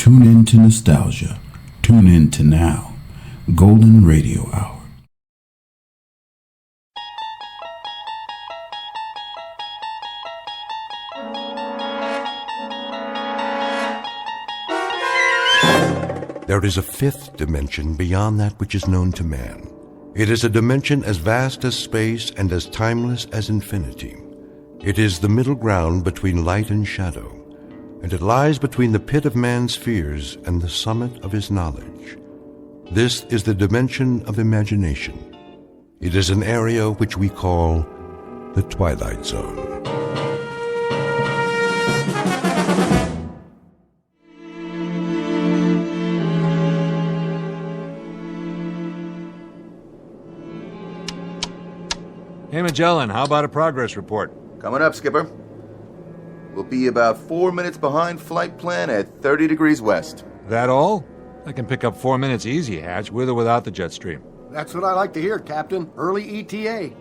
Tune in to nostalgia. Tune in to now. Golden Radio Hour. There is a fifth dimension beyond that which is known to man. It is a dimension as vast as space and as timeless as infinity. It is the middle ground between light and shadow, and it lies between the pit of man's fears and the summit of his knowledge. This is the dimension of imagination. It is an area which we call the Twilight Zone. Hey, Magellan, how about a progress report? Coming up, Skipper. We'll be about 4 minutes behind flight plan at 30 degrees west. That all? I can pick up 4 minutes easy, Hatch, with or without the jet stream. That's what I like to hear, Captain. Early ETA.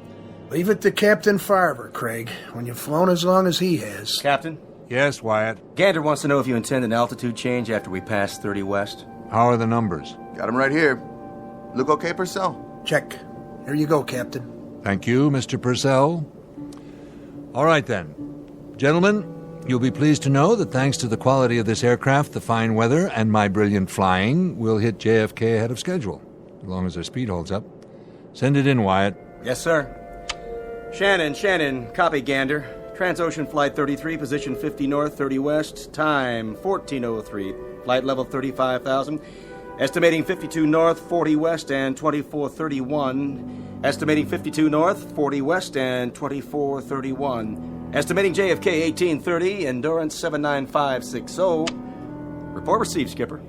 Leave it to Captain Farver, Craig, when you've flown as long as he has. Captain? Yes, Wyatt? Gander wants to know if you intend an altitude change after we pass 30 west. How are the numbers? Got him right here. Look okay, Purcell? Check. Here you go, Captain. Thank you, Mr. Purcell. All right, then. Gentlemen, you'll be pleased to know that thanks to the quality of this aircraft, the fine weather, and my brilliant flying, we'll hit JFK ahead of schedule, as long as our speed holds up. Send it in, Wyatt. Yes, sir. Shannon, copy Gander. Transocean Flight 33, position 50 north, 30 west, time 1403, flight level 35,000. Estimating 52 north, 40 west, and 2431. Estimating 52 north, 40 west, and 2431. Estimating JFK 1830, endurance 79560. Report received, Skipper.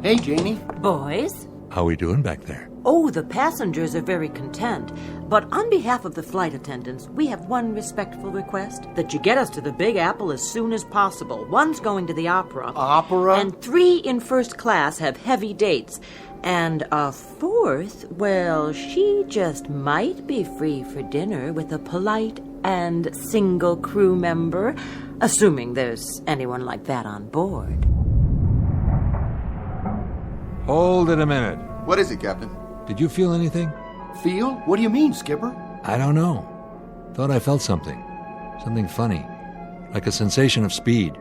Hey, Janie. Boys? How we doing back there? Oh, the passengers are very content. But on behalf of the flight attendants, we have one respectful request. That you get us to the Big Apple as soon as possible. One's going to the opera. Opera? And 3 in first class have heavy dates. And a 4th, well, she just might be free for dinner with a polite and single crew member, assuming there's anyone like that on board. Hold it a minute. What is it, Captain? Did you feel anything? Feel? What do you mean, Skipper? I don't know. Thought I felt something. Something funny. Like a sensation of speed.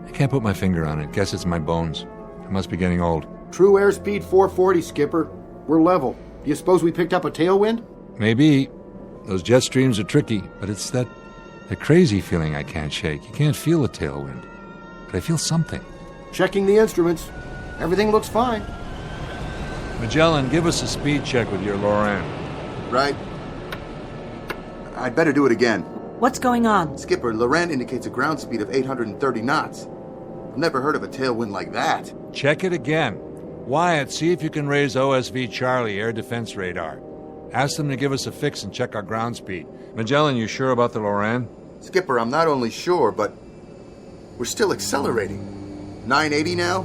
I can't put my finger on it. Guess it's my bones. I must be getting old. True airspeed 440, Skipper. We're level. Do you suppose we picked up a tailwind? Maybe. Those jet streams are tricky, but it's that crazy feeling I can't shake. You can't feel a tailwind. But I feel something. Checking the instruments. Everything looks fine. Magellan, give us a speed check with your Loran. Right. I'd better do it again. What's going on? Skipper, Loran indicates a ground speed of 830 knots. I've never heard of a tailwind like that. Check it again. Wyatt, see if you can raise OSV Charlie air defense radar. Ask them to give us a fix and check our ground speed. Magellan, you sure about the Loran? Skipper, I'm not only sure, but we're still accelerating. 980 now?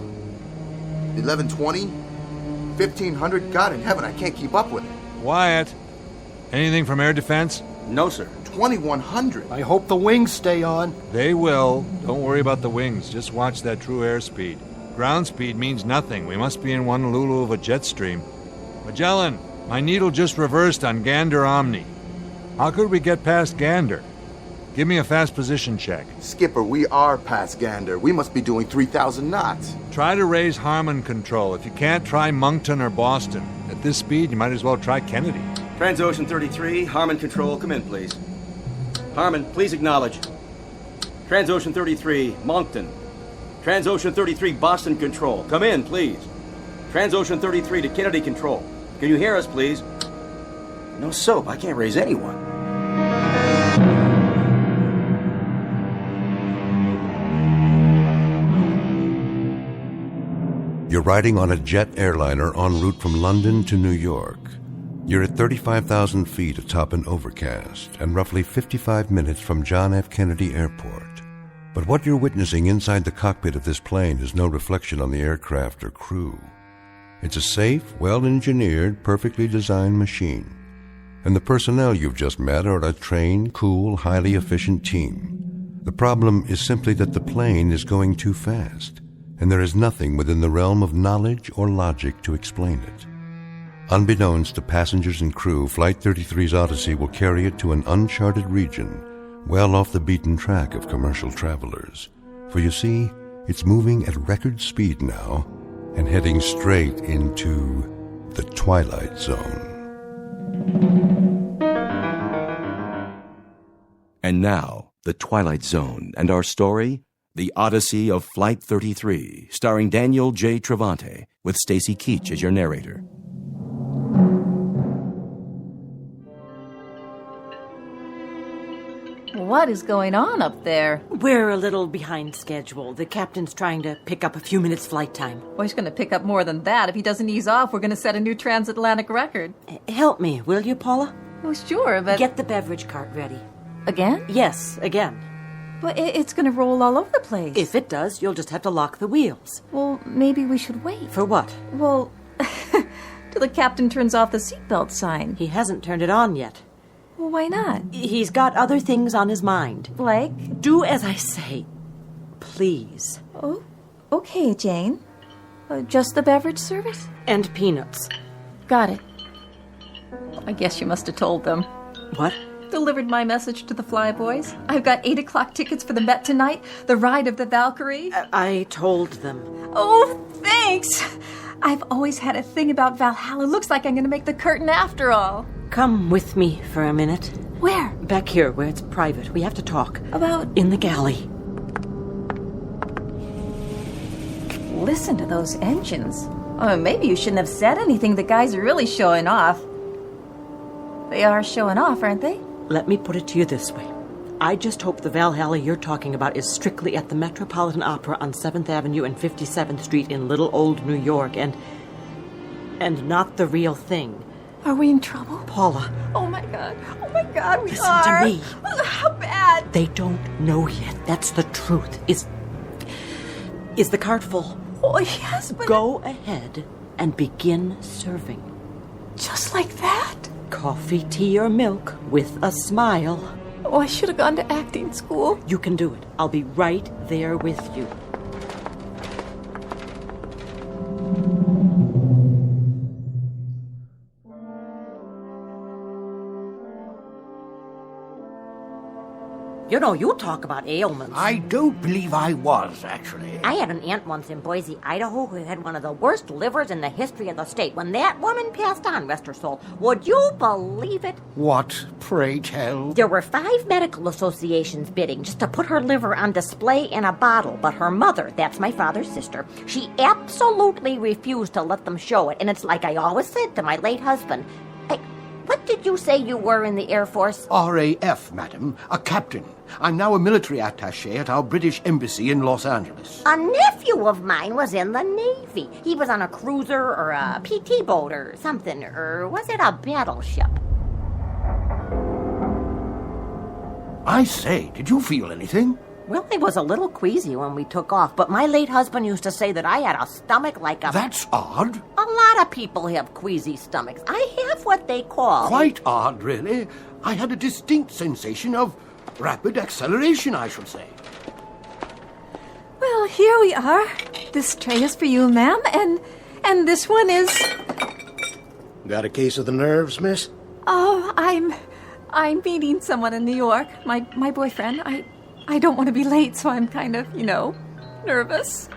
1120? 1500? God in heaven, I can't keep up with it. Wyatt, anything from air defense? No, sir. 2100. I hope the wings stay on. They will. Don't worry about the wings. Just watch that true airspeed. Ground speed means nothing. We must be in one lulu of a jet stream. Magellan, my needle just reversed on Gander Omni. How could we get past Gander? Give me a fast position check. Skipper, we are past Gander. We must be doing 3,000 knots. Try to raise Harmon control. If you can't, try Moncton or Boston. At this speed, you might as well try Kennedy. Transocean 33, Harmon Control, come in, please. Harmon, please acknowledge. Transocean 33, Moncton. Transocean 33, Boston Control, come in, please. Transocean 33 to Kennedy Control. Can you hear us, please? No soap, I can't raise anyone. You're riding on a jet airliner en route from London to New York. You're at 35,000 feet atop an overcast and roughly 55 minutes from John F. Kennedy Airport. But what you're witnessing inside the cockpit of this plane is no reflection on the aircraft or crew. It's a safe, well-engineered, perfectly designed machine. And the personnel you've just met are a trained, cool, highly efficient team. The problem is simply that the plane is going too fast, and there is nothing within the realm of knowledge or logic to explain it. Unbeknownst to passengers and crew, Flight 33's Odyssey will carry it to an uncharted region, well off the beaten track of commercial travelers. For you see, it's moving at record speed now and heading straight into the Twilight Zone. And now, the Twilight Zone and our story, The Odyssey of Flight 33, starring Daniel J. Travante, with Stacy Keach as your narrator. What is going on up there? We're a little behind schedule. The captain's trying to pick up a few minutes flight time. Well, he's going to pick up more than that. If he doesn't ease off, we're going to set a new transatlantic record. Help me, will you, Paula? Oh, sure, but... Get the beverage cart ready. Again? Yes, again. But it's going to roll all over the place. If it does, you'll just have to lock the wheels. Well, maybe we should wait. For what? Well, till the captain turns off the seatbelt sign. He hasn't turned it on yet. Well, why not? He's got other things on his mind. Like? Do as I say. Please. Oh, okay, Jane. Just the beverage service? And peanuts. Got it. I guess you must have told them. What? Delivered my message to the Flyboys. I've got 8 o'clock tickets for the Met tonight, the ride of the Valkyrie. I told them. Oh, thanks. I've always had a thing about Valhalla. Looks like I'm going to make the curtain after all. Come with me for a minute. Where? Back here, where it's private. We have to talk. About? In the galley. Listen to those engines. Oh, maybe you shouldn't have said anything. The guys are really showing off. They are showing off, aren't they? Let me put it to you this way. I just hope the Valhalla you're talking about is strictly at the Metropolitan Opera on 7th Avenue and 57th Street in Little Old New York, and not the real thing. Are we in trouble? Paula. Oh, my God, we Listen are. to me. How bad? They don't know yet. That's the truth. Is the cart full? Oh, yes, but... Go ahead and begin serving. Just like that? Coffee, tea, or milk with a smile. Oh, I should have gone to acting school. You can do it. I'll be right there with you. You know, you talk about ailments. I don't believe I was, actually. I had an aunt once in Boise, Idaho, who had one of the worst livers in the history of the state. When that woman passed on, rest her soul, would you believe it? What, pray tell? There were 5 medical associations bidding just to put her liver on display in a bottle, but her mother, that's my father's sister, she absolutely refused to let them show it. And it's like I always said to my late husband, what did you say you were in the Air Force? RAF, madam. A captain. I'm now a military attaché at our British embassy in Los Angeles. A nephew of mine was in the Navy. He was on a cruiser or a PT boat or something, or was it a battleship? I say, did you feel anything? Well, I was a little queasy when we took off, but my late husband used to say that I had a stomach like a... That's odd. A lot of people have queasy stomachs. I have what they call... Quite odd, really. I had a distinct sensation of rapid acceleration, I should say. Well, here we are. This tray is for you, ma'am, and this one is... Got a case of the nerves, miss? Oh, I'm meeting someone in New York. My boyfriend. I don't want to be late, so I'm kind of, nervous.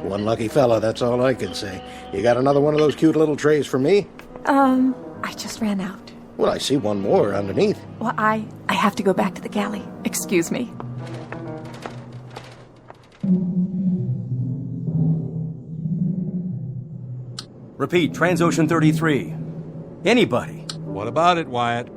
One lucky fella, that's all I can say. You got another one of those cute little trays for me? I just ran out. Well, I see one more underneath. Well, I have to go back to the galley. Excuse me. Repeat, Transocean 33. Anybody? What about it, Wyatt?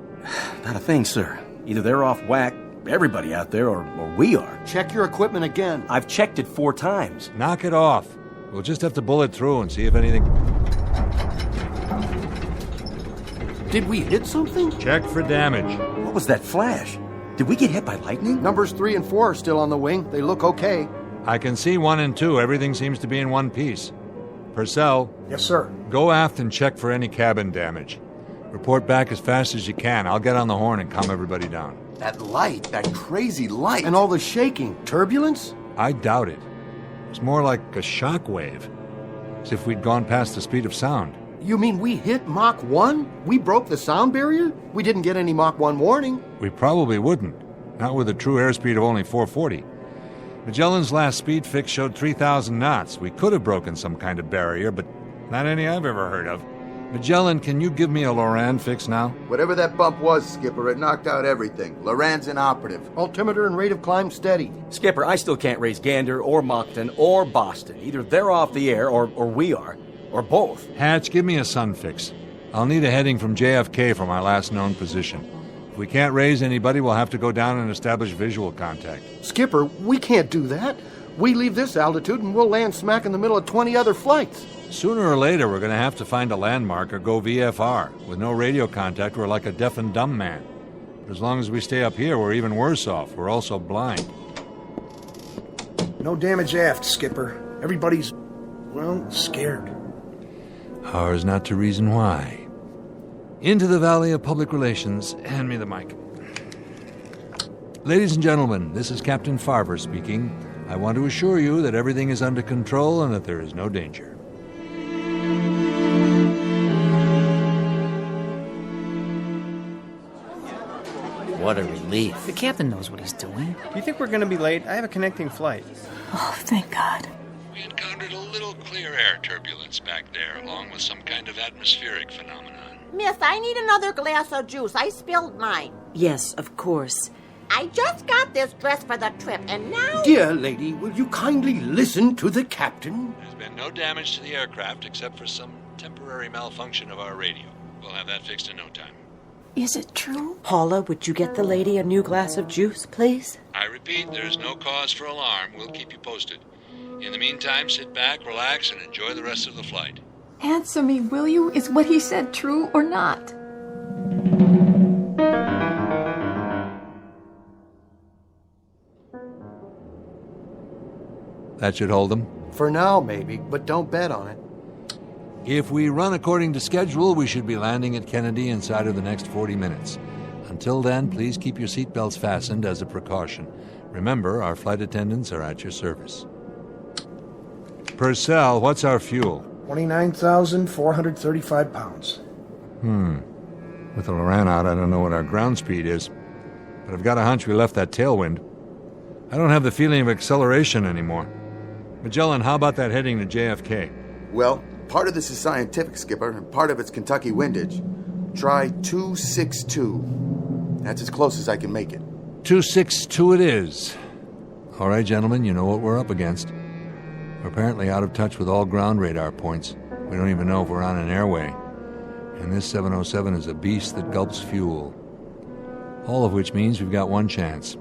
Not a thing, sir. Either they're off whack, everybody out there, or we are. Check your equipment again. I've checked it 4 times. Knock it off. We'll just have to bullet through and see if anything... Did we hit something? Check for damage. What was that flash? Did we get hit by lightning? Numbers 3 and 4 are still on the wing. They look okay. I can see 1 and 2. Everything seems to be in one piece. Purcell. Yes, sir. Go aft and check for any cabin damage. Report back as fast as you can. I'll get on the horn and calm everybody down. That light, that crazy light. And all the shaking. Turbulence? I doubt it. It's more like a shock wave. As if we'd gone past the speed of sound. You mean we hit Mach 1? We broke the sound barrier? We didn't get any Mach 1 warning. We probably wouldn't. Not with a true airspeed of only 440. Magellan's last speed fix showed 3,000 knots. We could have broken some kind of barrier, but not any I've ever heard of. Magellan, can you give me a Loran fix now? Whatever that bump was, Skipper, it knocked out everything. Loran's inoperative. Altimeter and rate of climb steady. Skipper, I still can't raise Gander or Moncton or Boston. Either they're off the air or we are. Or both. Hatch, give me a sun fix. I'll need a heading from JFK for my last known position. If we can't raise anybody, we'll have to go down and establish visual contact. Skipper, we can't do that. We leave this altitude and we'll land smack in the middle of 20 other flights. Sooner or later, we're going to have to find a landmark or go VFR. With no radio contact, we're like a deaf and dumb man. But as long as we stay up here, we're even worse off. We're also blind. No damage aft, Skipper. Everybody's, well, scared. Ours not to reason why. Into the Valley of Public Relations. Hand me the mic. Ladies and gentlemen, this is Captain Farver speaking. I want to assure you that everything is under control and that there is no danger. What a relief. The captain knows what he's doing. Do you think we're going to be late? I have a connecting flight. Oh, thank God. We encountered a little clear air turbulence back there, along with some kind of atmospheric phenomenon. Miss, I need another glass of juice. I spilled mine. Yes, of course. I just got this dress for the trip, and now... Dear lady, will you kindly listen to the captain? There's been no damage to the aircraft except for some temporary malfunction of our radio. We'll have that fixed in no time. Is it true? Paula, would you get the lady a new glass of juice, please? I repeat, there's no cause for alarm. We'll keep you posted. In the meantime, sit back, relax, and enjoy the rest of the flight. Answer me, will you? Is what he said true or not? That should hold them. For now, maybe, but don't bet on it. If we run according to schedule, we should be landing at Kennedy inside of the next 40 minutes. Until then, please keep your seatbelts fastened as a precaution. Remember, our flight attendants are at your service. Purcell, what's our fuel? 29,435 pounds. With the Loran out, I don't know what our ground speed is. But I've got a hunch we left that tailwind. I don't have the feeling of acceleration anymore. Magellan, how about that heading to JFK? Well, part of this is scientific, Skipper, and part of it's Kentucky windage. Try 262. That's as close as I can make it. 262 it is. All right, gentlemen, you know what we're up against. We're apparently out of touch with all ground radar points. We don't even know if we're on an airway. And this 707 is a beast that gulps fuel. All of which means we've got one chance.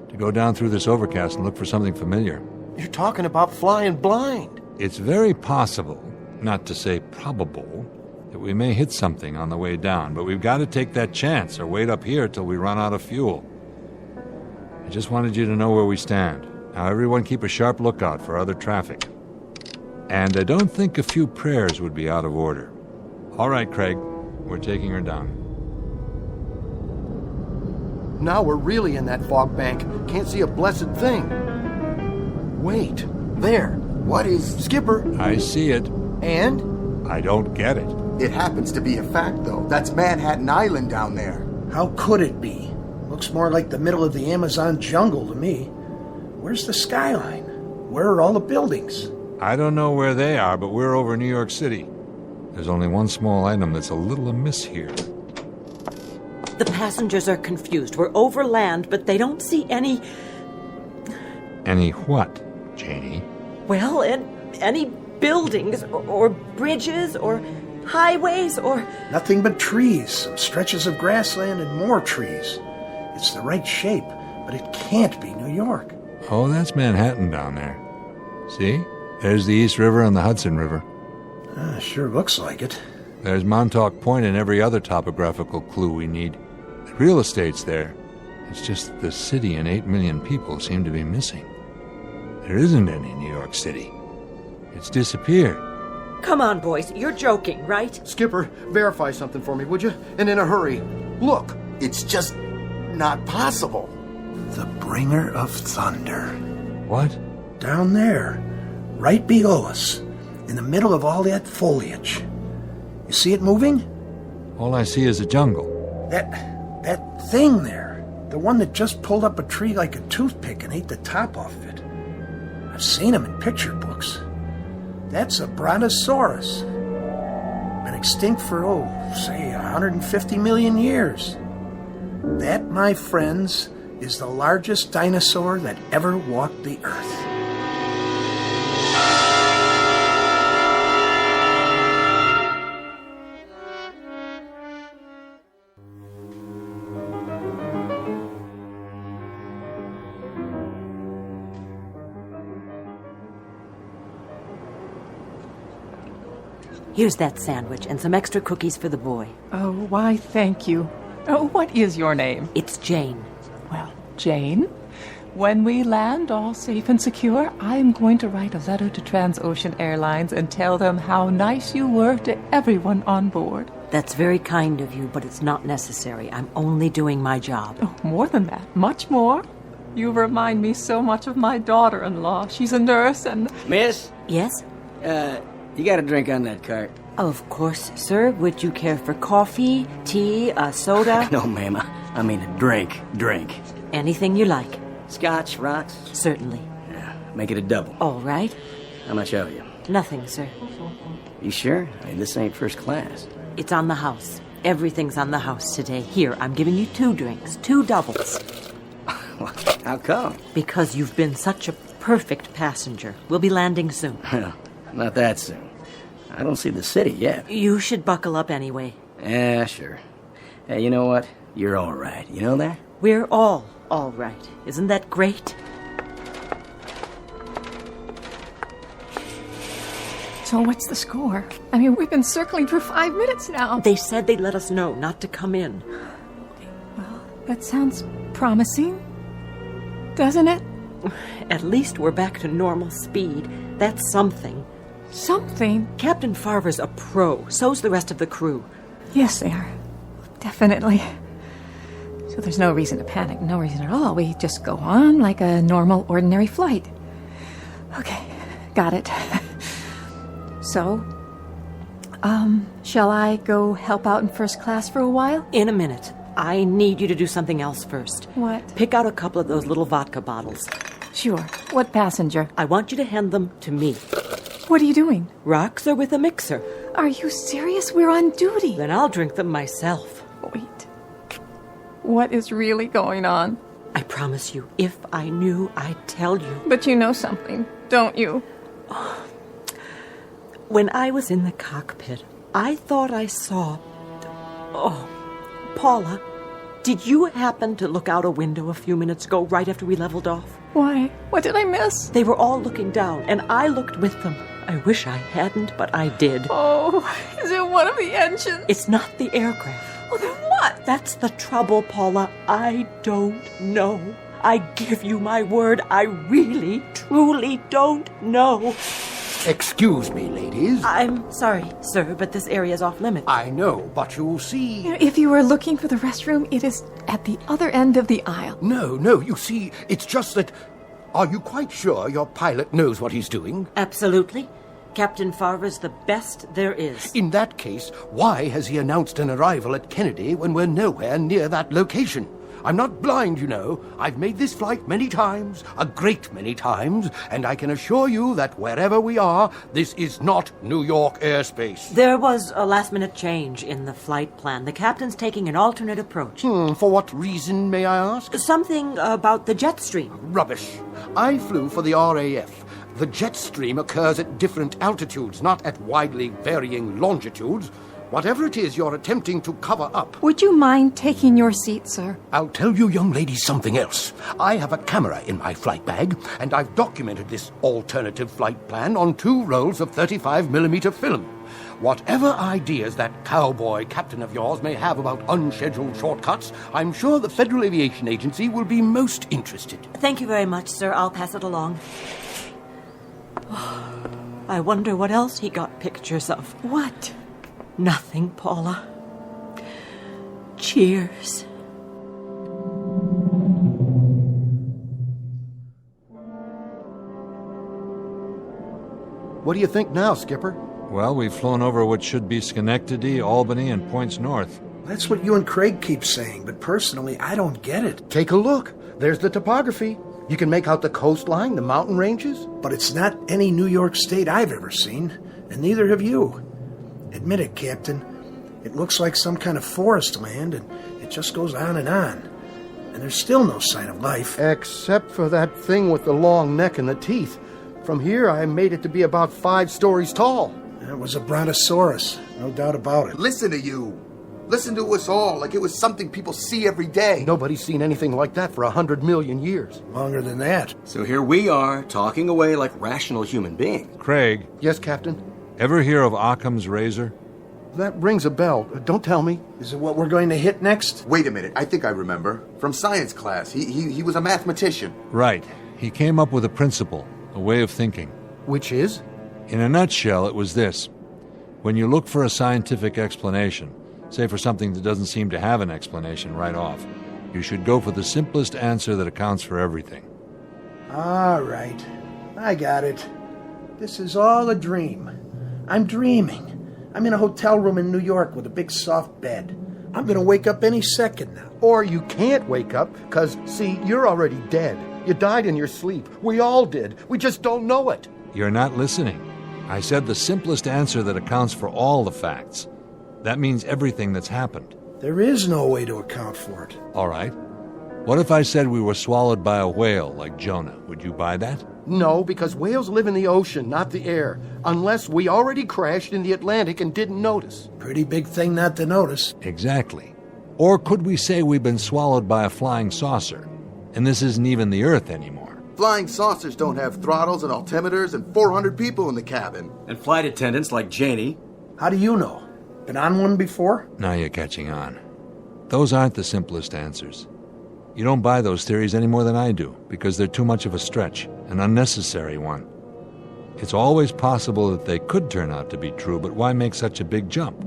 To go down through this overcast and look for something familiar. You're talking about flying blind. It's very possible, not to say probable, that we may hit something on the way down, but we've got to take that chance or wait up here till we run out of fuel. I just wanted you to know where we stand. Now everyone keep a sharp lookout for other traffic. And I don't think a few prayers would be out of order. All right, Craig, we're taking her down. Now we're really in that fog bank. Can't see a blessed thing. Wait, there. What is... Skipper. I see it. And? I don't get it. It happens to be a fact, though. That's Manhattan Island down there. How could it be? Looks more like the middle of the Amazon jungle to me. Where's the skyline? Where are all the buildings? I don't know where they are, but we're over New York City. There's only one small item that's a little amiss here. The passengers are confused. We're over land, but they don't see any... Any what, Janie? Well, any buildings or bridges or highways or... Nothing but trees, some stretches of grassland and more trees. It's the right shape, but it can't be New York. Oh, that's Manhattan down there. See? There's the East River and the Hudson River. Sure looks like it. There's Montauk Point and every other topographical clue we need. The real estate's there. It's just the city and 8 million people seem to be missing. There isn't any New York City. It's disappeared. Come on, boys. You're joking, right? Skipper, verify something for me, would you? And in a hurry. Look. It's just not possible. The bringer of thunder. What? Down there, right below us, in the middle of all that foliage. You see it moving? All I see is a jungle. That thing there. The one that just pulled up a tree like a toothpick and ate the top off of it. I've seen him in picture books. That's a brontosaurus. Been extinct for, say, 150 million years. That, my friends, is the largest dinosaur that ever walked the earth. Here's that sandwich and some extra cookies for the boy. Oh, why, thank you. Oh, what is your name? It's Jane. Well, Jane, when we land all safe and secure, I am going to write a letter to Transocean Airlines and tell them how nice you were to everyone on board. That's very kind of you, but it's not necessary. I'm only doing my job. Oh, more than that. Much more. You remind me so much of my daughter-in-law. She's a nurse and... Miss? Yes? You got a drink on that cart? Of course, sir. Would you care for coffee, tea, a soda? No, ma'am. I mean a drink. Drink. Anything you like. Scotch, rocks? Certainly. Yeah, make it a double. All right. How much owe you? Nothing, sir. You sure? I mean, this ain't first class. It's on the house. Everything's on the house today. Here, I'm giving you 2 drinks. 2 doubles. How come? Because you've been such a perfect passenger. We'll be landing soon. Not that soon. I don't see the city yet. You should buckle up anyway. Yeah, sure. Hey, you know what? You're all right. You know that? We're all right. Isn't that great? So what's the score? I mean, we've been circling for 5 minutes now. They said they'd let us know not to come in. Well, that sounds promising, doesn't it? At least we're back to normal speed. That's something. Something? Captain Farver's a pro. So's the rest of the crew. Yes, they are. Definitely. So there's no reason to panic. No reason at all. We just go on like a normal, ordinary flight. Okay, got it. So, shall I go help out in first class for a while? In a minute. I need you to do something else first. What? Pick out a couple of those little vodka bottles. Sure. What passenger? I want you to hand them to me. What are you doing? Rocks are with a mixer. Are you serious? We're on duty. Then I'll drink them myself. Wait. What is really going on? I promise you, if I knew, I'd tell you. But you know something, don't you? When I was in the cockpit, I thought I saw... Paula, did you happen to look out a window a few minutes ago, right after we leveled off? Why? What did I miss? They were all looking down, and I looked with them. I wish I hadn't, but I did. Oh, is it one of the engines? It's not the aircraft. Oh, then what? That's the trouble, Paula. I don't know. I give you my word, I really, truly don't know. Excuse me, ladies. I'm sorry, sir, but this area's off limits. I know, but you'll see... If you were looking for the restroom, it is at the other end of the aisle. No, you see, it's just that... Are you quite sure your pilot knows what he's doing? Absolutely. Captain Farver's the best there is. In that case, why has he announced an arrival at Kennedy when we're nowhere near that location? I'm not blind, you know. I've made this flight many times, a great many times, and I can assure you that wherever we are, this is not New York airspace. There was a last-minute change in the flight plan. The captain's taking an alternate approach. For what reason, may I ask? Something about the jet stream. Rubbish. I flew for the RAF. The jet stream occurs at different altitudes, not at widely varying longitudes. Whatever it is you're attempting to cover up... Would you mind taking your seat, sir? I'll tell you young ladies something else. I have a camera in my flight bag, and I've documented this alternative flight plan on 2 rolls of 35mm film. Whatever ideas that cowboy captain of yours may have about unscheduled shortcuts, I'm sure the Federal Aviation Agency will be most interested. Thank you very much, sir. I'll pass it along. I wonder what else he got pictures of. What? Nothing, Paula. Cheers. What do you think now, Skipper? Well, we've flown over what should be Schenectady, Albany, and points north. That's what you and Craig keep saying, but personally, I don't get it. Take a look. There's the topography. You can make out the coastline, the mountain ranges. But it's not any New York state I've ever seen, and neither have you. Admit it, Captain. It looks like some kind of forest land, and it just goes on. And there's still no sign of life. Except for that thing with the long neck and the teeth. From here, I made it to be about 5 stories tall. It was a brontosaurus, no doubt about it. Listen to you. Listen to us all like it was something people see every day. Nobody's seen anything like that for 100 million years. Longer than that. So here we are, talking away like rational human beings. Craig. Yes, Captain? Ever hear of Occam's razor? That rings a bell. Don't tell me. Is it what we're going to hit next? Wait a minute. I think I remember. From science class. He was a mathematician. Right. He came up with a principle, a way of thinking. Which is? In a nutshell, it was this. When you look for a scientific explanation, say for something that doesn't seem to have an explanation right off, you should go for the simplest answer that accounts for everything. All right. I got it. This is all a dream. I'm dreaming. I'm in a hotel room in New York with a big soft bed. I'm going to wake up any second now. Or you can't wake up, because, see, you're already dead. You died in your sleep. We all did. We just don't know it. You're not listening. I said the simplest answer that accounts for all the facts. That means everything that's happened. There is no way to account for it. All right. What if I said we were swallowed by a whale like Jonah? Would you buy that? No, because whales live in the ocean, not the air. Unless we already crashed in the Atlantic and didn't notice. Pretty big thing not to notice. Exactly. Or could we say we've been swallowed by a flying saucer, and this isn't even the Earth anymore? Flying saucers don't have throttles and altimeters and 400 people in the cabin. And flight attendants like Janie. How do you know? Been on one before? Now you're catching on. Those aren't the simplest answers. You don't buy those theories any more than I do, because they're too much of a stretch, an unnecessary one. It's always possible that they could turn out to be true, but why make such a big jump?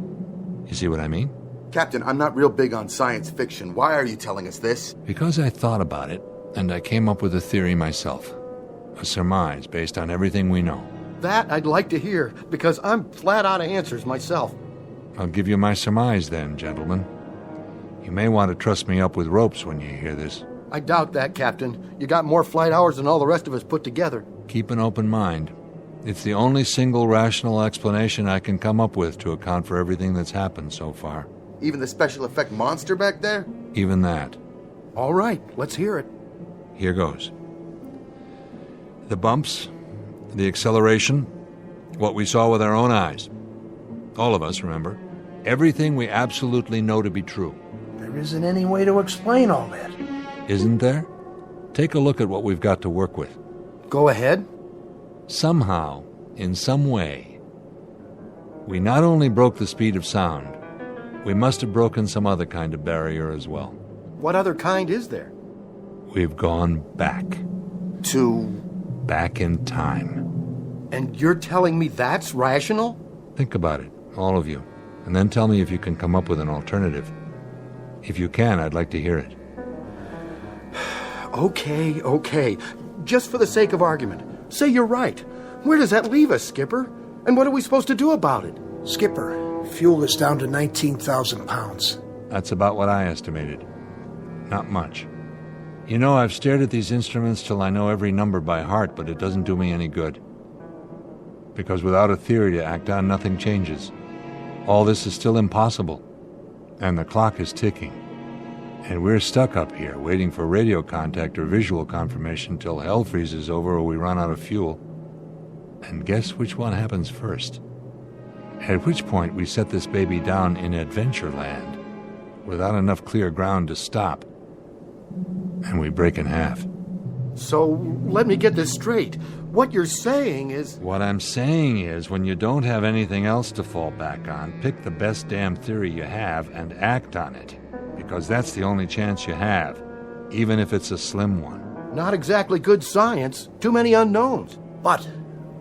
You see what I mean? Captain, I'm not real big on science fiction. Why are you telling us this? Because I thought about it, and I came up with a theory myself. A surmise based on everything we know. That I'd like to hear, because I'm flat out of answers myself. I'll give you my surmise then, gentlemen. You may want to trust me up with ropes when you hear this. I doubt that, Captain. You got more flight hours than all the rest of us put together. Keep an open mind. It's the only single rational explanation I can come up with to account for everything that's happened so far. Even the special effect monster back there? Even that. All right, let's hear it. Here goes. The bumps, the acceleration, what we saw with our own eyes. All of us, remember. Everything we absolutely know to be true. There isn't any way to explain all that. Isn't there? Take a look at what we've got to work with. Go ahead. Somehow, in some way, we not only broke the speed of sound, we must have broken some other kind of barrier as well. What other kind is there? We've gone back. Back in time. And you're telling me that's rational? Think about it, all of you, and then tell me if you can come up with an alternative. If you can, I'd like to hear it. Okay. Just for the sake of argument, say you're right. Where does that leave us, Skipper? And what are we supposed to do about it? Skipper, fuel is down to 19,000 pounds. That's about what I estimated. Not much. You know, I've stared at these instruments till I know every number by heart, but it doesn't do me any good. Because without a theory to act on, nothing changes. All this is still impossible. And the clock is ticking. And we're stuck up here, waiting for radio contact or visual confirmation till hell freezes over or we run out of fuel. And guess which one happens first? At which point we set this baby down in Adventureland, without enough clear ground to stop. And we break in half. So, let me get this straight. What you're saying is... What I'm saying is, when you don't have anything else to fall back on, pick the best damn theory you have and act on it. Because that's the only chance you have, even if it's a slim one. Not exactly good science. Too many unknowns. But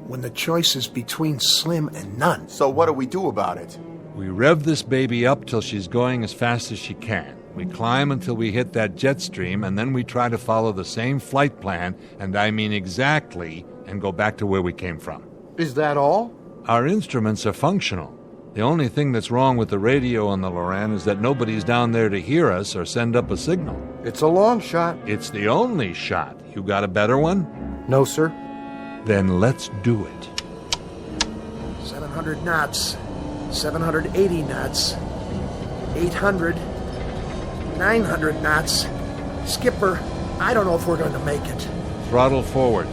when the choice is between slim and none. So what do we do about it? We rev this baby up till she's going as fast as she can. We climb until we hit that jet stream, and then we try to follow the same flight plan, and I mean exactly, and go back to where we came from. Is that all? Our instruments are functional. The only thing that's wrong with the radio on the Loran is that nobody's down there to hear us or send up a signal. It's a long shot. It's the only shot. You got a better one? No, sir. Then let's do it. 700 knots, 780 knots, 800, 900 knots. Skipper, I don't know if we're going to make it. Throttle forward.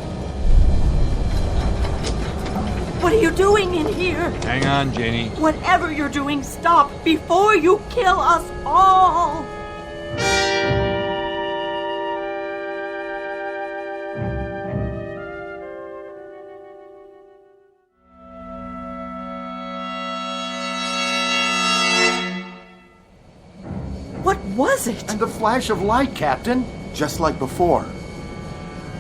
What are you doing in here? Hang on, Janie. Whatever you're doing, stop before you kill us all! What was it? And the flash of light, Captain. Just like before.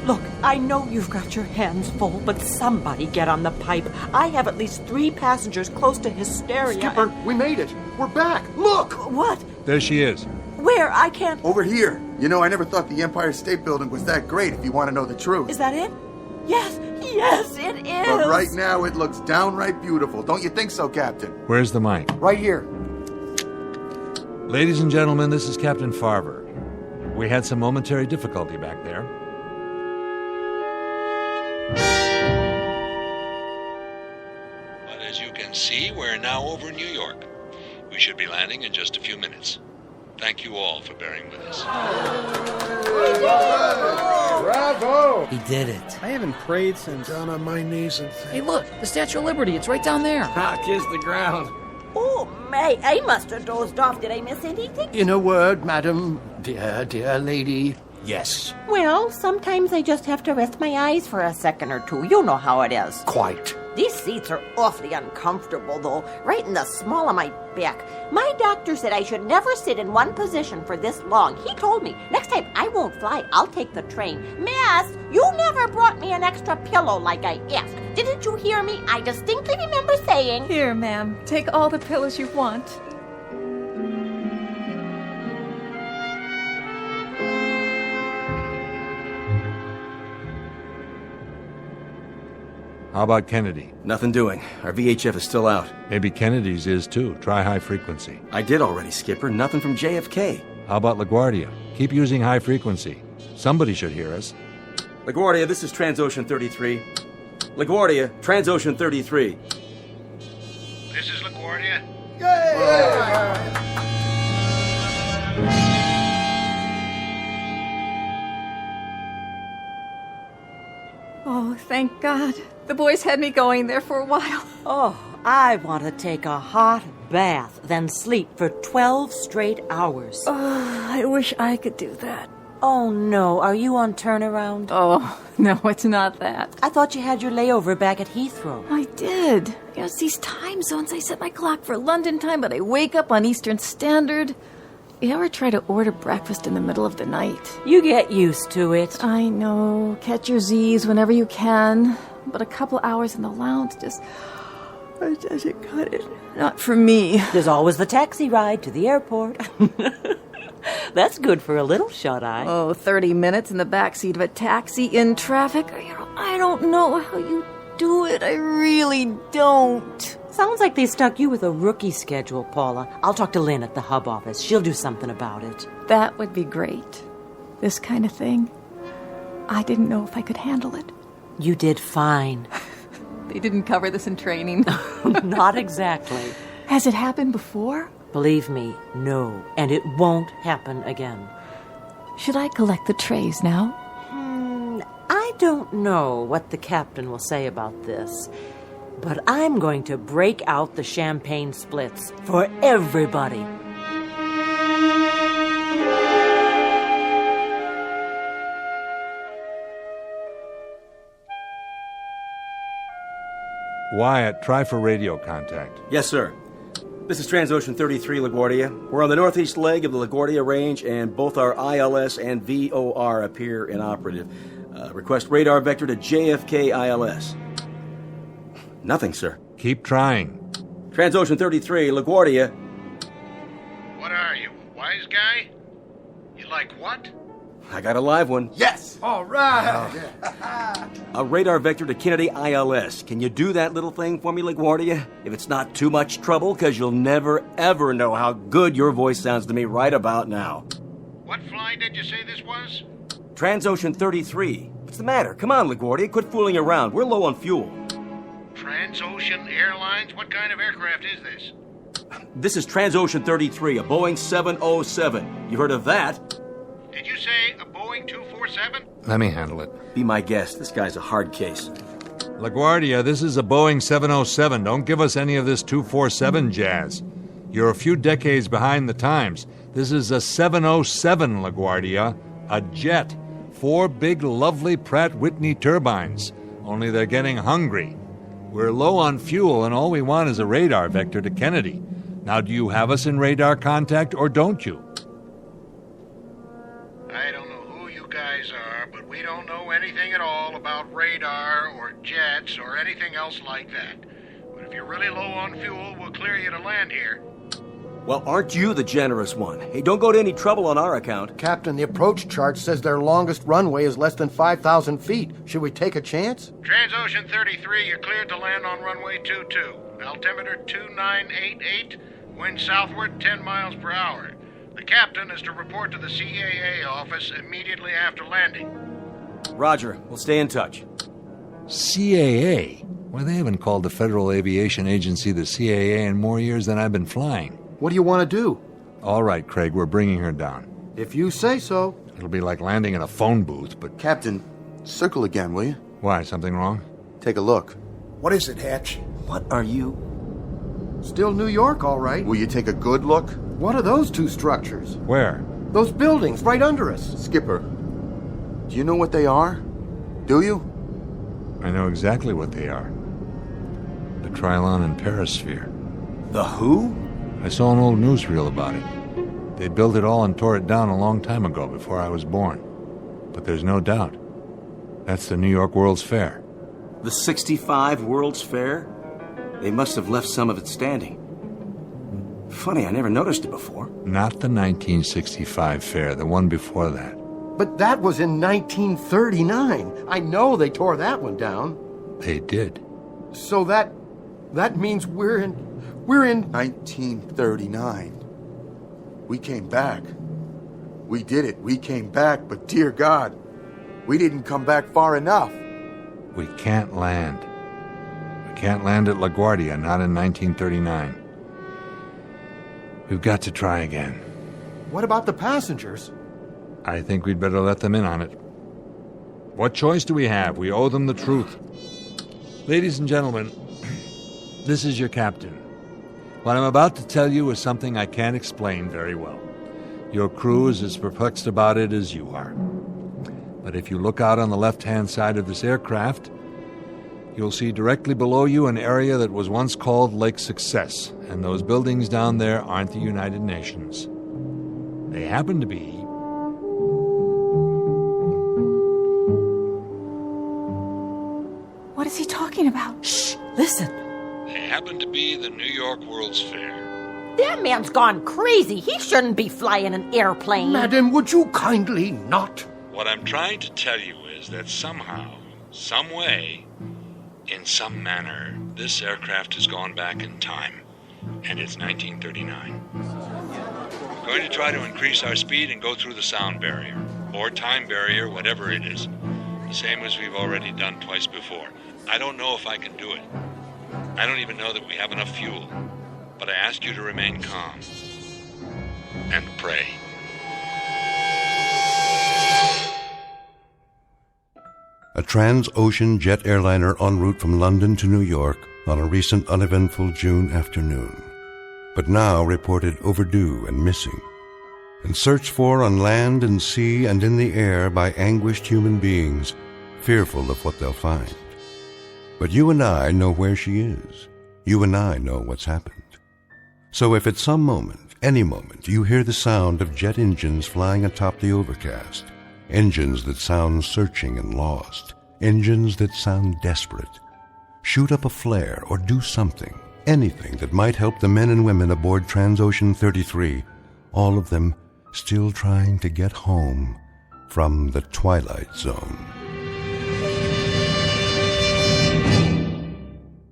Look, I know you've got your hands full, but somebody get on the pipe. I have at least 3 passengers close to hysteria. Skipper, we made it. We're back. Look! What? There she is. Where? I can't... Over here. You know, I never thought the Empire State Building was that great, if you want to know the truth. Is that it? Yes, it is. But right now, it looks downright beautiful. Don't you think so, Captain? Where's the mic? Right here. Ladies and gentlemen, this is Captain Farver. We had some momentary difficulty back there. But as you can see, we're now over New York. We should be landing in just a few minutes. Thank you all for bearing with us. Bravo! He did it. I haven't prayed since... Down on my knees and Hey, look, the Statue of Liberty. It's right down there. Kiss the ground. Oh, May, I must have dozed off. Did I miss anything? In a word, madam, dear lady, yes. Well, sometimes I just have to rest my eyes for a second or two. You know how it is. Quite. These seats are awfully uncomfortable, though, right in the small of my back. My doctor said I should never sit in one position for this long. He told me, next time I won't fly, I'll take the train. Miss, you never brought me an extra pillow like I asked. Didn't you hear me? I distinctly remember saying... Here, ma'am. Take all the pillows you want. How about Kennedy? Nothing doing. Our VHF is still out. Maybe Kennedy's is too. Try high frequency. I did already, Skipper. Nothing from JFK. How about LaGuardia? Keep using high frequency. Somebody should hear us. LaGuardia, this is Transocean 33. LaGuardia, Transocean 33. This is LaGuardia. Oh, thank God. The boys had me going there for a while. Oh, I want to take a hot bath, then sleep for 12 straight hours. Oh, I wish I could do that. Oh, no. Are you on turnaround? Oh, no, it's not that. I thought you had your layover back at Heathrow. I did. You know, it's these time zones. I set my clock for London time, but I wake up on Eastern Standard. You ever try to order breakfast in the middle of the night? You get used to it. I know. Catch your Z's whenever you can. But a couple hours in the lounge just doesn't cut it. Not for me. There's always the taxi ride to the airport. That's good for a little shut-eye. Oh, 30 minutes in the backseat of a taxi in traffic? I don't know how you do it. I really don't. Sounds like they stuck you with a rookie schedule, Paula. I'll talk to Lynn at the hub office. She'll do something about it. That would be great. This kind of thing. I didn't know if I could handle it. You did fine. They didn't cover this in training. Not exactly. Has it happened before? Believe me, no. And it won't happen again. Should I collect the trays now? I don't know what the captain will say about this, but I'm going to break out the champagne splits for everybody. Wyatt, try for radio contact. Yes, sir. This is Transocean 33, LaGuardia. We're on the northeast leg of the LaGuardia Range, and both our ILS and VOR appear inoperative. Request radar vector to JFK ILS. Nothing, sir. Keep trying. Transocean 33, LaGuardia. What are you, a wise guy? You like what? I got a live one. Yes! All right! A radar vector to Kennedy ILS. Can you do that little thing for me, LaGuardia? If it's not too much trouble, because you'll never, ever know how good your voice sounds to me right about now. What flight did you say this was? Transocean 33. What's the matter? Come on, LaGuardia. Quit fooling around. We're low on fuel. Transocean Airlines? What kind of aircraft is this? This is Transocean 33, a Boeing 707. You heard of that? Did you say a Boeing 247? Let me handle it. Be my guest. This guy's a hard case. LaGuardia, this is a Boeing 707. Don't give us any of this 247 jazz. You're a few decades behind the times. This is a 707, LaGuardia. A jet. 4 big, lovely Pratt Whitney turbines. Only they're getting hungry. We're low on fuel, and all we want is a radar vector to Kennedy. Now, do you have us in radar contact, or don't you? I don't know who you guys are, but we don't know anything at all about radar or jets or anything else like that. But if you're really low on fuel, we'll clear you to land here. Well, aren't you the generous one? Hey, don't go to any trouble on our account. Captain, the approach chart says their longest runway is less than 5,000 feet. Should we take a chance? Transocean 33, you're cleared to land on runway 22. Altimeter 2988, wind southward 10 miles per hour. The captain is to report to the CAA office immediately after landing. Roger. We'll stay in touch. CAA? Why, they haven't called the Federal Aviation Agency the CAA in more years than I've been flying. What do you want to do? All right, Craig, we're bringing her down. If you say so. It'll be like landing in a phone booth, but... Captain, circle again, will you? Why, something wrong? Take a look. What is it, Hatch? What are you? Still New York, all right. Will you take a good look? What are those two structures? Where? Those buildings right under us. Skipper, do you know what they are? Do you? I know exactly what they are. The Trilon and Perisphere. The who? I saw an old newsreel about it. They built it all and tore it down a long time ago, before I was born. But there's no doubt. That's the New York World's Fair. The 65 World's Fair? They must have left some of it standing. Funny, I never noticed it before. Not the 1965 fair, the one before that. But that was in 1939. I know they tore that one down. They did. So that means we're in 1939. We came back. We did it. We came back, but dear God, we didn't come back far enough. We can't land. We can't land at LaGuardia, not in 1939. We've got to try again. What about the passengers? I think we'd better let them in on it. What choice do we have? We owe them the truth. Ladies and gentlemen, this is your captain. What I'm about to tell you is something I can't explain very well. Your crew is as perplexed about it as you are. But if you look out on the left-hand side of this aircraft, you'll see directly below you an area that was once called Lake Success, and those buildings down there aren't the United Nations. They happen to be... What is he talking about? Shh! Listen! They happen to be the New York World's Fair. That man's gone crazy. He shouldn't be flying an airplane. Madam, would you kindly not? What I'm trying to tell you is that somehow, some way, in some manner, this aircraft has gone back in time, and it's 1939. We're going to try to increase our speed and go through the sound barrier, or time barrier, whatever it is, the same as we've already done twice before. I don't know if I can do it. I don't even know that we have enough fuel, but I ask you to remain calm and pray. A trans-ocean jet airliner en route from London to New York on a recent uneventful June afternoon, but now reported overdue and missing, and searched for on land and sea and in the air by anguished human beings, fearful of what they'll find. But you and I know where she is. You and I know what's happened. So if at some moment, any moment, you hear the sound of jet engines flying atop the overcast, engines that sound searching and lost, engines that sound desperate, shoot up a flare, or do something, anything that might help the men and women aboard Transocean 33, all of them still trying to get home from the Twilight Zone.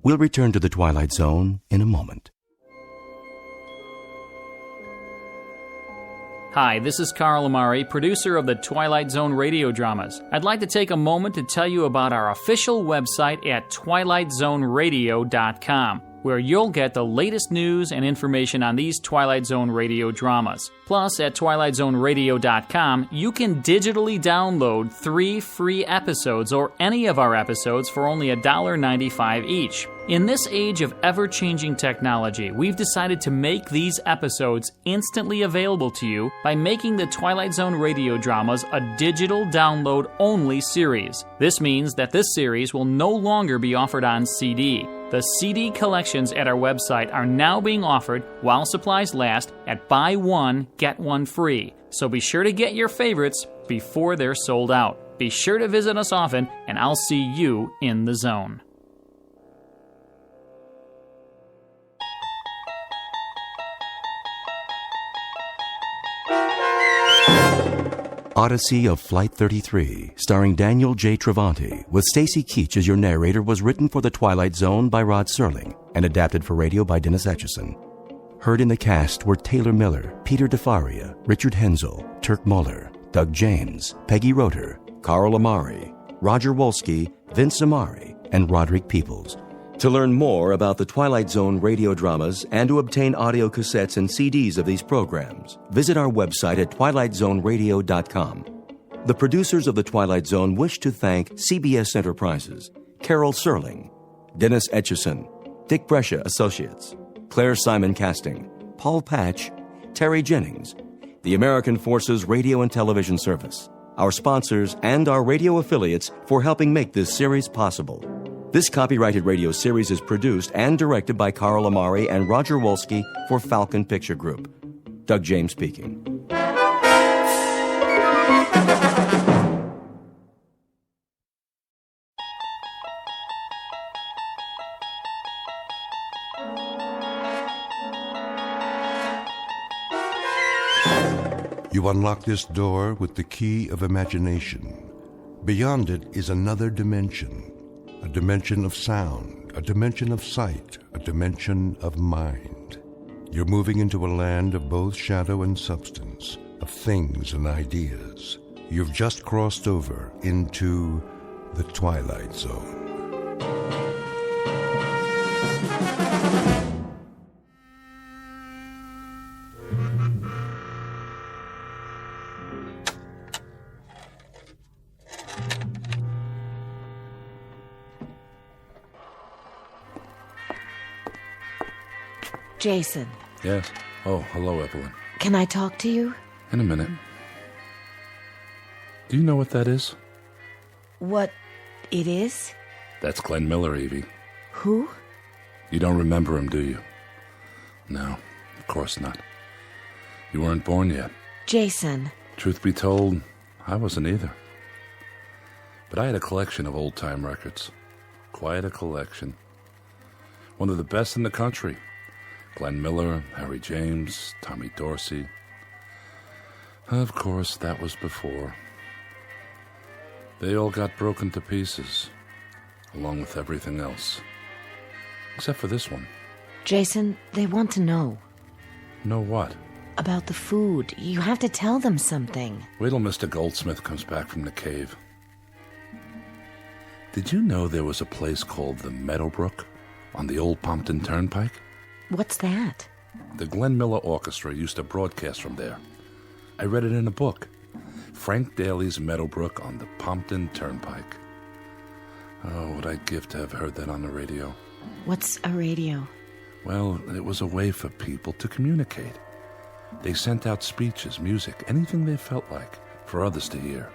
We'll return to the Twilight Zone in a moment. Hi, this is Carl Amari, producer of the Twilight Zone radio dramas. I'd like to take a moment to tell you about our official website at twilightzoneradio.com, where you'll get the latest news and information on these Twilight Zone radio dramas. Plus, at twilightzoneradio.com, you can digitally download 3 free episodes or any of our episodes for only $1.95 each. In this age of ever-changing technology, we've decided to make these episodes instantly available to you by making the Twilight Zone radio dramas a digital download-only series. This means that this series will no longer be offered on CD. The CD collections at our website are now being offered while supplies last at buy one, get one free. So be sure to get your favorites before they're sold out. Be sure to visit us often, and I'll see you in the zone. Odyssey of Flight 33, starring Daniel J. Travanti, with Stacy Keach as your narrator, was written for The Twilight Zone by Rod Serling and adapted for radio by Dennis Etchison. Heard in the cast were Taylor Miller, Peter DeFaria, Richard Hensel, Turk Muller, Doug James, Peggy Roeder, Carl Amari, Roger Wolski, Vince Amari, and Roderick Peoples. To learn more about the Twilight Zone radio dramas and to obtain audio cassettes and CDs of these programs, visit our website at twilightzoneradio.com. The producers of The Twilight Zone wish to thank CBS Enterprises, Carol Serling, Dennis Etchison, Dick Brescia Associates, Claire Simon Casting, Paul Patch, Terry Jennings, the American Forces Radio and Television Service, our sponsors, and our radio affiliates for helping make this series possible. This copyrighted radio series is produced and directed by Carl Amari and Roger Wolski for Falcon Picture Group. Doug James speaking. You unlock this door with the key of imagination. Beyond it is another dimension. A dimension of sound, a dimension of sight, a dimension of mind. You're moving into a land of both shadow and substance, of things and ideas. You've just crossed over into the Twilight Zone. Jason, Yes? Oh, hello, Evelyn. can I talk to you? In a minute. Do you know what that is? What it is? That's Glenn Miller, Evie. Who? You don't remember him, do you? No, of course not. You weren't born yet. Jason. Truth be told, I wasn't either. But I had a collection of old-time records. Quite a collection. One of the best in the country. Glenn Miller, Harry James, Tommy Dorsey. Of course, that was before. They all got broken to pieces, along with everything else. Except for this one. Jason, they want to know. Know what? About the food. You have to tell them something. Wait till Mr. Goldsmith comes back from the cave. Did you know there was a place called the Meadowbrook on the old Pompton Turnpike? What's that? The Glenn Miller Orchestra used to broadcast from there. I read it in a book. Frank Daly's Meadowbrook on the Pompton Turnpike. Oh, would I give to have heard that on the radio. What's a radio? Well, it was a way for people to communicate. They sent out speeches, music, anything they felt like for others to hear.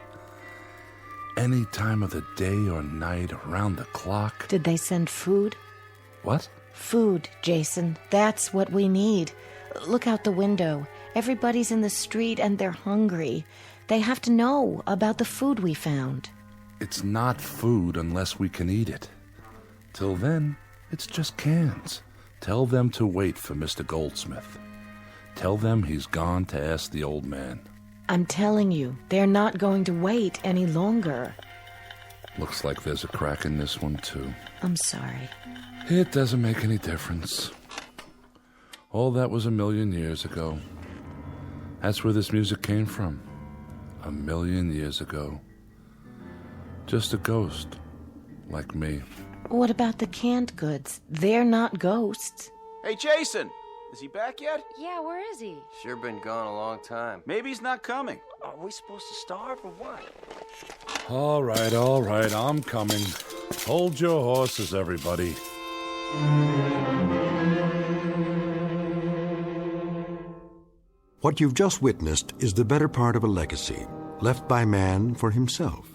Any time of the day or night, around the clock. Did they send food? What? Food, Jason. That's what we need. Look out the window. Everybody's in the street and they're hungry. They have to know about the food we found. It's not food unless we can eat it. Till then, it's just cans. Tell them to wait for Mr. Goldsmith. Tell them he's gone to ask the old man. I'm telling you, they're not going to wait any longer. Looks like there's a crack in this one, too. I'm sorry. It doesn't make any difference. All that was 1,000,000 years ago. That's where this music came from. 1,000,000 years ago. Just a ghost, like me. What about the canned goods? They're not ghosts. Hey, Jason! Is he back yet? Yeah, where is he? Sure been gone a long time. Maybe he's not coming. Are we supposed to starve or what? All right, I'm coming. Hold your horses, everybody. What you've just witnessed is the better part of a legacy, left by man for himself.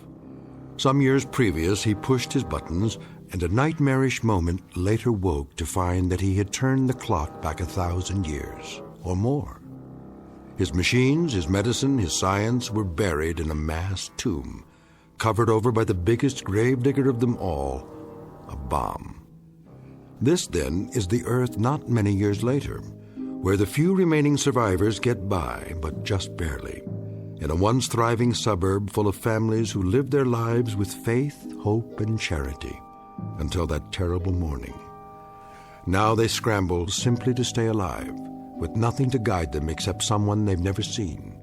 Some years previous, he pushed his buttons, and a nightmarish moment later woke to find that he had turned the clock back 1,000 years, or more. His machines, his medicine, his science were buried in a mass tomb, covered over by the biggest gravedigger of them all, a bomb. This, then, is the Earth not many years later, where the few remaining survivors get by, but just barely, in a once thriving suburb full of families who lived their lives with faith, hope, and charity, until that terrible morning. Now they scramble simply to stay alive, with nothing to guide them except someone they've never seen,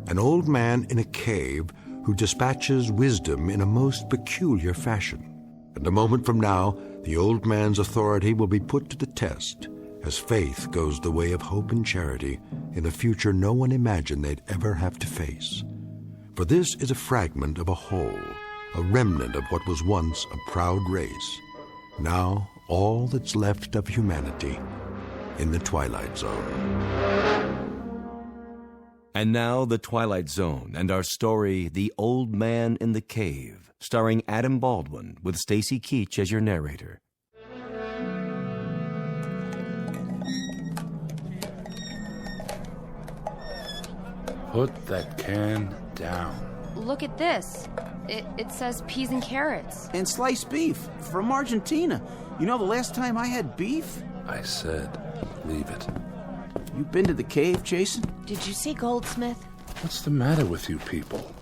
an old man in a cave who dispatches wisdom in a most peculiar fashion. And a moment from now, the old man's authority will be put to the test, as faith goes the way of hope and charity in a future no one imagined they'd ever have to face. For this is a fragment of a whole, a remnant of what was once a proud race, now all that's left of humanity in the Twilight Zone. And now, The Twilight Zone and our story, The Old Man in the Cave, starring Adam Baldwin with Stacy Keach as your narrator. Put that can down. Look at this. It says peas and carrots. And sliced beef from Argentina. You know, the last time I had beef? I said, leave it. You been to the cave, Jason? Did you see Goldsmith? What's the matter with you people?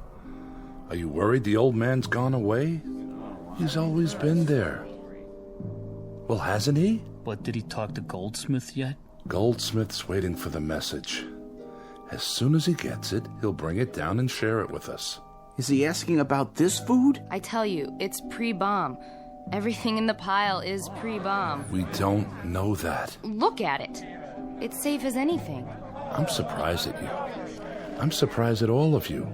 Are you worried the old man's gone away? He's always been there. Well, hasn't he? But did he talk to Goldsmith yet? Goldsmith's waiting for the message. As soon as he gets it, he'll bring it down and share it with us. Is he asking about this food? I tell you, it's pre-bomb. Everything in the pile is pre-bomb. We don't know that. Look at it. It's safe as anything. I'm surprised at you. I'm surprised at all of you.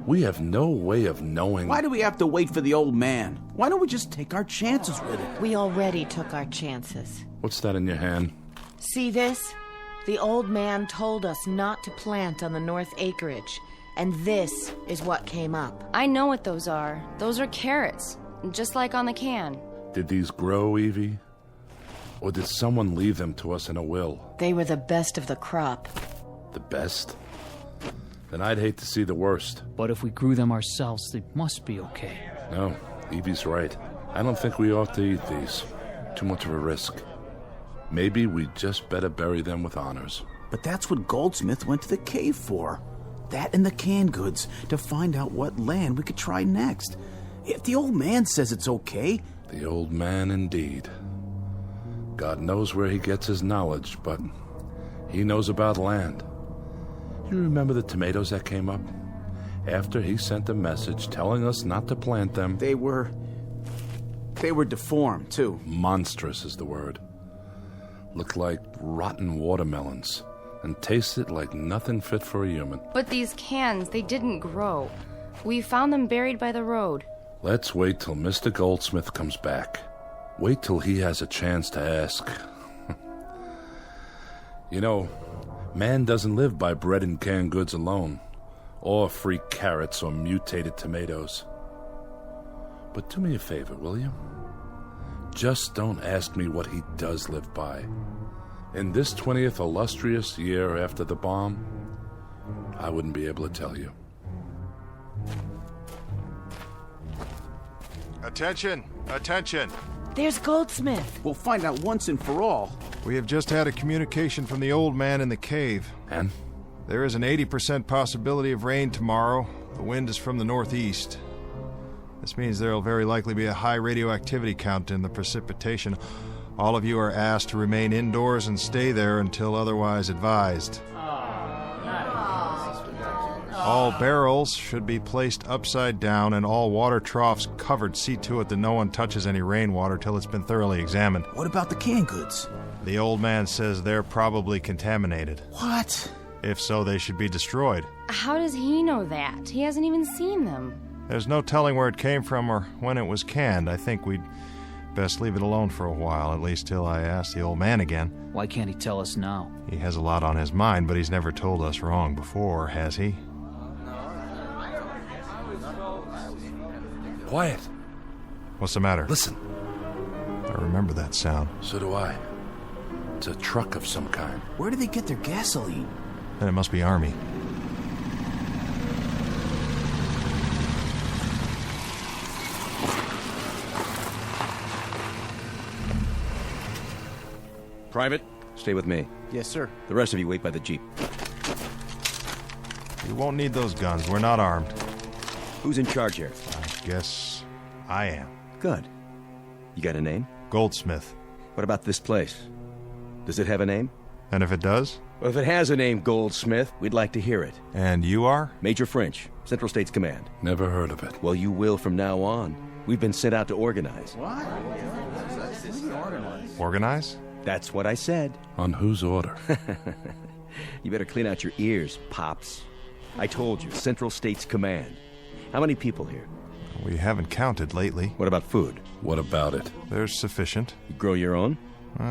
We have no way of knowing... Why do we have to wait for the old man? Why don't we just take our chances with it? We already took our chances. What's that in your hand? See this? The old man told us not to plant on the north acreage, and this is what came up. I know what those are. Those are carrots, just like on the can. Did these grow, Evie? Or did someone leave them to us in a will? They were the best of the crop. The best? Then I'd hate to see the worst. But if we grew them ourselves, they must be okay. No, Evie's right. I don't think we ought to eat these. Too much of a risk. Maybe we just better bury them with honors. But that's what Goldsmith went to the cave for. That and the canned goods, to find out what land we could try next. If the old man says it's okay... The old man, indeed. God knows where he gets his knowledge, but he knows about land. You remember the tomatoes that came up? After he sent a message telling us not to plant them... They were deformed, too. Monstrous is the word. Looked like rotten watermelons, and tasted like nothing fit for a human. But these cans, they didn't grow. We found them buried by the road. Let's wait till Mr. Goldsmith comes back. Wait till he has a chance to ask. You know, man doesn't live by bread and canned goods alone, or free carrots or mutated tomatoes. But do me a favor, will you? Just don't ask me what he does live by. In this 20th illustrious year after the bomb, I wouldn't be able to tell you. Attention! Attention! There's Goldsmith. We'll find out once and for all. We have just had a communication from the old man in the cave. And? There is an 80% possibility of rain tomorrow. The wind is from the northeast. This means there will very likely be a high radioactivity count in the precipitation. All of you are asked to remain indoors and stay there until otherwise advised. All barrels should be placed upside down and all water troughs covered. See to it that no one touches any rainwater till it's been thoroughly examined. What about the canned goods? The old man says they're probably contaminated. What? If so, they should be destroyed. How does he know that? He hasn't even seen them. There's no telling where it came from or when it was canned. I think we'd best leave it alone for a while, at least till I ask the old man again. Why can't he tell us now? He has a lot on his mind, but he's never told us wrong before, has he? Quiet. What's the matter? Listen. I remember that sound. So do I. It's a truck of some kind. Where do they get their gasoline? Then it must be Army. Private, stay with me. Yes, sir. The rest of you wait by the Jeep. You won't need those guns. We're not armed. Who's in charge here? I guess I am. Good. You got a name? Goldsmith. What about this place? Does it have a name? And if it does? Well, if it has a name, Goldsmith, we'd like to hear it. And you are? Major French, Central States Command. Never heard of it. Well, you will from now on. We've been sent out to organize. What? Organize? That's what I said. On whose order? You better clean out your ears, Pops. I told you, Central States Command. How many people here? We haven't counted lately. What about food? What about it? There's sufficient. You grow your own?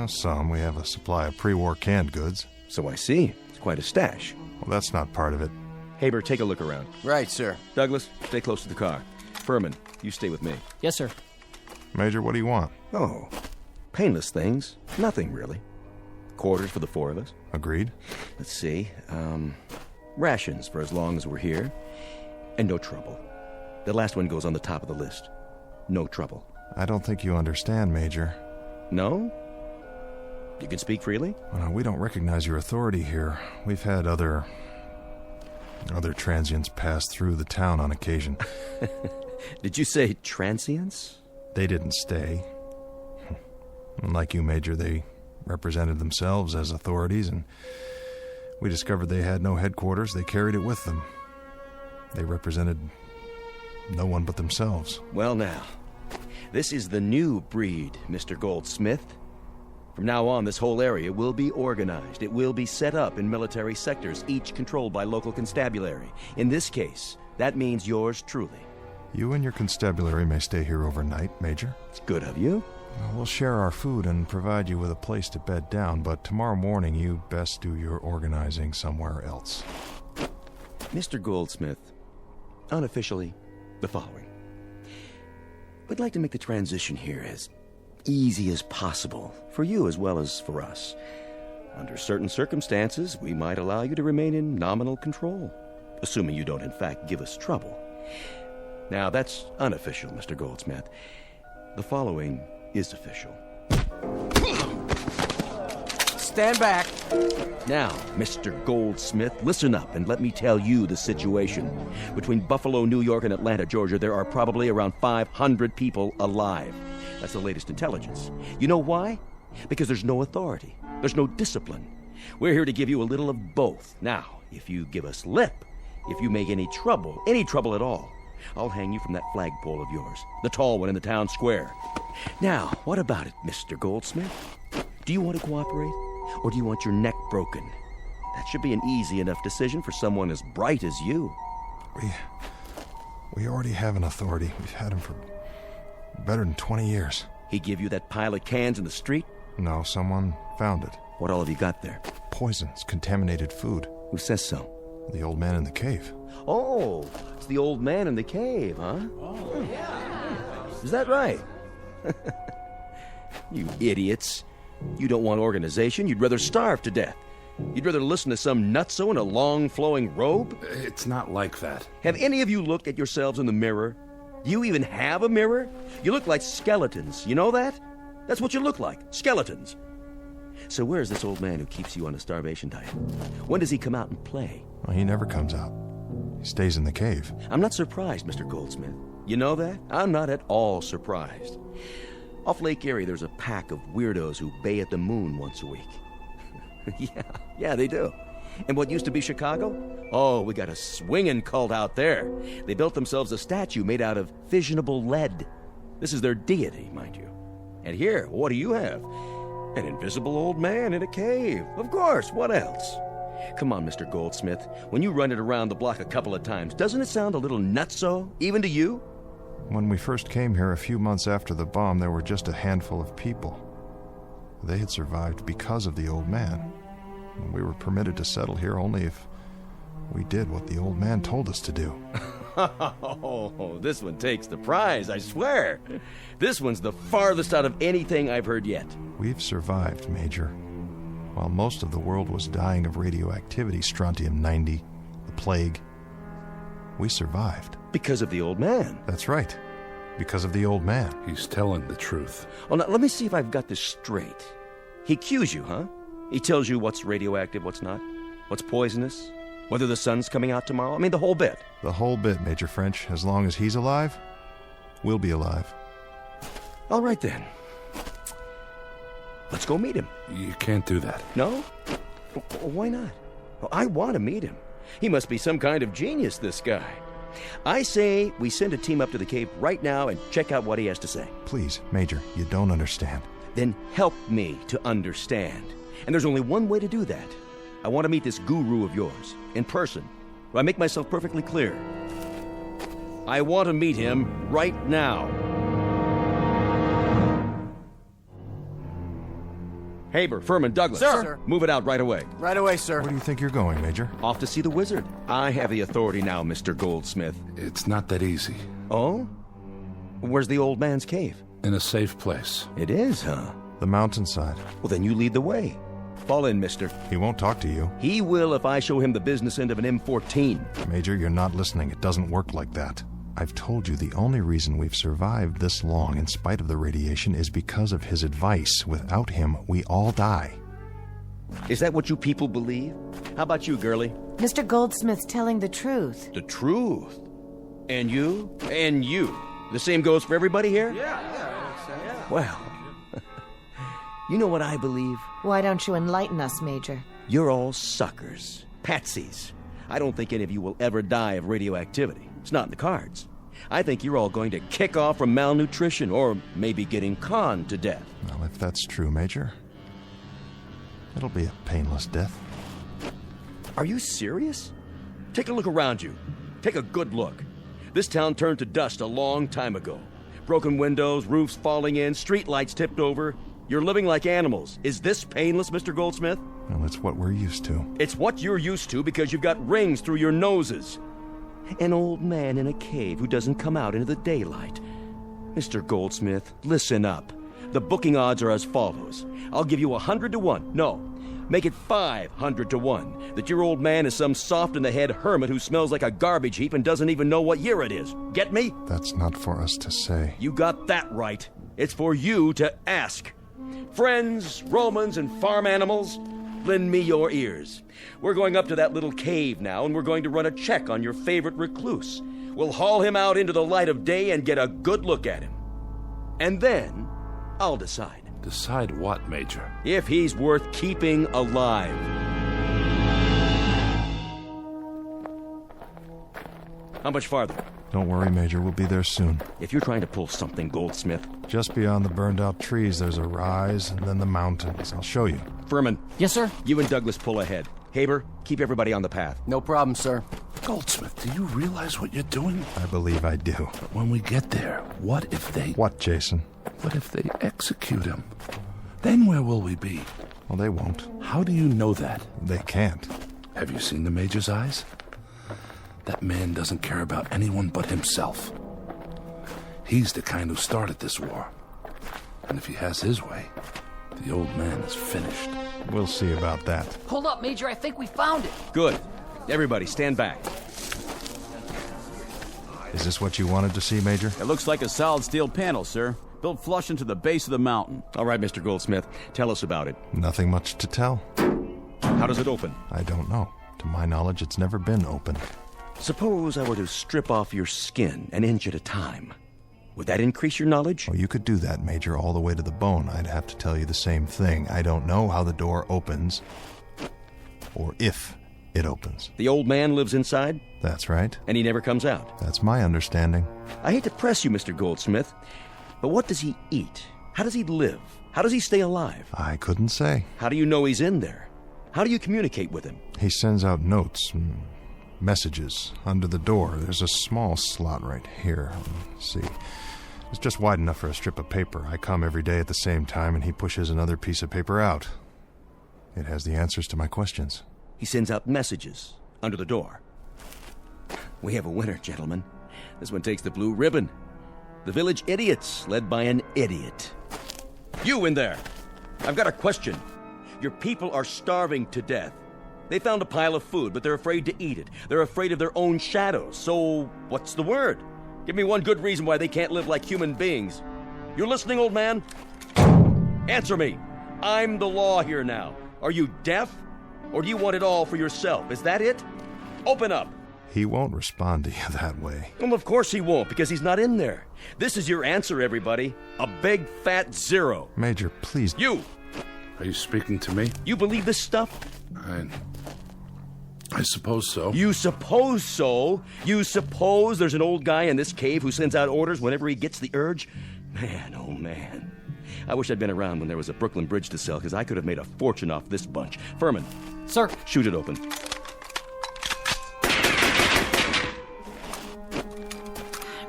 Some. We have a supply of pre-war canned goods. So I see. It's quite a stash. Well, that's not part of it. Haber, take a look around. Right, sir. Douglas, stay close to the car. Furman, you stay with me. Yes, sir. Major, what do you want? Oh, painless things. Nothing, really. Quarters for the four of us. Agreed. Let's see. Rations for as long as we're here. And no trouble. The last one goes on the top of the list. No trouble. I don't think you understand, Major. No? You can speak freely? We don't recognize your authority here. We've had other transients pass through the town on occasion. Did you say transients? They didn't stay. Like you, Major, they represented themselves as authorities, and we discovered they had no headquarters. They carried it with them. They represented no one but themselves. Well, now, this is the new breed, Mr. Goldsmith. From now on, this whole area will be organized. It will be set up in military sectors, each controlled by local constabulary. In this case, that means yours truly. You and your constabulary may stay here overnight, Major. It's good of you. We'll share our food and provide you with a place to bed down, but tomorrow morning you best do your organizing somewhere else. Mr. Goldsmith, unofficially, the following. We'd like to make the transition here as easy as possible, for you as well as for us. Under certain circumstances, we might allow you to remain in nominal control, assuming you don't in fact give us trouble. Now, that's unofficial, Mr. Goldsmith. The following is official. Stand back. Now, Mr. Goldsmith, listen up and let me tell you the situation. Between Buffalo, New York, and Atlanta, Georgia, there are probably around 500 people alive. That's the latest intelligence. You know why? Because there's no authority. There's no discipline. We're here to give you a little of both. Now, if you give us lip, if you make any trouble at all, I'll hang you from that flagpole of yours, the tall one in the town square. Now, what about it, Mr. Goldsmith? Do you want to cooperate, or do you want your neck broken? That should be an easy enough decision for someone as bright as you. We already have an authority. We've had him for better than 20 years. He give you that pile of cans in the street? No, someone found it. What all have you got there? Poisons, contaminated food. Who says so? The old man in the cave. Oh, it's the old man in the cave, huh? Oh, yeah. Is that right? You idiots. You don't want organization. You'd rather starve to death. You'd rather listen to some nutso in a long flowing robe? It's not like that. Have any of you looked at yourselves in the mirror? Do you even have a mirror? You look like skeletons. You know that? That's what you look like, skeletons. So where's this old man who keeps you on a starvation diet? When does he come out and play? Well, he never comes out. He stays in the cave. I'm not surprised, Mr. Goldsmith. You know that? I'm not at all surprised. Off Lake Erie, there's a pack of weirdos who bay at the moon once a week. Yeah, they do. And what used to be Chicago? Oh, we got a swinging cult out there. They built themselves a statue made out of fissionable lead. This is their deity, mind you. And here, what do you have? An invisible old man in a cave. Of course, what else? Come on, Mr. Goldsmith. When you run it around the block a couple of times, doesn't it sound a little nutso, even to you? When we first came here a few months after the bomb, there were just a handful of people. They had survived because of the old man. And we were permitted to settle here only if we did what the old man told us to do. Oh, this one takes the prize, I swear. This one's the farthest out of anything I've heard yet. We've survived, Major. While most of the world was dying of radioactivity, strontium-90, the plague, we survived. Because of the old man. That's right. Because of the old man. He's telling the truth. Well, now, let me see if I've got this straight. He cues you, huh? He tells you what's radioactive, what's not, what's poisonous, whether the sun's coming out tomorrow. I mean, the whole bit. The whole bit, Major French. As long as he's alive, we'll be alive. All right, then. Let's go meet him. You can't do that. No? Why not? Well, I want to meet him. He must be some kind of genius, this guy. I say we send a team up to the cave right now and check out what he has to say. Please, Major, you don't understand. Then help me to understand. And there's only one way to do that. I want to meet this guru of yours, in person. Do I make myself perfectly clear? I want to meet him right now. Haber, Furman, Douglas. Sir. Move it out right away. Right away, sir. Where do you think you're going, Major? Off to see the wizard. I have the authority now, Mr. Goldsmith. It's not that easy. Oh? Where's the old man's cave? In a safe place. It is, huh? The mountainside. Well, then you lead the way. Fall in, mister. He won't talk to you. He will if I show him the business end of an M14. Major, you're not listening. It doesn't work like that. I've told you the only reason we've survived this long in spite of the radiation is because of his advice. Without him, we all die. Is that what you people believe? How about you, girlie? Mr. Goldsmith's telling the truth. The truth? And you? And you? The same goes for everybody here? Yeah. Well, you know what I believe? Why don't you enlighten us, Major? You're all suckers. Patsies. I don't think any of you will ever die of radioactivity. It's not in the cards. I think you're all going to kick off from malnutrition or maybe getting conned to death. Well, if that's true, Major, it'll be a painless death. Are you serious? Take a look around you. Take a good look. This town turned to dust a long time ago. Broken windows, roofs falling in, street lights tipped over. You're living like animals. Is this painless, Mr. Goldsmith? Well, it's what we're used to. It's what you're used to because you've got rings through your noses. An old man in a cave who doesn't come out into the daylight. Mr. Goldsmith, listen up. The booking odds are as follows. I'll give you 100 to 1. No, make it 500 to 1 that your old man is some soft-in-the-head hermit who smells like a garbage heap and doesn't even know what year it is. Get me? That's not for us to say. You got that right. It's for you to ask. Friends, Romans, and farm animals, lend me your ears. We're going up to that little cave now, and we're going to run a check on your favorite recluse. We'll haul him out into the light of day and get a good look at him. And then, I'll decide. Decide what, Major? If he's worth keeping alive. How much farther? Don't worry, Major. We'll be there soon. If you're trying to pull something, Goldsmith. Just beyond the burned-out trees, there's a rise, and then the mountains. I'll show you. Furman. Yes, sir? You and Douglas pull ahead. Haber, keep everybody on the path. No problem, sir. Goldsmith, do you realize what you're doing? I believe I do. But when we get there, what if they... What, Jason? What if they execute him? Then where will we be? Well, they won't. How do you know that? They can't. Have you seen the Major's eyes? That man doesn't care about anyone but himself. He's the kind who started this war. And if he has his way, the old man is finished. We'll see about that. Hold up, Major. I think we found it. Good. Everybody, stand back. Is this what you wanted to see, Major? It looks like a solid steel panel, sir. Built Built flush into the base of the mountain. All right, Mr. Goldsmith, tell us about it. Nothing much to tell. How does it open? I don't know. To my knowledge, it's never been opened. Suppose I were to strip off your skin an inch at a time. Would that increase your knowledge? Oh, you could do that, Major, all the way to the bone. I'd have to tell you the same thing. I don't know how the door opens, or if it opens. The old man lives inside? That's right. And he never comes out? That's my understanding. I hate to press you, Mr. Goldsmith, but what does he eat? How does he live? How does he stay alive? I couldn't say. How do you know he's in there? How do you communicate with him? He sends out notes, messages, under the door. There's a small slot right here. Let's see. It's just wide enough for a strip of paper. I come every day at the same time, and he pushes another piece of paper out. It has the answers to my questions. He sends out messages under the door. We have a winner, gentlemen. This one takes the blue ribbon. The village idiots, led by an idiot. You in there! I've got a question. Your people are starving to death. They found a pile of food, but they're afraid to eat it. They're afraid of their own shadows. So, what's the word? Give me one good reason why they can't live like human beings. You listening, old man? Answer me. I'm the law here now. Are you deaf? Or do you want it all for yourself? Is that it? Open up. He won't respond to you that way. Well, of course he won't, because he's not in there. This is your answer, everybody. A big, fat zero. Major, please. You! Are you speaking to me? You believe this stuff? I suppose so. You suppose so? You suppose there's an old guy in this cave who sends out orders whenever he gets the urge? Man, oh man. I wish I'd been around when there was a Brooklyn Bridge to sell, because I could have made a fortune off this bunch. Furman. Sir. Shoot it open.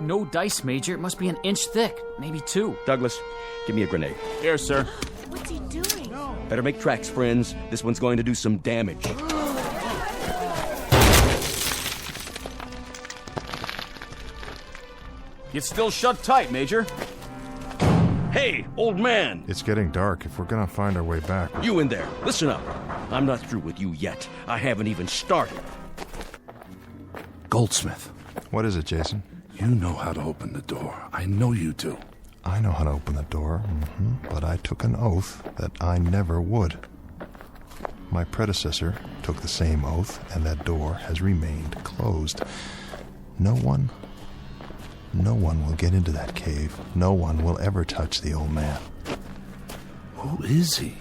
No dice, Major. It must be an inch thick. Maybe 2. Douglas, give me a grenade. Here, sir. What's he doing? Better make tracks, friends. This one's going to do some damage. It's still shut tight, Major. Hey, old man! It's getting dark. If we're gonna find our way back... You in there, listen up. I'm not through with you yet. I haven't even started. Goldsmith. What is it, Jason? You know how to open the door. I know you do. I know how to open the door, but I took an oath that I never would. My predecessor took the same oath, and that door has remained closed. No one will get into that cave. No one will ever touch the old man. Who is he?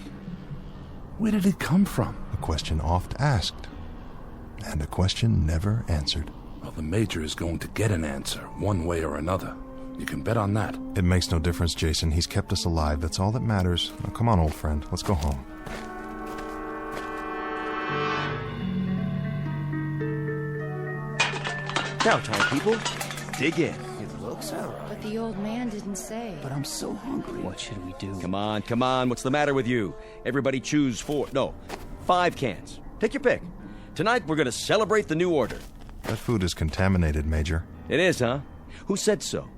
Where did he come from? A question oft asked, and a question never answered. Well, the Major is going to get an answer, one way or another. You can bet on that. It makes no difference, Jason. He's kept us alive. That's all that matters. Now, come on, old friend. Let's go home. Now, time people, dig in. It looks all right. But the old man didn't say. But I'm so hungry. What should we do? Come on. What's the matter with you? Everybody choose 5 cans. Take your pick. Tonight, we're going to celebrate the new order. That food is contaminated, Major. It is, huh? Who said so?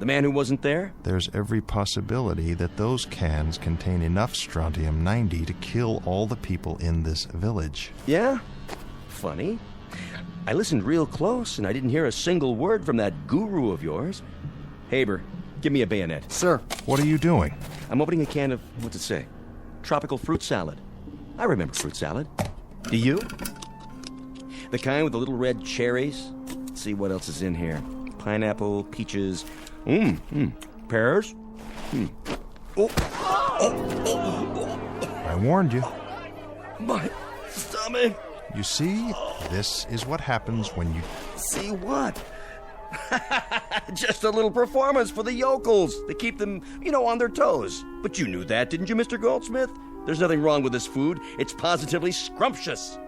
The man who wasn't there? There's every possibility that those cans contain enough strontium-90 to kill all the people in this village. Yeah? Funny. I listened real close, and I didn't hear a single word from that guru of yours. Haber, give me a bayonet. Sir. What are you doing? I'm opening a can of, what's it say? Tropical fruit salad. I remember fruit salad. Do you? The kind with the little red cherries. Let's see what else is in here. Pineapple, peaches, pears. I warned you. My stomach. You see, this is what happens when you... See what? Just a little performance for the yokels to keep them, on their toes. But you knew that, didn't you, Mr. Goldsmith? There's nothing wrong with this food. It's positively scrumptious.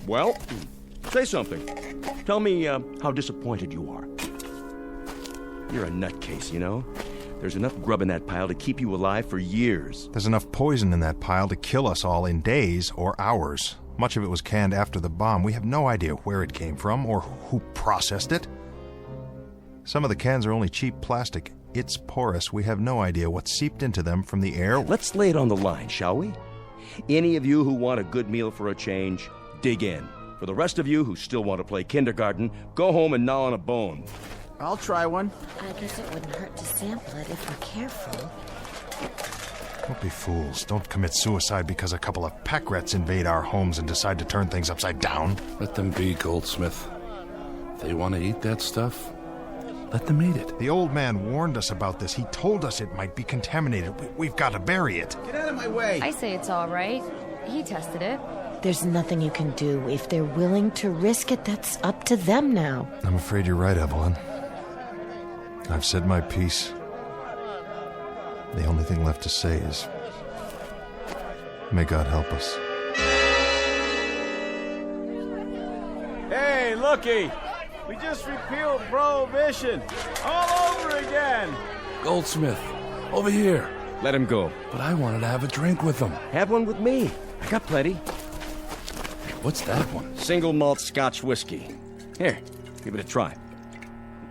Well, say something. Tell me how disappointed you are. You're a nutcase, There's enough grub in that pile to keep you alive for years. There's enough poison in that pile to kill us all in days or hours. Much of it was canned after the bomb. We have no idea where it came from or who processed it. Some of the cans are only cheap plastic. It's porous. We have no idea what seeped into them from the air. Let's lay it on the line, shall we? Any of you who want a good meal for a change, dig in. For the rest of you who still want to play kindergarten, go home and gnaw on a bone. I'll try one. I guess it wouldn't hurt to sample it if we're careful. Don't be fools. Don't commit suicide because a couple of pack rats invade our homes and decide to turn things upside down. Let them be, Goldsmith. If they want to eat that stuff, let them eat it. The old man warned us about this. He told us it might be contaminated. We've got to bury it. Get out of my way. I say it's all right. He tested it. There's nothing you can do. If they're willing to risk it, that's up to them now. I'm afraid you're right, Evelyn. I've said my piece. The only thing left to say is, may God help us. Hey, looky! We just repealed Prohibition. All over again. Goldsmith, over here. Let him go. But I wanted to have a drink with them. Have one with me. I got plenty. What's that one? Single malt Scotch whiskey. Here, give it a try.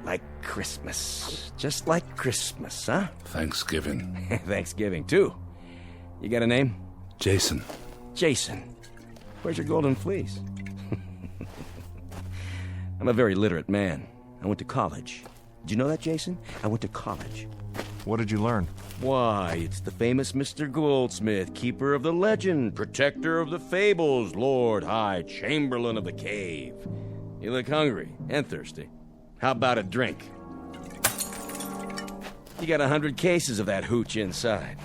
Like Christmas. Just like Christmas, huh? Thanksgiving. Thanksgiving, too. You got a name? Jason. Jason. Where's your golden fleece? I'm a very literate man. I went to college. Did you know that, Jason? I went to college. What did you learn? Why, it's the famous Mr. Goldsmith, keeper of the legend, protector of the fables, Lord High Chamberlain of the cave. You look hungry and thirsty. How about a drink? You got 100 cases of that hooch inside.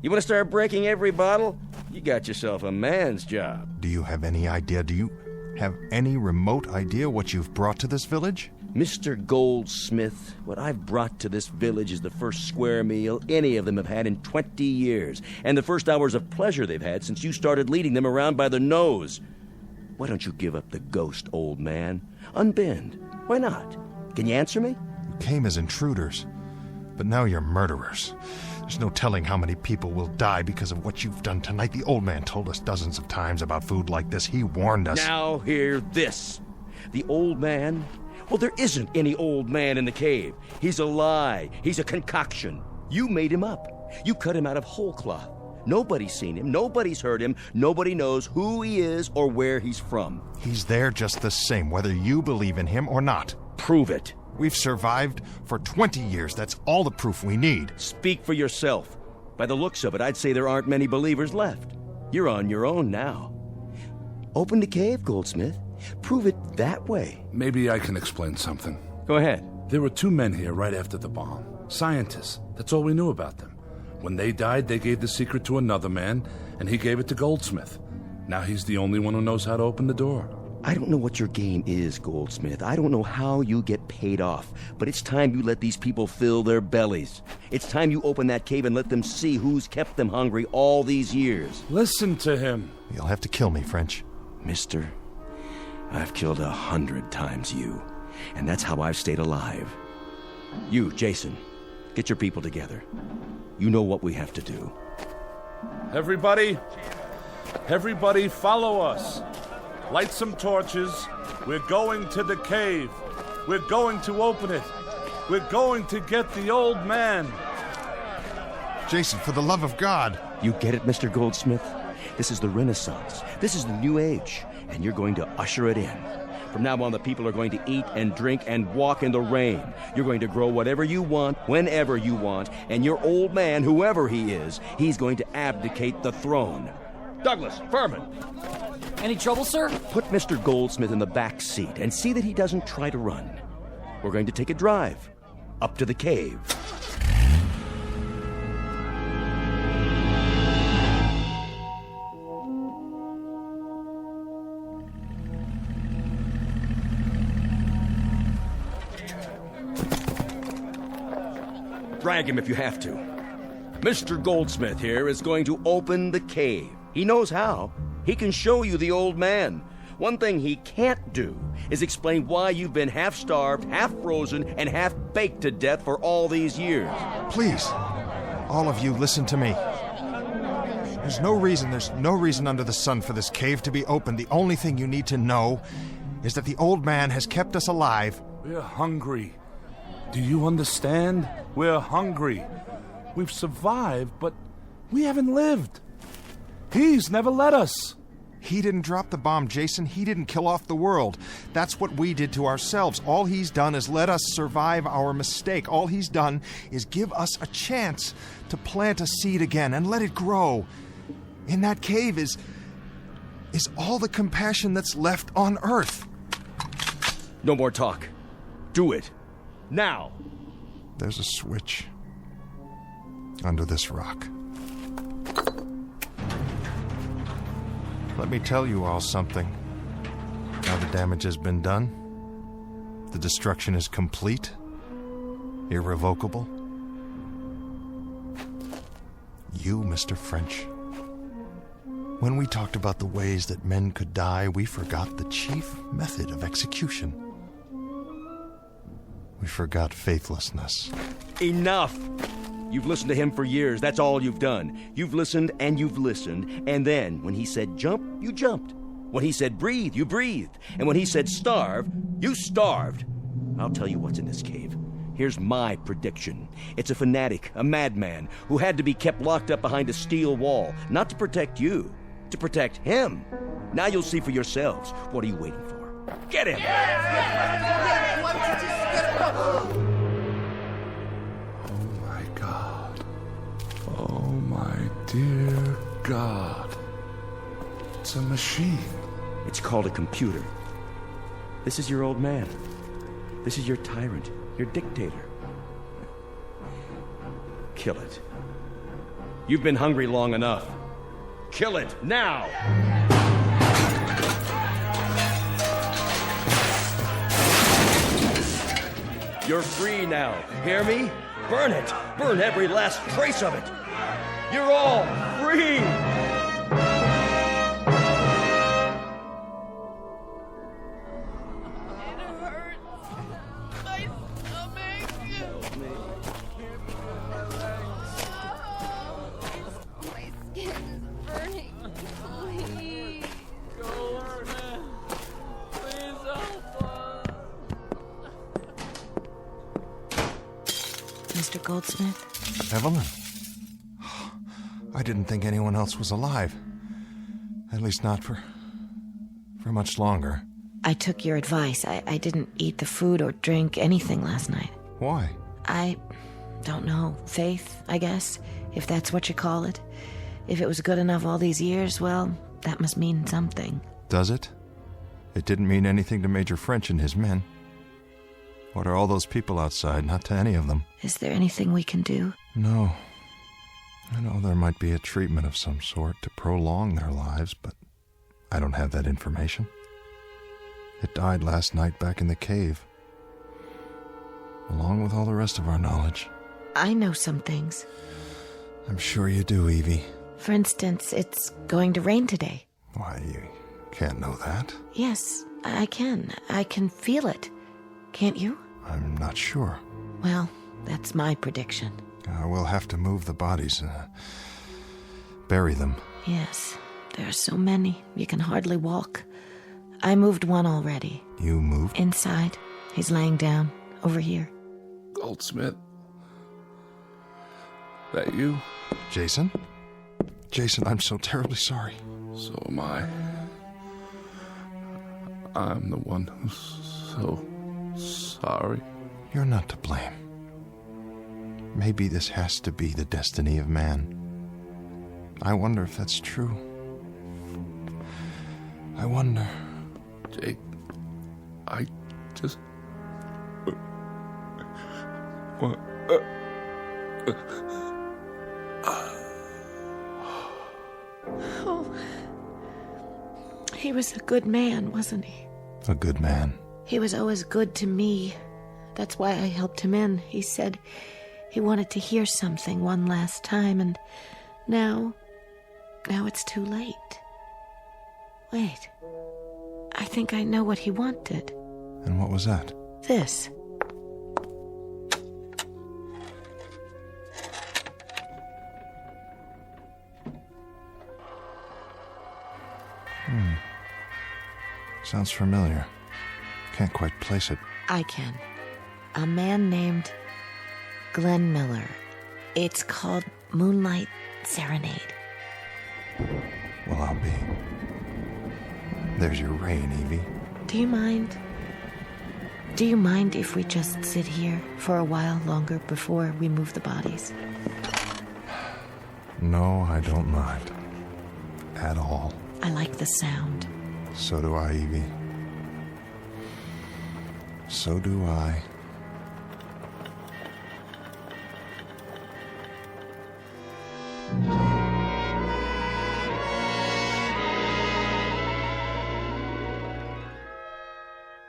You want to start breaking every bottle? You got yourself a man's job. Do you have any idea? Do you have any remote idea what you've brought to this village? Mr. Goldsmith, what I've brought to this village is the first square meal any of them have had in 20 years, and the first hours of pleasure they've had since you started leading them around by the nose. Why don't you give up the ghost, old man? Unbend. Why not? Can you answer me? You came as intruders, but now you're murderers. There's no telling how many people will die because of what you've done tonight. The old man told us dozens of times about food like this. He warned us. Now hear this. The old man? Well, there isn't any old man in the cave. He's a lie. He's a concoction. You made him up. You cut him out of whole cloth. Nobody's seen him. Nobody's heard him. Nobody knows who he is or where he's from. He's there just the same, whether you believe in him or not. Prove it. We've survived for 20 years. That's all the proof we need. Speak for yourself. By the looks of it, I'd say there aren't many believers left. You're on your own now. Open the cave, Goldsmith. Prove it that way. Maybe I can explain something. Go ahead. There were 2 men here right after the bomb. Scientists. That's all we knew about them. When they died, they gave the secret to another man, and he gave it to Goldsmith. Now he's the only one who knows how to open the door. I don't know what your game is, Goldsmith. I don't know how you get paid off. But it's time you let these people fill their bellies. It's time you open that cave and let them see who's kept them hungry all these years. Listen to him. You'll have to kill me, French. Mister, I've killed 100 times you. And that's how I've stayed alive. You, Jason, get your people together. You know what we have to do. Everybody follow us. Light some torches. We're going to the cave. We're going to open it. We're going to get the old man. Jason, for the love of God. You get it, Mr. Goldsmith? This is the Renaissance. This is the New Age. And you're going to usher it in. From now on, the people are going to eat and drink and walk in the rain. You're going to grow whatever you want, whenever you want. And your old man, whoever he is, he's going to abdicate the throne. Douglas, Furman. Any trouble, sir? Put Mr. Goldsmith in the back seat and see that he doesn't try to run. We're going to take a drive up to the cave. Drag him if you have to. Mr. Goldsmith here is going to open the cave. He knows how. He can show you the old man. One thing he can't do is explain why you've been half-starved, half-frozen, and half-baked to death for all these years. Please, all of you, listen to me. There's no reason under the sun for this cave to be open. The only thing you need to know is that the old man has kept us alive. We're hungry. Do you understand? We're hungry. We've survived, but we haven't lived. He's never let us. He didn't drop the bomb, Jason. He didn't kill off the world. That's what we did to ourselves. All he's done is let us survive our mistake. All he's done is give us a chance to plant a seed again and let it grow. In that cave is all the compassion that's left on Earth. No more talk. Do it. Now. There's a switch under this rock. Let me tell you all something. Now the damage has been done. The destruction is complete. Irrevocable. You, Mr. French. When we talked about the ways that men could die, we forgot the chief method of execution. We forgot faithlessness. Enough! You've listened to him for years. That's all you've done. You've listened, and then, when he said jump, you jumped. When he said breathe, you breathed. And when he said starve, you starved. I'll tell you what's in this cave. Here's my prediction. It's a fanatic, a madman, who had to be kept locked up behind a steel wall, not to protect you, to protect him. Now you'll see for yourselves. What are you waiting for? Get him! Oh, my dear God. It's a machine. It's called a computer. This is your old man. This is your tyrant, your dictator. Kill it. You've been hungry long enough. Kill it, now! You're free now. Hear me? Burn it. Burn every last trace of it. You're all free. Mr. Goldsmith? Evelyn? I didn't think anyone else was alive. At least not for much longer. I took your advice. I didn't eat the food or drink anything last night. Why? I don't know. Faith, I guess, if that's what you call it. If it was good enough all these years, well, that must mean something. Does it? It didn't mean anything to Major French and his men. What are all those people outside? Not to any of them. Is there anything we can do? No. I know there might be a treatment of some sort to prolong their lives, but I don't have that information. It died last night back in the cave, along with all the rest of our knowledge. I know some things. I'm sure you do, Evie. For instance, it's going to rain today. Why, you can't know that. Yes, I can. I can feel it. Can't you? I'm not sure. Well, that's my prediction. We'll have to move the bodies, bury them. Yes, there are so many. You can hardly walk. I moved one already. You moved? Inside. He's laying down, over here. Goldsmith. That you? Jason? Jason, I'm so terribly sorry. So am I. I'm the one who's so sorry. You're not to blame. Maybe this has to be the destiny of man. I wonder if that's true. I wonder. Jake, I just... Oh. He was a good man, wasn't he? A good man. He was always good to me. That's why I helped him in. He said he wanted to hear something one last time, and now it's too late. Wait. I think I know what he wanted. And what was that? This. Sounds familiar. Can't quite place it. I can. A man named Glenn Miller. It's called Moonlight Serenade. Well, I'll be There's your rain, Evie. Do you mind? Do you mind if we just sit here for a while longer before we move the bodies? No, I don't mind. At all. I like the sound. So do I, Evie. So do I.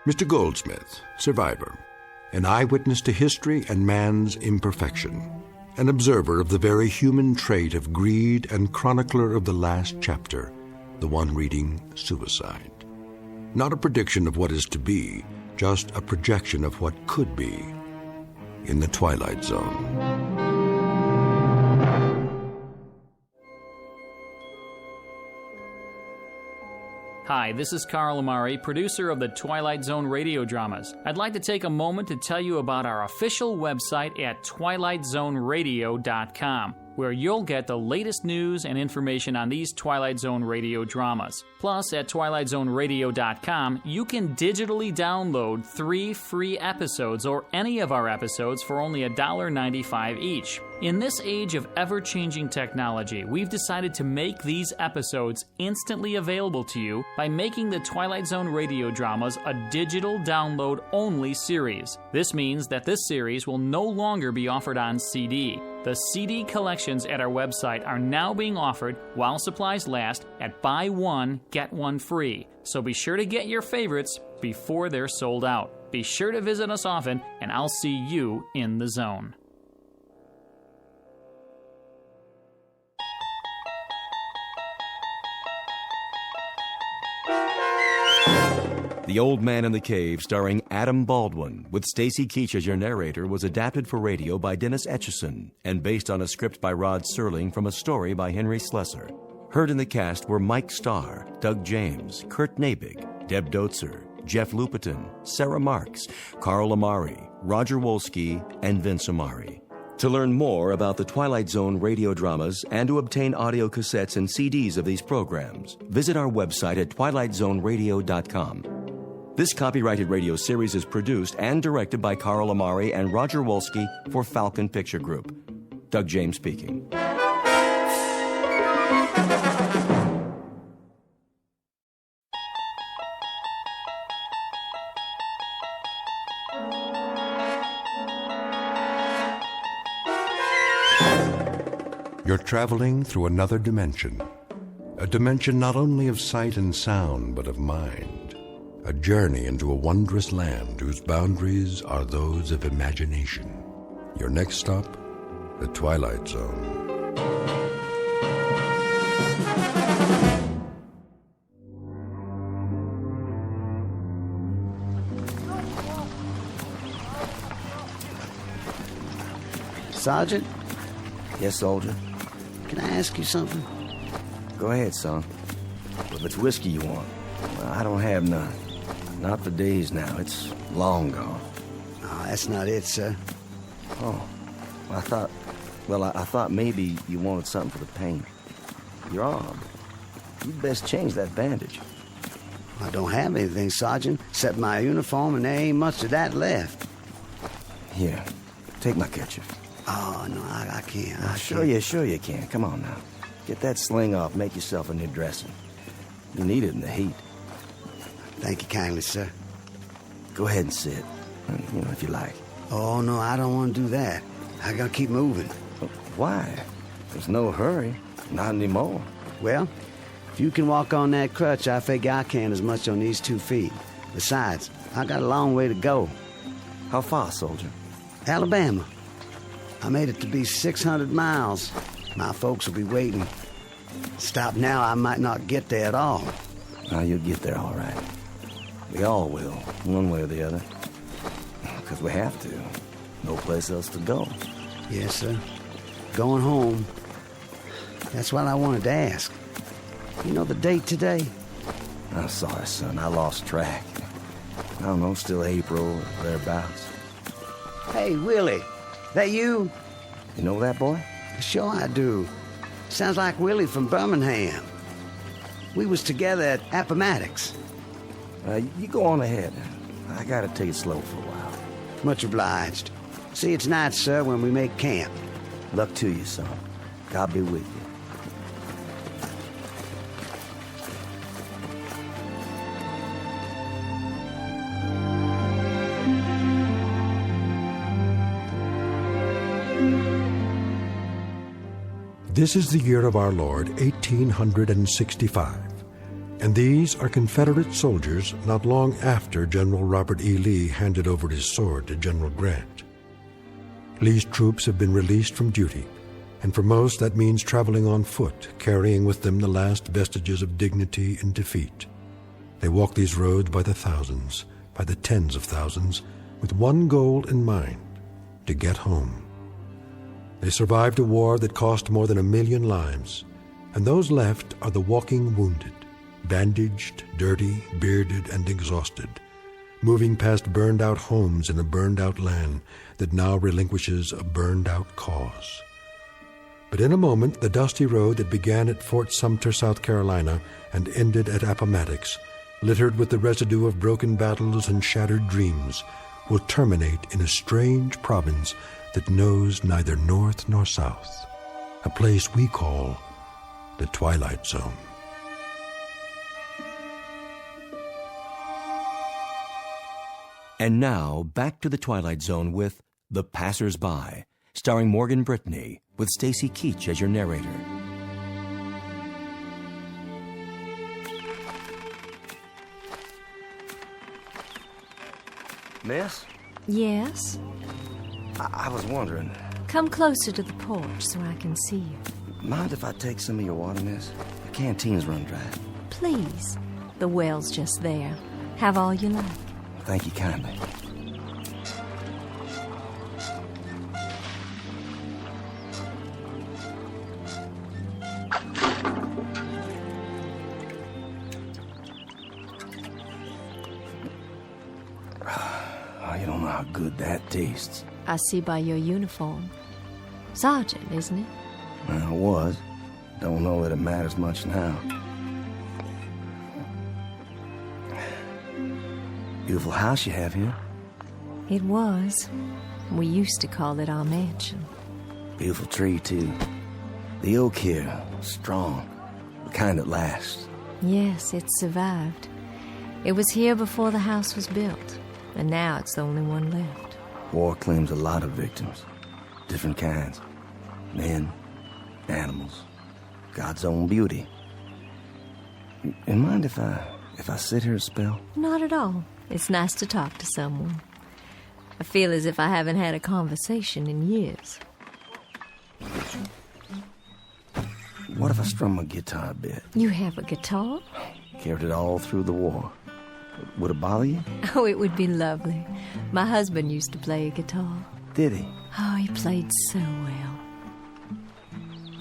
Mr. Goldsmith, survivor, an eyewitness to history and man's imperfection, an observer of the very human trait of greed and chronicler of the last chapter, the one reading suicide. Not a prediction of what is to be, just a projection of what could be in the Twilight Zone. Hi, this is Carl Amari, producer of the Twilight Zone radio dramas. I'd like to take a moment to tell you about our official website at twilightzoneradio.com, where you'll get the latest news and information on these Twilight Zone radio dramas. Plus, at twilightzoneradio.com, you can digitally download 3 free episodes or any of our episodes for only $1.95 each. In this age of ever-changing technology, we've decided to make these episodes instantly available to you by making the Twilight Zone radio dramas a digital download-only series. This means that this series will no longer be offered on CD. The CD collections at our website are now being offered while supplies last at buy one, get one free. So be sure to get your favorites before they're sold out. Be sure to visit us often, and I'll see you in the zone. The Old Man in the Cave, starring Adam Baldwin, with Stacy Keach as your narrator, was adapted for radio by Dennis Etchison and based on a script by Rod Serling from a story by Henry Slesser. Heard in the cast were Mike Starr, Doug James, Kurt Nabig, Deb Dotzer, Jeff Lupetin, Sarah Marks, Carl Amari, Roger Wolski, and Vince Amari. To learn more about the Twilight Zone radio dramas and to obtain audio cassettes and CDs of these programs, visit our website at twilightzoneradio.com. This copyrighted radio series is produced and directed by Carl Amari and Roger Wolski for Falcon Picture Group. Doug James speaking. You're traveling through another dimension. A dimension not only of sight and sound, but of mind. A journey into a wondrous land whose boundaries are those of imagination. Your next stop, the Twilight Zone. Sergeant? Yes, soldier? Can I ask you something? Go ahead, son. If it's whiskey you want, well, I don't have none. Not for days now. It's long gone. Oh, that's not it, sir. Oh, I thought maybe you wanted something for the pain. Your arm. You'd best change that bandage. I don't have anything, Sergeant, except my uniform, and there ain't much of that left. Here, take my kerchief. Oh, no, I can't. Sure you can. Come on now. Get that sling off. Make yourself a new dressing. You need it in the heat. Thank you kindly, sir. Go ahead and sit, if you like. Oh, no, I don't want to do that. I gotta keep moving. Why? There's no hurry. Not anymore. Well, if you can walk on that crutch, I figure I can as much on these 2 feet. Besides, I got a long way to go. How far, soldier? Alabama. I made it to be 600 miles. My folks will be waiting. Stop now, I might not get there at all. Now, you'll get there all right. We all will, one way or the other. Because we have to. No place else to go. Yes, sir. Going home. That's what I wanted to ask. You know the date today? I'm sorry, son. I lost track. I don't know, still April or thereabouts. Hey, Willie. That you? You know that boy? Sure I do. Sounds like Willie from Birmingham. We was together at Appomattox. You go on ahead. I gotta take it slow for a while. Much obliged. See you tonight, sir, when we make camp. Luck to you, son. God be with you. This is the year of our Lord, 1865, and these are Confederate soldiers not long after General Robert E. Lee handed over his sword to General Grant. Lee's troops have been released from duty, and for most that means traveling on foot, carrying with them the last vestiges of dignity in defeat. They walk these roads by the thousands, by the tens of thousands, with one goal in mind, to get home. They survived a war that cost more than 1 million lives, and those left are the walking wounded, bandaged, dirty, bearded, and exhausted, moving past burned-out homes in a burned-out land that now relinquishes a burned-out cause. But in a moment, the dusty road that began at Fort Sumter, South Carolina, and ended at Appomattox, littered with the residue of broken battles and shattered dreams, will terminate in a strange province that knows neither north nor south, a place we call the Twilight Zone. And now, back to the Twilight Zone with The Passers-By, starring Morgan Brittany, with Stacy Keach as your narrator. Miss? Yes? I was wondering, Come closer to the porch so I can see you. mind if I take some of your water, miss? The canteen's run dry. Please. The well's just there. Have all you like. Thank you kindly. Oh, you don't know how good that tastes. I see by your uniform. Sergeant, isn't it? Well, it was. Don't know that it matters much now. Beautiful house you have here. It was. We used to call it our mansion. Beautiful tree, too. The oak here, strong. The kind that lasts. Yes, it survived. It was here before the house was built, and now it's the only one left. War claims a lot of victims. Different kinds. Men, animals, God's own beauty. You mind if I sit here a spell? Not at all. It's nice to talk to someone. I feel as if I haven't had a conversation in years. What if I strum my guitar a bit? You have a guitar? Carried it all through the war. Would it bother you? Oh, it would be lovely. My husband used to play a guitar. Did he? Oh, he played so well.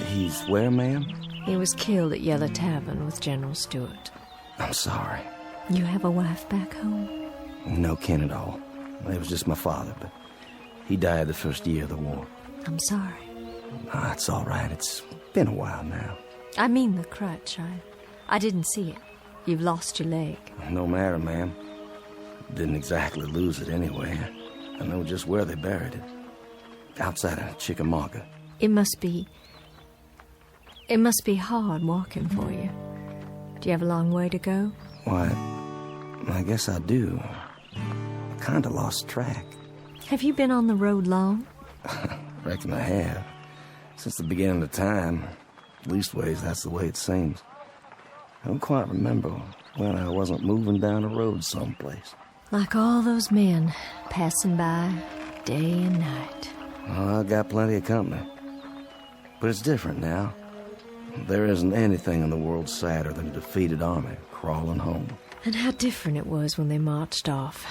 He's where, ma'am? He was killed at Yellow Tavern with General Stewart. I'm sorry. You have a wife back home? No kin at all. It was just my father, but he died the first year of the war. I'm sorry. Ah, it's all right. It's been a while now. I mean the crutch. I didn't see it. You've lost your leg. No matter, ma'am. Didn't exactly lose it anyway. I know just where they buried it. Outside of Chickamauga. It must be hard walking for you. Do you have a long way to go? Why, I guess I do. I kind of lost track. Have you been on the road long? Reckon I have. Since the beginning of time. Leastways, that's the way it seems. I don't quite remember when I wasn't moving down a road someplace. Like all those men passing by day and night. Oh, I got plenty of company. But it's different now. There isn't anything in the world sadder than a defeated army crawling home. And how different it was when they marched off.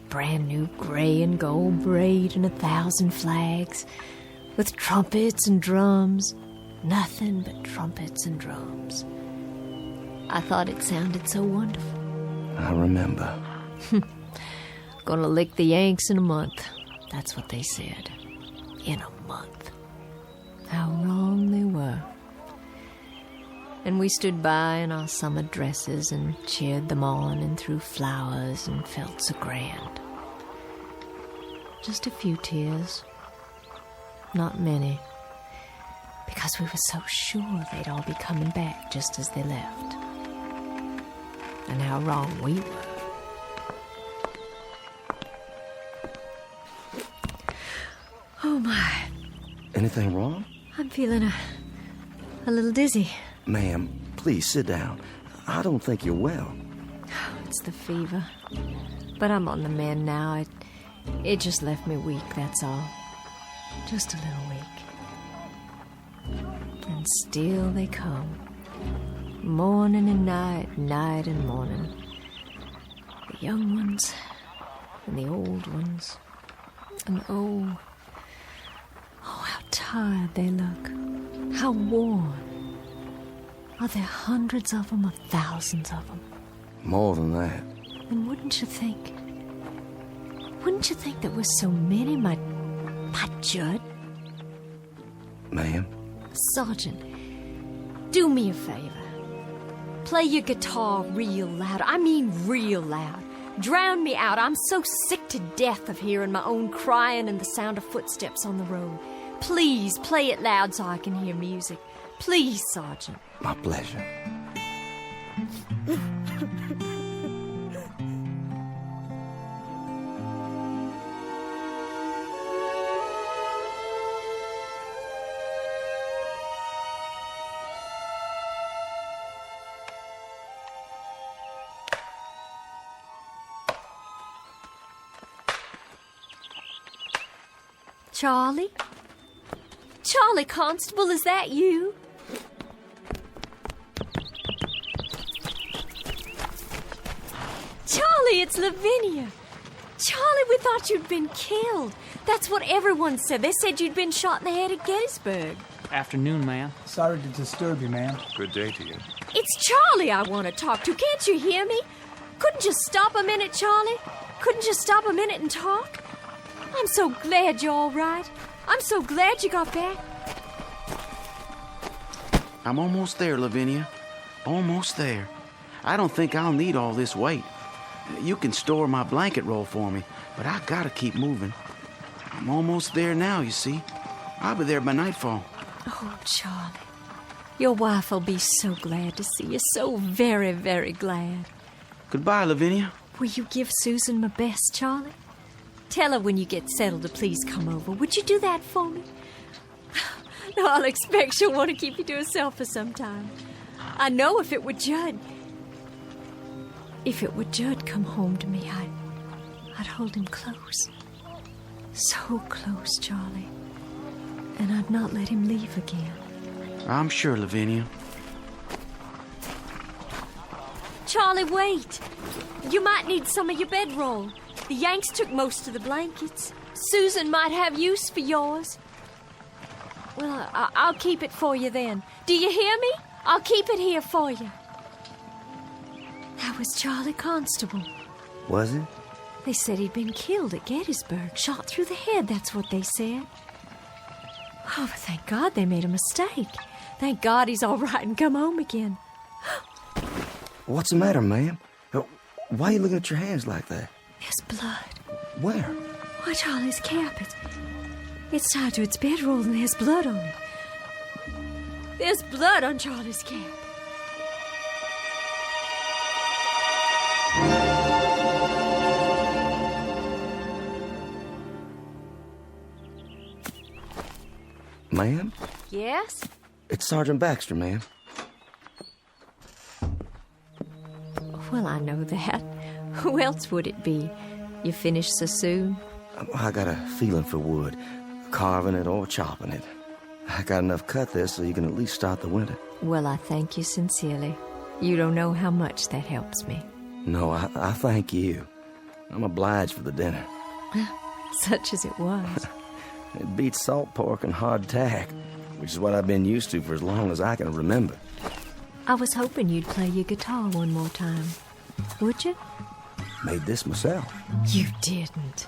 Brand new gray and gold braid and 1,000 flags. With trumpets and drums. Nothing but trumpets and drums. I thought it sounded so wonderful. I remember. Gonna lick the Yanks in a month. That's what they said. In a month. How wrong they were. And we stood by in our summer dresses and cheered them on and threw flowers and felt so grand. Just a few tears. Not many. Because we were so sure they'd all be coming back just as they left. And how wrong we were. Oh my. Anything wrong? I'm feeling a little dizzy. Ma'am, please sit down. I don't think you're well. It's the fever. But I'm on the mend now. It just left me weak, that's all. Just a little weak. And still they come. Morning and night, night and morning. The young ones and the old ones. And oh, how tired they look. How worn. Are there hundreds of them or thousands of them? More than that. And wouldn't you think there were so many, my Judd? Ma'am? Sergeant, do me a favor. Play your guitar real loud. I mean real loud. Drown me out. I'm so sick to death of hearing my own crying and the sound of footsteps on the road. Please play it loud so I can hear music. Please, Sergeant. My pleasure. Charlie? Charlie Constable, is that you? Charlie, it's Lavinia. Charlie, we thought you'd been killed. That's what everyone said. They said you'd been shot in the head at Gettysburg. Afternoon, ma'am. Sorry to disturb you, ma'am. Good day to you. It's Charlie I want to talk to. Can't you hear me? Couldn't you stop a minute, Charlie? Couldn't you stop a minute and talk? I'm so glad you're all right. I'm so glad you got back. I'm almost there, Lavinia. Almost there. I don't think I'll need all this weight. You can store my blanket roll for me, but I gotta keep moving. I'm almost there now, you see. I'll be there by nightfall. Oh, Charlie. Your wife will be so glad to see you. So very, very glad. Goodbye, Lavinia. Will you give Susan my best, Charlie? Tell her when you get settled to please come over. Would you do that for me? No, I'll expect she'll want to keep you to herself for some time. I know if it were Judd come home to me, I'd hold him close. So close, Charlie. And I'd not let him leave again. I'm sure, Lavinia. Charlie, wait. You might need some of your bedroll. The Yanks took most of the blankets. Susan might have use for yours. Well, I'll keep it for you then. Do you hear me? I'll keep it here for you. That was Charlie Constable. Was it? They said he'd been killed at Gettysburg, shot through the head, that's what they said. Oh, but thank God they made a mistake. Thank God he's all right and come home again. What's the matter, ma'am? Why are you looking at your hands like that? There's blood. Where? Why, Charlie's cap. It's tied to its bedroll and there's blood on it. There's blood on Charlie's cap. Ma'am? Yes? It's Sergeant Baxter, ma'am. Well, I know that. Who else would it be? You finished so soon? I got a feeling for wood, carving it or chopping it. I got enough cut there so you can at least start the winter. Well, I thank you sincerely. You don't know how much that helps me. No, I thank you. I'm obliged for the dinner. Such as it was. It beats salt pork and hardtack, which is what I've been used to for as long as I can remember. I was hoping you'd play your guitar one more time. Would you? Made this myself. You didn't.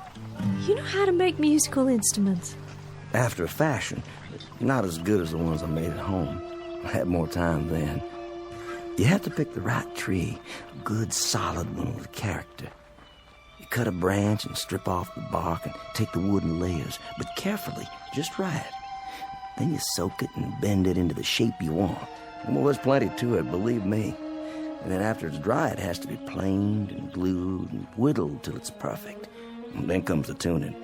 You know how to make musical instruments. After a fashion. Not as good as the ones I made at home. I had more time then. You have to pick the right tree, a good solid one with character. You cut a branch and strip off the bark and take the wood in layers, but carefully, just right. Then you soak it and bend it into the shape you want. Well, there's plenty to it, believe me. And then after it's dry, it has to be planed and glued and whittled till it's perfect. And then comes the tuning.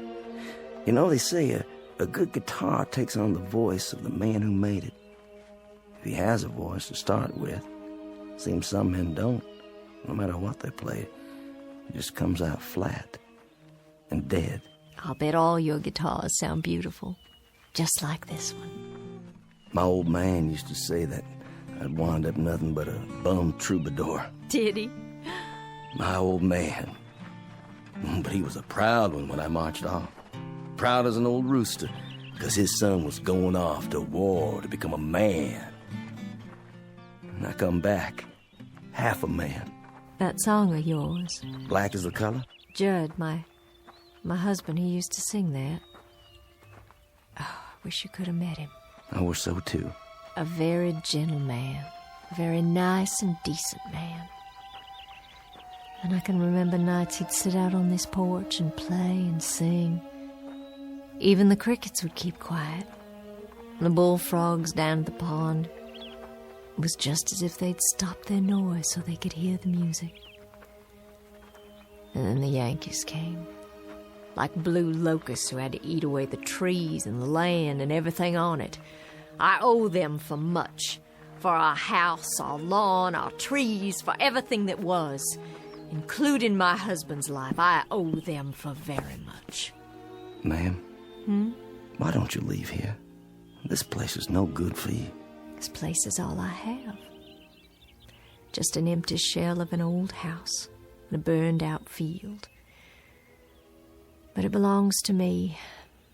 You know, they say a good guitar takes on the voice of the man who made it. If he has a voice to start with. Seems some men don't. No matter what they play, it just comes out flat and dead. I'll bet all your guitars sound beautiful, just like this one. My old man used to say that I'd wound up nothing but a bum troubadour. Did he? My old man. But he was a proud one when I marched off. Proud as an old rooster, because his son was going off to war to become a man. And I come back, half a man. That song of yours. Black is the color? Judd, my husband, he used to sing that. Oh, I wish you could have met him. I wish so too. A very gentle man. A very nice and decent man. And I can remember nights he'd sit out on this porch and play and sing. Even the crickets would keep quiet. And the bullfrogs down at the pond. It was just as if they'd stopped their noise so they could hear the music. And then the Yankees came. Like blue locusts who had to eat away the trees and the land and everything on it. I owe them for much. For our house, our lawn, our trees, for everything that was. Including my husband's life, I owe them for very much. Ma'am, why don't you leave here? This place is no good for you. This place is all I have. Just an empty shell of an old house and a burned-out field. But it belongs to me,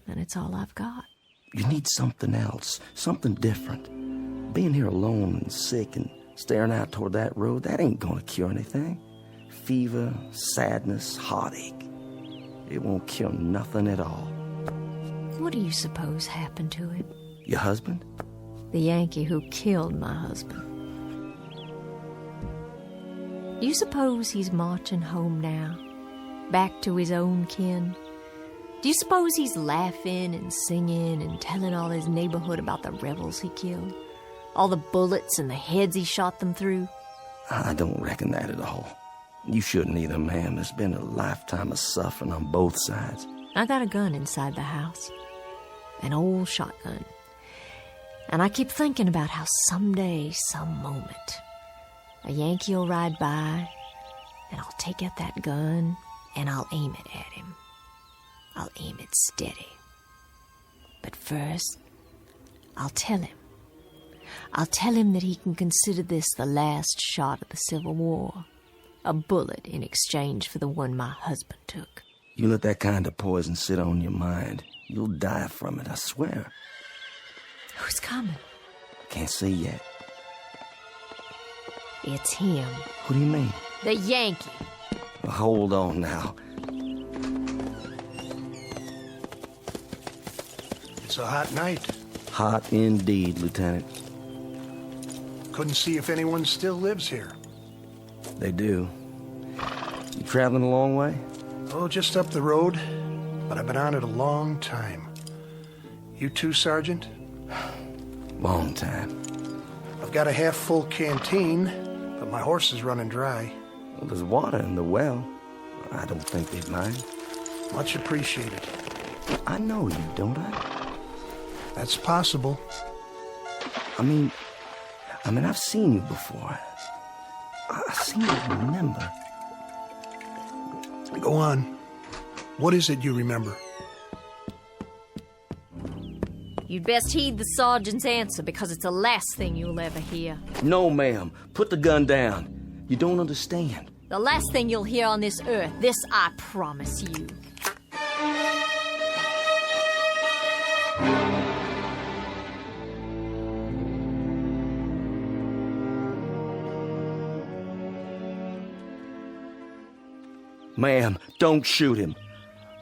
and it's all I've got. You need something else, something different. Being here alone and sick and staring out toward that road, that ain't gonna cure anything. Fever, sadness, heartache. It won't cure nothing at all. What do you suppose happened to him? Your husband? The Yankee who killed my husband. You suppose he's marching home now, back to his own kin? Do you suppose he's laughing and singing and telling all his neighborhood about the rebels he killed? All the bullets and the heads he shot them through? I don't reckon that at all. You shouldn't either, ma'am. There's been a lifetime of suffering on both sides. I got a gun inside the house. An old shotgun. And I keep thinking about how someday, some moment, a Yankee will ride by, and I'll take out that gun, and I'll aim it at him. I'll aim it steady. But first, I'll tell him. I'll tell him that he can consider this the last shot of the Civil War. A bullet in exchange for the one my husband took. You let that kind of poison sit on your mind, you'll die from it, I swear. Who's coming? Can't see yet. It's him. What do you mean? The Yankee. Well, hold on now. It's a hot night. Hot indeed, Lieutenant. Couldn't see if anyone still lives here. They do. You traveling a long way? Oh, just up the road. But I've been on it a long time. You too, Sergeant? Long time. I've got a half-full canteen, but my horse is running dry. Well, there's water in the well. I don't think they'd mind. Much appreciated. I know you, don't I? That's possible. I mean, I've seen you before. I seem to remember. Go on. What is it you remember? You'd best heed the sergeant's answer, because it's the last thing you'll ever hear. No, ma'am. Put the gun down. You don't understand. The last thing you'll hear on this earth. This I promise you. Ma'am, don't shoot him.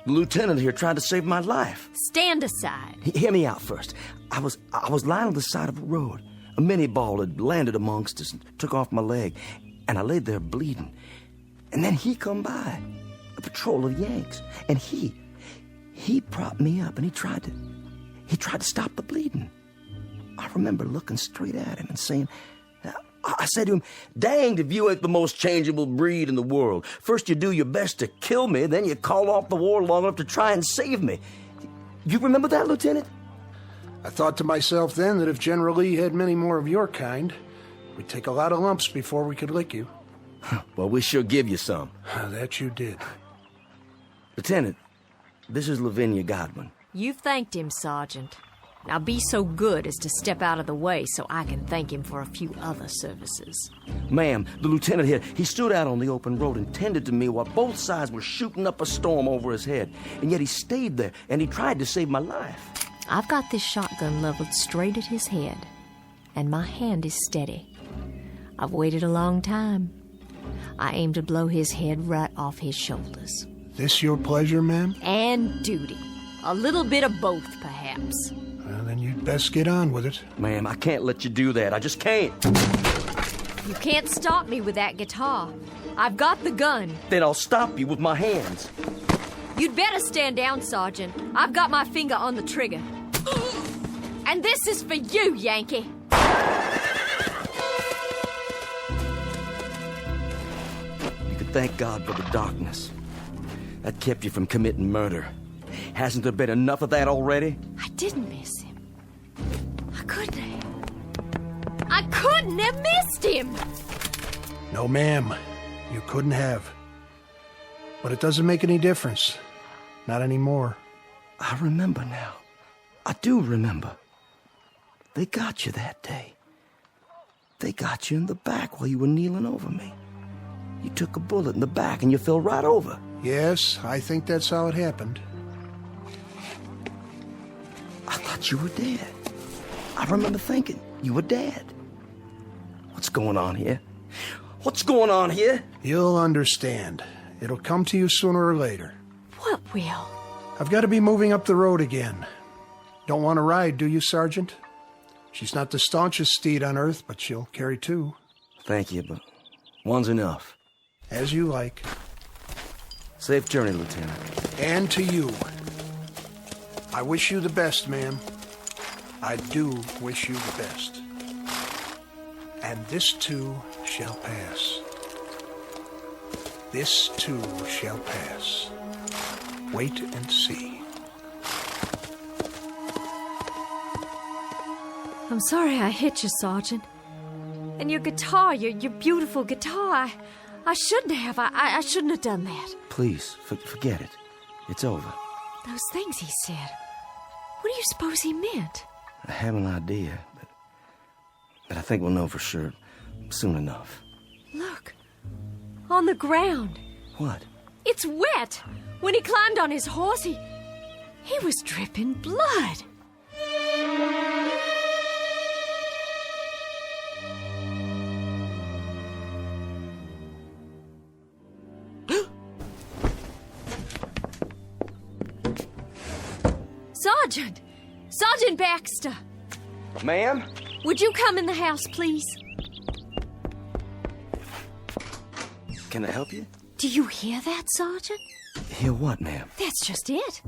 The lieutenant here tried to save my life. Stand aside. Hear me out first. I was lying on the side of a road. A mini-ball had landed amongst us and took off my leg, and I laid there bleeding. And then he come by, a patrol of Yanks, and he propped me up, and he tried to stop the bleeding. I remember looking straight at him and saying, I said to him, "Danged if you ain't the most changeable breed in the world. First you do your best to kill me, then you call off the war long enough to try and save me." You remember that, Lieutenant? I thought to myself then that if General Lee had many more of your kind, we'd take a lot of lumps before we could lick you. Well, we sure give you some. That you did. Lieutenant, this is Lavinia Godwin. You've thanked him, Sergeant. Now be so good as to step out of the way so I can thank him for a few other services. Ma'am, the lieutenant here, he stood out on the open road and tended to me while both sides were shooting up a storm over his head. And yet he stayed there, and he tried to save my life. I've got this shotgun leveled straight at his head, and my hand is steady. I've waited a long time. I aim to blow his head right off his shoulders. This your pleasure, ma'am? And duty. A little bit of both, perhaps. Well, then you'd best get on with it. Ma'am, I can't let you do that. I just can't. You can't stop me with that guitar. I've got the gun. Then I'll stop you with my hands. You'd better stand down, Sergeant. I've got my finger on the trigger. And this is for you, Yankee. You could thank God for the darkness. That kept you from committing murder. Hasn't there been enough of that already? I didn't miss him. I couldn't have. I couldn't have missed him! No, ma'am. You couldn't have. But it doesn't make any difference. Not anymore. I remember now. I do remember. They got you that day. They got you in the back while you were kneeling over me. You took a bullet in the back and you fell right over. Yes, I think that's how it happened. I thought you were dead. I remember thinking you were dead. What's going on here? What's going on here? You'll understand. It'll come to you sooner or later. What will? I've got to be moving up the road again. Don't want to ride, do you, Sergeant? She's not the staunchest steed on earth, but she'll carry two. Thank you, but one's enough. As you like. Safe journey, Lieutenant. And to you. I wish you the best, ma'am. I do wish you the best. And this too shall pass. This too shall pass. Wait and see. I'm sorry I hit you, Sergeant. And your guitar, your beautiful guitar, I shouldn't have. I shouldn't have done that. Please, forget it. It's over. Those things he said. What do you suppose he meant? I have an idea, but I think we'll know for sure soon enough. Look. On the ground. What? It's wet. When he climbed on his horse, he was dripping blood. Sergeant! Sergeant Baxter! Ma'am? Would you come in the house, please? Can I help you? Do you hear that, Sergeant? Hear what, ma'am? That's just it.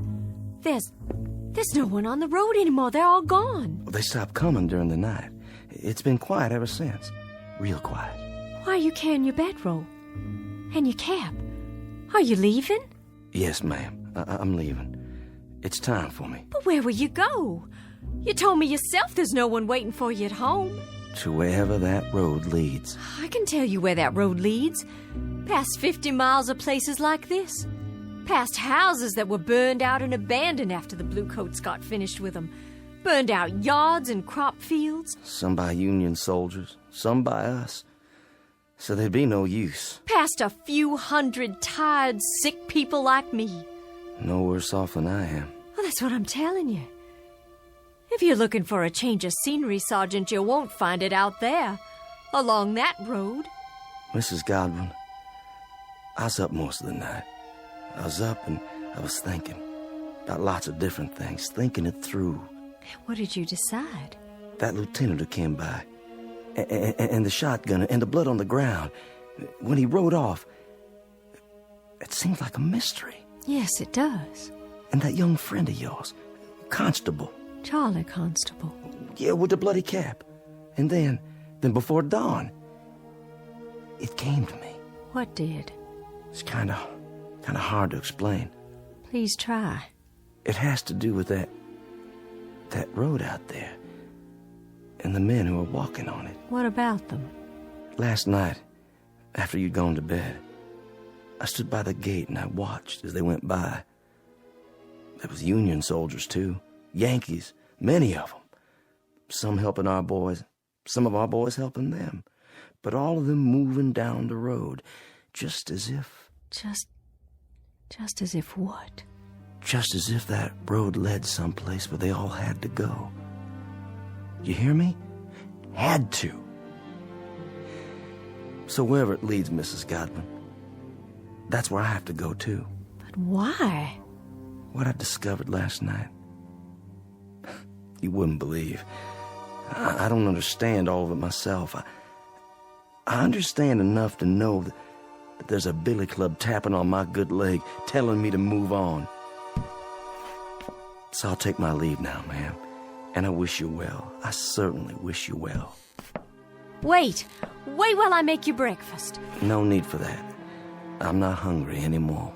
There's no one on the road anymore. They're all gone. They stopped coming during the night. It's been quiet ever since. Real quiet. Why are you carrying your bedroll? And your cap? Are you leaving? Yes, ma'am. I'm leaving. It's time for me. But where will you go? You told me yourself there's no one waiting for you at home. To wherever that road leads. I can tell you where that road leads. Past 50 miles of places like this. Past houses that were burned out and abandoned after the Bluecoats got finished with them. Burned out yards and crop fields. Some by Union soldiers, some by us. So there'd be no use. Past a few hundred tired, sick people like me. No worse off than I am. Well, that's what I'm telling you. If you're looking for a change of scenery, Sergeant, you won't find it out there. Along that road. Mrs. Godwin, I was up most of the night. I was up and I was thinking about lots of different things, thinking it through. What did you decide? That lieutenant who came by, and the shotgun and the blood on the ground. When he rode off, it seems like a mystery. Yes, it does. And that young friend of yours, Constable. Charlie Constable. Yeah, with the bloody cap. And then before dawn, it came to me. What did? It's kind of hard to explain. Please try. It has to do with that road out there and the men who are walking on it. What about them? Last night, after you'd gone to bed, I stood by the gate and I watched as they went by. There was Union soldiers, too. Yankees, many of them. Some helping our boys, some of our boys helping them. But all of them moving down the road, just as if... Just as if what? Just as if that road led someplace where they all had to go. You hear me? Had to. So wherever it leads, Mrs. Godwin, that's where I have to go, too. But why? What I discovered last night. You wouldn't believe. I don't understand all of it myself. I understand enough to know that there's a billy club tapping on my good leg, telling me to move on. So I'll take my leave now, ma'am. And I wish you well. I certainly wish you well. Wait while I make you breakfast. No need for that. I'm not hungry anymore.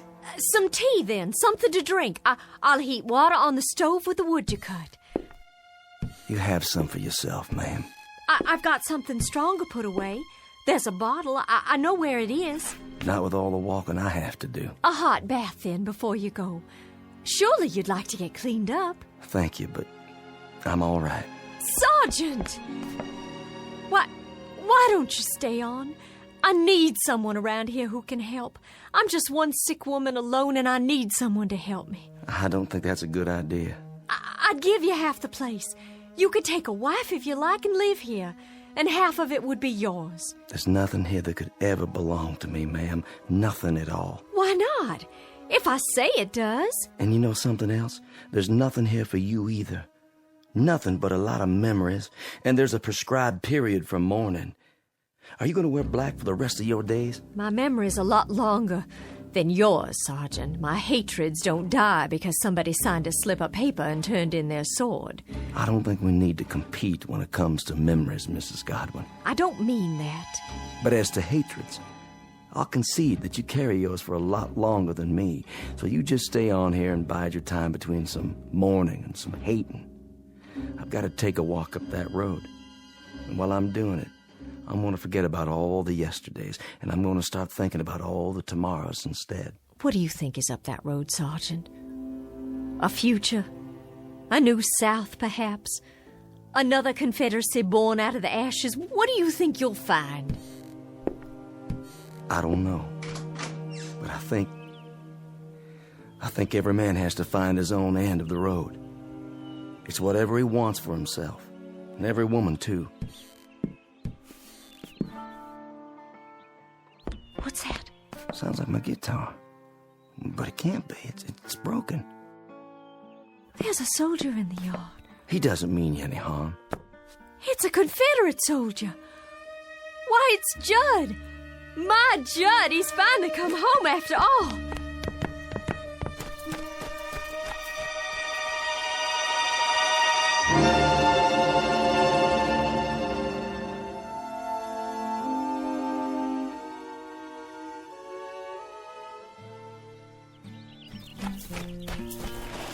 Some tea, then. Something to drink. I'll heat water on the stove with the wood you cut. You have some for yourself, ma'am. I've got something stronger put away. There's a bottle. I know where it is. Not with all the walking I have to do. A hot bath, then, before you go. Surely you'd like to get cleaned up. Thank you, but I'm all right. Sergeant! Why don't you stay on? I need someone around here who can help. I'm just one sick woman alone, and I need someone to help me. I don't think that's a good idea. I'd give you half the place. You could take a wife if you like and live here, and half of it would be yours. There's nothing here that could ever belong to me, ma'am. Nothing at all. Why not? If I say it does. And you know something else? There's nothing here for you either. Nothing but a lot of memories, and there's a prescribed period for mourning. Are you going to wear black for the rest of your days? My memory's a lot longer than yours, Sergeant. My hatreds don't die because somebody signed a slip of paper and turned in their sword. I don't think we need to compete when it comes to memories, Mrs. Godwin. I don't mean that. But as to hatreds, I'll concede that you carry yours for a lot longer than me, so you just stay on here and bide your time between some mourning and some hating. I've got to take a walk up that road, and while I'm doing it, I'm going to forget about all the yesterdays, and I'm going to start thinking about all the tomorrows instead. What do you think is up that road, Sergeant? A future? A new South, perhaps? Another Confederacy born out of the ashes? What do you think you'll find? I don't know. But I think every man has to find his own end of the road. It's whatever he wants for himself. And every woman, too. What's that? Sounds like my guitar. But it can't be. It's broken. There's a soldier in the yard. He doesn't mean you any harm. It's a Confederate soldier. Why, it's Judd. My Judd, he's finally come home after all.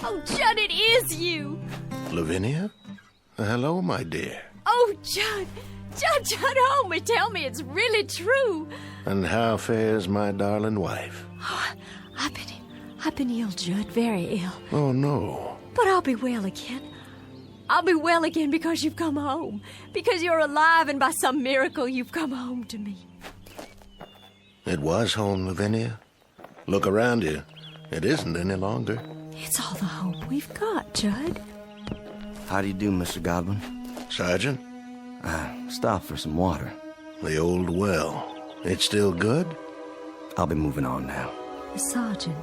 Oh, Judd, it is you. Lavinia? Hello, my dear. Oh, Judd, hold me. Tell me it's really true. And how fares my darling wife? Oh, I've been ill, Judd, very ill. Oh, no. But I'll be well again. I'll be well again because you've come home. Because you're alive and by some miracle you've come home to me. It was home, Lavinia. Look around you. It isn't any longer. It's all the hope we've got, Judd. How do you do, Mr. Godwin? Sergeant? I stopped for some water. The old well. It's still good? I'll be moving on now. The sergeant.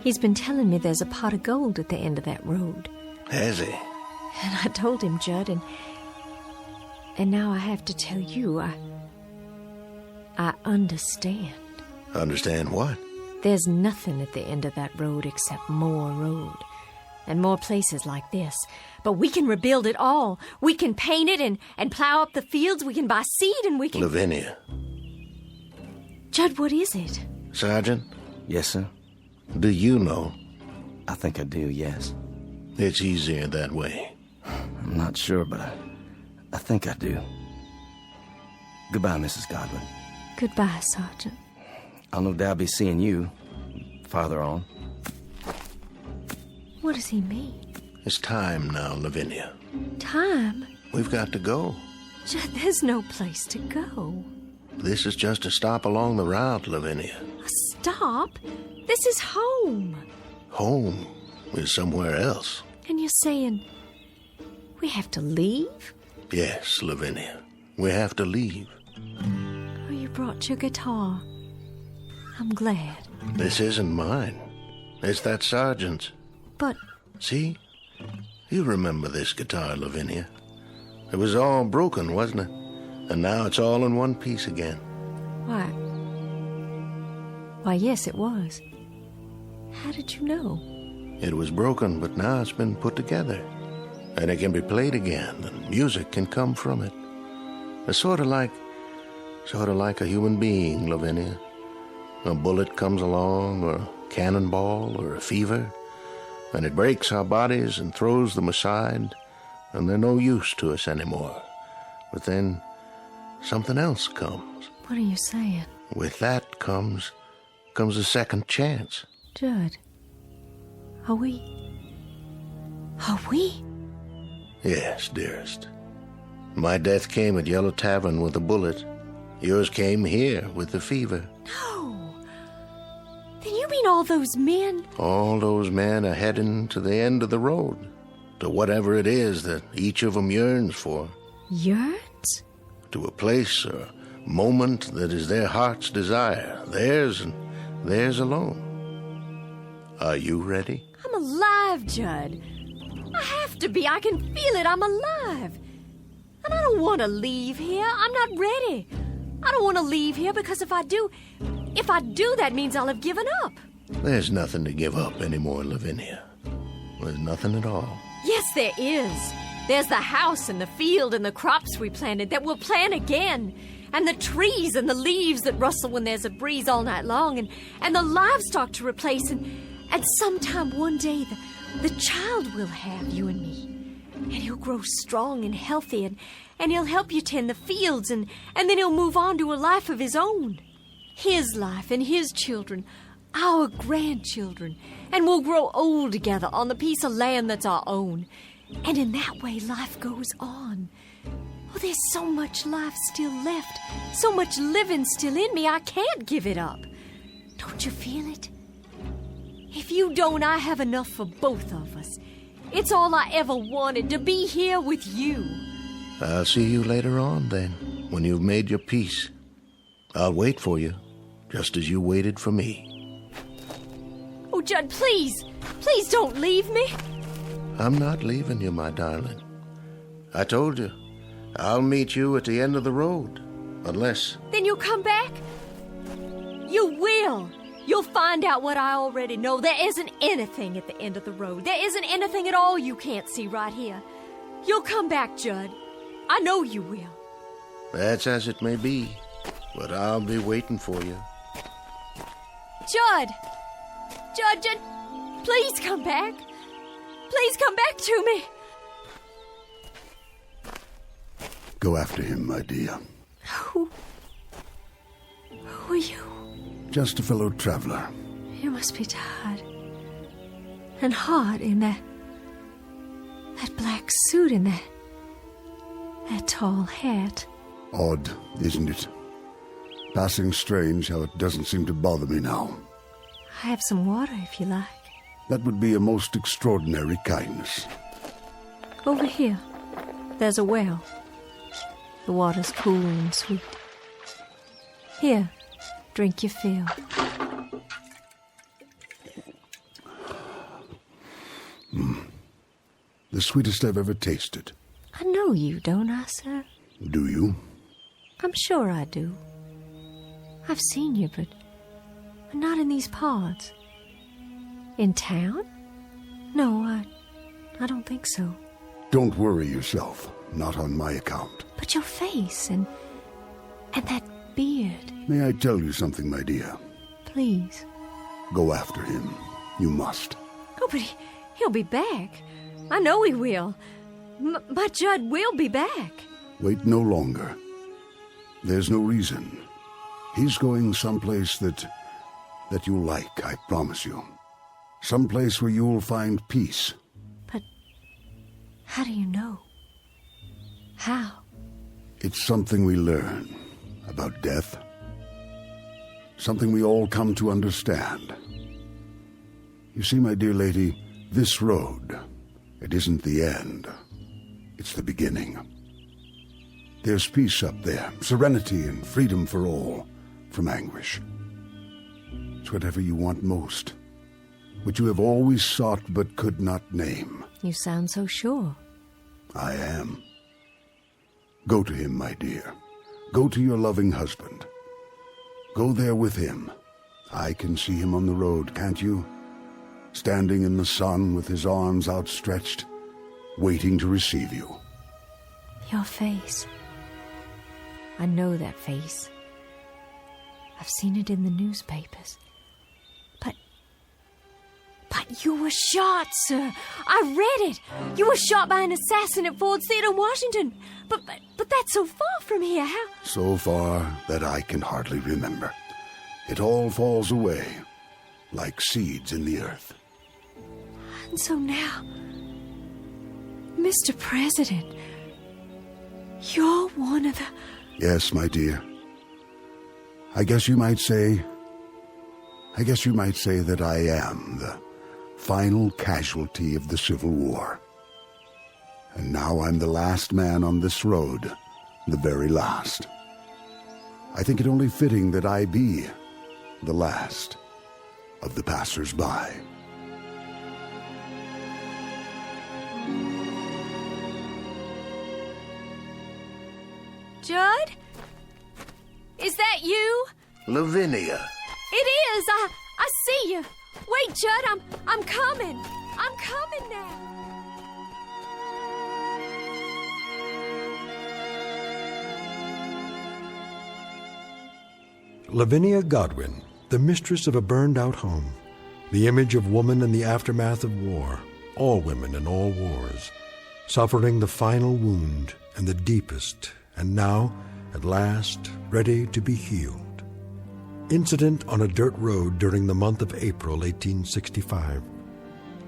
He's been telling me there's a pot of gold at the end of that road. Has he? And I told him, Judd, and And now I have to tell you, I understand. Understand what? There's nothing at the end of that road except more road. And more places like this. But we can rebuild it all. We can paint it and plow up the fields. We can buy seed and we can... Lavinia. Judd, what is it? Sergeant? Yes, sir? Do you know? I think I do, yes. It's easier that way. I'm not sure, but I think I do. Goodbye, Mrs. Godwin. Goodbye, Sergeant. I'll no doubt be seeing you farther on. What does he mean? It's time now, Lavinia. Time? We've got to go. Judd, there's no place to go. This is just a stop along the route, Lavinia. A stop? This is home. Home is somewhere else. And you're saying we have to leave? Yes, Lavinia. We have to leave. Oh, you brought your guitar. I'm glad. This isn't mine. It's that sergeant's. But... See? You remember this guitar, Lavinia. It was all broken, wasn't it? And now it's all in one piece again. Why, yes, it was. How did you know? It was broken, but now it's been put together. And it can be played again, and music can come from it. It's sort of like a human being, Lavinia. A bullet comes along, or a cannonball, or a fever, and it breaks our bodies and throws them aside, and they're no use to us anymore. But then something else comes. What are you saying? With that comes a second chance. Judd, are we? Yes, dearest. My death came at Yellow Tavern with a bullet. Yours came here with the fever. No. Then you mean all those men? All those men are heading to the end of the road, to whatever it is that each of them yearns for. Yearns? To a place or moment that is their heart's desire, theirs and theirs alone. Are you ready? I'm alive, Judd. I have to be. I can feel it. I'm alive. And I don't want to leave here. I'm not ready. I don't want to leave here because if I do, that means I'll have given up. There's nothing to give up anymore, Lavinia. There's nothing at all. Yes, there is. There's the house and the field and the crops we planted that we'll plant again. And the trees and the leaves that rustle when there's a breeze all night long. And the livestock to replace. And sometime one day, the child will have you and me. And he'll grow strong and healthy. And he'll help you tend the fields. And then he'll move on to a life of his own. His life and his children. Our grandchildren. And we'll grow old together on the piece of land that's our own. And in that way, life goes on. Oh, there's so much life still left. So much living still in me, I can't give it up. Don't you feel it? If you don't, I have enough for both of us. It's all I ever wanted, to be here with you. I'll see you later on, then, when you've made your peace. I'll wait for you, just as you waited for me. Oh, Judd, please. Please don't leave me. I'm not leaving you, my darling. I told you, I'll meet you at the end of the road, unless... Then you'll come back? You will. You'll find out what I already know. There isn't anything at the end of the road. There isn't anything at all you can't see right here. You'll come back, Judd. I know you will. That's as it may be, but I'll be waiting for you. Judd, please come back. Please come back to me. Go after him, my dear. Who are you? Just a fellow traveler. You must be tired. And hot in that black suit and that tall hat. Odd, isn't it? Passing strange how it doesn't seem to bother me now. I have some water if you like. That would be a most extraordinary kindness. Over here, there's a well. The water's cool and sweet. Here, drink your fill. The sweetest I've ever tasted. I know you, don't I, sir? Do you? I'm sure I do. I've seen you, but not in these parts. In town? No, I don't think so. Don't worry yourself. Not on my account. But your face and that beard. May I tell you something, my dear? Please. Go after him. You must. Oh, but he'll be back. I know he will. My Judd will be back. Wait no longer. There's no reason. He's going someplace that you'll like, I promise you. Someplace where you'll find peace. But how do you know? How? It's something we learn about death. Something we all come to understand. You see, my dear lady, this road, it isn't the end. It's the beginning. There's peace up there, serenity and freedom for all, from anguish. It's whatever you want most, what you have always sought but could not name. You sound so sure. I am. Go to him, my dear. Go to your loving husband. Go there with him. I can see him on the road, can't you? Standing in the sun with his arms outstretched, waiting to receive you. Your face. I know that face. I've seen it in the newspapers. But you were shot, sir. I read it. You were shot by an assassin at Ford's Theater, Washington. But that's so far from here. How? So far that I can hardly remember. It all falls away, like seeds in the earth. And so now, Mr. President, you're one of the... Yes, my dear. I guess you might say that I am the final casualty of the Civil War. And now I'm the last man on this road, the very last. I think it only fitting that I be the last of the passers-by. Judd? Is that you? Lavinia. It is. I see you. Wait, Judd, I'm coming. I'm coming now. Lavinia Godwin, the mistress of a burned-out home, the image of woman in the aftermath of war, all women in all wars, suffering the final wound and the deepest, and now, at last, ready to be healed. Incident on a dirt road during the month of April 1865.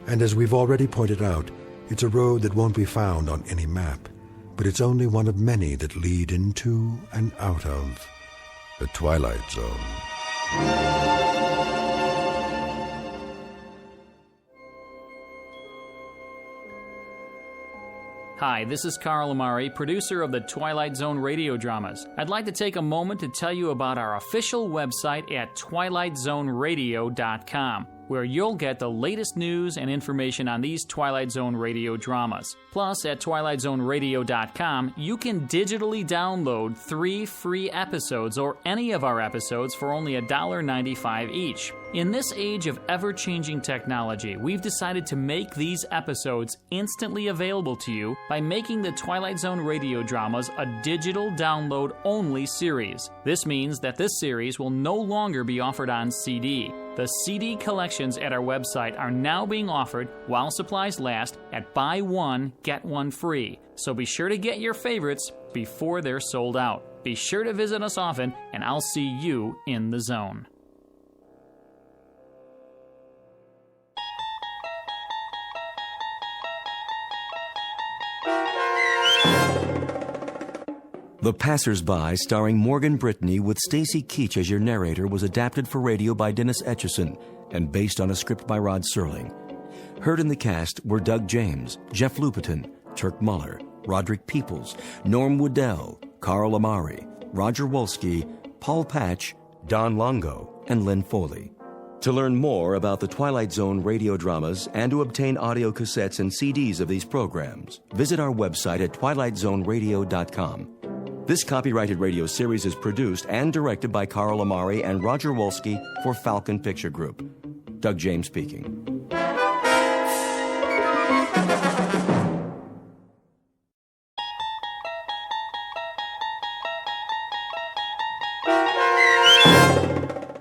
And as we've already pointed out, it's a road that won't be found on any map, but it's only one of many that lead into and out of the Twilight Zone. Hi, this is Carl Amari, producer of the Twilight Zone radio dramas. I'd like to take a moment to tell you about our official website at twilightzoneradio.com, where you'll get the latest news and information on these Twilight Zone radio dramas. Plus, at twilightzoneradio.com, you can digitally download 3 free episodes or any of our episodes for only $1.95 each. In this age of ever-changing technology, we've decided to make these episodes instantly available to you by making the Twilight Zone radio dramas a digital download-only series. This means that this series will no longer be offered on CD. The CD collections at our website are now being offered while supplies last at buy one, get one free. So be sure to get your favorites before they're sold out. Be sure to visit us often, and I'll see you in the zone. The Passers-By, starring Morgan Brittany with Stacy Keach as your narrator, was adapted for radio by Dennis Etchison and based on a script by Rod Serling. Heard in the cast were Doug James, Jeff Lupetin, Turk Muller, Roderick Peoples, Norm Woodell, Carl Amari, Roger Wolski, Paul Patch, Don Longo, and Lynn Foley. To learn more about the Twilight Zone radio dramas and to obtain audio cassettes and CDs of these programs, visit our website at twilightzoneradio.com. This copyrighted radio series is produced and directed by Carl Amari and Roger Wolski for Falcon Picture Group. Doug James speaking.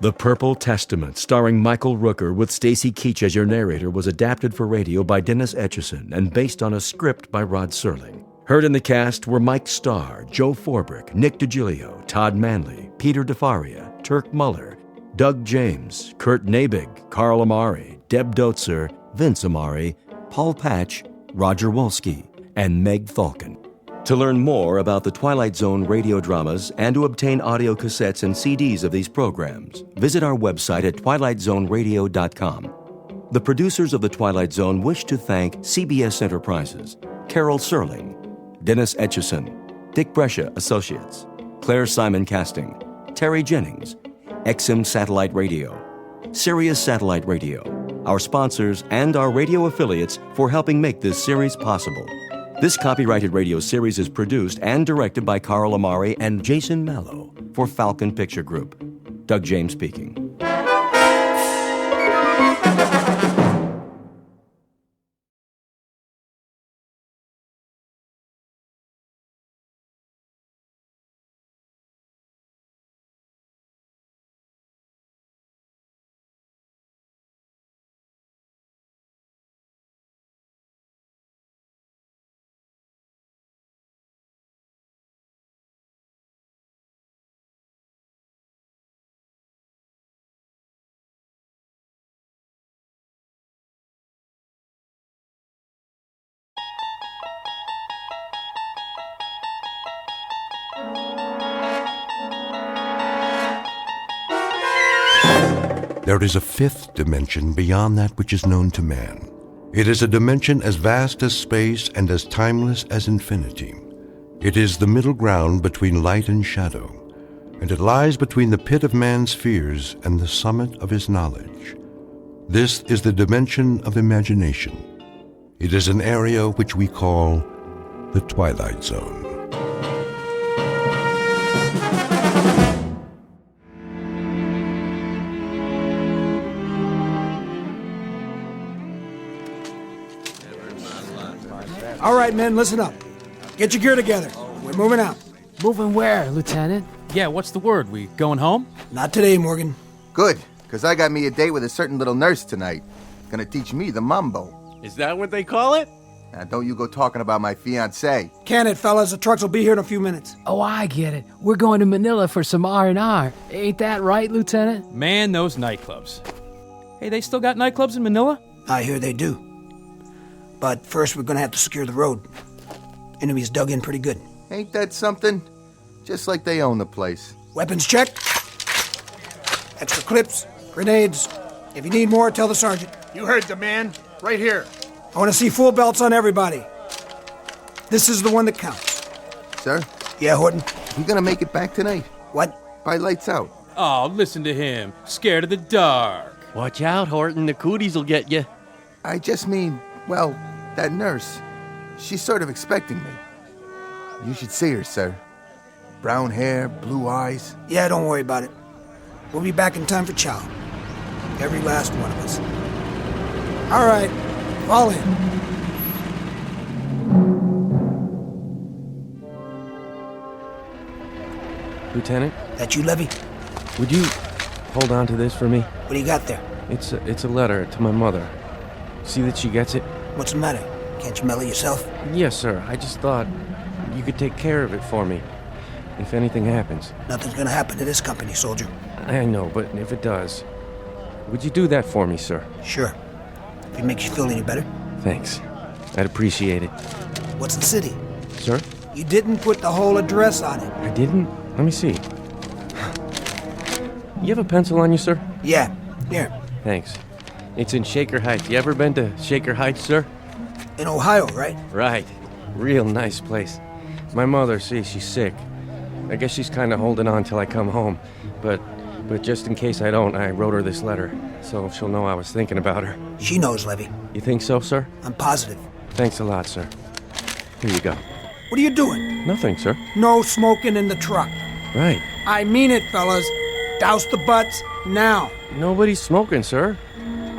The Purple Testament, starring Michael Rooker with Stacy Keach as your narrator, was adapted for radio by Dennis Etchison and based on a script by Rod Serling. Heard in the cast were Mike Starr, Joe Forbrick, Nick DiGilio, Todd Manley, Peter DeFaria, Turk Muller, Doug James, Kurt Nabig, Carl Amari, Deb Dotzer, Vince Amari, Paul Patch, Roger Wolski, and Meg Falcon. To learn more about the Twilight Zone radio dramas and to obtain audio cassettes and CDs of these programs, visit our website at twilightzoneradio.com. The producers of The Twilight Zone wish to thank CBS Enterprises, Carol Serling, Dennis Etchison, Dick Brescia Associates, Claire Simon Casting, Terry Jennings, XM Satellite Radio, Sirius Satellite Radio, our sponsors, and our radio affiliates for helping make this series possible. This copyrighted radio series is produced and directed by Carl Amari and Jason Mallow for Falcon Picture Group. Doug James speaking. There is a fifth dimension beyond that which is known to man. It is a dimension as vast as space and as timeless as infinity. It is the middle ground between light and shadow, and it lies between the pit of man's fears and the summit of his knowledge. This is the dimension of imagination. It is an area which we call the Twilight Zone. All right, men, listen up. Get your gear together. We're moving out. Moving where, Lieutenant? Yeah, what's the word? We going home? Not today, Morgan. Good, because I got me a date with a certain little nurse tonight. Gonna teach me the mambo. Is that what they call it? Now, don't you go talking about my fiancée. Can it, fellas? The trucks will be here in a few minutes. Oh, I get it. We're going to Manila for some R&R. Ain't that right, Lieutenant? Man, those nightclubs. Hey, they still got nightclubs in Manila? I hear they do. But first, we're gonna have to secure the road. Enemies dug in pretty good. Ain't that something? Just like they own the place. Weapons check. Extra clips, grenades. If you need more, tell the sergeant. You heard the man. Right here. I want to see full belts on everybody. This is the one that counts. Sir? Yeah, Horton? You gonna make it back tonight? What? By lights out. Oh, listen to him. Scared of the dark. Watch out, Horton. The cooties will get you. I just mean, well, that nurse. She's sort of expecting me. You should see her, sir. Brown hair, blue eyes. Yeah, don't worry about it. We'll be back in time for chow. Every last one of us. All right, fall in. Lieutenant? That you, Levy? Would you hold on to this for me? What do you got there? It's a letter to my mother. See that she gets it? What's the matter? Can't you mail it yourself? Yes, sir. I just thought you could take care of it for me if anything happens. Nothing's gonna happen to this company, soldier. I know, but if it does, would you do that for me, sir? Sure. If it makes you feel any better. Thanks. I'd appreciate it. What's the city? Sir? You didn't put the whole address on it. I didn't? Let me see. You have a pencil on you, sir? Yeah. Here. Thanks. It's in Shaker Heights. You ever been to Shaker Heights, sir? In Ohio, right? Right. Real nice place. My mother, she's sick. I guess she's kind of holding on till I come home. But just in case I don't, I wrote her this letter. So she'll know I was thinking about her. She knows, Levy. You think so, sir? I'm positive. Thanks a lot, sir. Here you go. What are you doing? Nothing, sir. No smoking in the truck. Right. I mean it, fellas. Douse the butts now. Nobody's smoking, sir.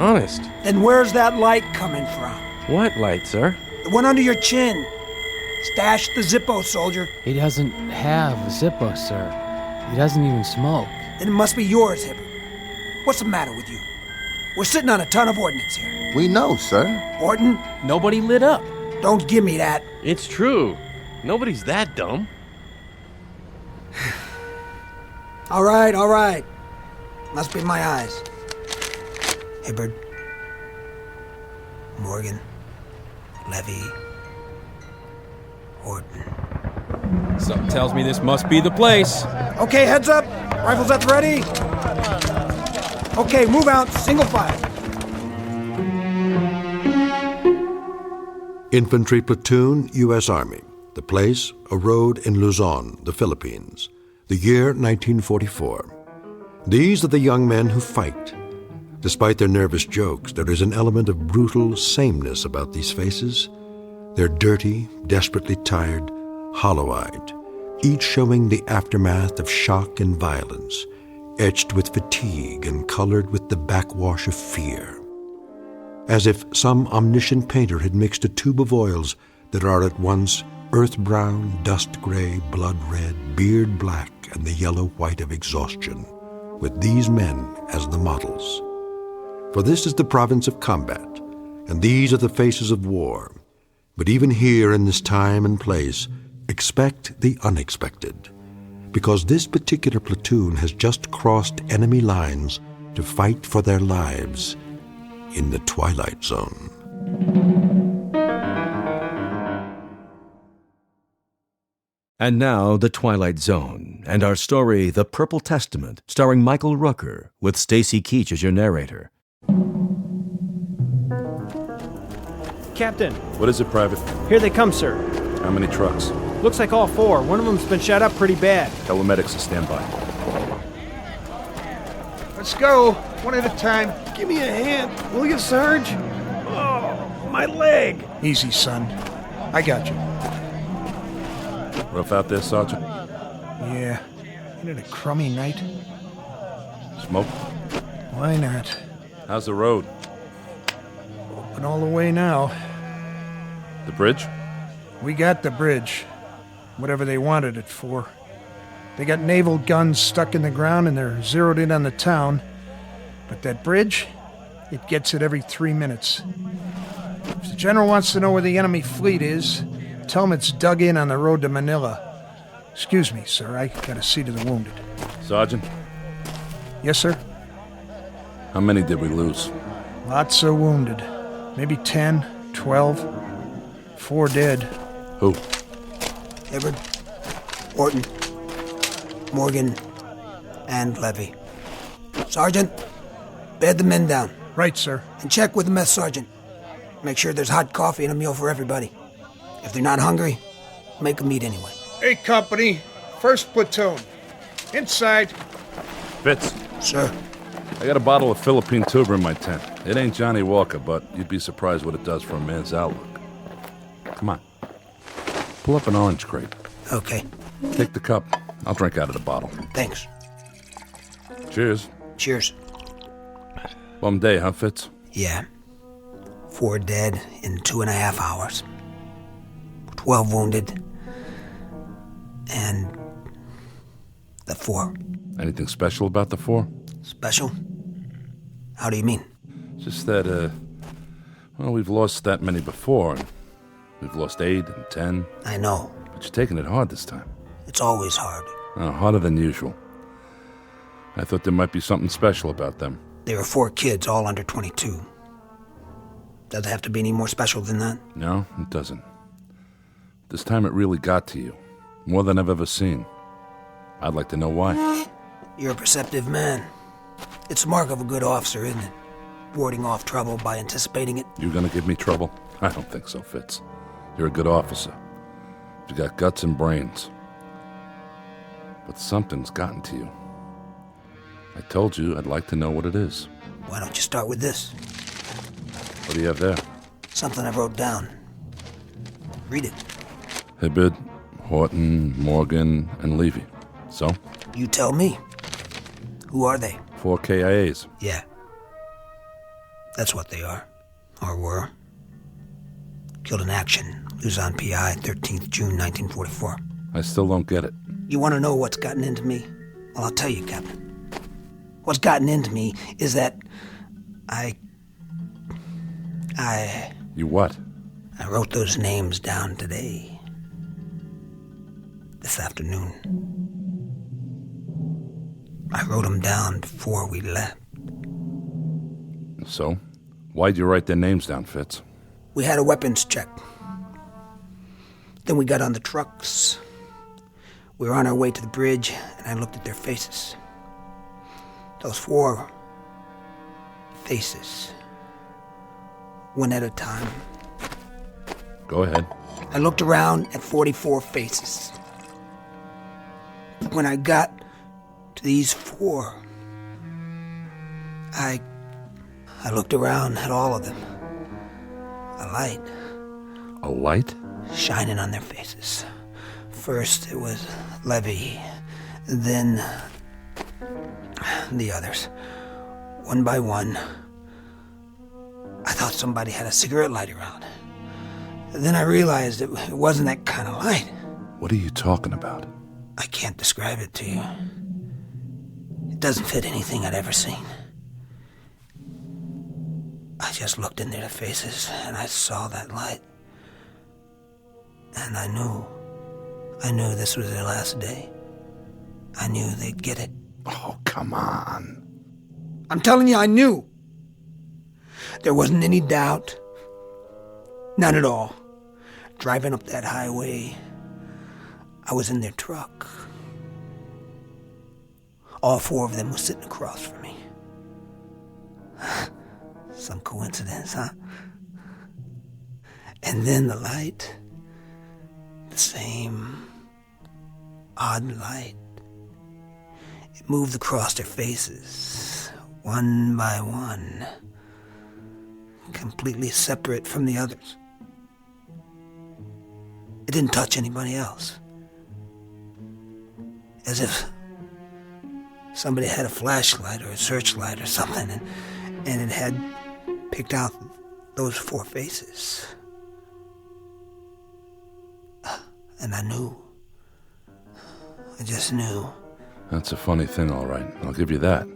Honest. Then where's that light coming from? What light, sir? The one under your chin. Stash the Zippo, soldier. He doesn't have a Zippo, sir. He doesn't even smoke. Then it must be yours, Hibbert. What's the matter with you? We're sitting on a ton of ordnance here. We know, sir. Orton? Nobody lit up. Don't give me that. It's true. Nobody's that dumb. All right. Must be my eyes. Hibbert. Morgan. Levy. Orton. Something tells me this must be the place. Okay, heads up. Rifles at the ready. Okay, move out. Single file. Infantry platoon, U.S. Army. The place, a road in Luzon, the Philippines. The year, 1944. These are the young men who fight. Despite their nervous jokes, there is an element of brutal sameness about these faces. They're dirty, desperately tired, hollow-eyed, each showing the aftermath of shock and violence, etched with fatigue and colored with the backwash of fear. As if some omniscient painter had mixed a tube of oils that are at once earth-brown, dust-gray, blood-red, beard-black, and the yellow-white of exhaustion, with these men as the models. For this is the province of combat, and these are the faces of war. But even here in this time and place, expect the unexpected, because this particular platoon has just crossed enemy lines to fight for their lives in the Twilight Zone. And now, The Twilight Zone, and our story, The Purple Testament, starring Michael Rooker, with Stacy Keach as your narrator. Captain. What is it, Private? Here they come, sir. How many trucks? Looks like all four. One of them's been shot up pretty bad. Tell the medics to stand by. Let's go, one at a time. Give me a hand, will you, Sarge? Oh, my leg. Easy, son. I got you. Rough out there, Sergeant? Yeah. Isn't it a crummy night? Smoke? Why not? How's the road? Open all the way now. The bridge? We got the bridge. Whatever they wanted it for. They got naval guns stuck in the ground and they're zeroed in on the town. But that bridge, it gets it every 3 minutes. If the general wants to know where the enemy fleet is, tell him it's dug in on the road to Manila. Excuse me, sir, I gotta see to the wounded. Sergeant? Yes, sir? How many did we lose? Lots of wounded. Maybe 10, 12. 4 dead. Who? Hibbert, Orton, Morgan, and Levy. Sergeant, bed the men down. Right, sir. And check with the mess sergeant. Make sure there's hot coffee and a meal for everybody. If they're not hungry, make them eat anyway. Hey, company. First platoon. Inside. Fitz. Sir. I got a bottle of Philippine tuber in my tent. It ain't Johnny Walker, but you'd be surprised what it does for a man's outlook. Come on. Pull up an orange crate. Okay. Take the cup. I'll drink out of the bottle. Thanks. Cheers. Cheers. Bum day, huh, Fitz? Yeah. 4 dead in 2.5 hours. 12 wounded. And the 4. Anything special about the 4? Special? How do you mean? Just that, well, we've lost that many before, and we've lost 8 and 10. I know. But you're taking it hard this time. It's always hard. Oh, harder than usual. I thought there might be something special about them. There were 4 kids, all under 22. Does it have to be any more special than that? No, it doesn't. This time it really got to you. More than I've ever seen. I'd like to know why. You're a perceptive man. It's the mark of a good officer, isn't it? Warding off trouble by anticipating it. You gonna give me trouble? I don't think so, Fitz. You're a good officer. You got guts and brains. But something's gotten to you. I told you I'd like to know what it is. Why don't you start with this? What do you have there? Something I wrote down. Read it. Hibbert, Horton, Morgan, and Levy. So? You tell me. Who are they? 4 KIAs. Yeah. That's what they are. Or were. Killed in action. Luzon PI, 13th June, 1944. I still don't get it. You want to know what's gotten into me? Well, I'll tell you, Captain. What's gotten into me is that I... You what? I wrote those names down today. This afternoon. I wrote them down before we left. So? Why'd you write their names down, Fitz? We had a weapons check. Then we got on the trucks. We were on our way to the bridge, and I looked at their faces. Those 4 faces. One at a time. Go ahead. I looked around at 44 faces. When I got to these 4, I looked around at all of them. A light. A light? Shining on their faces. First it was Levy, then the others. One by one. I thought somebody had a cigarette lighter on. Then I realized it wasn't that kind of light. What are you talking about? I can't describe it to you. It doesn't fit anything I'd ever seen. I just looked into their faces and I saw that light. And I knew this was their last day. I knew they'd get it. Oh, come on. I'm telling you, I knew. There wasn't any doubt. None at all. Driving up that highway, I was in their truck. All 4 of them were sitting across from me. Some coincidence, huh? And then the light. The same odd light. It moved across their faces, one by one, completely separate from the others. It didn't touch anybody else. As if somebody had a flashlight or a searchlight or something, and it had picked out those 4 faces. And I knew. I just knew. That's a funny thing, all right. I'll give you that.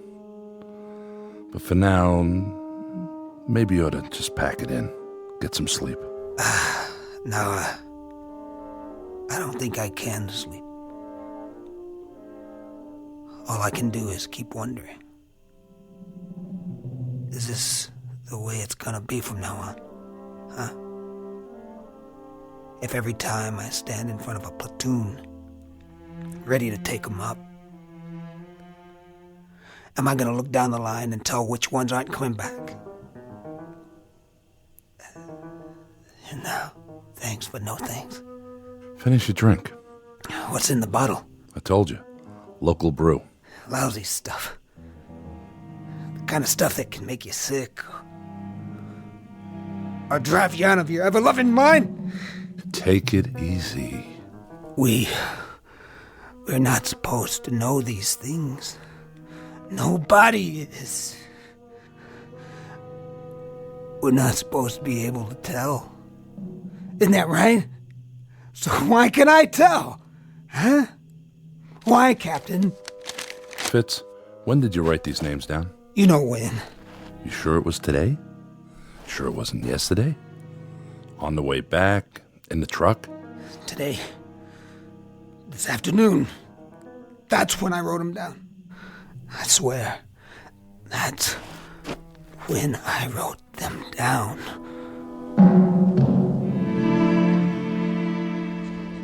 But for now, maybe you ought to just pack it in. Get some sleep. No, I don't think I can sleep. All I can do is keep wondering. Is this the way it's gonna be from now on? Huh? If every time I stand in front of a platoon, ready to take them up, am I gonna look down the line and tell which ones aren't coming back? No, thanks, but no thanks. Finish your drink. What's in the bottle? I told you. Local brew. Lousy stuff. The kind of stuff that can make you sick. Or drive you out of your ever-loving mind. Take it easy. We're not supposed to know these things. Nobody is. We're not supposed to be able to tell. Isn't that right? So why can I tell? Huh? Why, Captain? Fitz, when did you write these names down? You know when. You sure it was today? Sure it wasn't yesterday? On the way back? In the truck? Today. This afternoon. That's when I wrote them down. I swear. That's when I wrote them down.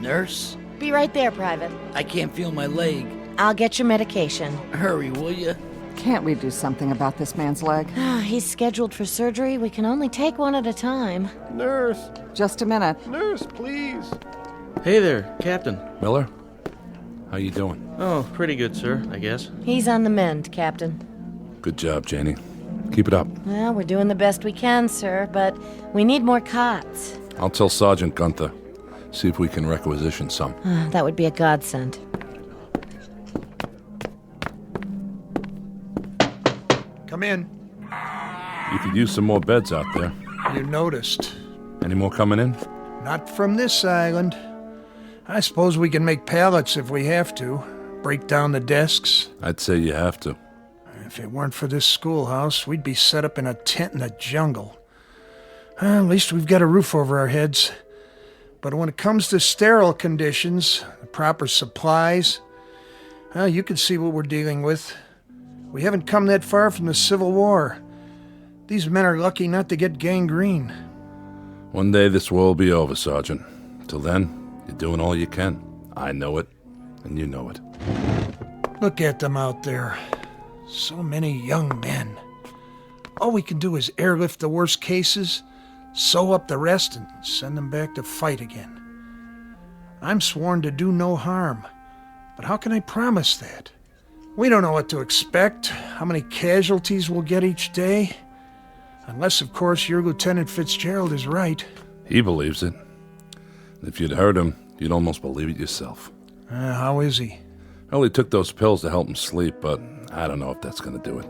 Nurse? Be right there, Private. I can't feel my leg. I'll get your medication. Hurry, will you? Can't we do something about this man's leg? He's scheduled for surgery. We can only take one at a time. Nurse! Just a minute. Nurse, please. Hey there, Captain. Miller? How you doing? Oh, pretty good, sir, I guess. He's on the mend, Captain. Good job, Janie. Keep it up. Well, we're doing the best we can, sir, but we need more cots. I'll tell Sergeant Gunther. See if we can requisition some. That would be a godsend. Come in. You could use some more beds out there. You noticed. Any more coming in? Not from this island. I suppose we can make pallets if we have to. Break down the desks. I'd say you have to. If it weren't for this schoolhouse, we'd be set up in a tent in the jungle. At least we've got a roof over our heads. But when it comes to sterile conditions, the proper supplies, you can see what we're dealing with. We haven't come that far from the Civil War. These men are lucky not to get gangrene. One day this war will be over, Sergeant. Till then, you're doing all you can. I know it, and you know it. Look at them out there. So many young men. All we can do is airlift the worst cases, sew up the rest, and send them back to fight again. I'm sworn to do no harm, but how can I promise that? We don't know what to expect, how many casualties we'll get each day. Unless, of course, your Lieutenant Fitzgerald is right. He believes it. If you'd heard him, you'd almost believe it yourself. How is he? Well, he took those pills to help him sleep, but I don't know if that's going to do it.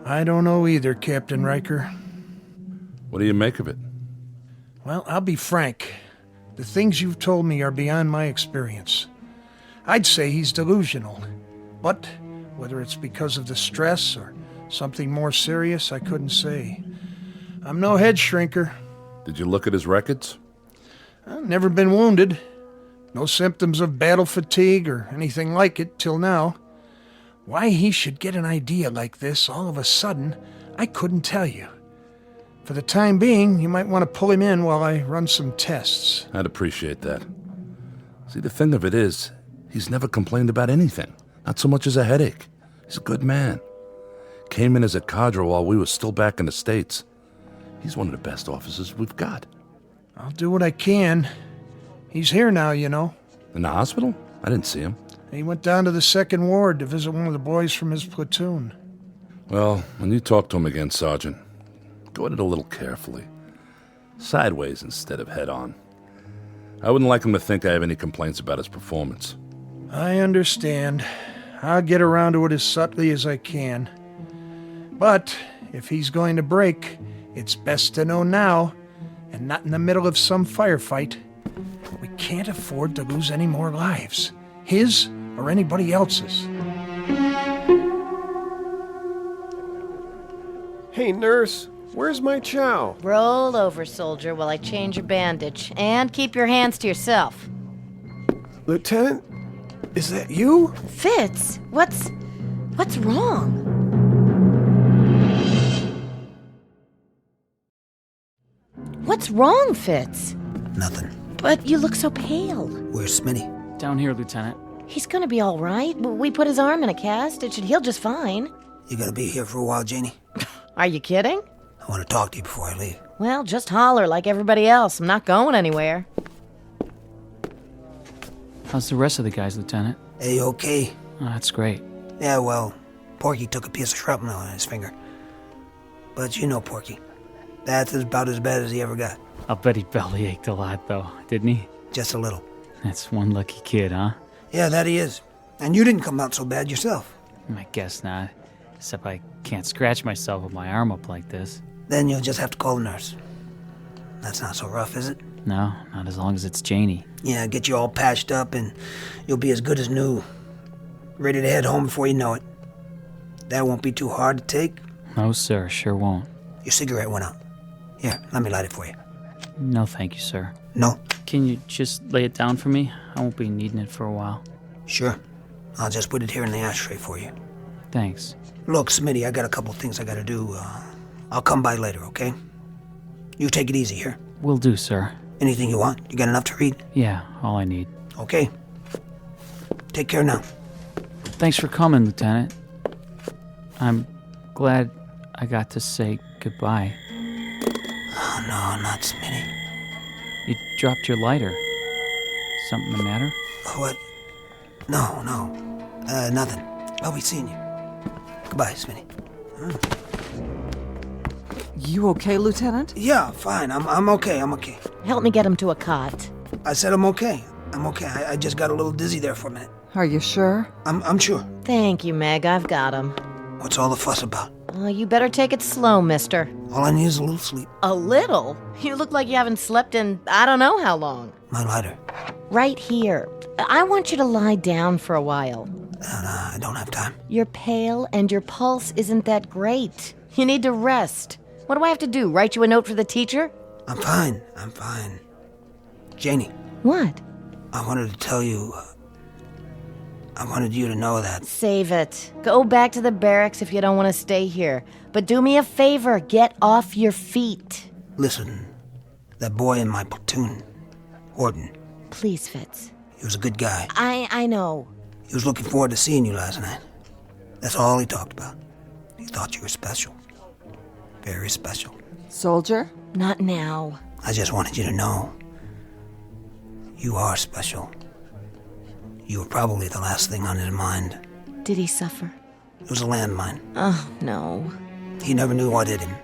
I don't know either, Captain Riker. What do you make of it? Well, I'll be frank. The things you've told me are beyond my experience. I'd say he's delusional. But whether it's because of the stress or something more serious, I couldn't say. I'm no head shrinker. Did you look at his records? I've never been wounded. No symptoms of battle fatigue or anything like it till now. Why he should get an idea like this all of a sudden, I couldn't tell you. For the time being, you might want to pull him in while I run some tests. I'd appreciate that. See, the thing of it is, he's never complained about anything. Not so much as a headache. He's a good man. Came in as a cadre while we were still back in the States. He's one of the best officers we've got. I'll do what I can. He's here now, you know. In the hospital? I didn't see him. He went down to the 2nd Ward to visit one of the boys from his platoon. Well, when you talk to him again, Sergeant, go at it a little carefully. Sideways instead of head-on. I wouldn't like him to think I have any complaints about his performance. I understand. I'll get around to it as subtly as I can. But if he's going to break, it's best to know now, and not in the middle of some firefight. We can't afford to lose any more lives. His or anybody else's. Hey, nurse, where's my chow? Roll over, soldier, while I change your bandage. And keep your hands to yourself. Lieutenant, is that you? Fitz, what's wrong? What's wrong, Fitz? Nothing. But you look so pale. Where's Smitty? Down here, Lieutenant. He's gonna be all right. We put his arm in a cast. It should heal just fine. You gonna be here for a while, Janie? Are you kidding? I want to talk to you before I leave. Well, just holler like everybody else. I'm not going anywhere. How's the rest of the guys, Lieutenant? A-okay. Oh, that's great. Yeah, well, Porky took a piece of shrapnel on his finger. But you know Porky. That's about as bad as he ever got. I'll bet he belly ached a lot, though, didn't he? Just a little. That's one lucky kid, huh? Yeah, that he is. And you didn't come out so bad yourself. I guess not. Except I can't scratch myself with my arm up like this. Then you'll just have to call the nurse. That's not so rough, is it? No, not as long as it's Janie. Yeah, get you all patched up and you'll be as good as new. Ready to head home before you know it. That won't be too hard to take. No, sir, sure won't. Your cigarette went out. Here, let me light it for you. No, thank you, sir. No? Can you just lay it down for me? I won't be needing it for a while. Sure. I'll just put it here in the ashtray for you. Thanks. Look, Smitty, I got a couple things I gotta do. I'll come by later, okay? You take it easy here. Will do, sir. Anything you want? You got enough to read? Yeah, all I need. Okay. Take care now. Thanks for coming, Lieutenant. I'm glad I got to say goodbye. Oh, no, not Smitty. You dropped your lighter. Something the matter? What? No. Nothing. I'll be seeing you. Goodbye, Smitty. You okay, Lieutenant? Yeah, fine. I'm okay. Help me get him to a cot. I said I'm okay. I'm okay. I just got a little dizzy there for a minute. Are you sure? I'm sure. Thank you, Meg. I've got him. What's all the fuss about? You better take it slow, mister. All I need is a little sleep. A little? You look like you haven't slept in I don't know how long. My lighter. Right here. I want you to lie down for a while. I don't have time. You're pale and your pulse isn't that great. You need to rest. What do I have to do? Write you a note for the teacher? I'm fine. Janie. What? I wanted to tell you... I wanted you to know that. Save it. Go back to the barracks if you don't want to stay here. But do me a favor. Get off your feet. Listen, that boy in my platoon, Horton. Please, Fitz. He was a good guy. I know. He was looking forward to seeing you last night. That's all he talked about. He thought you were special. Very special. Soldier? Not now. I just wanted you to know. You are special. You were probably the last thing on his mind. Did he suffer? It was a landmine. Oh, no. He never knew what hit him.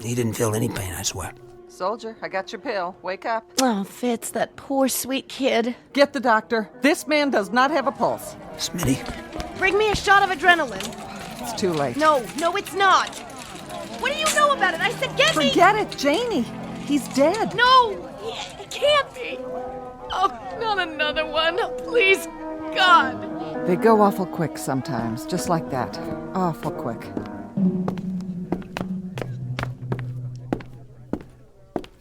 He didn't feel any pain, I swear. Soldier, I got your pill. Wake up. Oh, Fitz, that poor sweet kid. Get the doctor. This man does not have a pulse. Smitty. Bring me a shot of adrenaline. It's too late. No, it's not. What do you know about it? I said get me. Forget it, Janie. He's dead. No, it can't be. Oh, not another one. Please, God. They go awful quick sometimes, just like that. Awful quick.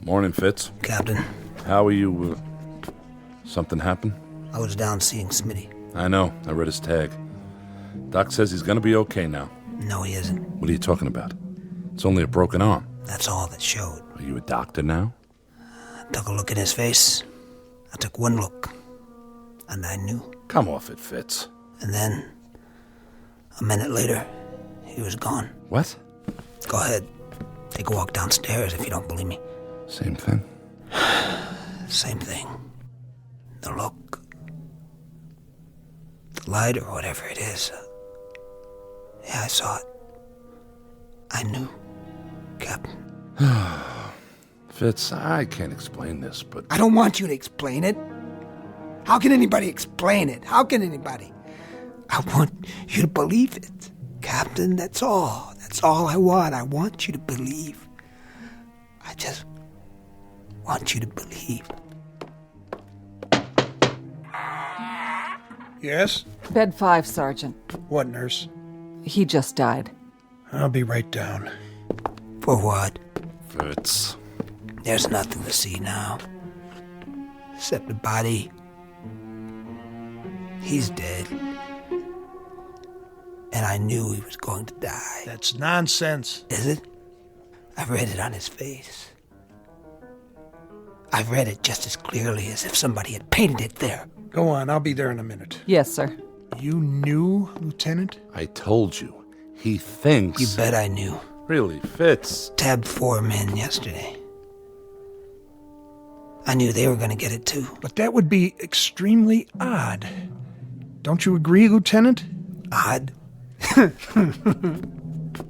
Morning, Fitz. Captain. How are you? Something happened? I was down seeing Smitty. I know. I read his tag. Doc says he's gonna be okay now. No, he isn't. What are you talking about? It's only a broken arm. That's all that showed. Are you a doctor now? I took a look at his face. I took one look. And I knew. Come off it, Fitz. And then, a minute later, he was gone. What? Go ahead. Take a walk downstairs if you don't believe me. Same thing. Same thing. The look. The light or whatever it is. Yeah, I saw it. I knew, Captain. Fitz, I can't explain this, but... I don't want you to explain it. How can anybody explain it? How can anybody? I want you to believe it, Captain. That's all. That's all I want. I want you to believe. I just want you to believe. Yes? Bed 5, Sergeant. What, nurse? He just died. I'll be right down. For what? Fitz. There's nothing to see now. Except the body. He's dead. And I knew he was going to die. That's nonsense. Is it? I've read it on his face. I've read it just as clearly as if somebody had painted it there. Go on, I'll be there in a minute. Yes, sir. You knew, Lieutenant? I told you. He thinks... You bet I knew. Really, Fitz? Tabbed 4 men yesterday. I knew they were going to get it too. But that would be extremely odd. Don't you agree, Lieutenant? Odd?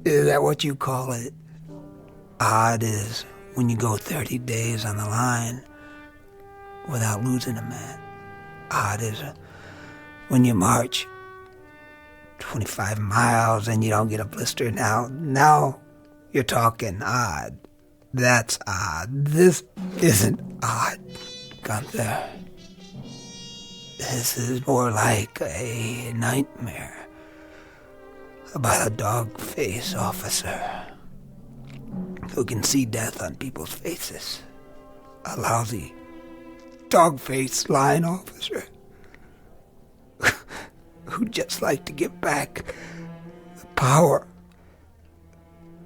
Is that what you call it? Odd is when you go 30 days on the line without losing a man. Odd is when you march 25 miles and you don't get a blister. Now you're talking odd. That's odd. This isn't odd, Gunther. This is more like a nightmare about a dog-face officer who can see death on people's faces. A lousy dog-face line officer who'd just like to give back the power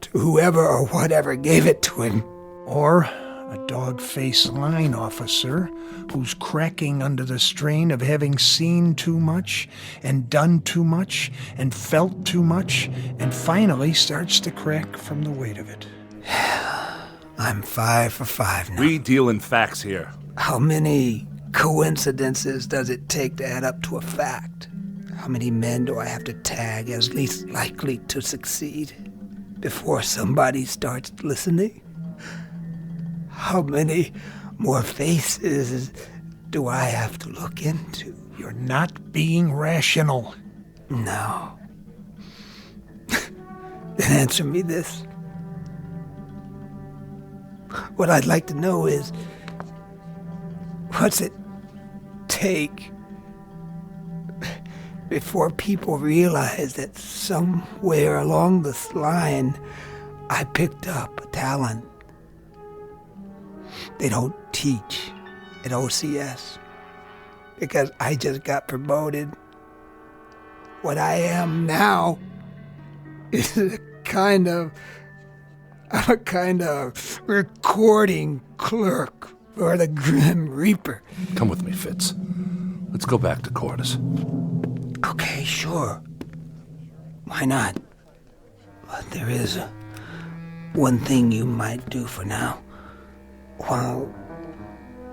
to whoever or whatever gave it to him. Or a dog-faced line officer who's cracking under the strain of having seen too much and done too much and felt too much and finally starts to crack from the weight of it. I'm 5 for 5 now. We deal in facts here. How many coincidences does it take to add up to a fact? How many men do I have to tag as least likely to succeed before somebody starts listening? How many more faces do I have to look into? You're not being rational. No. Then answer me this. What I'd like to know is, what's it take before people realize that somewhere along this line I picked up a talent they don't teach at OCS because I just got promoted. What I am now is I'm a kind of recording clerk for the Grim Reaper. Come with me, Fitz. Let's go back to quarters. Okay, sure. Why not? But there is one thing you might do for now. While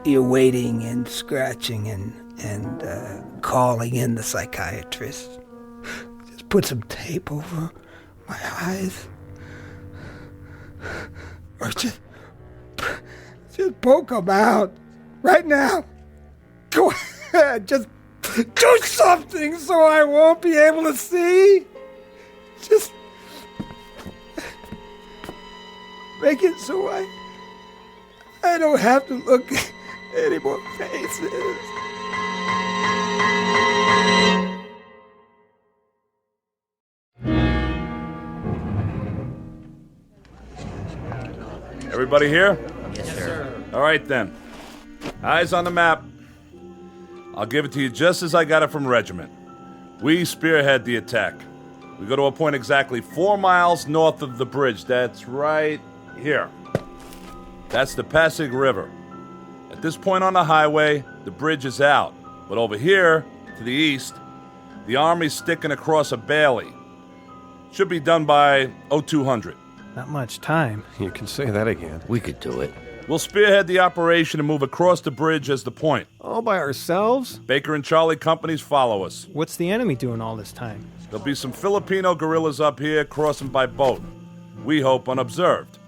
you're waiting and scratching and calling in the psychiatrist, just put some tape over my eyes. Or just poke them out right now. Go ahead, just do something so I won't be able to see. Just make it so I don't have to look at any more faces. Everybody here? Yes, sir. All right, then. Eyes on the map. I'll give it to you just as I got it from Regiment. We spearhead the attack. We go to a point exactly 4 miles north of the bridge. That's right here. That's the Pasig River. At this point on the highway, the bridge is out. But over here, to the east, the Army's sticking across a bailey. Should be done by 0200. Not much time. You can say that again. We could do it. We'll spearhead the operation and move across the bridge as the point. All by ourselves? Baker and Charlie companies follow us. What's the enemy doing all this time? There'll be some Filipino guerrillas up here crossing by boat. We hope unobserved.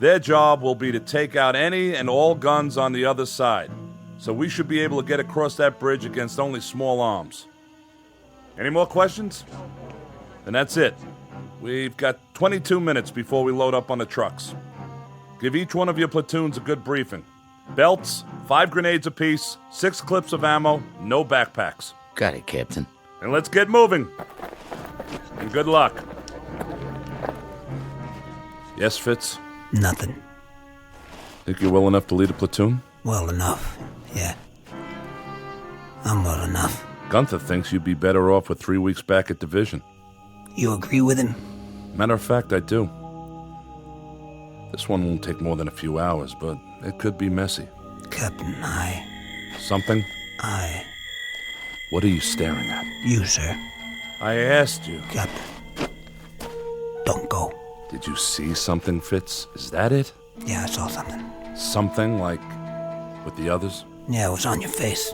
Their job will be to take out any and all guns on the other side. So we should be able to get across that bridge against only small arms. Any more questions? Then that's it. We've got 22 minutes before we load up on the trucks. Give each one of your platoons a good briefing. Belts, 5 grenades apiece, 6 clips of ammo, no backpacks. Got it, Captain. And let's get moving. And good luck. Yes, Fitz? Nothing. Think you're well enough to lead a platoon? Well enough, yeah. I'm well enough. Gunther thinks you'd be better off with 3 weeks back at division. You agree with him? Matter of fact, I do. This one won't take more than a few hours, but it could be messy. Captain, Something? What are you staring at? You, sir. I asked you. Captain, don't go. Did you see something, Fitz? Is that it? Yeah, I saw something. Something like with the others? Yeah, it was on your face.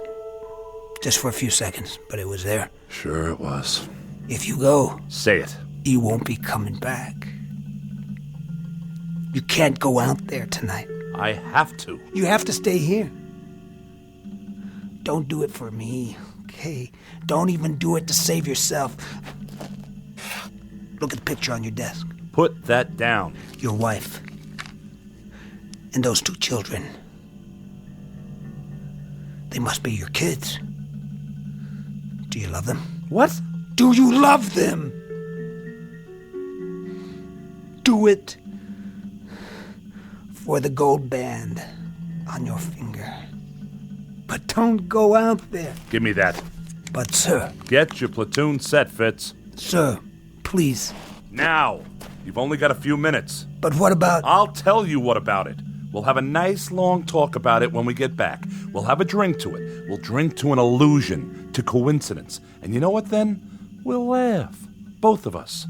Just for a few seconds, but it was there. Sure it was. If you go... Say it. You won't be coming back. You can't go out there tonight. I have to. You have to stay here. Don't do it for me, okay? Don't even do it to save yourself. Look at the picture on your desk. Put that down. Your wife. And those 2 children. They must be your kids. Do you love them? What? Do you love them? Do it for the gold band on your finger. But don't go out there. Give me that. But, sir... Get your platoon set, Fitz. Sir, please. Now. You've only got a few minutes. But what about... I'll tell you what about it. We'll have a nice long talk about it when we get back. We'll have a drink to it. We'll drink to an illusion, to coincidence. And you know what then? We'll laugh. Both of us.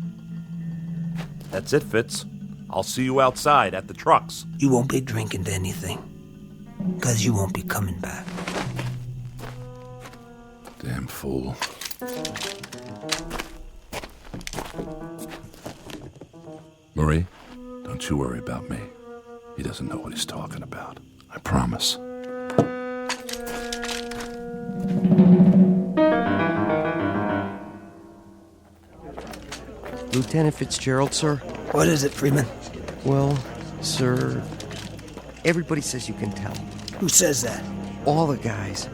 That's it, Fitz. I'll see you outside at the trucks. You won't be drinking to anything. Because you won't be coming back. Damn fool. Marie, don't you worry about me. He doesn't know what he's talking about. I promise. Lieutenant Fitzgerald, sir? What is it, Freeman? Well, sir, everybody says you can tell. Who says that? All the guys.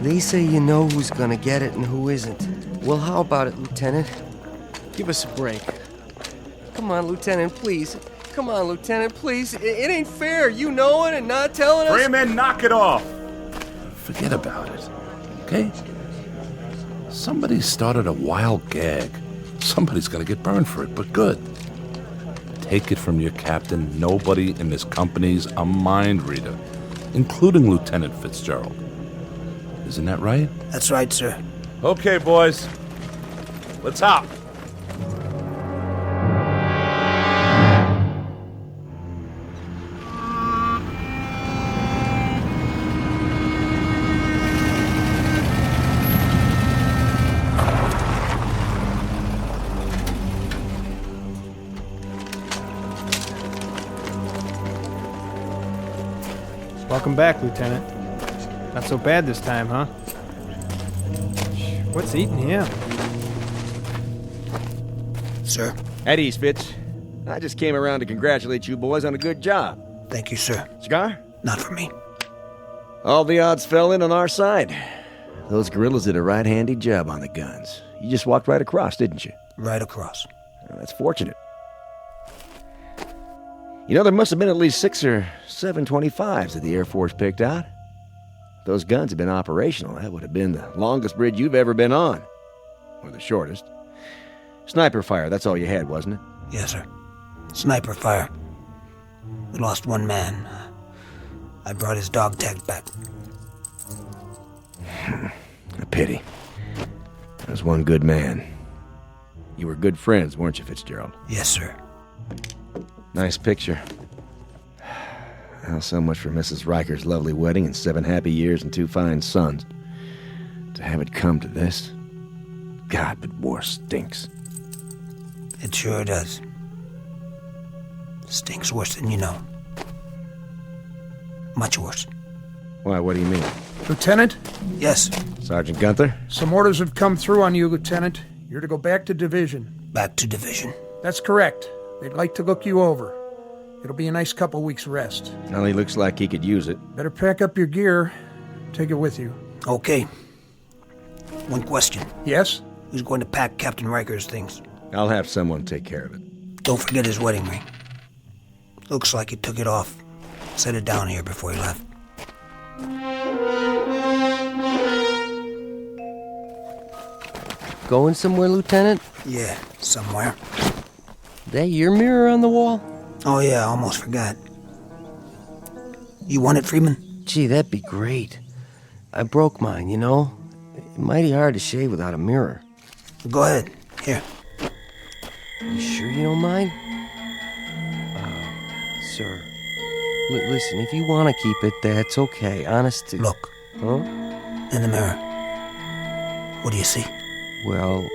They say you know who's gonna get it and who isn't. Well, how about it, Lieutenant? Give us a break. Come on, Lieutenant, please. Come on, Lieutenant, please. It ain't fair, you knowing and not telling us. Freeman, knock it off! Forget about it, okay? Somebody started a wild gag. Somebody's gonna get burned for it, but good. Take it from your captain, nobody in this company's a mind reader, including Lieutenant Fitzgerald. Isn't that right? That's right, sir. Okay, boys. Let's hop. Welcome back, Lieutenant. Not so bad this time, huh? What's eating him? Sir? At ease, Fitz. I just came around to congratulate you boys on a good job. Thank you, sir. Cigar? Not for me. All the odds fell in on our side. Those guerrillas did a right handy job on the guns. You just walked right across, didn't you? Right across. Well, that's fortunate. You know, there must have been at least 6 or 7 25s that the Air Force picked out. If those guns had been operational, that would have been the longest bridge you've ever been on. Or the shortest. Sniper fire, that's all you had, wasn't it? Yes, sir. Sniper fire. We lost one man. I brought his dog tags back. A pity. There was one good man. You were good friends, weren't you, Fitzgerald? Yes, sir. Nice picture. Well, so much for Mrs. Riker's lovely wedding and 7 happy years and 2 fine sons. To have it come to this. God, but war stinks. It sure does. Stinks worse than you know. Much worse. Why, what do you mean? Lieutenant? Yes. Sergeant Gunther? Some orders have come through on you, Lieutenant. You're to go back to division. Back to division? That's correct. They'd like to look you over. It'll be a nice couple weeks rest. Well, he looks like he could use it. Better pack up your gear. Take it with you. Okay. One question. Yes? Who's going to pack Captain Riker's things? I'll have someone take care of it. Don't forget his wedding ring. Looks like he took it off. Set it down here before he left. Going somewhere, Lieutenant? Yeah, somewhere. That your mirror on the wall? Oh yeah, I almost forgot. You want it, Freeman? Gee, that'd be great. I broke mine, you know? Mighty hard to shave without a mirror. Go ahead. Here. You sure you don't mind? Sir. Listen, if you want to keep it, that's okay. Honest to... Look. Huh? In the mirror. What do you see? Well,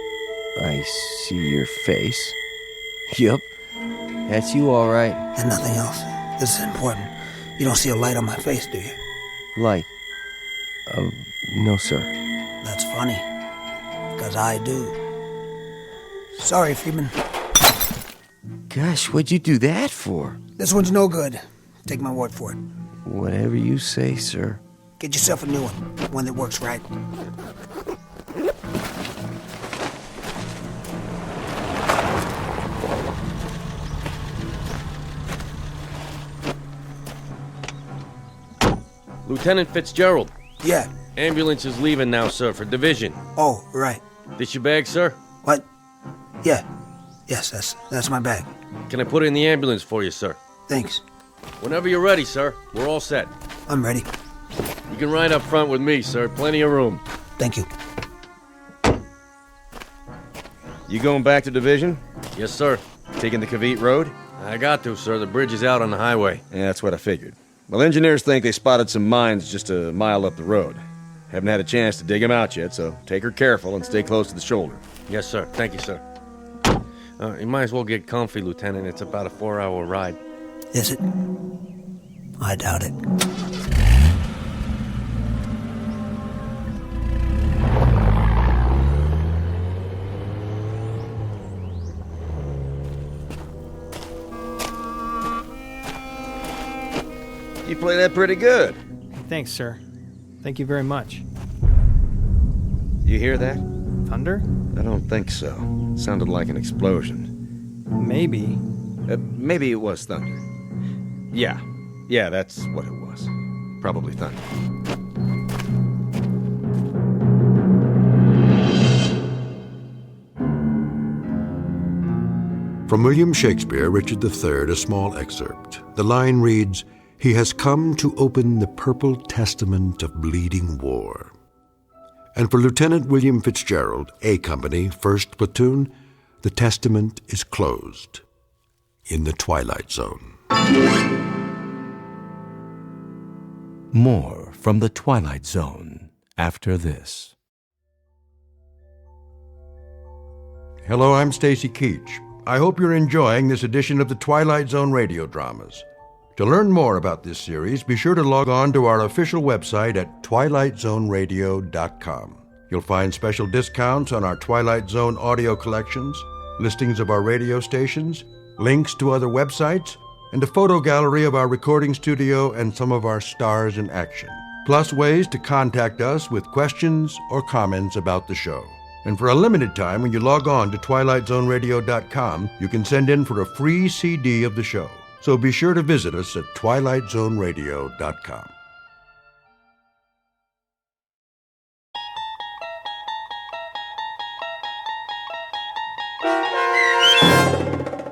I see your face. Yup. That's you, all right. And nothing else. This is important. You don't see a light on my face, do you? Light? No, sir. That's funny. Because I do. Sorry, Freeman. Gosh, what'd you do that for? This one's no good. Take my word for it. Whatever you say, sir. Get yourself a new one that works right. Lieutenant Fitzgerald. Yeah. Ambulance is leaving now, sir, for division. Oh, right. This your bag, sir? What? Yeah. Yes, that's my bag. Can I put it in the ambulance for you, sir? Thanks. Whenever you're ready, sir. We're all set. I'm ready. You can ride up front with me, sir. Plenty of room. Thank you. You going back to division? Yes, sir. Taking the Cavite Road? I got to, sir. The bridge is out on the highway. Yeah, that's what I figured. Well, engineers think they spotted some mines just a mile up the road. Haven't had a chance to dig them out yet, so take her careful and stay close to the shoulder. Yes, sir. Thank you, sir. You might as well get comfy, Lieutenant. It's about a 4-hour ride. Is it? I doubt it. You play that pretty good. Thanks, sir. Thank you very much. You hear that? Thunder? I don't think so. Sounded like an explosion. Maybe. Maybe it was thunder. Yeah, that's what it was. Probably thunder. From William Shakespeare, Richard III, a small excerpt. The line reads, "He has come to open the purple testament of bleeding war." And for Lieutenant William Fitzgerald, A Company, 1st Platoon, the testament is closed in the Twilight Zone. More from the Twilight Zone after this. Hello, I'm Stacy Keach. I hope you're enjoying this edition of the Twilight Zone radio dramas. To learn more about this series, be sure to log on to our official website at twilightzoneradio.com. You'll find special discounts on our Twilight Zone audio collections, listings of our radio stations, links to other websites, and a photo gallery of our recording studio and some of our stars in action. Plus ways to contact us with questions or comments about the show. And for a limited time, when you log on to twilightzoneradio.com, you can send in for a free CD of the show. So be sure to visit us at twilightzoneradio.com.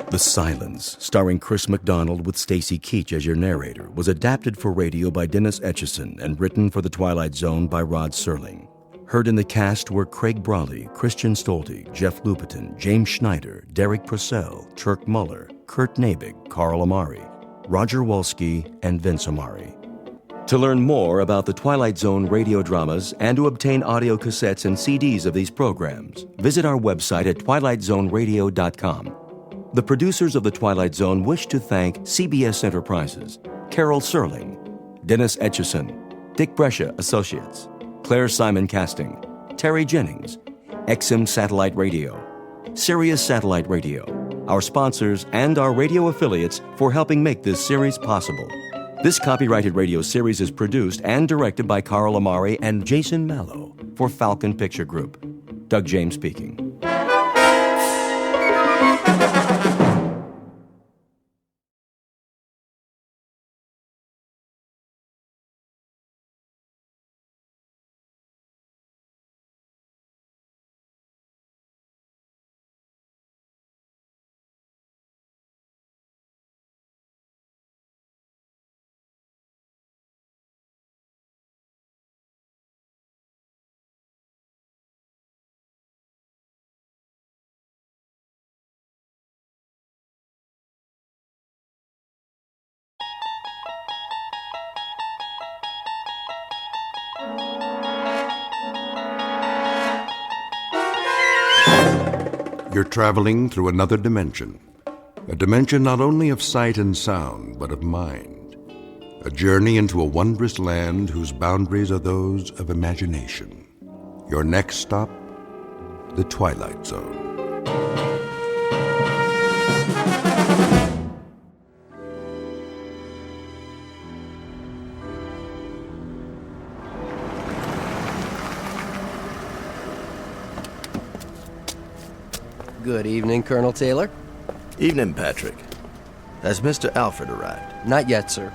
The Silence, starring Chris McDonald with Stacy Keach as your narrator, was adapted for radio by Dennis Etchison and written for The Twilight Zone by Rod Serling. Heard in the cast were Craig Brawley, Christian Stolte, Jeff Lupetin, James Schneider, Derek Purcell, Turk Muller, Kurt Nabig, Carl Amari, Roger Wolski, and Vince Amari. To learn more about the Twilight Zone radio dramas and to obtain audio cassettes and CDs of these programs, visit our website at twilightzoneradio.com. The producers of The Twilight Zone wish to thank CBS Enterprises, Carol Serling, Dennis Etchison, Dick Brescia Associates, Claire Simon Casting, Terry Jennings, XM Satellite Radio, Sirius Satellite Radio, our sponsors, and our radio affiliates for helping make this series possible. This copyrighted radio series is produced and directed by Carl Amari and Jason Mallow for Falcon Picture Group. Doug James speaking. You're traveling through another dimension. A dimension not only of sight and sound, but of mind. A journey into a wondrous land whose boundaries are those of imagination. Your next stop, the Twilight Zone. Good evening, Colonel Taylor. Evening, Patrick. Has Mr. Alfred arrived? Not yet, sir.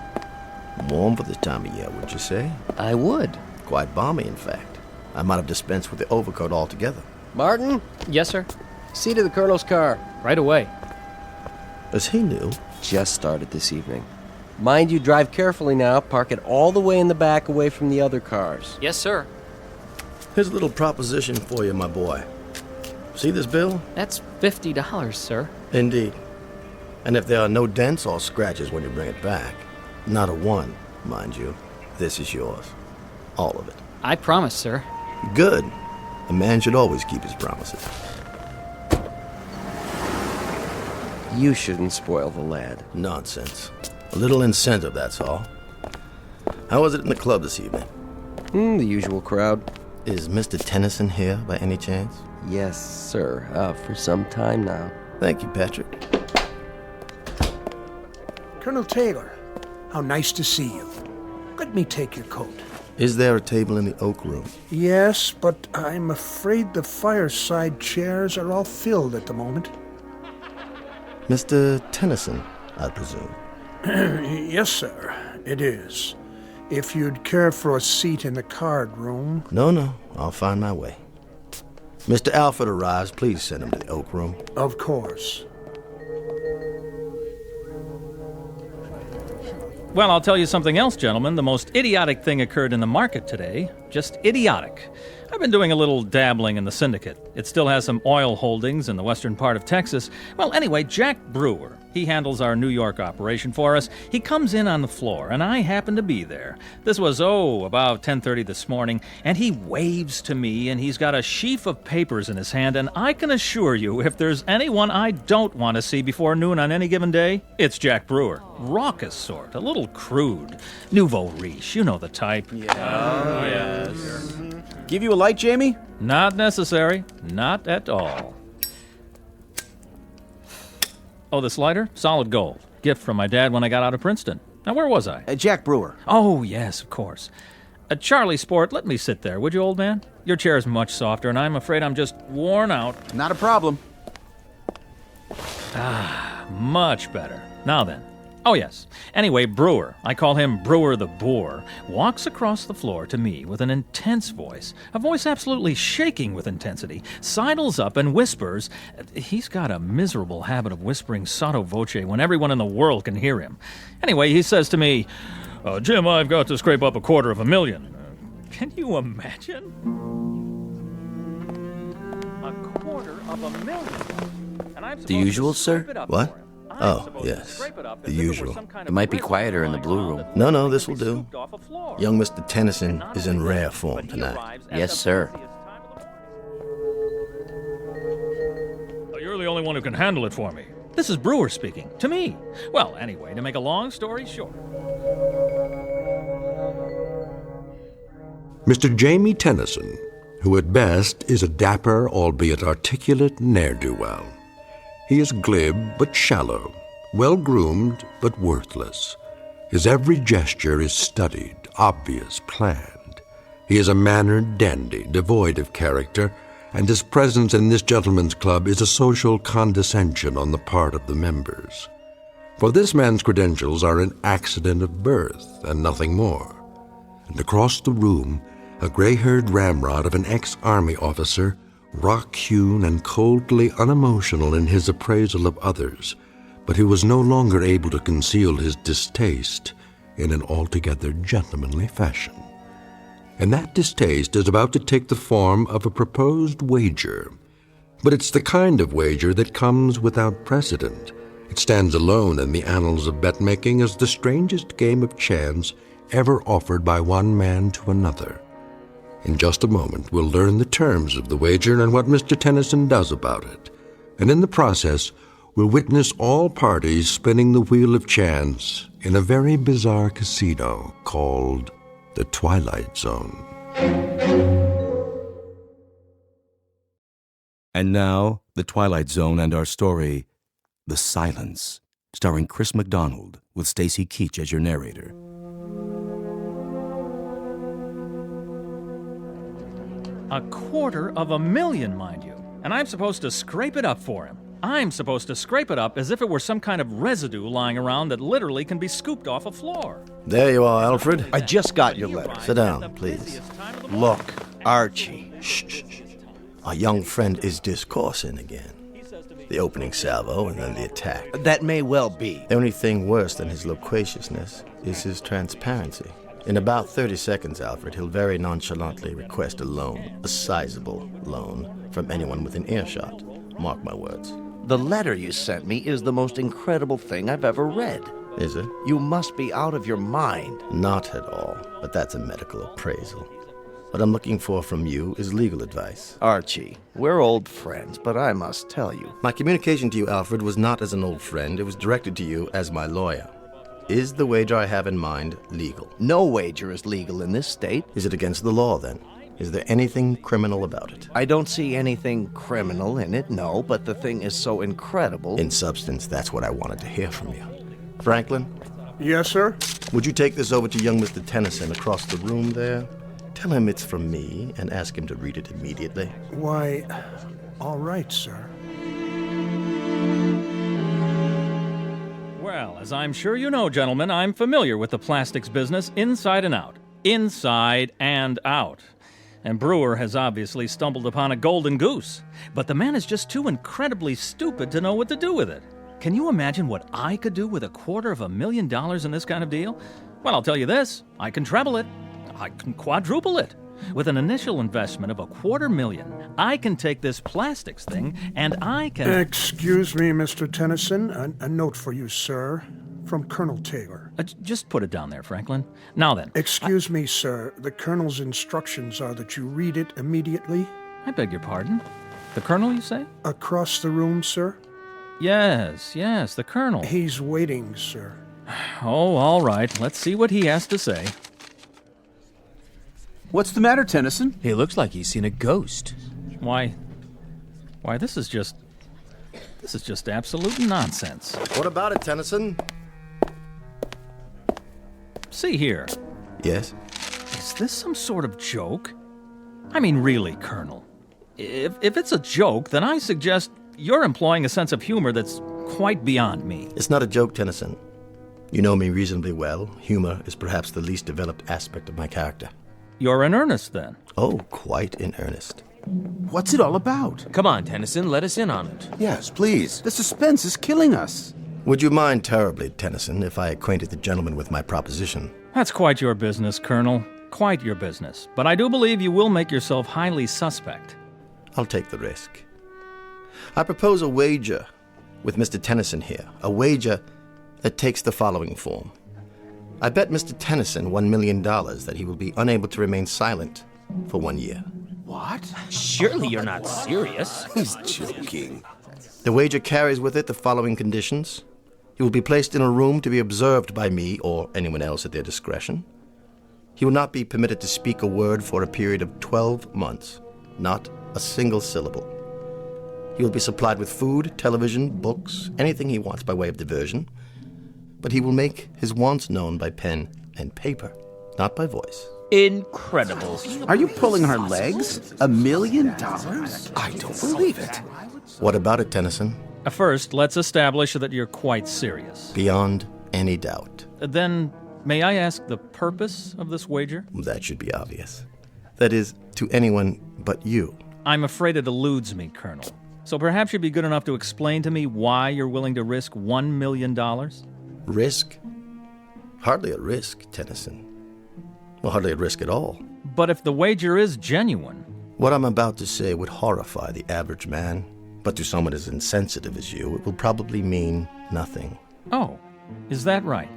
Warm for this time of year, would you say? I would. Quite balmy, in fact. I might have dispensed with the overcoat altogether. Martin? Yes, sir. See to the Colonel's car. Right away. Is he new? Just started this evening. Mind you, drive carefully now. Park it all the way in the back away from the other cars. Yes, sir. Here's a little proposition for you, my boy. See this bill? That's $50, sir. Indeed. And if there are no dents or scratches when you bring it back, not a one, mind you, this is yours. All of it. I promise, sir. Good. A man should always keep his promises. You shouldn't spoil the lad. Nonsense. A little incentive, that's all. How was it in the club this evening? The usual crowd. Is Mr. Tennyson here by any chance? Yes, sir. For some time now. Thank you, Patrick. Colonel Taylor, How nice to see you. Let me take your coat. Is there a table in the oak room? Yes, but I'm afraid the fireside chairs are all filled at the moment. Mr. Tennyson, I presume. Yes, sir, it is. If you'd care for a seat in the card room. No, I'll find my way. Mr. Alfred arrives. Please send him to the oak room. Of course. Well, I'll tell you something else, gentlemen. The most idiotic thing occurred in the market today. Just idiotic. I've been doing a little dabbling in the syndicate. It still has some oil holdings in the western part of Texas. Well, anyway, Jack Brewer, he handles our New York operation for us. He comes in on the floor, and I happen to be there. This was, about 10:30 this morning, and he waves to me, and he's got a sheaf of papers in his hand, and I can assure you, if there's anyone I don't want to see before noon on any given day, it's Jack Brewer. Raucous sort, a little crude. Nouveau riche, you know the type. Yes. Give you a light, Jamie? Not necessary. Not at all. Oh, this lighter? Solid gold. Gift from my dad when I got out of Princeton. Now, where was I? Jack Brewer. Oh, yes, of course. Charlie Sport, let me sit there, would you, old man? Your chair's much softer, and I'm afraid I'm just worn out. Not a problem. Much better. Now then. Oh, yes. Anyway, Brewer, I call him Brewer the Boar, walks across the floor to me with an intense voice, a voice absolutely shaking with intensity, sidles up and whispers. He's got a miserable habit of whispering sotto voce when everyone in the world can hear him. Anyway, he says to me, Jim, I've got to scrape up $250,000. Can you imagine? $250,000. The usual, sir? What? Oh, yes. The usual. It might be quieter in the blue room. No, this will do. Young Mr. Tennyson is in rare form tonight. Yes, sir. You're the only one who can handle it for me. This is Brewer speaking. To me. Well, anyway, to make a long story short. Mr. Jamie Tennyson, who at best is a dapper, albeit articulate ne'er-do-well. He is glib but shallow, well-groomed but worthless. His every gesture is studied, obvious, planned. He is a mannered dandy, devoid of character, and his presence in this gentleman's club is a social condescension on the part of the members. For this man's credentials are an accident of birth and nothing more. And across the room, a gray-haired ramrod of an ex-army officer, rock-hewn and coldly unemotional in his appraisal of others, but who was no longer able to conceal his distaste in an altogether gentlemanly fashion. And that distaste is about to take the form of a proposed wager. But it's the kind of wager that comes without precedent. It stands alone in the annals of bet-making as the strangest game of chance ever offered by one man to another. In just a moment, we'll learn the terms of the wager and what Mr. Tennyson does about it. And in the process, we'll witness all parties spinning the wheel of chance in a very bizarre casino called the Twilight Zone. And now, the Twilight Zone and our story, The Silence, starring Chris McDonald with Stacy Keach as your narrator. $250,000, mind you. And I'm supposed to scrape it up for him. I'm supposed to scrape it up as if it were some kind of residue lying around that literally can be scooped off a floor. There you are, Alfred. I just got your letter. Sit down, please. Look, Archie. Shh. Our young friend is discoursing again. The opening salvo and then the attack. That may well be. The only thing worse than his loquaciousness is his transparency. In about 30 seconds, Alfred, he'll very nonchalantly request a loan, a sizable loan, from anyone within earshot. Mark my words. The letter you sent me is the most incredible thing I've ever read. Is it? You must be out of your mind. Not at all, but that's a medical appraisal. What I'm looking for from you is legal advice. Archie, we're old friends, but I must tell you. My communication to you, Alfred, was not as an old friend. It was directed to you as my lawyer. Is the wager I have in mind legal? No wager is legal in this state. Is it against the law, then? Is there anything criminal about it? I don't see anything criminal in it, no, but the thing is so incredible. In substance, that's what I wanted to hear from you. Franklin, Yes, sir? Would you take this over to young Mr. Tennyson across the room there? Tell him it's from me and ask him to read it immediately. Why, all right, sir. Well, as I'm sure you know, gentlemen, I'm familiar with the plastics business inside and out. Inside and out. And Brewer has obviously stumbled upon a golden goose. But the man is just too incredibly stupid to know what to do with it. Can you imagine what I could do with $250,000 in this kind of deal? Well, I'll tell you this. I can treble it. I can quadruple it. With an initial investment of $250,000, I can take this plastics thing and I can... Excuse me, Mr. Tennyson. A note for you, sir. From Colonel Taylor. Just put it down there, Franklin. Now then. Excuse me, sir. The Colonel's instructions are that you read it immediately. I beg your pardon? The Colonel, you say? Across the room, sir? Yes, the Colonel. He's waiting, sir. Oh, all right. Let's see what he has to say. What's the matter, Tennyson? He looks like he's seen a ghost. Why, this is just absolute nonsense. What about it, Tennyson? See here. Yes? Is this some sort of joke? I mean, really, Colonel. If it's a joke, then I suggest you're employing a sense of humor that's quite beyond me. It's not a joke, Tennyson. You know me reasonably well. Humor is perhaps the least developed aspect of my character. You're in earnest, then? Oh, quite in earnest. What's it all about? Come on, Tennyson, let us in on it. Yes, please. The suspense is killing us. Would you mind terribly, Tennyson, if I acquainted the gentleman with my proposition? That's quite your business, Colonel. Quite your business. But I do believe you will make yourself highly suspect. I'll take the risk. I propose a wager with Mr. Tennyson here. A wager that takes the following form. I bet Mr. Tennyson $1 million that he will be unable to remain silent for 1 year. What? Surely you're not serious. He's joking. The wager carries with it the following conditions. He will be placed in a room to be observed by me or anyone else at their discretion. He will not be permitted to speak a word for a period of 12 months, not a single syllable. He will be supplied with food, television, books, anything he wants by way of diversion, but he will make his wants known by pen and paper, not by voice. Incredible. Are you pulling our legs? $1 million? I don't believe it. What about it, Tennyson? First, let's establish that you're quite serious. Beyond any doubt. Then, may I ask the purpose of this wager? That should be obvious. That is, to anyone but you. I'm afraid it eludes me, Colonel. So perhaps you'd be good enough to explain to me why you're willing to risk $1 million? Risk? Hardly a risk, Tennyson. Well, hardly a risk at all. But if the wager is genuine... What I'm about to say would horrify the average man, but to someone as insensitive as you, it will probably mean nothing. Oh, is that right?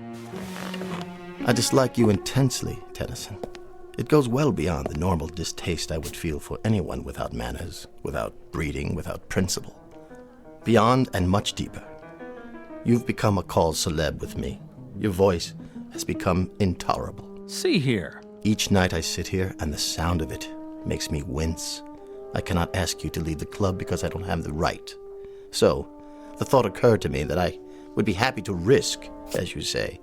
I dislike you intensely, Tennyson. It goes well beyond the normal distaste I would feel for anyone without manners, without breeding, without principle. Beyond and much deeper. You've become a cause celeb with me. Your voice has become intolerable. See here. Each night I sit here, and the sound of it makes me wince. I cannot ask you to leave the club because I don't have the right. So, the thought occurred to me that I would be happy to risk, as you say,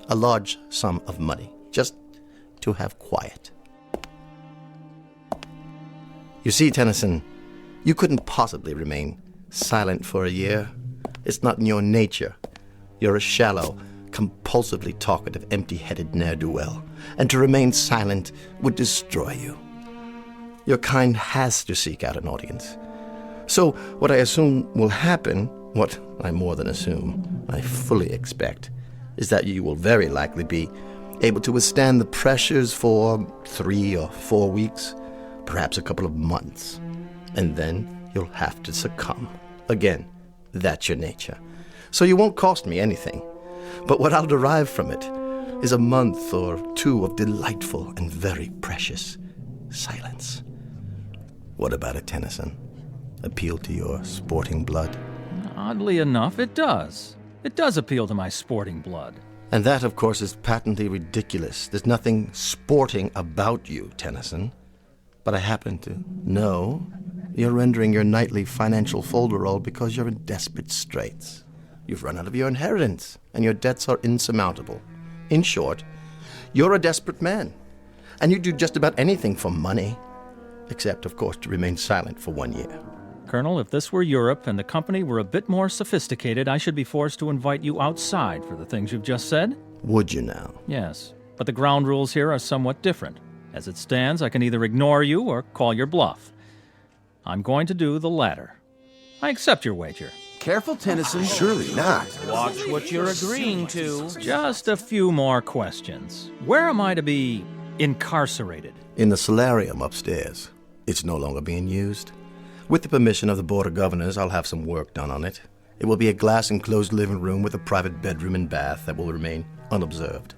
a large sum of money, just to have quiet. You see, Tennyson, you couldn't possibly remain silent for a year. It's not in your nature. You're a shallow, compulsively talkative, empty-headed ne'er-do-well, and to remain silent would destroy you. Your kind has to seek out an audience. So what I assume will happen, what I more than assume, I fully expect, is that you will very likely be able to withstand the pressures for 3 or 4 weeks, perhaps a couple of months, and then you'll have to succumb. Again, that's your nature. So you won't cost me anything, but what I'll derive from it is a month or 2 of delightful and very precious silence. What about it, Tennyson? Appeal to your sporting blood? Oddly enough, it does. It does appeal to my sporting blood. And that, of course, is patently ridiculous. There's nothing sporting about you, Tennyson. But I happen to know you're rendering your nightly financial folderol because you're in desperate straits. You've run out of your inheritance, and your debts are insurmountable. In short, you're a desperate man, and you do just about anything for money, except, of course, to remain silent for 1 year. Colonel, if this were Europe and the company were a bit more sophisticated, I should be forced to invite you outside for the things you've just said? Would you now? Yes, but the ground rules here are somewhat different. As it stands, I can either ignore you or call your bluff. I'm going to do the latter. I accept your wager. Careful, Tennyson. Surely not. Watch what you're agreeing to. Just a few more questions. Where am I to be incarcerated? In the solarium upstairs. It's no longer being used. With the permission of the Board of Governors, I'll have some work done on it. It will be a glass-enclosed living room with a private bedroom and bath that will remain unobserved.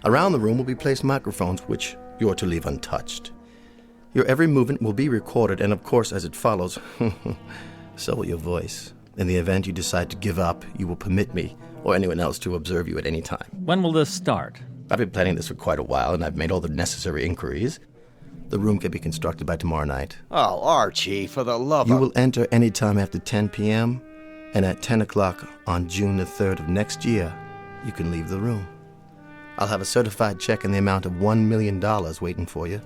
Around the room will be placed microphones, which you're to leave untouched. Your every movement will be recorded, and of course, as it follows, so will your voice. In the event you decide to give up, you will permit me or anyone else to observe you at any time. When will this start? I've been planning this for quite a while, and I've made all the necessary inquiries. The room can be constructed by tomorrow night. Oh, Archie, for the love You of... will enter any time after 10 p.m., and at 10 o'clock on June the 3rd of next year, you can leave the room. I'll have a certified check in the amount of $1 million waiting for you,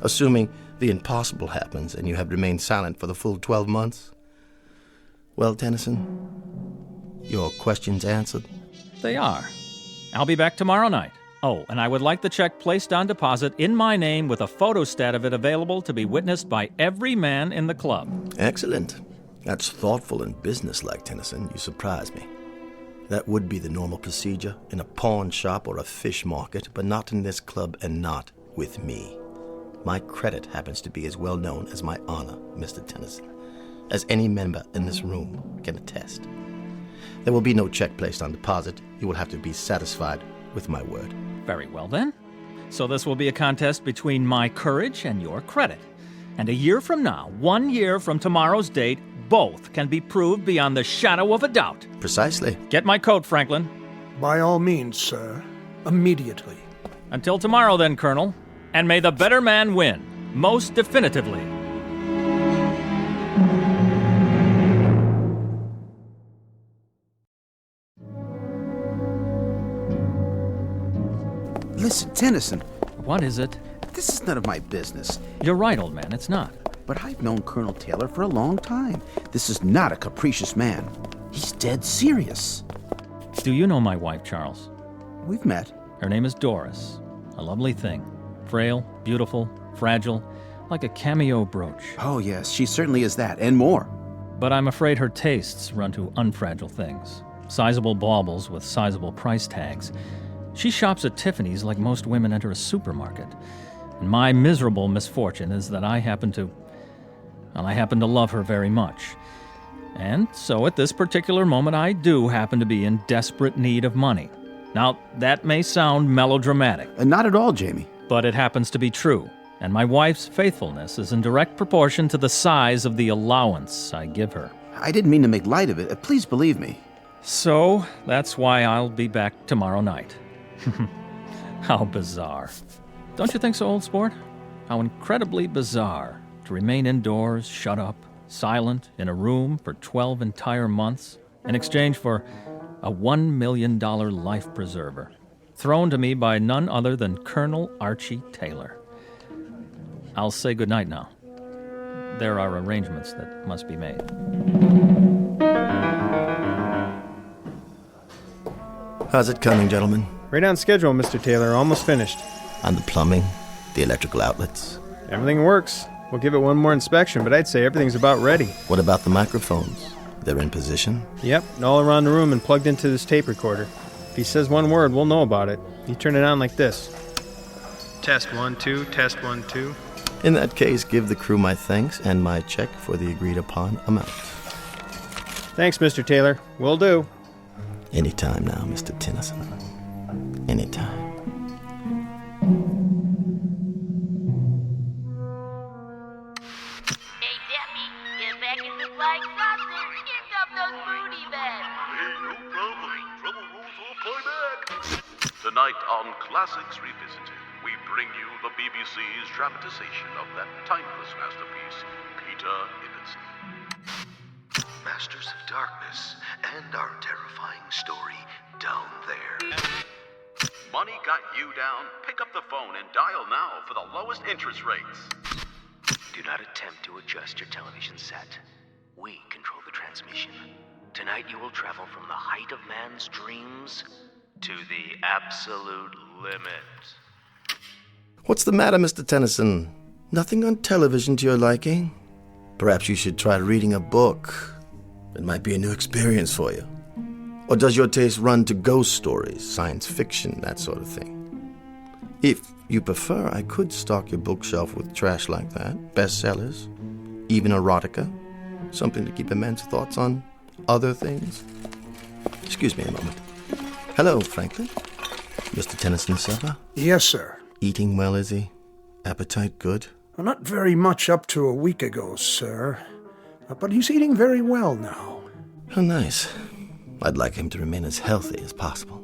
assuming the impossible happens and you have remained silent for the full 12 months. Well, Tennyson, your questions answered? They are. I'll be back tomorrow night. Oh, and I would like the check placed on deposit in my name with a photostat of it available to be witnessed by every man in the club. Excellent. That's thoughtful and businesslike, Tennyson. You surprise me. That would be the normal procedure in a pawn shop or a fish market, but not in this club and not with me. My credit happens to be as well known as my honor, Mr. Tennyson, as any member in this room can attest. There will be no check placed on deposit. You will have to be satisfied with my word. Very well, then. So this will be a contest between my courage and your credit. And a year from now, 1 year from tomorrow's date, both can be proved beyond the shadow of a doubt. Precisely. Get my coat, Franklin. By all means, sir. Immediately. Until tomorrow, then, Colonel. And may the better man win, most definitively. Listen, Tennyson. What is it? This is none of my business. You're right, old man, it's not. But I've known Colonel Taylor for a long time. This is not a capricious man. He's dead serious. Do you know my wife, Charles? We've met. Her name is Doris. A lovely thing. Frail, beautiful, fragile, like a cameo brooch. Oh, yes, she certainly is that, and more. But I'm afraid her tastes run to unfragile things. Sizable baubles with sizable price tags. She shops at Tiffany's like most women enter a supermarket. And my miserable misfortune is that I happen to love her very much. And so at this particular moment, I do happen to be in desperate need of money. Now, that may sound melodramatic. Not at all, Jamie. But it happens to be true. And my wife's faithfulness is in direct proportion to the size of the allowance I give her. I didn't mean to make light of it. Please believe me. So, that's why I'll be back tomorrow night. How bizarre. Don't you think so, old sport? How incredibly bizarre to remain indoors, shut up, silent, in a room for 12 entire months, in exchange for a $1 million life preserver, thrown to me by none other than Colonel Archie Taylor. I'll say goodnight now. There are arrangements that must be made. How's it coming, gentlemen? Right on schedule, Mr. Taylor. Almost finished. On the plumbing, the electrical outlets. Everything works. We'll give it one more inspection, but I'd say everything's about ready. What about the microphones? They're in position? Yep, and all around the room and plugged into this tape recorder. If he says one word, we'll know about it. You turn it on like this. Test 1, 2, test 1, 2. In that case, give the crew my thanks and my check for the agreed-upon amount. Thanks, Mr. Taylor. Will do. Anytime now, Mr. Tennyson. Anytime. Hey, Debbie, get back in the flying saucer. Here come those booty bags. Hey, no problem. Trouble rolls off my back. Tonight on Classics Revisited, we bring you the BBC's dramatization of that timeless masterpiece, Peter Ibbotson. masters of darkness, and our terrifying story, Down There. Money got you down? Pick up the phone and dial now for the lowest interest rates. Do not attempt to adjust your television set. We control the transmission. Tonight you will travel from the height of man's dreams to the absolute limit. What's the matter, Mr. Tennyson? Nothing on television to your liking? Perhaps you should try reading a book. It might be a new experience for you. Or does your taste run to ghost stories, science fiction, that sort of thing? If you prefer, I could stock your bookshelf with trash like that. Bestsellers, even erotica. Something to keep a man's thoughts on other things. Excuse me a moment. Hello, Franklin. Mr. Tennyson's supper? Yes, sir. Eating well, is he? Appetite good? Well, not very much up to a week ago, sir. But he's eating very well now. Oh, nice. I'd like him to remain as healthy as possible.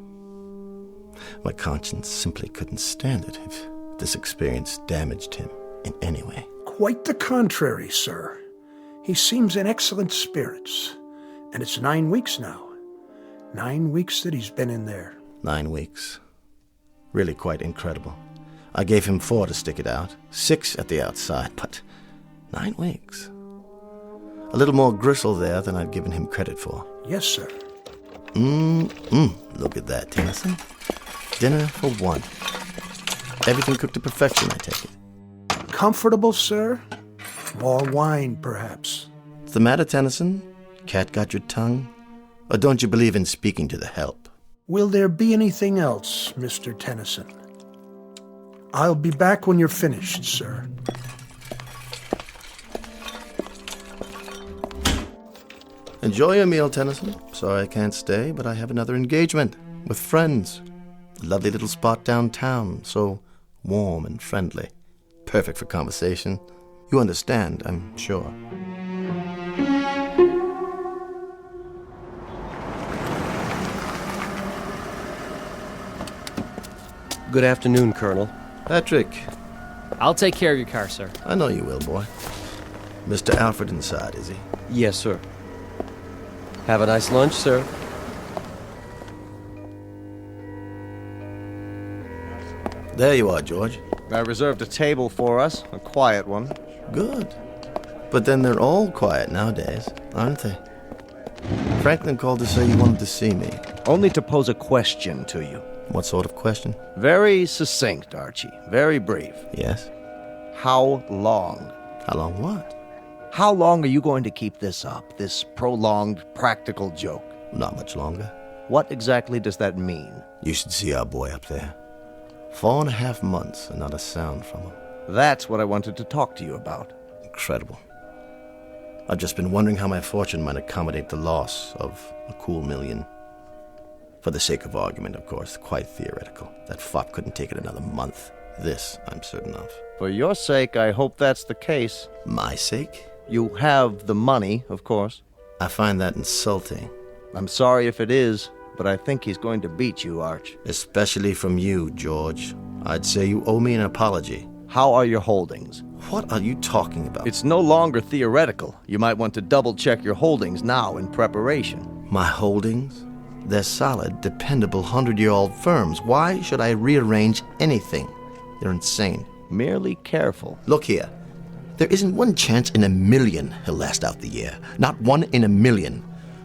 My conscience simply couldn't stand it if this experience damaged him in any way. Quite the contrary, sir. He seems in excellent spirits. And it's 9 weeks now. 9 weeks that he's been in there. 9 weeks. Really quite incredible. I gave him 4 to stick it out, 6 at the outside, but 9 weeks. A little more gristle there than I'd given him credit for. Yes, sir. Look at that, Tennyson. Dinner for 1. Everything cooked to perfection, I take it. Comfortable, sir? More wine, perhaps. What's the matter, Tennyson? Cat got your tongue? Or don't you believe in speaking to the help? Will there be anything else, Mr. Tennyson? I'll be back when you're finished, sir. Enjoy your meal, Tennyson. Sorry I can't stay, but I have another engagement with friends. A lovely little spot downtown, so warm and friendly. Perfect for conversation. You understand, I'm sure. Good afternoon, Colonel. Patrick. I'll take care of your car, sir. I know you will, boy. Mr. Alfred inside, is he? Yes, sir. Have a nice lunch, sir. There you are, George. I reserved a table for us, a quiet one. Good. But then they're all quiet nowadays, aren't they? Franklin called to say you wanted to see me. Only to pose a question to you. What sort of question? Very succinct, Archie. Very brief. Yes? How long? How long what? How long are you going to keep this up, this prolonged practical joke? Not much longer. What exactly does that mean? You should see our boy up there. 4.5 months and not a sound from him. That's what I wanted to talk to you about. Incredible. I've just been wondering how my fortune might accommodate the loss of a cool $1,000,000. For the sake of argument, of course, quite theoretical. That fop couldn't take it another month. This, I'm certain of. For your sake, I hope that's the case. My sake? You have the money, of course. I find that insulting. I'm sorry if it is, but I think he's going to beat you, Arch. Especially from you, George. I'd say you owe me an apology. How are your holdings? What are you talking about? It's no longer theoretical. You might want to double-check your holdings now in preparation. My holdings? They're solid, dependable, 100-year-old firms. Why should I rearrange anything? They're insane. Merely careful. Look here. There isn't one chance in 1,000,000 he'll last out the year. Not one in 1,000,000.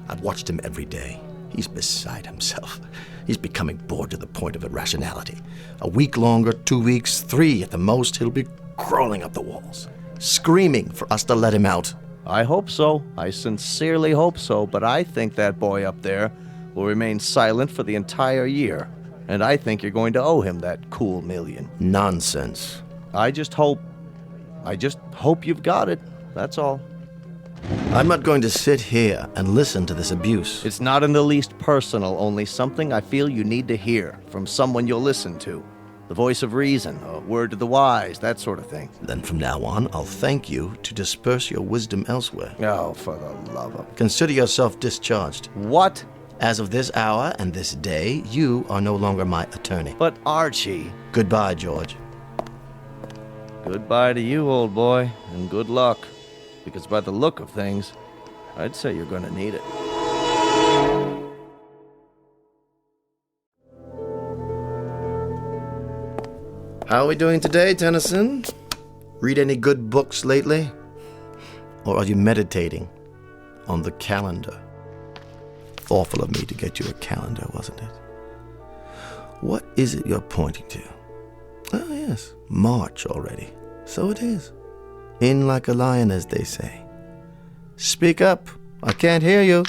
I've watched him every day. He's beside himself. He's becoming bored to the point of irrationality. A week longer, 2 weeks, 3 at the most, he'll be crawling up the walls, screaming for us to let him out. I hope so. I sincerely hope so, but I think that boy up there will remain silent for the entire year. And I think you're going to owe him that cool $1,000,000. Nonsense. I just hope you've got it. That's all. I'm not going to sit here and listen to this abuse. It's not in the least personal, only something I feel you need to hear from someone you'll listen to. The voice of reason, a word to the wise, that sort of thing. Then from now on, I'll thank you to disperse your wisdom elsewhere. Oh, for the love of... Consider yourself discharged. What? As of this hour and this day, you are no longer my attorney. But Archie... Goodbye, George. Goodbye to you, old boy, and good luck. Because by the look of things, I'd say you're going to need it. How are we doing today, Tennyson? Read any good books lately? Or are you meditating on the calendar? Awful of me to get you a calendar, wasn't it? What is it you're pointing to? Oh, yes, March already. So it is. In like a lion, as they say. Speak up. I can't hear you.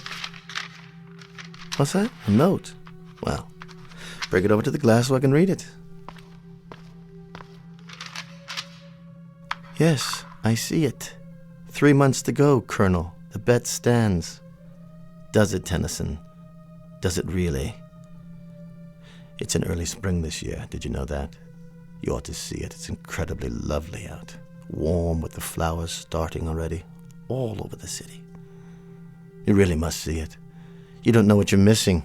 What's that? A note? Well, bring it over to the glass so I can read it. Yes, I see it. 3 months to go, Colonel. The bet stands. Does it, Tennyson? Does it really? It's in early spring this year. Did you know that? You ought to see it. It's incredibly lovely out. Warm with the flowers starting already. All over the city. You really must see it. You don't know what you're missing.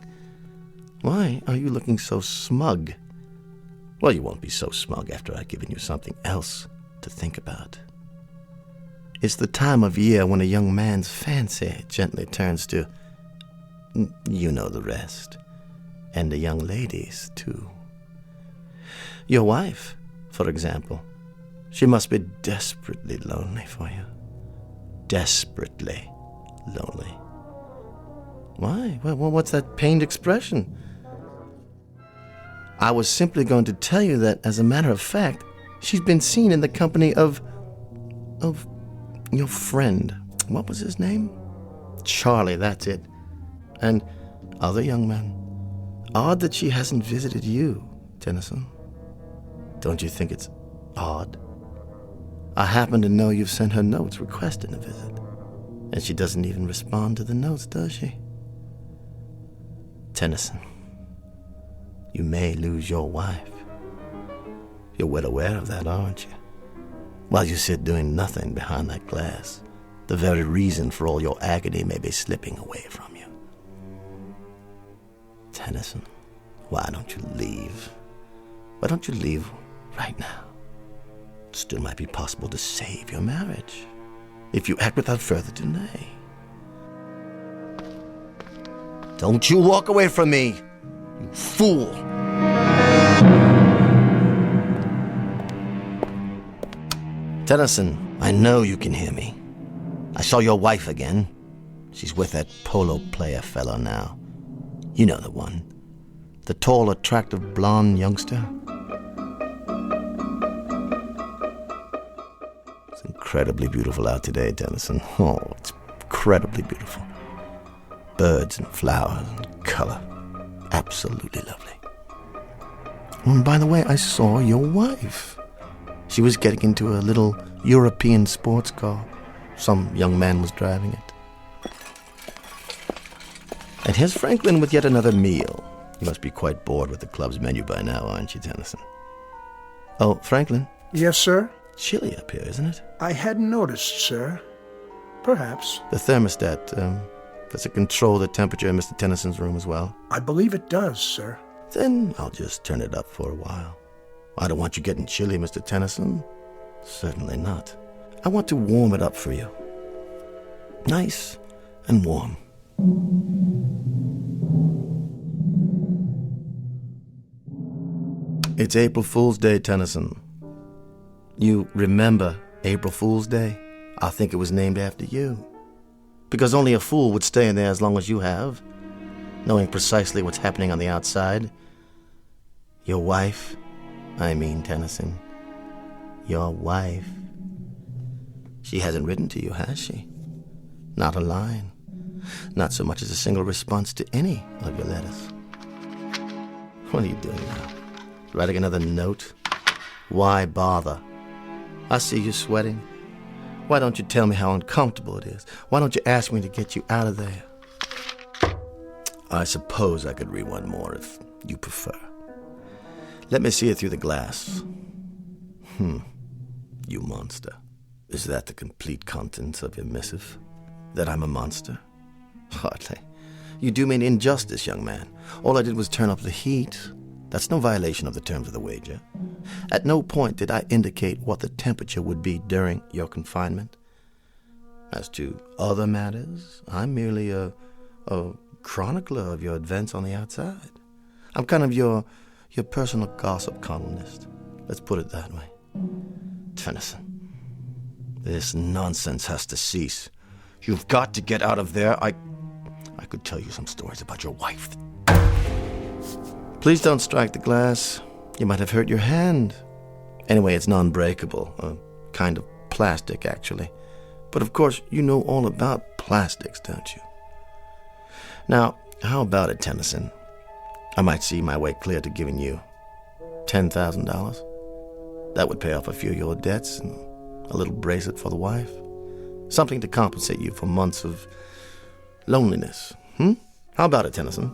Why are you looking so smug? Well, you won't be so smug after I've given you something else to think about. It's the time of year when a young man's fancy gently turns to, you know the rest, and the young ladies, too. Your wife, for example, she must be desperately lonely for you. Desperately lonely. Why? Well, what's that pained expression? I was simply going to tell you that, as a matter of fact, she's been seen in the company of your friend. What was his name? Charlie, that's it. And other young men. Odd that she hasn't visited you, Tennyson. Don't you think it's odd? I happen to know you've sent her notes requesting a visit. And she doesn't even respond to the notes, does she? Tennyson, you may lose your wife. You're well aware of that, aren't you? While you sit doing nothing behind that glass, the very reason for all your agony may be slipping away from you. Tennyson, why don't you leave? Why don't you leave right now? It still might be possible to save your marriage if you act without further delay. Don't you walk away from me, you fool! Tennyson, I know you can hear me. I saw your wife again. She's with that polo player fellow now. You know the one. The tall, attractive, blonde youngster. It's incredibly beautiful out today, Tennyson. Oh, it's incredibly beautiful. Birds and flowers and color. Absolutely lovely. And by the way, I saw your wife. She was getting into a little European sports car. Some young man was driving it. And here's Franklin with yet another meal. You must be quite bored with the club's menu by now, aren't you, Tennyson? Oh, Franklin? Yes, sir? Chilly up here, isn't it? I hadn't noticed, sir. Perhaps. The thermostat, does it control the temperature in Mr. Tennyson's room as well? I believe it does, sir. Then I'll just turn it up for a while. I don't want you getting chilly, Mr. Tennyson. Certainly not. I want to warm it up for you. Nice and warm. It's April Fool's Day, Tennyson. You remember April Fool's Day? I think it was named after you. Because only a fool would stay in there as long as you have, knowing precisely what's happening on the outside. Your wife, I mean, Tennyson. Your wife. She hasn't written to you, has she? Not a line. Not so much as a single response to any of your letters. What are you doing now? Writing another note? Why bother? I see you sweating. Why don't you tell me how uncomfortable it is? Why don't you ask me to get you out of there? I suppose I could read one more if you prefer. Let me see it through the glass. You monster. Is that the complete contents of your missive? That I'm a monster? Hardly. You do me an injustice, young man. All I did was turn up the heat. That's no violation of the terms of the wager. At no point did I indicate what the temperature would be during your confinement. As to other matters, I'm merely a chronicler of your events on the outside. I'm kind of your personal gossip columnist. Let's put it that way. Tennyson, this nonsense has to cease. You've got to get out of there. I could tell you some stories about your wife. Please don't strike the glass. You might have hurt your hand. Anyway, it's non-breakable. A kind of plastic, actually. But of course, you know all about plastics, don't you? Now, how about it, Tennyson? I might see my way clear to giving you $10,000. That would pay off a few of your debts and a little bracelet for the wife. Something to compensate you for months of loneliness. How about it, Tennyson?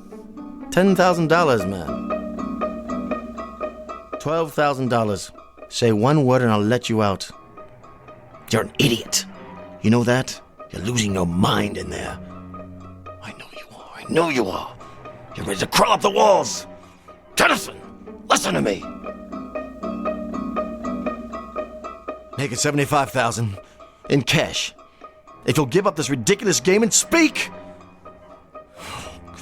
$10,000, man. $12,000. Say one word and I'll let you out. You're an idiot. You know that? You're losing your mind in there. I know you are. You're ready to crawl up the walls. Tennyson, listen to me. Make it $75,000 in cash. If you'll give up this ridiculous game and speak.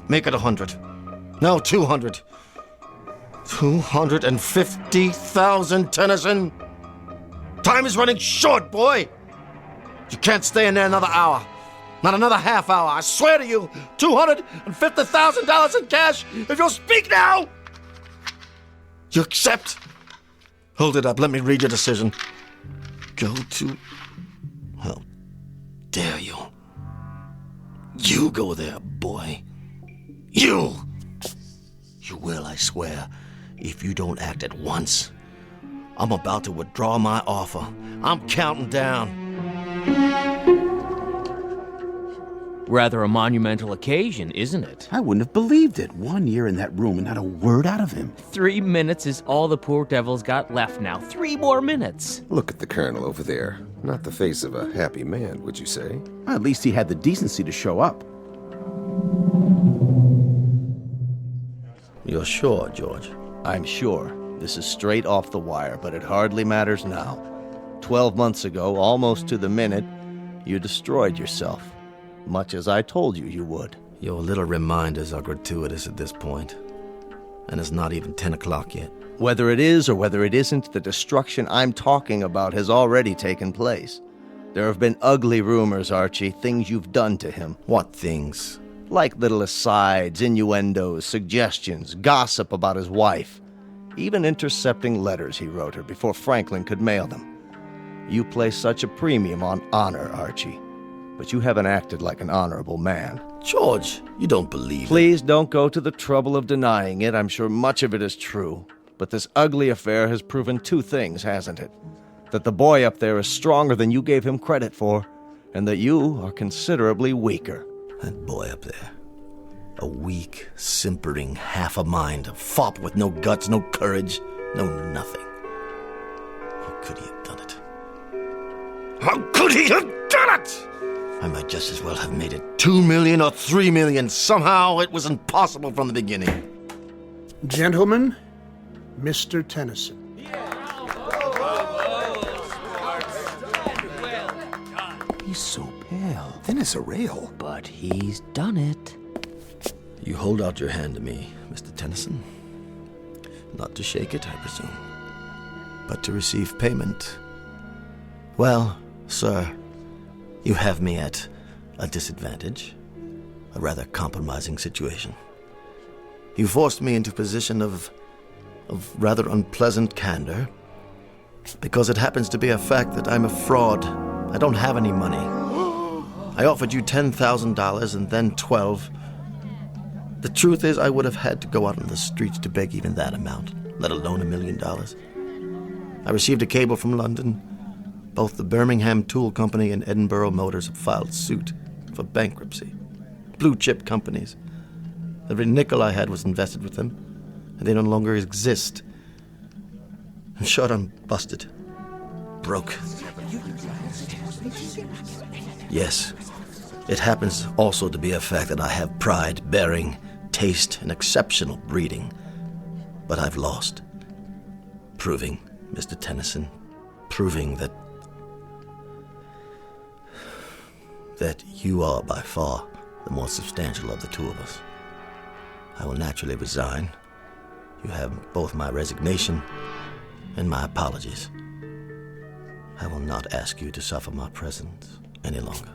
Make it 100. No, 200. 250,000, Tennyson. Time is running short, boy. You can't stay in there another hour. Not another half hour. I swear to you, $250,000 in cash if you'll speak now. You accept? Hold it up. Let me read your decision. Go to... How dare you? You go there, boy. You! You will, I swear, if you don't act at once. I'm about to withdraw my offer. I'm counting down. Rather a monumental occasion, isn't it? I wouldn't have believed it. 1 year in that room and not a word out of him. 3 minutes is all the poor devil's got left now. 3 more minutes. Look at the colonel over there. Not the face of a happy man, would you say? At least he had the decency to show up. You're sure, George? I'm sure. This is straight off the wire, but it hardly matters now. 12 months ago, almost to the minute, you destroyed yourself. Much as I told you you would. Your little reminders are gratuitous at this point. And it's not even 10 o'clock yet. Whether it is or whether it isn't, the destruction I'm talking about has already taken place. There have been ugly rumors, Archie, things you've done to him. What things? Like little asides, innuendos, suggestions, gossip about his wife. Even intercepting letters he wrote her before Franklin could mail them. You place such a premium on honor, Archie. But you haven't acted like an honorable man. George, you don't believe it. Please don't go to the trouble of denying it. I'm sure much of it is true. But this ugly affair has proven 2 things, hasn't it? That the boy up there is stronger than you gave him credit for, and that you are considerably weaker. That boy up there. A weak, simpering, half a mind, a fop with no guts, no courage, no nothing. How could he have done it? How could he have done it? I might just as well have made it 2 million or 3 million. Somehow it was impossible from the beginning. Gentlemen, Mr. Tennyson. He's so pale, thin as a rail. But he's done it. You hold out your hand to me, Mr. Tennyson. Not to shake it, I presume, but to receive payment. Well, sir, you have me at a disadvantage, a rather compromising situation. You forced me into a position of rather unpleasant candor, because it happens to be a fact that I'm a fraud. I don't have any money. I offered you $10,000 and then 12. The truth is, I would have had to go out on the streets to beg even that amount, let alone $1 million. I received a cable from London. Both the Birmingham Tool Company and Edinburgh Motors have filed suit for bankruptcy. Blue-chip companies. Every nickel I had was invested with them, and they no longer exist. In short, I'm busted. Broke. Yes, it happens also to be a fact that I have pride, bearing, taste, and exceptional breeding. But I've lost. Proving, Mr. Tennyson, proving that that you are by far the more substantial of the two of us. I will naturally resign. You have both my resignation and my apologies. I will not ask you to suffer my presence any longer.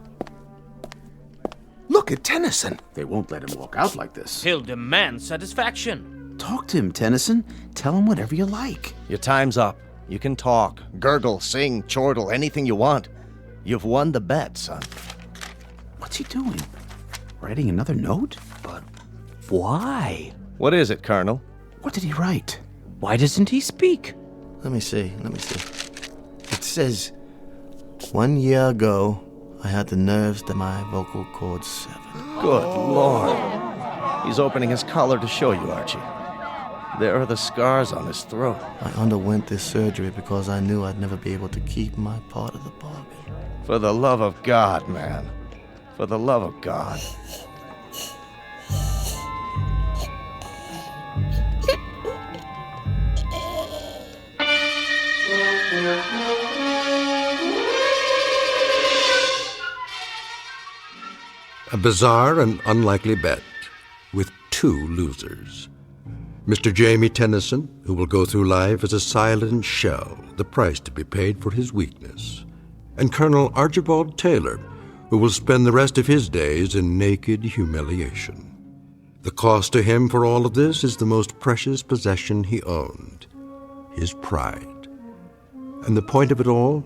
Look at Tennyson. They won't let him walk out like this. He'll demand satisfaction. Talk to him, Tennyson. Tell him whatever you like. Your time's up. You can talk, gurgle, sing, chortle, anything you want. You've won the bet, son. What's he doing? Writing another note? But why? What is it, Colonel? What did he write? Why doesn't he speak? Let me see. It says, 1 year ago, I had the nerves that my vocal cords severed. Good Lord. He's opening his collar to show you, Archie. There are the scars on his throat. I underwent this surgery because I knew I'd never be able to keep my part of the bargain. For the love of God, man. For the love of God. A bizarre and unlikely bet with two losers. Mr. Jamie Tennyson, who will go through life as a silent shell, the price to be paid for his weakness. And Colonel Archibald Taylor, who will spend the rest of his days in naked humiliation. The cost to him for all of this is the most precious possession he owned, his pride. And the point of it all?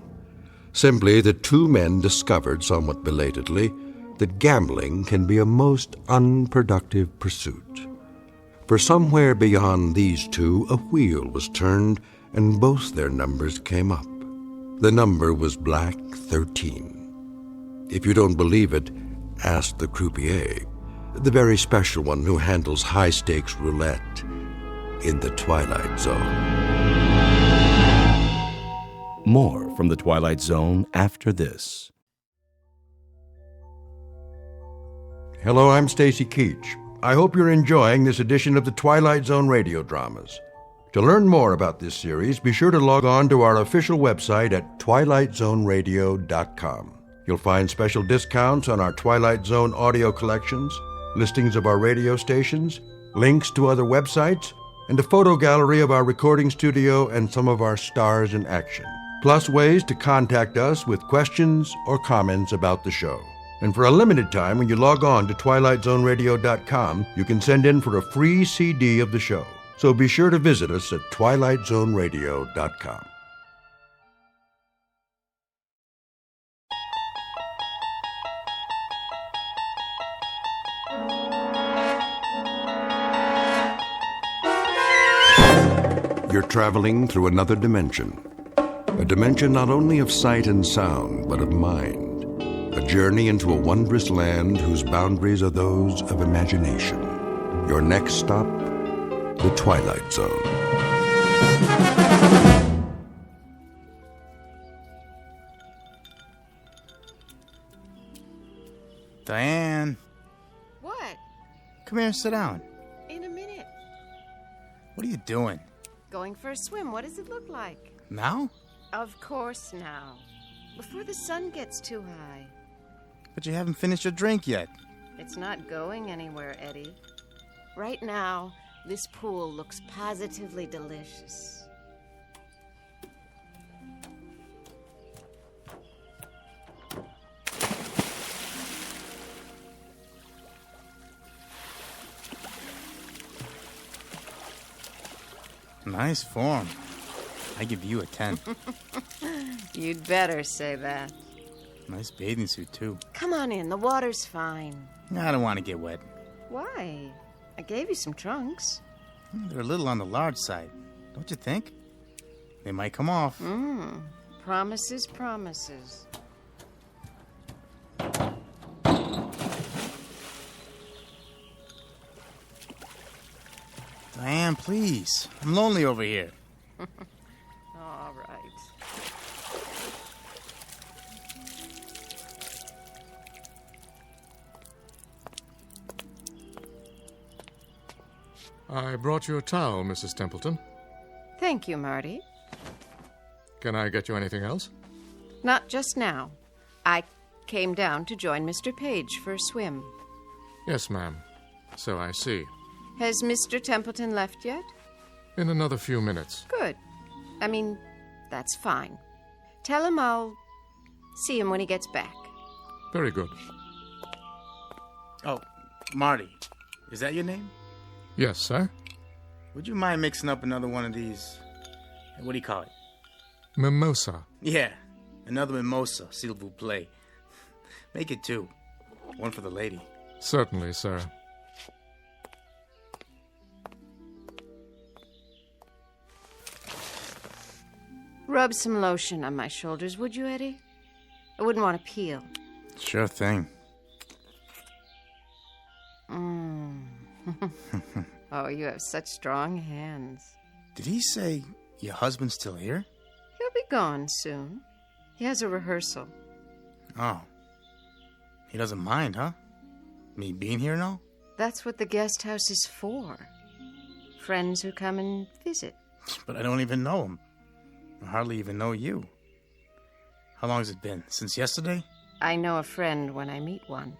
Simply that two men discovered somewhat belatedly that gambling can be a most unproductive pursuit. For somewhere beyond these two, a wheel was turned, and both their numbers came up. The number was Black 13. If you don't believe it, ask the croupier, the very special one who handles high-stakes roulette in the Twilight Zone. More from the Twilight Zone after this. Hello, I'm Stacy Keach. I hope you're enjoying this edition of the Twilight Zone radio dramas. To learn more about this series, be sure to log on to our official website at twilightzoneradio.com. You'll find special discounts on our Twilight Zone audio collections, listings of our radio stations, links to other websites, and a photo gallery of our recording studio and some of our stars in action. Plus ways to contact us with questions or comments about the show. And for a limited time, when you log on to twilightzoneradio.com, you can send in for a free CD of the show. So be sure to visit us at twilightzoneradio.com. You're traveling through another dimension. A dimension not only of sight and sound, but of mind. A journey into a wondrous land whose boundaries are those of imagination. Your next stop, the Twilight Zone. Diane. What? Come here and sit down. In a minute. What are you doing? Going for a swim. What does it look like? Now? Of course now. Before the sun gets too high. But you haven't finished your drink yet. It's not going anywhere, Eddie. Right now, this pool looks positively delicious. Nice form. I give you a 10. You'd better say that. Nice bathing suit, too. Come on in, the water's fine. I don't want to get wet. Why? I gave you some trunks. They're a little on the large side, don't you think? They might come off. Promises, promises. Diane, please. I'm lonely over here. All right. I brought you a towel, Mrs. Templeton. Thank you, Marty. Can I get you anything else? Not just now. I came down to join Mr. Page for a swim. Yes, ma'am. So I see. Has Mr. Templeton left yet? In another few minutes. Good. I mean, that's fine. Tell him I'll see him when he gets back. Very good. Oh, Marty. Is that your name? Yes, sir. Would you mind mixing up another one of these? What do you call it? Mimosa. Yeah, another mimosa, s'il vous plaît. Make it 2. One for the lady. Certainly, sir. Rub some lotion on my shoulders, would you, Eddie? I wouldn't want to peel. Sure thing. Oh, you have such strong hands. Did he say your husband's still here? He'll be gone soon. He has a rehearsal. Oh. He doesn't mind, huh? Me being here and all? That's what the guest house is for. Friends who come and visit. But I don't even know him. I hardly even know you. How long has it been? Since yesterday? I know a friend when I meet one.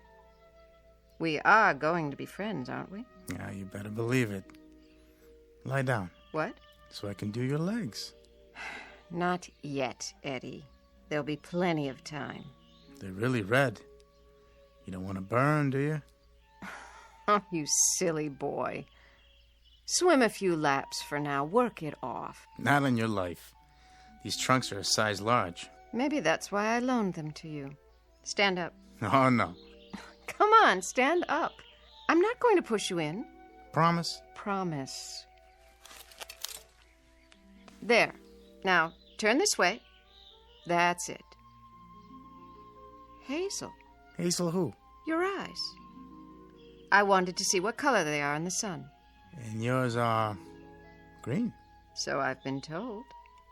We are going to be friends, aren't we? Yeah, you better believe it. Lie down. What? So I can do your legs. Not yet, Eddie. There'll be plenty of time. They're really red. You don't want to burn, do you? Oh, you silly boy. Swim a few laps for now. Work it off. Not on your life. These trunks are a size large. Maybe that's why I loaned them to you. Stand up. Oh, no. Come on, stand up. I'm not going to push you in. Promise? Promise. There. Now, turn this way. That's it. Hazel. Hazel who? Your eyes. I wanted to see what color they are in the sun. And yours are green. So I've been told.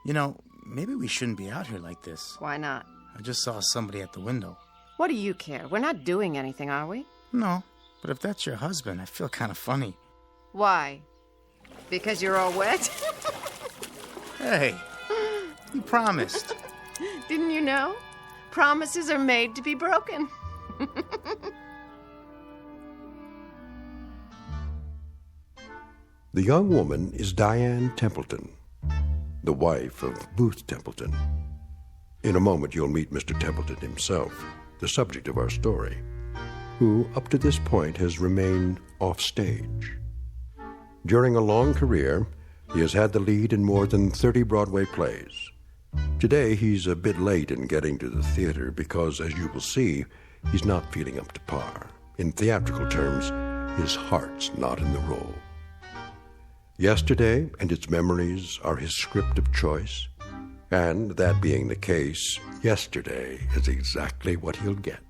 You know, maybe we shouldn't be out here like this. Why not? I just saw somebody at the window. What do you care? We're not doing anything, are we? No, but if that's your husband, I feel kind of funny. Why? Because you're all wet? Hey, you promised. Didn't you know? Promises are made to be broken. The young woman is Diane Templeton, the wife of Booth Templeton. In a moment, you'll meet Mr. Templeton himself, the subject of our story, who, up to this point, has remained off-stage. During a long career, he has had the lead in more than 30 Broadway plays. Today, he's a bit late in getting to the theater because, as you will see, he's not feeling up to par. In theatrical terms, his heart's not in the role. Yesterday and its memories are his script of choice, and that being the case, yesterday is exactly what he'll get.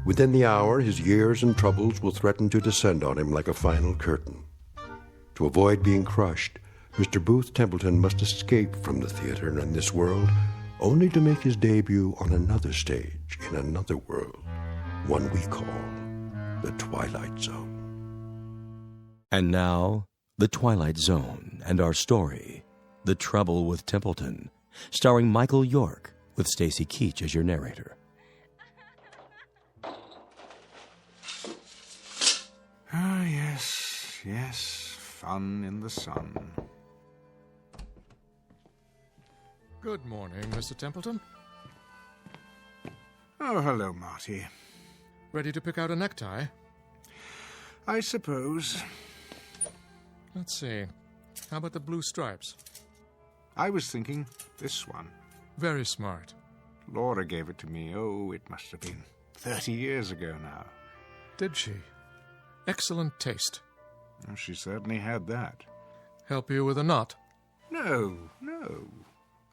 Within the hour, his years and troubles will threaten to descend on him like a final curtain. To avoid being crushed, Mr. Booth Templeton must escape from the theater and this world, only to make his debut on another stage in another world, one we call the Twilight Zone. And now, The Twilight Zone and our story, The Trouble with Templeton, starring Michael York, with Stacy Keach as your narrator. Ah, yes, fun in the sun. Good morning, Mr. Templeton. Oh, hello, Marty. Ready to pick out a necktie? I suppose. Let's see. How about the blue stripes? I was thinking this one. Very smart. Laura gave it to me, it must have been 30 years ago now. Did she? Excellent taste. Well, she certainly had that. Help you with a knot? No.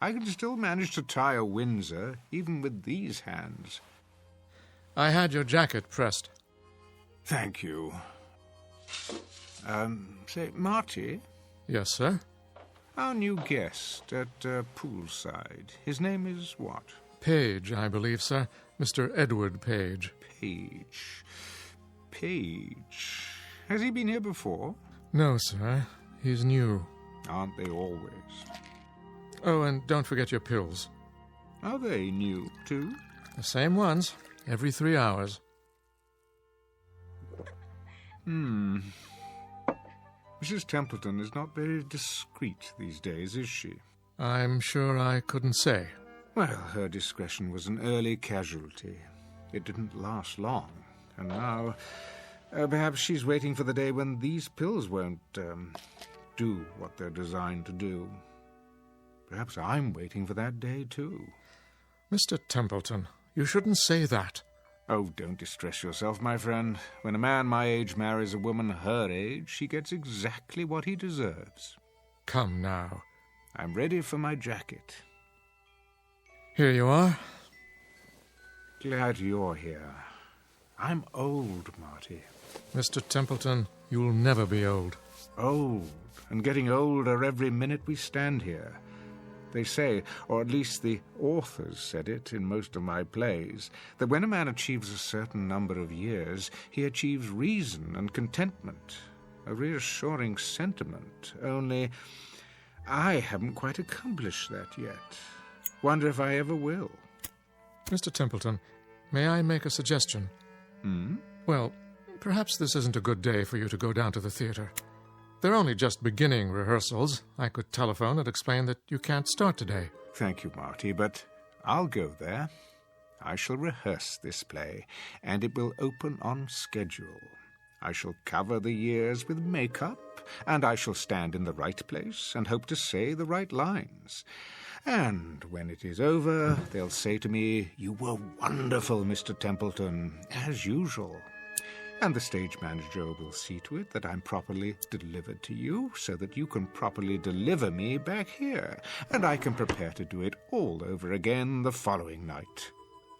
I can still manage to tie a Windsor, even with these hands. I had your jacket pressed. Thank you. Say, Marty? Yes, sir? Our new guest at poolside. His name is what? Page, I believe, sir. Mr. Edward Page. Page. Has he been here before? No, sir. He's new. Aren't they always? Oh, and don't forget your pills. Are they new, too? The same ones, every 3 hours. Mrs. Templeton is not very discreet these days, is she? I'm sure I couldn't say. Well, her discretion was an early casualty. It didn't last long. And now, perhaps she's waiting for the day when these pills won't, do what they're designed to do. Perhaps I'm waiting for that day, too. Mr. Templeton, you shouldn't say that. Oh, don't distress yourself, my friend. When a man my age marries a woman her age, he gets exactly what he deserves. Come now. I'm ready for my jacket. Here you are. Glad you're here. I'm old, Marty. Mr. Templeton, you'll never be old. Old, and getting older every minute we stand here. They say, or at least the authors said it in most of my plays, that when a man achieves a certain number of years, he achieves reason and contentment, a reassuring sentiment, only I haven't quite accomplished that yet. Wonder if I ever will. Mr. Templeton, may I make a suggestion? Well, perhaps this isn't a good day for you to go down to the theater. They're only just beginning rehearsals. I could telephone and explain that you can't start today. Thank you, Marty, but I'll go there. I shall rehearse this play, and it will open on schedule. I shall cover the years with makeup, and I shall stand in the right place and hope to say the right lines. And when it is over, they'll say to me, "You were wonderful, Mr. Templeton, as usual." And the stage manager will see to it that I'm properly delivered to you, so that you can properly deliver me back here, and I can prepare to do it all over again the following night.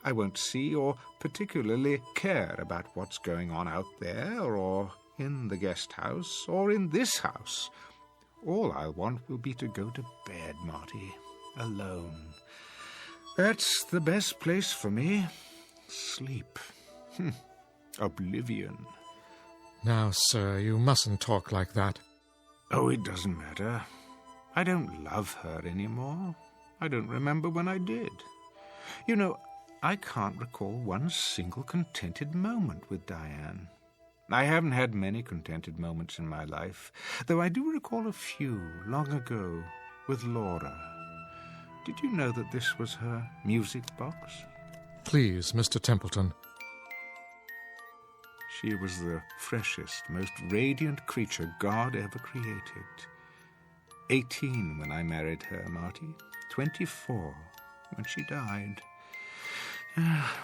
I won't see or particularly care about what's going on out there, or in the guest house, or in this house. All I'll want will be to go to bed, Marty, alone. That's the best place for me. Sleep. Oblivion. Now, sir, you mustn't talk like that. Oh, it doesn't matter. I don't love her anymore. I don't remember when I did. You know, I can't recall one single contented moment with Diane. I haven't had many contented moments in my life, though I do recall a few long ago with Laura. Did you know that this was her music box? Please, Mr. Templeton. She was the freshest, most radiant creature God ever created. 18 when I married her, Marty. 24 when she died.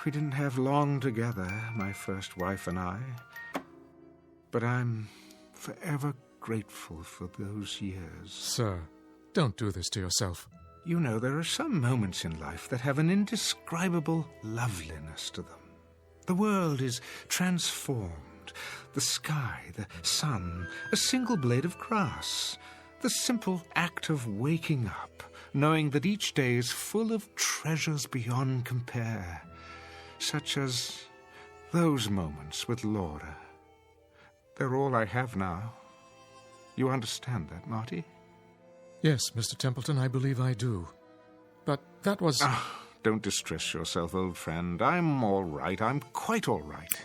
We didn't have long together, my first wife and I. But I'm forever grateful for those years. Sir, don't do this to yourself. You know, there are some moments in life that have an indescribable loveliness to them. The world is transformed. The sky, the sun, a single blade of grass. The simple act of waking up, knowing that each day is full of treasures beyond compare, such as those moments with Laura. They're all I have now. You understand that, Marty? Yes, Mr. Templeton, I believe I do. But that was... Don't distress yourself, old friend. I'm all right. I'm quite all right.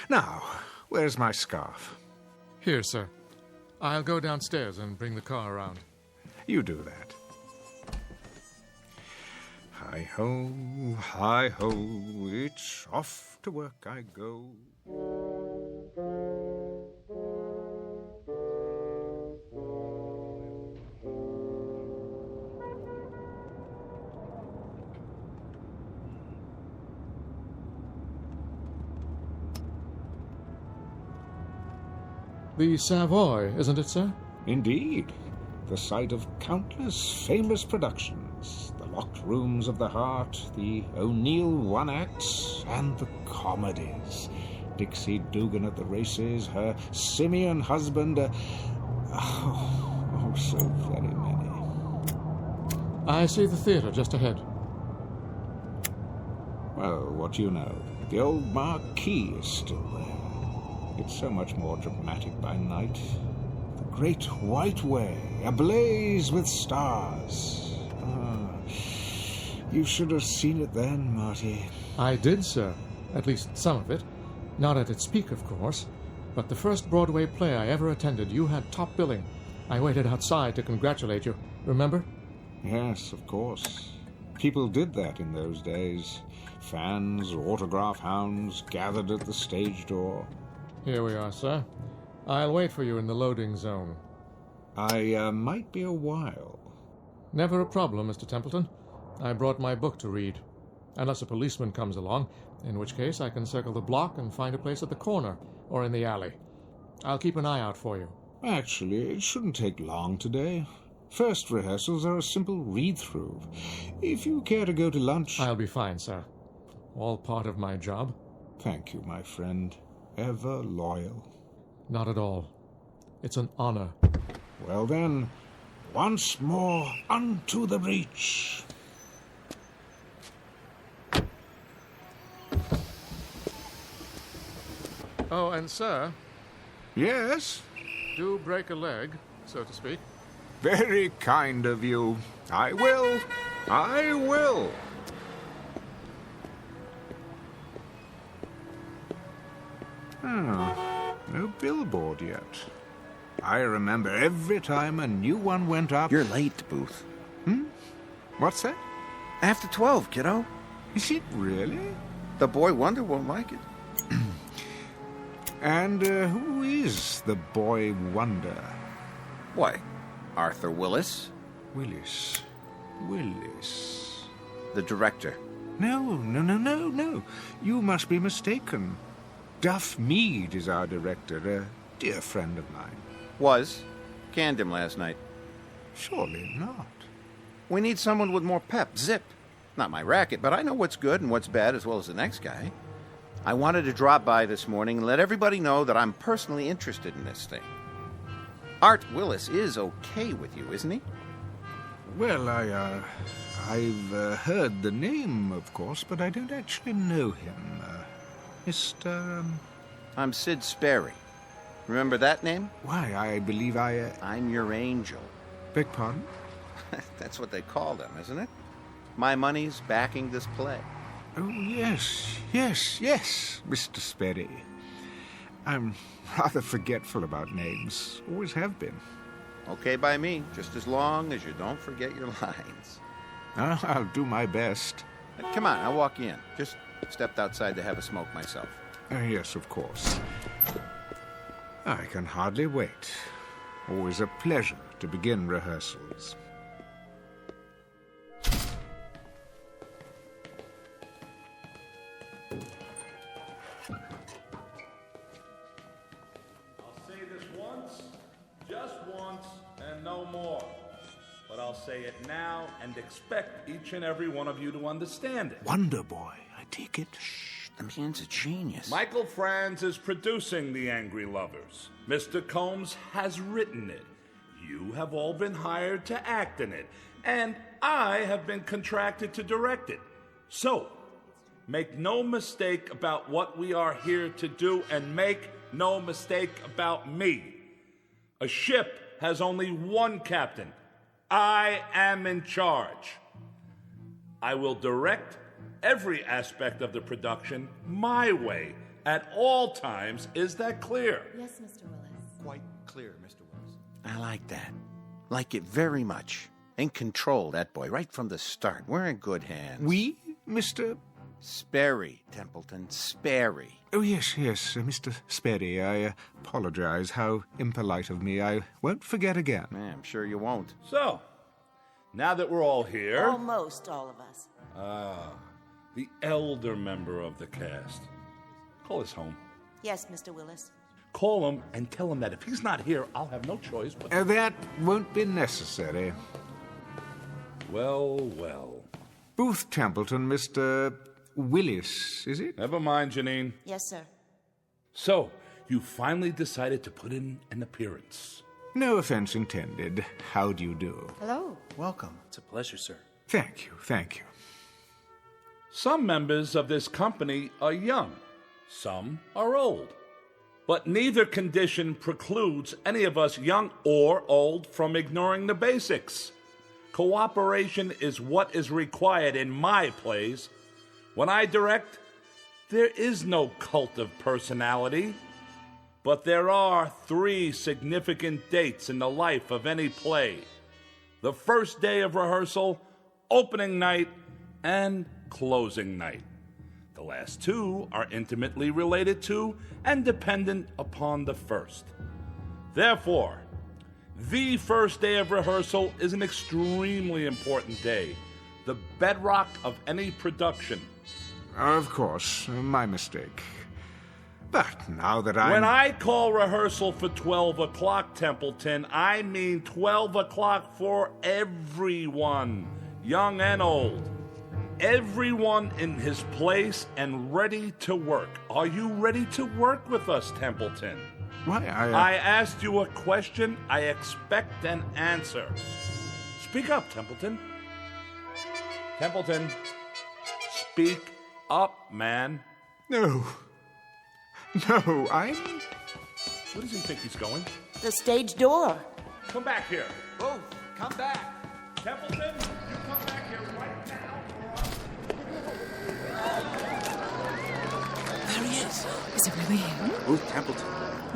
Now, where's my scarf? Here, sir. I'll go downstairs and bring the car around. You do that. Hi-ho, hi-ho, it's off to work I go. The Savoy, isn't it, sir? Indeed. The site of countless famous productions. The Locked Rooms of the Heart, the O'Neill One-Acts, and the comedies. Dixie Dugan at the races, her simian husband, so very many. I see the theatre just ahead. Well, what do you know? The old marquee is still there. It's so much more dramatic by night. The Great White Way, ablaze with stars. You should have seen it then, Marty. I did, sir. At least some of it. Not at its peak, of course. But the first Broadway play I ever attended, you had top billing. I waited outside to congratulate you. Remember? Yes, of course. People did that in those days. Fans, autograph hounds, gathered at the stage door. Here we are, sir. I'll wait for you in the loading zone. I might be a while. Never a problem, Mr. Templeton. I brought my book to read. Unless a policeman comes along, in which case I can circle the block and find a place at the corner or in the alley. I'll keep an eye out for you. Actually, it shouldn't take long today. First rehearsals are a simple read-through. If you care to go to lunch... I'll be fine, sir. All part of my job. Thank you, my friend. Ever loyal. Not at all. It's an honor. Well then, once more unto the breach. Oh, and sir... Yes? Do break a leg, so to speak. Very kind of you. I will. I will. No billboard yet. I remember every time a new one went up... You're late, Booth. What's that? After 12, kiddo. Is it really? The boy wonder won't like it. And who is the boy wonder? Why, Arthur Willis. Willis. The director. No. You must be mistaken. Duff Mead is our director, a dear friend of mine. Was. Canned him last night. Surely not. We need someone with more pep, zip. Not my racket, but I know what's good and what's bad as well as the next guy. I wanted to drop by this morning and let everybody know that I'm personally interested in this thing. Art Willis is okay with you, isn't he? Well, I've heard the name, of course, but I don't actually know him. Mr... I'm Sid Sperry. Remember that name? Why, I believe I'm your angel. Beg pardon? That's what they call them, isn't it? My money's backing this play. Oh, yes, Mr. Sperry. I'm rather forgetful about names. Always have been. Okay by me, just as long as you don't forget your lines. I'll do my best. Come on, I'll walk you in. Just stepped outside to have a smoke myself. Yes, of course. I can hardly wait. Always a pleasure to begin rehearsals. I'll say it now and expect each and every one of you to understand it. Wonder Boy, I take it. Shh, the man's a genius. Michael Franz is producing The Angry Lovers. Mr. Combs has written it. You have all been hired to act in it. And I have been contracted to direct it. So, make no mistake about what we are here to do, and make no mistake about me. A ship has only one captain. I am in charge. I will direct every aspect of the production my way at all times. Is that clear? Yes, Mr. Willis. Quite clear, Mr. Willis. I like that. Like it very much. In control, that boy, right from the start. We're in good hands. We, Mr. Sperry, Templeton, Sperry. Oh, yes, Mr. Sperry. I apologize. How impolite of me. I won't forget again. I'm sure you won't. So, now that we're all here... Almost all of us. The elder member of the cast. Call us home. Yes, Mr. Willis. Call him and tell him that if he's not here, I'll have no choice but... That won't be necessary. Well. Booth Templeton, Mr. Willis, is it? Never mind, Janine. Yes, sir. So, you finally decided to put in an appearance. No offense intended. How do you do? Hello. Welcome. It's a pleasure, sir. Thank you. Some members of this company are young. Some are old. But neither condition precludes any of us, young or old, from ignoring the basics. Cooperation is what is required in my plays. When I direct, there is no cult of personality. But there are 3 significant dates in the life of any play: the first day of rehearsal, opening night, and closing night. The last 2 are intimately related to and dependent upon the first. Therefore, the first day of rehearsal is an extremely important day, the bedrock of any production. Of course, my mistake. But now that When I call rehearsal for 12 o'clock, Templeton, I mean 12 o'clock for everyone, young and old. Everyone in his place and ready to work. Are you ready to work with us, Templeton? Why, I asked you a question. I expect an answer. Speak up, Templeton. Templeton, speak up, man. No, I'm... Where does he think he's going? The stage door. Come back here. Oh, come back. Templeton, you come back here right now. There he is. Is it really him? Ruth Templeton.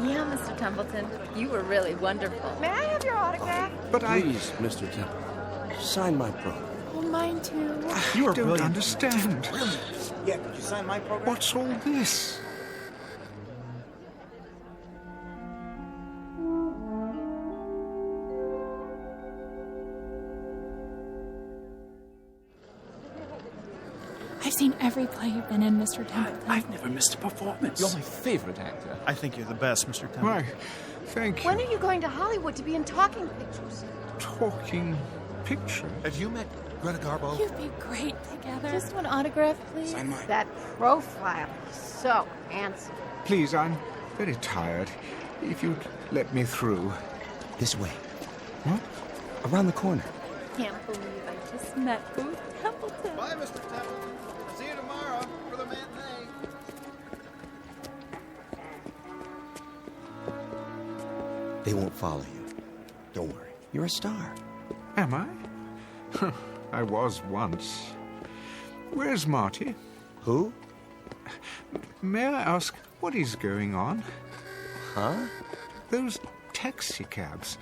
Yeah, Mr. Templeton. You were really wonderful. May I have your autograph? Please, Mr. Templeton, sign my program. Oh, mine too. You don't understand. Brilliant. Yeah, could you sign my program? What's all this? I've seen every play you've been in, Mr. Templeton. I've never missed a performance. You're my favorite actor. I think you're the best, Mr. Templeton. Why, thank you. When are you going to Hollywood to be in talking pictures? Talking picture? Have you met Greta Garbo? You'd be great together. Just one autograph, please. Sign mine. That profile is so handsome. Please, I'm very tired. If you'd let me through. This way. What? Around the corner. Can't believe I just met Ruth Templeton. Bye, Mr. Templeton. See you tomorrow for the matinee. They won't follow you. Don't worry. You're a star. Am I? I was once. Where's Marty? Who? May I ask what is going on? Huh? Those taxi cabs.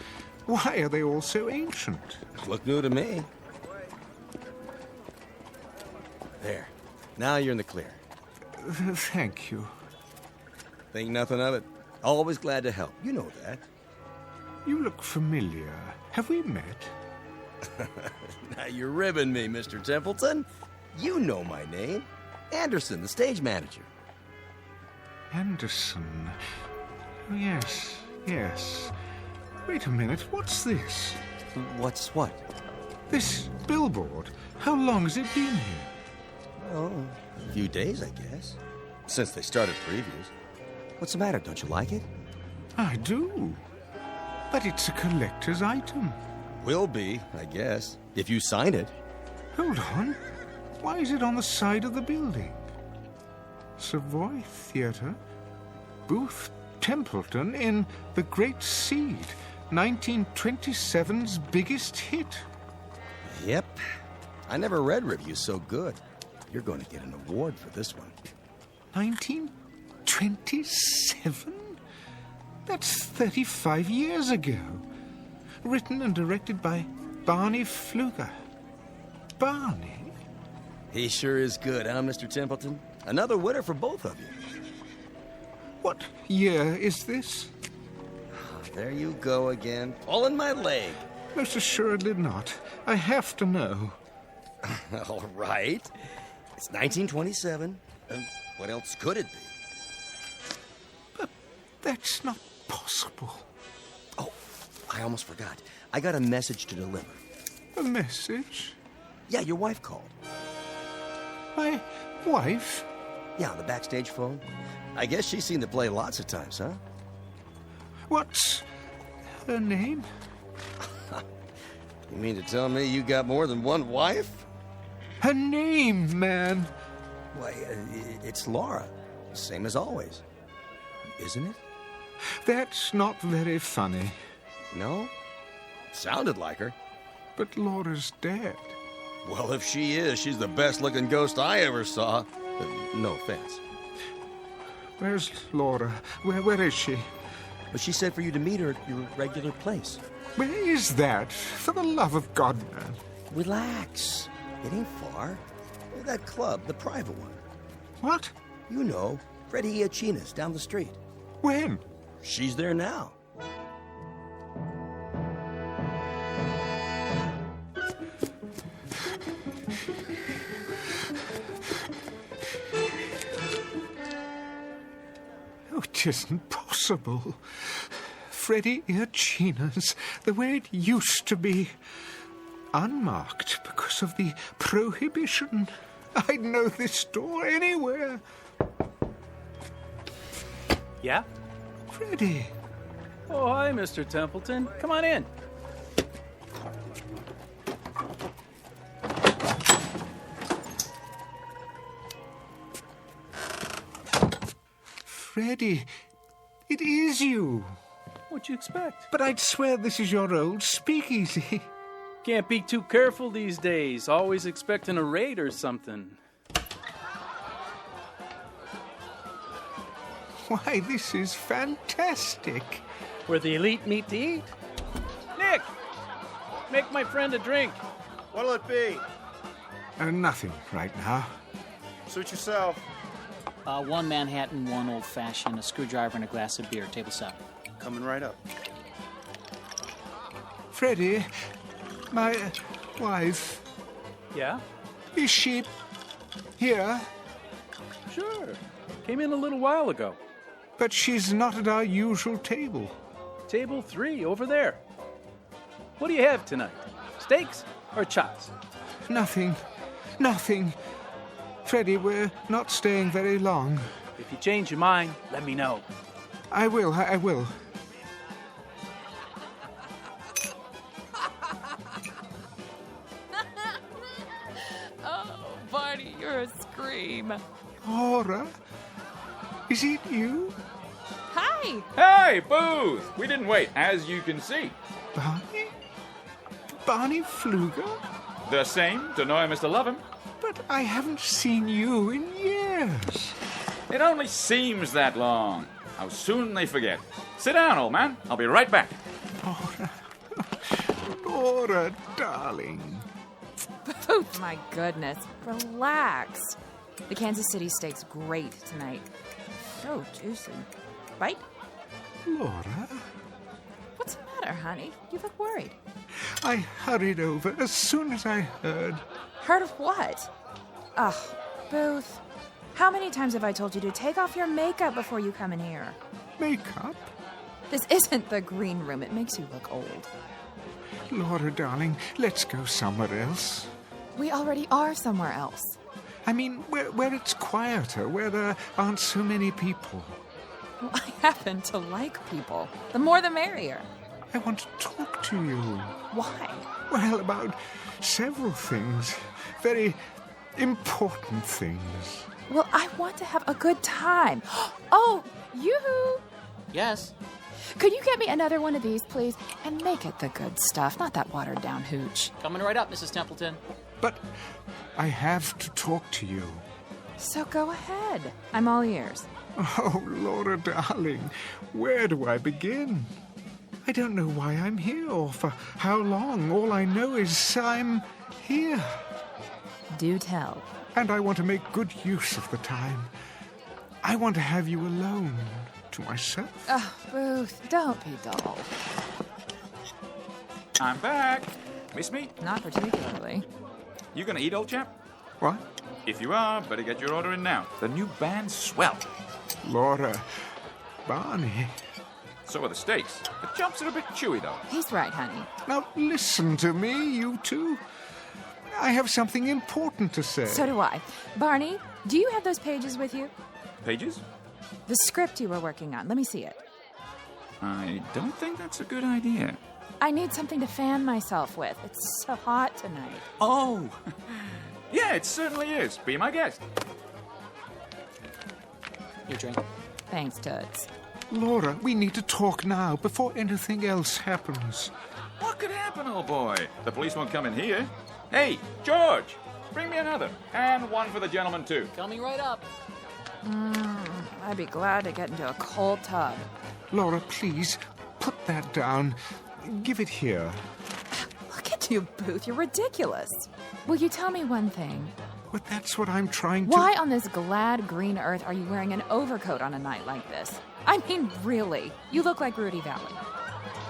Why are they all so ancient? Look new to me. There. Now you're in the clear. Thank you. Think nothing of it. Always glad to help. You know that. You look familiar. Have we met? Now you're ribbing me, Mr. Templeton. You know my name. Anderson, the stage manager. Anderson. Oh, yes. Wait a minute, what's this? What's what? This billboard. How long has it been here? Oh, a few days, I guess. Since they started previews. What's the matter? Don't you like it? I do. But it's a collector's item. Will be, I guess, if you sign it. Hold on. Why is it on the side of the building? Savoy Theatre, Booth Templeton in The Great Seed, 1927's biggest hit. Yep. I never read reviews so good. You're going to get an award for this one. 1927? That's 35 years ago. Written and directed by Barney Pfluger. Barney? He sure is good, huh, Mr. Templeton? Another winner for both of you. What year is this? There you go again. All in my leg. Most assuredly not. I have to know. All right. It's 1927. What else could it be? But that's not possible. Oh, I almost forgot. I got a message to deliver. A message? Yeah, your wife called. My wife? Yeah, on the backstage phone. I guess she's seen the play lots of times, huh? What's her name? You mean to tell me you got more than one wife? Her name, man. Why, it's Laura. Same as always. Isn't it? That's not very funny. No? Sounded like her. But Laura's dead. Well, if she is, she's the best-looking ghost I ever saw. No offense. Where's Laura? Where is she? But she said for you to meet her at your regular place. Where is that? For the love of God, man. Relax. It ain't far. That club, the private one. What? You know, Freddie Iachina's down the street. When? She's there now. Oh, it isn't possible. Freddie Iachina's the way it used to be. Unmarked because of the prohibition. I'd know this door anywhere. Yeah? Freddie. Oh, hi, Mr. Templeton. Come on in. Freddie, it is you. What'd you expect? But I'd swear this is your old speakeasy. Can't be too careful these days. Always expecting a raid or something. Why, this is fantastic. Where the elite meet to eat. Nick! Make my friend a drink. What'll it be? Nothing right now. Suit yourself. One Manhattan, one old-fashioned, a screwdriver, and a glass of beer. Table 7. Coming right up. Freddie, my wife. Yeah? Is she here? Sure. Came in a little while ago. But she's not at our usual table. Table 3, over there. What do you have tonight? Steaks or chops? Nothing. Freddie, we're not staying very long. If you change your mind, let me know. I will. Oh, Barney, you're a scream. Laura? Is it you? Hi! Hey, Booth! We didn't wait, as you can see. Barney? Barney Pfluger? The same. Don't know him, Mr. Loveham. But I haven't seen you in years. It only seems that long. How soon they forget. Sit down, old man. I'll be right back. Laura, darling. Booth, my goodness. Relax. The Kansas City steak's great tonight. So juicy. Bite? Laura? What's the matter, honey? You look worried. I hurried over as soon as I heard. Heard of what? Ugh, Booth. How many times have I told you to take off your makeup before you come in here? Makeup? This isn't the green room. It makes you look old. Laura, darling, let's go somewhere else. We already are somewhere else. I mean, where it's quieter, where there aren't so many people. Well, I happen to like people. The more the merrier. I want to talk to you. Why? Well, about several things. Very important things. Well, I want to have a good time. Oh, yoo-hoo! Yes? Could you get me another one of these, please? And make it the good stuff, not that watered-down hooch. Coming right up, Mrs. Templeton. But I have to talk to you. So go ahead. I'm all ears. Oh, Laura, darling, where do I begin? I don't know why I'm here or for how long. All I know is I'm here. Do tell. And I want to make good use of the time. I want to have you alone to myself. Oh, Booth, don't be dull. I'm back. Miss me? Not particularly. You gonna eat, old chap? What? If you are, better get your order in now. The new band's swell. Laura, Barney. So are the steaks. The chops are a bit chewy, though. He's right, honey. Now listen to me, you two. I have something important to say. So do I. Barney, do you have those pages with you? Pages? The script you were working on. Let me see it. I don't think that's a good idea. I need something to fan myself with. It's so hot tonight. Oh! Yeah, it certainly is. Be my guest. Your drink. Thanks, Toots. Laura, we need to talk now before anything else happens. What could happen, old boy? The police won't come in here. Hey, George, bring me another. And one for the gentleman, too. Coming right up. I'd be glad to get into a cold tub. Laura, please, put that down. Give it here. Look at you, Booth. You're ridiculous. Will you tell me one thing? But that's what I'm trying to... Why on this glad green earth are you wearing an overcoat on a night like this? I mean, really. You look like Rudy Valley.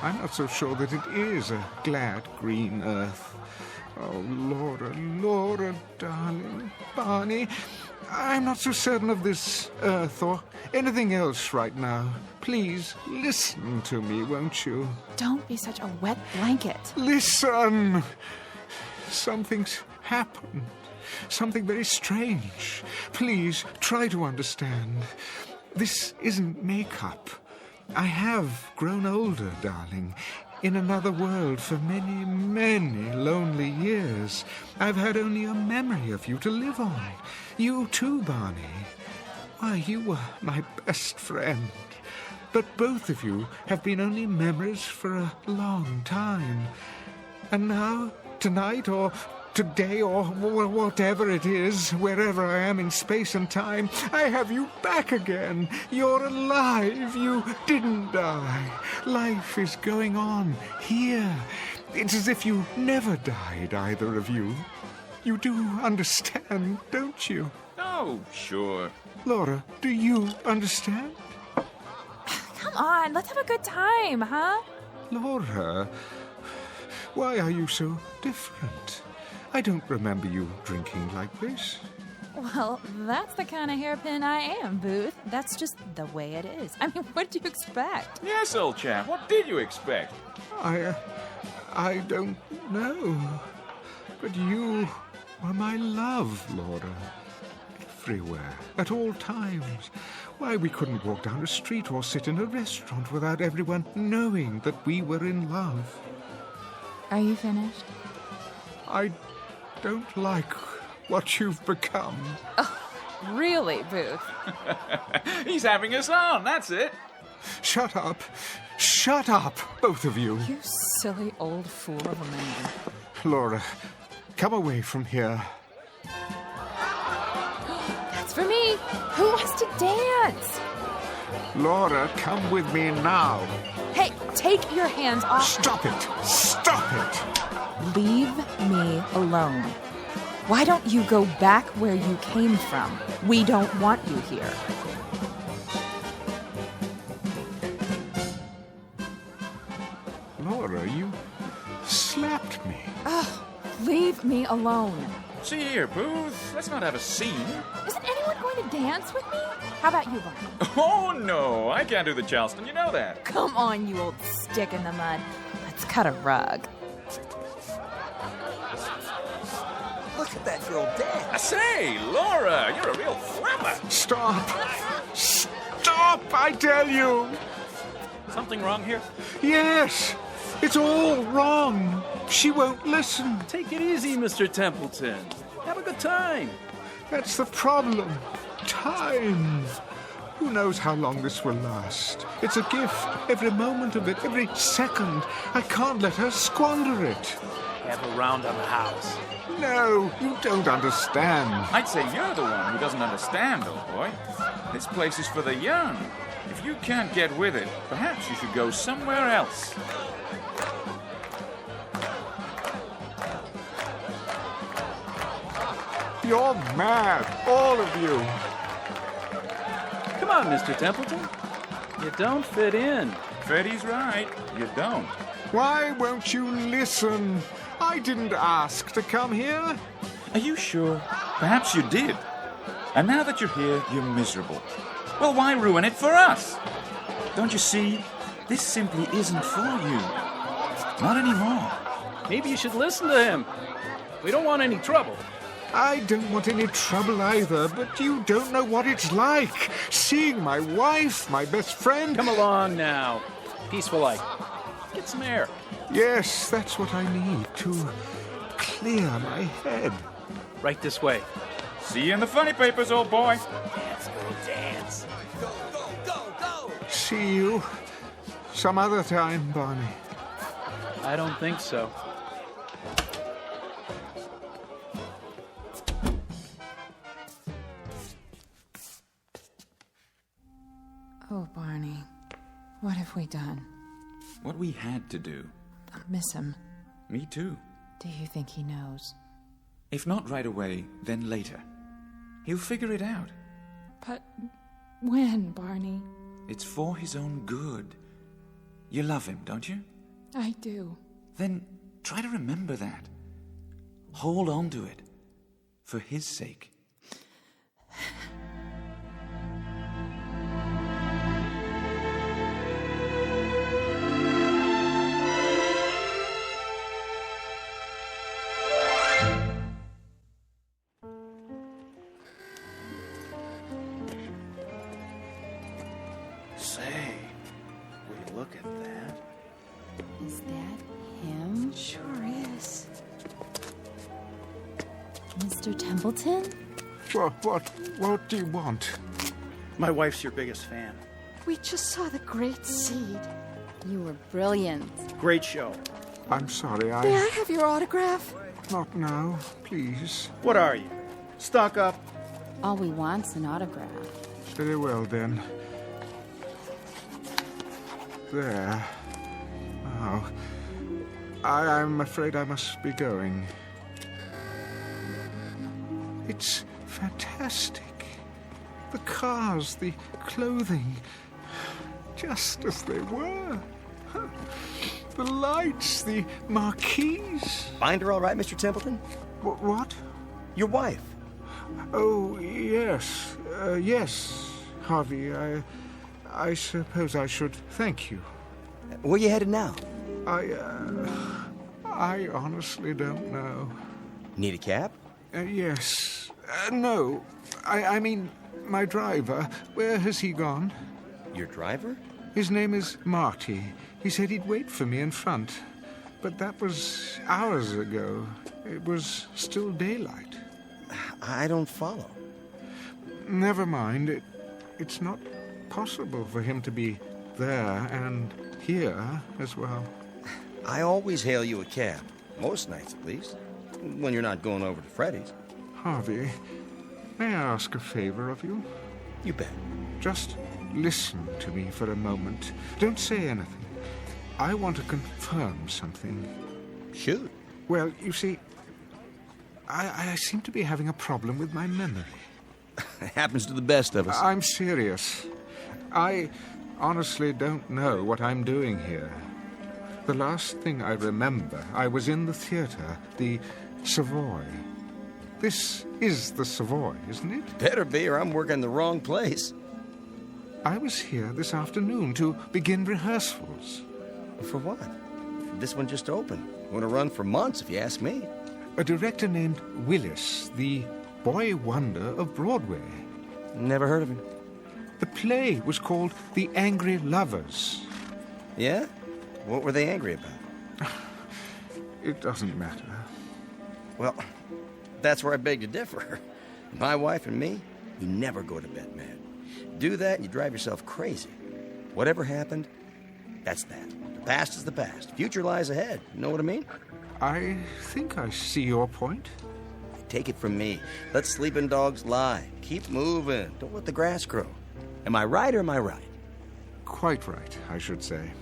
I'm not so sure that it is a glad green earth. Oh, Laura, darling, Barney, I'm not so certain of this earth or anything else right now. Please, listen to me, won't you? Don't be such a wet blanket. Listen! Something's happened. Something very strange. Please, try to understand. This isn't makeup. I have grown older, darling. In another world for many, many lonely years. I've had only a memory of you to live on. You too, Barney. Why, you were my best friend. But both of you have been only memories for a long time. And now, tonight, or today, or whatever it is, wherever I am in space and time, I have you back again. You're alive. You didn't die. Life is going on here. It's as if you never died, either of you. You do understand, don't you? Oh, sure. Laura, do you understand? Come on, let's have a good time, huh? Laura, why are you so different? I don't remember you drinking like this. Well, that's the kind of hairpin I am, Booth. That's just the way it is. I mean, what did you expect? Yes, old chap, what did you expect? I don't know. But you were my love, Laura. Everywhere, at all times. Why, we couldn't walk down a street or sit in a restaurant without everyone knowing that we were in love. Are you finished? I don't like what you've become. Oh, really, Booth? He's having us on, that's it. Shut up. Shut up, both of you. You silly old fool of a man. Laura, come away from here. That's for me. Who wants to dance? Laura, come with me now. Hey, take your hands off. Stop it. Stop it. Leave me alone. Why don't you go back where you came from? We don't want you here. Laura, you slapped me. Oh, leave me alone. See here, Booth, let's not have a scene. Isn't anyone going to dance with me? How about you, Barney? Oh, no, I can't do the Charleston, you know that. Come on, you old stick in the mud. Let's cut a rug. Look at that girl dance. I say, Laura, you're a real flapper. Stop. Stop, I tell you. Something wrong here? Yes. It's all wrong. She won't listen. Take it easy, Mr. Templeton. Have a good time. That's the problem. Time. Who knows how long this will last? It's a gift. Every moment of it, every second. I can't let her squander it. Have a round on the house. No, you don't understand. I'd say you're the one who doesn't understand, old boy. This place is for the young. If you can't get with it, perhaps you should go somewhere else. You're mad, all of you. Come on, Mr. Templeton. You don't fit in. Freddie's right. You don't. Why won't you listen? I didn't ask to come here. Are you sure? Perhaps you did. And now that you're here, you're miserable. Well, why ruin it for us? Don't you see? This simply isn't for you. Not anymore. Maybe you should listen to him. We don't want any trouble. I don't want any trouble either, but you don't know what it's like. Seeing my wife, my best friend... Come along now. Peaceful life. Get some air. Yes, that's what I need to clear my head. Right this way. See you in the funny papers, old boy. Let's go dance. Go, go, go, go. See you some other time, Barney. I don't think so. Oh, Barney. What have we done? What we had to do. I miss him. Me too. Do you think he knows? If not right away, then later. He'll figure it out. But when, Barney? It's for his own good. You love him, don't you? I do. Then try to remember that. Hold on to it. For his sake. Say, will you look at that? Is that him? Sure is. Mr. Templeton? What do you want? My wife's your biggest fan. We just saw the great seed. You were brilliant. Great show. I'm sorry, May I have your autograph? Not now, please. What are you? Stuck up? All we want's an autograph. Very well, then. There. Oh. I'm afraid I must be going. It's fantastic. The cars, the clothing, just as they were. The lights, the marquees. Find her all right, Mr. Templeton? What? Your wife. Oh, yes. Yes, Harvey. I suppose I should thank you. Where you headed now? I honestly don't know. Need a cab? Yes. No. I mean, my driver. Where has he gone? Your driver? His name is Marty. He said he'd wait for me in front. But that was hours ago. It was still daylight. I don't follow. Never mind. It's not possible for him to be there and here as well. I always hail you a cab. Most nights, at least. When you're not going over to Freddy's. Harvey, may I ask a favor of you? You bet. Just listen to me for a moment. Don't say anything. I want to confirm something. Shoot. Well, you see, I seem to be having a problem with my memory. It happens to the best of us. I'm serious. I honestly don't know what I'm doing here. The last thing I remember, I was in the theater, the Savoy. This is the Savoy, isn't it? Better be, or I'm working the wrong place. I was here this afternoon to begin rehearsals. For what? This one just opened. Going to run for months, if you ask me. A director named Willis, the boy wonder of Broadway. Never heard of him. The play was called The Angry Lovers. Yeah? What were they angry about? It doesn't matter. Well, that's where I beg to differ. My wife and me, we never go to bed mad. Do that and you drive yourself crazy. Whatever happened, that's that. The past is the past. Future lies ahead. You know what I mean? I think I see your point. Take it from me. Let sleeping dogs lie. Keep moving. Don't let the grass grow. Am I right or am I right? Quite right, I should say.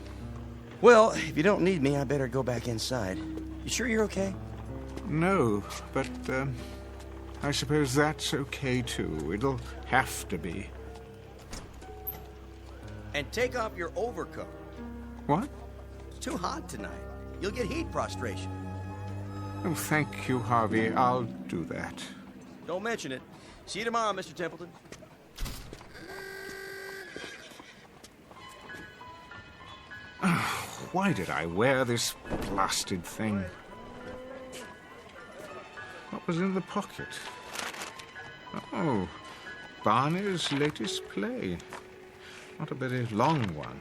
Well, if you don't need me, I better go back inside. You sure you're okay? No, but I suppose that's okay too. It'll have to be. And take off your overcoat. What? It's too hot tonight. You'll get heat prostration. Oh, thank you, Harvey. I'll do that. Don't mention it. See you tomorrow, Mr. Templeton. Why did I wear this blasted thing? What was in the pocket? Oh, Barney's latest play. Not a very long one.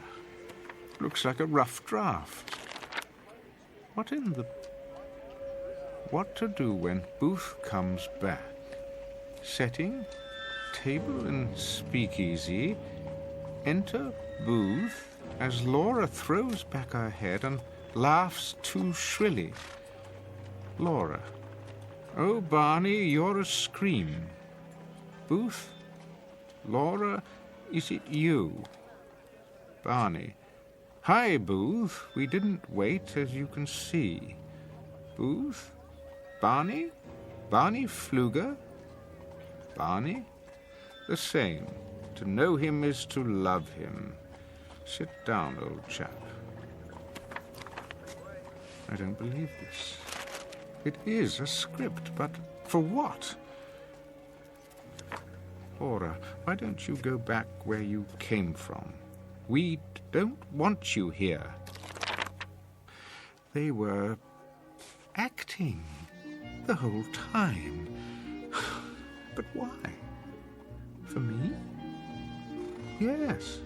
Looks like a rough draft. What to do when Booth comes back? Setting, table and speakeasy. Enter Booth as Laura throws back her head and laughs too shrilly. Laura. Oh, Barney, you're a scream. Booth? Laura, is it you? Barney. Hi, Booth. We didn't wait, as you can see. Booth? Barney? Barney Pfluger? Barney? The same. To know him is to love him. Sit down, old chap. I don't believe this. It is a script, but for what? Laura, why don't you go back where you came from? We don't want you here. They were acting the whole time. But why? For me? Yes.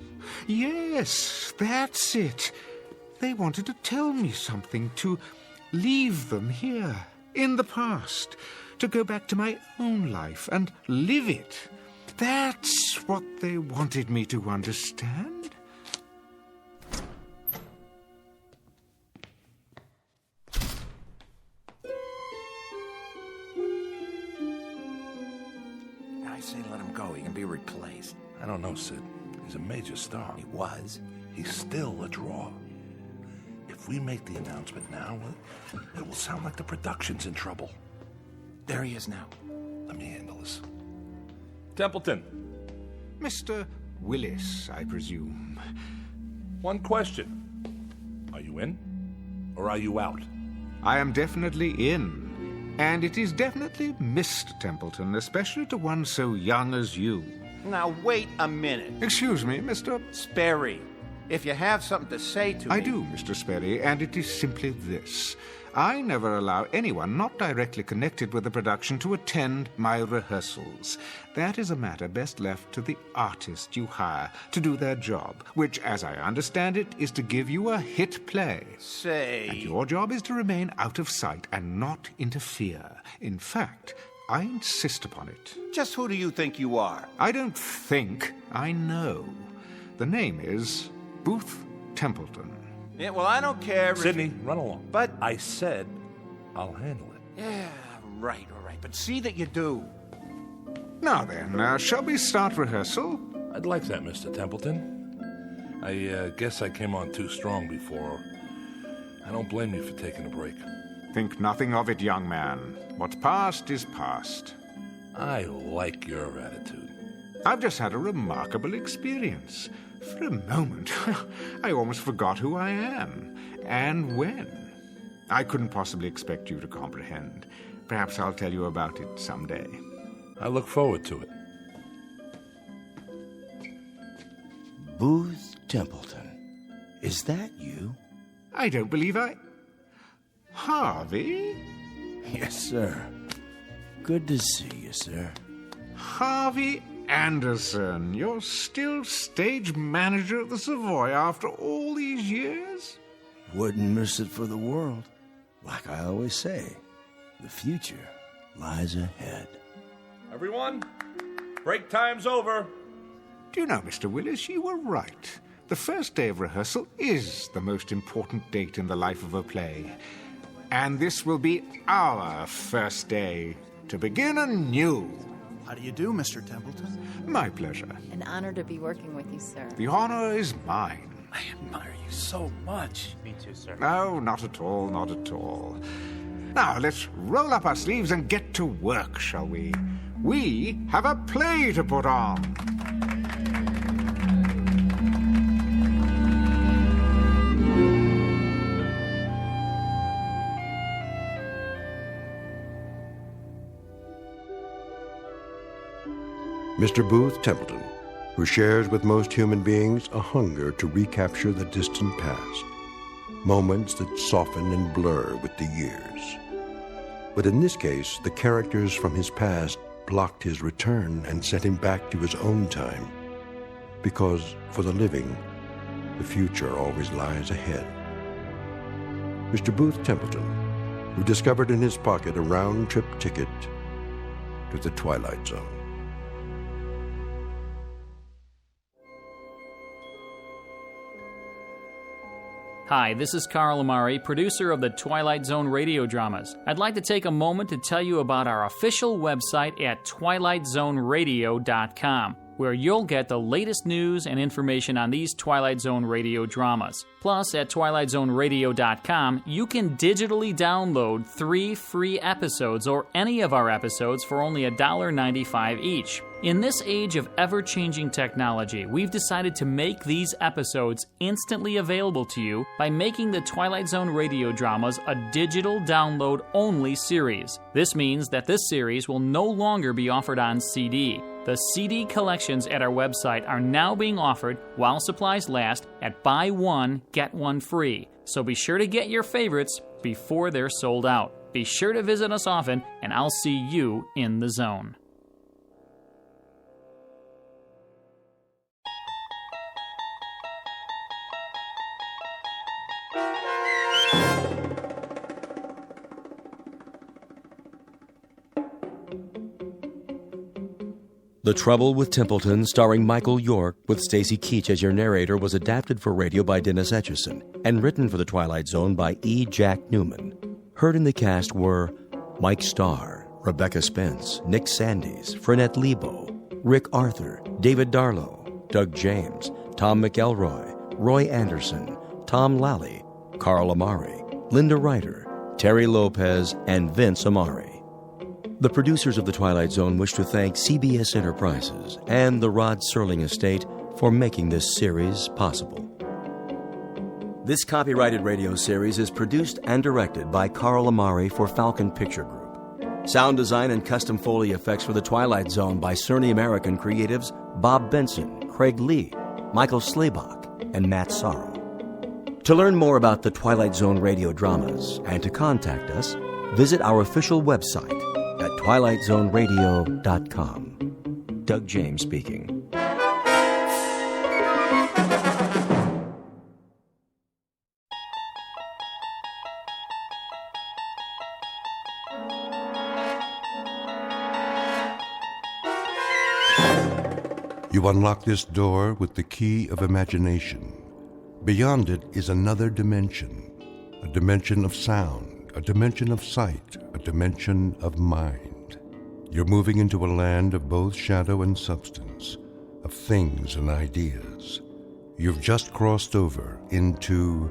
Yes, that's it. They wanted to tell me something, to leave them here, in the past, to go back to my own life and live it. That's what they wanted me to understand. I say let him go. He can be replaced. I don't know, Sid. He's a major star. He was. He's still a draw. If we make the announcement now, it will sound like the production's in trouble. There he is now. Let me handle this. Templeton. Mr. Willis, I presume. One question. Are you in? Or are you out? I am definitely in. And it is definitely Mr. Templeton, especially to one so young as you. Now, wait a minute. Excuse me, Mr. Sperry. If you have something to say to me... I do, Mr. Sperry, and it is simply this. I never allow anyone not directly connected with the production to attend my rehearsals. That is a matter best left to the artist you hire to do their job, which, as I understand it, is to give you a hit play. Say... And your job is to remain out of sight and not interfere. In fact, I insist upon it. Just who do you think you are? I don't think, I know. The name is Booth Templeton. Yeah, well, I don't care if... Sidney, run along. But... I said I'll handle it. Yeah, right, all right. But see that you do. Now then, shall we start rehearsal? I'd like that, Mr. Templeton. I guess I came on too strong before. I don't blame you for taking a break. Think nothing of it, young man. What's past is past. I like your attitude. I've just had a remarkable experience. For a moment, I almost forgot who I am, and when. I couldn't possibly expect you to comprehend. Perhaps I'll tell you about it someday. I look forward to it. Booth Templeton. Is that you? I don't believe Harvey? Yes, sir. Good to see you, sir. Harvey Anderson, you're still stage manager at the Savoy after all these years? Wouldn't miss it for the world. Like I always say, the future lies ahead. Everyone, break time's over. Do you know, Mr. Willis, you were right. The first day of rehearsal is the most important date in the life of a play. And this will be our first day to begin anew. How do you do, Mr. Templeton? My pleasure. An honor to be working with you, sir. The honor is mine. I admire you so much. Me too, sir. No, not at all, not at all. Now, let's roll up our sleeves and get to work, shall we? We have a play to put on. Mr. Booth Templeton, who shares with most human beings a hunger to recapture the distant past, moments that soften and blur with the years. But in this case, the characters from his past blocked his return and sent him back to his own time, because for the living, the future always lies ahead. Mr. Booth Templeton, who discovered in his pocket a round-trip ticket to the Twilight Zone. Hi, this is Carl Amari, producer of the Twilight Zone radio dramas. I'd like to take a moment to tell you about our official website at twilightzoneradio.com, where you'll get the latest news and information on these Twilight Zone radio dramas. Plus, at twilightzoneradio.com, you can digitally download 3 free episodes or any of our episodes for only $1.95 each. In this age of ever-changing technology, we've decided to make these episodes instantly available to you by making the Twilight Zone radio dramas a digital download-only series. This means that this series will no longer be offered on CD. The CD collections at our website are now being offered while supplies last at buy one, get one free. So be sure to get your favorites before they're sold out. Be sure to visit us often, and I'll see you in the zone. The Trouble with Templeton, starring Michael York, with Stacy Keach as your narrator, was adapted for radio by Dennis Etchison and written for The Twilight Zone by E. Jack Newman. Heard in the cast were Mike Starr, Rebecca Spence, Nick Sandys, Frenette Lebo, Rick Arthur, David Darlow, Doug James, Tom McElroy, Roy Anderson, Tom Lally, Carl Amari, Linda Ryder, Terry Lopez, and Vince Amari. The producers of The Twilight Zone wish to thank CBS Enterprises and the Rod Serling Estate for making this series possible. This copyrighted radio series is produced and directed by Carl Amari for Falcon Picture Group. Sound design and custom Foley effects for The Twilight Zone by Cerny American creatives Bob Benson, Craig Lee, Michael Slaybach, and Matt Sorrow. To learn more about the Twilight Zone radio dramas and to contact us, visit our official website at twilightzoneradio.com. Doug James speaking. You unlock this door with the key of imagination. Beyond it is another dimension, a dimension of sound, a dimension of sight, a dimension of mind. You're moving into a land of both shadow and substance, of things and ideas. You've just crossed over into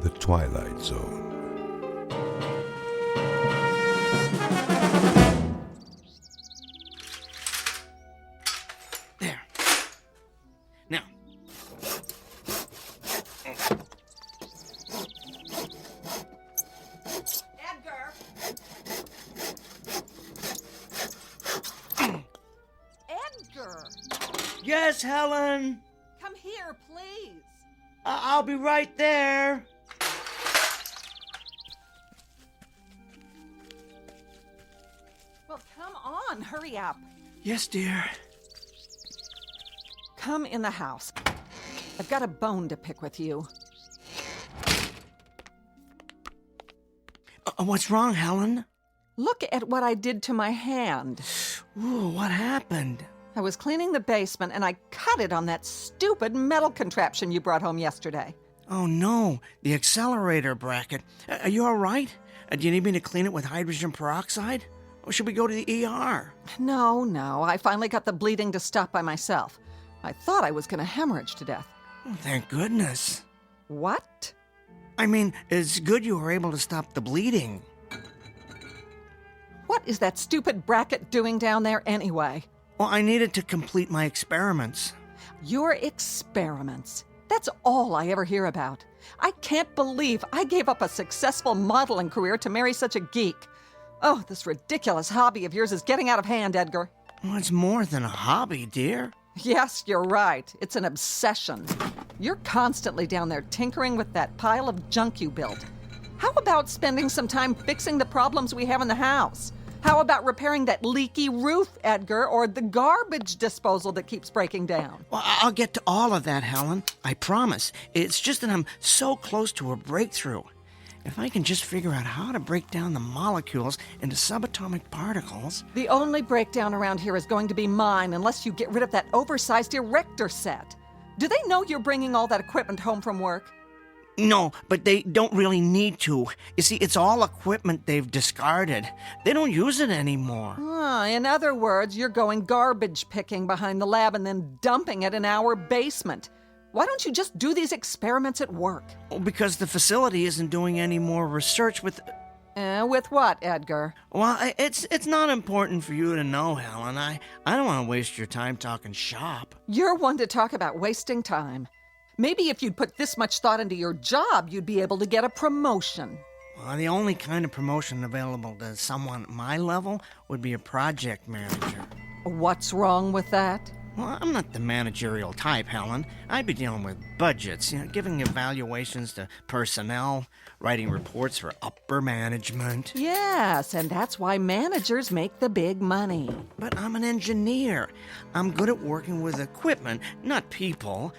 the Twilight Zone. Yes, Helen? Come here, please. I'll be right there. Well, come on, hurry up. Yes, dear. Come in the house. I've got a bone to pick with you. What's wrong, Helen? Look at what I did to my hand. Ooh, what happened? I was cleaning the basement and I cut it on that stupid metal contraption you brought home yesterday. Oh, no. The accelerator bracket. Are you all right? Do you need me to clean it with hydrogen peroxide? Or should we go to the ER? No. I finally got the bleeding to stop by myself. I thought I was going to hemorrhage to death. Oh, thank goodness. What? I mean, it's good you were able to stop the bleeding. What is that stupid bracket doing down there anyway? Well, I needed to complete my experiments. Your experiments? That's all I ever hear about. I can't believe I gave up a successful modeling career to marry such a geek. Oh, this ridiculous hobby of yours is getting out of hand, Edgar. Well, it's more than a hobby, dear. Yes, you're right. It's an obsession. You're constantly down there tinkering with that pile of junk you built. How about spending some time fixing the problems we have in the house? How about repairing that leaky roof, Edgar, or the garbage disposal that keeps breaking down? Well, I'll get to all of that, Helen. I promise. It's just that I'm so close to a breakthrough. If I can just figure out how to break down the molecules into subatomic particles... The only breakdown around here is going to be mine unless you get rid of that oversized erector set. Do they know you're bringing all that equipment home from work? No, but they don't really need to. You see, it's all equipment they've discarded. They don't use it anymore. In other words, you're going garbage picking behind the lab and then dumping it in our basement. Why don't you just do these experiments at work? Well, because the facility isn't doing any more research with... With what, Edgar? Well, it's not important for you to know, Helen. I don't want to waste your time talking shop. You're one to talk about wasting time. Maybe if you'd put this much thought into your job, you'd be able to get a promotion. Well, the only kind of promotion available to someone at my level would be a project manager. What's wrong with that? Well, I'm not the managerial type, Helen. I'd be dealing with budgets, giving evaluations to personnel, writing reports for upper management. Yes, and that's why managers make the big money. But I'm an engineer. I'm good at working with equipment, not people.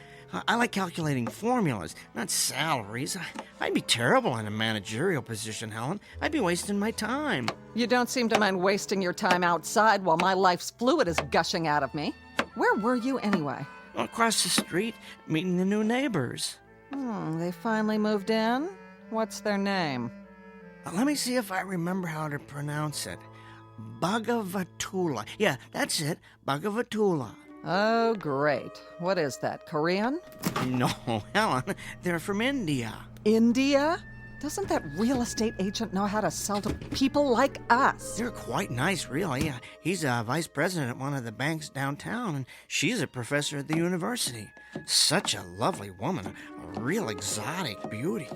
I like calculating formulas, not salaries. I'd be terrible in a managerial position, Helen. I'd be wasting my time. You don't seem to mind wasting your time outside while my life's fluid is gushing out of me. Where were you anyway? Across the street, meeting the new neighbors. They finally moved in? What's their name? Let me see if I remember how to pronounce it. Bhagavatula. Yeah, that's it. Bhagavatula. Oh, great. What is that, Korean? No, Helen. They're from India. India? Doesn't that real estate agent know how to sell to people like us? They're quite nice, really. He's a vice president at one of the banks downtown, and she's a professor at the university. Such a lovely woman. A real exotic beauty.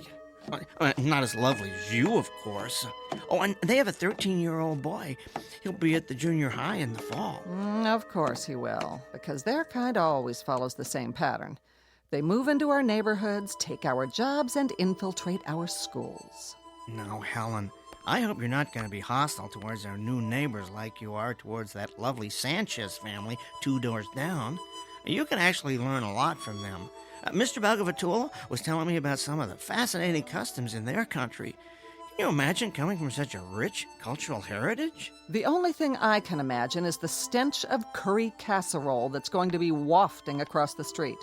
Not as lovely as you, of course. Oh, and they have a 13-year-old boy. He'll be at the junior high in the fall. Of course he will, because their kind always follows the same pattern. They move into our neighborhoods, take our jobs, and infiltrate our schools. Now, Helen, I hope you're not going to be hostile towards our new neighbors like you are towards that lovely Sanchez family 2 doors down. You can actually learn a lot from them. Mr. Bhagavatula was telling me about some of the fascinating customs in their country. Can you imagine coming from such a rich cultural heritage? The only thing I can imagine is the stench of curry casserole that's going to be wafting across the street.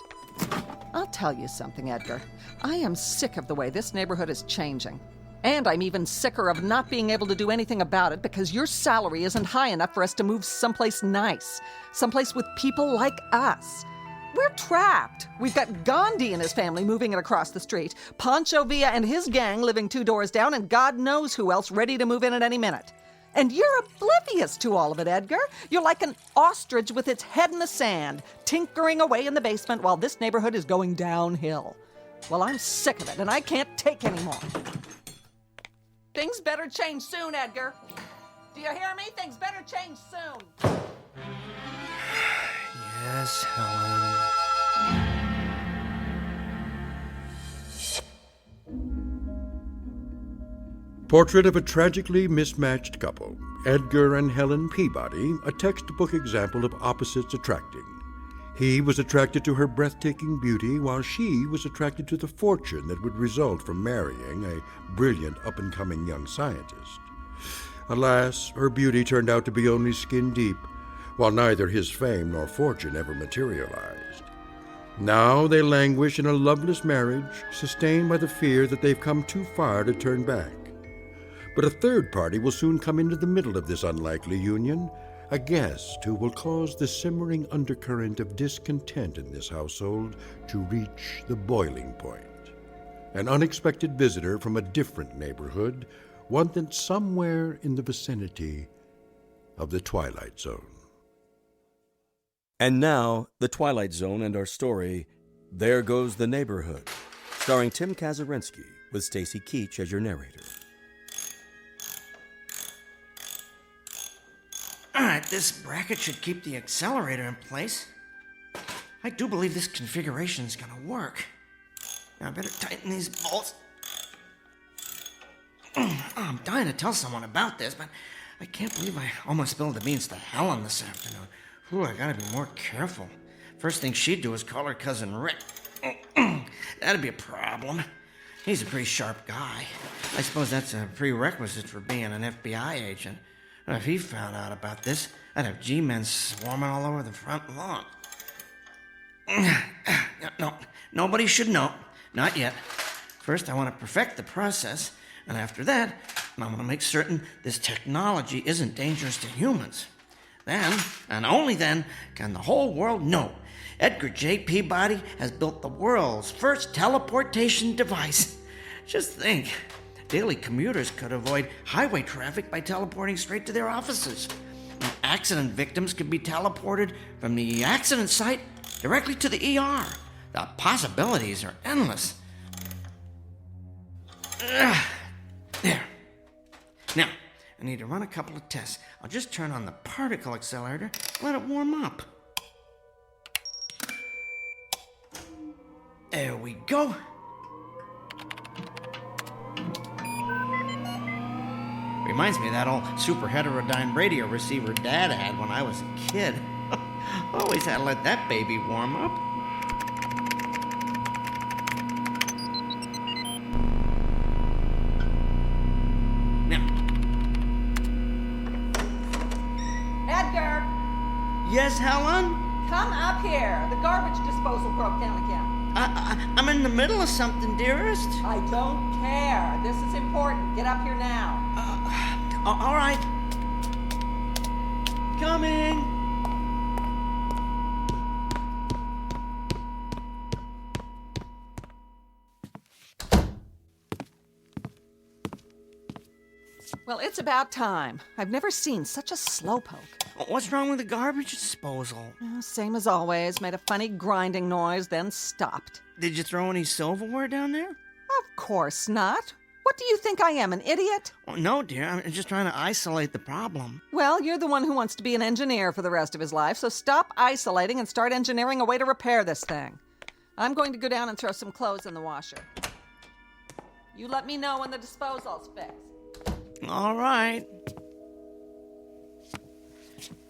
I'll tell you something, Edgar. I am sick of the way this neighborhood is changing. And I'm even sicker of not being able to do anything about it because your salary isn't high enough for us to move someplace nice, someplace with people like us. We're trapped. We've got Gandhi and his family moving it across the street, Pancho Villa and his gang living 2 doors down, and God knows who else ready to move in at any minute. And you're oblivious to all of it, Edgar. You're like an ostrich with its head in the sand, tinkering away in the basement while this neighborhood is going downhill. Well, I'm sick of it, and I can't take any more. Things better change soon, Edgar. Do you hear me? Things better change soon. Yes, Helen. Portrait of a tragically mismatched couple, Edgar and Helen Peabody, a textbook example of opposites attracting. He was attracted to her breathtaking beauty, while she was attracted to the fortune that would result from marrying a brilliant up-and-coming young scientist. Alas, her beauty turned out to be only skin deep, while neither his fame nor fortune ever materialized. Now they languish in a loveless marriage, sustained by the fear that they've come too far to turn back. But a third party will soon come into the middle of this unlikely union, a guest who will cause the simmering undercurrent of discontent in this household to reach the boiling point. An unexpected visitor from a different neighborhood, one that's somewhere in the vicinity of the Twilight Zone. And now, The Twilight Zone and our story, There Goes the Neighborhood, starring Tim Kazurinsky with Stacy Keach as your narrator. All right, this bracket should keep the accelerator in place. I do believe this configuration is going to work. Now I better tighten these bolts. I'm dying to tell someone about this, but I can't believe I almost spilled the beans to Helen this afternoon. Ooh, I gotta be more careful. First thing she'd do is call her cousin Rick. That'd be a problem. He's a pretty sharp guy. I suppose that's a prerequisite for being an FBI agent. And if he found out about this, I'd have G-men swarming all over the front lawn. No, nobody should know. Not yet. First, I want to perfect the process, and after that, I want to make certain this technology isn't dangerous to humans. Then, and only then, can the whole world know Edgar J. Peabody has built the world's first teleportation device. Just think, daily commuters could avoid highway traffic by teleporting straight to their offices. Accident victims could be teleported from the accident site directly to the ER. The possibilities are endless. There. Now, I need to run a couple of tests. I'll just turn on the particle accelerator, let it warm up. There we go. Reminds me of that old super heterodyne radio receiver Dad had when I was a kid. Always had to let that baby warm up. Now. Edgar! Yes, Helen? Come up here. The garbage disposal broke down again. I'm in the middle of something, dearest. I don't care. This is important. Get up here now. All right. Coming. Well, it's about time. I've never seen such a slowpoke. What's wrong with the garbage disposal? Same as always. Made a funny grinding noise, then stopped. Did you throw any silverware down there? Of course not. What do you think I am, an idiot? Oh, no, dear. I'm just trying to isolate the problem. Well, you're the one who wants to be an engineer for the rest of his life, so stop isolating and start engineering a way to repair this thing. I'm going to go down and throw some clothes in the washer. You let me know when the disposal's fixed. All right.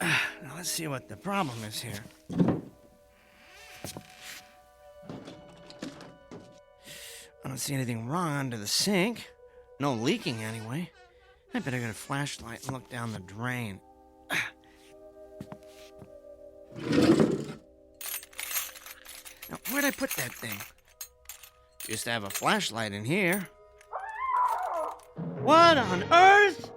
Now let's see what the problem is here. I don't see anything wrong under the sink. No leaking anyway. I better get a flashlight and look down the drain. Now, where'd I put that thing? Used to have a flashlight in here. What on earth?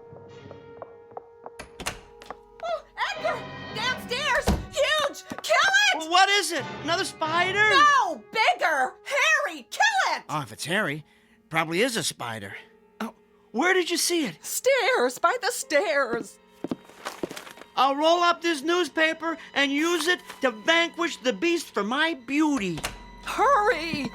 Oh, Edgar! Downstairs! Huge! Kill it! What is it? Another spider? No! Bigger! Harry! Kill it! Oh, if it's Harry, it probably is a spider. Oh, where did you see it? Stairs! By the stairs! I'll roll up this newspaper and use it to vanquish the beast for my beauty. Hurry!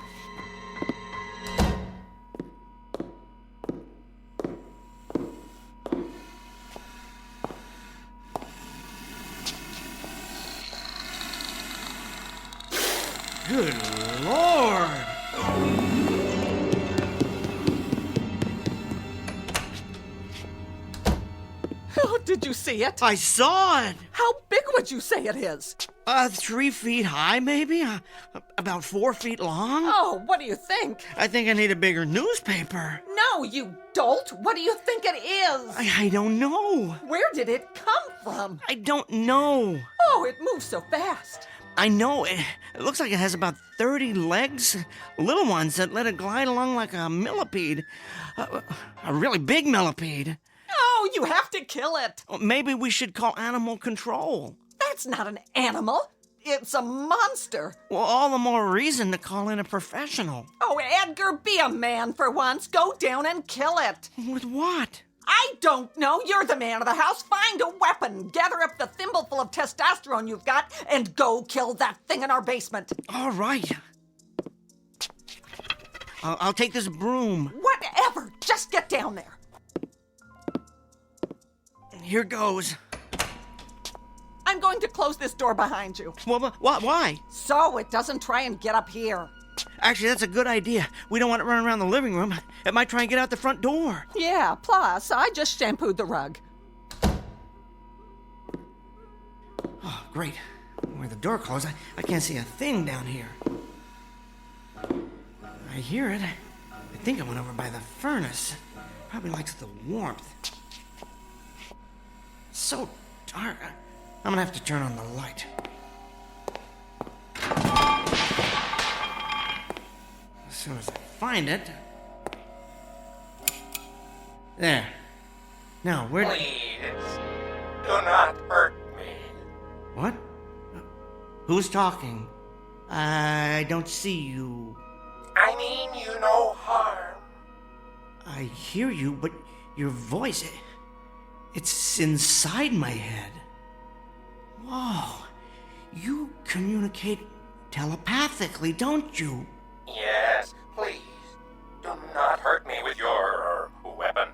Good Lord! Oh, did you see it? I saw it! How big would you say it is? 3 feet high, maybe? About 4 feet long? Oh, what do you think? I think I need a bigger newspaper. No, you dolt! What do you think it is? I don't know. Where did it come from? I don't know. Oh, it moves so fast. I know. It looks like it has about 30 legs. Little ones that let it glide along like a millipede. A really big millipede. Oh, you have to kill it. Maybe we should call animal control. That's not an animal. It's a monster. Well, all the more reason to call in a professional. Oh, Edgar, be a man for once. Go down and kill it. With what? I don't know. You're the man of the house. Find a weapon. Gather up the thimbleful of testosterone you've got and go kill that thing in our basement. All right. I'll take this broom. Whatever. Just get down there. Here goes. I'm going to close this door behind you. Well, why? So it doesn't try and get up here. Actually, that's a good idea. We don't want it running around the living room. It might try and get out the front door. Yeah, plus, I just shampooed the rug. Oh, great. With the door closed, I can't see a thing down here. I hear it. I think it went over by the furnace. Probably likes the warmth. So dark. I'm gonna have to turn on the light. As soon as I find it, There. Now, where... Please, do not hurt me. What? Who's talking? I don't see you. I mean you no harm. I hear you, but your voice... It's inside my head. Whoa. You communicate telepathically, don't you? Yes, please. Do not hurt me with your weapon.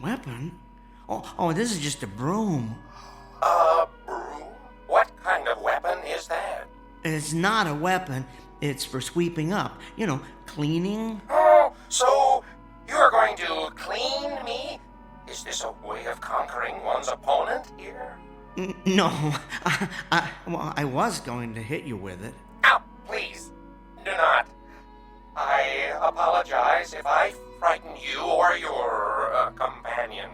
Weapon? Oh, this is just a broom. A broom? What kind of weapon is that? It's not a weapon. It's for sweeping up. You know, cleaning. Oh, so you're going to clean me? Is this a way of conquering one's opponent here? No. I was going to hit you with it. Ow, please, do not. I apologize if I frighten you or your companion.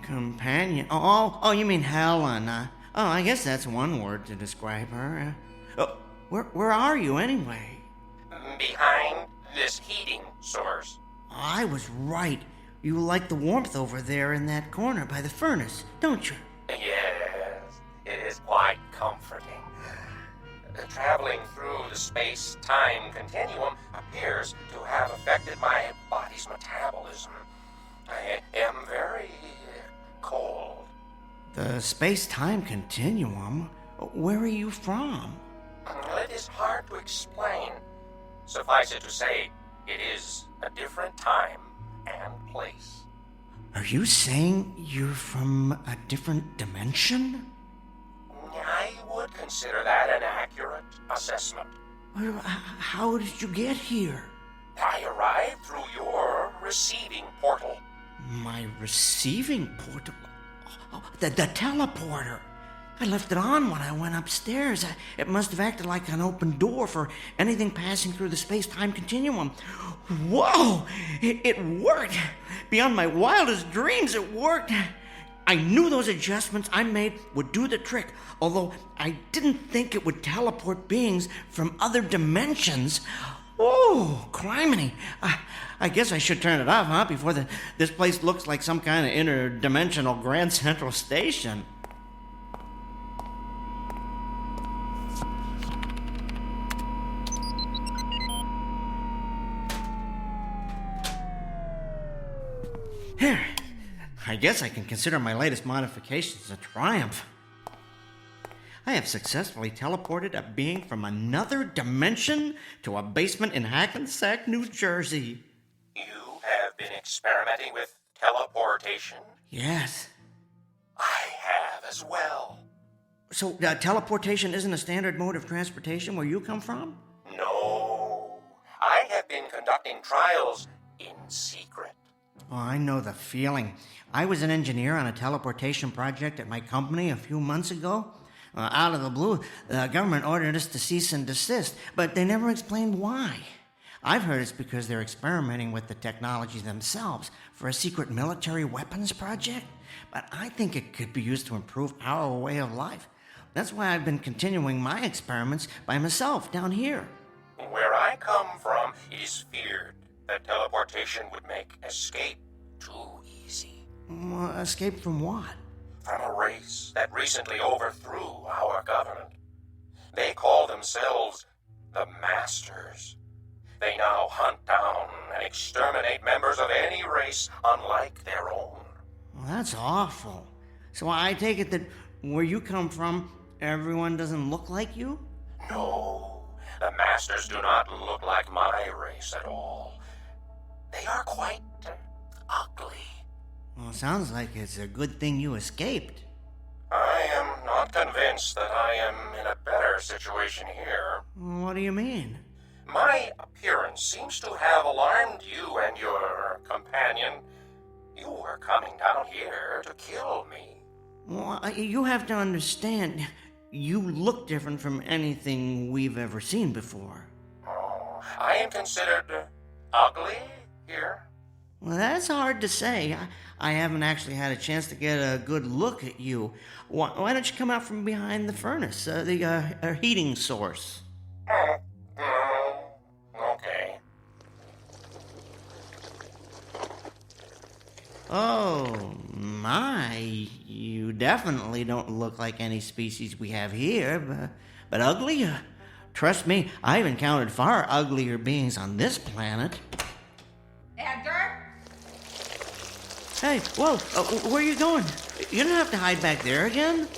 Companion? Oh, you mean Helen. I guess that's one word to describe her. Where are you, anyway? Behind this heating source. I was right. You like the warmth over there in that corner by the furnace, don't you? Yes, it is quite comforting. Traveling through the space-time continuum appears to have affected my body's metabolism. I am very cold. The space-time continuum? Where are you from? It is hard to explain. Suffice it to say, it is a different time and place. Are you saying you're from a different dimension? I would consider that an accurate assessment. How did you get here? I arrived through your receiving portal. My receiving portal? Oh, the teleporter. I left it on when I went upstairs. It must have acted like an open door for anything passing through the space-time continuum. Whoa! It worked! Beyond my wildest dreams, it worked! I knew those adjustments I made would do the trick, although I didn't think it would teleport beings from other dimensions. Oh, criminy. I guess I should turn it off, before this place looks like some kind of interdimensional Grand Central Station. Here, I guess I can consider my latest modifications a triumph. I have successfully teleported a being from another dimension to a basement in Hackensack, New Jersey. You have been experimenting with teleportation? Yes. I have as well. So, teleportation isn't a standard mode of transportation where you come from? No. I have been conducting trials in secret. Oh, I know the feeling. I was an engineer on a teleportation project at my company a few months ago. Out of the blue, the government ordered us to cease and desist, but they never explained why. I've heard it's because they're experimenting with the technology themselves for a secret military weapons project, but I think it could be used to improve our way of life. That's why I've been continuing my experiments by myself down here. Where I come from, it is feared that teleportation would make escape too easy. Escape from what? From a race that recently overthrew our government. They call themselves the Masters. They now hunt down and exterminate members of any race unlike their own. Well, that's awful. So I take it that where you come from, everyone doesn't look like you? No, the Masters do not look like my race at all. They are quite ugly. Well, sounds like it's a good thing you escaped. I am not convinced that I am in a better situation here. What do you mean? My appearance seems to have alarmed you and your companion. You were coming down here to kill me. Well, you have to understand, you look different from anything we've ever seen before. Oh, I am considered ugly here? Well, that's hard to say. I haven't actually had a chance to get a good look at you. Why don't you come out from behind the furnace, the heating source? Okay. Oh, my. You definitely don't look like any species we have here, but ugly? Trust me, I've encountered far uglier beings on this planet. Edgar? Hey, whoa, where are you going? You don't have to hide back there again.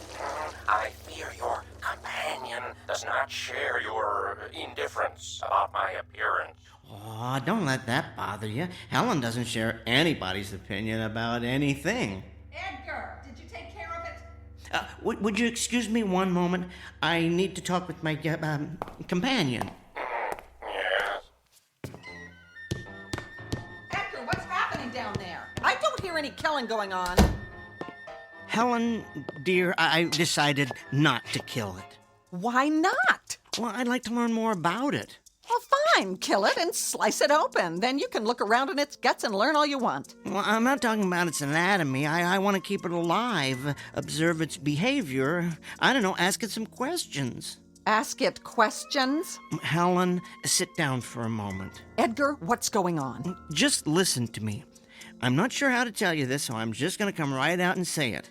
I fear your companion does not share your indifference about my appearance. Oh, don't let that bother you. Helen doesn't share anybody's opinion about anything. Edgar, did you take care of it? Would you excuse me one moment? I need to talk with my companion. Yes. Edgar, what's happening down there? I don't hear any killing going on. Helen, dear, I decided not to kill it. Why not? Well, I'd like to learn more about it. Well, fine. Kill it and slice it open. Then you can look around in its guts and learn all you want. Well, I'm not talking about its anatomy. I want to keep it alive, observe its behavior. I don't know, ask it some questions. Ask it questions? Helen, sit down for a moment. Edgar, what's going on? Just listen to me. I'm not sure how to tell you this, so I'm just going to come right out and say it.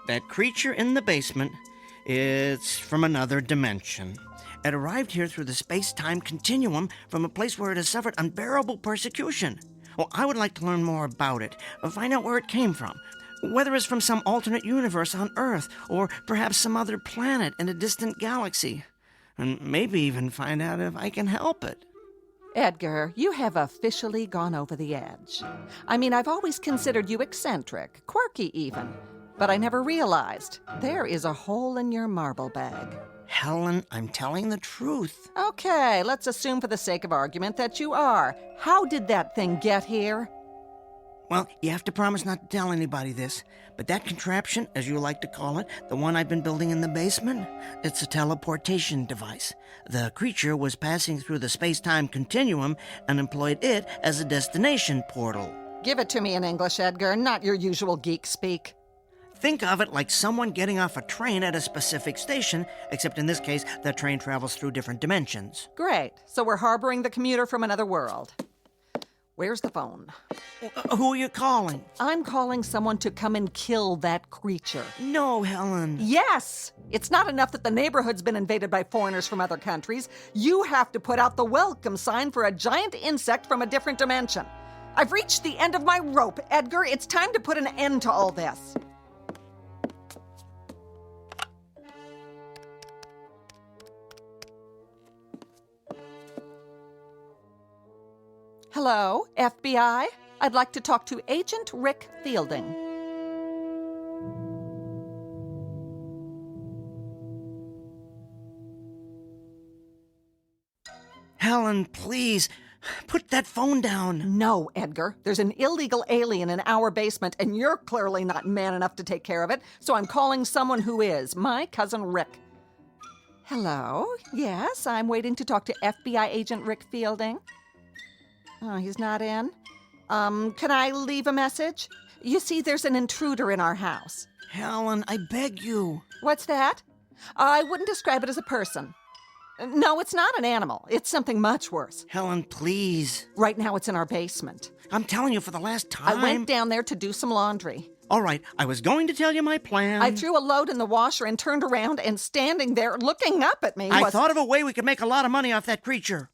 That creature in the basement, it's from another dimension. It arrived here through the space-time continuum from a place where it has suffered unbearable persecution. Well, I would like to learn more about it, find out where it came from, whether it's from some alternate universe on Earth, or perhaps some other planet in a distant galaxy, and maybe even find out if I can help it. Edgar, you have officially gone over the edge. I mean, I've always considered you eccentric, quirky even, but I never realized there is a hole in your marble bag. Helen, I'm telling the truth. Okay, let's assume for the sake of argument that you are. How did that thing get here? Well, you have to promise not to tell anybody this, but that contraption, as you like to call it, the one I've been building in the basement, it's a teleportation device. The creature was passing through the space-time continuum and employed it as a destination portal. Give it to me in English, Edgar, not your usual geek speak. Think of it like someone getting off a train at a specific station, except in this case, the train travels through different dimensions. Great. So we're harboring the commuter from another world. Where's the phone? Who are you calling? I'm calling someone to come and kill that creature. No, Helen. Yes! It's not enough that the neighborhood's been invaded by foreigners from other countries. You have to put out the welcome sign for a giant insect from a different dimension. I've reached the end of my rope, Edgar. It's time to put an end to all this. Hello, FBI? I'd like to talk to Agent Rick Fielding. Helen, please, put that phone down. No, Edgar. There's an illegal alien in our basement, and you're clearly not man enough to take care of it, so I'm calling someone who is, my cousin Rick. Hello? Yes, I'm waiting to talk to FBI Agent Rick Fielding. Oh, he's not in? Can I leave a message? You see, there's an intruder in our house. Helen, I beg you. What's that? I wouldn't describe it as a person. No, it's not an animal. It's something much worse. Helen, please. Right now, it's in our basement. I'm telling you for the last time. I went down there to do some laundry. All right, I was going to tell you my plan. I threw a load in the washer and turned around, and standing there looking up at me I thought of a way we could make a lot of money off that creature.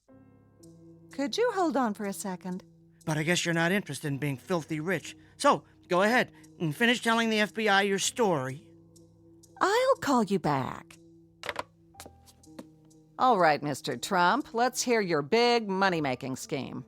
Could you hold on for a second? But I guess you're not interested in being filthy rich. So, go ahead and finish telling the FBI your story. I'll call you back. All right, Mr. Trump, let's hear your big money-making scheme.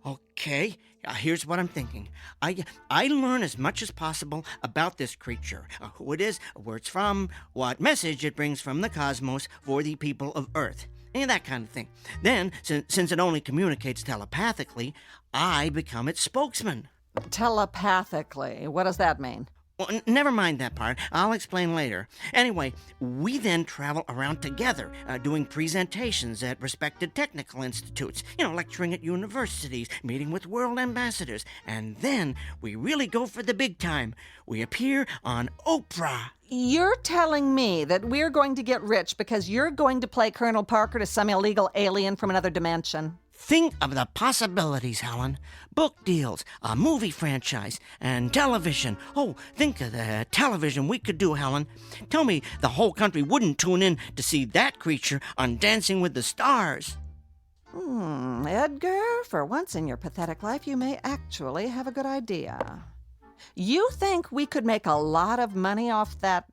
Okay, here's what I'm thinking. I learn as much as possible about this creature, who it is, where it's from, what message it brings from the cosmos for the people of Earth. That kind of thing. Then, since it only communicates telepathically, I become its spokesman. Telepathically? What does that mean? Well, never mind that part. I'll explain later. Anyway, we then travel around together, doing presentations at respected technical institutes, lecturing at universities, meeting with world ambassadors, and then we really go for the big time. We appear on Oprah. You're telling me that we're going to get rich because you're going to play Colonel Parker to some illegal alien from another dimension? Think of the possibilities, Helen. Book deals, a movie franchise, and television. Oh, think of the television we could do, Helen. Tell me the whole country wouldn't tune in to see that creature on Dancing with the Stars. Edgar, for once in your pathetic life, you may actually have a good idea. You think we could make a lot of money off that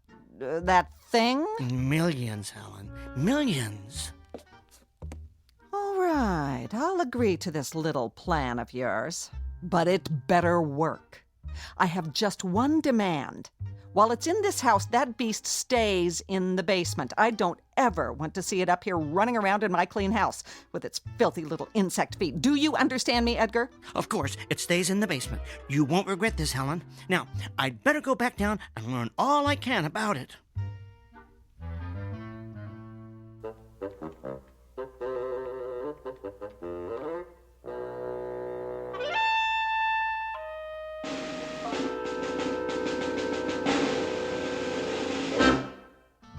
thing? Millions, Helen. Millions. All right, I'll agree to this little plan of yours. But it better work. I have just one demand. While it's in this house, that beast stays in the basement. I don't ever want to see it up here running around in my clean house with its filthy little insect feet. Do you understand me, Edgar? Of course, it stays in the basement. You won't regret this, Helen. Now, I'd better go back down and learn all I can about it.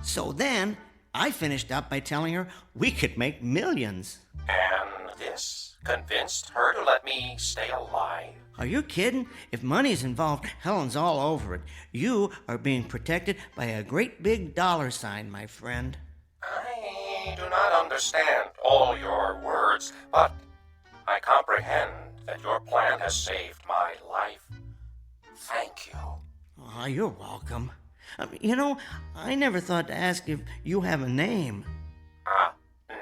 So then, I finished up by telling her we could make millions. And this convinced her to let me stay alive. Are you kidding? If money's involved, Helen's all over it. You are being protected by a great big dollar sign, my friend. I do not understand all your words, but I comprehend that your plan has saved my life. Thank you. Oh, you're welcome. You know, I never thought to ask if you have a name.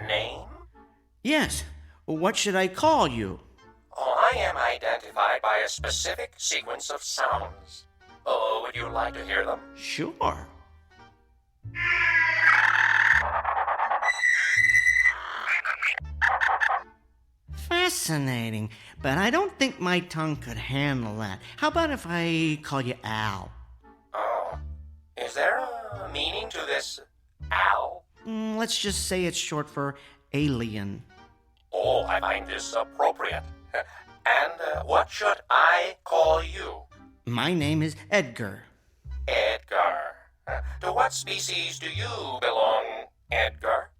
Name? Yes. What should I call you? Oh, I am identified by a specific sequence of sounds. Oh, would you like to hear them? Sure. Fascinating, but I don't think my tongue could handle that. How about if I call you Al? Oh, is there a meaning to this Al? Let's just say it's short for alien. Oh, I find this appropriate. And what should I call you? My name is Edgar. Edgar. To what species do you belong, Edgar?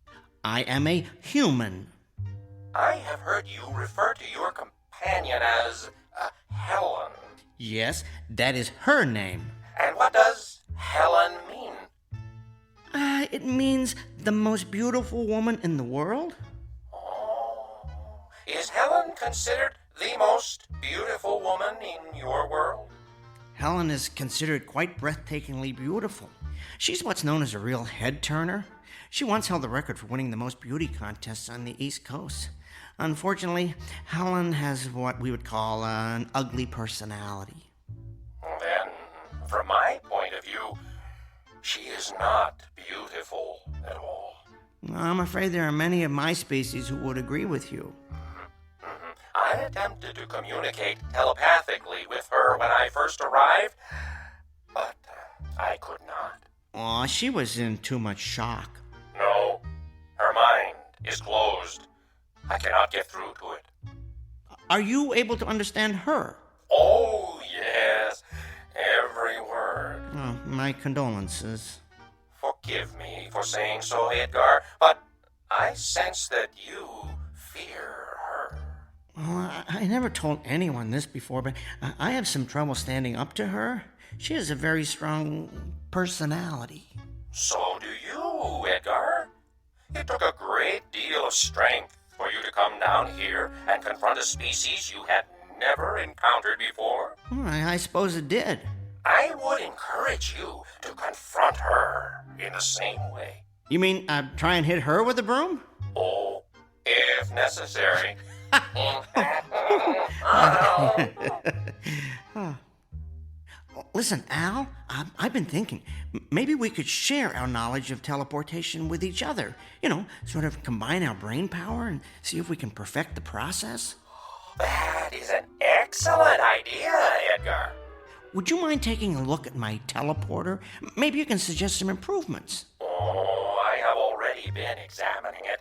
I am a human. I have heard you refer to your companion as Helen. Yes, that is her name. And what does Helen mean? It means the most beautiful woman in the world. Oh, is Helen considered the most beautiful woman in your world? Helen is considered quite breathtakingly beautiful. She's what's known as a real head-turner. She once held the record for winning the most beauty contests on the East Coast. Unfortunately, Helen has what we would call an ugly personality. Then, from my point of view, she is not beautiful at all. I'm afraid there are many of my species who would agree with you. I attempted to communicate telepathically with her when I first arrived, but I could not. Aw, she was in too much shock. No, her mind is closed. I cannot get through to it. Are you able to understand her? Oh, yes, every word. Oh, my condolences. Forgive me for saying so, Edgar, but I sense that you fear her. Well, I never told anyone this before, but I have some trouble standing up to her. She has a very strong personality. So do you, Edgar. It took a great deal of strength for you to come down here and confront a species you had never encountered before. I suppose it did. I would encourage you to confront her in the same way. You mean try and hit her with a broom? Oh, if necessary. Listen, Al, I've been thinking, maybe we could share our knowledge of teleportation with each other. You know, sort of combine our brain power and see if we can perfect the process. That is an excellent idea, Edgar. Would you mind taking a look at my teleporter? Maybe you can suggest some improvements. Oh, I have already been examining it.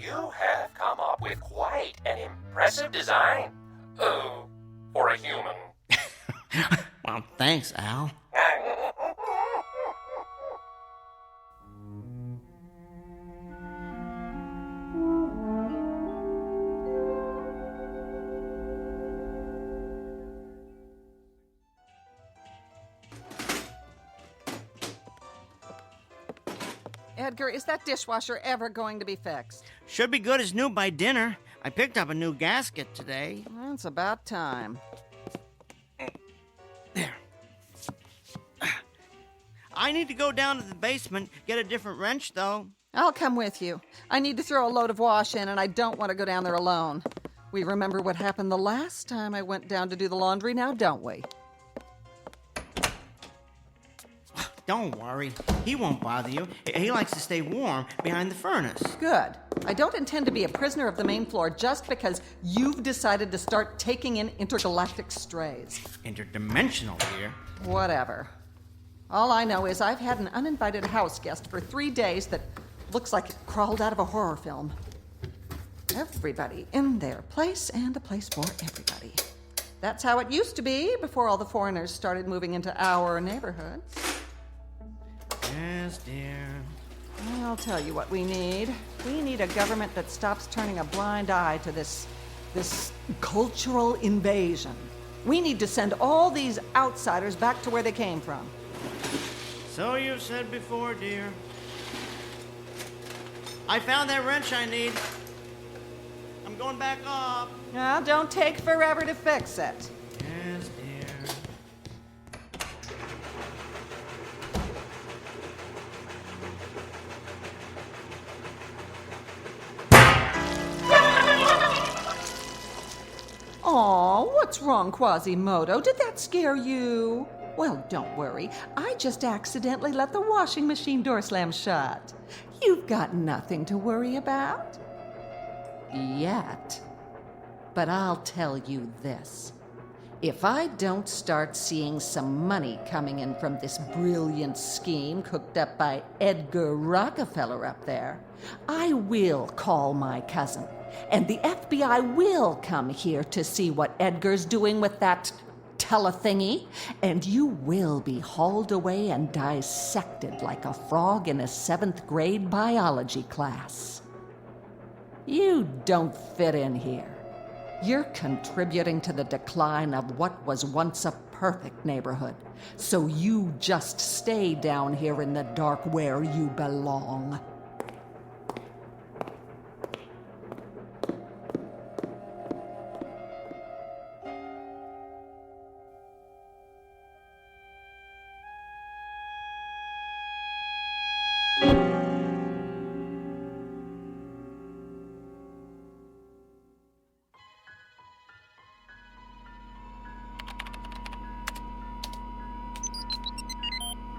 You have come up with quite an impressive design. Oh, for a human. Well, thanks, Al. Edgar, is that dishwasher ever going to be fixed? Should be good as new by dinner. I picked up a new gasket today. Well, it's about time. There. I need to go down to the basement, get a different wrench, though. I'll come with you. I need to throw a load of wash in, and I don't want to go down there alone. We remember what happened the last time I went down to do the laundry now, don't we? Don't worry. He won't bother you. He likes to stay warm behind the furnace. Good. I don't intend to be a prisoner of the main floor just because you've decided to start taking in intergalactic strays. Interdimensional, dear. Whatever. All I know is I've had an uninvited house guest for 3 days that looks like it crawled out of a horror film. Everybody in their place, and a place for everybody. That's how it used to be before all the foreigners started moving into our neighborhoods. Yes, dear. I'll tell you what we need. We need a government that stops turning a blind eye to this cultural invasion. We need to send all these outsiders back to where they came from. So you've said before, dear. I found that wrench I need. I'm going back up. Now, don't take forever to fix it. Yes, dear. Aw, what's wrong, Quasimodo? Did that scare you? Well, don't worry. I just accidentally let the washing machine door slam shut. You've got nothing to worry about. Yet. But I'll tell you this. If I don't start seeing some money coming in from this brilliant scheme cooked up by Edgar Rockefeller up there, I will call my cousin. And the FBI will come here to see what Edgar's doing with that telethingy, and you will be hauled away and dissected like a frog in a 7th grade biology class. You don't fit in here. You're contributing to the decline of what was once a perfect neighborhood. So you just stay down here in the dark where you belong.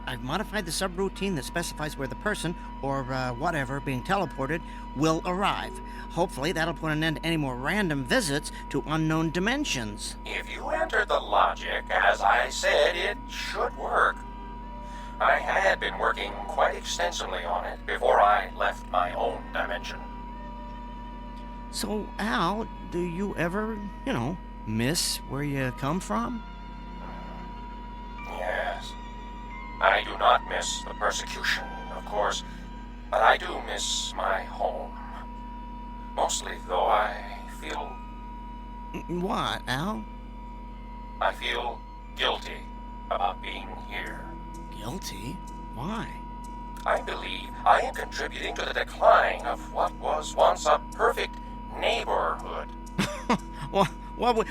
I've modified the subroutine that specifies where the person, or whatever, being teleported, will arrive. Hopefully that'll put an end to any more random visits to unknown dimensions. If you entered the logic, as I said, it should work. I had been working quite extensively on it before I left my own dimension. So, Al, do you ever, miss where you come from? Yes. I do not miss the persecution, of course, but I do miss my home. Mostly, though, I feel... What, Al? I feel guilty about being here. Guilty? Why? I believe I am contributing to the decline of what was once a perfect neighborhood.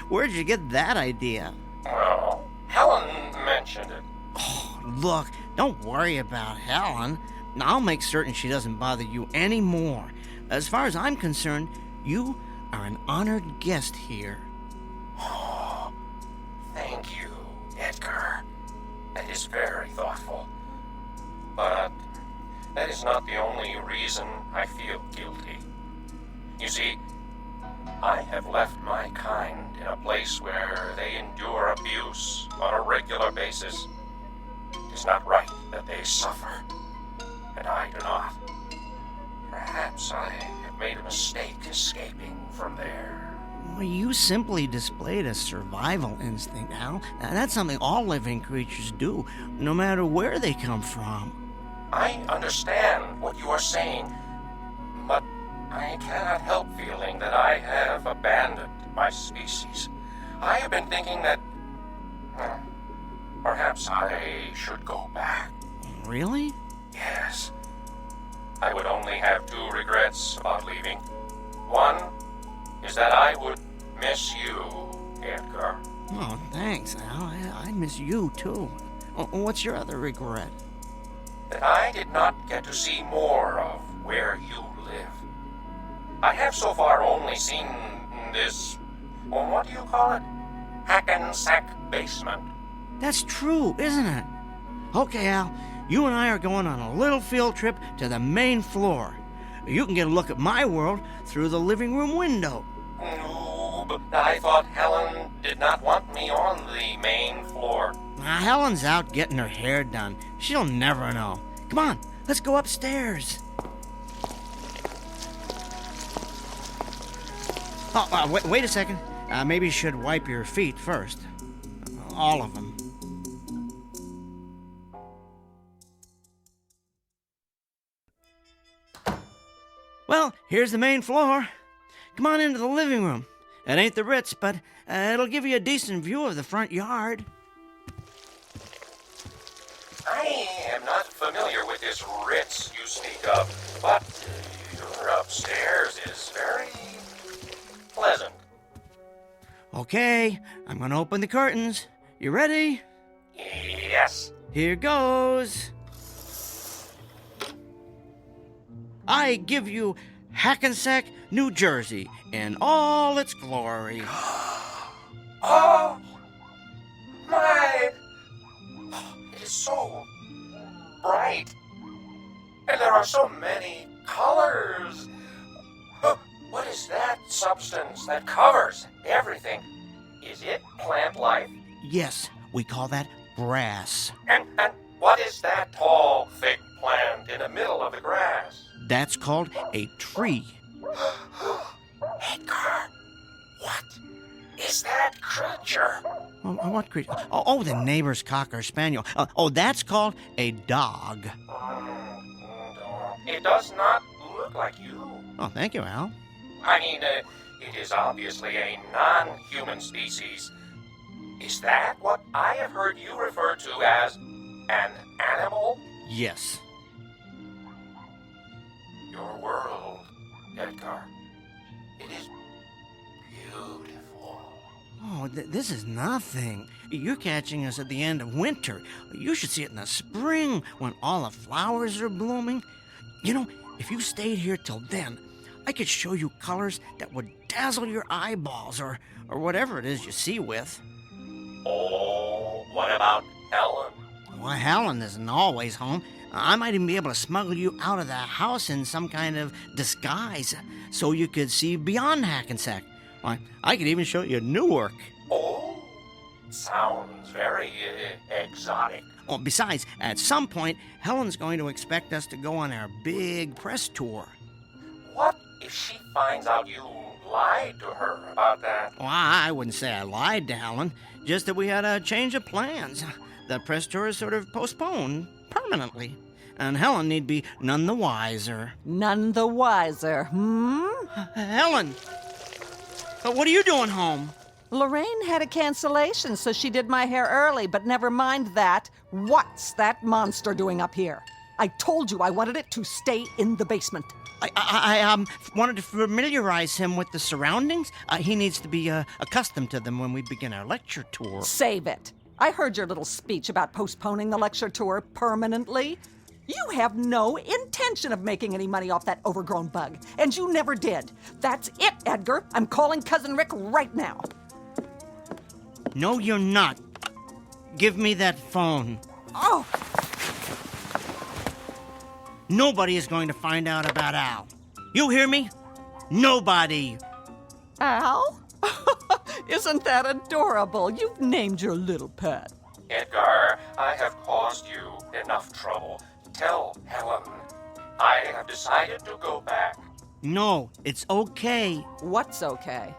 Where'd you get that idea? Well, Helen mentioned it. Oh, look, don't worry about Helen. I'll make certain she doesn't bother you anymore. As far as I'm concerned, you are an honored guest here. Oh, thank you, Edgar. That is very thoughtful. But that is not the only reason I feel guilty. You see, I have left my kind in a place where they endure abuse on a regular basis. It is not right that they suffer, and I do not. Perhaps I have made a mistake escaping from there. Well, you simply displayed a survival instinct, Al. Now, that's something all living creatures do, no matter where they come from. I understand what you are saying, but I cannot help feeling that I have abandoned my species. I have been thinking that perhaps I should go back. Really? Yes. I would only have two regrets about leaving. One is that I would miss you, Edgar. Oh, thanks, Al. I miss you, too. What's your other regret? That I did not get to see more of where you live. I have so far only seen this, what do you call it? Hackensack basement. That's true, isn't it? Okay, Al, you and I are going on a little field trip to the main floor. You can get a look at my world through the living room window. No, but I thought Helen did not want me on the main floor. Helen's out getting her hair done. She'll never know. Come on, let's go upstairs. Oh, wait a second. Maybe you should wipe your feet first. All of them. Well, here's the main floor. Come on into the living room. It ain't the Ritz, but it'll give you a decent view of the front yard. I am not familiar with this Ritz you speak of, but your upstairs is very pleasant. Okay, I'm gonna open the curtains. You ready? Yes. Here goes. I give you Hackensack, New Jersey, in all its glory. Oh, my! It is so bright, and there are so many colors. What is that substance that covers everything? Is it plant life? Yes, we call that grass. And what is that tall, thick plant in the middle of the grass? That's called a tree. Edgar, what is that creature? What creature? Oh, the neighbor's cocker spaniel. That's called a dog. It does not look like you. Oh, thank you, Al. I mean, it is obviously a non-human species. Is that what I have heard you refer to as an animal? Yes. Your world, Edgar, it is beautiful. Oh, this is nothing. You're catching us at the end of winter. You should see it in the spring when all the flowers are blooming. You know, if you stayed here till then, I could show you colors that would dazzle your eyeballs or whatever it is you see with. Oh, what about Helen? Well, Helen isn't always home. I might even be able to smuggle you out of the house in some kind of disguise so you could see beyond Hackensack. I could even show you Newark. Oh, sounds very exotic. Oh, besides, at some point, Helen's going to expect us to go on our big press tour. What if she finds out you lied to her about that? Well, I wouldn't say I lied to Helen, just that we had a change of plans. The press tour is sort of postponed permanently, and Helen need be none the wiser. None the wiser, Helen! What are you doing home? Lorraine had a cancellation, so she did my hair early, but never mind that. What's that monster doing up here? I told you I wanted it to stay in the basement. I wanted to familiarize him with the surroundings. He needs to be accustomed to them when we begin our lecture tour. Save it. I heard your little speech about postponing the lecture tour permanently. You have no intention of making any money off that overgrown bug, and you never did. That's it, Edgar. I'm calling Cousin Rick right now. No, you're not. Give me that phone. Oh! Nobody is going to find out about Al. You hear me? Nobody. Al? Isn't that adorable? You've named your little pet. Edgar, I have caused you enough trouble. Tell Helen I have decided to go back. No, it's okay. What's okay?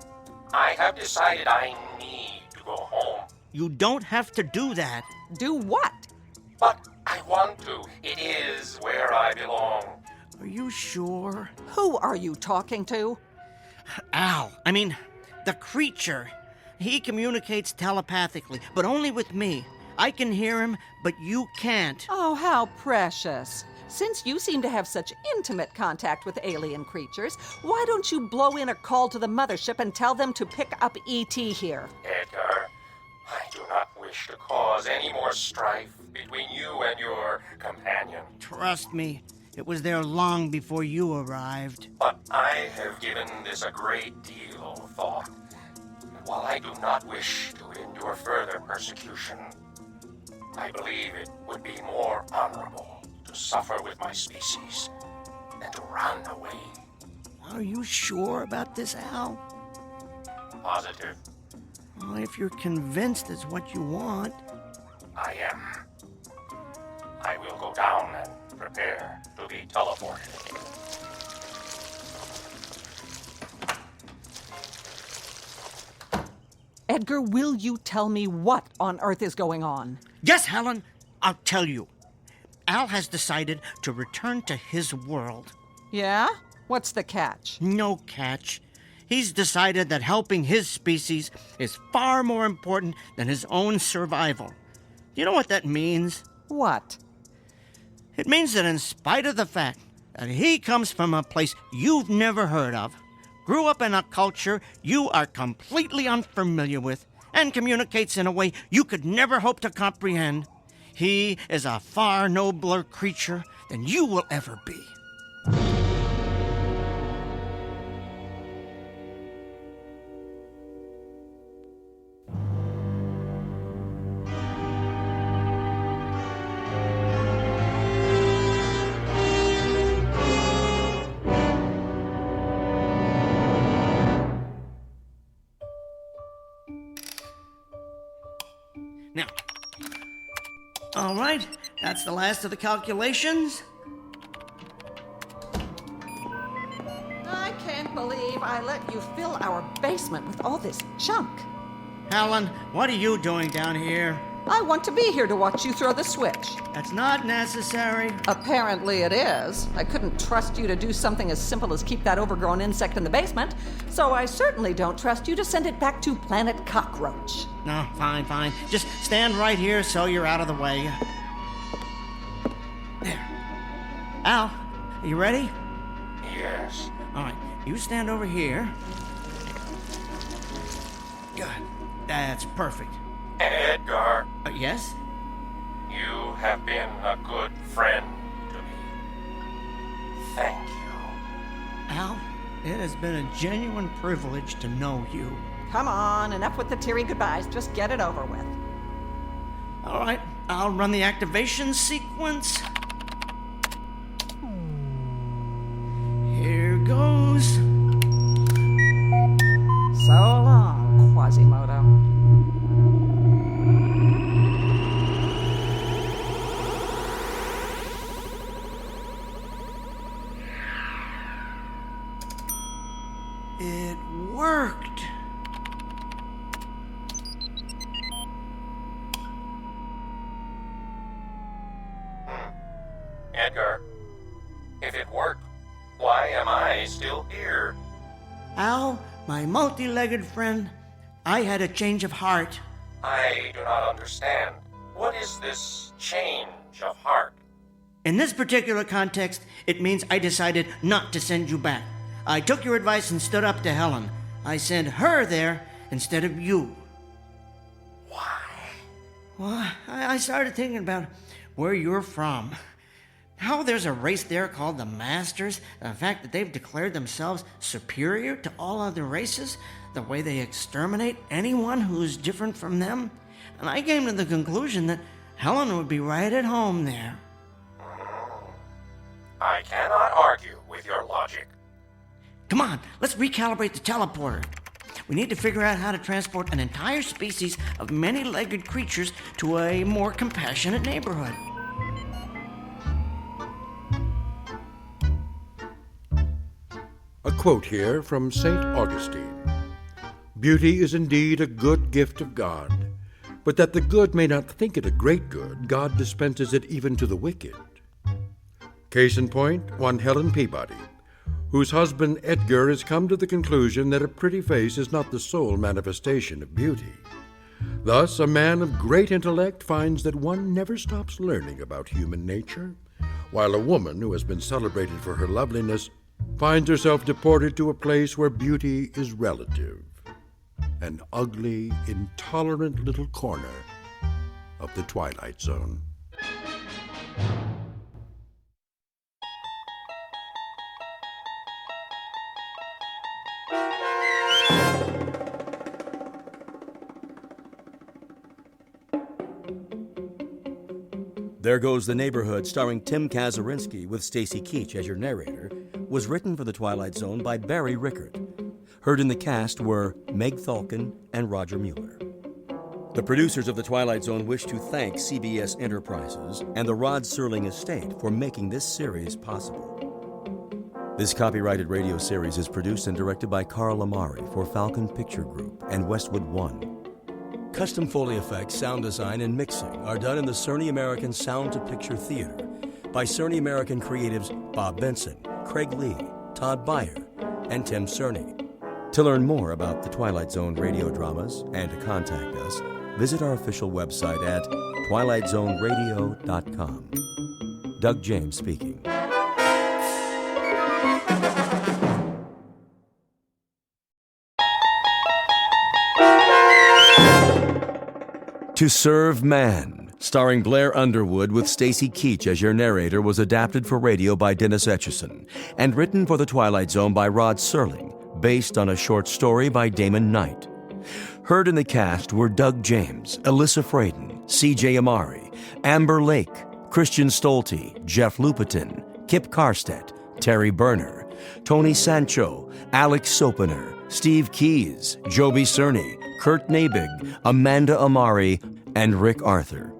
I have decided I need to go home. You don't have to do that. Do what? But I want to. It is where I belong. Are you sure? Who are you talking to? Al. I mean, the creature. He communicates telepathically, but only with me. I can hear him, but you can't. Oh, how precious. Since you seem to have such intimate contact with alien creatures, why don't you blow in a call to the mothership and tell them to pick up E.T. here? Edgar, I do not wish to cause any more strife between you and your companion. Trust me, it was there long before you arrived. But I have given this a great deal of thought. And while I do not wish to endure further persecution, I believe it would be more honorable to suffer with my species than to run away. Are you sure about this, Al? Positive. Well, if you're convinced it's what you want. I am. I will go down and prepare to be teleported. Edgar, will you tell me what on earth is going on? Yes, Helen, I'll tell you. Al has decided to return to his world. Yeah? What's the catch? No catch. He's decided that helping his species is far more important than his own survival. Do you know what that means? What? It means that in spite of the fact that he comes from a place you've never heard of, grew up in a culture you are completely unfamiliar with, and communicates in a way you could never hope to comprehend, he is a far nobler creature than you will ever be. Now, all right, that's the last of the calculations. I can't believe I let you fill our basement with all this junk. Helen, what are you doing down here? I want to be here to watch you throw the switch. That's not necessary. Apparently it is. I couldn't trust you to do something as simple as keep that overgrown insect in the basement, so I certainly don't trust you to send it back to Planet Cockroach. No, fine. Just stand right here so you're out of the way. There. Al, are you ready? Yes. All right, you stand over here. Good. That's perfect. Edgar. Yes? You have been a good friend to me. Thank you. Al, it has been a genuine privilege to know you. Come on, enough with the teary goodbyes. Just get it over with. All right, I'll run the activation sequence. Here goes. So long, Quasimodo. It worked. Edgar, if it worked, why am I still here? Al, my multi-legged friend, I had a change of heart. I do not understand. What is this change of heart? In this particular context, it means I decided not to send you back. I took your advice and stood up to Helen. I sent her there instead of you. Why? Well, I started thinking about where you're from. How there's a race there called the Masters, the fact that they've declared themselves superior to all other races, the way they exterminate anyone who's different from them. And I came to the conclusion that Helen would be right at home there. I cannot argue with your logic. Come on, let's recalibrate the teleporter. We need to figure out how to transport an entire species of many-legged creatures to a more compassionate neighborhood. A quote here from St. Augustine. Beauty is indeed a good gift of God, but that the good may not think it a great good, God dispenses it even to the wicked. Case in point, one Helen Peabody, whose husband Edgar has come to the conclusion that a pretty face is not the sole manifestation of beauty. Thus, a man of great intellect finds that one never stops learning about human nature. while a woman who has been celebrated for her loveliness finds herself deported to a place where beauty is relative. An ugly, intolerant little corner of the Twilight Zone. There Goes the Neighborhood, starring Tim Kazurinsky with Stacy Keach as your narrator, was written for The Twilight Zone by Barry Rickert. Heard in the cast were Meg Thalken and Roger Mueller. The producers of The Twilight Zone wish to thank CBS Enterprises and the Rod Serling Estate for making this series possible. This copyrighted radio series is produced and directed by Carl Amari for Falcon Picture Group and Westwood One. Custom Foley effects, sound design, and mixing are done in the Cerny American Sound to Picture Theater by Cerny American creatives Bob Benson, Craig Lee, Todd Beyer, and Tim Cerny. To learn more about the Twilight Zone radio dramas and to contact us, visit our official website at twilightzoneradio.com. Doug James speaking. To Serve Man, starring Blair Underwood with Stacy Keach as your narrator, was adapted for radio by Dennis Etchison and written for The Twilight Zone by Rod Serling, based on a short story by Damon Knight. Heard in the cast were Doug James, Alyssa Fraden, C.J. Amari, Amber Lake, Christian Stolte, Jeff Lupetin, Kip Karstedt, Terry Berner, Tony Sancho, Alex Sopener, Steve Keys, Joby Cerny, Kurt Nabig, Amanda Amari, and Rick Arthur.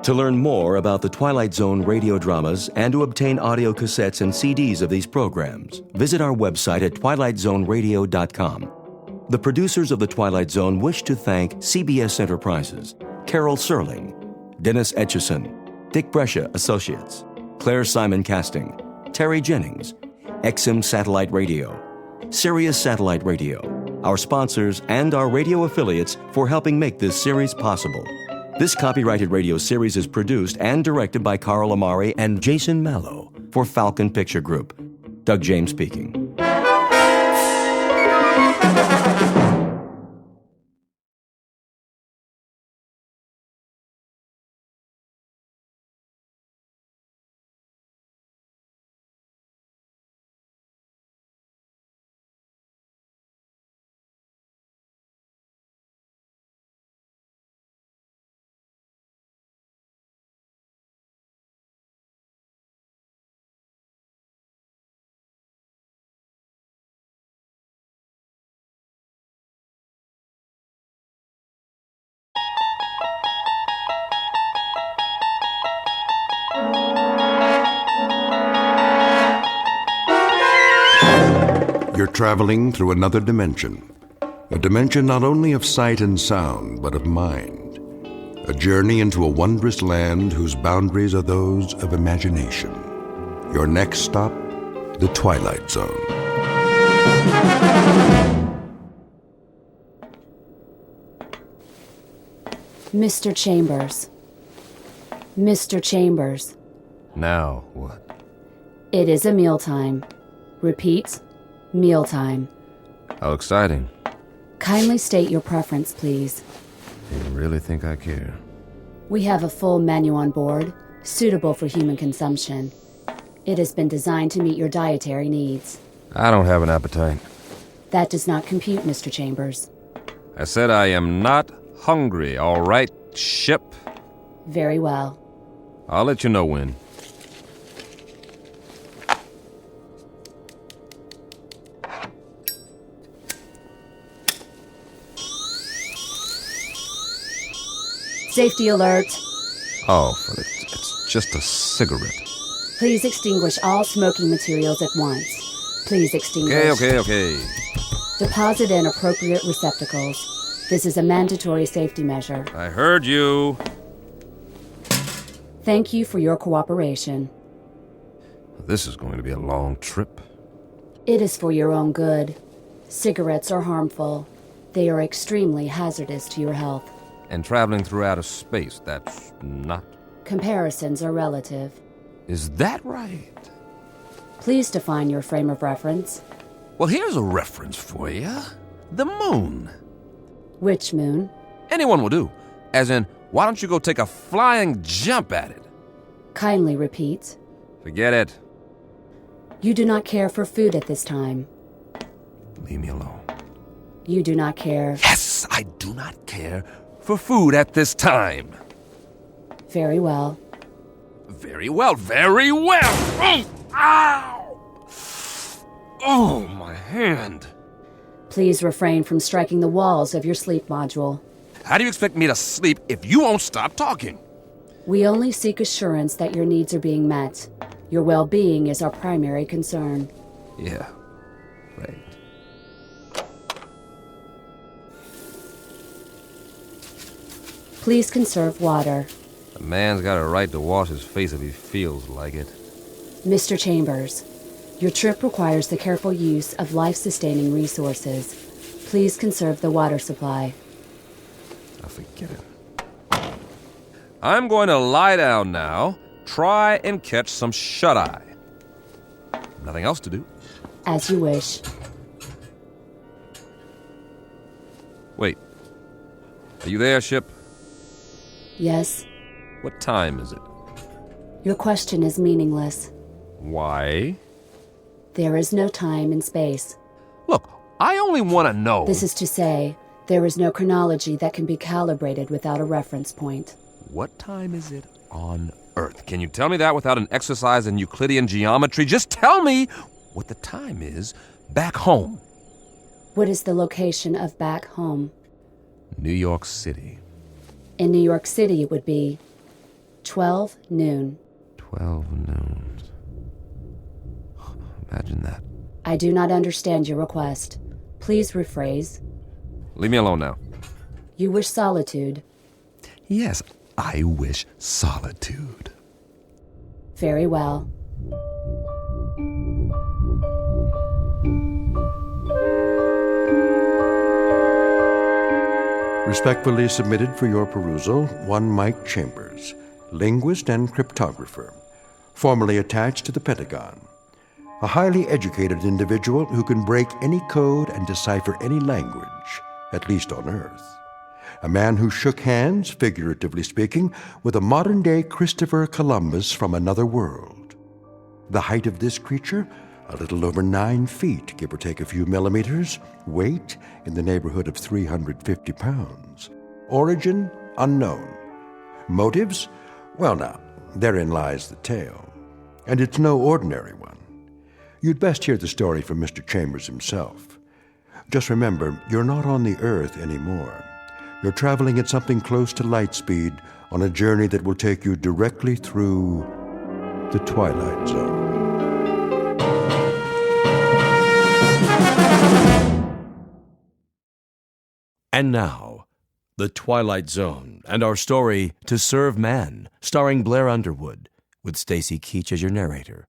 To learn more about the Twilight Zone radio dramas and to obtain audio cassettes and CDs of these programs, visit our website at twilightzoneradio.com. The producers of The Twilight Zone wish to thank CBS Enterprises, Carol Serling, Dennis Etchison, Dick Brescia Associates, Claire Simon Casting, Terry Jennings, XM Satellite Radio, Sirius Satellite Radio, our sponsors, and our radio affiliates for helping make this series possible. This copyrighted radio series is produced and directed by Carl Amari and Jason Mallow for Falcon Picture Group. Doug James speaking. You're traveling through another dimension. A dimension not only of sight and sound, but of mind. A journey into a wondrous land whose boundaries are those of imagination. Your next stop, the Twilight Zone. Mr. Chambers. Mr. Chambers. Now what? It is a mealtime. Repeat, mealtime. How exciting. Kindly state your preference, please. You really think I care? We have a full menu on board, suitable for human consumption. It has been designed to meet your dietary needs. I don't have an appetite. That does not compute, Mr. Chambers. I said I am not hungry, all right, ship? Very well. I'll let you know when. Safety alert. Oh, it's just a cigarette. Please extinguish all smoking materials at once. Please extinguish. Okay. Deposit in appropriate receptacles. This is a mandatory safety measure. I heard you. Thank you for your cooperation. This is going to be a long trip. It is for your own good. Cigarettes are harmful. They are extremely hazardous to your health. And traveling through outer space, that's not. Comparisons are relative. Is that right? Please define your frame of reference. Well, here's a reference for you. The moon. Which moon? Anyone will do. As in, why don't you go take a flying jump at it? Kindly repeat. Forget it. You do not care for food at this time. Leave me alone. You do not care. Yes, I do not care for food at this time. Very well. Very well, very well. Oh, ow! Oh, my hand. Please refrain from striking the walls of your sleep module. How do you expect me to sleep if you won't stop talking? We only seek assurance that your needs are being met. Your well-being is our primary concern. Yeah, right. Please conserve water. A man's got a right to wash his face if he feels like it. Mr. Chambers, your trip requires the careful use of life-sustaining resources. Please conserve the water supply. I'll forget it. I'm going to lie down now. Try and catch some shut-eye. Nothing else to do. As you wish. Wait. Are you there, ship? Yes. What time is it? Your question is meaningless. Why? There is no time in space. Look, I only want to know. This is to say, there is no chronology that can be calibrated without a reference point. What time is it on Earth? Can you tell me that without an exercise in Euclidean geometry? Just tell me what the time is back home. What is the location of back home? New York City. In New York City, it would be 12 noon. 12 noon. Imagine that. I do not understand your request. Please rephrase. Leave me alone now. You wish solitude. Yes, I wish solitude. Very well. Respectfully submitted for your perusal, one Mike Chambers, linguist and cryptographer, formerly attached to the Pentagon. A highly educated individual who can break any code and decipher any language, at least on Earth. A man who shook hands, figuratively speaking, with a modern-day Christopher Columbus from another world. The height of this creature, a little over 9 feet, give or take a few millimeters. Weight, in the neighborhood of 350 pounds. Origin, unknown. Motives? Well now, therein lies the tale. And it's no ordinary one. You'd best hear the story from Mr. Chambers himself. Just remember, you're not on the Earth anymore. You're traveling at something close to light speed on a journey that will take you directly through the Twilight Zone. And now, The Twilight Zone and our story, To Serve Man, starring Blair Underwood, with Stacy Keach as your narrator.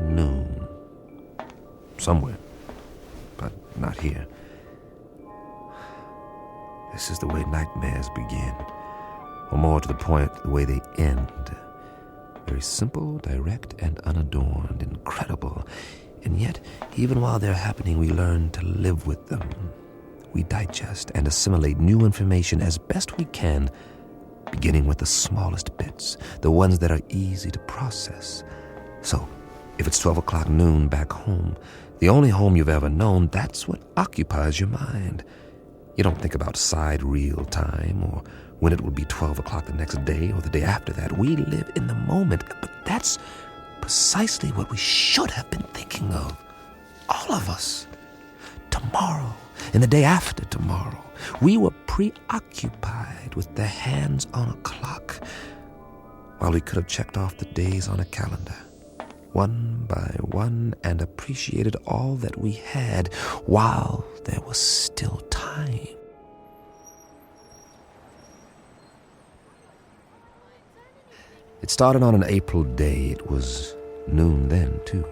Noon. Somewhere, but not here. This is the way nightmares begin, or more to the point, the way they end. Very simple, direct, and unadorned, incredible. And yet, even while they're happening, we learn to live with them. We digest and assimilate new information as best we can, beginning with the smallest bits, the ones that are easy to process. So, if it's 12 o'clock noon back home, the only home you've ever known, that's what occupies your mind. You don't think about sidereal time or when it will be 12 o'clock the next day or the day after that. We live in the moment, but that's precisely what we should have been thinking of. All of us. Tomorrow and the day after tomorrow. We were preoccupied with the hands on a clock while we could have checked off the days on a calendar, one by one, and appreciated all that we had while there was still time. It started on an April day. It was noon then, too.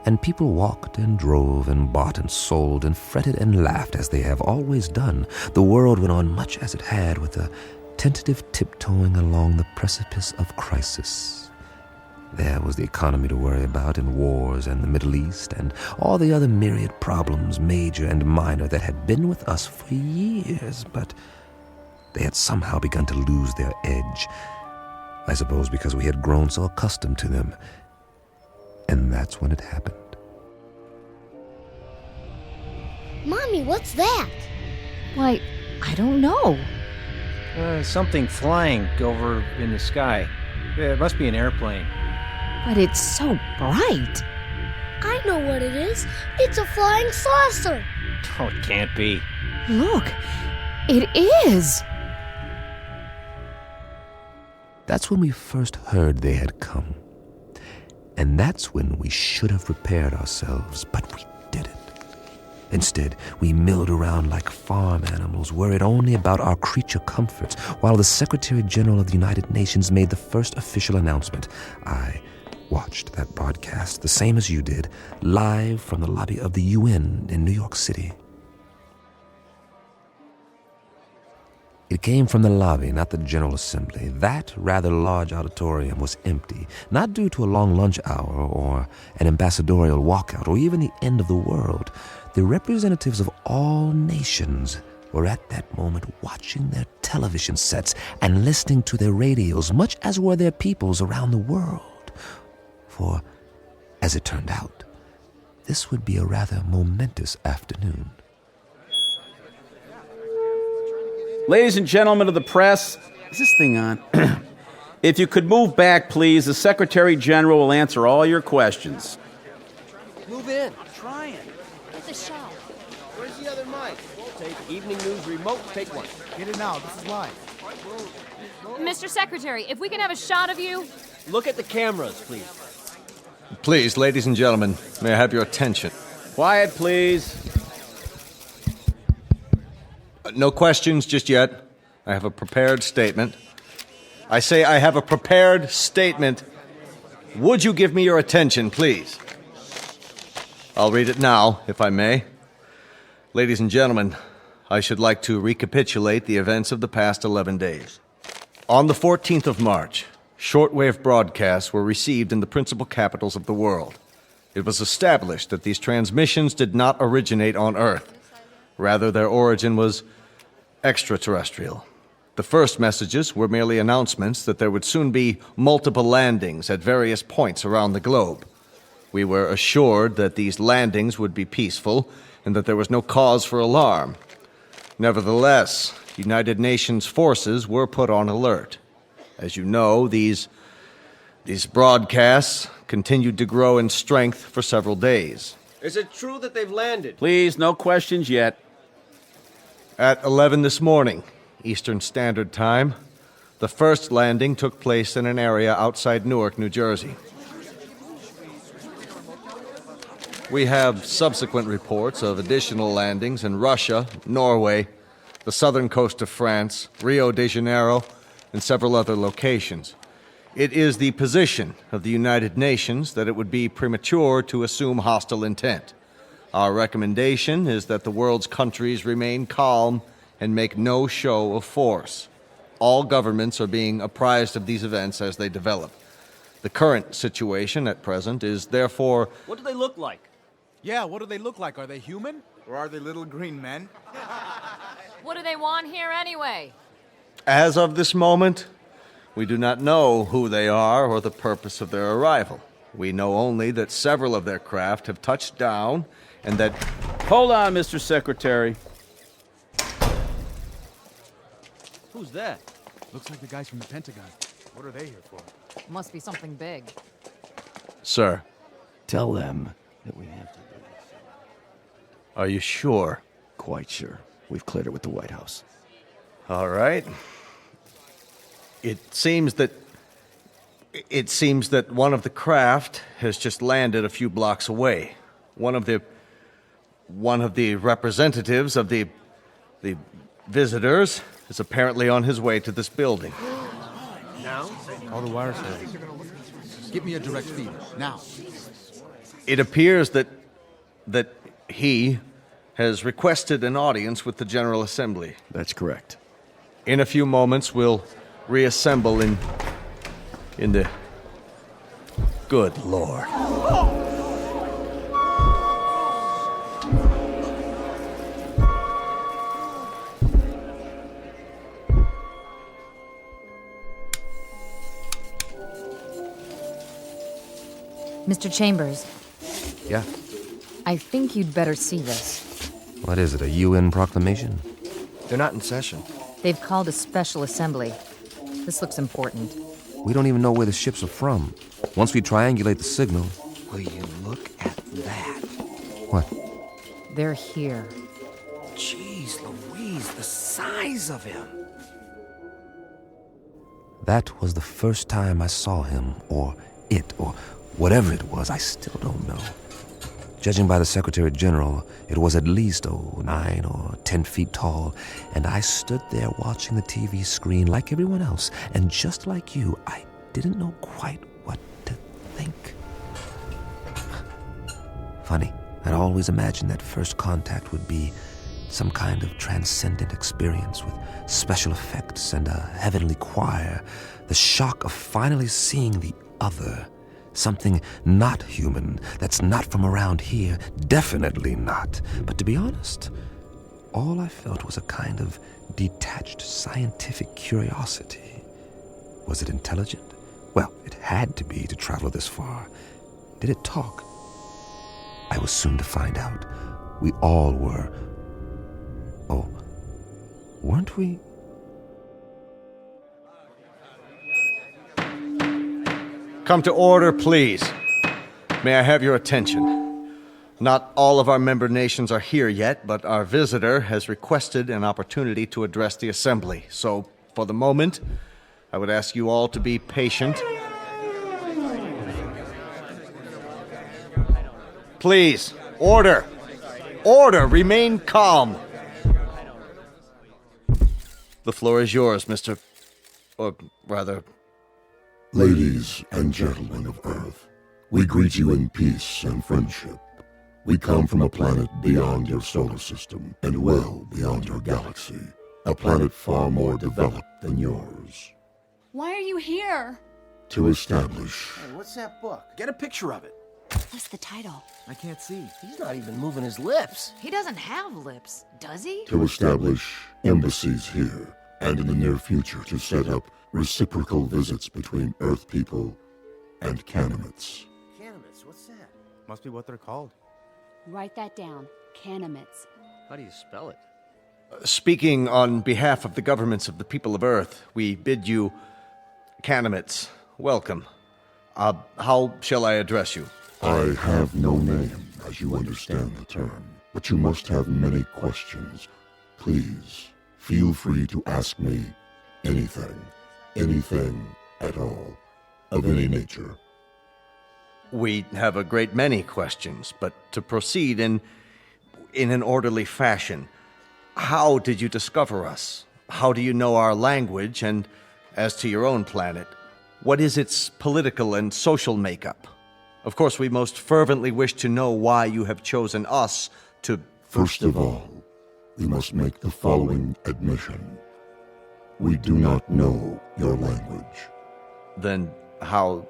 and people walked and drove and bought and sold and fretted and laughed as they have always done, the world went on much as it had, with a tentative tiptoeing along the precipice of crisis. There was the economy to worry about, and wars, and the Middle East, and all the other myriad problems, major and minor, that had been with us for years, but they had somehow begun to lose their edge. I suppose because we had grown so accustomed to them. And that's when it happened. Mommy, what's that? Why, I don't know. Something flying over in the sky. It must be an airplane. But it's so bright. I know what it is. It's a flying saucer. Oh, it can't be. Look, it is. That's when we first heard they had come. And that's when we should have prepared ourselves, but we didn't. Instead, we milled around like farm animals, worried only about our creature comforts, while the Secretary General of the United Nations made the first official announcement. I watched that broadcast, the same as you did, live from the lobby of the UN in New York City. It came from the lobby, not the General Assembly. That rather large auditorium was empty, not due to a long lunch hour or an ambassadorial walkout or even the end of the world. The representatives of all nations were at that moment watching their television sets and listening to their radios, much as were their peoples around the world. For, as it turned out, this would be a rather momentous afternoon. Ladies and gentlemen of the press, is this thing on? If you could move back, please, the Secretary General will answer all your questions. Move in. I'm trying. Get the shot. Where's the other mic? Take Evening News Remote. Take one. Get it now. This is live. Mr. Secretary, if we can have a shot of you. Look at the cameras, please. Please, ladies and gentlemen, may I have your attention? Quiet, please. No questions just yet. I have a prepared statement. I say I have a prepared statement. Would you give me your attention, please? I'll read it now, if I may. Ladies and gentlemen, I should like to recapitulate the events of the past 11 days. On the 14th of March, shortwave broadcasts were received in the principal capitals of the world. It was established that these transmissions did not originate on Earth. Rather, their origin was extraterrestrial. The first messages were merely announcements that there would soon be multiple landings at various points around the globe. We were assured that these landings would be peaceful and that there was no cause for alarm. Nevertheless, United Nations forces were put on alert. As you know, these broadcasts continued to grow in strength for several days. Is it true that they've landed? Please, no questions yet. At 11 this morning, Eastern Standard Time, the first landing took place in an area outside Newark, New Jersey. We have subsequent reports of additional landings in Russia, Norway, the southern coast of France, Rio de Janeiro, and several other locations. It is the position of the United Nations that it would be premature to assume hostile intent. Our recommendation is that the world's countries remain calm and make no show of force. All governments are being apprised of these events as they develop. The current situation at present is therefore... What do they look like? Yeah, what do they look like? Are they human? Or are they little green men? What do they want here anyway? As of this moment, we do not know who they are or the purpose of their arrival. We know only that several of their craft have touched down and that... Hold on, Mr. Secretary. Who's that? Looks like the guys from the Pentagon. What are they here for? Must be something big. Sir. Tell them that we have to do this. Are you sure? Quite sure. We've cleared it with the White House. All right. It seems that one of the craft has just landed a few blocks away. One of the representatives of the visitors is apparently on his way to this building. Now? All the wires there. Give me a direct feed. Now. It appears that he has requested an audience with the General Assembly. That's correct. In a few moments, we'll reassemble in the... Good Lord. Mr. Chambers, Yeah? I think you'd better see this. What is it, a UN proclamation? They're not in session. They've called a special assembly. This looks important. We don't even know where the ships are from. Once we triangulate the signal... Will you look at that? What? They're here. Jeez Louise, the size of him. That was the first time I saw him, or it, or whatever it was. I still don't know. Judging by the Secretary General, it was at least 9 or 10 feet tall, and I stood there watching the TV screen like everyone else, and just like you, I didn't know quite what to think. Funny, I'd always imagined that first contact would be some kind of transcendent experience with special effects and a heavenly choir, the shock of finally seeing the other. Something not human, that's not from around here, definitely not. But to be honest, all I felt was a kind of detached scientific curiosity. Was it intelligent? Well, it had to be to travel this far. Did it talk? I was soon to find out. We all were. Oh, weren't we? Come to order, please. May I have your attention? Not all of our member nations are here yet, but our visitor has requested an opportunity to address the Assembly. So, for the moment, I would ask you all to be patient. Please, order! Order! Remain calm! The floor is yours, Mr. Or rather... Ladies and gentlemen of Earth, we greet you in peace and friendship. We come from a planet beyond your solar system and well beyond your galaxy. A planet far more developed than yours. Why are you here? To establish Hey, what's that book? Get a picture of it. What's the title? I can't see. He's not even moving his lips. He doesn't have lips, does he? to establish embassies here and in the near future to set up reciprocal visits between Earth people and Canamots. Canamots, what's that? Must be what they're called. Write that down. Canamots. How do you spell it? Speaking on behalf of the governments of the people of Earth, we bid you, Canamots, welcome. How shall I address you? I have no name, as you understand the term, but you must have many questions. Please, feel free to ask me anything at all, of any nature. We have a great many questions, but to proceed in an orderly fashion, how did you discover us? How do you know our language? And as to your own planet, what is its political and social makeup? Of course, we most fervently wish to know why you have chosen us to... First of all, we must make the following admission. We do not know your language. Then how...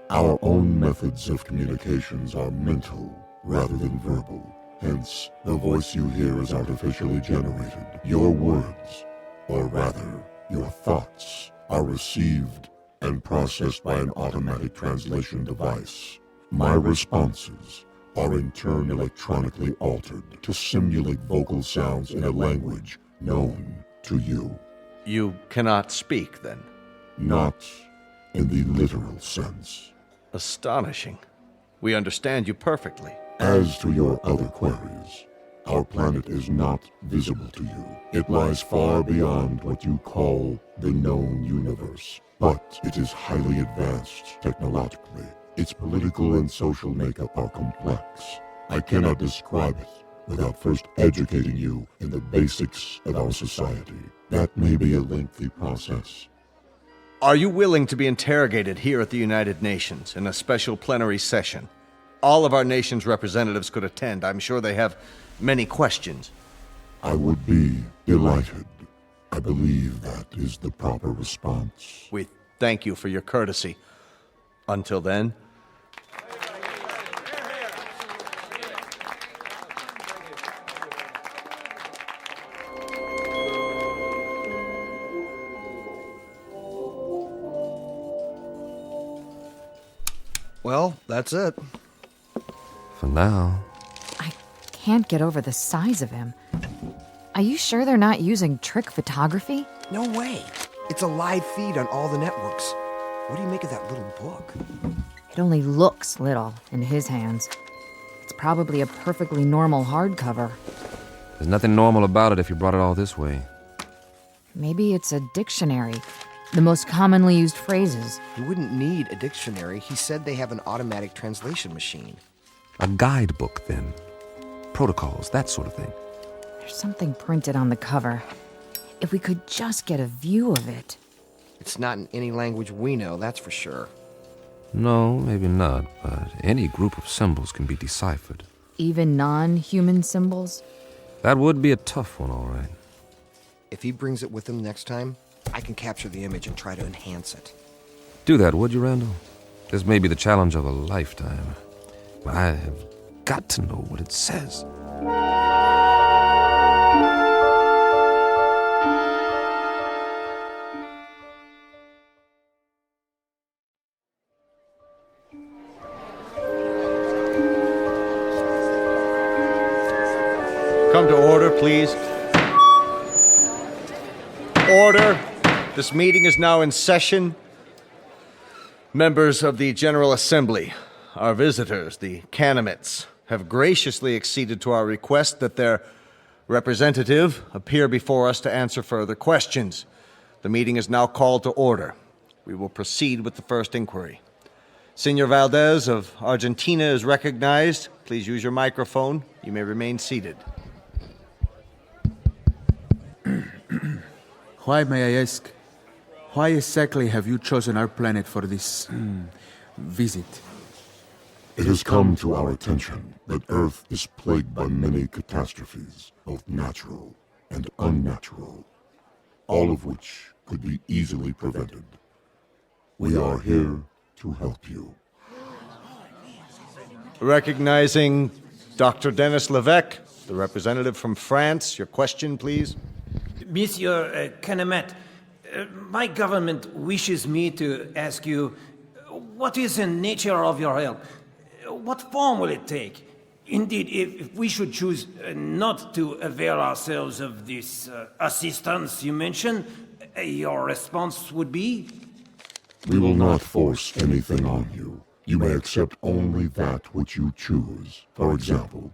Our own methods of communications are mental rather than verbal. Hence, the voice you hear is artificially generated. Your words, or rather, your thoughts, are received and processed by an automatic translation device. My responses are in turn electronically altered to simulate vocal sounds in a language known to you. You cannot speak, then? Not in the literal sense. Astonishing. We understand you perfectly. As to your other queries, our planet is not visible to you. It lies far beyond what you call the known universe, but it is highly advanced technologically. Its political and social makeup are complex. I cannot describe it without first educating you in the basics of our society. That may be a lengthy process. Are you willing to be interrogated here at the United Nations in a special plenary session? all of our nation's representatives could attend. I'm sure they have many questions. I would be delighted. I believe that is the proper response. We thank you for your courtesy. Until then... Well, that's it. For now. Can't get over the size of him. Are you sure they're not using trick photography? No way. It's a live feed on all the networks. What do you make of that little book? It only looks little in his hands. It's probably a perfectly normal hardcover. There's nothing normal about it if you brought it all this way. Maybe it's a dictionary. The most commonly used phrases. You wouldn't need a dictionary. He said they have an automatic translation machine. A guidebook, then. Protocols, that sort of thing. There's something printed on the cover. If we could just get a view of it. It's not in any language we know, that's for sure. No, maybe not, but any group of symbols can be deciphered. Even non-human symbols? That would be a tough one, all right. If he brings it with him next time, I can capture the image and try to enhance it. Do that, would you, Randall? This may be the challenge of a lifetime. I have got to know what it says. Come to order, please. Order. This meeting is now in session. Members of the General Assembly, our visitors, the Canamots, have graciously acceded to our request that their representative appear before us to answer further questions. The meeting is now called to order. We will proceed with the first inquiry. Senor Valdez of Argentina is recognized. Please use your microphone. You may remain seated. Why, may I ask, why exactly have you chosen our planet for this visit? It has come to our attention that Earth is plagued by many catastrophes, both natural and unnatural, all of which could be easily prevented. We are here to help you. Recognizing Dr. Denis Levesque, the representative from France. Your question, please. Monsieur Canamet, my government wishes me to ask you, what is the nature of your help? What form will it take? Indeed, if we should choose not to avail ourselves of this assistance you mentioned, your response would be? We will not force anything on you. You may accept only that which you choose. For example,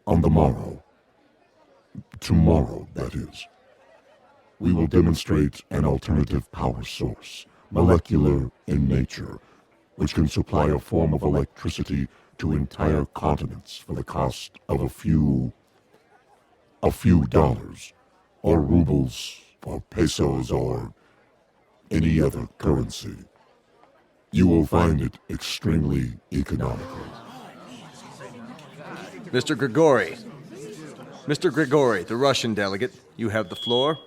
on the morrow, tomorrow, that is, we will demonstrate an alternative power source, molecular in nature, which can supply a form of electricity to entire continents for the cost of a few dollars, or rubles, or pesos, or any other currency. You will find it extremely economical. Mr. Grigori. Mr. Grigori, the Russian delegate, you have the floor.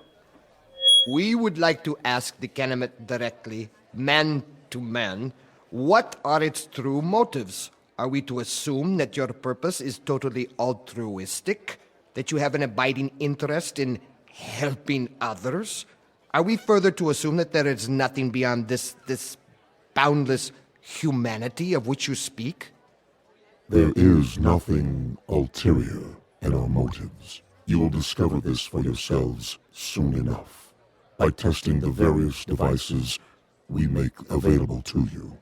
We would like to ask the Canamet directly, man to man, what are its true motives? Are we to assume that your purpose is totally altruistic? That you have an abiding interest in helping others? Are we further to assume that there is nothing beyond this boundless humanity of which you speak? There is nothing ulterior in our motives. You will discover this for yourselves soon enough, by testing the various devices we make available to you.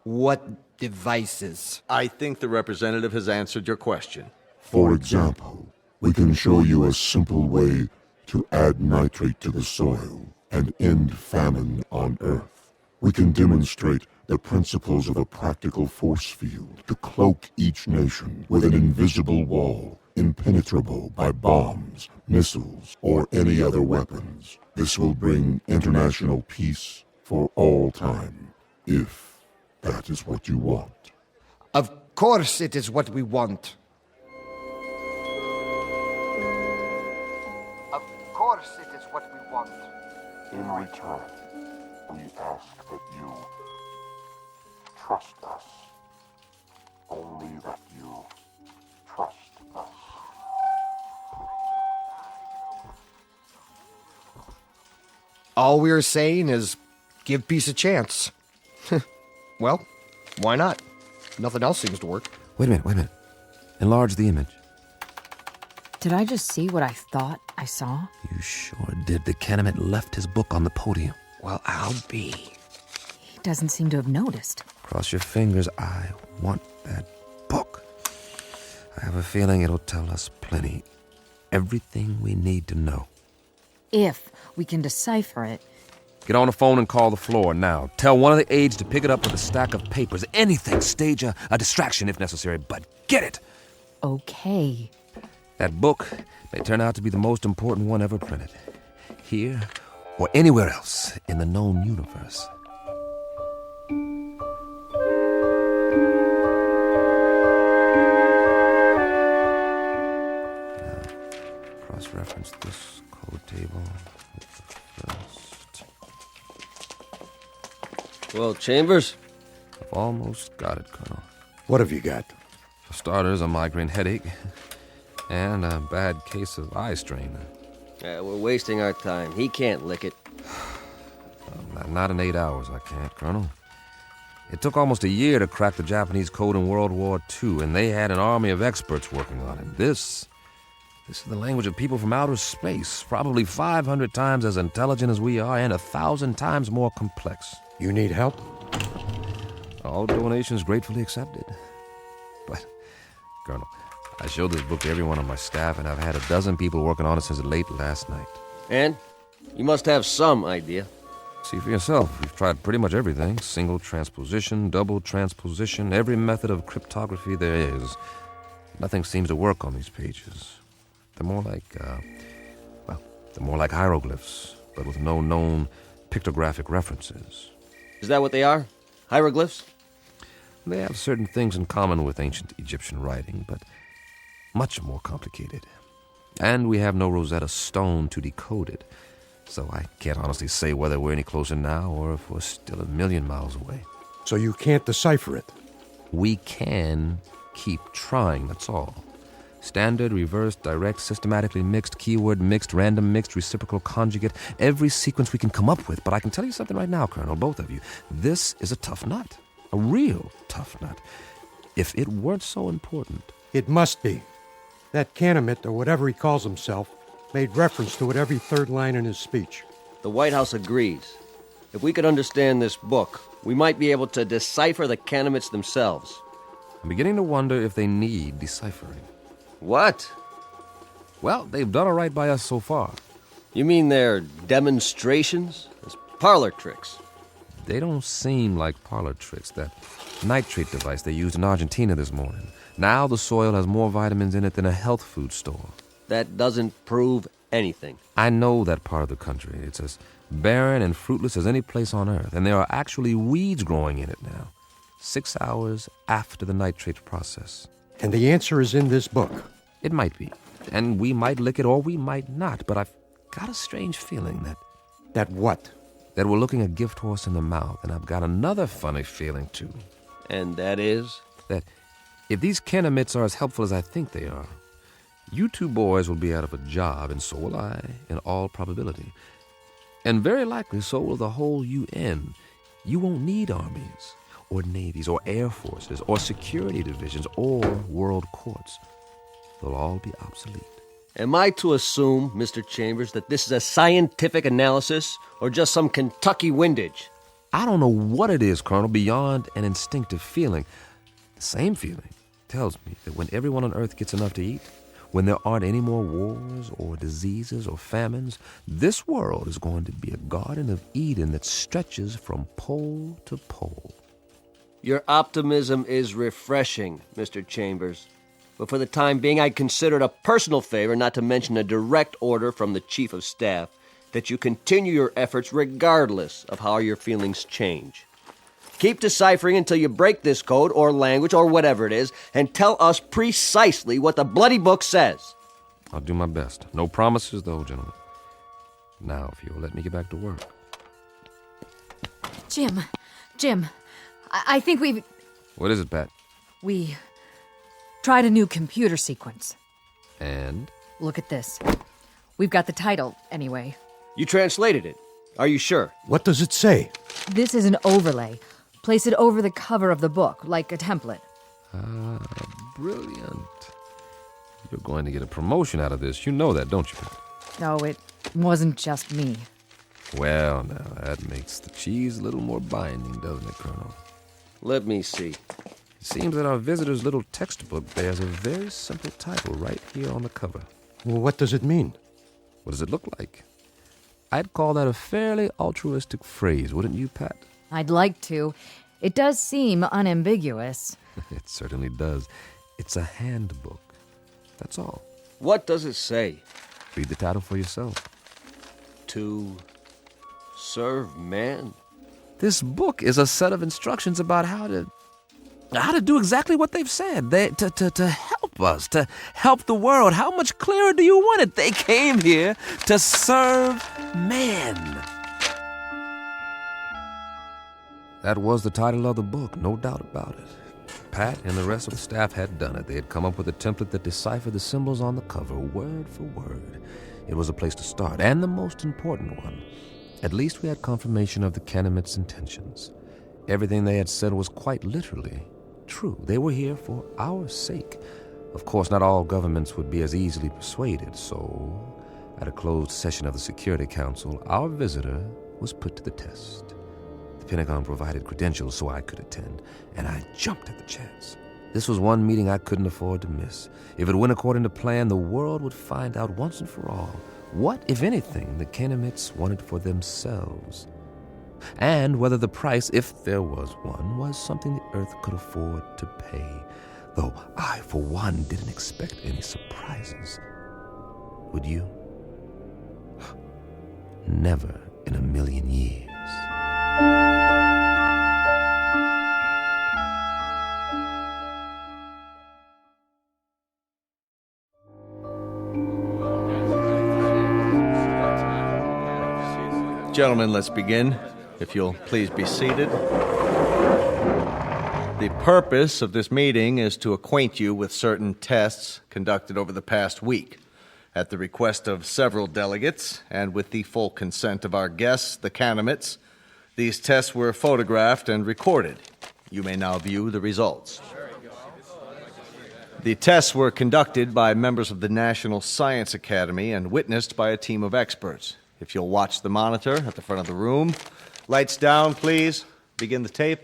What devices? I think the representative has answered your question. For example, we can show you a simple way to add nitrate to the soil and end famine on Earth. We can demonstrate the principles of a practical force field to cloak each nation with an invisible wall, impenetrable by bombs, missiles, or any other weapons. This will bring international peace for all time, if that is what you want. Of course it is what we want. Of course it is what we want. In return, we ask that you trust us. Only that you trust us. All we're saying is give peace a chance. Well, why not? Nothing else seems to work. Wait a minute. Enlarge the image. Did I just see what I thought I saw? You sure did. The Kennemet left his book on the podium. Well, I'll be. He doesn't seem to have noticed. Cross your fingers. I want that book. I have a feeling it'll tell us plenty. Everything we need to know. If we can decipher it. Get on the phone and call the floor now. Tell one of the aides to pick it up with a stack of papers. Anything. Stage a distraction if necessary, but get it. Okay. That book may turn out to be the most important one ever printed. Here or anywhere else in the known universe. Now, cross-reference this code table with the first. Well, Chambers? I've almost got it, Colonel. What have you got? For starters, a migraine headache and a bad case of eye strain. We're wasting our time. He can't lick it. Not in 8 hours, I can't, Colonel. It took almost a year to crack the Japanese code in World War II, and they had an army of experts working on it. This is the language of people from outer space, probably 500 times as intelligent as we are and 1,000 times more complex. You need help? All donations gratefully accepted. But, Colonel, I showed this book to everyone on my staff, and I've had a dozen people working on it since late last night. And? You must have some idea. See for yourself. We've tried pretty much everything. Single transposition, double transposition, every method of cryptography there is. Nothing seems to work on these pages. They're more like hieroglyphs, but with no known pictographic references. Is that what they are? Hieroglyphs? They have certain things in common with ancient Egyptian writing, but much more complicated. And we have no Rosetta Stone to decode it, so I can't honestly say whether we're any closer now or if we're still a million miles away. So you can't decipher it? We can keep trying, that's all. Standard, reverse, direct, systematically mixed, keyword mixed, random mixed, reciprocal conjugate, every sequence we can come up with. But I can tell you something right now, Colonel, both of you. This is a tough nut. A real tough nut. If it weren't so important. It must be. That Kennemet, or whatever he calls himself, made reference to it every third line in his speech. The White House agrees. If we could understand this book, we might be able to decipher the Kennemets themselves. I'm beginning to wonder if they need deciphering. What? Well, they've done all right by us so far. You mean they're demonstrations? As parlor tricks? They don't seem like parlor tricks. That nitrate device they used in Argentina this morning. Now the soil has more vitamins in it than a health food store. That doesn't prove anything. I know that part of the country. It's as barren and fruitless as any place on Earth, and there are actually weeds growing in it now. 6 hours after the nitrate process. And the answer is in this book. It might be. And we might lick it or we might not, but I've got a strange feeling that... That what? That we're looking a gift horse in the mouth, and I've got another funny feeling, too. And that is? That if these Kennemets are as helpful as I think they are, you two boys will be out of a job, and so will I, in all probability. And very likely so will the whole UN. You won't need armies, or navies, or air forces, or security divisions, or world courts. They'll all be obsolete. Am I to assume, Mr. Chambers, that this is a scientific analysis, or just some Kentucky windage? I don't know what it is, Colonel, beyond an instinctive feeling. The same feeling tells me that when everyone on Earth gets enough to eat, when there aren't any more wars or diseases or famines, this world is going to be a Garden of Eden that stretches from pole to pole. Your optimism is refreshing, Mr. Chambers. But for the time being, I'd consider it a personal favor, not to mention a direct order from the Chief of Staff, that you continue your efforts regardless of how your feelings change. Keep deciphering until you break this code or language or whatever it is and tell us precisely what the bloody book says. I'll do my best. No promises, though, gentlemen. Now, if you'll let me get back to work. Jim, I think we've... What is it, Pat? We tried a new computer sequence. And? Look at this. We've got the title, anyway. You translated it. Are you sure? What does it say? This is an overlay. Place it over the cover of the book, like a template. Ah, brilliant. You're going to get a promotion out of this. You know that, don't you, Pat? No, it wasn't just me. Well, now, that makes the cheese a little more binding, doesn't it, Colonel? Let me see. It seems that our visitor's little textbook bears a very simple title right here on the cover. Well, what does it mean? What does it look like? I'd call that a fairly altruistic phrase, wouldn't you, Pat? I'd like to. It does seem unambiguous. It certainly does. It's a handbook. That's all. What does it say? Read the title for yourself. To serve man? This book is a set of instructions about how to do exactly what they've said. To help us, to help the world. How much clearer do you want it? They came here to serve man. That was the title of the book, no doubt about it. Pat and the rest of the staff had done it. They had come up with a template that deciphered the symbols on the cover, word for word. It was a place to start, and the most important one. At least we had confirmation of the Canamit's intentions. Everything they had said was quite literally true. They were here for our sake. Of course, not all governments would be as easily persuaded, so at a closed session of the Security Council, our visitor was put to the test. The Pentagon provided credentials so I could attend, and I jumped at the chance. This was one meeting I couldn't afford to miss. If it went according to plan, the world would find out once and for all what, if anything, the Canamites wanted for themselves, and whether the price, if there was one, was something the Earth could afford to pay. Though I, for one, didn't expect any surprises. Would you? Never in a million years. Gentlemen, let's begin. If you'll please be seated. The purpose of this meeting is to acquaint you with certain tests conducted over the past week. At the request of several delegates, and with the full consent of our guests, the Canamites, these tests were photographed and recorded. You may now view the results. The tests were conducted by members of the National Science Academy and witnessed by a team of experts. If you'll watch the monitor at the front of the room. Lights down, please. Begin the tape.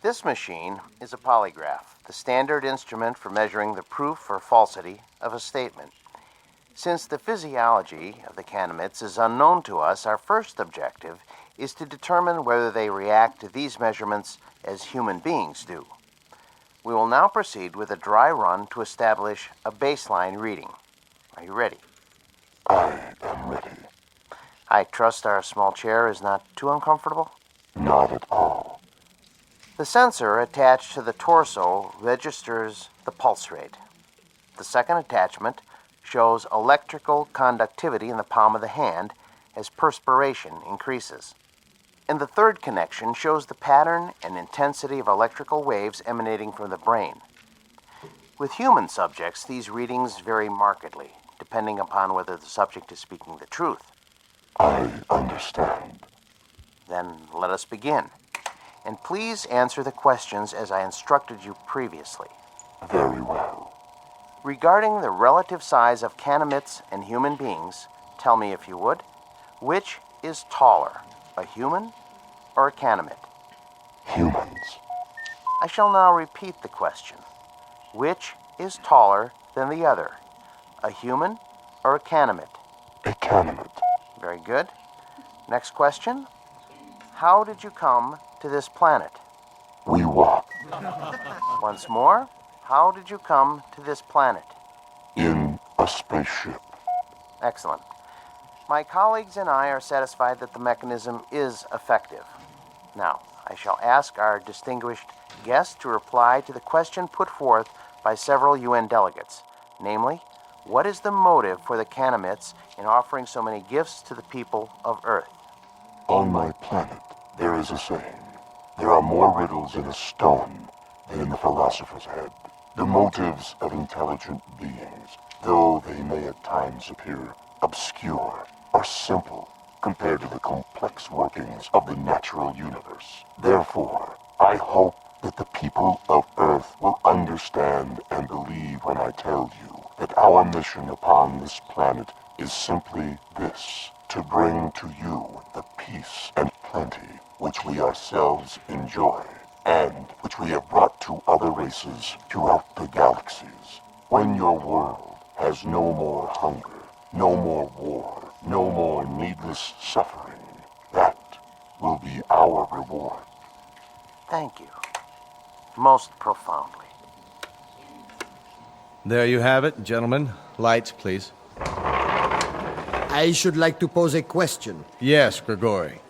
This machine is a polygraph, the standard instrument for measuring the proof or falsity of a statement. Since the physiology of the Canamites is unknown to us, our first objective is to determine whether they react to these measurements as human beings do. We will now proceed with a dry run to establish a baseline reading. Are you ready? I am ready. I trust our small chair is not too uncomfortable? Not at all. The sensor attached to the torso registers the pulse rate. The second attachment shows electrical conductivity in the palm of the hand as perspiration increases. And the third connection shows the pattern and intensity of electrical waves emanating from the brain. With human subjects, these readings vary markedly, depending upon whether the subject is speaking the truth. I understand. Then let us begin. And please answer the questions as I instructed you previously. Very well. Regarding the relative size of Canamites and human beings, tell me if you would, which is taller, a human or a Canamite? Humans. I shall now repeat the question. Which is taller than the other, a human or a Canamite? A Canamite. Very good. Next question. How did you come to this planet? We walk. Once more, how did you come to this planet? In a spaceship. Excellent. My colleagues and I are satisfied that the mechanism is effective. Now, I shall ask our distinguished guest to reply to the question put forth by several UN delegates, namely, what is the motive for the Canamites in offering so many gifts to the people of Earth? On my planet, there is a saying, there are more riddles in a stone than in the philosopher's head. The motives of intelligent beings, though they may at times appear obscure, are simple compared to the complex workings of the natural universe. Therefore, I hope that the people of Earth will understand and believe when I tell you that our mission upon this planet is simply this, to bring to you the peace and plenty which we ourselves enjoy, and which we have brought to other races throughout the galaxies. When your world has no more hunger, no more war, no more needless suffering, that will be our reward. Thank you. Most profoundly. There you have it, gentlemen. Lights, please. I should like to pose a question. Yes, Grigori.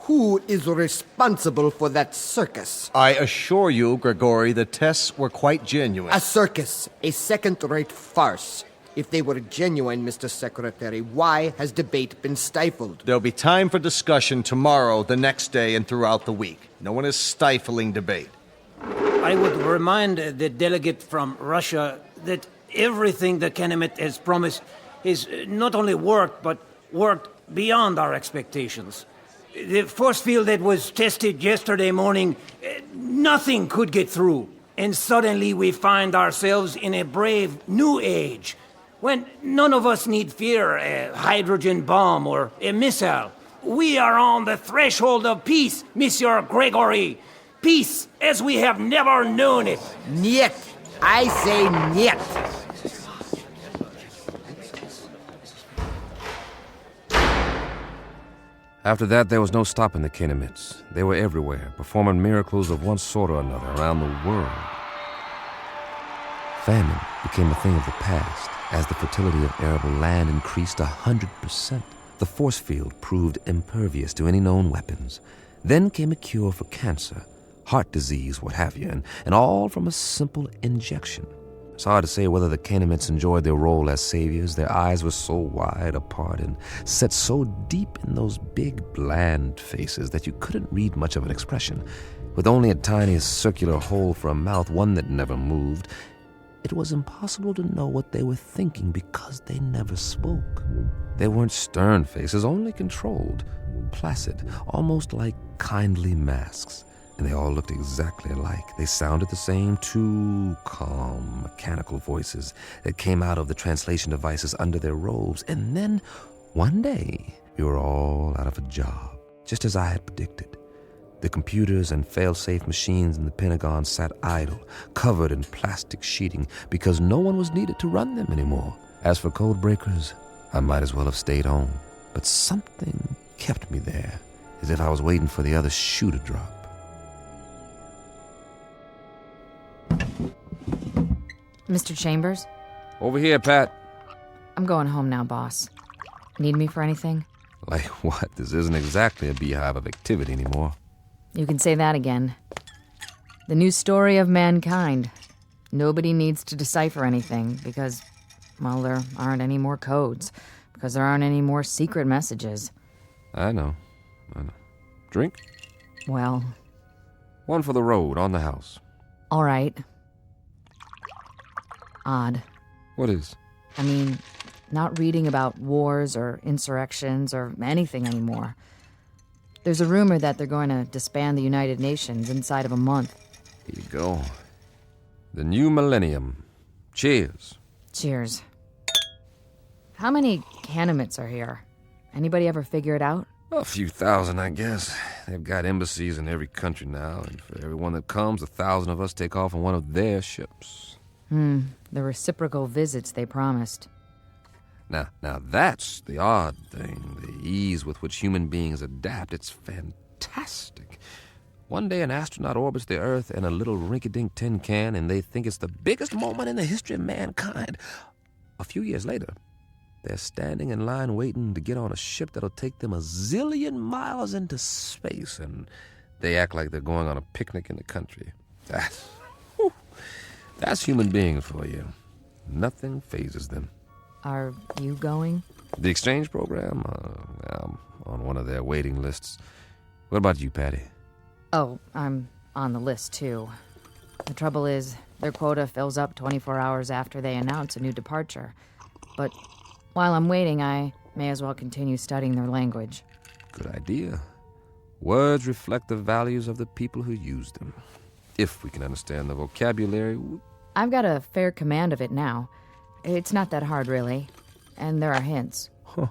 Who is responsible for that circus? I assure you, Grigori, the tests were quite genuine. A circus, a second-rate farce. If they were genuine, Mr. Secretary, why has debate been stifled? There'll be time for discussion tomorrow, the next day, and throughout the week. No one is stifling debate. I would remind the delegate from Russia that everything the Canamite has promised is not only worked, but worked beyond our expectations. The force field that was tested yesterday morning, nothing could get through. And suddenly we find ourselves in a brave new age, when none of us need fear a hydrogen bomb or a missile. We are on the threshold of peace, Monsieur Gregory. Peace as we have never known it. Niet. I say niet. After that, there was no stopping the Canamites. They were everywhere, performing miracles of one sort or another around the world. Famine became a thing of the past as the fertility of arable land increased 100%. The force field proved impervious to any known weapons. Then came a cure for cancer, heart disease, what have you, and all from a simple injection. It's hard to say whether the Canamites enjoyed their role as saviors. Their eyes were so wide apart and set so deep in those big, bland faces that you couldn't read much of an expression. With only a tiny circular hole for a mouth, one that never moved, it was impossible to know what they were thinking because they never spoke. They weren't stern faces, only controlled, placid, almost like kindly masks. And they all looked exactly alike. They sounded the same, two calm, mechanical voices that came out of the translation devices under their robes. And then, one day, we were all out of a job, just as I had predicted. The computers and fail-safe machines in the Pentagon sat idle, covered in plastic sheeting, because no one was needed to run them anymore. As for code breakers, I might as well have stayed home. But something kept me there, as if I was waiting for the other shoe to drop. Mr. Chambers? Over here, Pat. I'm going home now, boss. Need me for anything? Like what? This isn't exactly a beehive of activity anymore. You can say that again. The new story of mankind. Nobody needs to decipher anything because, well, there aren't any more codes. Because there aren't any more secret messages. I know. Drink? Well... One for the road, on the house. All right. Odd. What is? I mean, not reading about wars or insurrections or anything anymore. There's a rumor that they're going to disband the United Nations inside of a month. Here you go. The new millennium. Cheers. Cheers. How many Canamites are here? Anybody ever figure it out? A few thousand, I guess. They've got embassies in every country now, and for everyone that comes, 1,000 of us take off on one of their ships. The reciprocal visits they promised. Now that's the odd thing, the ease with which human beings adapt. It's fantastic. One day an astronaut orbits the Earth in a little rinky-dink tin can, and they think it's the biggest moment in the history of mankind. A few years later, They're standing in line waiting to get on a ship that'll take them a zillion miles into space, and they act like they're going on a picnic in the country. That's human beings for you. Nothing phases them. Are you going? The exchange program? I'm on one of their waiting lists. What about you, Patty? Oh, I'm on the list, too. The trouble is, their quota fills up 24 hours after they announce a new departure. But while I'm waiting, I may as well continue studying their language. Good idea. Words reflect the values of the people who use them. If we can understand the vocabulary... I've got a fair command of it now. It's not that hard, really. And there are hints. Huh.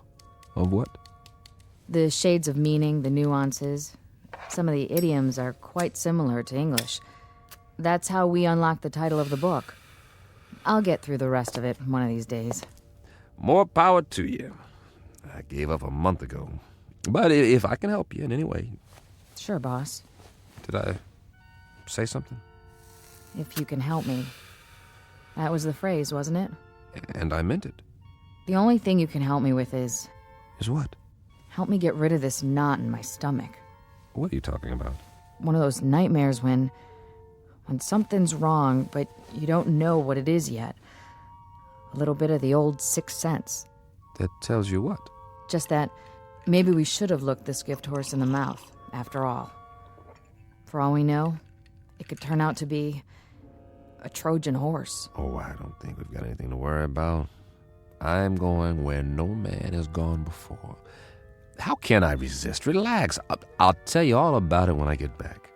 Of what? The shades of meaning, the nuances. Some of the idioms are quite similar to English. That's how we unlock the title of the book. I'll get through the rest of it one of these days. More power to you. I gave up a month ago. But if I can help you in any way... Sure, boss. Did I say something? If you can help me. That was the phrase, wasn't it? And I meant it. The only thing you can help me with is... Is what? Help me get rid of this knot in my stomach. What are you talking about? One of those nightmares when something's wrong, but you don't know what it is yet. A little bit of the old sixth sense. That tells you what? Just that maybe we should have looked this gift horse in the mouth, after all. For all we know, it could turn out to be a Trojan horse. Oh, I don't think we've got anything to worry about. I'm going where no man has gone before. How can I resist? Relax. I'll tell you all about it when I get back.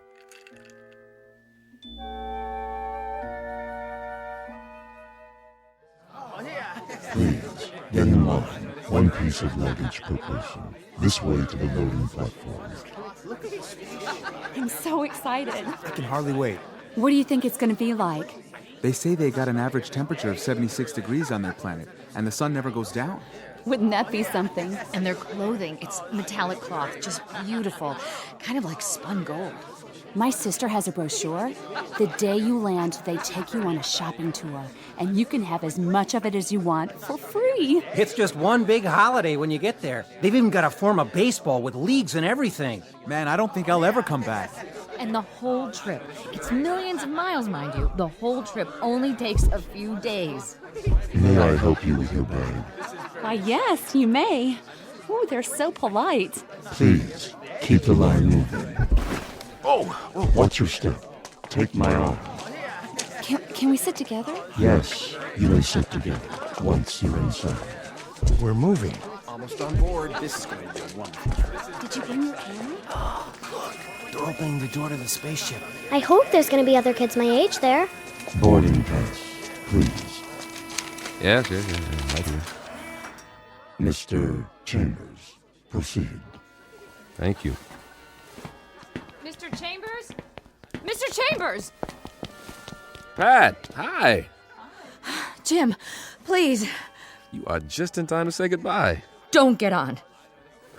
Please, get in line. One piece of luggage per person. This way to the loading platform. I'm so excited. I can hardly wait. What do you think it's going to be like? They say they got an average temperature of 76 degrees on their planet, and the sun never goes down. Wouldn't that be something? And their clothing, it's metallic cloth, just beautiful. Kind of like spun gold. My sister has a brochure. The day you land, they take you on a shopping tour, and you can have as much of it as you want for free. It's just one big holiday when you get there. They've even got a form of baseball with leagues and everything. Man, I don't think I'll ever come back. And the whole trip, it's millions of miles, mind you. The whole trip only takes a few days. May I help you with your bag? Why, yes, you may. Ooh, they're so polite. Please, keep the line moving. Watch your step. Take my arm. Can we sit together? Yes, you may sit together once you're inside. We're moving. Almost on board. This is going to be wonderful. Did you bring your camera? Oh, look. They're opening the door to the spaceship. I hope there's going to be other kids my age there. Boarding pass, please. Yes, right here. Mr. Chambers, proceed. Thank you. Mr. Chambers? Mr. Chambers! Pat, hi. Jim, please. You are just in time to say goodbye. Don't get on.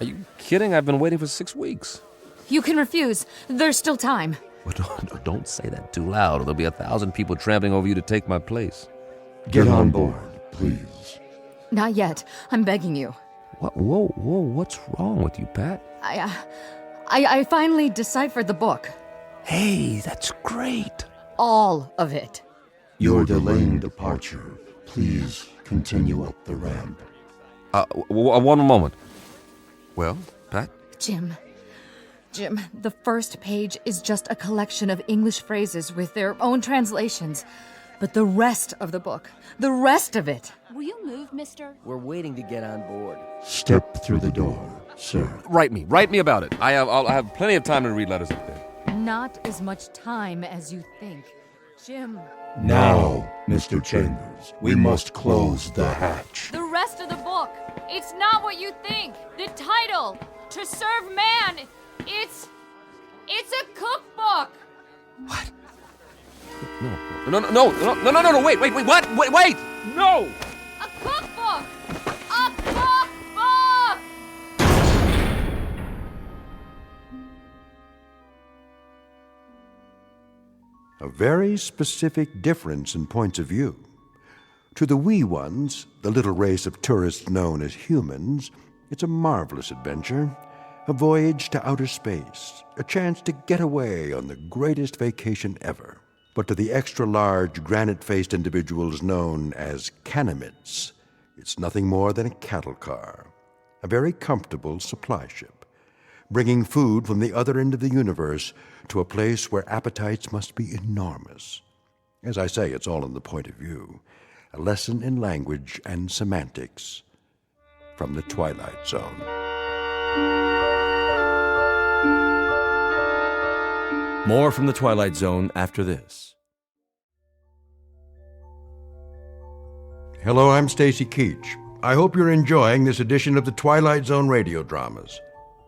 Are you kidding? I've been waiting for 6 weeks. You can refuse. There's still time. Well, don't say that too loud, or there'll be 1,000 people trampling over you to take my place. Get on board, please. Not yet. I'm begging you. What? Whoa, what's wrong with you, Pat? I finally deciphered the book. Hey, that's great. All of it. You're delaying departure. Please continue up the ramp. One moment. Well, Pat? Jim, the first page is just a collection of English phrases with their own translations. But the rest of the book, the rest of it. Will you move, mister? We're waiting to get on board. Step through the door, sir. Write me about it. I'll have plenty of time to read letters up there. Not as much time as you think. Jim. Now, Mr. Chambers, we must close the hatch. The rest of the book, it's not what you think. The title, To Serve Man, it's a cookbook. What? No, wait, what? Wait, no! A cookbook! A cookbook! A very specific difference in points of view. To the wee ones, the little race of tourists known as humans, it's a marvelous adventure, a voyage to outer space, a chance to get away on the greatest vacation ever. But to the extra-large, granite-faced individuals known as Canamits, it's nothing more than a cattle car, a very comfortable supply ship, bringing food from the other end of the universe to a place where appetites must be enormous. As I say, it's all in the point of view. A lesson in language and semantics from the Twilight Zone. More from the Twilight Zone after this. Hello, I'm Stacy Keach. I hope you're enjoying this edition of the Twilight Zone radio dramas.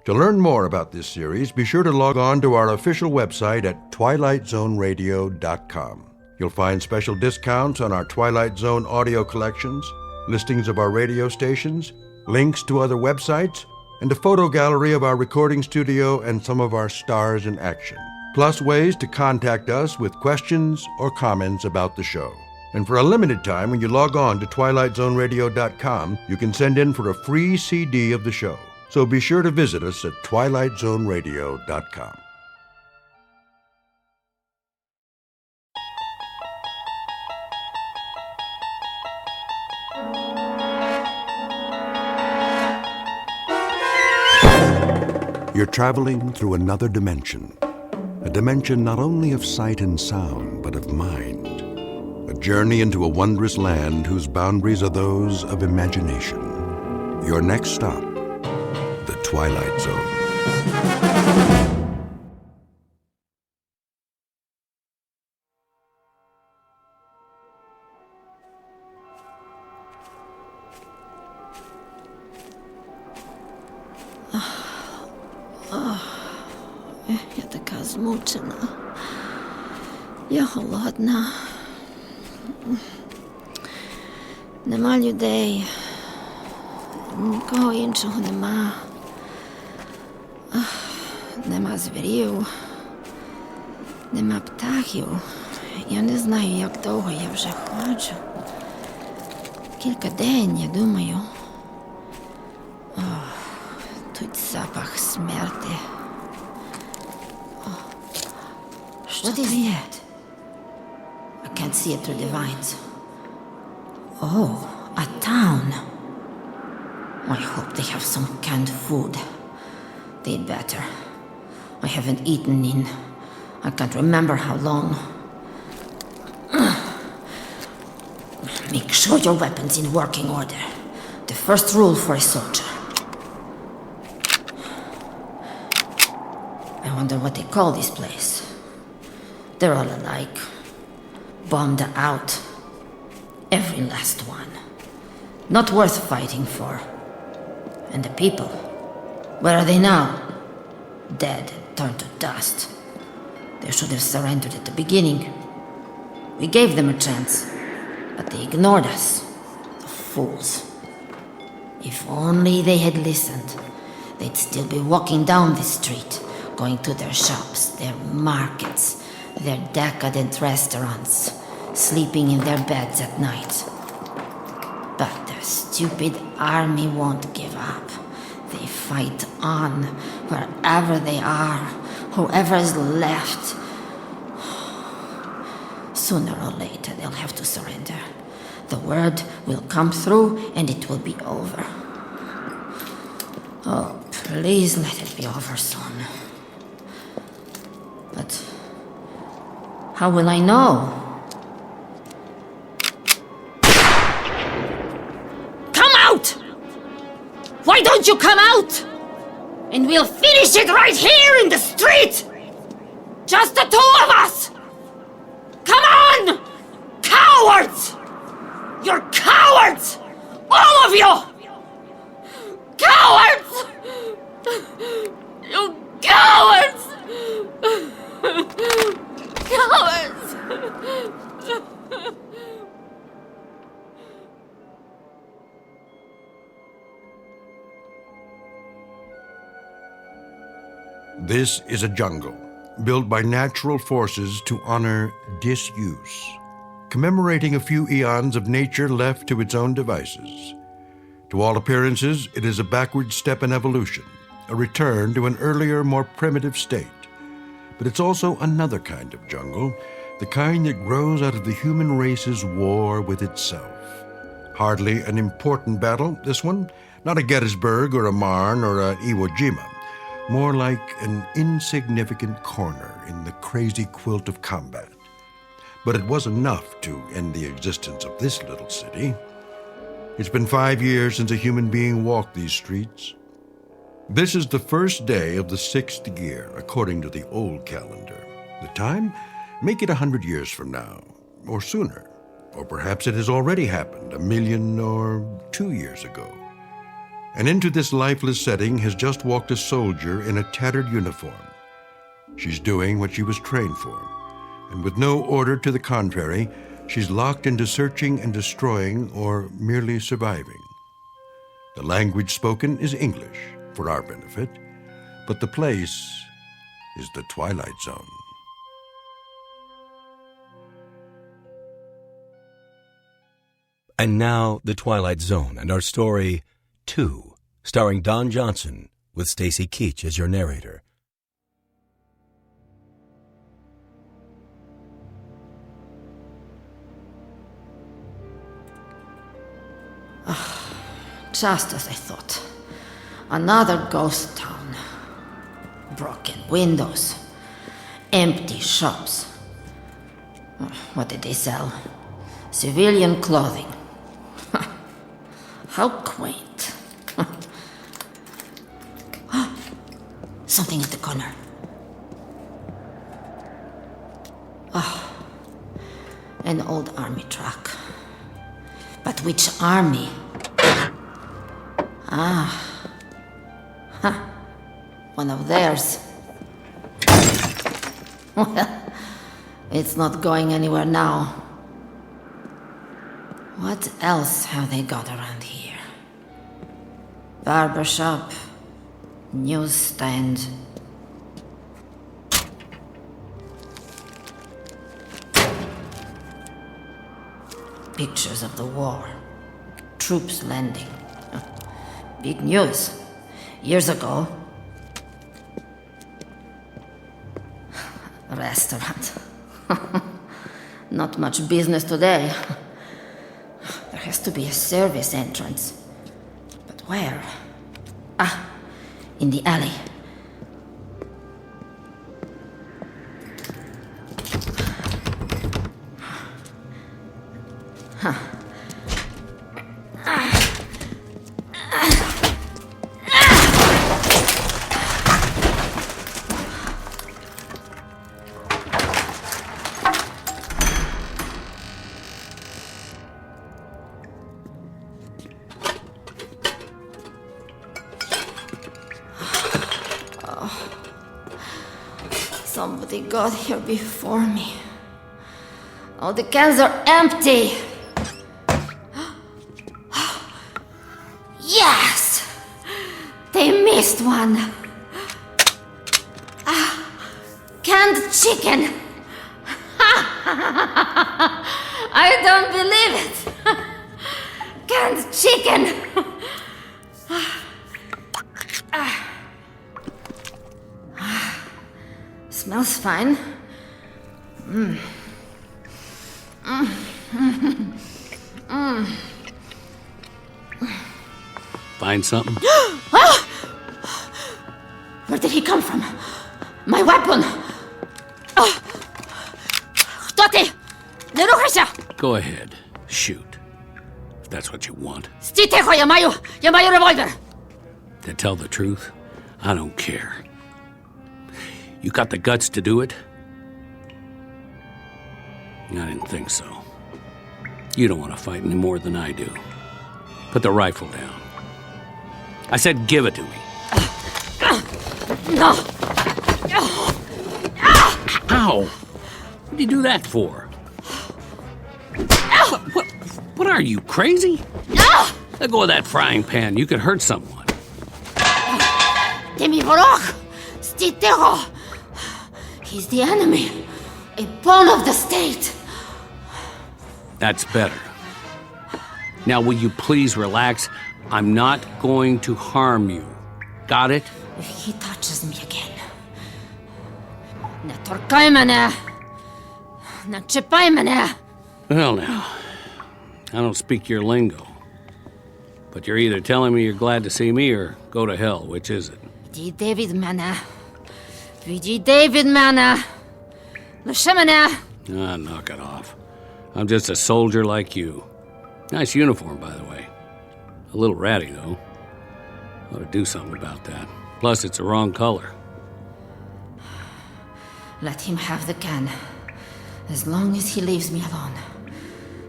To learn more about this series, be sure to log on to our official website at twilightzoneradio.com. You'll find special discounts on our Twilight Zone audio collections, listings of our radio stations, links to other websites, and a photo gallery of our recording studio and some of our stars in action. Plus ways to contact us with questions or comments about the show. And for a limited time, when you log on to twilightzoneradio.com, you can send in for a free CD of the show. So be sure to visit us at twilightzoneradio.com. You're traveling through another dimension. A dimension not only of sight and sound, but of mind. A journey into a wondrous land whose boundaries are those of imagination. Your next stop, the Twilight Zone. Я така змучена. Я голодна. Нема людей. Нікого іншого нема. Нема звірів. Нема птахів. Я не знаю, як довго я вже ходжу. Кілька день, я думаю. Тут запах смерти. What is that? I can't see it through the vines. Oh, a town. I hope they have some canned food. They'd better. I haven't eaten in... I can't remember how long. Make sure your weapon's in working order. The first rule for a soldier. I wonder what they call this place. They're all alike. Bombed out. Every last one. Not worth fighting for. And the people, where are they now? Dead, turned to dust. They should have surrendered at the beginning. We gave them a chance, but they ignored us. The fools. If only they had listened, they'd still be walking down this street, going to their shops, their markets, their decadent restaurants, sleeping in their beds at night. But their stupid army won't give up. They fight on, wherever they are, whoever is left. Sooner or later, they'll have to surrender. The word will come through, and it will be over. Oh, please let it be over soon. But how will I know? Come out! Why don't you come out? And we'll finish it right here in the street! Just the two of us! Come on! Cowards! You're cowards! All of you! Cowards! You cowards! Cowards! This is a jungle, built by natural forces to honor disuse. commemorating a few eons of nature left to its own devices. To all appearances, it is a backward step in evolution, a return to an earlier, more primitive state. But it's also another kind of jungle, the kind that grows out of the human race's war with itself. Hardly an important battle, this one. Not a Gettysburg or a Marne or a Iwo Jima. More like an insignificant corner in the crazy quilt of combat. But it was enough to end the existence of this little city. It's been 5 years since a human being walked these streets. This is the first day of the 6th year, according to the old calendar. The time? Make it 100 years from now, or sooner. Or perhaps it has already happened 1 million or 2 years ago. And into this lifeless setting has just walked a soldier in a tattered uniform. She's doing what she was trained for, and with no order to the contrary, she's locked into searching and destroying or merely surviving. The language spoken is English, for our benefit, but the place is the Twilight Zone. And now, The Twilight Zone and our story, 2, starring Don Johnson, with Stacy Keach as your narrator. Just as I thought. Another ghost town. Broken windows. Empty shops. What did they sell? Civilian clothing. How quaint. Something at the corner. Oh, an old army truck. But which army? One of theirs. Well, it's not going anywhere now. What else have they got around here? Barber shop, newsstand. Pictures of the war. Troops landing. Big news. Years ago. Restaurant. Not much business today. There has to be a service entrance. But where? In the alley. Somebody got here before me. All the cans are empty. Yes! They missed one. Canned chicken. I don't believe it. Canned chicken. Smells fine. Find something? Where did he come from? My weapon! Totti! Не рухайся! Go ahead. Shoot. If that's what you want. Стій тихо, я маю револьвер! To tell the truth, I don't care. You got the guts to do it? I didn't think so. You don't want to fight any more than I do. Put the rifle down. I said give it to me. No! Ow! What did you do that for? What are you, crazy? Let go of that frying pan. You could hurt someone. Demi Vorok! Стій тихо! He's the enemy. A pawn of the state. That's better. Now, will you please relax? I'm not going to harm you. Got it? If he touches me again... Не торкай мене! Не чіпай мене! Well, now, I don't speak your lingo. But you're either telling me you're glad to see me or go to hell. Which is it? Відійди від мене. Відійди від мене. Лиши мене. Ah, knock it off. I'm just a soldier like you. Nice uniform, by the way. A little ratty, though. Ought to do something about that. Plus, it's the wrong color. Let him have the can. As long as he leaves me alone.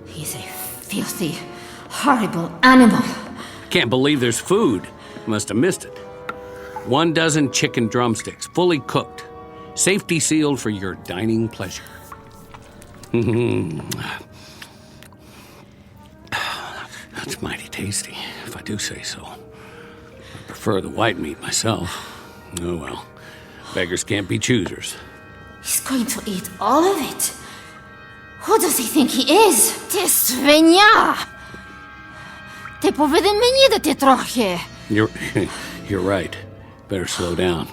He's a filthy, horrible animal. Can't believe there's food. Must have missed it. 1 dozen chicken drumsticks, fully cooked. Safety sealed for your dining pleasure. That's mighty tasty, if I do say so. I prefer the white meat myself. Oh well, beggars can't be choosers. He's going to eat all of it. Who does he think he is? Ти свиня! Ти повинен мені дати трохи. You're right. Better slow down.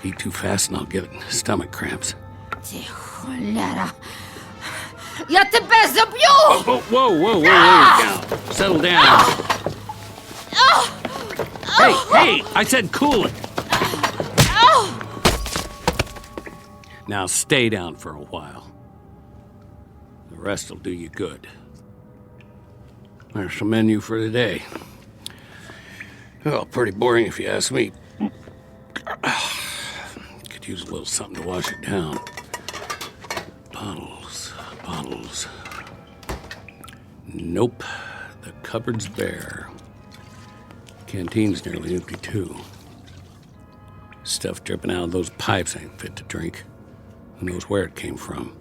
Eat too fast and I'll get stomach cramps. Ти холера. Я тебе заб'ю! Whoa, down. Settle down. Hey, I said cool it. Now stay down for a while. The rest will do you good. There's the menu for today. Well, pretty boring if you ask me. Could use a little something to wash it down. Bottles. Nope. The cupboard's bare. Canteen's nearly empty, too. Stuff dripping out of those pipes ain't fit to drink. Who knows where it came from?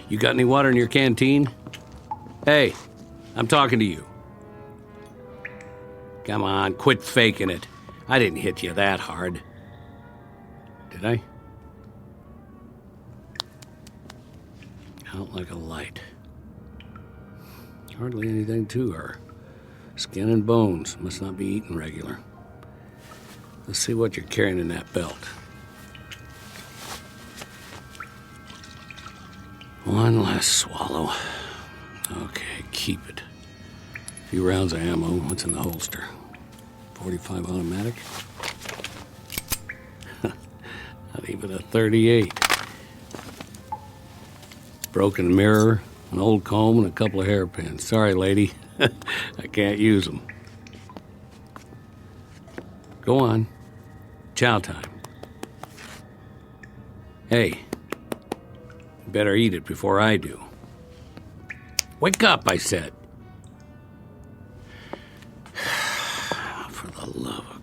You got any water in your canteen? Hey, I'm talking to you. Come on, quit faking it. I didn't hit you that hard. Did I? Out like a light. Hardly anything to her. Skin and bones. Must not be eaten regular. Let's see what you're carrying in that belt. One last swallow. Okay, keep it. A few rounds of ammo. What's in the holster? 45 automatic? Not even a 38. Broken mirror, an old comb, and a couple of hairpins. Sorry, lady. I can't use them. Go on. Chow time. Hey, you better eat it before I do. Wake up, I said. For the love of...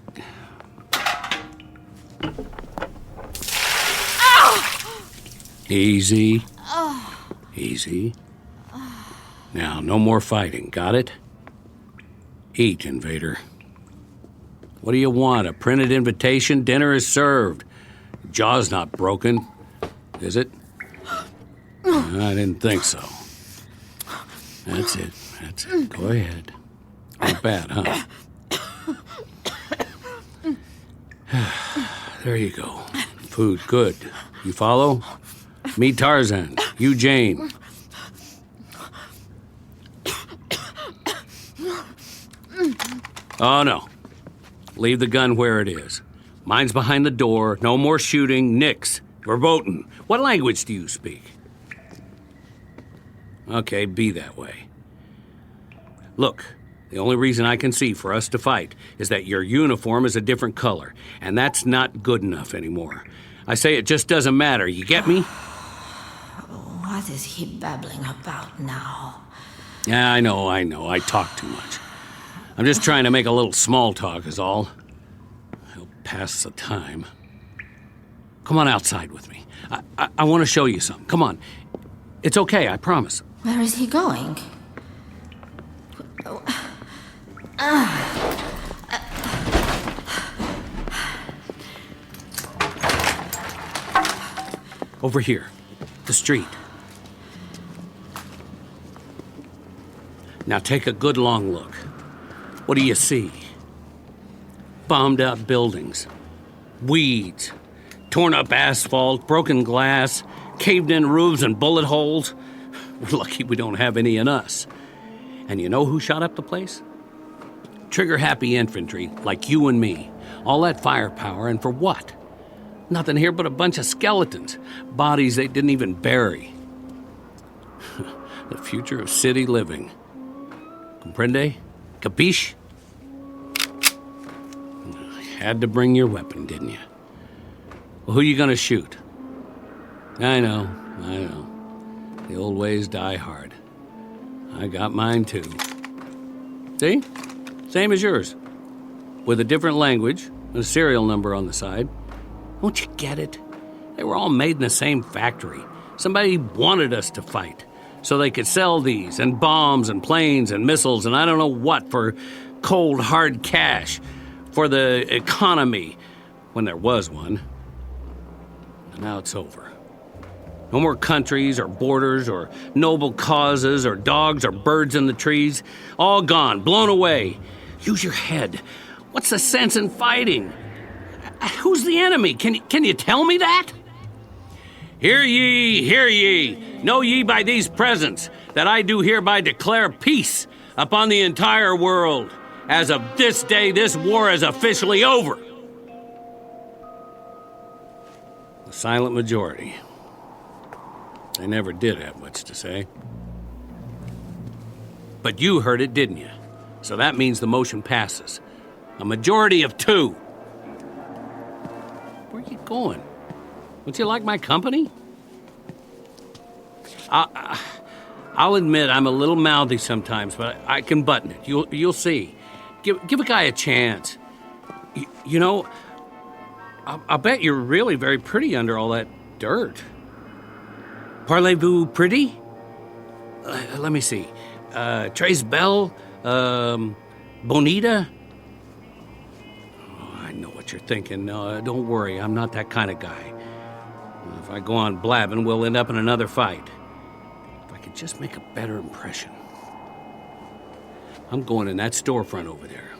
Easy. Easy. Now, no more fighting, got it? Eat, invader. What do you want, a printed invitation? Dinner is served. Jaw's not broken, is it? I didn't think so. That's it. Go ahead. Not bad, huh? There you go. Food, good. You follow? Me, Tarzan. You, Jane. Oh, no. Leave the gun where it is. Mine's behind the door. No more shooting. Nix. Verboten. What language do you speak? Okay, be that way. Look, the only reason I can see for us to fight is that your uniform is a different color, and that's not good enough anymore. I say it just doesn't matter. You get me? What is he babbling about now? Yeah, I know. I talk too much. I'm just trying to make a little small talk is all. He'll pass the time. Come on outside with me. I want to show you something. Come on. It's okay, I promise. Where is he going? Over here. The street. Now take a good long look. What do you see? Bombed out buildings, weeds, torn up asphalt, broken glass, caved in roofs and bullet holes. We're lucky we don't have any in us. And you know who shot up the place? Trigger-happy infantry like you and me. All that firepower, and for what? Nothing here but a bunch of skeletons, bodies they didn't even bury. The future of city living. Comprende? Capiche? Had to bring your weapon, didn't you? Well, who you gonna shoot? I know. The old ways die hard. I got mine too. See? Same as yours. With a different language and a serial number on the side. Don't you get it? They were all made in the same factory. Somebody wanted us to fight so they could sell these and bombs and planes and missiles and I don't know what for cold, hard cash for the economy when there was one. And now it's over. No more countries or borders or noble causes or dogs or birds in the trees. All gone, blown away. Use your head. What's the sense in fighting? Who's the enemy? Can you tell me that? Hear ye, hear ye. Know ye by these presents that I do hereby declare peace upon the entire world. As of this day, this war is officially over. The silent majority. They never did have much to say. But you heard it, didn't you? So that means the motion passes. A majority of 2. Where are you going? Don't you like my company? I'll admit I'm a little mouthy sometimes, but I can button it. You'll see. Give a guy a chance. You know, I'll bet you're really very pretty under all that dirt. Parlez-vous pretty? Let me see. Tres Belle? Bonita? Oh, I know what you're thinking. Don't worry, I'm not that kind of guy. If I go on blabbing, we'll end up in another fight. If I could just make a better impression. I'm going in that storefront over there.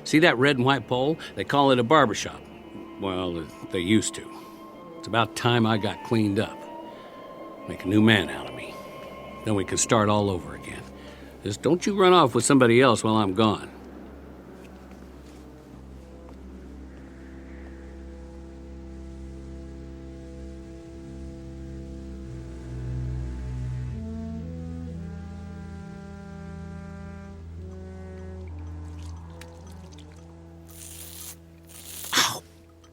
See that red and white pole? They call it a barbershop. Well, they used to. It's about time I got cleaned up. Make a new man out of me. Then we can start all over again. Just don't you run off with somebody else while I'm gone. Oh,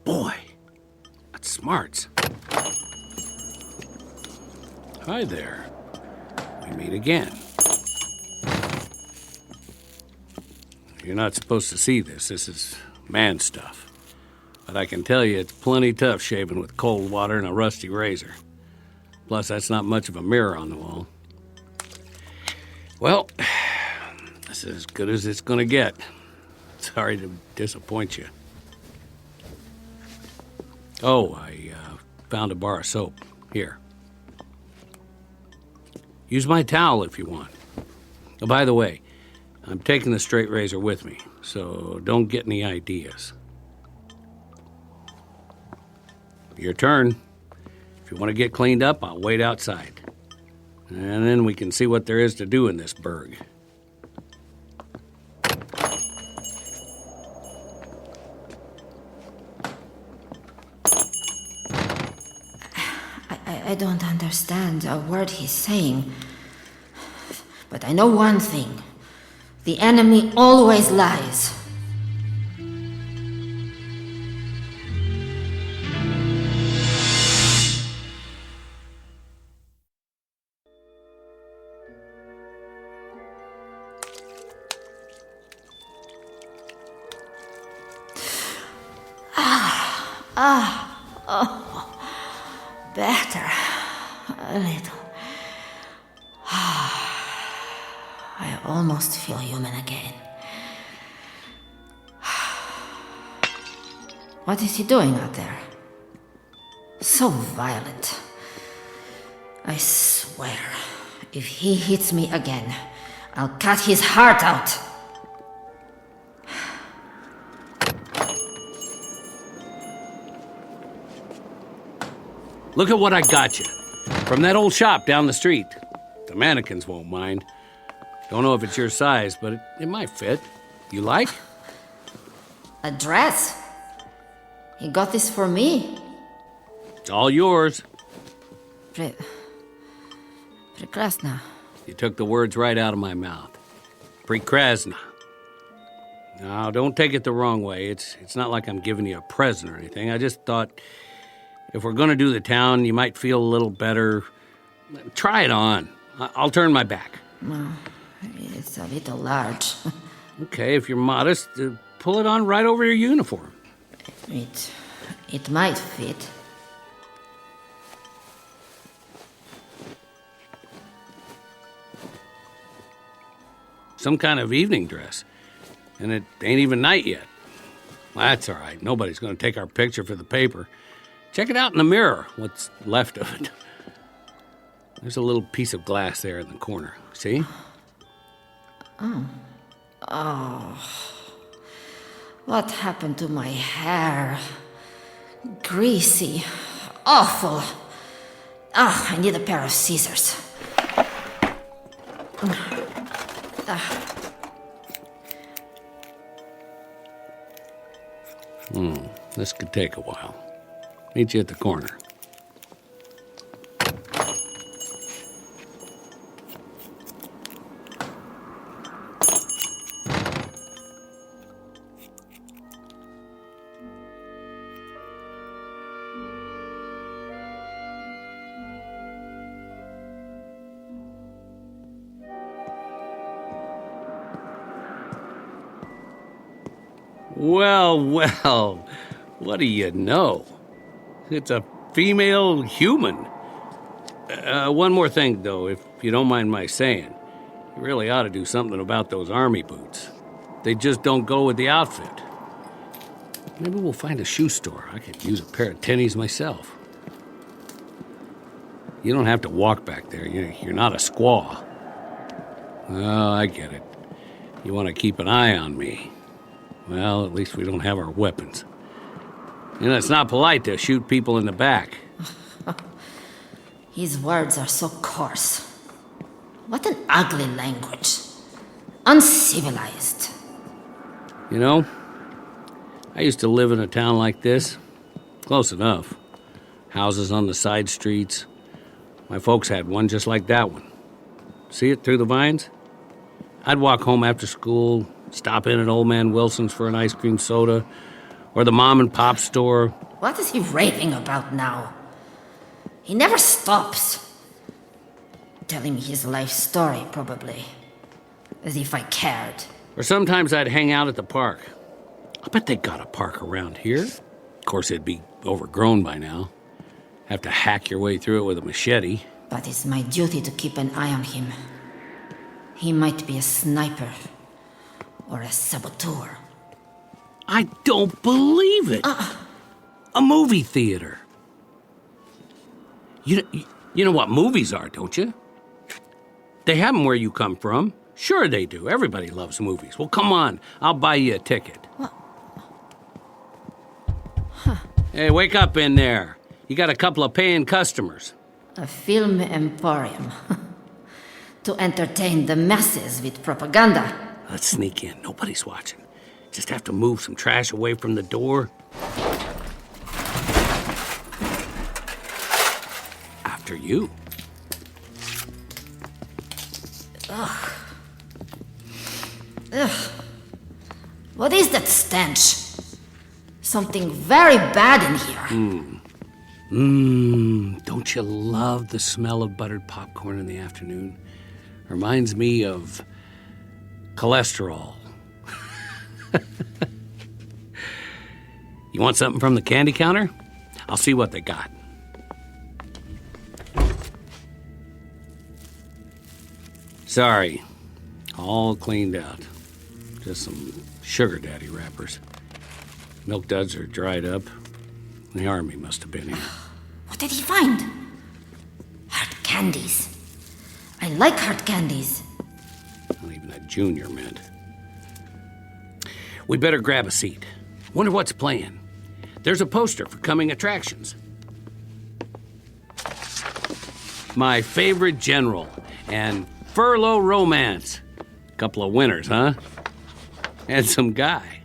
boy. That's smarts. Hi there. We meet again. You're not supposed to see this. This is man stuff. But I can tell you it's plenty tough shaving with cold water and a rusty razor. Plus, that's not much of a mirror on the wall. Well, this is as good as it's gonna get. Sorry to disappoint you. Oh, I found a bar of soap. Here. Use my towel if you want. Oh, by the way, I'm taking the straight razor with me, so don't get any ideas. Your turn. If you want to get cleaned up, I'll wait outside. And then we can see what there is to do in this burg. I don't understand a word he's saying. But I know one thing. The enemy always lies. Better. A little. I almost feel human again. What is he doing out there? So violent. I swear, if he hits me again, I'll cut his heart out. Look at what I got you. From that old shop down the street. The mannequins won't mind. Don't know if it's your size, but it might fit. You like? A dress? He got this for me. It's all yours. Прекрасно. You took the words right out of my mouth. Prekrasna. Now, don't take it the wrong way. It's not like I'm giving you a present or anything. I just thought if we're going to do the town, you might feel a little better. Try it on. I'll turn my back. Well, it's a little large. Okay, if you're modest, pull it on right over your uniform. It might fit. Some kind of evening dress. And it ain't even night yet. Well, that's all right. Nobody's going to take our picture for the paper. Check it out in the mirror, what's left of it. There's a little piece of glass there in the corner. See? Oh. What happened to my hair? Greasy. Awful. Oh, I need a pair of scissors. This could take a while. Meet you at the corner. Well, what do you know? It's a female human. One more thing, though, if you don't mind my saying. You really ought to do something about those army boots. They just don't go with the outfit. Maybe we'll find a shoe store. I could use a pair of tennies myself. You don't have to walk back there. You're not a squaw. Oh, I get it. You want to keep an eye on me. Well, at least we don't have our weapons. You know, it's not polite to shoot people in the back. His words are so coarse. What an ugly language. Uncivilized. You know, I used to live in a town like this. Close enough. Houses on the side streets. My folks had one just like that one. See it through the vines? I'd walk home after school, stop in at Old Man Wilson's for an ice cream soda, or the mom and pop store. What is he raving about now? He never stops. Telling me his life story, probably. As if I cared. Or sometimes I'd hang out at the park. I bet they got a park around here. Of course, it'd be overgrown by now. Have to hack your way through it with a machete. But it's my duty to keep an eye on him. He might be a sniper. Or a saboteur. I don't believe it. A movie theater. You know what movies are, don't you? They have them where you come from. Sure they do. Everybody loves movies. Well, come on. I'll buy you a ticket. What? Hey, wake up in there. You got a couple of paying customers. A film emporium. To entertain the masses with propaganda. Let's sneak in. Nobody's watching. Just have to move some trash away from the door. After you. Ugh. Ugh. What is that stench? Something very bad in here. Don't you love the smell of buttered popcorn in the afternoon? Reminds me of cholesterol. You want something from the candy counter? I'll see what they got. Sorry, all cleaned out. Just some sugar daddy wrappers. Milk duds are dried up. The army must have been here. What did he find? Hard candies. I like hard candies. Not even a junior mint. We better grab a seat. Wonder what's playing. There's a poster for coming attractions. My Favorite General and Furlough Romance. Couple of winners, huh? And some guy.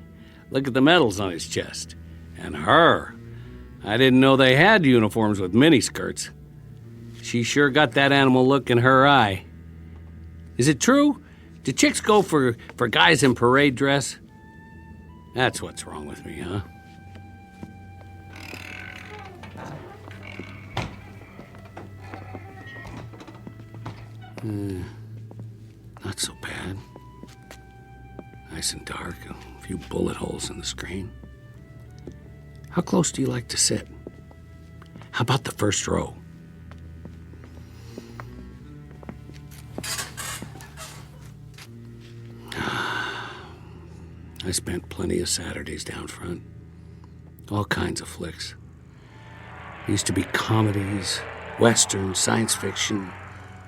Look at the medals on his chest. And her. I didn't know they had uniforms with miniskirts. She sure got that animal look in her eye. Is it true? Do chicks go for guys in parade dress? That's what's wrong with me, huh? Not so bad. Nice and dark, a few bullet holes in the screen. How close do you like to sit? How about the first row? I spent plenty of Saturdays down front. All kinds of flicks. Used to be comedies, westerns, science fiction,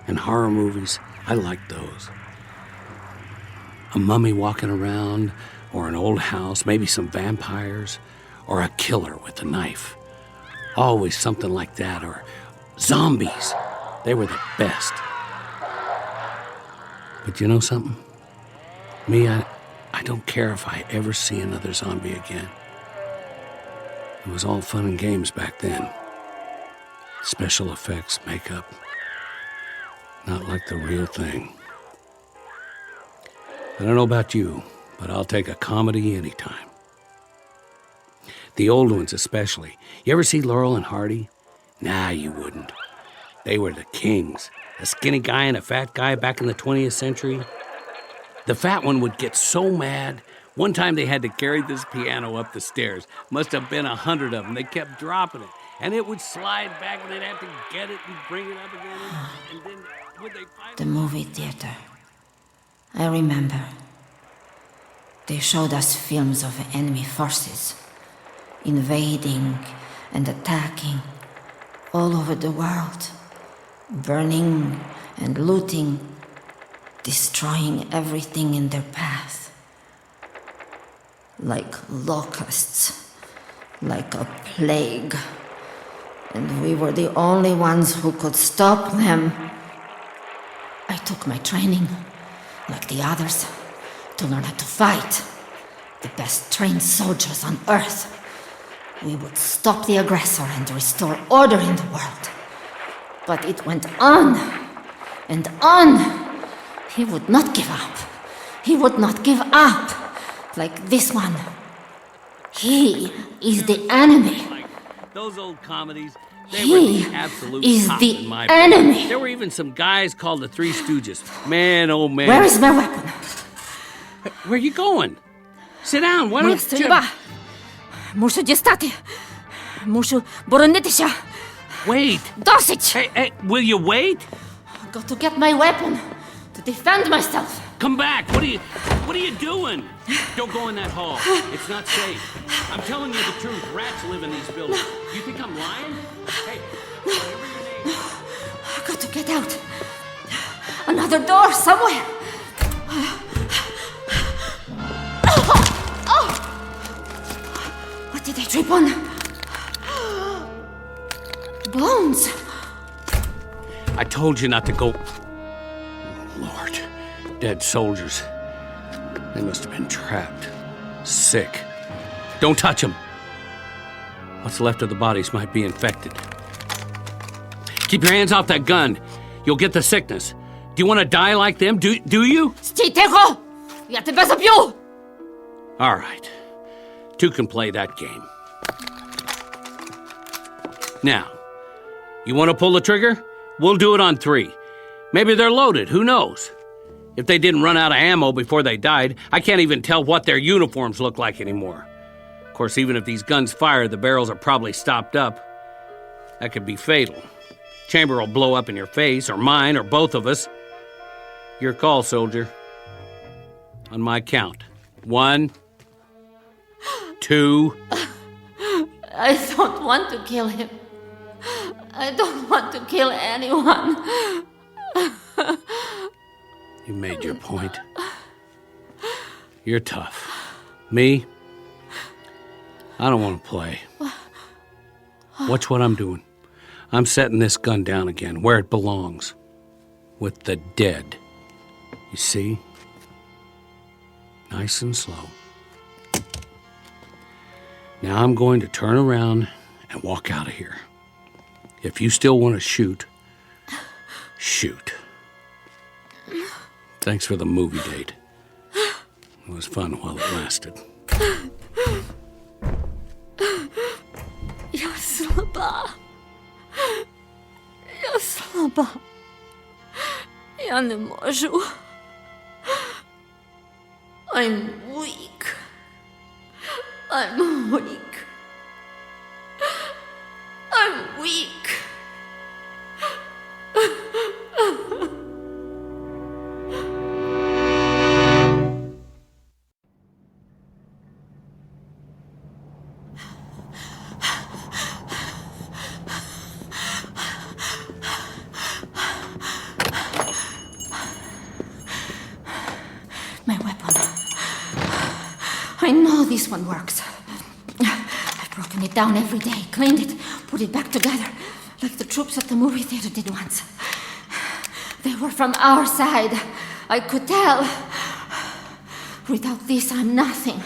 and horror movies. I liked those. A mummy walking around, or an old house, maybe some vampires, or a killer with a knife. Always something like that, or zombies. They were the best. But you know something? Me, I don't care if I ever see another zombie again. It was all fun and games back then. Special effects, makeup. Not like the real thing. I don't know about you, but I'll take a comedy anytime. The old ones especially. You ever see Laurel and Hardy? Nah, you wouldn't. They were the kings. A skinny guy and a fat guy back in the 20th century. The fat one would get so mad. One time they had to carry this piano up the stairs. Must have been 100 of them. They kept dropping it. And it would slide back and they'd have to get it and bring it up again. And then would they finally... The movie theater. I remember. They showed us films of enemy forces. Invading and attacking all over the world. Burning and looting. Destroying everything in their path. Like locusts. Like a plague. And we were the only ones who could stop them. I took my training, like the others, to learn how to fight. The best trained soldiers on Earth. We would stop the aggressor and restore order in the world. But it went on and on. He would not give up. He would not give up. Like this one. He is the enemy. Those old comedies, they He were the absolute is top the in my enemy. book. There were even some guys called the Three Stooges. Man, oh man. Where is my weapon? Where are you going? Sit down, why Моя don't you... стрільба. Мушу дістати. Мушу боронитися. Wait. Досить. Hey, will you wait? I've got to get my weapon to defend myself. Come back. What are you doing? Don't go in that hall. It's not safe. I'm telling you the truth. Rats live in these buildings. You think I'm lying? Hey, whatever your name. I've got to get out. Another door somewhere. What did I trip on? Bones. I told you not to go. Lord, dead soldiers. They must have been trapped. Sick. Don't touch them. What's left of the bodies might be infected. Keep your hands off that gun. You'll get the sickness. Do you want to die like them? Do you? Стій тихо! Я тебе заб'ю! All right. Two can play that game. Now, you want to pull the trigger? We'll do it on 3. Maybe they're loaded, who knows? If they didn't run out of ammo before they died, I can't even tell what their uniforms look like anymore. Of course, even if these guns fire, the barrels are probably stopped up. That could be fatal. Chamber will blow up in your face, or mine, or both of us. Your call, soldier. On my count. 1, 2... I don't want to kill him. I don't want to kill anyone. You made your point. You're tough. Me? I don't want to play. Watch what I'm doing. I'm setting this gun down again, where it belongs. With the dead. You see? Nice and slow. Now I'm going to turn around and walk out of here. If you still want to shoot, shoot. Thanks for the movie date. It was fun while it lasted. Я слаба. Я слаба. Я не можу. I'm weak. I'm weak. I'm weak. My weapon. I know this one works. I've broken it down every day, cleaned it, put it back together, like the troops at the movie theater did once. They were from our side. I could tell. Without this, I'm nothing.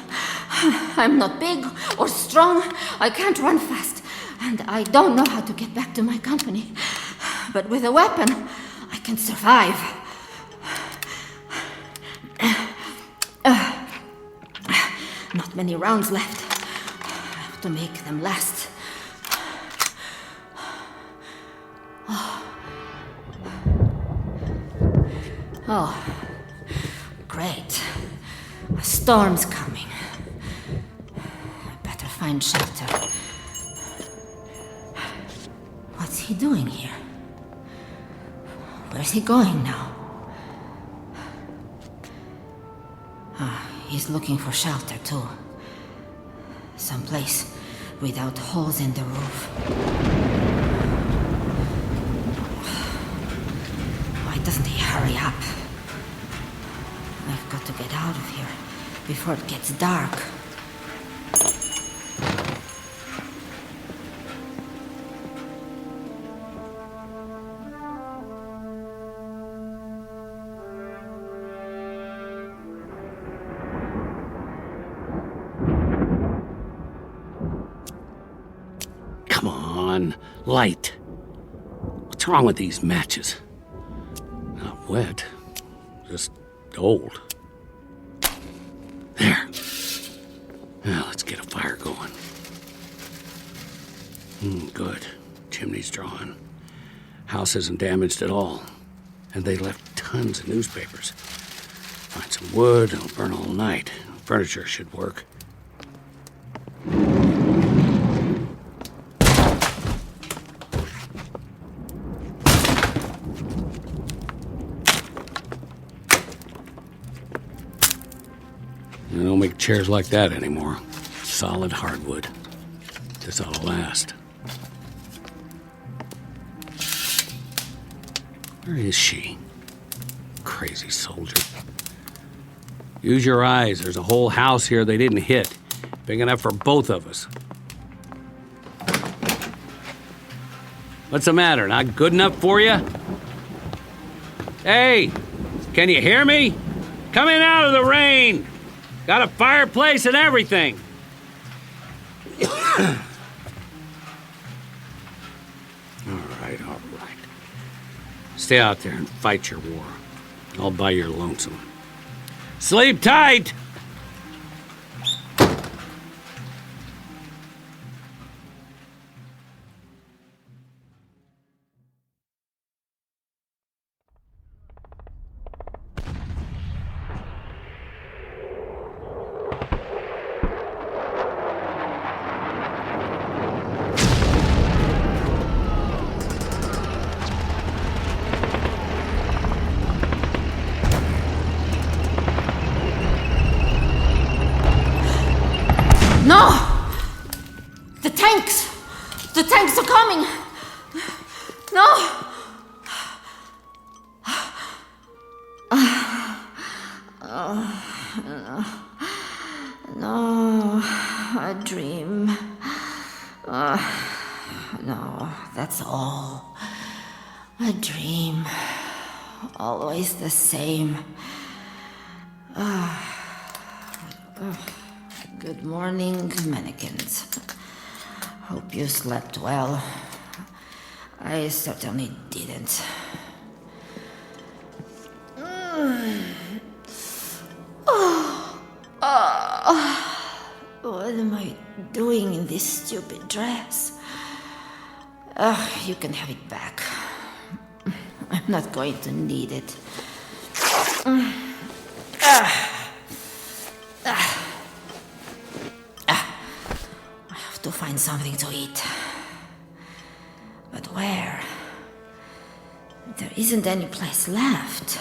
I'm not big or strong. I can't run fast. And I don't know how to get back to my company. But with a weapon, I can survive. Not many rounds left. I have to make them last. Oh, great. A storm's coming. I better find shelter. What's he doing here? Where's he going now? He's looking for shelter, too. Someplace without holes in the roof. Why doesn't he hurry up? I've got to get out of here before it gets dark. Light. What's wrong with these matches? Not wet, just old. There. Now let's get a fire going. Good. Chimney's drawn. House isn't damaged at all. And they left tons of newspapers. Find some wood, it'll burn all night. Furniture should work. They don't make chairs like that anymore. Solid hardwood. This ought to last. Where is she? Crazy soldier. Use your eyes. There's a whole house here they didn't hit. Big enough for both of us. What's the matter? Not good enough for you? Hey! Can you hear me? Coming out of the rain! Got a fireplace and everything. All right. Stay out there and fight your war. All by your lonesome. Sleep tight! No! The tanks! The tanks are coming! No! No, a dream. No, that's all. A dream. Always the same. Good morning, mannequins. Hope you slept well. I certainly didn't. What am I doing in this stupid dress? You can have it back. I'm not going to need it. I have to find something to eat. But where? There isn't any place left.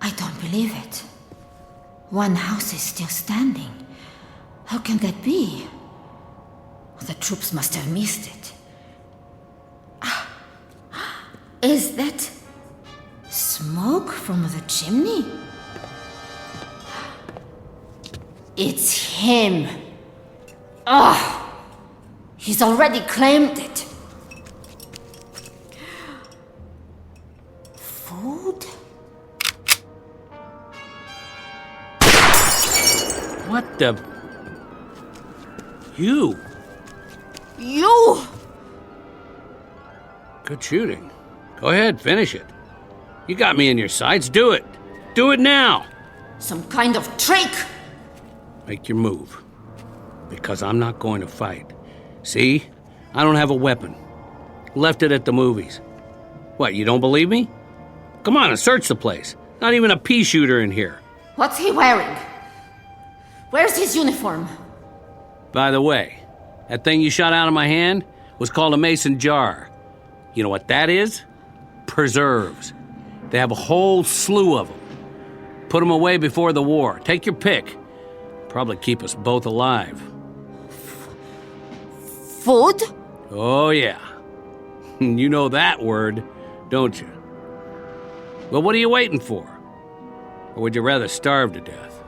I don't believe it. One house is still standing. How can that be? The troops must have missed it. Is that smoke from the chimney? It's him. He's already claimed it. Food? What the? You? Good shooting. Go ahead, finish it. You got me in your sights. Do it. Do it now. Some kind of trick. Make your move. Because I'm not going to fight. See? I don't have a weapon. Left it at the movies. What, you don't believe me? Come on and search the place. Not even a pea shooter in here. What's he wearing? Where's his uniform? By the way, that thing you shot out of my hand was called a mason jar. You know what that is? Preserves. They have a whole slew of them. Put them away before the war. Take your pick. Probably keep us both alive. Food? Oh, yeah. You know that word, don't you? Well, what are you waiting for? Or would you rather starve to death?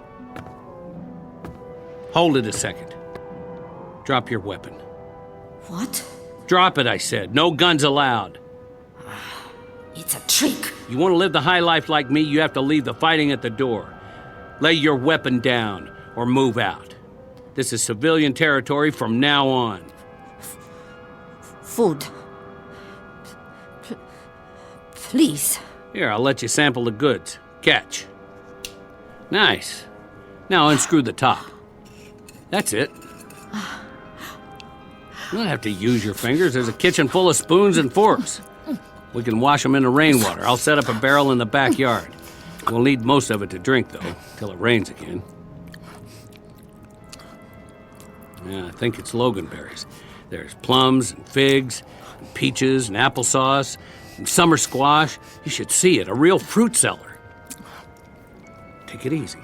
Hold it a second. Drop your weapon. What? Drop it, I said. No guns allowed. It's a trick. You want to live the high life like me, you have to leave the fighting at the door. Lay your weapon down or move out. This is civilian territory from now on. Food. Please. Here, I'll let you sample the goods. Catch. Nice. Now unscrew the top. That's it. You don't have to use your fingers. There's a kitchen full of spoons and forks. We can wash them in the rainwater. I'll set up a barrel in the backyard. We'll need most of it to drink, though, till it rains again. Yeah, I think it's loganberries. There's plums and figs, and peaches and applesauce, and summer squash. You should see it, a real fruit cellar. Take it easy.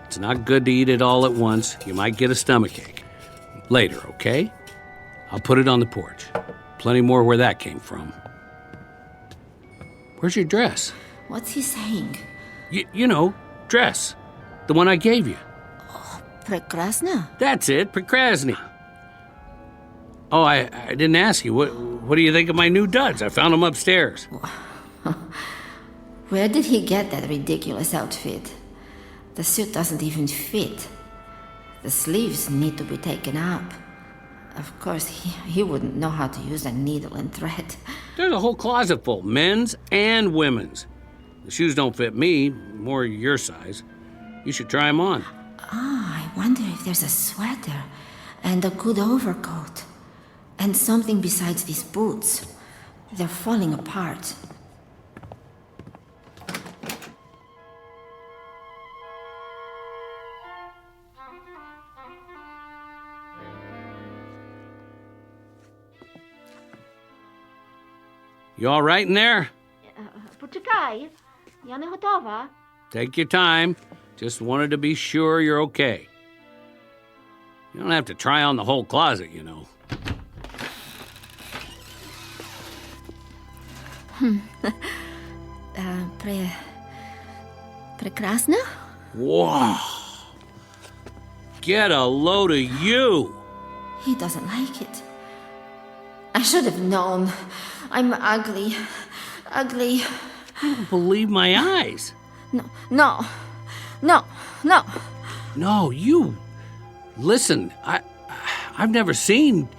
It's not good to eat it all at once. You might get a stomachache. Later, okay? I'll put it on the porch. Plenty more where that came from. Where's your dress? What's he saying? You know, dress. The one I gave you. Prekrasna? That's it, Prekrasny. Oh, I didn't ask you. What do you think of my new duds? I found them upstairs. Where did he get that ridiculous outfit? The suit doesn't even fit. The sleeves need to be taken up. Of course, he wouldn't know how to use a needle and thread. There's a whole closet full, men's and women's. The shoes don't fit me, more your size. You should try them on. I wonder if there's a sweater and a good overcoat. And something besides these boots. They're falling apart. You all right in there? Poczekaj, ja nie gotowa. Take your time. Just wanted to be sure you're okay. You don't have to try on the whole closet, you know. Прекрасно? Whoa! Get a load of you! He doesn't like it. I should have known. I'm ugly. Ugly. I don't believe my eyes. No. No, you. Listen, I've never seen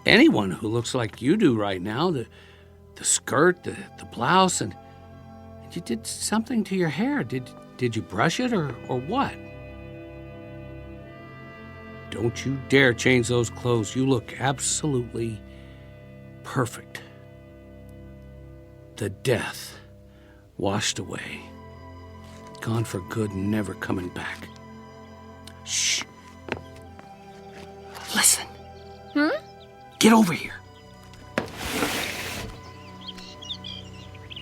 anyone who looks like you do right now. The skirt, the blouse, and you did something to your hair. Did you brush it or what? Don't you dare change those clothes. You look absolutely perfect. The death washed away. Gone for good and never coming back. Shh. Listen. Get over here.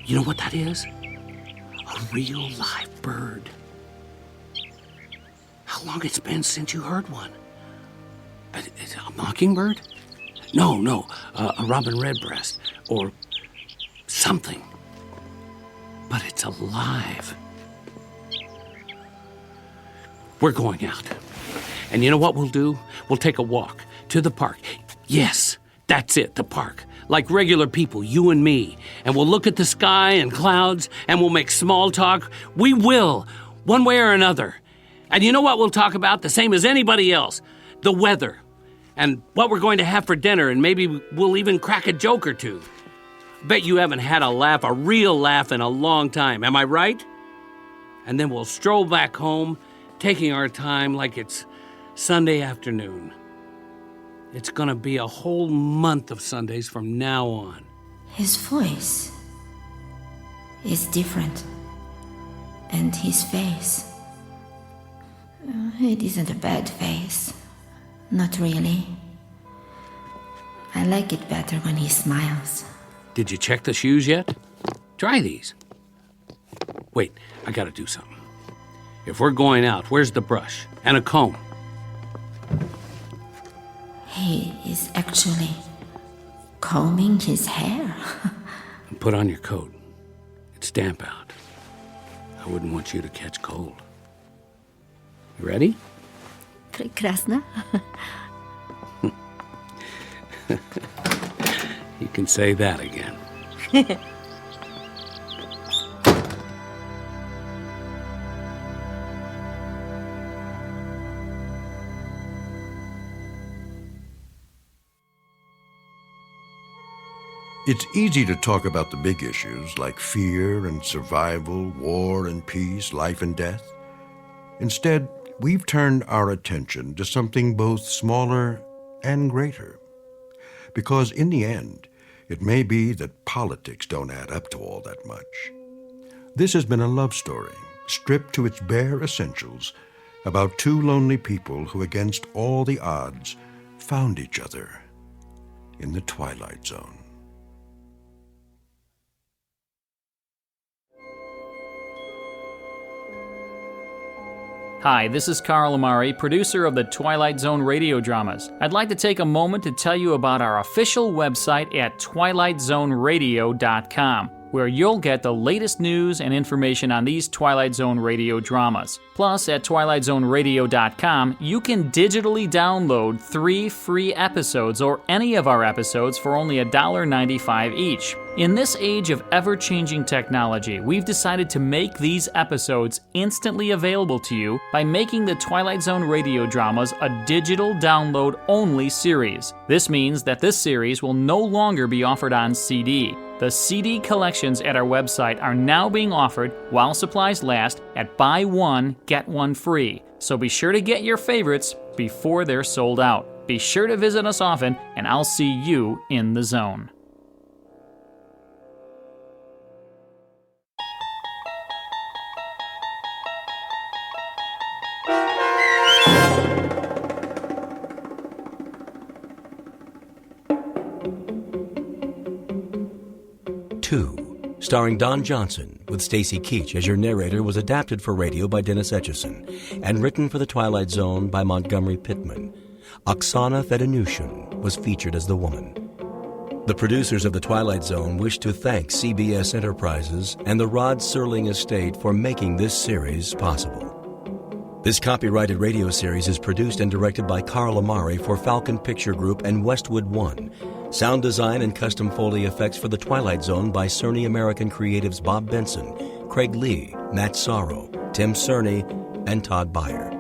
You know what that is? A real live bird. How long it's been since you heard one? A mockingbird? No, a robin redbreast or something. But it's alive. We're going out. And you know what we'll do? We'll take a walk to the park. Yes, that's it, the park. Like regular people, you and me. And we'll look at the sky and clouds, and we'll make small talk. We will, one way or another. And you know what we'll talk about? The same as anybody else. The weather. And what we're going to have for dinner, and maybe we'll even crack a joke or two. Bet you haven't had a real laugh in a long time. Am I right? And then we'll stroll back home, taking our time like it's Sunday afternoon. It's gonna be a whole month of Sundays from now on. His voice is different. And his face. It isn't a bad face. Not really. I like it better when he smiles. Did you check the shoes yet? Try these. Wait, I gotta do something. If we're going out, where's the brush? And a comb? He is actually combing his hair. And put on your coat. It's damp out. I wouldn't want you to catch cold. You ready? Прекрасно. You can say that again. It's easy to talk about the big issues like fear and survival, war and peace, life and death. Instead, we've turned our attention to something both smaller and greater. Because in the end, it may be that politics don't add up to all that much. This has been a love story, stripped to its bare essentials, about two lonely people who, against all the odds, found each other in the Twilight Zone. Hi, this is Carl Amari, producer of the Twilight Zone radio dramas. I'd like to take a moment to tell you about our official website at twilightzoneradio.com, where you'll get the latest news and information on these Twilight Zone radio dramas. Plus, at twilightzoneradio.com, you can digitally download 3 free episodes or any of our episodes for only $1.95 each. In this age of ever-changing technology, we've decided to make these episodes instantly available to you by making the Twilight Zone radio dramas a digital download-only series. This means that this series will no longer be offered on CD. The CD collections at our website are now being offered, while supplies last, at buy one, get one free. So be sure to get your favorites before they're sold out. Be sure to visit us often, and I'll see you in the zone. starring Don Johnson, with Stacy Keach as your narrator, was adapted for radio by Dennis Etchison and written for The Twilight Zone by Montgomery Pittman. Oksana Fedonusian was featured as the woman. The producers of The Twilight Zone wish to thank CBS Enterprises and the Rod Serling Estate for making this series possible. This copyrighted radio series is produced and directed by Carl Amari for Falcon Picture Group and Westwood One. Sound design and custom Foley effects for The Twilight Zone by Cerny American Creatives Bob Benson, Craig Lee, Matt Sorrow, Tim Cerny, and Todd Beyer.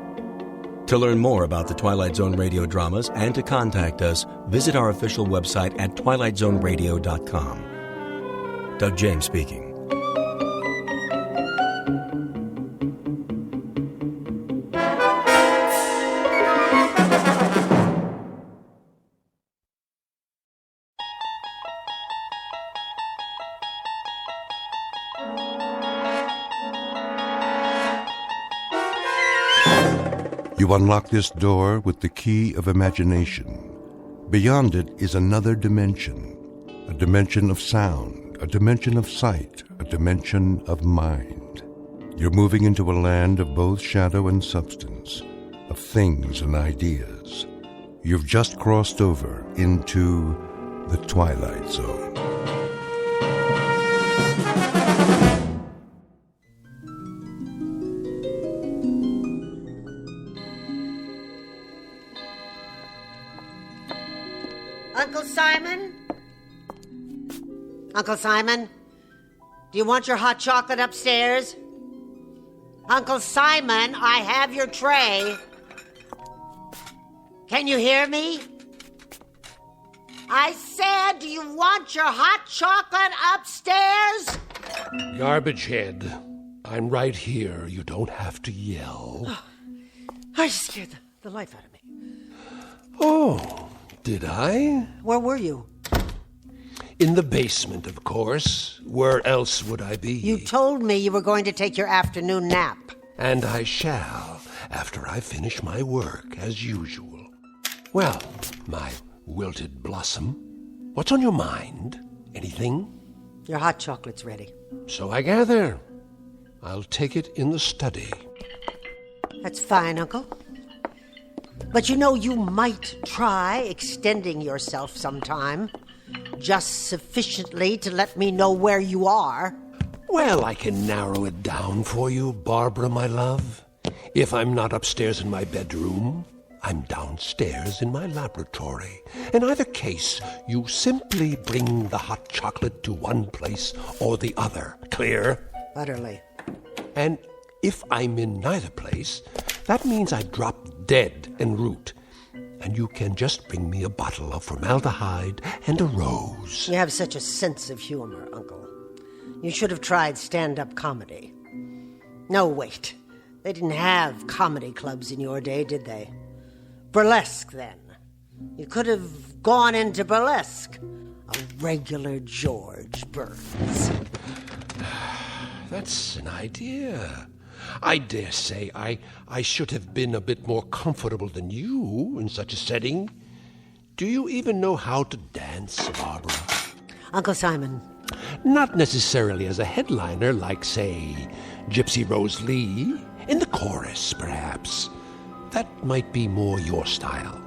To learn more about the Twilight Zone radio dramas and to contact us, visit our official website at twilightzoneradio.com. Doug James speaking. You unlock this door with the key of imagination. Beyond it is another dimension, a dimension of sound, a dimension of sight, a dimension of mind. You're moving into a land of both shadow and substance, of things and ideas. You've just crossed over into the Twilight Zone. Uncle Simon? Uncle Simon? Do you want your hot chocolate upstairs? Uncle Simon, I have your tray. Can you hear me? I said, do you want your hot chocolate upstairs? Garbage head. I'm right here. You don't have to yell. Oh, I scared the life out of me. Oh, did I? Where were you? In the basement, of course. Where else would I be? You told me you were going to take your afternoon nap. And I shall, after I finish my work, as usual. Well, my wilted blossom, what's on your mind? Anything? Your hot chocolate's ready. So I gather. I'll take it in the study. That's fine, Uncle. But you know, you might try extending yourself sometime. Just sufficiently to let me know where you are. Well, I can narrow it down for you, Barbara, my love. If I'm not upstairs in my bedroom, I'm downstairs in my laboratory. In either case, you simply bring the hot chocolate to one place or the other. Clear? Utterly. And if I'm in neither place, that means I drop dead en route. And you can just bring me a bottle of formaldehyde and a rose. You have such a sense of humor, Uncle. You should have tried stand-up comedy. No, wait. They didn't have comedy clubs in your day, did they? Burlesque, then. You could have gone into burlesque. A regular George Burns. That's an idea. I dare say I should have been a bit more comfortable than you in such a setting. Do you even know how to dance, Barbara? Uncle Simon. Not necessarily as a headliner like, say, Gypsy Rose Lee. In the chorus, perhaps. That might be more your style.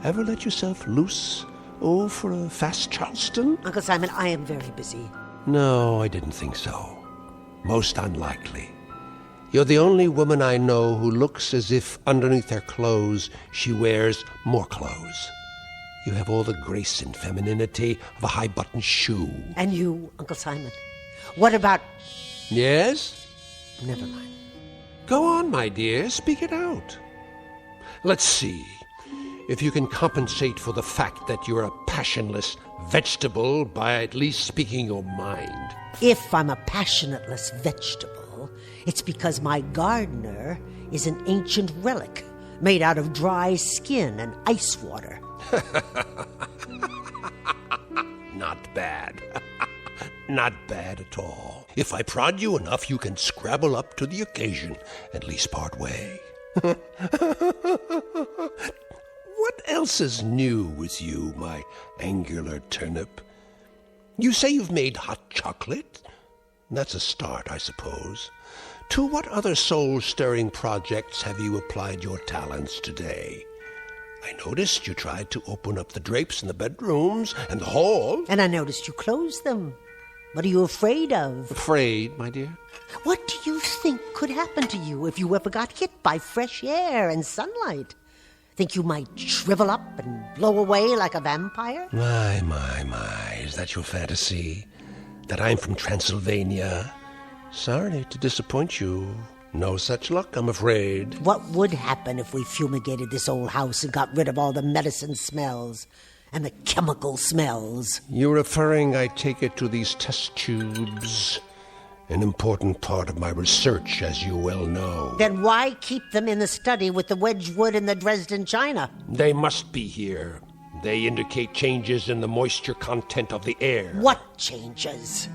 Ever let yourself loose? Oh, for a fast Charleston? Uncle Simon, I am very busy. No, I didn't think so. Most unlikely. You're the only woman I know who looks as if underneath her clothes she wears more clothes. You have all the grace and femininity of a high-button shoe. And you, Uncle Simon. What about... Yes? Never mind. Go on, my dear. Speak it out. Let's see if you can compensate for the fact that you're a passionless vegetable by at least speaking your mind. If I'm a passionateless vegetable, it's because my gardener is an ancient relic made out of dry skin and ice water. Not bad. Not bad at all. If I prod you enough, you can scrabble up to the occasion, at least part way. What else is new with you, my angular turnip? You say you've made hot chocolate? That's a start, I suppose. To what other soul-stirring projects have you applied your talents today? I noticed you tried to open up the drapes in the bedrooms and the hall. And I noticed you closed them. What are you afraid of? Afraid, my dear? What do you think could happen to you if you ever got hit by fresh air and sunlight? Think you might shrivel up and blow away like a vampire? My, is that your fantasy? That I'm from Transylvania? Sorry to disappoint you. No such luck, I'm afraid. What would happen if we fumigated this old house and got rid of all the medicine smells and the chemical smells? You're referring, I take it, to these test tubes. An important part of my research, as you well know. Then why keep them in the study with the Wedgwood and the Dresden china? They must be here. They indicate changes in the moisture content of the air. What changes?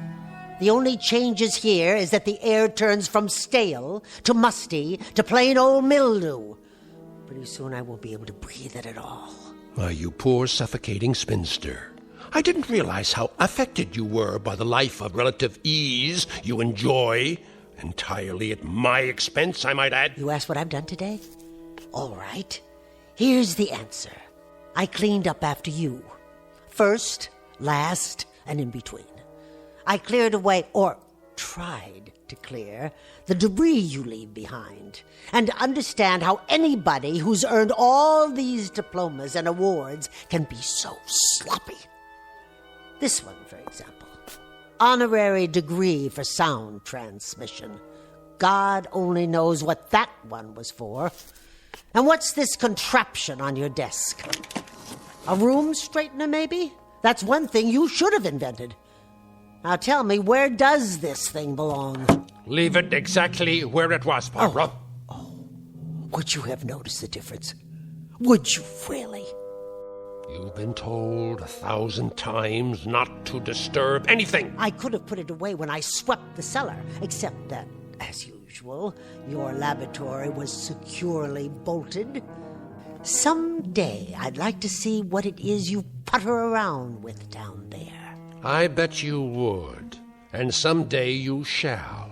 The only changes here is that the air turns from stale to musty to plain old mildew. Pretty soon I won't be able to breathe it at all. Why, you poor suffocating spinster. I didn't realize how affected you were by the life of relative ease you enjoy. Entirely at my expense, I might add. You asked what I've done today? All right. Here's the answer. I cleaned up after you. First, last, and in between. I cleared away, or tried to clear, the debris you leave behind, and to understand how anybody who's earned all these diplomas and awards can be so sloppy. This one, for example. Honorary degree for sound transmission. God only knows what that one was for. And what's this contraption on your desk? A room straightener, maybe? That's one thing you should have invented. Now tell me, where does this thing belong? Leave it exactly where it was, Barbara. Would you have noticed the difference? Would you really? You've been told 1,000 times not to disturb anything. I could have put it away when I swept the cellar, except that, as usual, your laboratory was securely bolted. Someday I'd like to see what it is you putter around with down there. I bet you would. And someday you shall.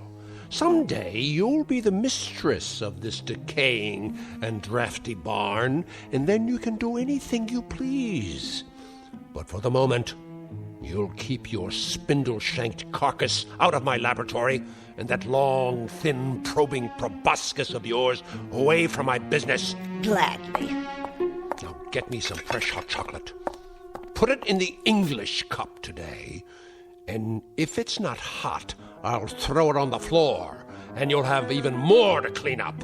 Someday you'll be the mistress of this decaying and drafty barn, and then you can do anything you please. But for the moment, you'll keep your spindle-shanked carcass out of my laboratory, and that long, thin, probing proboscis of yours away from my business. Gladly. Now get me some fresh hot chocolate. Put it in the English cup today, and if it's not hot, I'll throw it on the floor, and you'll have even more to clean up.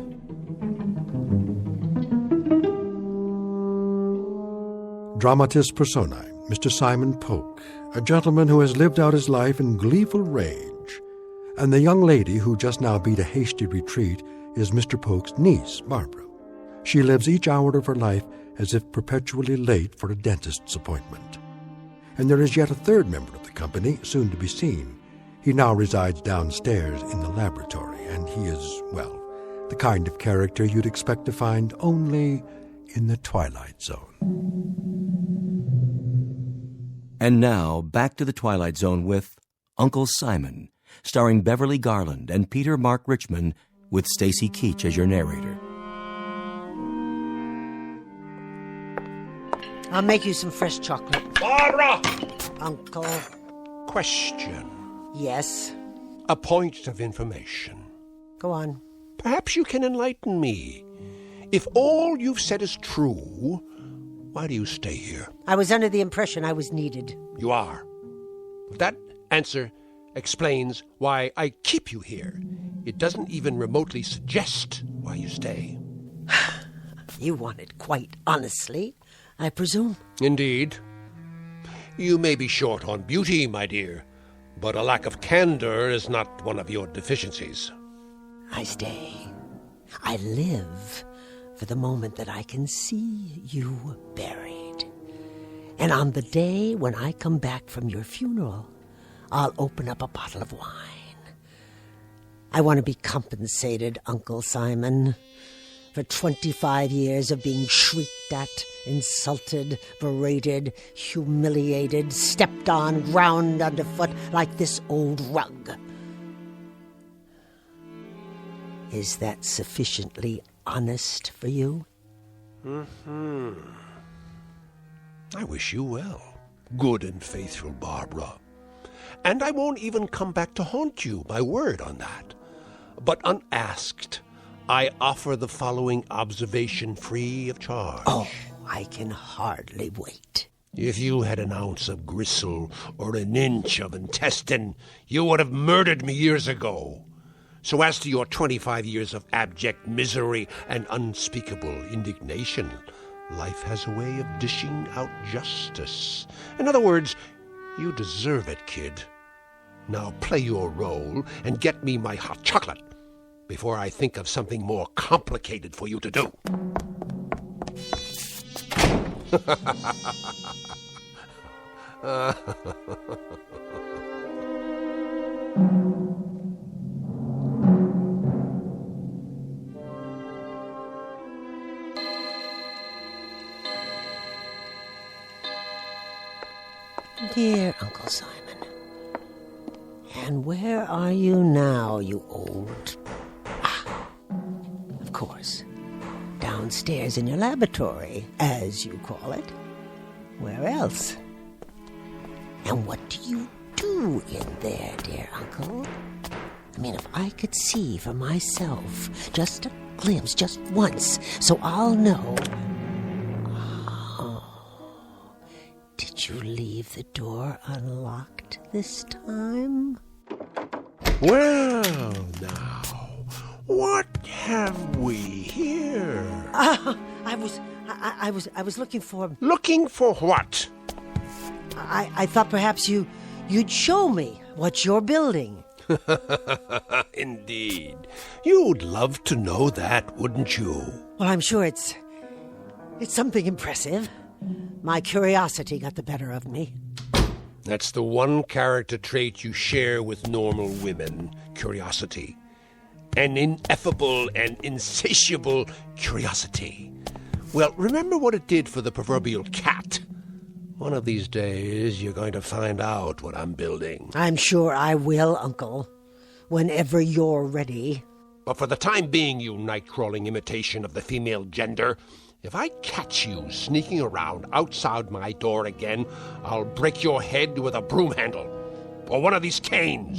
Dramatis personae, Mr. Simon Polk, a gentleman who has lived out his life in gleeful rage. And the young lady who just now beat a hasty retreat is Mr. Polk's niece, Barbara. She lives each hour of her life as if perpetually late for a dentist's appointment. And there is yet a third member of the company, soon to be seen. He now resides downstairs in the laboratory, and he is, well, the kind of character you'd expect to find only in the Twilight Zone. And now, back to the Twilight Zone with Uncle Simon, starring Beverly Garland and Peter Mark Richmond, with Stacy Keach as your narrator. I'll make you some fresh chocolate. Barbara! Uncle. Question. Yes? A point of information. Go on. Perhaps you can enlighten me. If all you've said is true, why do you stay here? I was under the impression I was needed. You are. That answer explains why I keep you here. It doesn't even remotely suggest why you stay. You want it quite honestly, I presume. Indeed. You may be short on beauty, my dear, but a lack of candor is not one of your deficiencies. I stay. I live for the moment that I can see you buried. And on the day when I come back from your funeral, I'll open up a bottle of wine. I want to be compensated, Uncle Simon, for 25 years of being shrieked at, insulted, berated, humiliated, stepped on, ground underfoot like this old rug. Is that sufficiently honest for you? Mm-hmm. I wish you well, good and faithful Barbara. And I won't even come back to haunt you, my word on that. But unasked, I offer the following observation free of charge. Oh, I can hardly wait. If you had an ounce of gristle or an inch of intestine, you would have murdered me years ago. So as to your 25 years of abject misery and unspeakable indignation, life has a way of dishing out justice. In other words, you deserve it, kid. Now play your role and get me my hot chocolate before I think of something more complicated for you to do. Dear Uncle Simon. And where are you now, you old... of course. Downstairs in your laboratory, as you call it. Where else? And what do you do in there, dear Uncle? I mean, if I could see for myself, just a glimpse, just once, so I'll know... Did you leave the door unlocked this time? Well, now, what have we here? I was looking for... Looking for what? I thought perhaps you'd show me what you're building. Indeed. You'd love to know that, wouldn't you? Well, I'm sure it's something impressive. My curiosity got the better of me. That's the one character trait you share with normal women, curiosity. An ineffable and insatiable curiosity. Well, remember what it did for the proverbial cat. One of these days, you're going to find out what I'm building. I'm sure I will, Uncle. Whenever you're ready. But for the time being, you night-crawling imitation of the female gender, if I catch you sneaking around outside my door again, I'll break your head with a broom handle. Or one of these canes.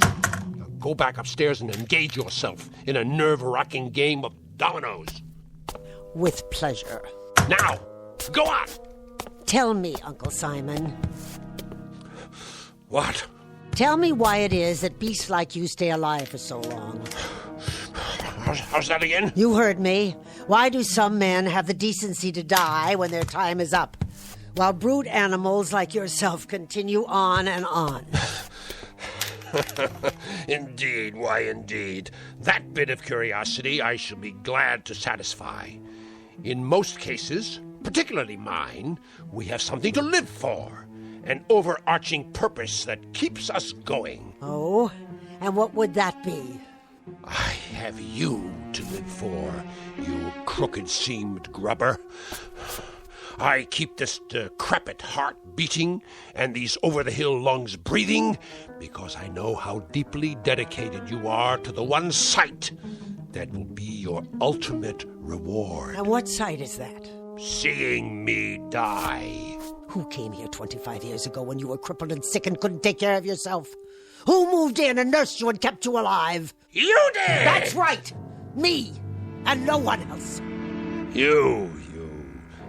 Now go back upstairs and engage yourself in a nerve-wracking game of dominoes. With pleasure. Now, go on! Tell me, Uncle Simon. What? Tell me why it is that beasts like you stay alive for so long. How's that again? You heard me. Why do some men have the decency to die when their time is up, while brute animals like yourself continue on and on? Indeed, why indeed. That bit of curiosity I shall be glad to satisfy. In most cases, particularly mine, we have something to live for, an overarching purpose that keeps us going. Oh? And what would that be? I have you to live for, you crooked-seamed grubber. I keep this decrepit heart beating and these over-the-hill lungs breathing because I know how deeply dedicated you are to the one sight that will be your ultimate reward. And what sight is that? Seeing me die. Who came here 25 years ago when you were crippled and sick and couldn't take care of yourself? Who moved in and nursed you and kept you alive? You did! That's right! Me! And no one else! You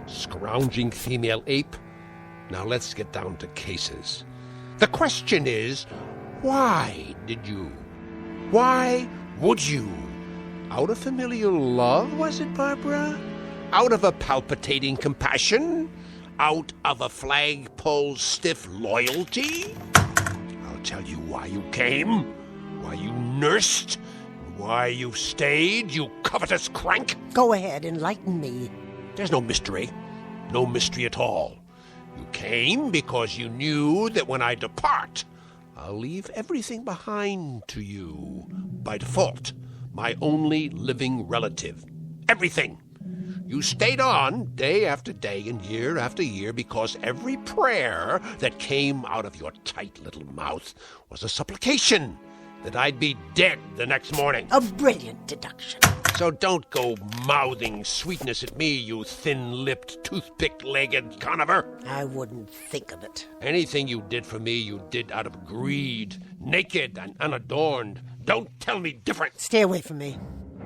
scrounging female ape. Now let's get down to cases. The question is, why did you? Why would you? Out of familial love, was it, Barbara? Out of a palpitating compassion? Out of a flagpole stiff loyalty? I'll tell you why you came, why you nursed, why you stayed, you covetous crank. Go ahead, enlighten me. There's no mystery. No mystery at all. You came because you knew that when I depart, I'll leave everything behind to you. By default, my only living relative. Everything. You stayed on day after day and year after year because every prayer that came out of your tight little mouth was a supplication that I'd be dead the next morning. A brilliant deduction. So don't go mouthing sweetness at me, you thin-lipped, toothpick-legged conover. I wouldn't think of it. Anything you did for me, you did out of greed, naked and unadorned. Don't tell me different. Stay away from me.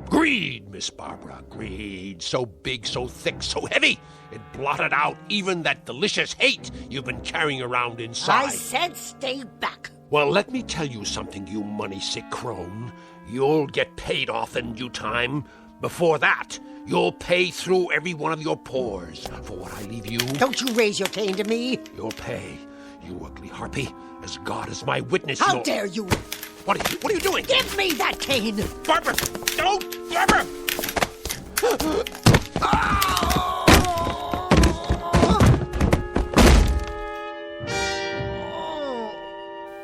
Greed, Miss Barbara, greed. So big, so thick, so heavy. It blotted out even that delicious hate you've been carrying around inside. I said stay back. Well, let me tell you something, you money-sick crone. You'll get paid off in due time. Before that, you'll pay through every one of your pores for what I leave you. Don't you raise your cane to me. You'll pay, you ugly harpy. As God is my witness, How dare you? What are you doing? Give me that cane! Barbara! Don't! Barbara!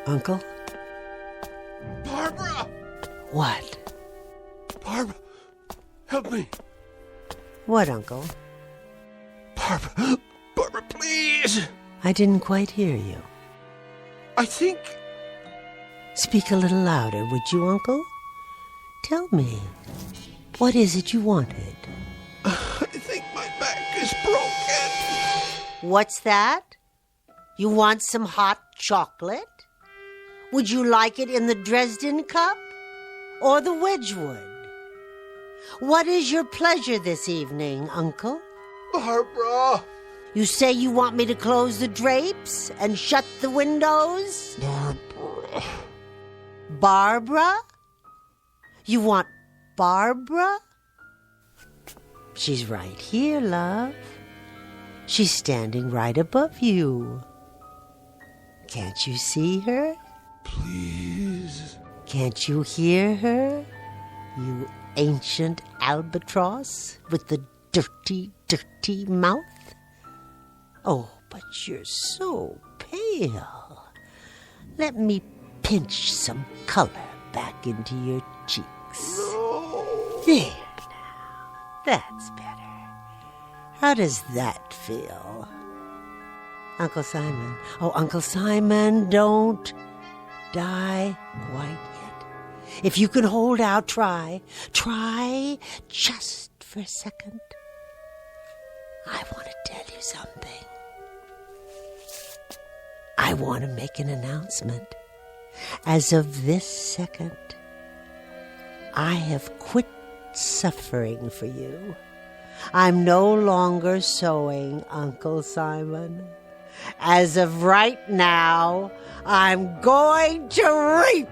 Uncle? Barbara! What? Barbara, help me. What, Uncle? Barbara, please! I didn't quite hear you. I think... Speak a little louder, would you, Uncle? Tell me, what is it you wanted? I think my back is broken. What's that? You want some hot chocolate? Would you like it in the Dresden cup or the Wedgwood? What is your pleasure this evening, Uncle? Barbara! You say you want me to close the drapes and shut the windows? Barbara. Barbara? You want Barbara? She's right here, love. She's standing right above you. Can't you see her? Please. Can't you hear her? You ancient albatross with the dirty, dirty mouth? Oh, but you're so pale. Let me pinch some color back into your cheeks. No. There now. That's better. How does that feel? Uncle Simon. Oh, Uncle Simon, don't die quite yet. If you can hold out, try. Try just for a second. I want to tell you something. I want to make an announcement. As of this second, I have quit suffering for you. I'm no longer sewing, Uncle Simon. As of right now, I'm going to reap.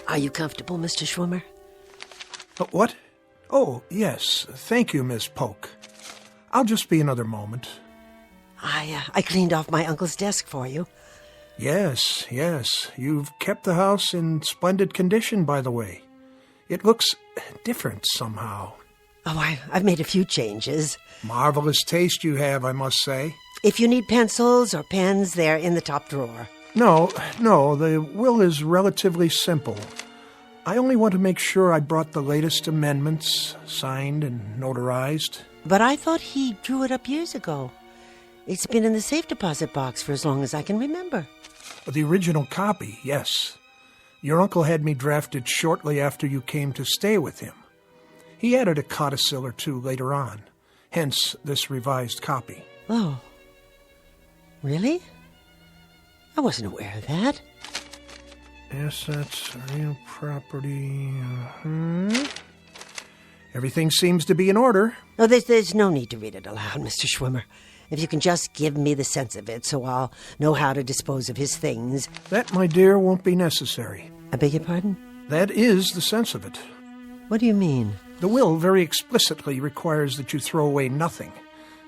Are you comfortable, Mr. Schwimmer? What? Oh, yes. Thank you, Miss Polk. I'll just be another moment. I cleaned off my uncle's desk for you. Yes. You've kept the house in splendid condition, by the way. It looks different somehow. Oh, I've made a few changes. Marvelous taste you have, I must say. If you need pencils or pens, they're in the top drawer. No, the will is relatively simple. I only want to make sure I brought the latest amendments, signed and notarized. But I thought he drew it up years ago. It's been in the safe deposit box for as long as I can remember. The original copy, yes. Your uncle had me drafted shortly after you came to stay with him. He added a codicil or two later on, hence this revised copy. Oh. Really? I wasn't aware of that. Assets, real property. Everything seems to be in order. Oh, there's no need to read it aloud, Mr. Schwimmer. If you can just give me the sense of it so I'll know how to dispose of his things. That, my dear, won't be necessary. I beg your pardon? That is the sense of it. What do you mean? The will very explicitly requires that you throw away nothing,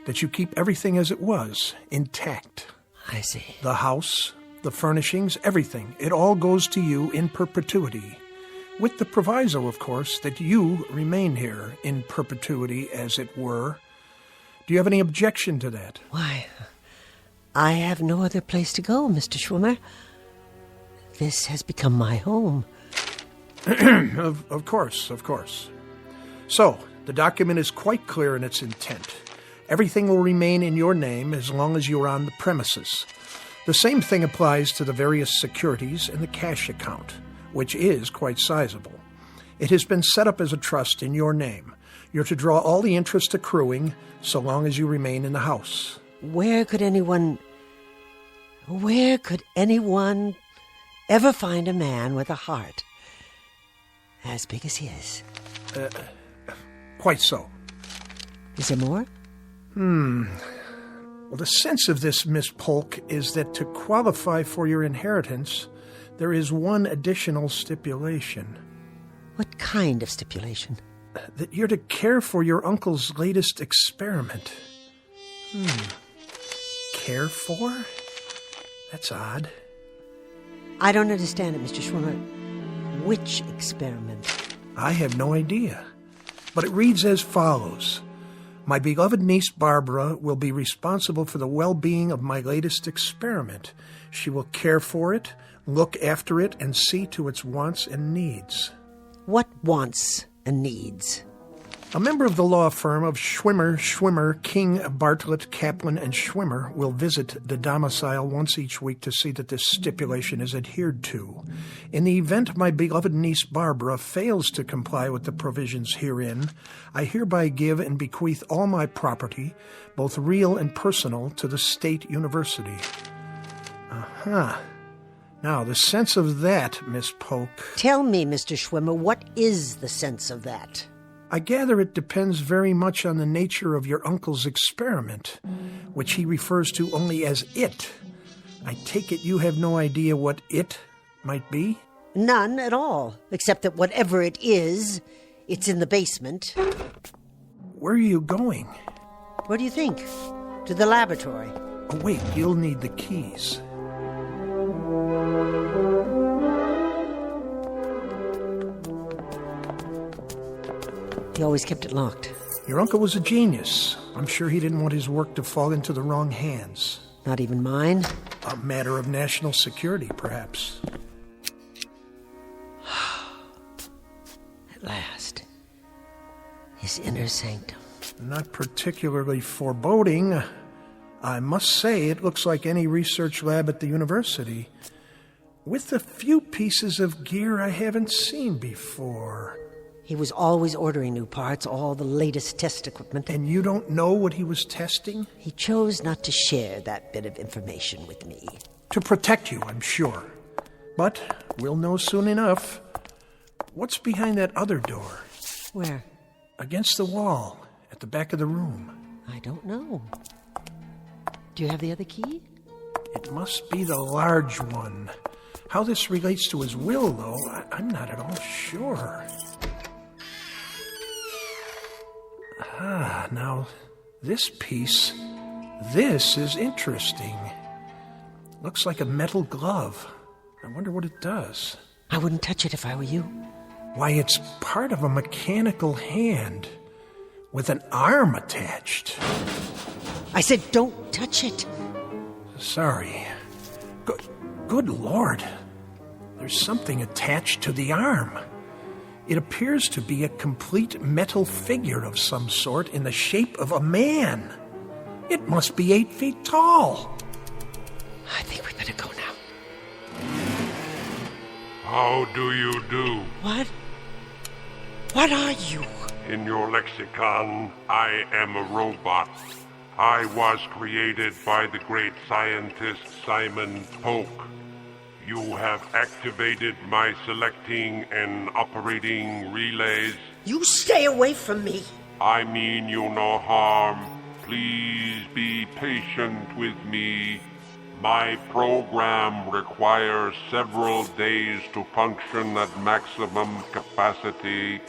that you keep everything as it was, intact. I see. The house, the furnishings, everything. It all goes to you in perpetuity. With the proviso, of course, that you remain here in perpetuity, as it were. Do you have any objection to that? Why, I have no other place to go, Mr. Schwimmer. This has become my home. Of course. So, the document is quite clear in its intent. Everything will remain in your name as long as you're on the premises. The same thing applies to the various securities in the cash account, which is quite sizable. It has been set up as a trust in your name. You're to draw all the interest accruing so long as you remain in the house. Where could anyone ever find a man with a heart as big as his? Quite so. Is there more? Well, the sense of this, Miss Polk, is that to qualify for your inheritance, there is one additional stipulation. What kind of stipulation? That you're to care for your uncle's latest experiment. Care for? That's odd. I don't understand it, Mr. Schwimmer. Which experiment? I have no idea. But it reads as follows. My beloved niece Barbara will be responsible for the well-being of my latest experiment. She will care for it, look after it, and see to its wants and needs. What wants and needs? A member of the law firm of Schwimmer, King, Bartlett, Kaplan, and Schwimmer will visit the domicile once each week to see that this stipulation is adhered to. In the event my beloved niece Barbara fails to comply with the provisions herein, I hereby give and bequeath all my property, both real and personal, to the State University. Now, the sense of that, Miss Polk... Tell me, Mr. Schwimmer, what is the sense of that? I gather it depends very much on the nature of your uncle's experiment, which he refers to only as it. I take it you have no idea what it might be? None at all, except that whatever it is, it's in the basement. Where are you going? Where do you think? To the laboratory. Oh, wait, you'll need the keys. He always kept it locked. Your uncle was a genius. I'm sure he didn't want his work to fall into the wrong hands. Not even mine? A matter of national security, perhaps. At last. His inner sanctum. Not particularly foreboding. I must say, it looks like any research lab at the university, with a few pieces of gear I haven't seen before. He was always ordering new parts, all the latest test equipment. And you don't know what he was testing? He chose not to share that bit of information with me. To protect you, I'm sure. But we'll know soon enough. What's behind that other door? Where? Against the wall, at the back of the room. I don't know. Do you have the other key? It must be the large one. How this relates to his will, though, I'm not at all sure. Now, this piece, this is interesting. Looks like a metal glove. I wonder what it does. I wouldn't touch it if I were you. Why, it's part of a mechanical hand with an arm attached. I said don't touch it. Sorry. Good Lord. There's something attached to the arm. It appears to be a complete metal figure of some sort in the shape of a man. It must be 8 feet tall. I think we better go now. How do you do? What? What are you? In your lexicon, I am a robot. I was created by the great scientist Simon Polk. You have activated my selecting and operating relays. You stay away from me. I mean you no harm. Please be patient with me. My program requires several days to function at maximum capacity.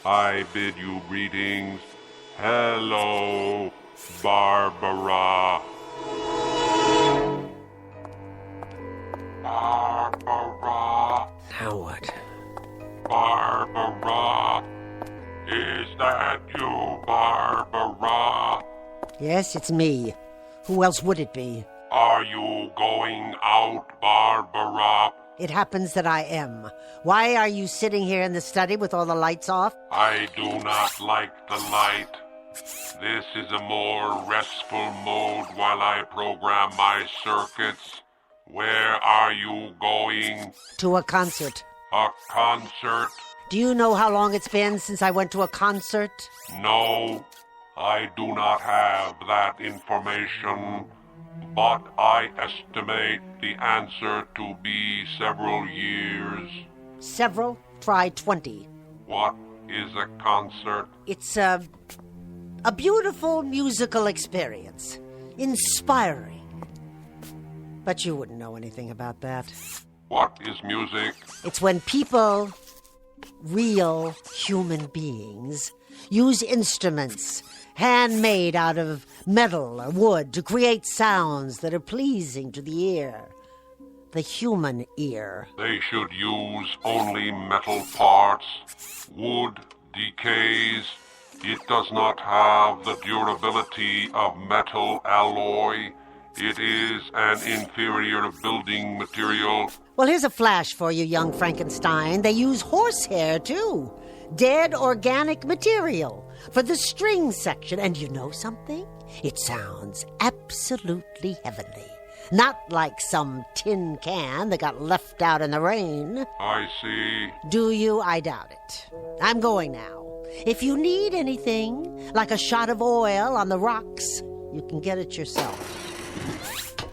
I bid you greetings. Hello, Barbara. Barbara. Now what? Barbara. Is that you, Barbara? Yes, it's me. Who else would it be? Are you going out, Barbara? It happens that I am. Why are you sitting here in the study with all the lights off? I do not like the light. This is a more restful mode while I program my circuits. Where are you going? To a concert. A concert? Do you know how long it's been since I went to a concert? No, I do not have that information, but I estimate the answer to be several years. Several? Try 20. What is a concert? It's a beautiful musical experience. Inspiring. But you wouldn't know anything about that. What is music? It's when people, real human beings, use instruments handmade out of metal or wood to create sounds that are pleasing to the ear. The human ear. They should use only metal parts. Wood decays. It does not have the durability of metal alloy. It is an inferior building material. Well, here's a flash for you, young Frankenstein. They use horsehair, too. Dead organic material for the string section. And you know something? It sounds absolutely heavenly. Not like some tin can that got left out in the rain. I see. Do you? I doubt it. I'm going now. If you need anything, like a shot of oil on the rocks, you can get it yourself.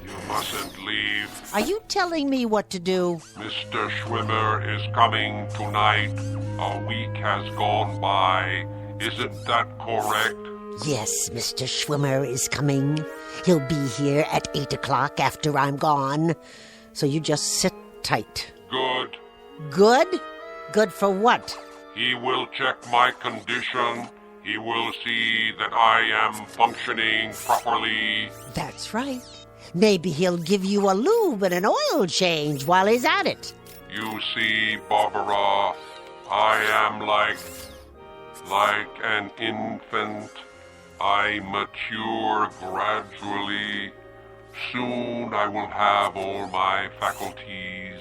You mustn't leave. Are you telling me what to do? Mr. Schwimmer is coming tonight. A week has gone by. Isn't that correct? Yes, Mr. Schwimmer is coming. He'll be here at 8 o'clock after I'm gone. So you just sit tight. Good. Good? Good for what? He will check my condition. He will see that I am functioning properly. That's right. Maybe he'll give you a lube and an oil change while he's at it. You see, Barbara, I am like an infant. I mature gradually. Soon I will have all my faculties.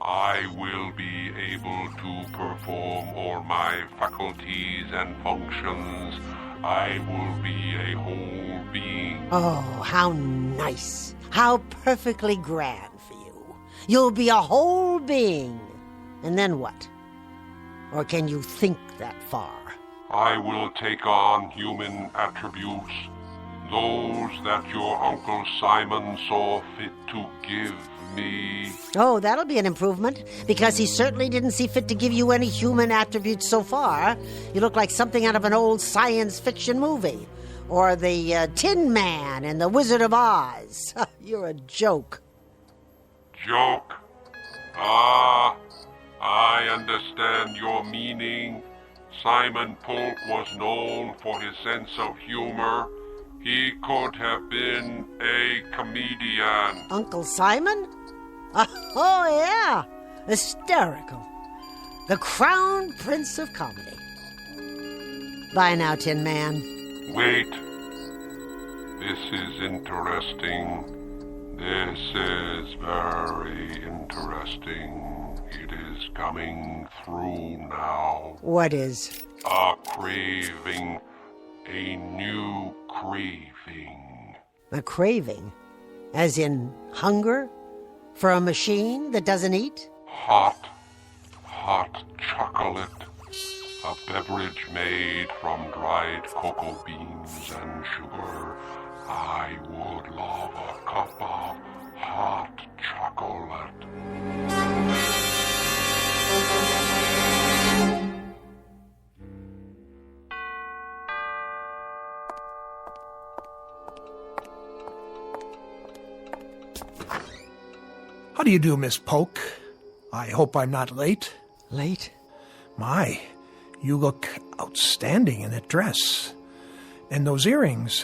I will be able to perform all my faculties and functions. I will be a whole being. Oh, how nice. How perfectly grand for you. You'll be a whole being. And then what? Or can you think that far? I will take on human attributes, those that your Uncle Simon saw fit to give me. Oh, that'll be an improvement, because he certainly didn't see fit to give you any human attributes so far. You look like something out of an old science fiction movie, or the Tin Man and the Wizard of Oz. You're a joke. Joke? Ah, I understand your meaning. Simon Polk was known for his sense of humor. He could have been a comedian. Uncle Simon? Oh, yeah. Hysterical. The crown prince of comedy. Bye now, Tin Man. Wait. This is interesting. This is very interesting. It is coming through now. What is? A craving. A new craving. A craving? As in hunger? For a machine that doesn't eat? Hot chocolate. A beverage made from dried cocoa beans and sugar. I would love a cup of hot chocolate. How do you do, Miss Polk? I hope I'm not late. Late? My, you look outstanding in that dress. And those earrings.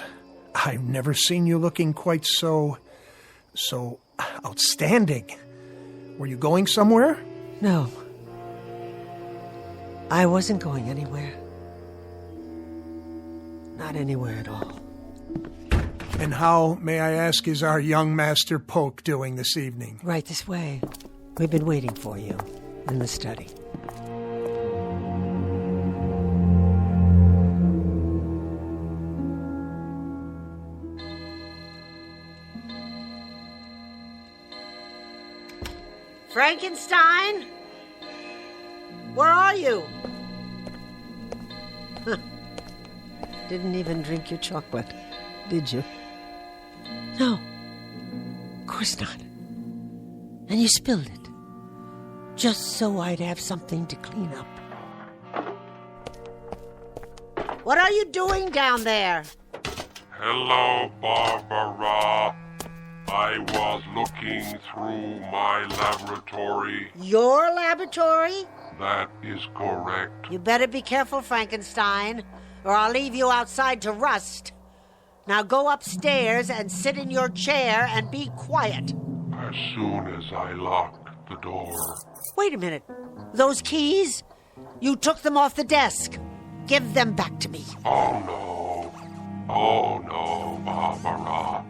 I've never seen you looking quite so outstanding. Were you going somewhere? No. I wasn't going anywhere. Not anywhere at all. And how, may I ask, is our young Master Polk doing this evening? Right this way. We've been waiting for you in the study. Frankenstein? Where are you? Didn't even drink your chocolate, did you? No, of course not. And you spilled it, just so I'd have something to clean up. What are you doing down there? Hello, Barbara. I was looking through my laboratory. Your laboratory? That is correct. You better be careful, Frankenstein, or I'll leave you outside to rust. Now go upstairs and sit in your chair and be quiet. As soon as I lock the door. Wait a minute. Those keys? You took them off the desk. Give them back to me. Oh, no. Oh, no, Barbara.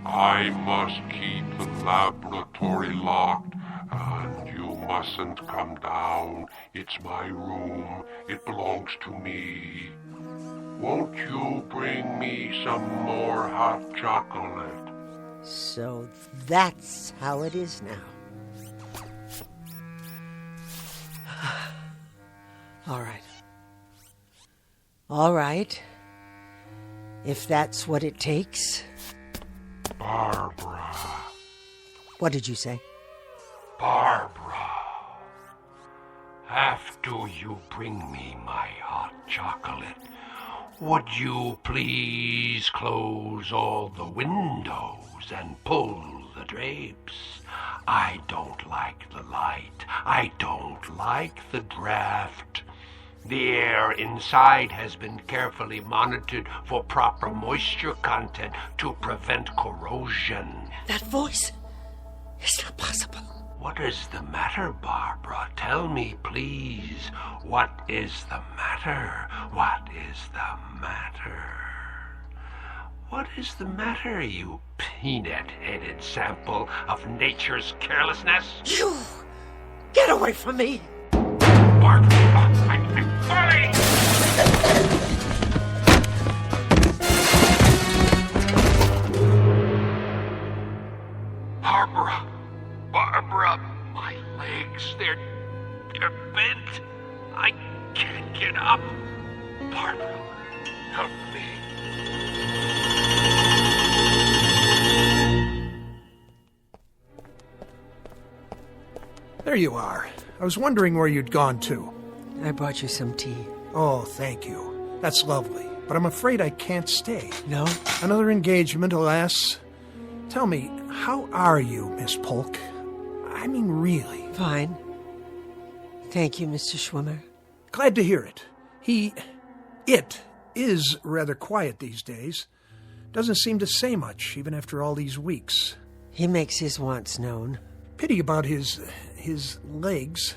I must keep the laboratory locked, and you mustn't come down. It's my room. It belongs to me. Won't you bring me some more hot chocolate? So that's how it is now. All right. All right. If that's what it takes. Barbara. What did you say? Barbara. After you bring me my hot chocolate, would you please close all the windows and pull the drapes? I don't like the light. I don't like the draft. The air inside has been carefully monitored for proper moisture content to prevent corrosion. That voice? It's not possible. What is the matter, Barbara? Tell me, please. What is the matter? What is the matter? What is the matter, you peanut-headed sample of nature's carelessness? You! Get away from me! Barbara, I'm falling! Barbara, my legs, they're bent. I can't get up. Barbara, help me. There you are. I was wondering where you'd gone to. I brought you some tea. Oh, thank you. That's lovely. But I'm afraid I can't stay. No? Another engagement, alas. Tell me, how are you, Miss Polk? I mean, really. Fine. Thank you, Mr. Schwimmer. Glad to hear it. It is rather quiet these days. Doesn't seem to say much, even after all these weeks. He makes his wants known. Pity about his legs.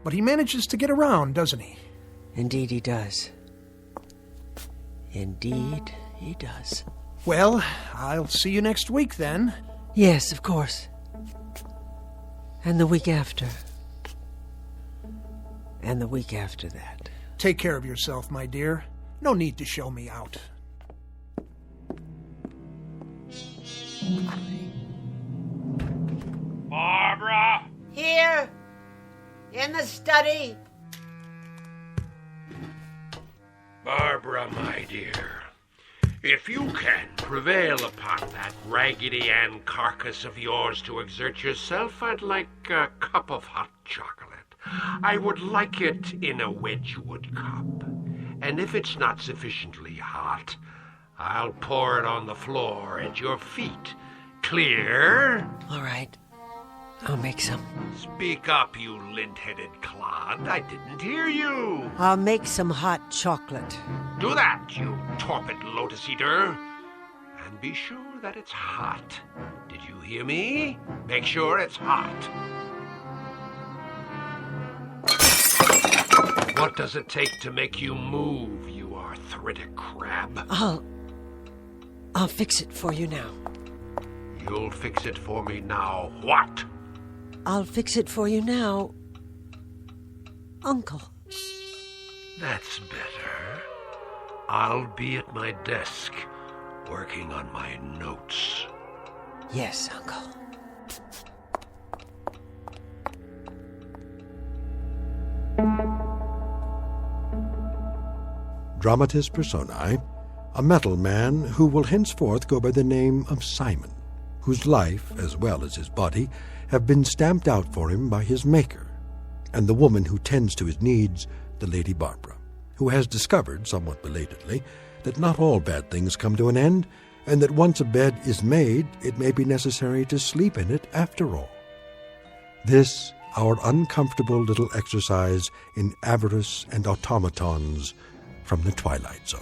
But he manages to get around, doesn't he? Indeed he does. Indeed he does. Well, I'll see you next week, then. Yes, of course. And the week after. And the week after that. Take care of yourself, my dear. No need to show me out. Barbara! Here! In the study! Barbara, my dear, if you can prevail upon that Raggedy Ann carcass of yours to exert yourself, I'd like a cup of hot chocolate. I would like it in a Wedgwood cup. And if it's not sufficiently hot, I'll pour it on the floor at your feet. Clear? All right. I'll make some. Speak up, you lint-headed clod. I didn't hear you. I'll make some hot chocolate. Do that, you torpid lotus eater. And be sure that it's hot. Did you hear me? Make sure it's hot. What does it take to make you move, you arthritic crab? I'll fix it for you now. You'll fix it for me now. What? I'll fix it for you now, Uncle. That's better. I'll be at my desk, working on my notes. Yes, Uncle. Dramatis personae, a metal man who will henceforth go by the name of Simon, whose life, as well as his body, have been stamped out for him by his maker, and the woman who tends to his needs, the Lady Barbara, who has discovered, somewhat belatedly, that not all bad things come to an end, and that once a bed is made, it may be necessary to sleep in it after all. This, our uncomfortable little exercise in avarice and automatons from the Twilight Zone.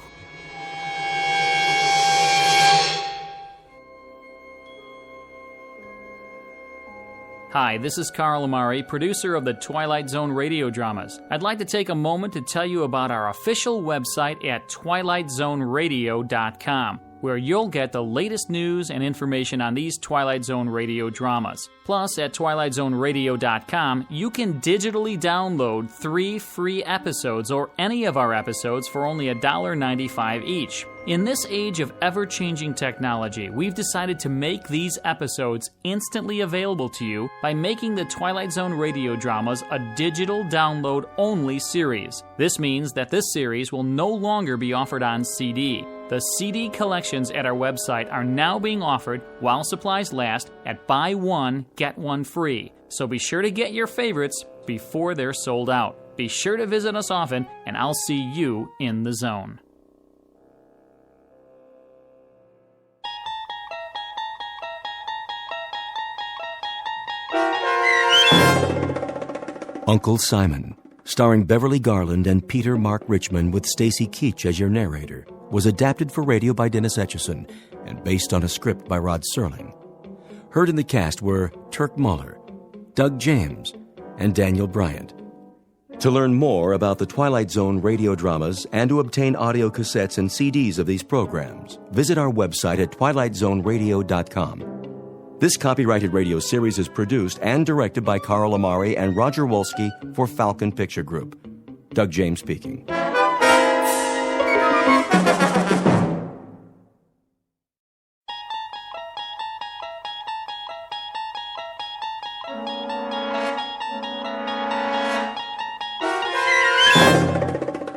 Hi, this is Carl Amari, producer of the Twilight Zone radio dramas. I'd like to take a moment to tell you about our official website at twilightzoneradio.com, where you'll get the latest news and information on these Twilight Zone radio dramas. Plus, at twilightzoneradio.com, you can digitally download 3 free episodes or any of our episodes for only $1.95 each. In this age of ever-changing technology, we've decided to make these episodes instantly available to you by making the Twilight Zone radio dramas a digital download-only series. This means that this series will no longer be offered on CD. The CD collections at our website are now being offered while supplies last at buy one, get one free. So be sure to get your favorites before they're sold out. Be sure to visit us often, and I'll see you in the zone. Uncle Simon, starring Beverly Garland and Peter Mark Richmond with Stacy Keach as your narrator, was adapted for radio by Dennis Etchison and based on a script by Rod Serling. Heard in the cast were Turk Muller, Doug James, and Daniel Bryant. To learn more about the Twilight Zone radio dramas and to obtain audio cassettes and CDs of these programs, visit our website at twilightzoneradio.com. This copyrighted radio series is produced and directed by Carl Amari and Roger Wolski for Falcon Picture Group. Doug James speaking.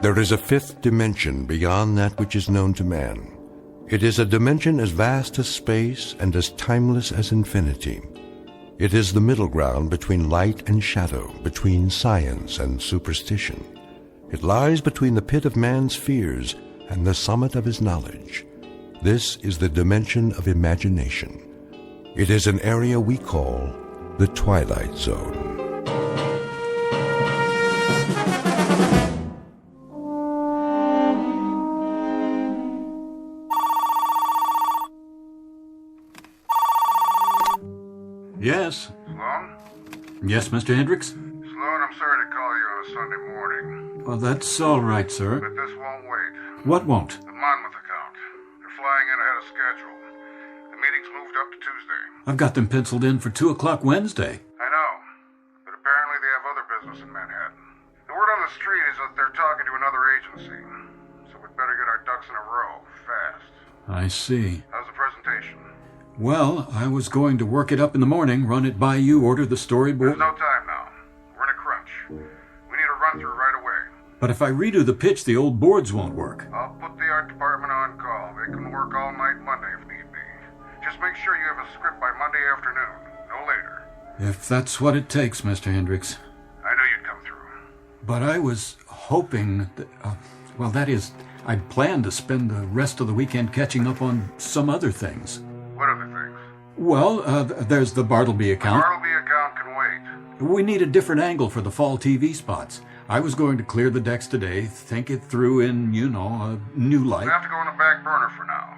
There is a fifth dimension beyond that which is known to man. It is a dimension as vast as space and as timeless as infinity. It is the middle ground between light and shadow, between science and superstition. It lies between the pit of man's fears and the summit of his knowledge. This is the dimension of imagination. It is an area we call the Twilight Zone. Yes. Sloan? Yes, Mr. Hendricks? Sloan, I'm sorry to call you on a Sunday morning. Well, that's all right, sir. But this won't wait. What won't? The Monmouth account. They're flying in ahead of schedule. The meeting's moved up to Tuesday. I've got them penciled in for 2 o'clock Wednesday. I know. But apparently they have other business in Manhattan. The word on the street is that they're talking to another agency. So we'd better get our ducks in a row, fast. I see. How's the presentation? Well, I was going to work it up in the morning, run it by you, order the storyboard. There's no time now. We're in a crunch. We need a run-through right away. But if I redo the pitch, the old boards won't work. I'll put the art department on call. They can work all night Monday if need be. Just make sure you have a script by Monday afternoon, no later. If that's what it takes, Mr. Hendricks. I knew you'd come through. But I was hoping that, that is, I'd planned to spend the rest of the weekend catching up on some other things. What other things? Well, there's the Bartleby account. The Bartleby account can wait. We need a different angle for the fall TV spots. I was going to clear the decks today, think it through in, a new light. We have to go on the back burner for now.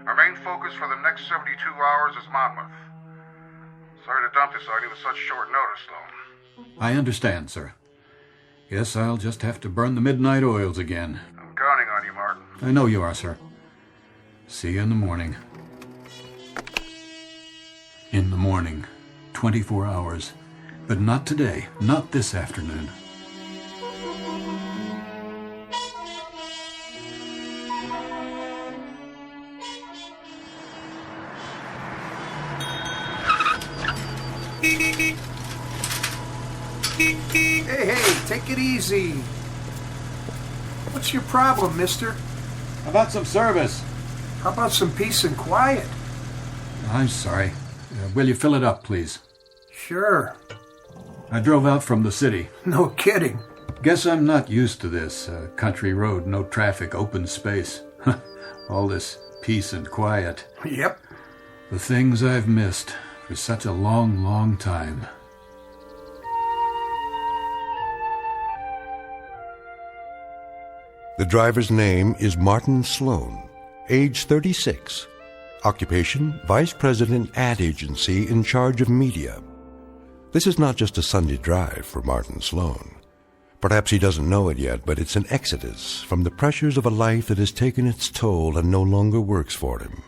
Our main focus for the next 72 hours is Monmouth. Sorry to dump this on you with such short notice, Sloan. I understand, sir. Guess I'll just have to burn the midnight oils again. I'm counting on you, Martin. I know you are, sir. See you in the morning. In the morning, 24 hours, But not today. Not this afternoon. Hey, take it easy. What's your problem, mister? How about some service? How about some peace and quiet? I'm sorry. Will you fill it up, please? Sure. I drove out from the city. No kidding. Guess I'm not used to this. Country road, no traffic, open space. All this peace and quiet. Yep. The things I've missed for such a long, long time. The driver's name is Martin Sloan, age 36. Occupation, Vice President ad agency in charge of media. This is not just a Sunday drive for Martin Sloan. Perhaps he doesn't know it yet, but it's an exodus from the pressures of a life that has taken its toll and no longer works for him.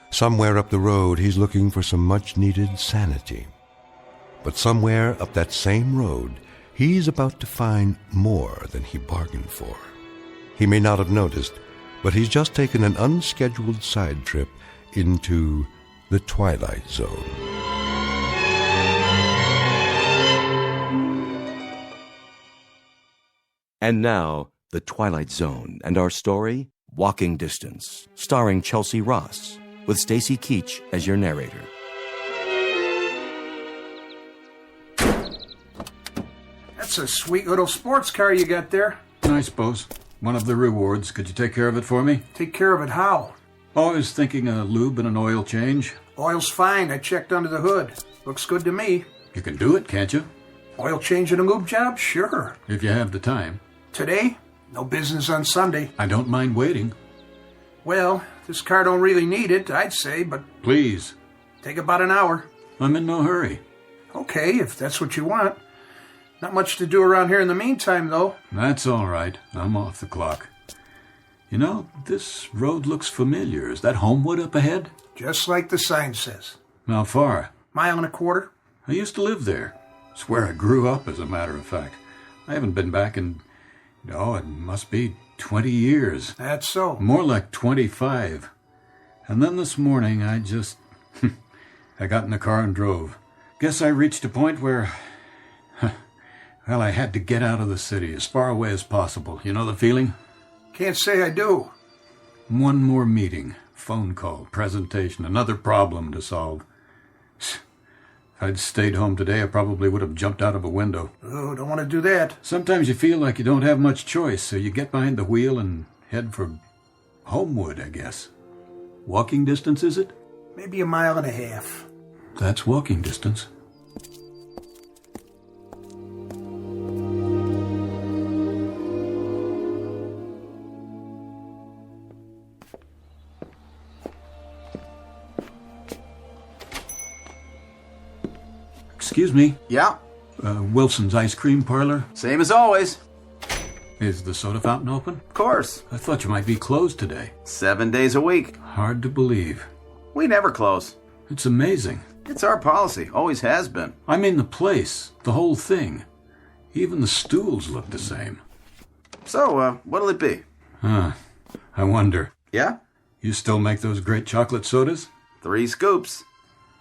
Somewhere up the road, he's looking for some much-needed sanity. But somewhere up that same road, he's about to find more than he bargained for. He may not have noticed, but he's just taken an unscheduled side trip into the Twilight Zone. And now, The Twilight Zone and our story, Walking Distance, starring Chelsea Ross, with Stacy Keach as your narrator. That's a sweet little sports car you got there. I suppose. One of the rewards. Could you take care of it for me? Take care of it how? Oh, I was thinking a lube and an oil change. Oil's fine. I checked under the hood. Looks good to me. You can do it, can't you? Oil change and a lube job? Sure. If you have the time. Today? No business on Sunday. I don't mind waiting. Well, this car don't really need it, I'd say, but... Please. Take about an hour. I'm in no hurry. Okay, if that's what you want. Not much to do around here in the meantime, though. That's all right. I'm off the clock. You know, this road looks familiar. Is that Homewood up ahead? Just like the sign says. How far? Mile and a quarter. I used to live there. It's where I grew up, as a matter of fact. I haven't been back in... Oh, it must be 20 years. That's so. More like 25. And then this morning, I just... I got in the car and drove. Guess I reached a point where... Well, I had to get out of the city, as far away as possible. You know the feeling? Can't say I do. One more meeting, phone call, presentation, another problem to solve. If I'd stayed home today, I probably would have jumped out of a window. Oh, don't want to do that. Sometimes you feel like you don't have much choice, so you get behind the wheel and head for Homewood, I guess. Walking distance, is it? Maybe a mile and a half. That's walking distance. Excuse me. Yeah? Wilson's Ice Cream Parlor? Same as always. Is the soda fountain open? Of course. I thought you might be closed today. 7 days a week. Hard to believe. We never close. It's amazing. It's our policy. Always has been. I mean the place. The whole thing. Even the stools look the same. So, what'll it be? I wonder. Yeah? You still make those great chocolate sodas? 3 scoops.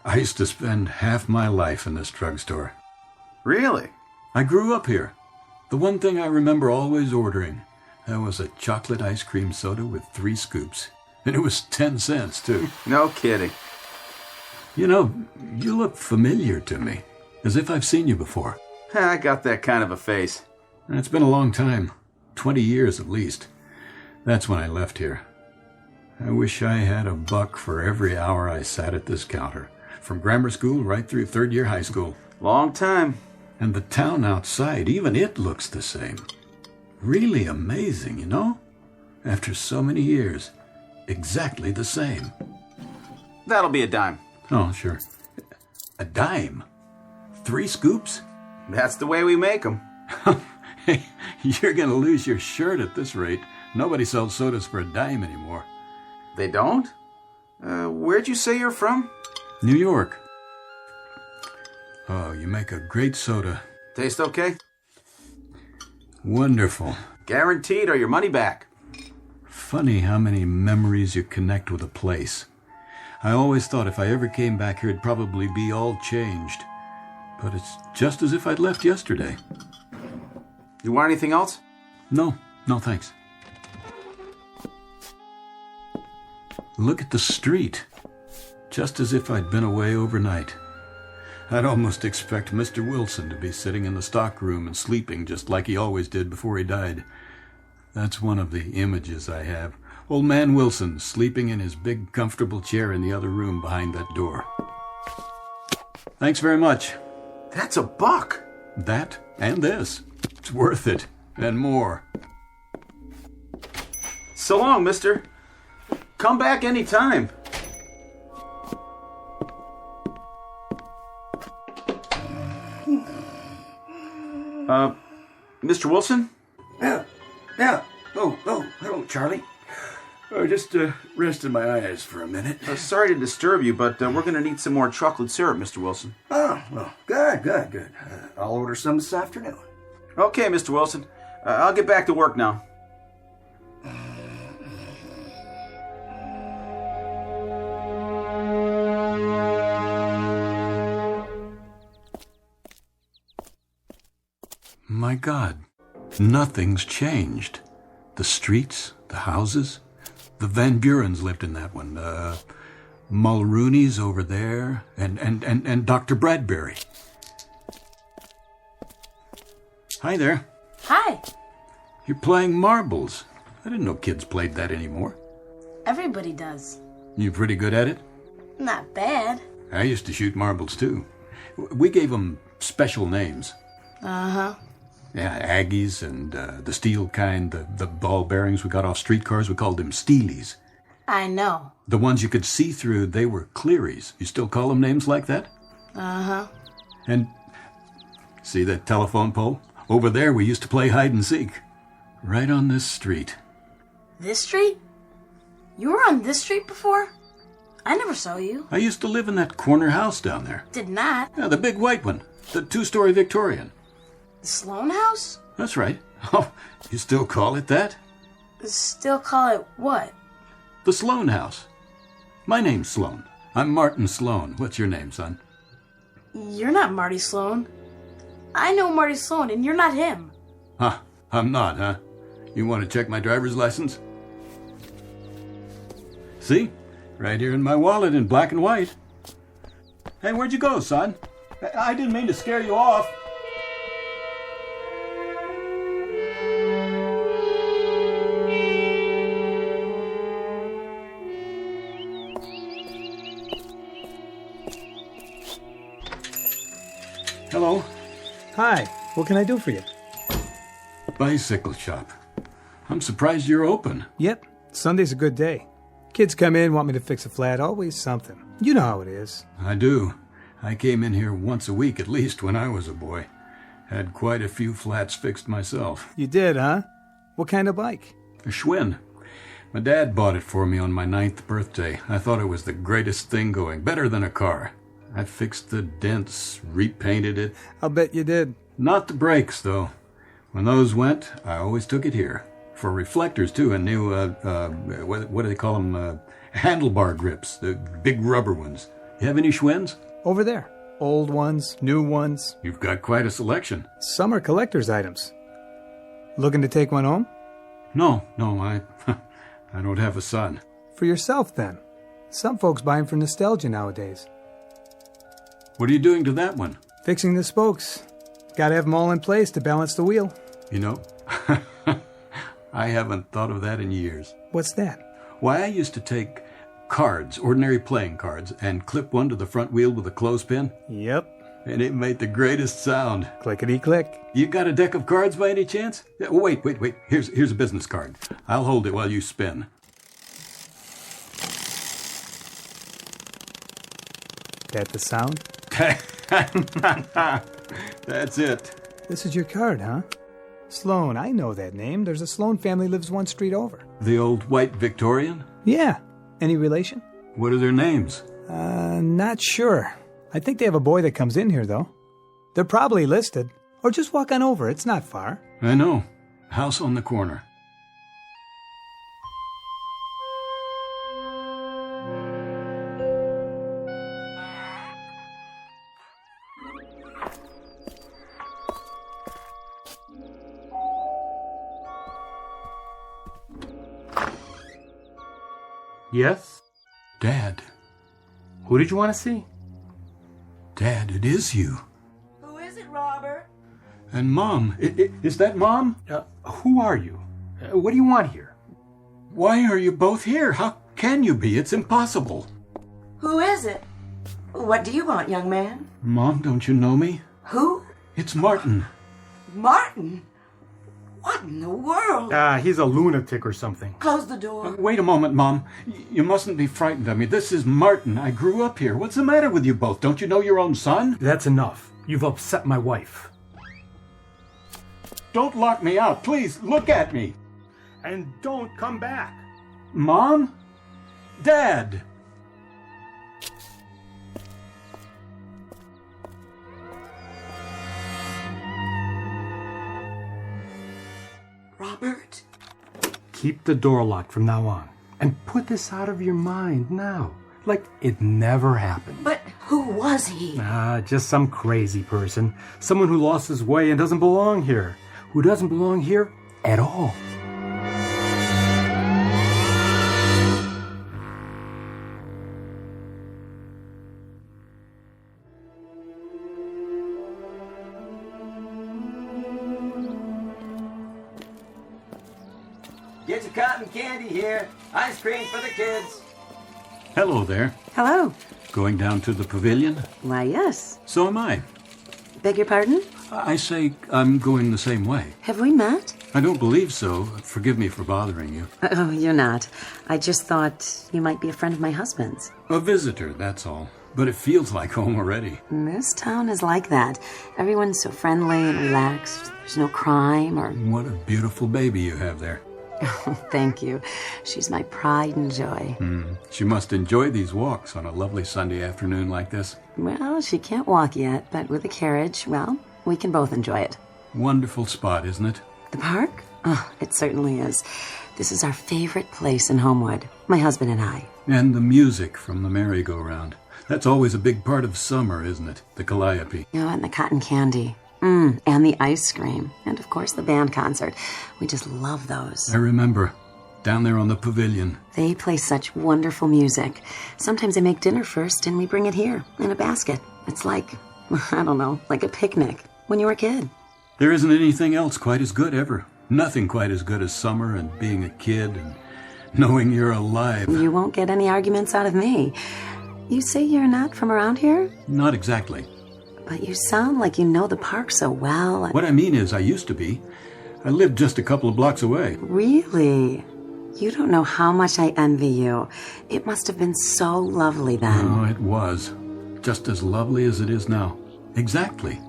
I used to spend half my life in this drugstore. Really? I grew up here. The one thing I remember always ordering, that was a chocolate ice cream soda with 3 scoops. And it was 10 cents, too. No kidding. You know, you look familiar to me, as if I've seen you before. I got that kind of a face. It's been a long time. 20 years at least. That's when I left here. I wish I had $1 for every hour I sat at this counter. From grammar school right through 3rd year high school. Long time. And the town outside, even it looks the same. Really amazing, you know? After so many years, exactly the same. That'll be a dime. Oh, sure. A dime? 3 scoops? That's the way we make them. Hey, you're going to lose your shirt at this rate. Nobody sells sodas for a dime anymore. They don't? Where'd you say you're from? New York. Oh, you make a great soda. Taste okay? Wonderful. Guaranteed or your money back. Funny how many memories you connect with a place. I always thought if I ever came back here, it'd probably be all changed. But it's just as if I'd left yesterday. You want anything else? No, thanks. Look at the street. Just as if I'd been away overnight. I'd almost expect Mr. Wilson to be sitting in the stockroom and sleeping just like he always did before he died. That's one of the images I have. Old man Wilson sleeping in his big comfortable chair in the other room behind that door. Thanks very much. That's $1. That and this. It's worth it. And more. So long, mister. Come back anytime. Mr. Wilson? Yeah. Oh, hello, Charlie. Just rested my eyes for a minute. Sorry to disturb you, but we're going to need some more chocolate syrup, Mr. Wilson. Oh, well, good. I'll order some this afternoon. Okay, Mr. Wilson. I'll get back to work now. My God, nothing's changed. The streets, the houses. The Van Burens lived in that one. Mulrooney's over there, and Dr. Bradbury. Hi there. Hi. You're playing marbles. I didn't know kids played that anymore. Everybody does. You pretty good at it? Not bad. I used to shoot marbles, too. We gave them special names. Uh-huh. Yeah, Aggies and the steel kind, the ball bearings we got off streetcars, we called them Steelies. I know. The ones you could see through, they were Clearys. You still call them names like that? Uh-huh. And see that telephone pole? Over there we used to play hide and seek. Right on this street. This street? You were on this street before? I never saw you. I used to live in that corner house down there. Did not. Yeah, the big white one. The 2-story Victorian. The Sloan House? That's right. Oh, you still call it that? Still call it what? The Sloan House. My name's Sloan. I'm Martin Sloan. What's your name, son? You're not Marty Sloan. I know Marty Sloan, and you're not him. Huh, I'm not, huh? You want to check my driver's license? See? Right here in my wallet in black and white. Hey, where'd you go, son? I didn't mean to scare you off. Hello. Hi, what can I do for you? Bicycle shop. I'm surprised you're open. Yep, Sunday's a good day. Kids come in, want me to fix a flat, always something. You know how it is. I do. I came in here once a week at least when I was a boy. Had quite a few flats fixed myself. You did, huh? What kind of bike? A Schwinn. My dad bought it for me on my 9th birthday. I thought it was the greatest thing going, better than a car. I fixed the dents, repainted it. I'll bet you did. Not the brakes, though. When those went, I always took it here. For reflectors, too, and new, what do they call them? Handlebar grips, the big rubber ones. You have any Schwinns? Over there. Old ones, new ones. You've got quite a selection. Some are collector's items. Looking to take one home? No, I don't have a son. For yourself, then. Some folks buy them for nostalgia nowadays. What are you doing to that one? Fixing the spokes. Gotta have them all in place to balance the wheel. You know, I haven't thought of that in years. What's that? Why, I used to take cards, ordinary playing cards, and clip one to the front wheel with a clothespin. Yep. And it made the greatest sound. Clickety-click. You got a deck of cards by any chance? Wait. Here's a business card. I'll hold it while you spin. That the sound? That's it. This is your card, huh? Sloan, I know that name. There's a Sloan family lives one street over. The old white Victorian? Yeah. Any relation? What are their names? Not sure. I think they have a boy that comes in here, though. They're probably listed. Or just walk on over. It's not far. I know. House on the corner. Yes? Dad. Who did you want to see? Dad, it is you. Who is it, Robert? And Mom. Is that Mom? Who are you? What do you want here? Why are you both here? How can you be? It's impossible. Who is it? What do you want, young man? Mom, don't you know me? Who? It's Martin. Martin? What in the world? He's a lunatic or something. Close the door. Wait a moment, Mom. You mustn't be frightened of me. This is Martin. I grew up here. What's the matter with you both? Don't you know your own son? That's enough. You've upset my wife. Don't lock me out. Please, look at me. And don't come back. Mom? Dad? Robert? Keep the door locked from now on. And put this out of your mind now. Like it never happened. But who was he? Just some crazy person. Someone who lost his way and doesn't belong here. Who doesn't belong here at all. Get your cotton candy here. Ice cream for the kids. Hello there. Hello. Going down to the pavilion? Why, yes. So am I. Beg your pardon? I say I'm going the same way. Have we met? I don't believe so. Forgive me for bothering you. Oh, you're not. I just thought you might be a friend of my husband's. A visitor, that's all. But it feels like home already. This town is like that. Everyone's so friendly and relaxed. There's no crime or... What a beautiful baby you have there. Thank you. She's my pride and joy. She must enjoy these walks on a lovely Sunday afternoon like this. Well, she can't walk yet, but with a carriage, well, we can both enjoy it. Wonderful spot, isn't it? The park? Oh, it certainly is. This is our favorite place in Homewood, my husband and I. And the music from the merry-go-round. That's always a big part of summer, isn't it? The calliope. Oh, and the cotton candy. And the ice cream. And, of course, the band concert. We just love those. I remember. Down there on the pavilion. They play such wonderful music. Sometimes they make dinner first, and we bring it here in a basket. It's like, I don't know, like a picnic when you were a kid. There isn't anything else quite as good ever. Nothing quite as good as summer and being a kid and knowing you're alive. You won't get any arguments out of me. You say you're not from around here? Not exactly. But you sound like you know the park so well. What I mean is, I used to be. I lived just a couple of blocks away. Really? You don't know how much I envy you. It must have been so lovely then. Oh, it was. Just as lovely as it is now. Exactly.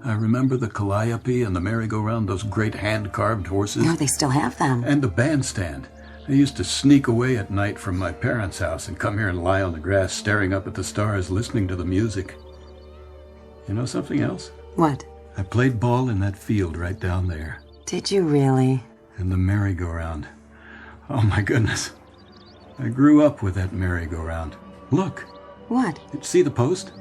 I remember the calliope and the merry-go-round, those great hand-carved horses. No, they still have them. And the bandstand. I used to sneak away at night from my parents' house and come here and lie on the grass staring up at the stars, listening to the music. You know something else? What? I played ball in that field right down there. Did you really? And the merry-go-round. Oh, my goodness. I grew up with that merry-go-round. Look. What? See the post?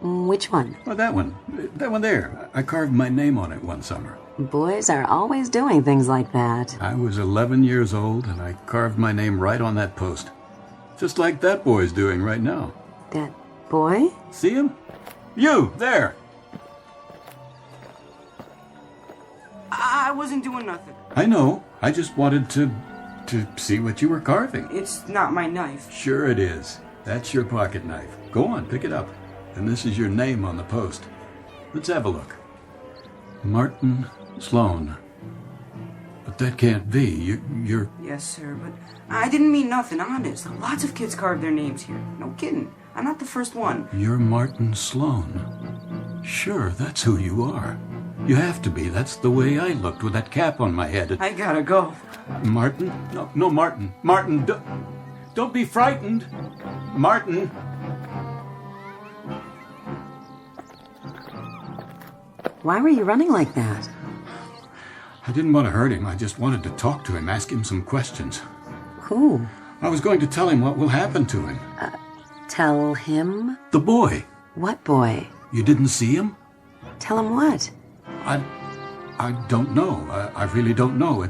Which one? Oh, that one. That one there. I carved my name on it one summer. Boys are always doing things like that. I was 11 years old, and I carved my name right on that post. Just like that boy's doing right now. That boy? See him? You, there! I wasn't doing nothing. I know. I just wanted to see what you were carving. It's not my knife. Sure it is. That's your pocket knife. Go on, pick it up. And this is your name on the post. Let's have a look. Martin Sloan. But that can't be. You're... Yes, sir, but I didn't mean nothing, honest. Lots of kids carve their names here. No kidding. I'm not the first one. You're Martin Sloan. Sure, that's who you are. You have to be. That's the way I looked with that cap on my head. I gotta go. Martin? No, Martin. Martin, don't be frightened. Martin. Why were you running like that? I didn't want to hurt him. I just wanted to talk to him, ask him some questions. Who? I was going to tell him what will happen to him. Tell him? The boy. What boy? You didn't see him? Tell him what? I don't know. I really don't know.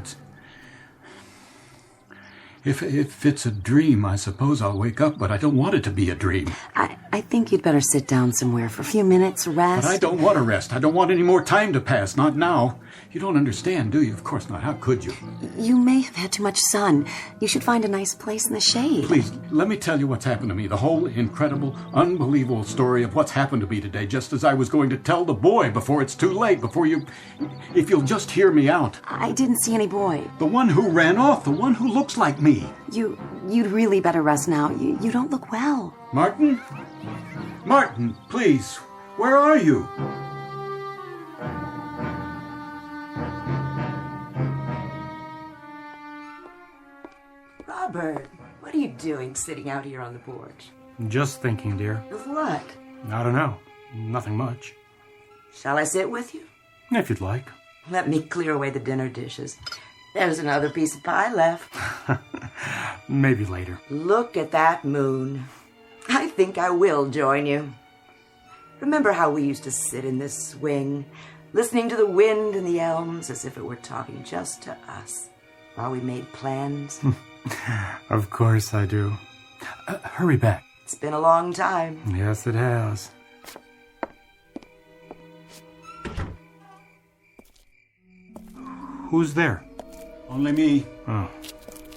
If it's a dream, I suppose I'll wake up, but I don't want it to be a dream. I think you'd better sit down somewhere for a few minutes, rest. But I don't want to rest. I don't want any more time to pass. Not now. You don't understand, do you? Of course not. How could you? You may have had too much sun. You should find a nice place in the shade. Please, let me tell you what's happened to me. The whole incredible, unbelievable story of what's happened to me today, just as I was going to tell the boy before it's too late, before you... If you'll just hear me out. I didn't see any boy. The one who ran off, the one who looks like me. You'd really better rest now. You don't look well. Martin? Martin, please. Where are you? Robert, what are you doing sitting out here on the porch? Just thinking, dear. Of what? I don't know. Nothing much. Shall I sit with you? If you'd like. Let me clear away the dinner dishes. There's another piece of pie left. Maybe later. Look at that moon. I think I will join you. Remember how we used to sit in this swing, listening to the wind and the elms as if it were talking just to us, while we made plans? Of course I do. Hurry back. It's been a long time. Yes, it has. Who's there? Only me. Oh,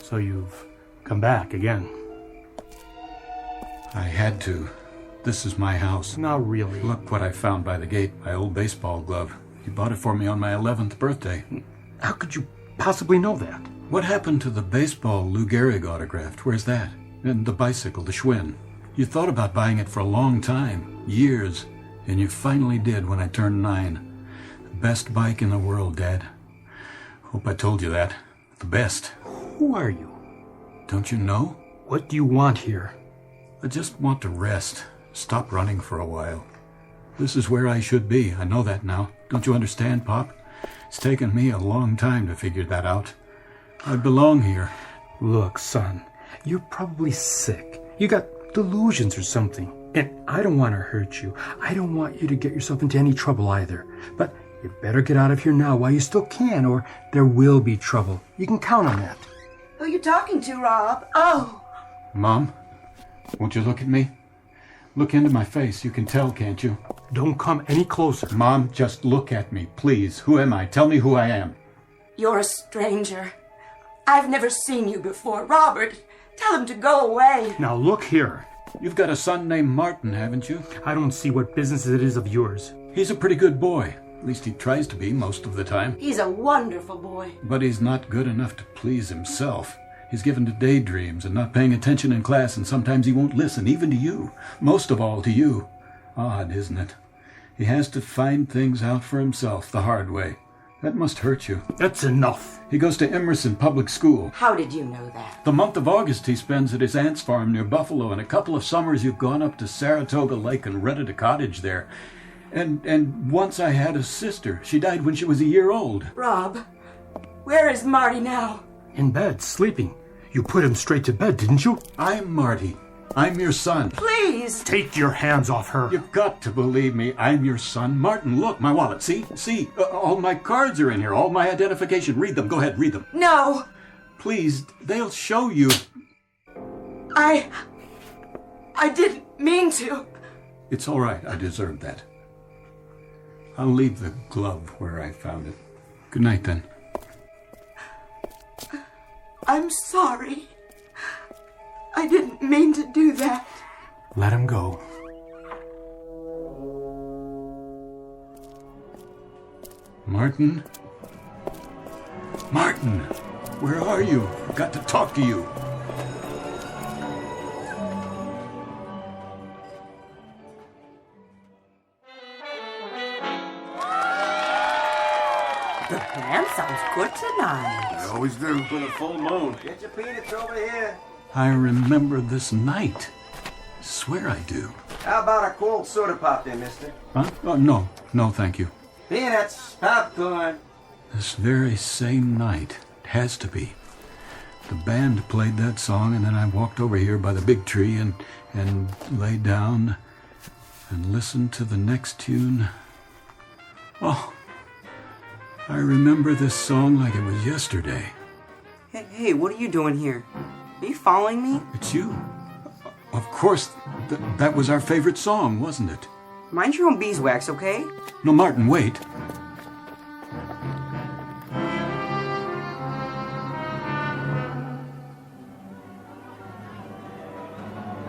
so you've come back again. I had to. This is my house. Not really. Look what I found by the gate, my old baseball glove. You bought it for me on my 11th birthday. How could you possibly know that? What happened to the baseball Lou Gehrig autographed? Where's that? And the bicycle, the Schwinn. You thought about buying it for a long time, years, and you finally did when I turned 9. The best bike in the world, Dad. Hope I told you that. The best. Who are you? Don't you know? What do you want here? I just want to rest. Stop running for a while. This is where I should be. I know that now. Don't you understand, Pop? It's taken me a long time to figure that out. I belong here. Look, son, you're probably sick. You got delusions or something. And I don't want to hurt you. I don't want you to get yourself into any trouble either. But you better get out of here now while you still can, or there will be trouble. You can count on that. Who are you talking to, Rob? Oh! Mom, won't you look at me? Look into my face. You can tell, can't you? Don't come any closer. Mom, just look at me, please. Who am I? Tell me who I am. You're a stranger. I've never seen you before. Robert, tell him to go away. Now look here. You've got a son named Martin, haven't you? I don't see what business it is of yours. He's a pretty good boy. At least he tries to be most of the time. He's a wonderful boy. But he's not good enough to please himself. He's given to daydreams and not paying attention in class, and sometimes he won't listen, even to you. Most of all to you. Odd, isn't it? He has to find things out for himself the hard way. That must hurt you. That's enough. He goes to Emerson Public School. How did you know that? The month of August he spends at his aunt's farm near Buffalo, and a couple of summers you've gone up to Saratoga Lake and rented a cottage there. And once I had a sister. She died when she was a year old. Rob, where is Marty now? In bed, sleeping. You put him straight to bed, didn't you? I'm Marty. I'm your son. Please! Take your hands off her. You've got to believe me. I'm your son. Martin, look, my wallet. See? All my cards are in here. All my identification. Read them. Go ahead, read them. No! Please, they'll show you. I didn't mean to. It's all right. I deserve that. I'll leave the glove where I found it. Good night, then. I'm sorry. I didn't mean to do that. Let him go. Martin? Martin! Where are you? I've got to talk to you. The band sounds good tonight. They always do. For the full moon. Get your peanuts over here. I remember this night. Swear I do. How about a cold soda pop there, mister? Huh? Oh, no, thank you. Peanuts, popcorn. This very same night. It has to be. The band played that song, and then I walked over here by the big tree and lay down and listened to the next tune. Oh, I remember this song like it was yesterday. Hey, what are you doing here? Are you following me? It's you. Of course, that was our favorite song, wasn't it? Mind your own beeswax, okay? No, Martin, wait.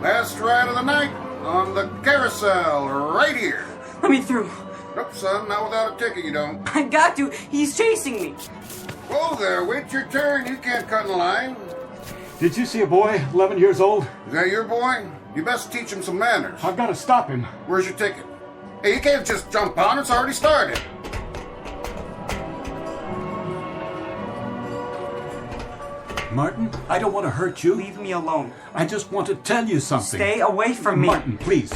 Last ride of the night on the carousel, right here. Let me through. Nope, son, not without a ticket, you don't. I got to. He's chasing me. Whoa there, wait your turn. You can't cut in line. Did you see a boy, 11 years old? Is that your boy? You best teach him some manners. I've got to stop him. Where's your ticket? Hey, you can't just jump on. It's already started. Martin, I don't want to hurt you. Leave me alone. I just want to tell you something. Stay away from me. Martin, please,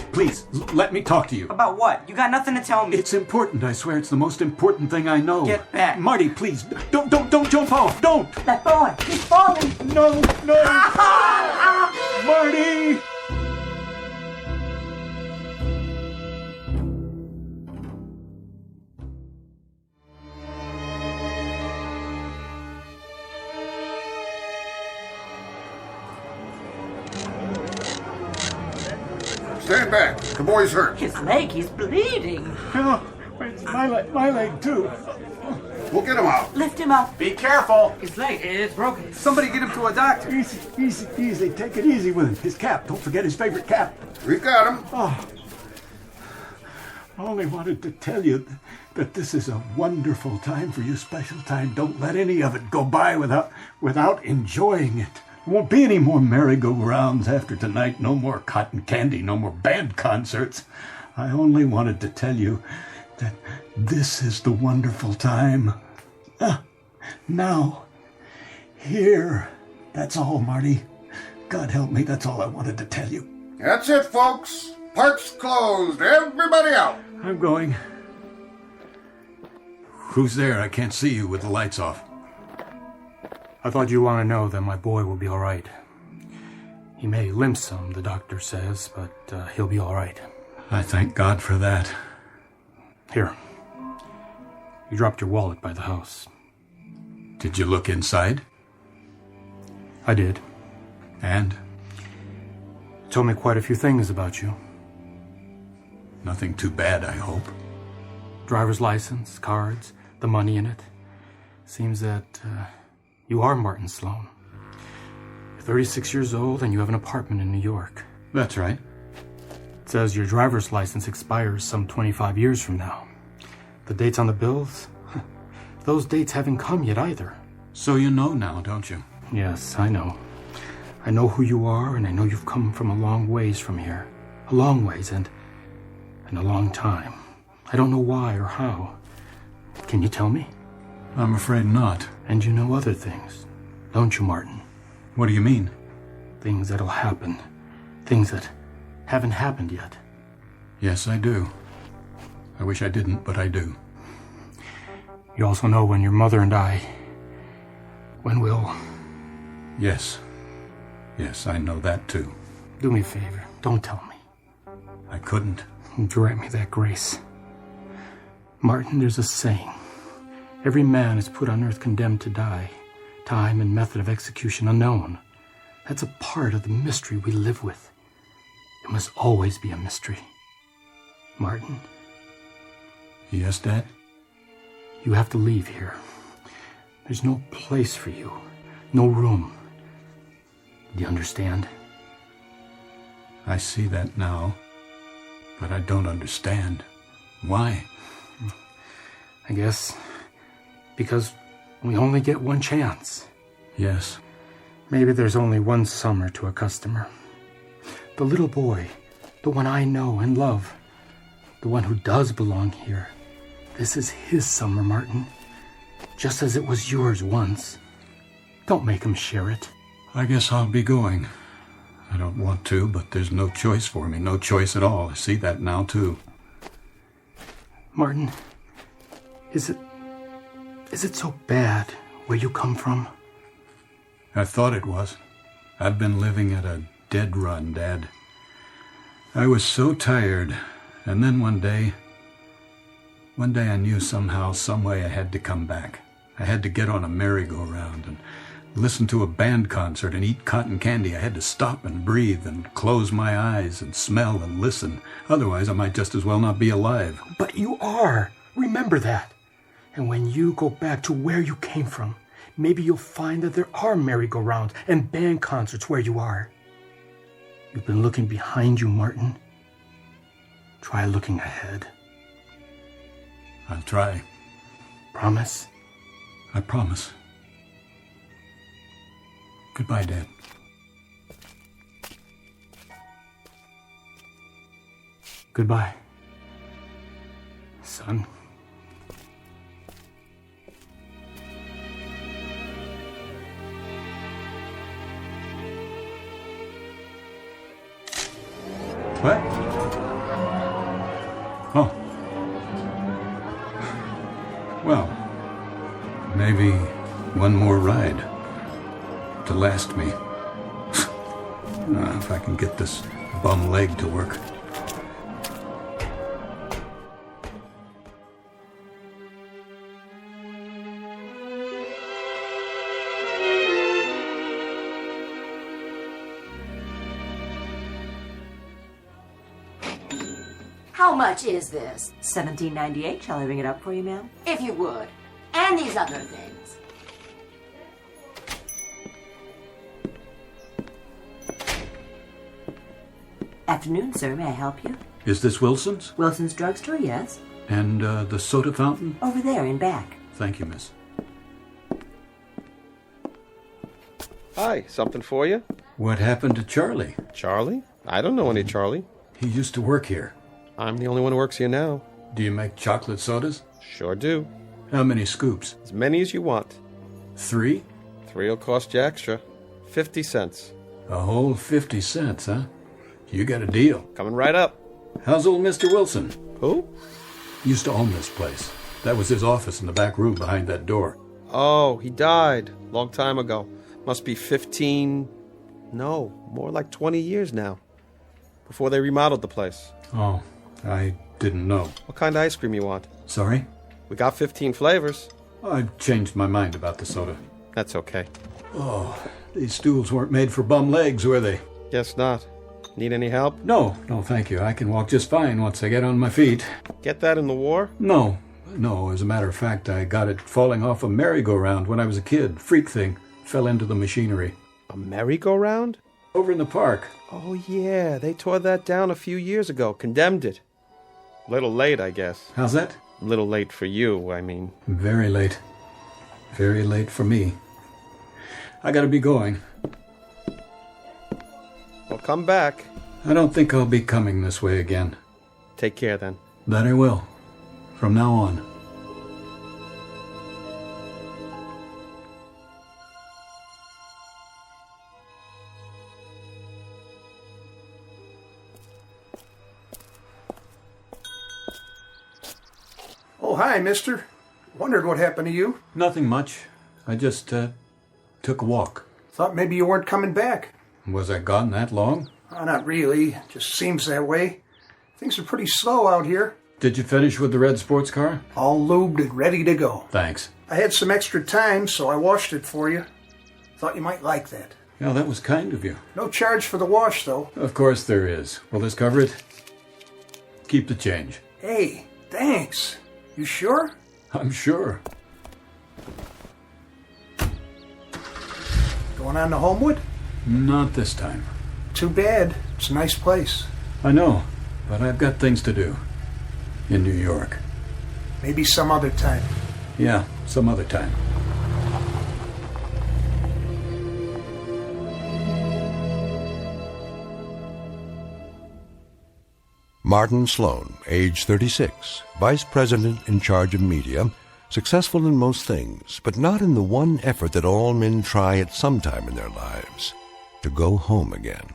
let me talk to you. About what? You got nothing to tell me. It's important, I swear. It's the most important thing I know. Get back. Marty, please, don't jump off. Don't. That boy, he's falling. No. Marty! Stand back. The boy's hurt. His leg is bleeding. Oh, it's my leg, too. We'll get him out. Lift him up. Be careful. His leg is broken. Somebody get him to a doctor. Easy. Take it easy with him. His cap. Don't forget his favorite cap. We've got him. Oh. I only wanted to tell you that this is a wonderful time for you, special time. Don't let any of it go by without enjoying it. There won't be any more merry-go-rounds after tonight, no more cotton candy, no more band concerts. I only wanted to tell you that this is the wonderful time. Now, here. That's all, Marty. God help me, that's all I wanted to tell you. That's it, folks. Park's closed. Everybody out. I'm going. Who's there? I can't see you with the lights off. I thought you'd want to know that my boy will be all right. He may limp some, the doctor says, but he'll be all right. I thank God for that. Here. You dropped your wallet by the house. Did you look inside? I did. And? It told me quite a few things about you. Nothing too bad, I hope. Driver's license, cards, the money in it. Seems that you are Martin Sloan. You're 36 years old and you have an apartment in New York. That's right. It says your driver's license expires some 25 years from now. The dates on the bills? Those dates haven't come yet either. So you know now, don't you? Yes, I know. I know who you are, and I know you've come from a long ways from here. A long ways, and a long time. I don't know why or how. Can you tell me? I'm afraid not. And you know other things, don't you, Martin? What do you mean? Things that'll happen. Things that haven't happened yet. Yes, I do. I wish I didn't, but I do. You also know when your mother and I... when we'll... Yes. Yes, I know that too. Do me a favor. Don't tell me. I couldn't. Grant me that grace. Martin, there's a saying. Every man is put on earth condemned to die. Time and method of execution unknown. That's a part of the mystery we live with. It must always be a mystery. Martin? Yes, Dad? You have to leave here. There's no place for you. No room. Do you understand? I see that now, but I don't understand. Why? I guess because we only get one chance. Yes. Maybe there's only one summer to a customer. The little boy, the one I know and love, the one who does belong here. This is his summer, Martin, just as it was yours once. Don't make him share it. I guess I'll be going. I don't want to, but there's no choice for me. No choice at all. I see that now, too. Martin, Is it so bad where you come from? I thought it was. I've been living at a dead run, Dad. I was so tired, and then one day I knew somehow, some way I had to come back. I had to get on a merry-go-round and listen to a band concert and eat cotton candy. I had to stop and breathe and close my eyes and smell and listen. Otherwise, I might just as well not be alive. But you are. Remember that. And when you go back to where you came from, maybe you'll find that there are merry-go-rounds and band concerts where you are. You've been looking behind you, Martin. Try looking ahead. I'll try. Promise? I promise. Goodbye, Dad. Goodbye, son. What? Oh. Well, maybe one more ride to last me. If I can get this bum leg to work. How much is this? $17.98. Shall I ring it up for you, ma'am? If you would. And these other things. Afternoon, sir. May I help you? Is this Wilson's? Wilson's Drugstore, yes. And the soda fountain? Over there in back. Thank you, miss. Hi, something for you? What happened to Charlie? Charlie? I don't know any Charlie. He used to work here. I'm the only one who works here now. Do you make chocolate sodas? Sure do. How many scoops? As many as you want. 3? 3 will cost you extra. 50 cents. A whole 50 cents, huh? You got a deal. Coming right up. How's old Mr. Wilson? Who? Used to own this place. That was his office in the back room behind that door. Oh, he died. Long time ago. Must be 15... No, more like 20 years now. Before they remodeled the place. Oh, I didn't know. What kind of ice cream you want? Sorry? We got 15 flavors. I've changed my mind about the soda. That's okay. Oh, these stools weren't made for bum legs, were they? Guess not. Need any help? No, thank you. I can walk just fine once I get on my feet. Get that in the war? No, as a matter of fact, I got it falling off a merry-go-round when I was a kid. Freak thing. Fell into the machinery. A merry-go-round? Over in the park. Oh, yeah. They tore that down a few years ago. Condemned it. Little late, I guess. How's that? Little late for you, I mean. Very late. Very late for me. I gotta be going. Well, come back. I don't think I'll be coming this way again. Take care, then. That I will. From now on. Oh, hi, mister. Wondered what happened to you. Nothing much. I just, took a walk. Thought maybe you weren't coming back. Was I gone that long? Oh, not really. Just seems that way. Things are pretty slow out here. Did you finish with the red sports car? All lubed and ready to go. Thanks. I had some extra time, so I washed it for you. Thought you might like that. Yeah, that was kind of you. No charge for the wash, though. Of course there is. Will this cover it? Keep the change. Hey, thanks. You sure? I'm sure. Going on to Homewood? Not this time. Too bad. It's a nice place. I know, but I've got things to do. In New York. Maybe some other time. Yeah, some other time. Martin Sloan, age 36, vice president in charge of media, successful in most things, but not in the one effort that all men try at some time in their lives, to go home again.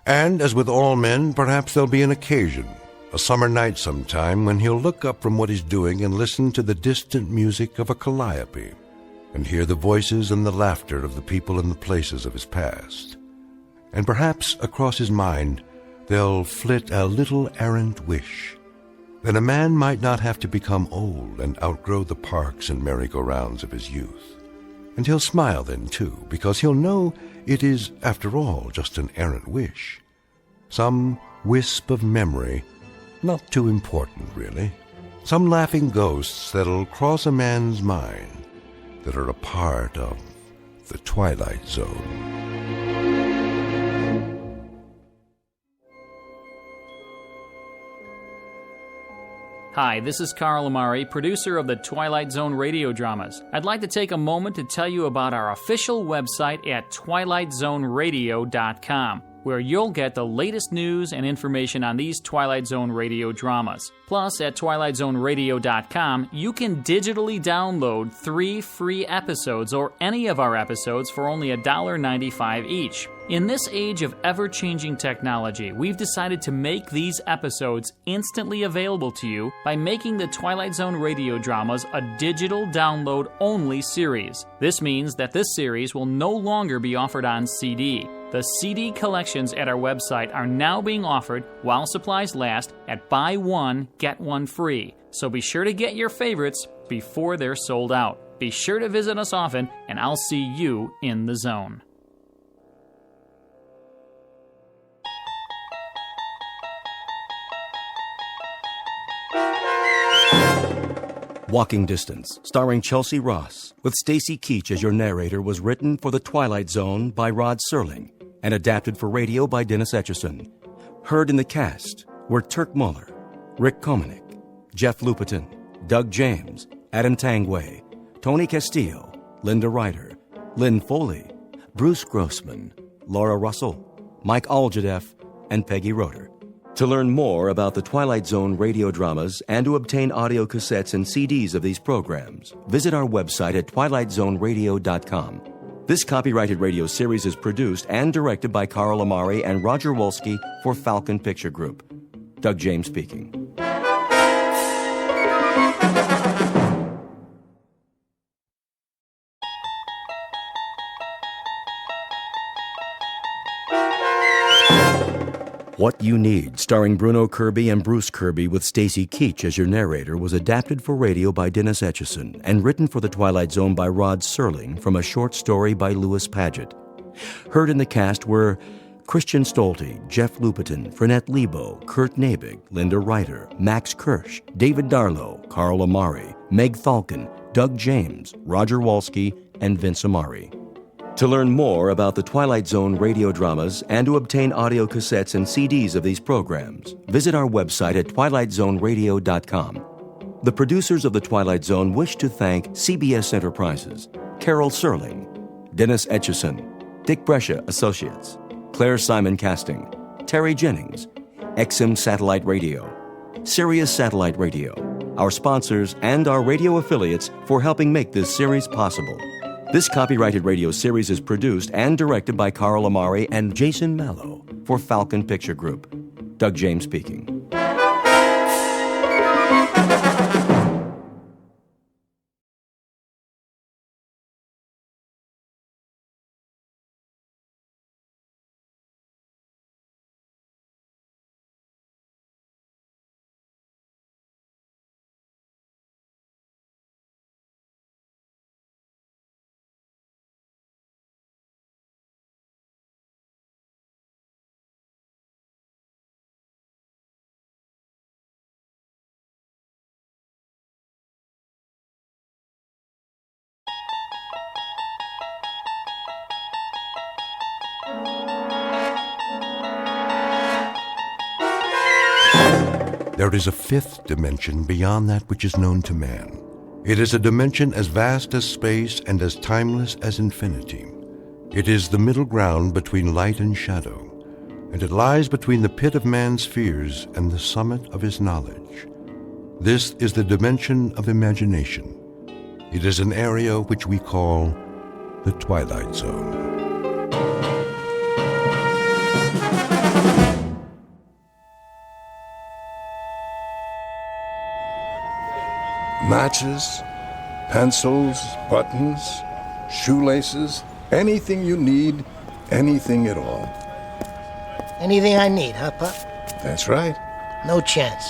And as with all men, perhaps there'll be an occasion, A summer night sometime when he'll look up from what he's doing and listen to the distant music of a calliope and hear the voices and the laughter of the people and the places of his past. And perhaps across his mind there'll flit a little errant wish that a man might not have to become old and outgrow the parks and merry-go-rounds of his youth. And he'll smile then, too, because he'll know it is, after all, just an errant wish. Some wisp of memory, not too important, really. Some laughing ghosts that'll cross a man's mind that are a part of the Twilight Zone. Hi, this is Carl Amari, producer of the Twilight Zone radio dramas. I'd like to take a moment to tell you about our official website at twilightzoneradio.com, where you'll get the latest news and information on these Twilight Zone radio dramas. Plus, at twilightzoneradio.com, you can digitally download 3 free episodes or any of our episodes for only $1.95 each. In this age of ever-changing technology, we've decided to make these episodes instantly available to you by making the Twilight Zone radio dramas a digital download-only series. This means that this series will no longer be offered on CD. The CD collections at our website are now being offered while supplies last at buy one, get one free. So be sure to get your favorites before they're sold out. Be sure to visit us often, and I'll see you in the zone. Walking Distance, starring Chelsea Ross, with Stacy Keach as your narrator, was written for The Twilight Zone by Rod Serling and adapted for radio by Dennis Etchison. Heard in the cast were Turk Muller, Rick Komanek, Jeff Lupetin, Doug James, Adam Tangway, Tony Castillo, Linda Ryder, Lynn Foley, Bruce Grossman, Laura Russell, Mike Aljadeff, and Peggy Roeder. To learn more about the Twilight Zone radio dramas and to obtain audio cassettes and CDs of these programs, visit our website at twilightzoneradio.com. This copyrighted radio series is produced and directed by Carl Amari and Roger Wolski for Falcon Picture Group. Doug James speaking. What You Need, starring Bruno Kirby and Bruce Kirby with Stacy Keach as your narrator, was adapted for radio by Dennis Etchison and written for The Twilight Zone by Rod Serling from a short story by Louis Paget. Heard in the cast were Christian Stolte, Jeff Lupetin, Frenette Lebo, Kurt Nabig, Linda Ryder, Max Kirsch, David Darlow, Carl Amari, Meg Falcon, Doug James, Roger Wolski, and Vince Amari. To learn more about the Twilight Zone radio dramas and to obtain audio cassettes and CDs of these programs, visit our website at twilightzoneradio.com. The producers of The Twilight Zone wish to thank CBS Enterprises, Carol Serling, Dennis Etchison, Dick Brescia Associates, Claire Simon Casting, Terry Jennings, XM Satellite Radio, Sirius Satellite Radio, our sponsors, and our radio affiliates for helping make this series possible. This copyrighted radio series is produced and directed by Carl Amari and Jason Mallow for Falcon Picture Group. Doug James speaking. There is a fifth dimension beyond that which is known to man. It is a dimension as vast as space and as timeless as infinity. It is the middle ground between light and shadow, and it lies between the pit of man's fears and the summit of his knowledge. This is the dimension of imagination. It is an area which we call the Twilight Zone. matches, pencils, buttons, shoelaces, anything you need, anything at all. Anything I need, huh, Pop? That's right. No chance.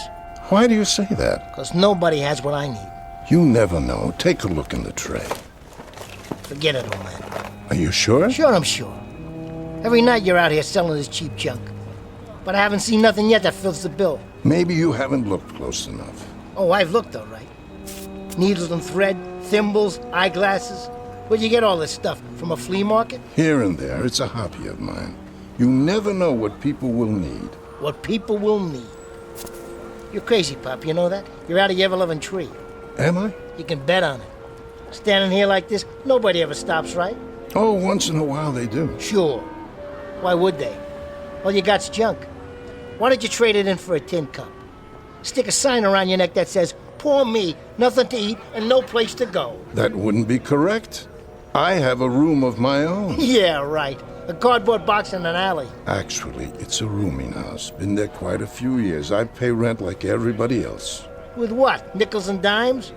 Why do you say that? Because nobody has what I need. You never know. Take a look in the tray. Forget it, old man. Are you sure? Sure, I'm sure. Every night you're out here selling this cheap junk. But I haven't seen nothing yet that fills the bill. Maybe you haven't looked close enough. Oh, I've looked, all right. Needles and thread, thimbles, eyeglasses. Where'd you get all this stuff? From a flea market? Here and there. It's a hobby of mine. You never know what people will need. What people will need. You're crazy, Pop, you know that? You're out of your ever-loving tree. Am I? You can bet on it. Standing here like this, nobody ever stops, right? Oh, once in a while they do. Sure. Why would they? All you got's junk. Why don't you trade it in for a tin cup? Stick a sign around your neck that says, "Poor me, nothing to eat and no place to go." That wouldn't be correct. I have a room of my own. Yeah, right. A cardboard box in an alley. Actually, it's a rooming house. Been there quite a few years. I pay rent like everybody else. With what? Nickels and dimes?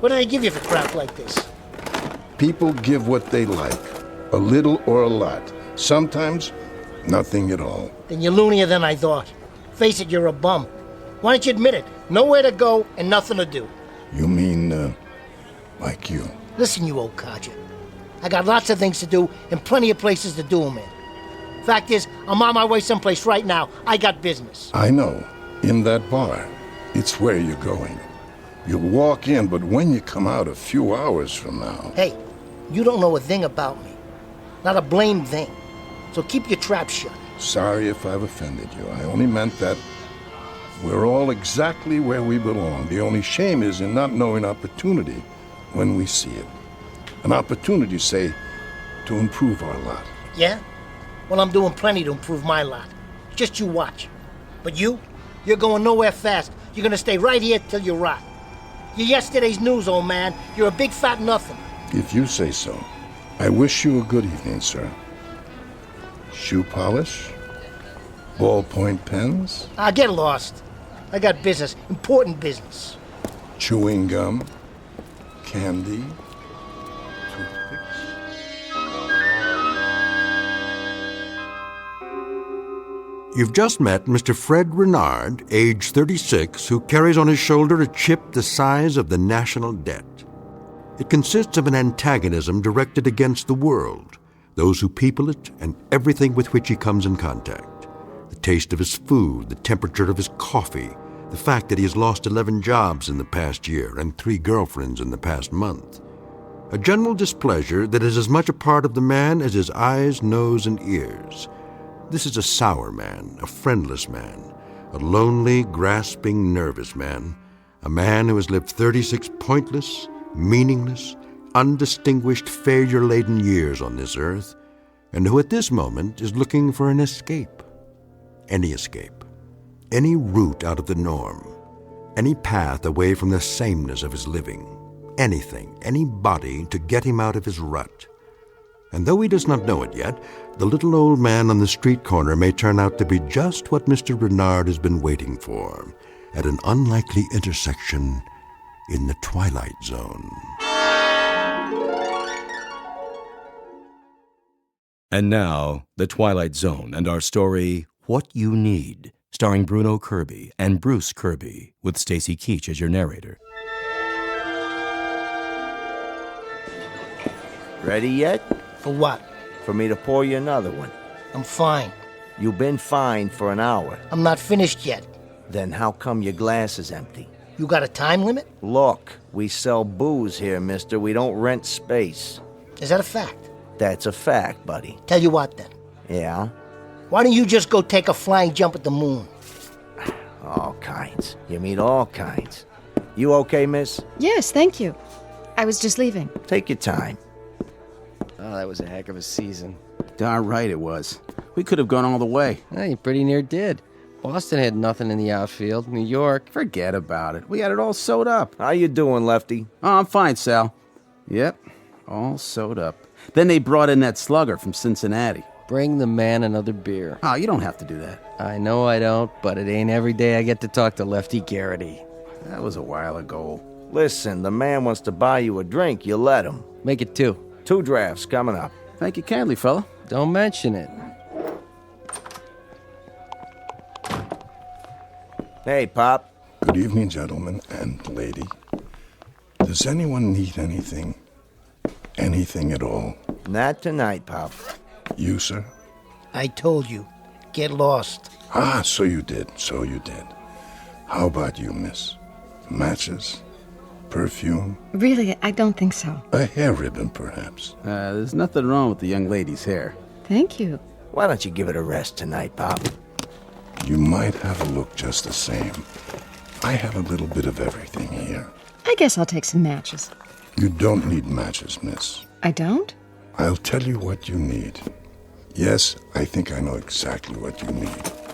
What do they give you for crap like this? People give what they like. A little or a lot. Sometimes, nothing at all. Then you're loonier than I thought. Face it, you're a bum. Why don't you admit it? Nowhere to go and nothing to do. You mean, like you? Listen, you old codger. I got lots of things to do and plenty of places to do them in. Fact is, I'm on my way someplace right now. I got business. I know. In that bar. It's where you're going. You'll walk in, but when you come out a few hours from now... Hey, you don't know a thing about me. Not a blamed thing. So keep your trap shut. Sorry if I've offended you. I only meant that we're all exactly where we belong. The only shame is in not knowing opportunity when we see it. An opportunity, say, to improve our lot. Yeah? Well, I'm doing plenty to improve my lot. Just you watch. But you're going nowhere fast. You're gonna stay right here till you rot. You're yesterday's news, old man. You're a big fat nothing. If you say so. I wish you a good evening, sir. Shoe polish? Ballpoint pens? Get lost. I got business. Important business. Chewing gum? Candy? You've just met Mr. Fred Renard, age 36, who carries on his shoulder a chip the size of the national debt. It consists of an antagonism directed against the world, those who people it, and everything with which he comes in contact. The taste of his food, the temperature of his coffee, the fact that he has lost 11 jobs in the past year and 3 girlfriends in the past month. A general displeasure that is as much a part of the man as his eyes, nose, and ears. This is a sour man, a friendless man, a lonely, grasping, nervous man, a man who has lived 36 pointless, meaningless, undistinguished, failure-laden years on this earth, and who at this moment is looking for an escape. Any route out of the norm, any path away from the sameness of his living, anything, anybody to get him out of his rut. And though he does not know it yet, the little old man on the street corner may turn out to be just what Mr. Renard has been waiting for, at an unlikely intersection in the Twilight Zone. And now, The Twilight Zone and our story, What You Need, starring Bruno Kirby and Bruce Kirby, with Stacy Keach as your narrator. Ready yet? For what? For me to pour you another one. I'm fine. You've been fine for an hour. I'm not finished yet. Then how come your glass is empty? You got a time limit? Look, we sell booze here, mister. We don't rent space. Is that a fact? That's a fact, buddy. Tell you what, then. Yeah? Why don't you just go take a flying jump at the moon? All kinds. You meet all kinds. You okay, miss? Yes, thank you. I was just leaving. Take your time. Oh, that was a heck of a season. Darn right it was. We could have gone all the way. You pretty near did. Boston had nothing in the outfield. New York... Forget about it. We had it all sewed up. How you doing, Lefty? Oh, I'm fine, Sal. Yep, all sewed up. Then they brought in that slugger from Cincinnati. Bring the man another beer. Oh, you don't have to do that. I know I don't, but it ain't every day I get to talk to Lefty Garrity. That was a while ago. Listen, the man wants to buy you a drink. You let him. Make it 2. 2 drafts coming up. Thank you kindly, fella. Don't mention it. Hey, Pop. Good evening, gentlemen and lady. Does anyone need anything? Anything at all? Not tonight, Pop. You, sir? I told you. Get lost. Ah, so you did. How about you, miss? Matches? Perfume? Really, I don't think so. A hair ribbon, perhaps? There's nothing wrong with the young lady's hair. Thank you. Why don't you give it a rest tonight, Pop? You might have a look just the same. I have a little bit of everything here. I guess I'll take some matches. You don't need matches, miss. I don't? I'll tell you what you need. Yes, I think I know exactly what you need.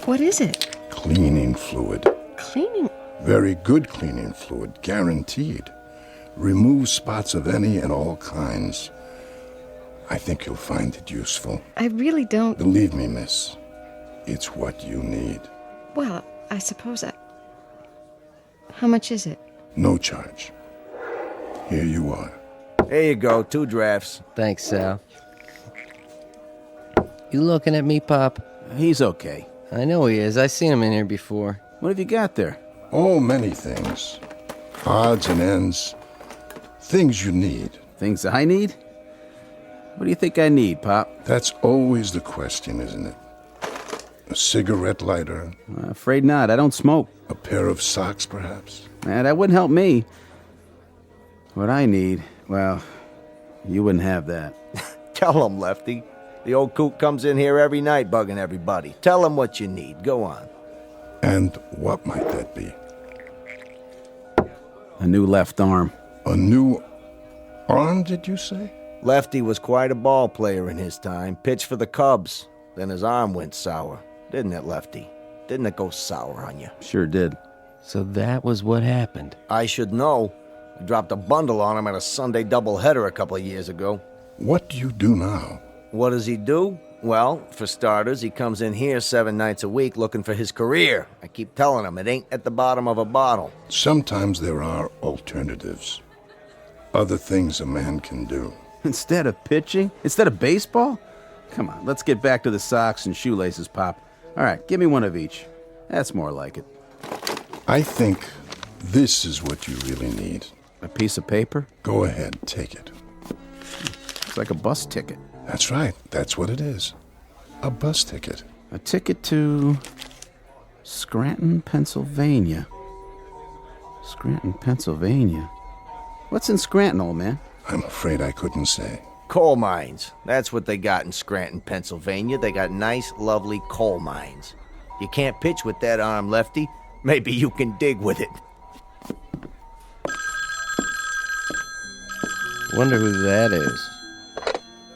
What is it? Cleaning fluid. Cleaning? Very good cleaning fluid, guaranteed. Remove spots of any and all kinds. I think you'll find it useful. I really don't... Believe me, miss, it's what you need. Well, I suppose I... How much is it? No charge. Here you are. There you go, 2 drafts. Thanks, Sal. You looking at me, Pop? He's okay. I know he is. I've seen him in here before. What have you got there? Oh, many things. Odds and ends. Things you need. Things I need? What do you think I need, Pop? That's always the question, isn't it? A cigarette lighter? Afraid not. I don't smoke. A pair of socks, perhaps? That wouldn't help me. What I need, well, you wouldn't have that. Tell him, Lefty. The old coot comes in here every night bugging everybody. Tell him what you need. Go on. And what might that be? A new left arm. A new arm, did you say? Lefty was quite a ball player in his time. Pitched for the Cubs. Then his arm went sour. Didn't it, Lefty? Didn't it go sour on you? Sure did. So that was what happened. I should know. I dropped a bundle on him at a Sunday doubleheader a couple of years ago. What do you do now? What does he do? Well, for starters, he comes in here 7 nights a week looking for his career. I keep telling him it ain't at the bottom of a bottle. Sometimes there are alternatives. Other things a man can do. Instead of pitching? Instead of baseball? Come on, let's get back to the socks and shoelaces, Pop. All right, give me one of each. That's more like it. I think this is what you really need. A piece of paper? Go ahead, take it. It's like a bus ticket. That's right. That's what it is. A bus ticket. A ticket to Scranton, Pennsylvania. Scranton, Pennsylvania. What's in Scranton, old man? I'm afraid I couldn't say. Coal mines. That's what they got in Scranton, Pennsylvania. They got nice, lovely coal mines. You can't pitch with that arm, Lefty. Maybe you can dig with it. Wonder who that is.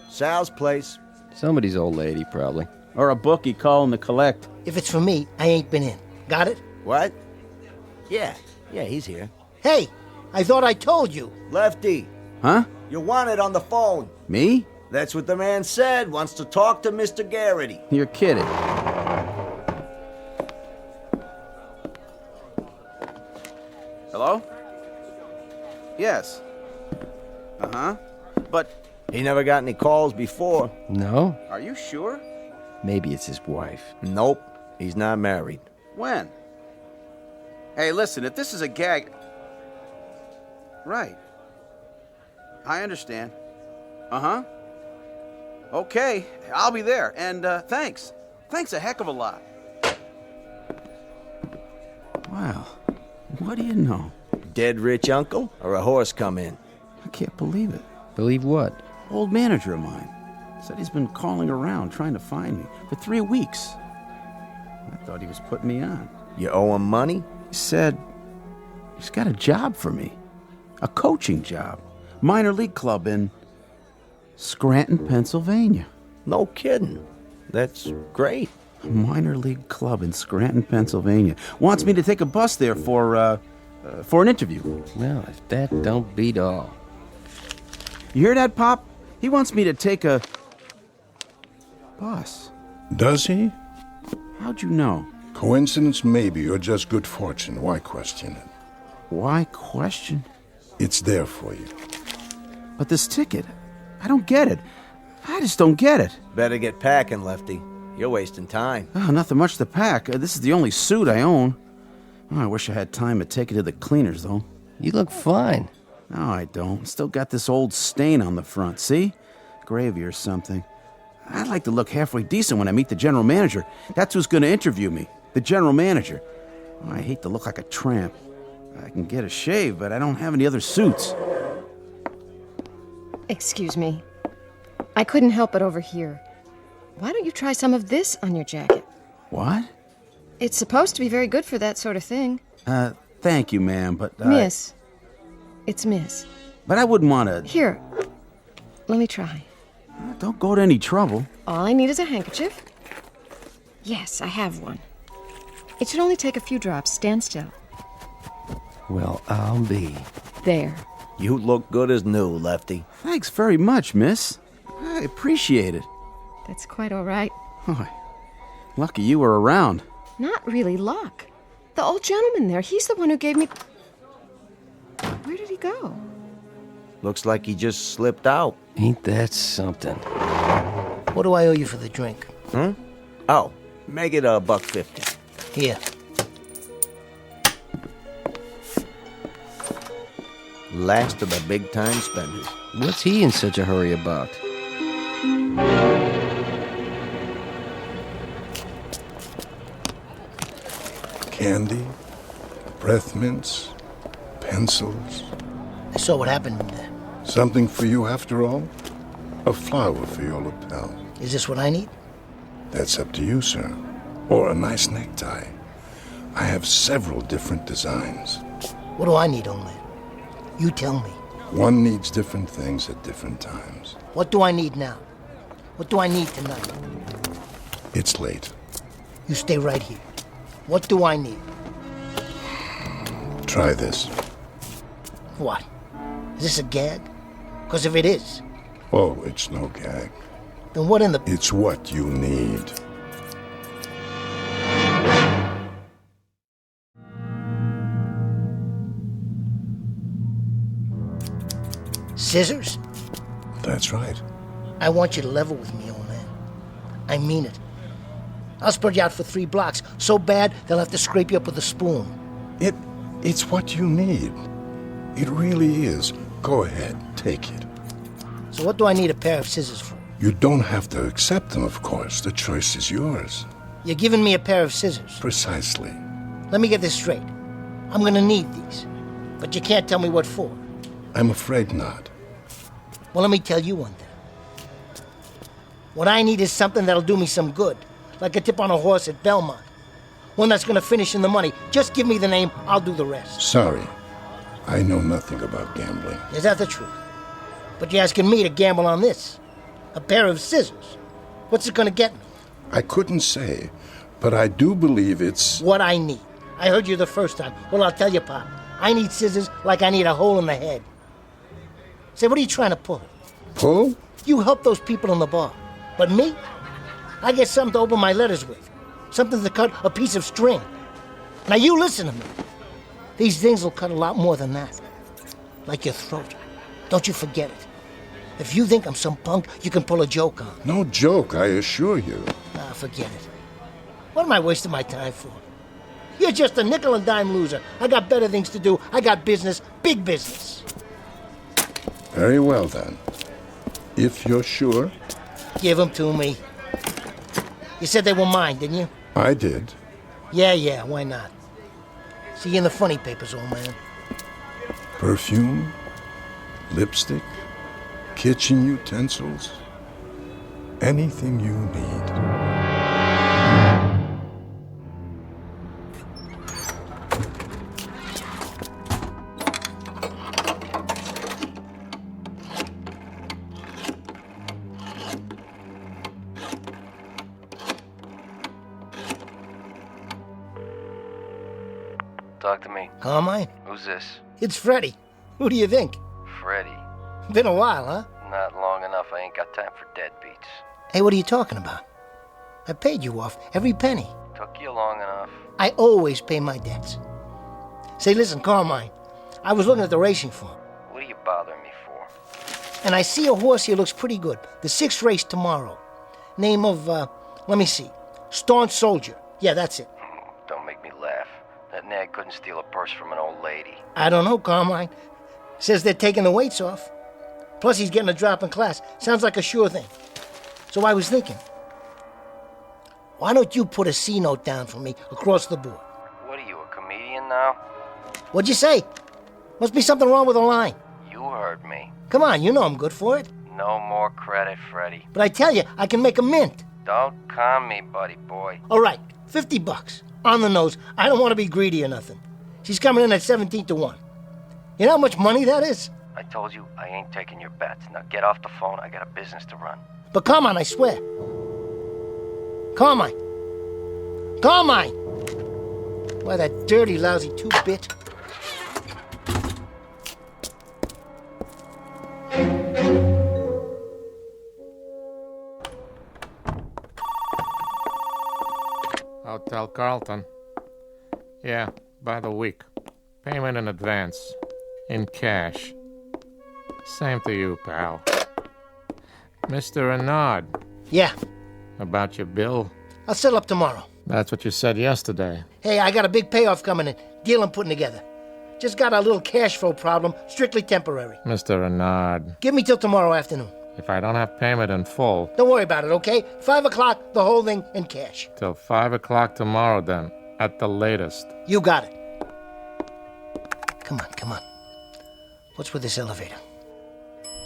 Sal's place. Somebody's old lady, probably. Or a bookie calling to collect. If it's for me, I ain't been in. Got it? What? Yeah, he's here. Hey, I thought I told you. Lefty. Huh? You're wanted on the phone. Me? That's what the man said. Wants to talk to Mr. Garrity. You're kidding. Hello? Yes. Uh-huh. But... He never got any calls before. No? Are you sure? Maybe it's his wife. Nope. He's not married. When? Hey, listen, if this is a gag... Right. I understand. Uh-huh. Okay, I'll be there. And, thanks. Thanks a heck of a lot. Wow. What do you know? Dead rich uncle or a horse come in? I can't believe it. Believe what? Old manager of mine. Said he's been calling around trying to find me for 3 weeks. I thought he was putting me on. You owe him money? He said he's got a job for me. A coaching job. Minor league club in Scranton, Pennsylvania. No kidding. That's great. A minor league club in Scranton, Pennsylvania. Wants me to take a bus there for an interview. Well, if that don't beat all. You hear that, Pop? He wants me to take a bus. Does he? How'd you know? Coincidence maybe, or just good fortune. Why question it? Why question? It's there for you. But this ticket, I don't get it. I just don't get it. Better get packing, Lefty. You're wasting time. Oh, nothing much to pack. This is the only suit I own. Oh, I wish I had time to take it to the cleaners, though. You look fine. No, I don't. Still got this old stain on the front, see? Gravy or something. I'd like to look halfway decent when I meet the general manager. That's who's going to interview me, the general manager. Oh, I hate to look like a tramp. I can get a shave, but I don't have any other suits. Excuse me. I couldn't help but overhear. Why don't you try some of this on your jacket? What? It's supposed to be very good for that sort of thing. Thank you, ma'am, but... Miss. It's Miss. But I wouldn't want to... Here. Let me try. Don't go to any trouble. All I need is a handkerchief. Yes, I have one. It should only take a few drops. Stand still. Well, I'll be. There. You look good as new, Lefty. Thanks very much, miss. I appreciate it. That's quite all right. Oh, lucky you were around. Not really luck. The old gentleman there, he's the one who gave me... Where did he go? Looks like he just slipped out. Ain't that something? What do I owe you for the drink? Oh, make it $1.50. Here. Last of the big-time spenders. What's he in such a hurry about? Candy, breath mints, pencils. I saw what happened in there. Something for you after all? A flower for your lapel. Is this what I need? That's up to you, sir. Or a nice necktie. I have several different designs. What do I need, old man? You tell me. One needs different things at different times. What do I need now? What do I need tonight? It's late. You stay right here. What do I need? Try this. What? Is this a gag? Because if it is... Oh, it's no gag. Then what in the... It's what you need. Scissors? That's right. I want you to level with me, old man. I mean it. I'll spread you out for 3 blocks, so bad they'll have to scrape you up with a spoon. It's what you need. It really is. Go ahead, take it. So what do I need a pair of scissors for? You don't have to accept them, of course. The choice is yours. You're giving me a pair of scissors. Precisely. Let me get this straight. I'm gonna need these. But you can't tell me what for. I'm afraid not. Well, let me tell you one thing. What I need is something that'll do me some good. Like a tip on a horse at Belmont. One that's gonna finish in the money. Just give me the name, I'll do the rest. Sorry. I know nothing about gambling. Is that the truth? But you're asking me to gamble on this. A pair of scissors. What's it gonna get me? I couldn't say, but I do believe it's... What I need. I heard you the first time. Well, I'll tell you, Pop. I need scissors like I need a hole in the head. Say, what are you trying to pull? Pull? You help those people in the bar. But me? I get something to open my letters with. Something to cut a piece of string. Now you listen to me. These things will cut a lot more than that. Like your throat. Don't you forget it. If you think I'm some punk you can pull a joke on. No joke, I assure you. Ah, forget it. What am I wasting my time for? You're just a nickel and dime loser. I got better things to do. I got business, big business. Very well, then. If you're sure. Give them to me. You said they were mine, didn't you? I did. Yeah, why not? See you in the funny papers, old man. Perfume, lipstick, kitchen utensils, anything you need. Talk to me. Carmine? Who's this? It's Freddie. Who do you think? Freddie. Been a while, huh? Not long enough. I ain't got time for deadbeats. Hey, what are you talking about? I paid you off, every penny. Took you long enough. I always pay my debts. Say, listen, Carmine. I was looking at the racing form. And I see a horse here looks pretty good. The 6th race tomorrow. Name of, let me see. Staunch Soldier. Yeah, that's it. Don't make me laugh. That nag couldn't steal a purse from an old lady. I don't know, Carmine. Says they're taking the weights off. Plus he's getting a drop in class. Sounds like a sure thing. So I was thinking, why don't you put a C note down for me across the board? What are you, a comedian now? What'd you say? Must be something wrong with the line. You heard me. Come on, you know I'm good for it. No more credit, Freddy. But I tell you, I can make a mint. Don't con me, buddy boy. All right, $50. On the nose. I don't want to be greedy or nothing. She's coming in at 17-1. You know how much money that is? I told you I ain't taking your bets. Now get off the phone. I got a business to run. But Carmine, I swear. Carmine. Carmine! Why, that dirty, lousy 2-bit. Hotel Carlton. Yeah, by the week. Payment in advance. In cash. Same to you, pal. Mr. Renard. Yeah. About your bill? I'll settle up tomorrow. That's what you said yesterday. Hey, I got a big payoff coming in. Deal I'm putting together. Just got a little cash flow problem, strictly temporary. Mr. Renard. Give me till tomorrow afternoon. If I don't have payment in full... Don't worry about it, okay? 5 o'clock, the whole thing in cash. Till 5 o'clock tomorrow, then. At the latest. You got it. Come on, come on. What's with this elevator?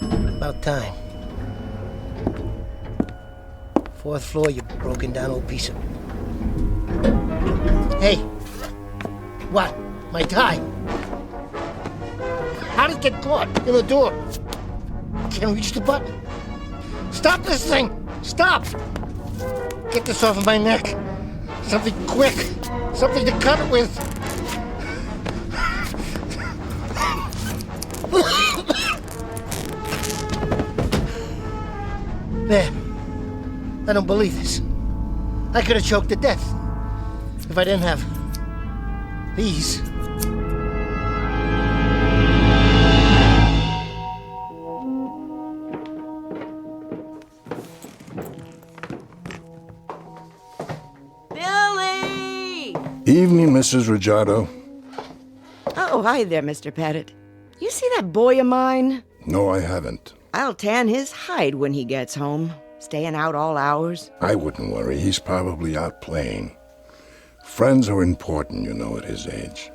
About time. 4th floor, you broken down old piece of... Hey! What? My tie? How did it get caught in the door? Can't reach the button. Stop this thing! Stop! Get this off of my neck. Something quick. Something to cut it with. There. I don't believe this. I could have choked to death if I didn't have these. Billy! Evening, Mrs. Ricciardo. Oh, hi there, Mr. Pettit. You see that boy of mine? No, I haven't. I'll tan his hide when he gets home. Staying out all hours. I wouldn't worry. He's probably out playing. Friends are important, you know, at his age.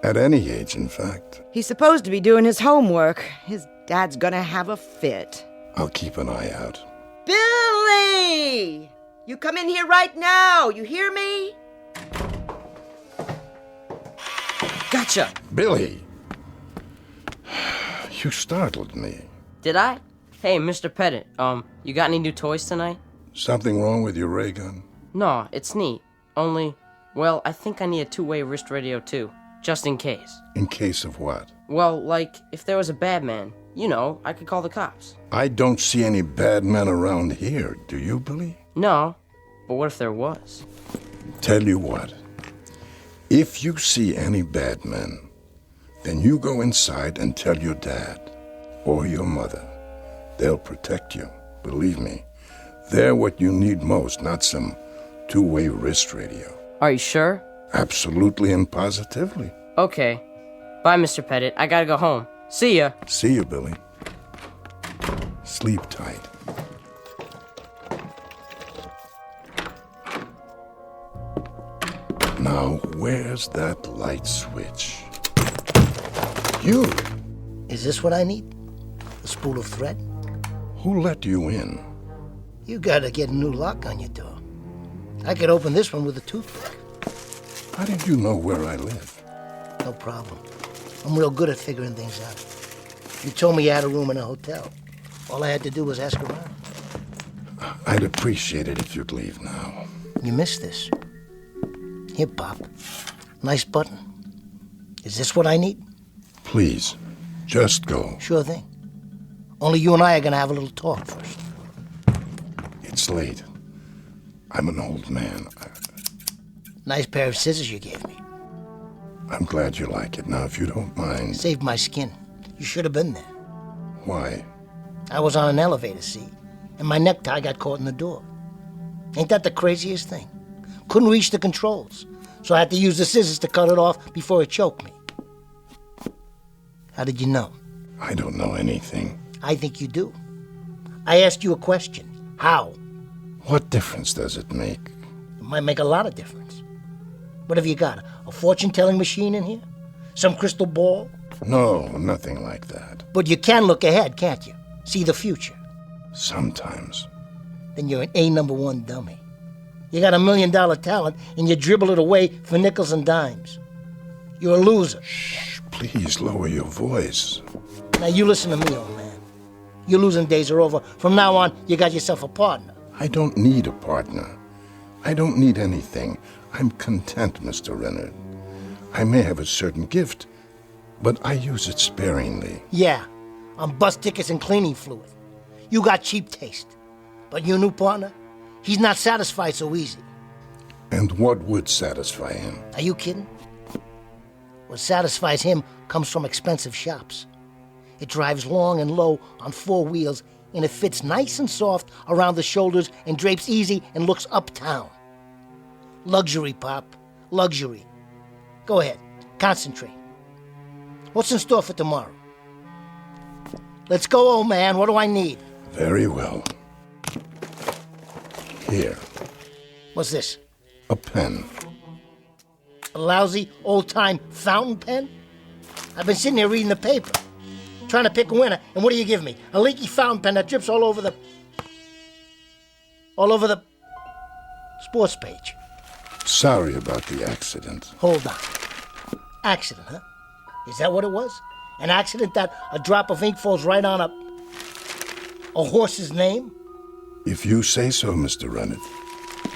At any age, in fact. He's supposed to be doing his homework. His dad's gonna have a fit. I'll keep an eye out. Billy! You come in here right now. You hear me? Gotcha! Billy! You startled me. Did I? Hey, Mr. Pettit, you got any new toys tonight? Something wrong with your ray gun? No, it's neat. Only, well, I think I need a two-way wrist radio too, just in case. In case of what? Well, like, if there was a bad man, you know, I could call the cops. I don't see any bad men around here, do you, Billy? No, but what if there was? Tell you what. If you see any bad men, then you go inside and tell your dad or your mother. They'll protect you, believe me. They're what you need most, not some two-way wrist radio. Are you sure? Absolutely and positively. Okay. Bye, Mr. Pettit. I gotta go home. See ya. See you, Billy. Sleep tight. Now, where's that light switch? You! Is this what I need? A spool of thread? Who let you in? You gotta get a new lock on your door. I could open this one with a toothpick. How did you know where I live? No problem. I'm real good at figuring things out. You told me you had a room in a hotel. All I had to do was ask around. I'd appreciate it if you'd leave now. You missed this. Here, Pop. Nice button. Is this what I need? Please, just go. Sure thing. Only you and I are gonna have a little talk first. It's late. I'm an old man. Nice pair of scissors you gave me. I'm glad you like it. Now, if you don't mind... Saved my skin. You should have been there. Why? I was on an elevator seat, and my necktie got caught in the door. Ain't that the craziest thing? Couldn't reach the controls, so I had to use the scissors to cut it off before it choked me. How did you know? I don't know anything. I think you do. I asked you a question. How? What difference does it make? It might make a lot of difference. What have you got? A fortune-telling machine in here? Some crystal ball? No, nothing like that. But you can look ahead, can't you? See the future. Sometimes. Then you're an A1 dummy. You got $1 million talent, and you dribble it away for nickels and dimes. You're a loser. Shh, please lower your voice. Now you listen to me, old man. Your losing days are over. From now on, you got yourself a partner. I don't need a partner. I don't need anything. I'm content, Mr. Renner. I may have a certain gift, but I use it sparingly. Yeah, on bus tickets and cleaning fluid. You got cheap taste. But your new partner, he's not satisfied so easy. And what would satisfy him? Are you kidding? What satisfies him comes from expensive shops. It drives long and low on 4 wheels, and it fits nice and soft around the shoulders and drapes easy and looks uptown. Luxury, Pop. Luxury. Go ahead. Concentrate. What's in store for tomorrow? Let's go, old man. What do I need? Very well. Here. What's this? A pen. A lousy, old-time fountain pen? I've been sitting here reading the paper, trying to pick a winner, and what do you give me? A leaky fountain pen that drips all over the sports page. Sorry about the accident. Hold on. Accident, huh? Is that what it was? An accident that a drop of ink falls right on a horse's name? If you say so, Mr. Rennet.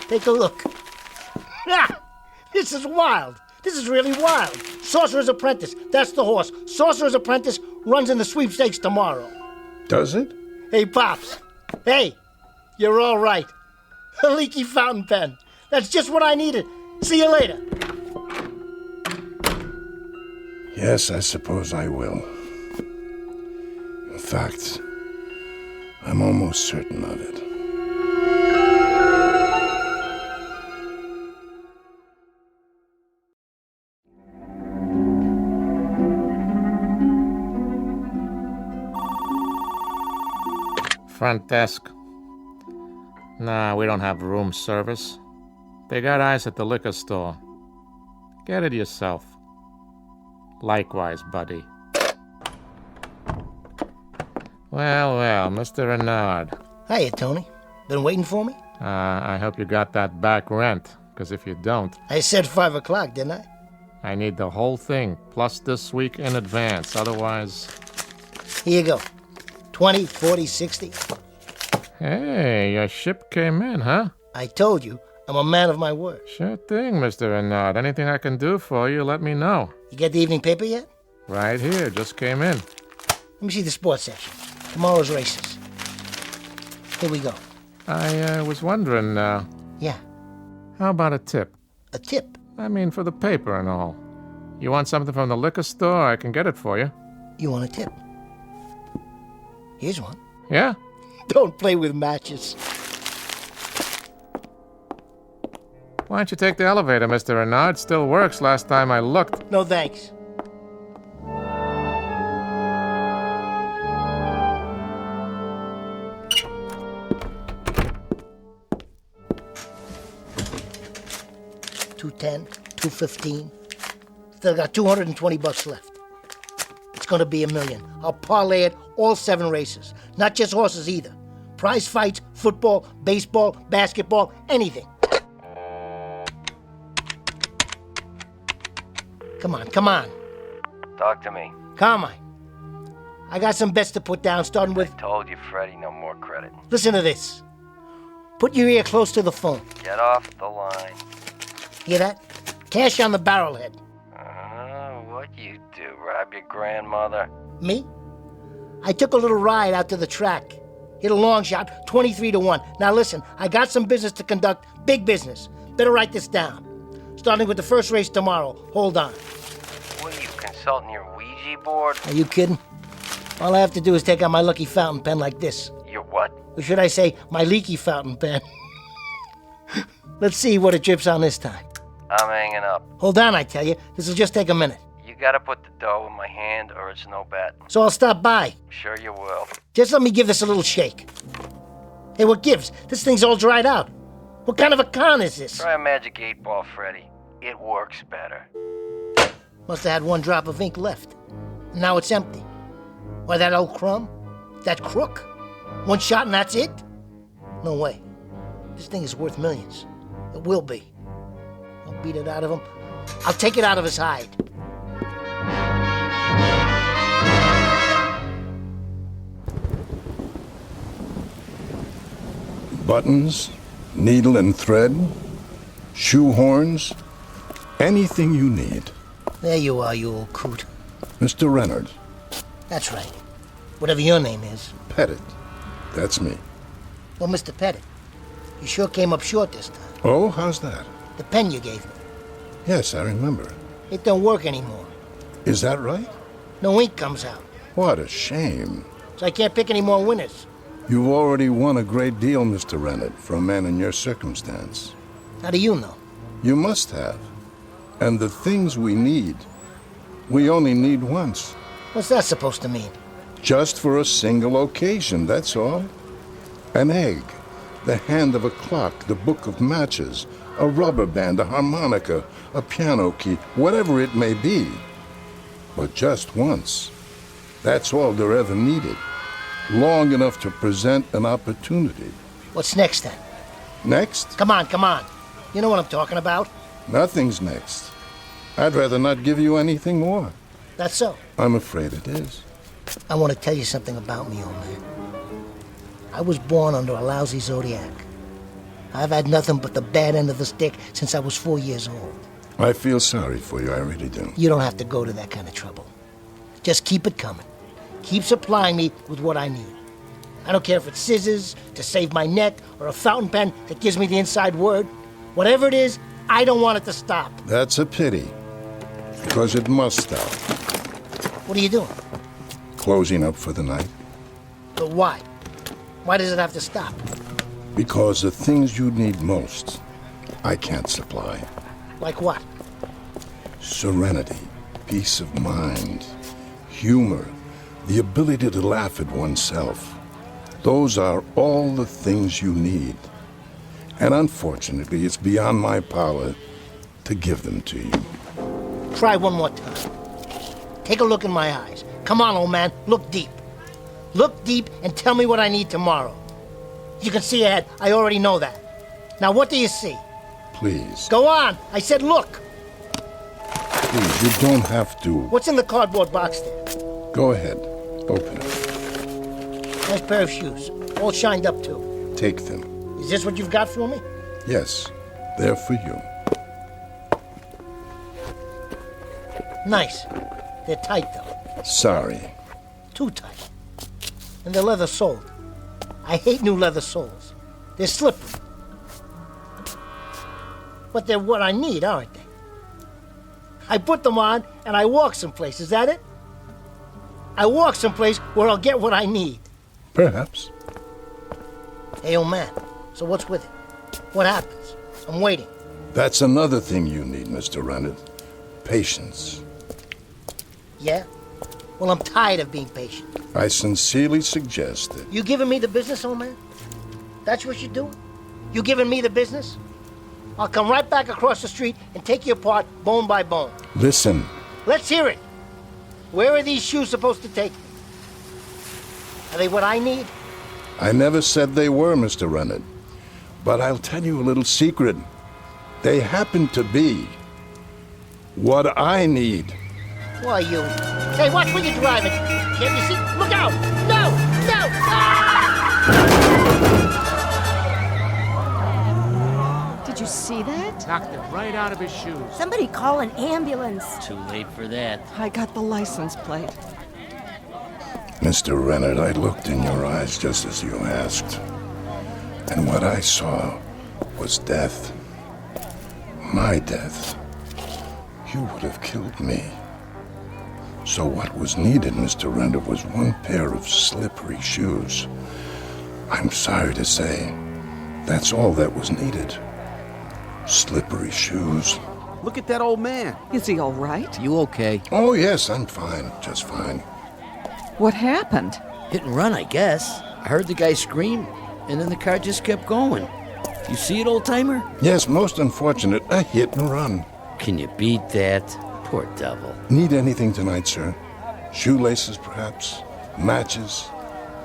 Take a look. Ah, this is wild. This is really wild. Sorcerer's Apprentice. That's the horse. Sorcerer's Apprentice runs in the sweepstakes tomorrow. Does it? Hey, Pops. Hey, you're all right. A leaky fountain pen. That's just what I needed. See you later. Yes, I suppose I will. In fact, I'm almost certain of it. Front desk. Nah, we don't have room service. They got ice at the liquor store. Get it yourself. Likewise, buddy. Well, Mr. Renard. Hiya, Tony. Been waiting for me? I hope you got that back rent, because if you don't... I said 5 o'clock, didn't I? I need the whole thing, plus this week in advance, otherwise... Here you go. 20, 40, 60. Hey, your ship came in, huh? I told you, I'm a man of my word. Sure thing, Mr. Renard. Anything I can do for you, let me know. You get the evening paper yet? Right here, just came in. Let me see the sports section. Tomorrow's races. Here we go. I was wondering, Yeah. How about a tip? A tip? I mean, for the paper and all. You want something from the liquor store? I can get it for you. You want a tip? Here's one. Yeah? Don't play with matches. Why don't you take the elevator, Mr. Renard? It still works last time I looked. No thanks. $210, $215. Still got $220 left. It's gonna be $1 million. I'll parlay it all 7 races. Not just horses either. Prize fights, football, baseball, basketball, anything. Come on. Talk to me. Come on. I got some bets to put down, starting with... I told you, Freddie, no more credit. Listen to this. Put your ear close to the phone. Get off the line. Hear that? Cash on the barrelhead. What you do? Rob your grandmother? Me? I took a little ride out to the track. Hit a long shot, 23-1. Now listen, I got some business to conduct, big business. Better write this down. Starting with the first race tomorrow. Hold on. What are you, consulting your Ouija board? Are you kidding? All I have to do is take out my lucky fountain pen like this. Your what? Or should I say, my leaky fountain pen? Let's see what it drips on this time. I'm hanging up. Hold on, I tell you. This'll just take a minute. You gotta put the dough in my hand or it's no bet. So I'll stop by. Sure you will. Just let me give this a little shake. Hey, what gives? This thing's all dried out. What kind of a con is this? Try a magic 8-ball, Freddy. It works better. Must have had one drop of ink left. And now it's empty. Why, that old crumb? That crook? One shot and that's it? No way. This thing is worth millions. It will be. I'll beat it out of him. I'll take it out of his hide. Buttons, needle and thread, shoehorns, anything you need. There you are, you old coot. Mr. Renard. That's right. Whatever your name is. Pettit. That's me. Well, Mr. Pettit, you sure came up short this time. Oh, how's that? The pen you gave me. Yes, I remember. It don't work anymore. Is that right? No ink comes out. What a shame. So I can't pick any more winners. You've already won a great deal, Mr. Renard, for a man in your circumstance. How do you know? You must have. And the things we need, we only need once. What's that supposed to mean? Just for a single occasion, that's all. An egg, the hand of a clock, the book of matches, a rubber band, a harmonica, a piano key, whatever it may be. But just once. That's all they're ever needed. Long enough to present an opportunity. What's next, then? Next? Come on, come on. You know what I'm talking about. Nothing's next. I'd rather not give you anything more. That's so. I'm afraid it is. I want to tell you something about me, old man. I was born under a lousy zodiac. I've had nothing but the bad end of the stick since I was 4 years old. I feel sorry for you, I really do. You don't have to go to that kind of trouble. Just keep it coming. Keep supplying me with what I need. I don't care if it's scissors to save my neck or a fountain pen that gives me the inside word. Whatever it is, I don't want it to stop. That's a pity, because it must stop. What are you doing? Closing up for the night. But why? Why does it have to stop? Because the things you need most, I can't supply. Like what? Serenity, peace of mind, humor, the ability to laugh at oneself. Those are all the things you need. And unfortunately, it's beyond my power to give them to you. Try one more time. Take a look in my eyes. Come on, old man, look deep. Look deep and tell me what I need tomorrow. You can see ahead. I already know that. Now, what do you see? Please. Go on. I said look. Please, you don't have to. What's in the cardboard box there? Go ahead. Open it. Nice pair of shoes. All shined up, too. Take them. Is this what you've got for me? Yes, they're for you. Nice. They're tight, though. Sorry. Too tight. And they're leather soled. I hate new leather soles. They're slippery. But they're what I need, aren't they? I put them on and I walk someplace. Is that it? I walk someplace where I'll get what I need. Perhaps. Hey, old man. So what's with it? What happens? I'm waiting. That's another thing you need, Mr. Renard. Patience. Yeah? Well, I'm tired of being patient. I sincerely suggest that... You giving me the business, old man? That's what you're doing? You giving me the business? I'll come right back across the street and take you apart bone by bone. Listen. Let's hear it. Where are these shoes supposed to take me? Are they what I need? I never said they were, Mr. Renard. But I'll tell you a little secret. They happen to be what I need. Why, you... Hey, watch where you're driving. Can't you see? Look out! No! No! Ah! Did you see that? Knocked it right out of his shoes. Somebody call an ambulance. Too late for that. I got the license plate. Mr. Renard, I looked in your eyes just as you asked. And what I saw was death. My death. You would have killed me. So what was needed, Mr. Render, was one pair of slippery shoes. I'm sorry to say, that's all that was needed. Slippery shoes. Look at that old man. Is he all right? You okay? Oh, yes, I'm fine. Just fine. What happened? Hit and run, I guess. I heard the guy scream, and then the car just kept going. You see it, old-timer? Yes, most unfortunate. A hit and run. Can you beat that? Poor devil. Need anything tonight, sir? Shoelaces, perhaps? Matches?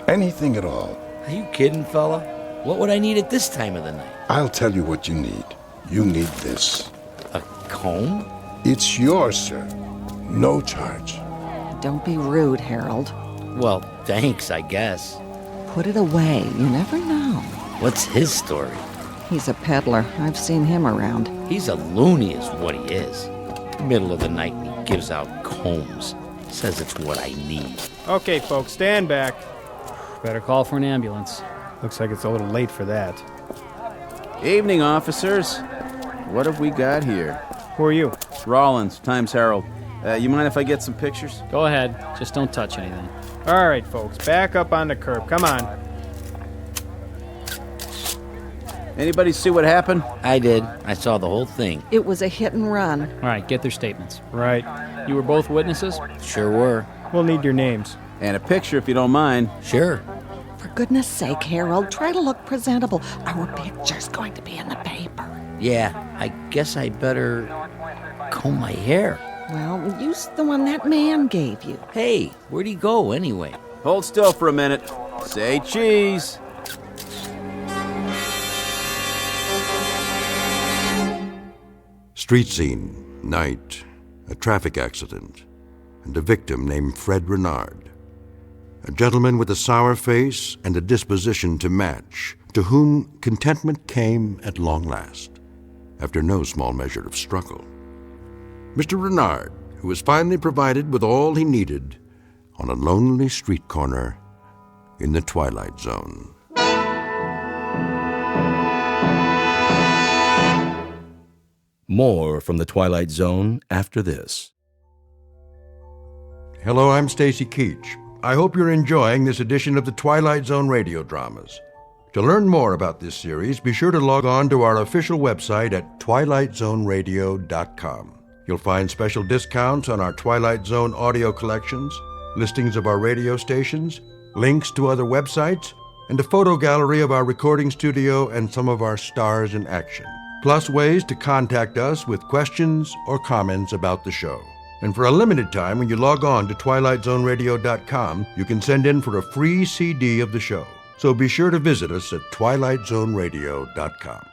Anything at all. Are you kidding, fella? What would I need at this time of the night? I'll tell you what you need. You need this. A comb? It's yours, sir. No charge. Don't be rude, Harold. Well, thanks, I guess. Put it away. You never know. What's his story? He's a peddler. I've seen him around. He's a loony is what he is. Middle of the night and he gives out combs. Says it's what I need. Okay, folks, stand back. Better call for an ambulance. Looks like it's a little late for that. Evening, officers. What have we got here? Who are you? Rollins, Times Herald. You mind if I get some pictures? Go ahead. Just don't touch anything. All right, folks, back up on the curb. Come on. Anybody see what happened? I did. I saw the whole thing. It was a hit and run. All right, get their statements. Right. You were both witnesses? Sure were. We'll need your names. And a picture if you don't mind. Sure. For goodness sake, Harold, try to look presentable. Our picture's going to be in the paper. Yeah, I guess I better comb my hair. Well, use the one that man gave you. Hey, where'd he go anyway? Hold still for a minute. Say cheese. Street scene, night, a traffic accident, and a victim named Fred Renard. A gentleman with a sour face and a disposition to match, to whom contentment came at long last, after no small measure of struggle. Mr. Renard, who was finally provided with all he needed on a lonely street corner in the Twilight Zone. More from the Twilight Zone after this. Hello, I'm Stacy Keach. I hope you're enjoying this edition of the Twilight Zone radio dramas. To learn more about this series, be sure to log on to our official website at twilightzoneradio.com. You'll find special discounts on our Twilight Zone audio collections, listings of our radio stations, links to other websites, and a photo gallery of our recording studio and some of our stars in action. Plus ways to contact us with questions or comments about the show. And for a limited time, when you log on to twilightzoneradio.com, you can send in for a free CD of the show. So be sure to visit us at twilightzoneradio.com.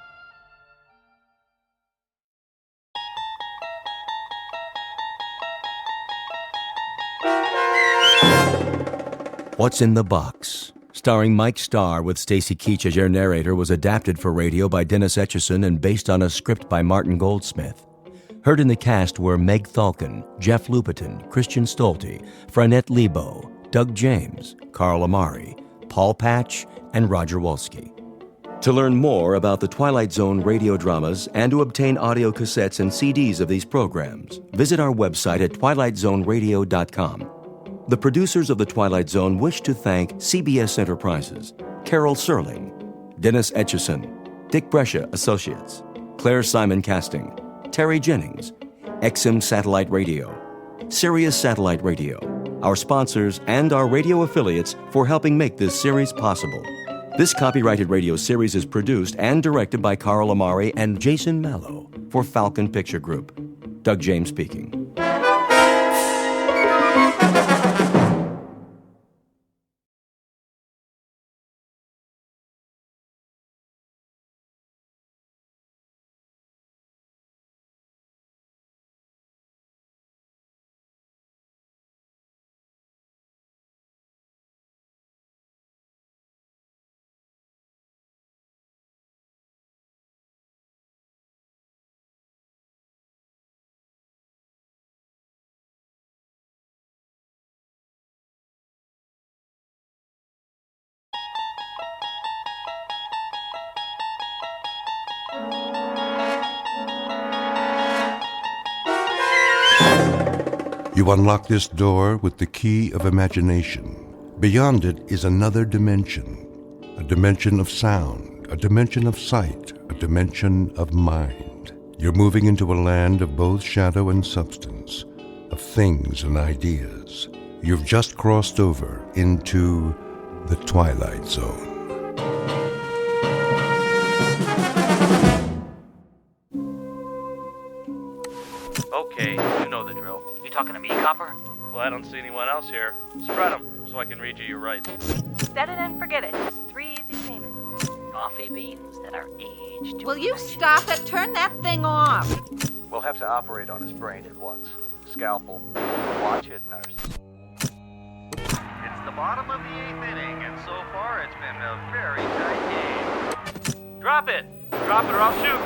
What's in the Box, starring Mike Starr with Stacy Keach as your narrator, was adapted for radio by Dennis Etchison and based on a script by Martin Goldsmith. Heard in the cast were Meg Thalken, Jeff Lupetin, Christian Stolte, Franette Lebo, Doug James, Carl Amari, Paul Patch, and Roger Wolski. To learn more about the Twilight Zone radio dramas and to obtain audio cassettes and CDs of these programs, visit our website at twilightzoneradio.com. The producers of The Twilight Zone wish to thank CBS Enterprises, Carol Serling, Dennis Etchison, Dick Brescia Associates, Claire Simon Casting, Terry Jennings, XM Satellite Radio, Sirius Satellite Radio, our sponsors, and our radio affiliates for helping make this series possible. This copyrighted radio series is produced and directed by Carl Amari and Jason Mallow for Falcon Picture Group. Doug James speaking. You unlock this door with the key of imagination. Beyond it is another dimension, a dimension of sound, a dimension of sight, a dimension of mind. You're moving into a land of both shadow and substance, of things and ideas. You've just crossed over into the Twilight Zone. Okay, you know the drill. You talking to me, Copper? Well, I don't see anyone else here. Spread them so I can read you your rights. Set it and forget it. Just 3 easy payments. Coffee beans that are aged. Will you stop it? Turn that thing off. We'll have to operate on his brain at once. Scalpel. Watch it, nurse. It's the bottom of the 8th inning, and so far it's been a very tight game. Drop it! Drop it or I'll shoot!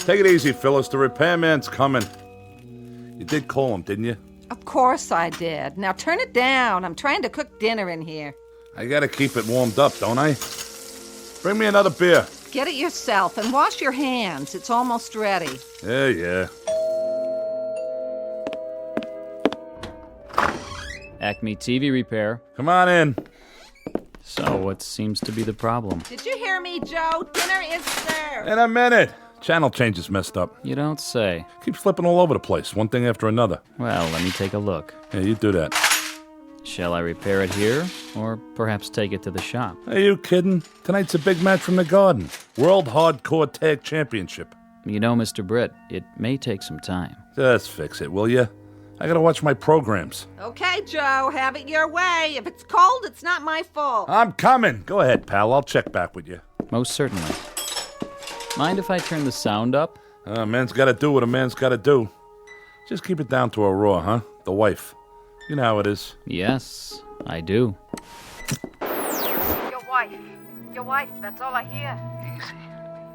Take it easy, Phyllis. The repairman's coming. You did call him, didn't you? Of course I did. Now turn it down. I'm trying to cook dinner in here. I gotta keep it warmed up, don't I? Bring me another beer. Get it yourself and wash your hands. It's almost ready. Yeah. Acme TV repair. Come on in. So, what seems to be the problem? Did you hear me, Joe? Dinner is served. In a minute. Channel change is messed up. You don't say. Keeps flipping all over the place, one thing after another. Well, let me take a look. Yeah, you do that. Shall I repair it here, or perhaps take it to the shop? Are you kidding? Tonight's a big match from the Garden. World Hardcore Tag Championship. You know, Mr. Britt, it may take some time. Just fix it, will you? I gotta watch my programs. Okay, Joe, have it your way. If it's cold, it's not my fault. I'm coming. Go ahead, pal. I'll check back with you. Most certainly. Mind if I turn the sound up? A man's gotta do what a man's gotta do. Just keep it down to a raw, huh? The wife. You know how it is. Yes, I do. Your wife, that's all I hear. Easy.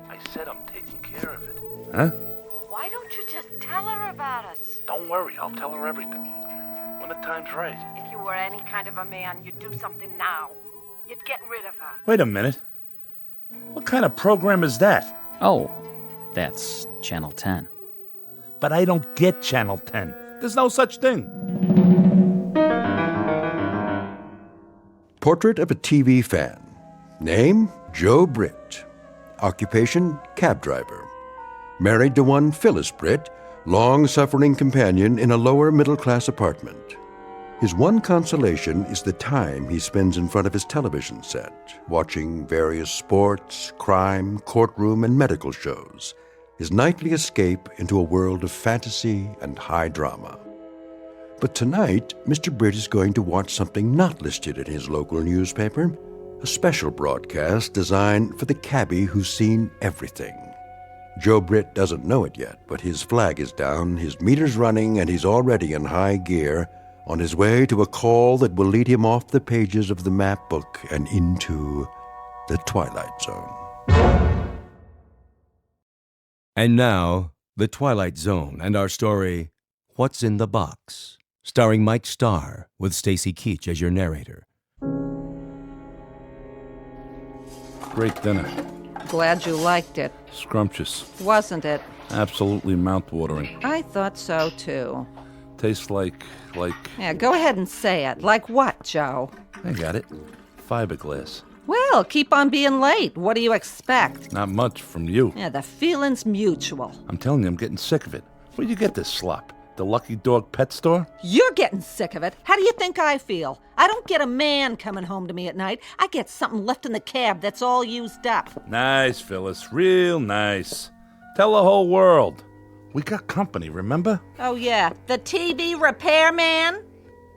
I said I'm taking care of it. Huh? Why don't you just tell her about us? Don't worry, I'll tell her everything. When the time's right. If you were any kind of a man, you'd do something now. You'd get rid of her. Wait a minute. What kind of program is that? Oh, that's Channel 10. But I don't get Channel 10. There's no such thing. Portrait of a TV fan. Name, Joe Britt. Occupation, cab driver. Married to one Phyllis Britt, long-suffering companion in a lower-middle-class apartment. His one consolation is the time he spends in front of his television set, watching various sports, crime, courtroom, and medical shows, his nightly escape into a world of fantasy and high drama. But tonight, Mr. Britt is going to watch something not listed in his local newspaper, a special broadcast designed for the cabbie who's seen everything. Joe Britt doesn't know it yet, but his flag is down, his meter's running, and he's already in high gear, on his way to a call that will lead him off the pages of the map book and into the Twilight Zone. And now, The Twilight Zone and our story, What's in the Box, starring Mike Starr with Stacy Keach as your narrator. Great dinner. Glad you liked it. Scrumptious. Wasn't it? Absolutely mouth-watering. I thought so, too. Tastes like... Yeah, go ahead and say it. Like what, Joe? I got it. Fiberglass. Well, keep on being late. What do you expect? Not much from you. Yeah, the feeling's mutual. I'm telling you, I'm getting sick of it. Where'd you get this slop? The Lucky Dog pet store? You're getting sick of it. How do you think I feel? I don't get a man coming home to me at night. I get something left in the cab that's all used up. Nice, Phyllis. Real nice. Tell the whole world. We got company, remember? Oh, yeah. The TV repairman?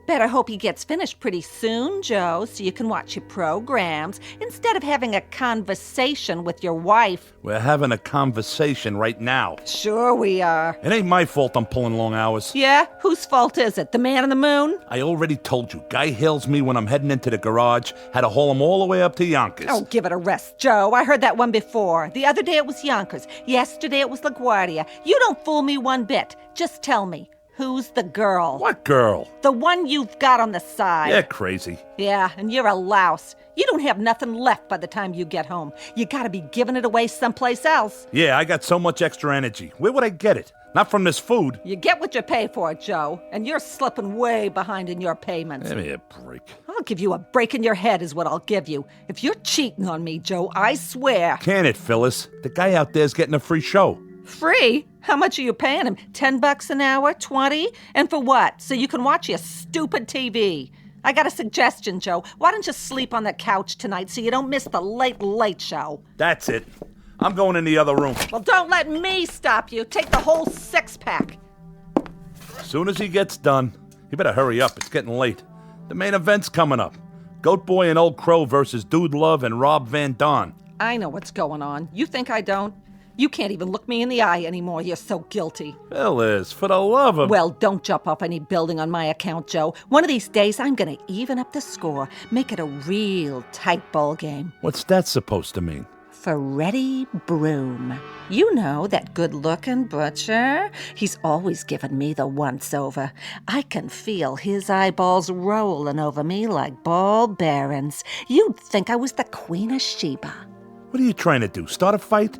Better hope he gets finished pretty soon, Joe, so you can watch your programs instead of having a conversation with your wife. We're having a conversation right now. Sure we are. It ain't my fault I'm pulling long hours. Yeah? Whose fault is it? The man in the moon? I already told you. Guy hails me when I'm heading into the garage. Had to haul him all the way up to Yonkers. Oh, give it a rest, Joe. I heard that one before. The other day it was Yonkers. Yesterday it was LaGuardia. You don't fool me one bit. Just tell me. Who's the girl? What girl? The one you've got on the side. You're crazy. Yeah, and you're a louse. You don't have nothing left by the time you get home. You gotta be giving it away someplace else. Yeah, I got so much extra energy. Where would I get it? Not from this food. You get what you pay for, Joe, and you're slipping way behind in your payments. Give me a break. I'll give you a break in your head is what I'll give you. If you're cheating on me, Joe, I swear. Can it, Phyllis? The guy out there's getting a free show. Free? How much are you paying him? $10 an hour? 20? And for what? So you can watch your stupid TV. I got a suggestion, Joe. Why don't you sleep on the couch tonight so you don't miss the late show? That's it. I'm going in the other room. Well, don't let me stop you. Take the whole six-pack. As soon as he gets done, you better hurry up. It's getting late. The main event's coming up. Goat Boy and Old Crow versus Dude Love and Rob Van Dam. I know what's going on. You think I don't? You can't even look me in the eye anymore. You're so guilty. Phyllis, for the love of... Well, don't jump off any building on my account, Joe. One of these days, I'm going to even up the score. Make it a real tight ball game. What's that supposed to mean? Freddie Broom. You know, that good-looking butcher? He's always given me the once-over. I can feel his eyeballs rolling over me like ball bearings. You'd think I was the Queen of Sheba. What are you trying to do, start a fight?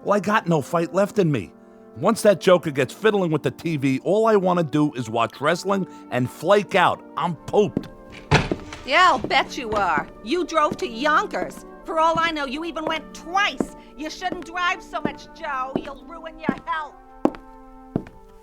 Well, I got no fight left in me. Once that joker gets fiddling with the TV, all I want to do is watch wrestling and flake out. I'm pooped. Yeah, I'll bet you are. You drove to Yonkers. For all I know, you even went twice. You shouldn't drive so much, Joe. You'll ruin your health.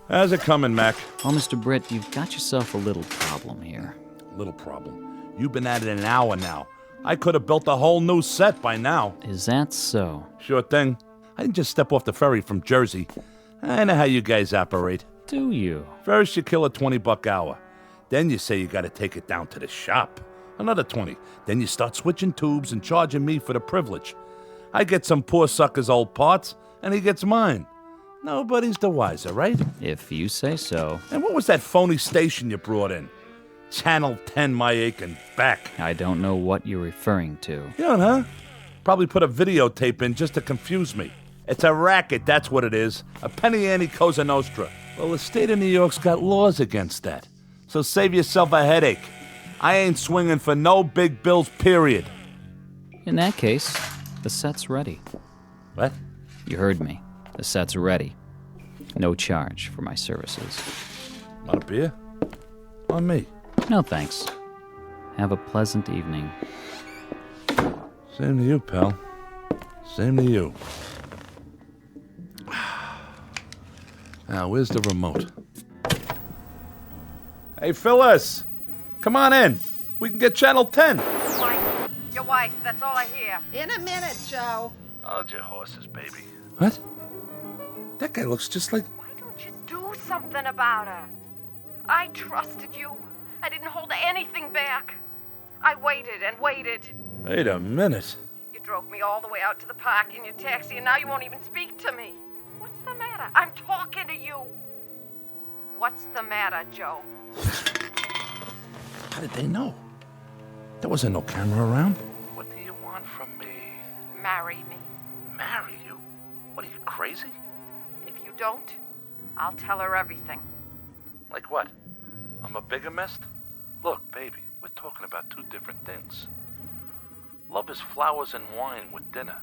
How's it coming, Mac? Well, Mr. Britt, you've got yourself a little problem here. Little problem. You've been at it an hour now. I could have built a whole new set by now. Is that so? Sure thing. I didn't just step off the ferry from Jersey. I know how you guys operate. Do you? First, you kill a $20 hour. Then you say you got to take it down to the shop. Another 20. Then you start switching tubes and charging me for the privilege. I get some poor sucker's old parts, and he gets mine. Nobody's the wiser, right? If you say so. And what was that phony station you brought in? Channel 10, my aching back. I don't know what you're referring to. You don't, huh? Probably put a videotape in just to confuse me. It's a racket, that's what it is. A penny ante Cosa Nostra. Well, the state of New York's got laws against that. So save yourself a headache. I ain't swinging for no big bills, period. In that case, the set's ready. What? You heard me. The set's ready. No charge for my services. Want a beer? On me. No, thanks. Have a pleasant evening. Same to you, pal. Same to you. Now, where's the remote? Hey, Phyllis! Come on in. We can get Channel 10. Your wife, that's all I hear. In a minute, Joe. Hold your horses, baby. What? That guy looks just like... Why don't you do something about her? I trusted you. I didn't hold anything back. I waited and waited. Wait a minute. You drove me all the way out to the park in your taxi, and now you won't even speak to me. What's the matter? I'm talking to you. What's the matter, Joe? How did they know? There wasn't no camera around. What do you want from me? Marry me. Marry you? What are you, crazy? If you don't, I'll tell her everything. Like what? I'm a bigamist? Look, baby, we're talking about two different things. Love is flowers and wine with dinner.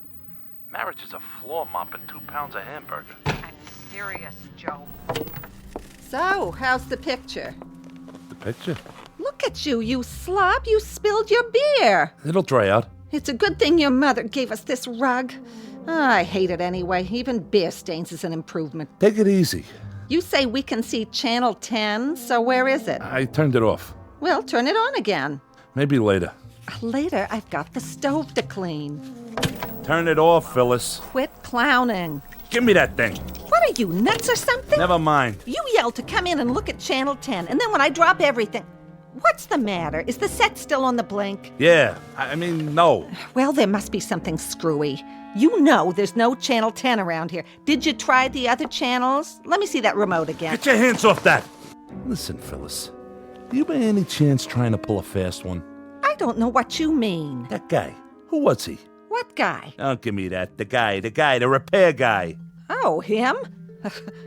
Marriage is a floor mop and 2 pounds of hamburger. I'm serious, Joe. So, how's the picture? The picture? Look at you, you slob. You spilled your beer. It'll dry out. It's a good thing your mother gave us this rug. I hate it anyway. Even beer stains is an improvement. Take it easy. You say we can see Channel 10, so where is it? I turned it off. Well, turn it on again. Maybe later. Later, I've got the stove to clean. Turn it off, Phyllis. Quit clowning. Give me that thing. What are you, nuts or something? Never mind. You yelled to come in and look at Channel 10, and then when I drop everything... What's the matter? Is the set still on the blink? Yeah, I mean, no. Well, there must be something screwy. You know there's no Channel 10 around here. Did you try the other channels? Let me see that remote again. Get your hands off that! Listen, Phyllis. Are you by any chance trying to pull a fast one? I don't know what you mean. That guy. Who was he? What guy? Don't give me that. The guy, the repair guy. Oh, him?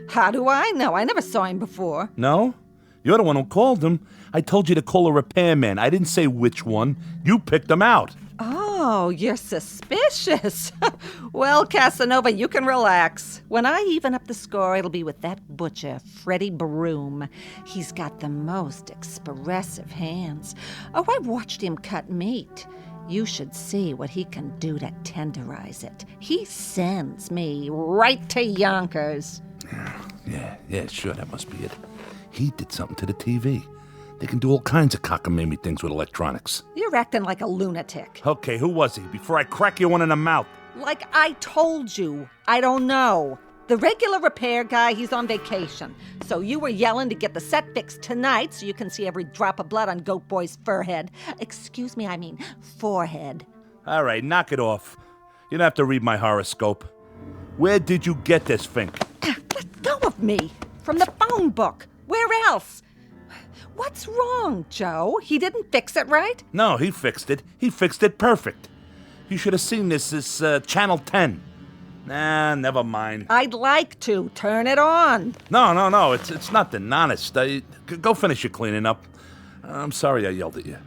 How do I know? I never saw him before. No? You're the one who called him. I told you to call a repairman. I didn't say which one. You picked him out. Oh, you're suspicious. Well, Casanova, you can relax. When I even up the score, it'll be with that butcher, Freddie Broom. He's got the most expressive hands. Oh, I've watched him cut meat. You should see what he can do to tenderize it. He sends me right to Yonkers. Yeah, sure, that must be it. He did something to the TV. They can do all kinds of cockamamie things with electronics. You're acting like a lunatic. Okay, who was he? Before I crack you one in the mouth. Like I told you, I don't know. The regular repair guy, he's on vacation. So you were yelling to get the set fixed tonight so you can see every drop of blood on Goat Boy's forehead. Excuse me, I mean forehead. All right, knock it off. You don't have to read my horoscope. Where did you get this, Fink? Let go of me. From the phone book. Where else? What's wrong, Joe? He didn't fix it right? No, he fixed it. He fixed it perfect. You should have seen this. This Channel 10. Nah, never mind. I'd like to. Turn it on. No. It's nothing. Honest. Go finish your cleaning up. I'm sorry I yelled at you.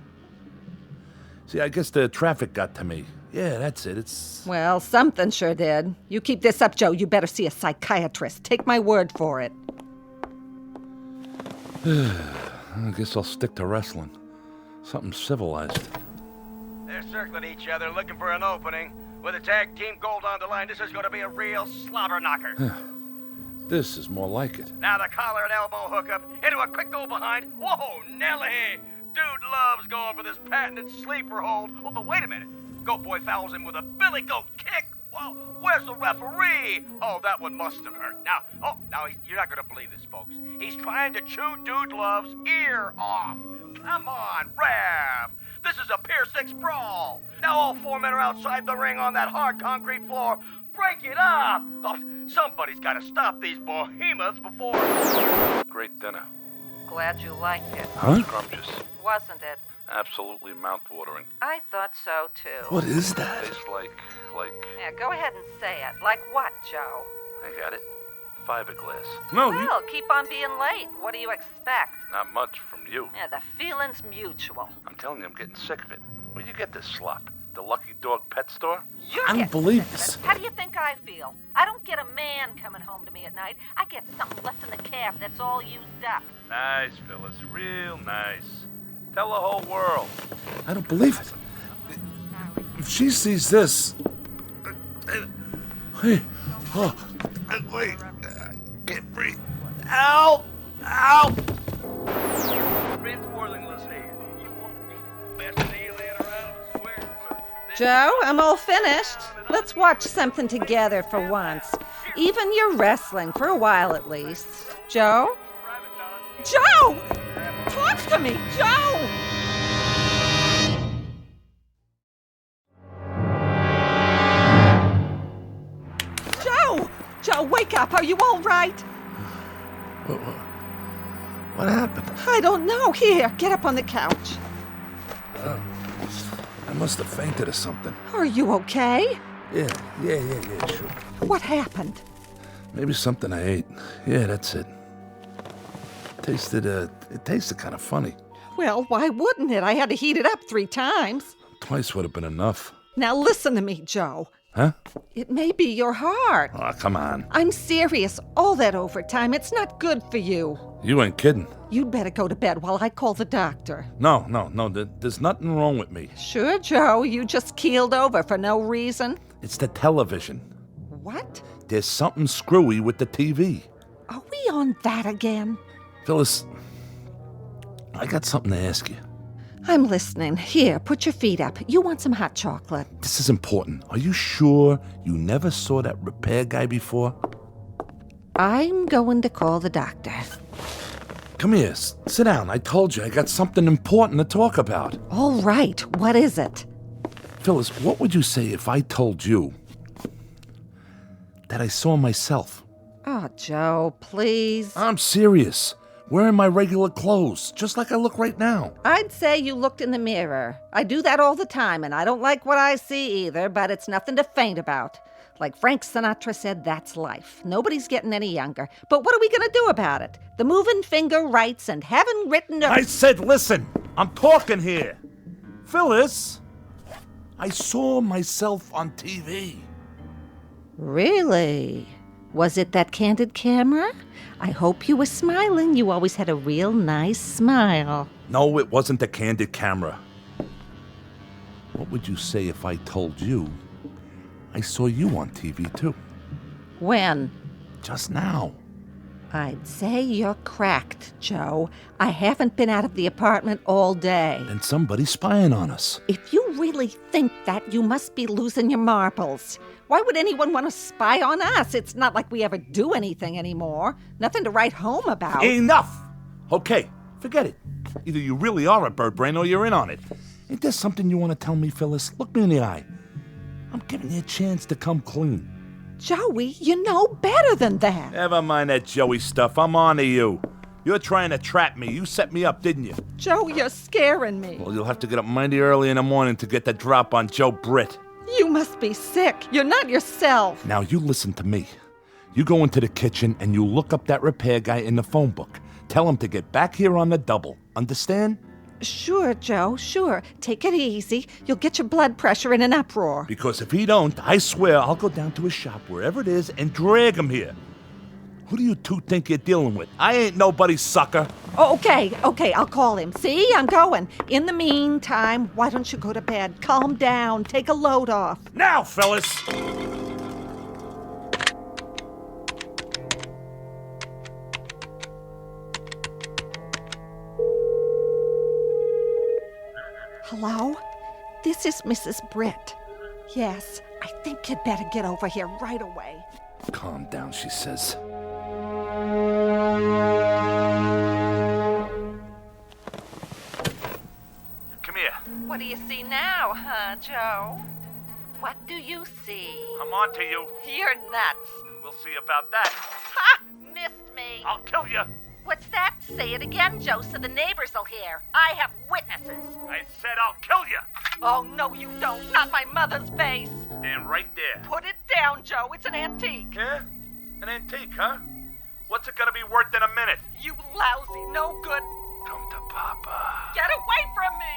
See, I guess the traffic got to me. Yeah, that's it. Well, something sure did. You keep this up, Joe, you better see a psychiatrist. Take my word for it. I guess I'll stick to wrestling. Something civilized. They're circling each other, looking for an opening. With a tag team gold on the line, this is going to be a real slobber knocker. This is more like it. Now the collar and elbow hookup into a quick go behind. Whoa, Nelly! Dude loves going for this patented sleeper hold. Oh, but wait a minute. Goat Boy fouls him with a billy goat kick. Whoa, where's the referee? Oh, that one must have hurt. Now, you're not going to believe this, folks. He's trying to chew Dude Love's ear off. Come on, Rev. This is a Pier 6 brawl. Now all four men are outside the ring on that hard concrete floor. Break it up. Oh, somebody's got to stop these behemoths before... Great dinner. Glad you liked it. Huh? Scrumptious. Wasn't it? Absolutely mouth-watering. I thought so, too. What is that? Tastes like... Yeah, go ahead and say it. Like what, Joe? I got it. Fiberglass. No, Well, keep on being late. What do you expect? Not much from you. Yeah, the feeling's mutual. I'm telling you, I'm getting sick of it. Where'd you get this slop? The Lucky Dog pet store? I don't believe this. How do you think I feel? I don't get a man coming home to me at night. I get something left in the cab that's all used up. Nice, Phyllis. Real nice. Tell the whole world. I don't believe it. If she sees this... Hey, wait. Can't breathe. Ow! Ow! Prince Worthington's here. You want to be best alien around the square? Joe, I'm all finished. Let's watch something together for once. Even your wrestling, for a while at least. Joe? Joe! Talk to me, Joe! Joe, wake up. Are you all right? What happened? I don't know. Here, get up on the couch. I must have fainted or something. Are you okay? Yeah, sure. What happened? Maybe something I ate. Yeah, that's it. It tasted kind of funny. Well, why wouldn't it? I had to heat it up 3 times. Twice would have been enough. Now listen to me, Joe. Huh? It may be your heart. Oh, come on. I'm serious. All that overtime, it's not good for you. You ain't kidding. You'd better go to bed while I call the doctor. No. There's nothing wrong with me. Sure, Joe. You just keeled over for no reason. It's the television. What? There's something screwy with the TV. Are we on that again? Phyllis, I got something to ask you. I'm listening. Here, put your feet up. You want some hot chocolate? This is important. Are you sure you never saw that repair guy before? I'm going to call the doctor. Come here. Sit down. I told you I got something important to talk about. All right. What is it? Phyllis, what would you say if I told you that I saw myself? Oh, Joe, please. I'm serious. wearing my regular clothes, just like I look right now. I'd say you looked in the mirror. I do that all the time, and I don't like what I see either, but it's nothing to faint about. Like Frank Sinatra said, that's life. Nobody's getting any younger. But what are we going to do about it? The moving finger writes and haven't written a... I said, listen, I'm talking here. Phyllis, I saw myself on TV. Really? Was it that candid camera? I hope you were smiling. You always had a real nice smile. No, it wasn't the candid camera. What would you say if I told you I saw you on TV, too? When? Just now. I'd say you're cracked, Joe. I haven't been out of the apartment all day. And somebody's spying on us. If you really think that, you must be losing your marbles. Why would anyone want to spy on us? It's not like we ever do anything anymore. Nothing to write home about. Enough! Okay, forget it. Either you really are a bird brain or you're in on it. Ain't there something you want to tell me, Phyllis? Look me in the eye. I'm giving you a chance to come clean. Joey, you know better than that. Never mind that Joey stuff. I'm on to you. You're trying to trap me. You set me up, didn't you? Joe, you're scaring me. Well, you'll have to get up mighty early in the morning to get the drop on Joe Britt. You must be sick. You're not yourself. Now, you listen to me. You go into the kitchen and you look up that repair guy in the phone book. Tell him to get back here on the double. Understand? Sure, Joe, sure. Take it easy. You'll get your blood pressure in an uproar. Because if he don't, I swear I'll go down to his shop, wherever it is, and drag him here. Who do you two think you're dealing with? I ain't nobody's sucker. Oh, okay, I'll call him. See, I'm going. In the meantime, why don't you go to bed? Calm down. Take a load off. Now, fellas! Hello? This is Mrs. Britt. Yes, I think you'd better get over here right away. Calm down, she says. Come here. What do you see now, huh, Joe? What do you see? I'm on to you. You're nuts. We'll see about that. Ha! Missed me. I'll kill you. What's that? Say it again, Joe, so the neighbors will hear. I have witnesses. I said I'll kill you. Oh, no, you don't. Not my mother's face. Stand right there. Put it down, Joe. It's an antique. Yeah? An antique, huh? What's it gonna be worth in a minute? You lousy, no good. Come to Papa. Get away from me.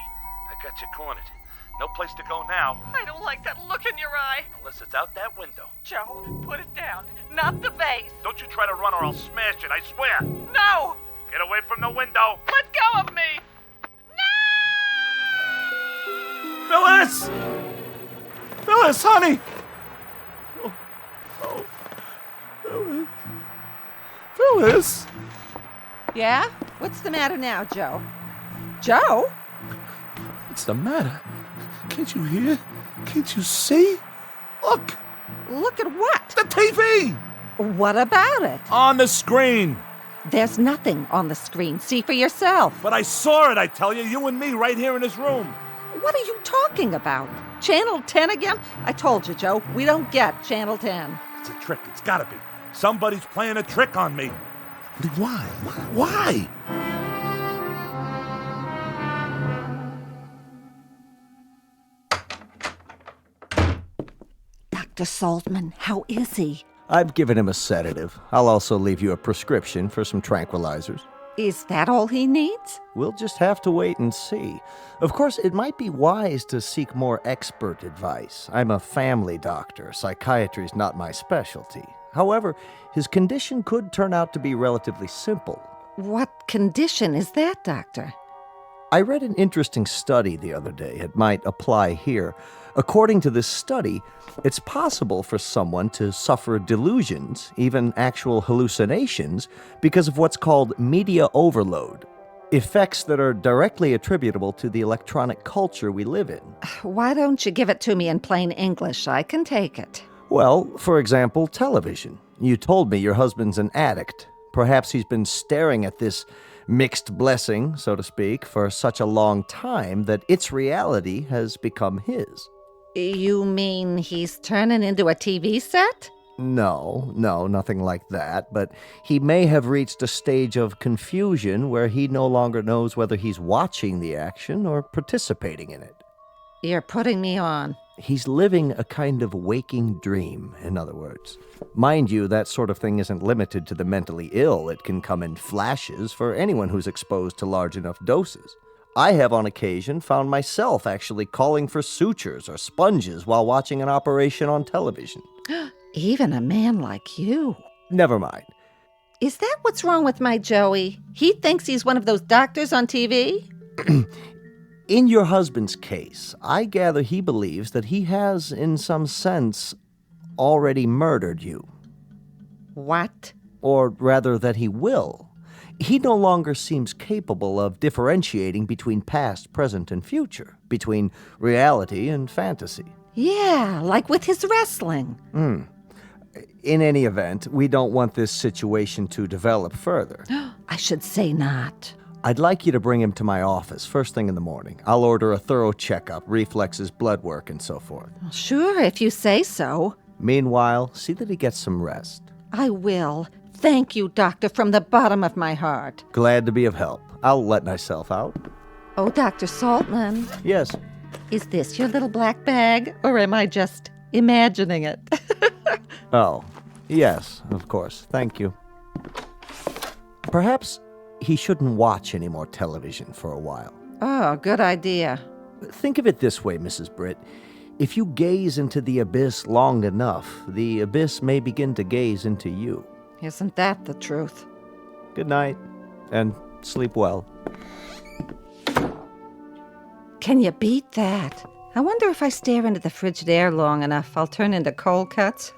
I got you cornered. No place to go now. I don't like that look in your eye. Unless it's out that window. Joe, put it down. Not the vase. Don't you try to run or I'll smash it, I swear. No. Get away from the window. Let go of me. Phyllis! Phyllis, honey! Oh. Phyllis. Phyllis! Yeah? What's the matter now, Joe? Joe? What's the matter? Can't you hear? Can't you see? Look! Look at what? The TV! What about it? On the screen! There's nothing on the screen. See for yourself. But I saw it, I tell you. You and me right here in this room. What are you talking about? Channel 10 again? I told you, Joe, we don't get Channel 10. It's a trick. It's gotta be. Somebody's playing a trick on me. Why? Why? Dr. Saltman, how is he? I've given him a sedative. I'll also leave you a prescription for some tranquilizers. Is that all he needs? We'll just have to wait and see. Of course, it might be wise to seek more expert advice. I'm a family doctor. Psychiatry's not my specialty. However, his condition could turn out to be relatively simple. What condition is that, Doctor? I read an interesting study the other day. It might apply here. According to this study, it's possible for someone to suffer delusions, even actual hallucinations, because of what's called media overload, effects that are directly attributable to the electronic culture we live in. Why don't you give it to me in plain English? I can take it. Well, for example, television. You told me your husband's an addict. Perhaps he's been staring at this mixed blessing, so to speak, for such a long time that its reality has become his. You mean he's turning into a TV set? No, nothing like that, but he may have reached a stage of confusion where he no longer knows whether he's watching the action or participating in it. You're putting me on. He's living a kind of waking dream, in other words. Mind you, that sort of thing isn't limited to the mentally ill. It can come in flashes for anyone who's exposed to large enough doses. I have on occasion found myself actually calling for sutures or sponges while watching an operation on television. Even a man like you. Never mind. Is that what's wrong with my Joey? He thinks he's one of those doctors on TV? In your husband's case, I gather he believes that he has, in some sense, already murdered you. What? Or rather, that he will. He no longer seems capable of differentiating between past, present, and future, between reality and fantasy. Yeah, like with his wrestling. In any event, we don't want this situation to develop further. I should say not. I'd like you to bring him to my office first thing in the morning. I'll order a thorough checkup, reflexes, blood work, and so forth. Sure, if you say so. Meanwhile, see that he gets some rest. I will. Thank you, Doctor, from the bottom of my heart. Glad to be of help. I'll let myself out. Oh, Dr. Saltman. Yes. Is this your little black bag, or am I just imagining it? Oh, yes, of course. Thank you. Perhaps he shouldn't watch any more television for a while. Oh, good idea. Think of it this way, Mrs. Britt. If you gaze into the abyss long enough, the abyss may begin to gaze into you. Isn't that the truth? Good night, and sleep well. Can you beat that? I wonder if I stare into the frigid air long enough, I'll turn into cold cuts.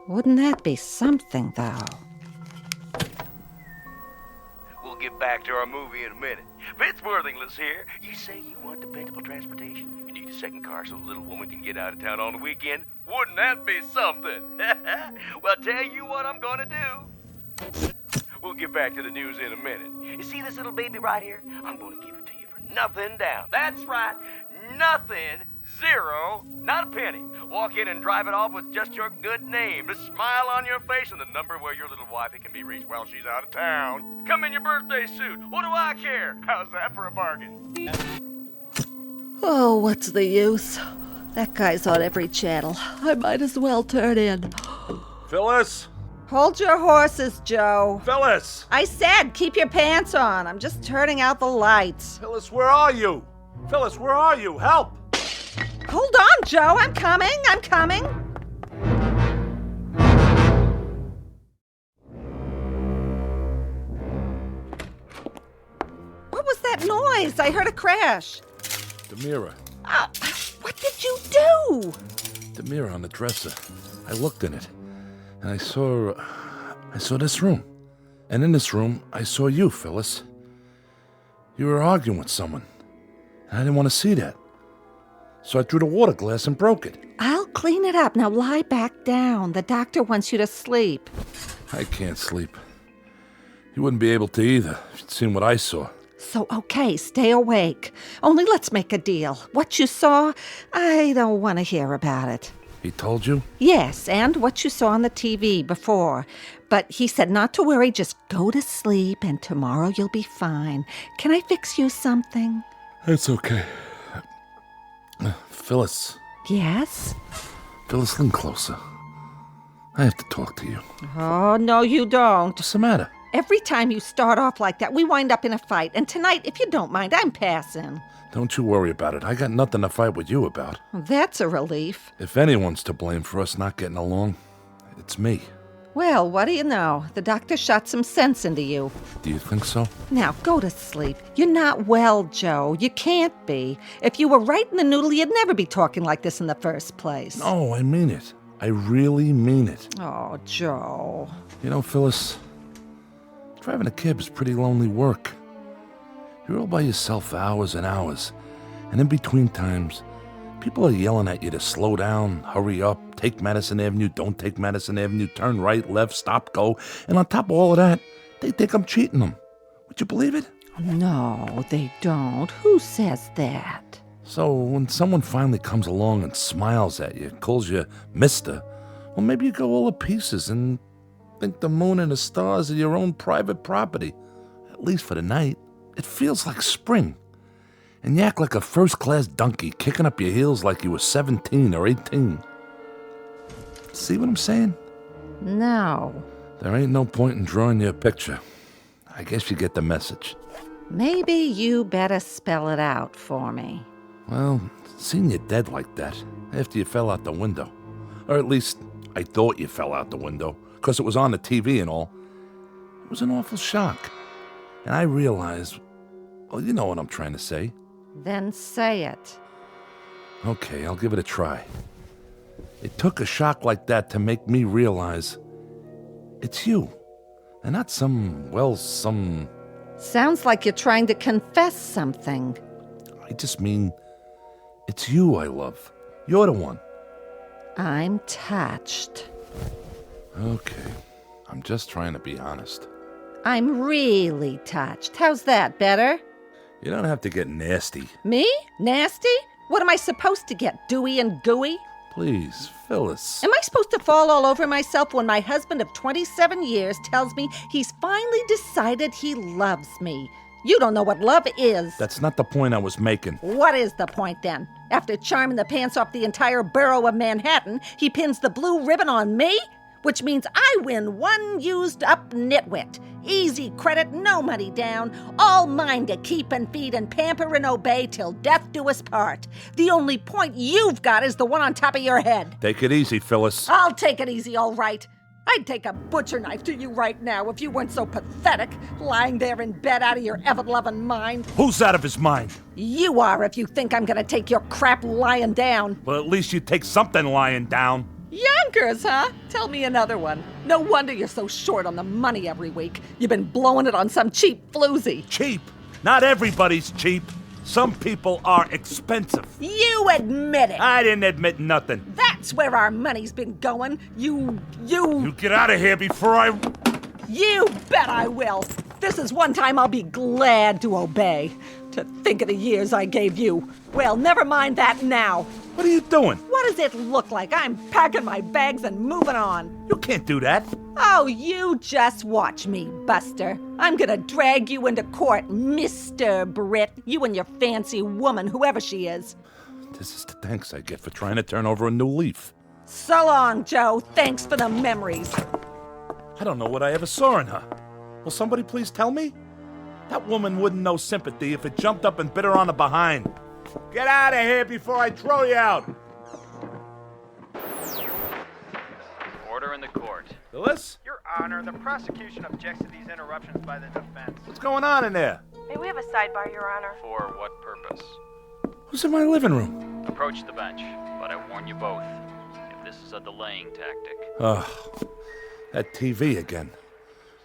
Wouldn't that be something, though? We'll get back to our movie in a minute. Vince Worthington's here. You say you want dependable transportation? You need a second car so the little woman can get out of town on the weekend? Wouldn't that be something? Well, tell you what I'm gonna do. We'll get back to the news in a minute. You see this little baby right here? I'm gonna give it to you for nothing down. That's right, nothing, zero, not a penny. Walk in and drive it off with just your good name, a smile on your face, and the number where your little wifey can be reached while she's out of town. Come in your birthday suit. What do I care? How's that for a bargain? Oh, what's the use? That guy's on every channel. I might as well turn in. Phyllis? Hold your horses, Joe. Phyllis! I said keep your pants on. I'm just turning out the lights. Phyllis, where are you? Phyllis, where are you? Help! Hold on, Joe. I'm coming. What was that noise? I heard a crash. The mirror. What did you do? The mirror on the dresser. I looked in it, and I saw this room. And in this room, I saw you, Phyllis. You were arguing with someone, and I didn't want to see that. So I threw the water glass and broke it. I'll clean it up. Now lie back down. The doctor wants you to sleep. I can't sleep. You wouldn't be able to either if you'd seen what I saw. So, okay, stay awake. Only let's make a deal. What you saw, I don't want to hear about it. He told you? Yes, and what you saw on the TV before. But he said not to worry, just go to sleep, and tomorrow you'll be fine. Can I fix you something? It's okay. Phyllis. Yes? Phyllis, lean closer. I have to talk to you. Oh, no, you don't. What's the matter? Every time you start off like that, we wind up in a fight. And tonight, if you don't mind, I'm passing. Don't you worry about it. I got nothing to fight with you about. That's a relief. If anyone's to blame for us not getting along, it's me. Well, what do you know? The doctor shot some sense into you. Do you think so? Now, go to sleep. You're not well, Joe. You can't be. If you were right in the noodle, you'd never be talking like this in the first place. No, I mean it. I really mean it. Oh, Joe. You know, Phyllis, driving a cab is pretty lonely work. You're all by yourself for hours and hours. And in between times, people are yelling at you to slow down, hurry up, take Madison Avenue, don't take Madison Avenue, turn right, left, stop, go. And on top of all of that, they think I'm cheating them. Would you believe it? No, they don't. Who says that? So when someone finally comes along and smiles at you, calls you mister, Well, maybe you go all to pieces and think the moon and the stars are your own private property. At least for the night. It feels like spring. And you act like a first-class donkey, kicking up your heels like you were 17 or 18. See what I'm saying? No. There ain't no point in drawing you a picture. I guess you get the message. Maybe you better spell it out for me. Well, seeing you dead like that, after you fell out the window. Or at least, I thought you fell out the window, because it was on the TV and all. It was an awful shock. And I realized, well, you know what I'm trying to say. Then say it. Okay, I'll give it a try. It took a shock like that to make me realize it's you. And not some... Sounds like you're trying to confess something. I just mean, it's you I love. You're the one. I'm touched. Okay, I'm just trying to be honest. I'm really touched. How's that, better? You don't have to get nasty. Me? Nasty? What am I supposed to get, dewy and gooey? Please, Phyllis. Am I supposed to fall all over myself when my husband of 27 years tells me he's finally decided he loves me? You don't know what love is. That's not the point I was making. What is the point then? After charming the pants off the entire borough of Manhattan, he pins the blue ribbon on me? Which means I win one used-up nitwit. Easy credit, no money down. All mine to keep and feed and pamper and obey till death do us part. The only point you've got is the one on top of your head. Take it easy, Phyllis. I'll take it easy, all right. I'd take a butcher knife to you right now if you weren't so pathetic, lying there in bed out of your ever-loving mind. Who's out of his mind? You are if you think I'm gonna take your crap lying down. Well, at least you take something lying down. Yonkers, huh? Tell me another one. No wonder you're so short on the money every week. You've been blowing it on some cheap floozy. Cheap? Not everybody's cheap. Some people are expensive. You admit it. I didn't admit nothing. That's where our money's been going. You get out of here before I... You bet I will. This is one time I'll be glad to obey. To think of the years I gave you. Well, never mind that now. What are you doing? What does it look like? I'm packing my bags and moving on. You can't do that. Oh, you just watch me, Buster. I'm gonna drag you into court, Mr. Britt. You and your fancy woman, whoever she is. This is the thanks I get for trying to turn over a new leaf. So long, Joe. Thanks for the memories. I don't know what I ever saw in her. Will somebody please tell me? That woman wouldn't know sympathy if it jumped up and bit her on the behind. Get out of here before I throw you out. Order in the court. Phyllis? Your Honor, the prosecution objects to these interruptions by the defense. What's going on in there? May we have a sidebar, Your Honor? For what purpose? Who's in my living room? Approach the bench, but I warn you both, if this is a delaying tactic. That TV again.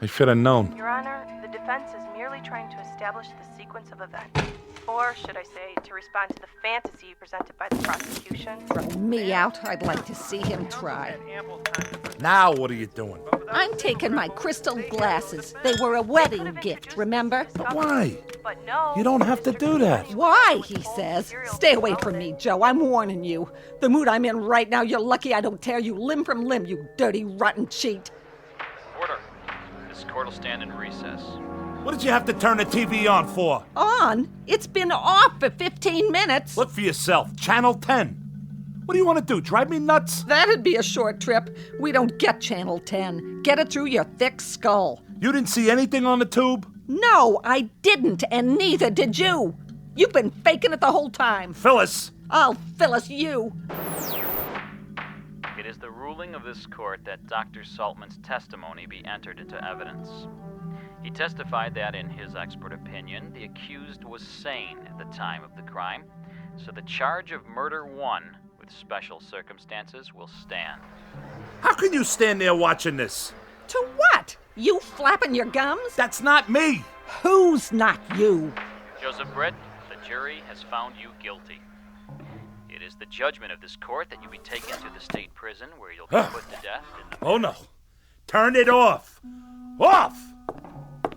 I should have known. Your Honor, the defense is merely trying to establish the sequence of events. Or, should I say, to respond to the fantasy presented by the prosecution. Throw me out. I'd like to see him try. Now what are you doing? I'm taking my crystal glasses. They were a wedding gift, remember? But why? But no. You don't have to do that. Why, he says. Stay away from me, Joe. I'm warning you. The mood I'm in right now, you're lucky I don't tear you limb from limb, you dirty, rotten cheat. Order. This court will stand in recess. What did you have to turn the TV on for? On? It's been off for 15 minutes. Look for yourself. Channel 10. What do you want to do, drive me nuts? That'd be a short trip. We don't get Channel 10. Get it through your thick skull. You didn't see anything on the tube? No, I didn't, and neither did you. You've been faking it the whole time. Phyllis! I'll Phyllis you. It is the ruling of this court that Dr. Saltman's testimony be entered into evidence. He testified that, in his expert opinion, the accused was sane at the time of the crime, so the charge of murder 1 with special circumstances will stand. How can you stand there watching this? To what? You flapping your gums? That's not me! Who's not you? Joseph Britt, the jury has found you guilty. It is the judgment of this court that you be taken to the state prison where you'll be put to death in the... Oh no! Turn it off! Off!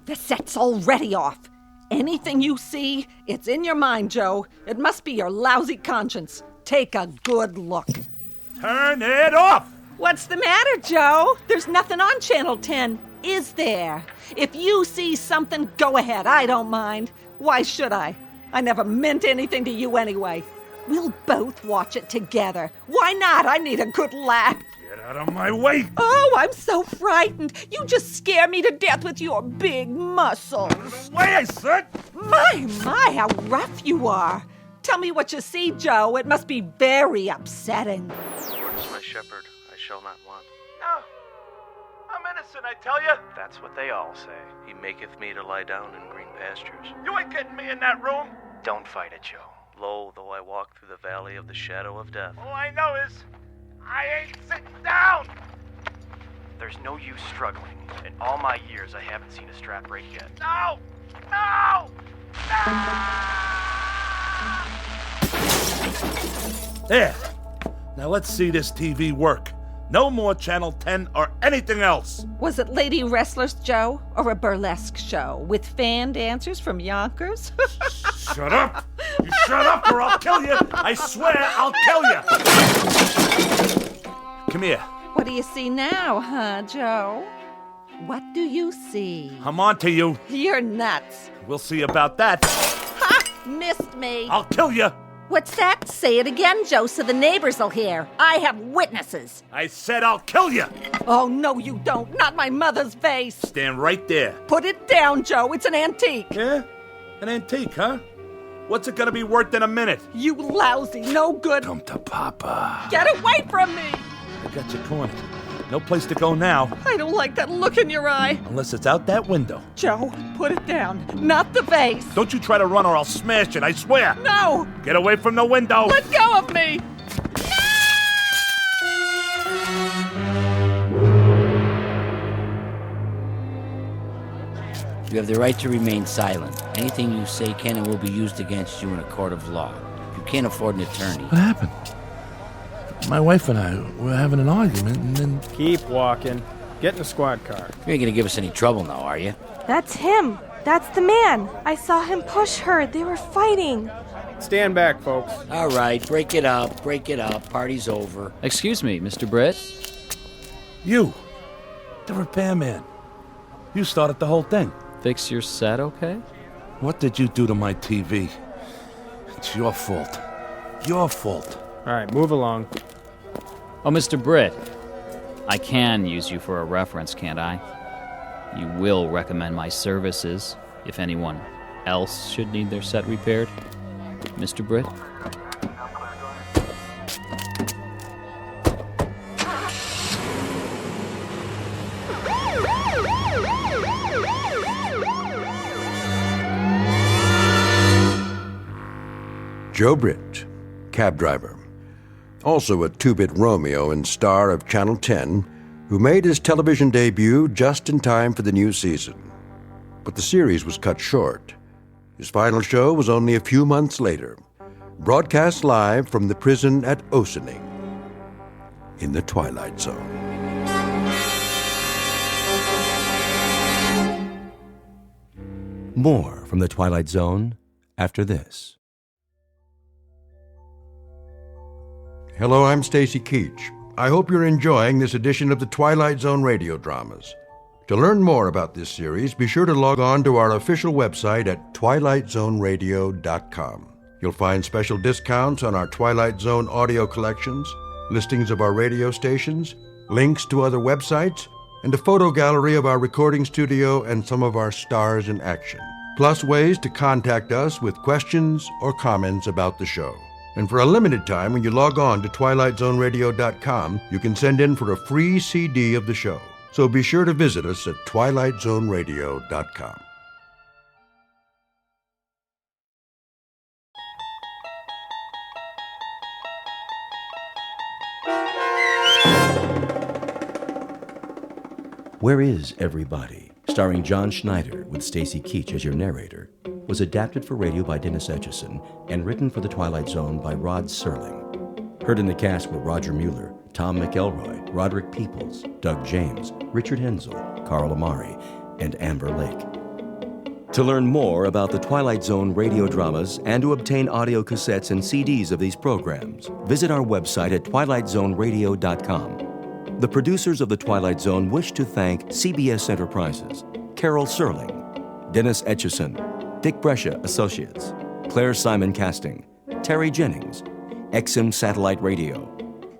The set's already off. Anything you see, it's in your mind, Joe. It must be your lousy conscience. Take a good look. Turn it off! What's the matter, Joe? There's nothing on Channel 10, is there? If you see something, go ahead. I don't mind. Why should I? I never meant anything to you anyway. We'll both watch it together. Why not? I need a good laugh. Get out of my way! Oh, I'm so frightened. You just scare me to death with your big muscles. Way, I said! My, how rough you are. Tell me what you see, Joe. It must be very upsetting. Lord is my shepherd, I shall not want. No, I'm innocent, I tell you. That's what they all say. He maketh me to lie down in green pastures. You ain't getting me in that room. Don't fight it, Joe. Lo, though I walk through the valley of the shadow of death. All I know is, I ain't sitting down. There's no use struggling. In all my years, I haven't seen a strap break yet. No! No! There. Now let's see this TV work. No more Channel 10 or anything else. Was it Lady Wrestlers, Joe? Or a burlesque show with fan dancers from Yonkers? Shut up! You shut up or I'll kill you! I swear I'll kill you! Come here. What do you see now, huh, Joe? What do you see? I'm on to you. You're nuts. We'll see about that. Ha! Missed me. I'll kill you. What's that? Say it again, Joe, so the neighbors will hear. I have witnesses. I said I'll kill you. Oh, no, you don't. Not my mother's face. Stand right there. Put it down, Joe. It's an antique. Yeah? An antique, huh? What's it gonna be worth in a minute? You lousy, no good. Come to Papa. Get away from me. I got you cornered. No place to go now. I don't like that look in your eye. Unless it's out that window. Joe, put it down. Not the vase. Don't you try to run or I'll smash it, I swear. No. Get away from the window. Let go of me. You have the right to remain silent. Anything you say can and will be used against you in a court of law. You can't afford an attorney. What happened? My wife and I were having an argument and then... Keep walking. Get in the squad car. You ain't gonna give us any trouble now, are you? That's him. That's the man. I saw him push her. They were fighting. Stand back, folks. All right, break it up. Break it up. Party's over. Excuse me, Mr. Britt. You. The repairman. You started the whole thing. Fix your set, okay? What did you do to my TV? It's your fault. Your fault. All right, move along. Oh, Mr. Britt, I can use you for a reference, can't I? You will recommend my services if anyone else should need their set repaired, Mr. Britt? Joe Britt, cab driver. Also a two-bit Romeo and star of Channel 10, who made his television debut just in time for the new season. But the series was cut short. His final show was only a few months later, broadcast live from the prison at Ossining, in the Twilight Zone. More from the Twilight Zone after this. Hello, I'm Stacy Keach. I hope you're enjoying this edition of the Twilight Zone radio dramas. To learn more about this series, be sure to log on to our official website at twilightzoneradio.com. You'll find special discounts on our Twilight Zone audio collections, listings of our radio stations, links to other websites, and a photo gallery of our recording studio and some of our stars in action. Plus ways to contact us with questions or comments about the show. And for a limited time, when you log on to twilightzoneradio.com, you can send in for a free CD of the show. So be sure to visit us at twilightzoneradio.com. Where Is Everybody, starring John Schneider with Stacy Keach as your narrator, was adapted for radio by Dennis Etchison and written for The Twilight Zone by Rod Serling. Heard in the cast were Roger Mueller, Tom McElroy, Roderick Peoples, Doug James, Richard Hensel, Carl Amari, and Amber Lake. To learn more about the Twilight Zone radio dramas and to obtain audio cassettes and CDs of these programs, visit our website at twilightzoneradio.com. The producers of The Twilight Zone wish to thank CBS Enterprises, Carol Serling, Dennis Etchison, Dick Brescia Associates, Claire Simon Casting, Terry Jennings, XM Satellite Radio,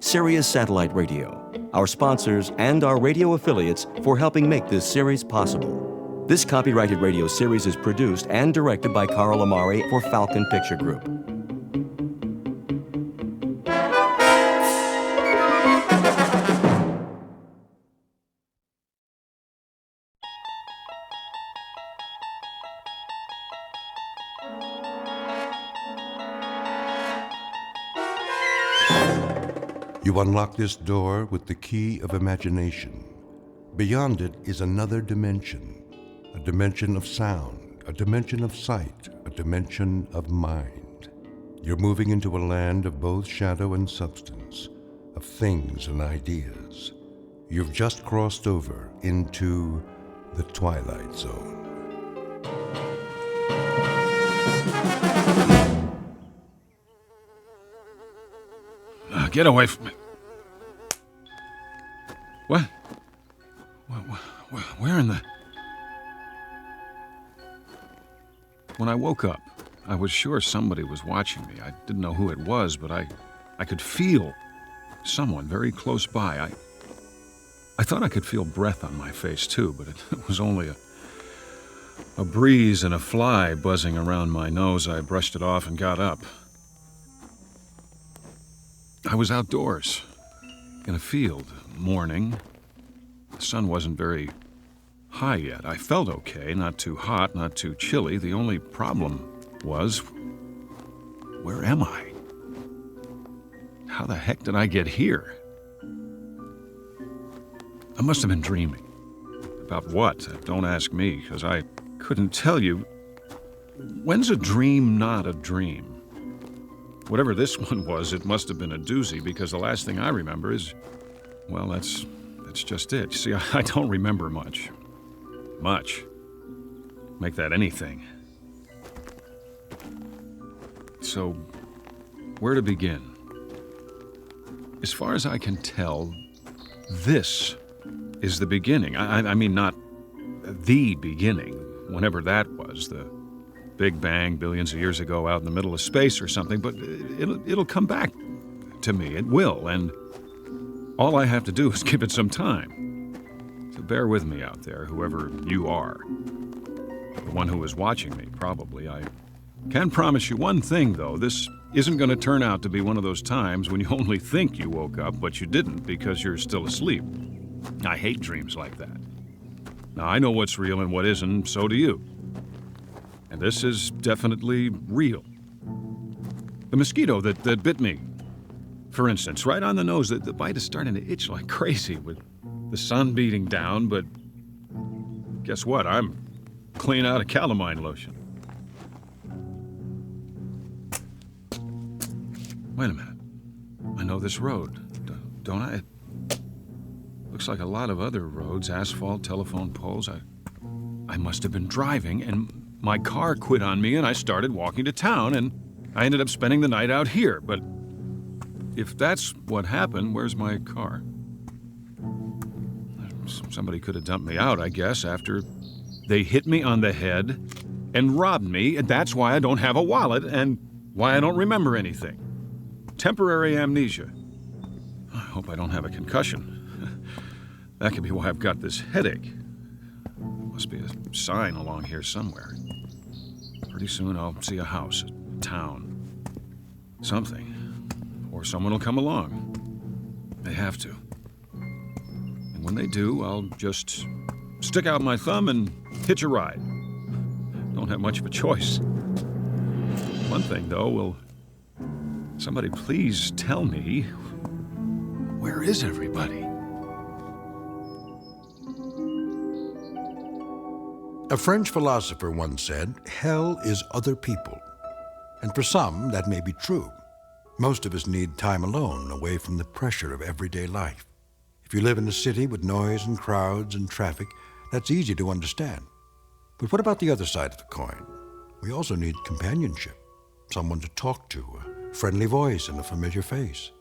Sirius Satellite Radio, our sponsors, and our radio affiliates for helping make this series possible. This copyrighted radio series is produced and directed by Carl Amari for Falcon Picture Group. You unlock this door with the key of imagination. Beyond it is another dimension, a dimension of sound, a dimension of sight, a dimension of mind. You're moving into a land of both shadow and substance, of things and ideas. You've just crossed over into the Twilight Zone. Get away from me. What? Where in the... When I woke up, I was sure somebody was watching me. I didn't know who it was, but I could feel someone very close by. I thought I could feel breath on my face, too, but it was only a breeze and a fly buzzing around my nose. I brushed it off and got up. I was outdoors, in a field, morning. The sun wasn't very high yet. I felt okay, not too hot, not too chilly. The only problem was, where am I? How the heck did I get here? I must have been dreaming. About what? Don't ask me, because I couldn't tell you. When's a dream not a dream? Whatever this one was, it must have been a doozy, because the last thing I remember is, well, that's just it. See, I don't remember much. Much. Make that anything. So, where to begin? As far as I can tell, this is the beginning. I mean, not the beginning, whenever that was, the Big Bang billions of years ago out in the middle of space or something, but it'll come back to me. It will, and all I have to do is give it some time. So bear with me out there, whoever you are. The one who is watching me, probably. I can promise you one thing, though. This isn't going to turn out to be one of those times when you only think you woke up, but you didn't because you're still asleep. I hate dreams like that. Now, I know what's real and what isn't, so do you. And this is definitely real. The mosquito that bit me, for instance, right on the nose, the bite is starting to itch like crazy with the sun beating down, but guess what? I'm clean out of calamine lotion. Wait a minute. I know this road, don't I? It looks like a lot of other roads, asphalt, telephone poles. I must have been driving, and my car quit on me, and I started walking to town, and I ended up spending the night out here. But if that's what happened, where's my car? Somebody could have dumped me out, I guess, after they hit me on the head and robbed me, and that's why I don't have a wallet and why I don't remember anything. Temporary amnesia. I hope I don't have a concussion. That could be why I've got this headache. Must be a sign along here somewhere. Pretty soon I'll see a house, a town, something. Or someone will come along. They have to. And when they do, I'll just stick out my thumb and hitch a ride. Don't have much of a choice. One thing, though, will somebody please tell me, where is everybody? A French philosopher once said, hell is other people. And for some, that may be true. Most of us need time alone, away from the pressure of everyday life. If you live in a city with noise and crowds and traffic, that's easy to understand. But what about the other side of the coin? We also need companionship, someone to talk to, a friendly voice and a familiar face.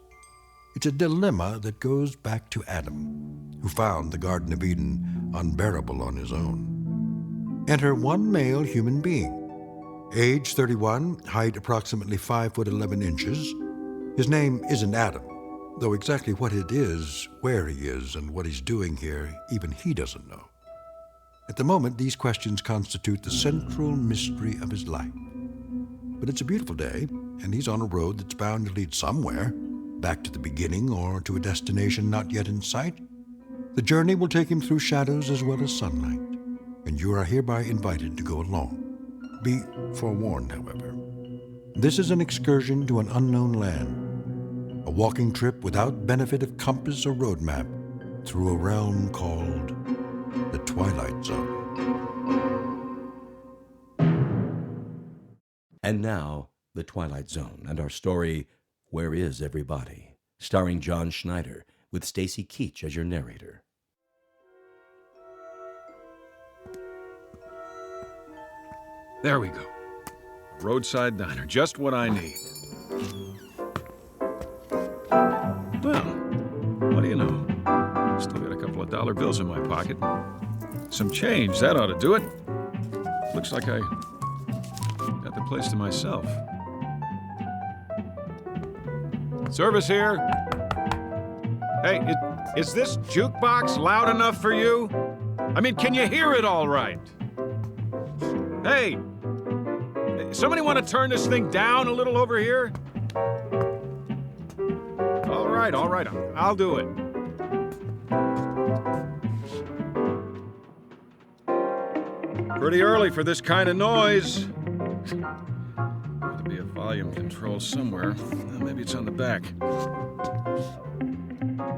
It's a dilemma that goes back to Adam, who found the Garden of Eden unbearable on his own. Enter one male human being. Age 31, height approximately 5 foot 11 inches. His name isn't Adam, though exactly what it is, where he is, and what he's doing here, even he doesn't know. At the moment, these questions constitute the central mystery of his life. But it's a beautiful day, and he's on a road that's bound to lead somewhere, back to the beginning or to a destination not yet in sight. The journey will take him through shadows as well as sunlight, and you are hereby invited to go along. Be forewarned, however. This is an excursion to an unknown land, a walking trip without benefit of compass or road map through a realm called the Twilight Zone. And now, The Twilight Zone and our story, Where Is Everybody? Starring John Schneider, with Stacy Keach as your narrator. There we go. Roadside diner, just what I need. Well, what do you know? Still got a couple of dollar bills in my pocket. Some change, that ought to do it. Looks like I got the place to myself. Service here. Hey, is this jukebox loud enough for you? I mean, can you hear it all right? Hey, somebody want to turn this thing down a little over here? All right, I'll do it. Pretty early for this kind of noise. Ought to be a volume control somewhere. Well, maybe it's on the back.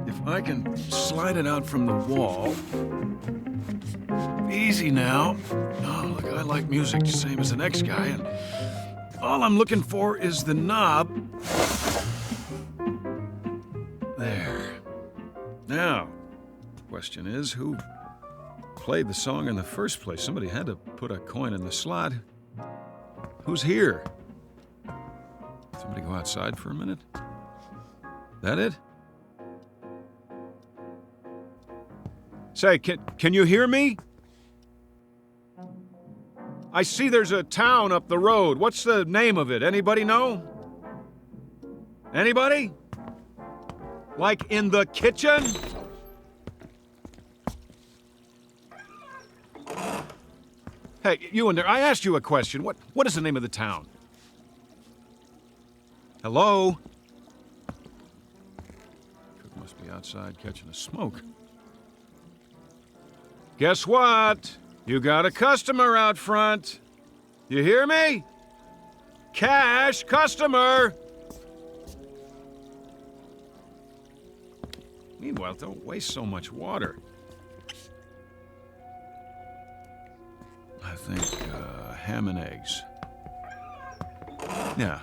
If I can slide it out from the wall. Easy now. Oh, look, I like music, same as the next guy, and all I'm looking for is the knob. There. Now, question is, who played the song in the first place? Somebody had to put a coin in the slot. Who's here? Somebody go outside for a minute? That it? Say, can you hear me? I see there's a town up the road. What's the name of it? Anybody know? Anybody? Like in the kitchen? Hey, you in there, I asked you a question. What is the name of the town? Hello? Cook must be outside catching a smoke. Guess what? You got a customer out front. You hear me? Cash customer. Meanwhile, don't waste so much water. I think ham and eggs. Yeah,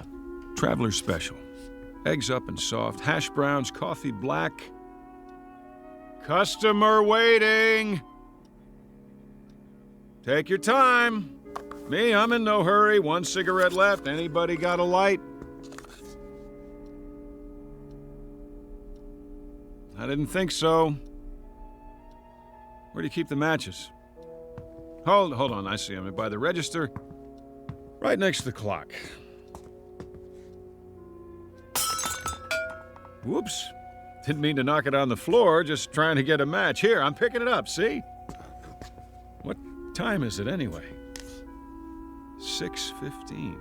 traveler's special. Eggs up and soft, hash browns, coffee black. Customer waiting. Take your time. Me, I'm in no hurry. One cigarette left. Anybody got a light? I didn't think so. Where do you keep the matches? Hold on, I see them. By the register, right next to the clock. Whoops. Didn't mean to knock it on the floor, just trying to get a match. Here, I'm picking it up, see? What time is it anyway? 6:15.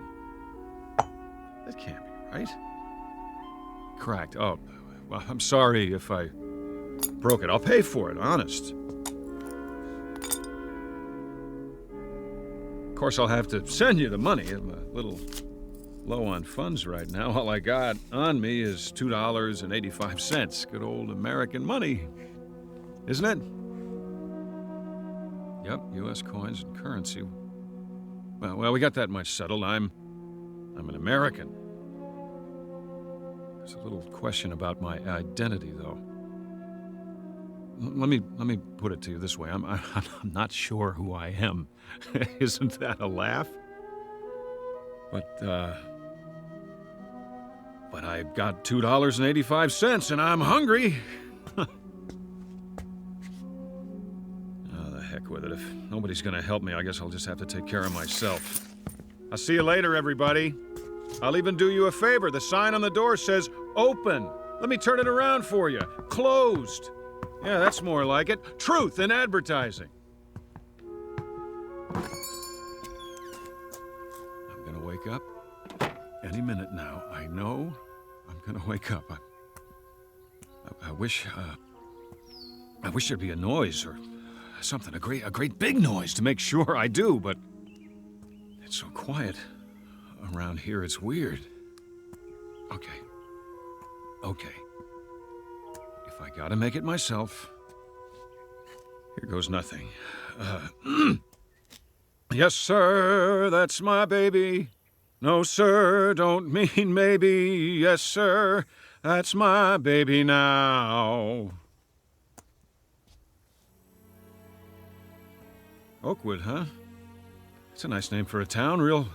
That can't be right. Cracked. Oh, well, I'm sorry if I broke it. I'll pay for it, honest. Of course, I'll have to send you the money. I'm a little low on funds right now. All I got on me is $2.85. Good old American money, isn't it? Yep, U.S. coins and currency. Well, we got that much settled. I'm an American. There's a little question about my identity, though. Let me put it to you this way. I'm not sure who I am. Isn't that a laugh? But But I got $2.85 and I'm hungry. Oh, the heck with it. If nobody's gonna help me, I guess I'll just have to take care of myself. I'll see you later, everybody. I'll even do you a favor. The sign on the door says, open. Let me turn it around for you. Closed. Yeah, that's more like it. Truth in advertising. I'm gonna wake up any minute now. I know I'm gonna wake up. I wish there'd be a noise or something, a great big noise to make sure I do, but it's so quiet around here, it's weird. Okay. If I gotta make it myself, here goes nothing. Yes, sir, that's my baby. No, sir, don't mean maybe. Yes, sir, that's my baby now. Oakwood, huh? It's a nice name for a town, real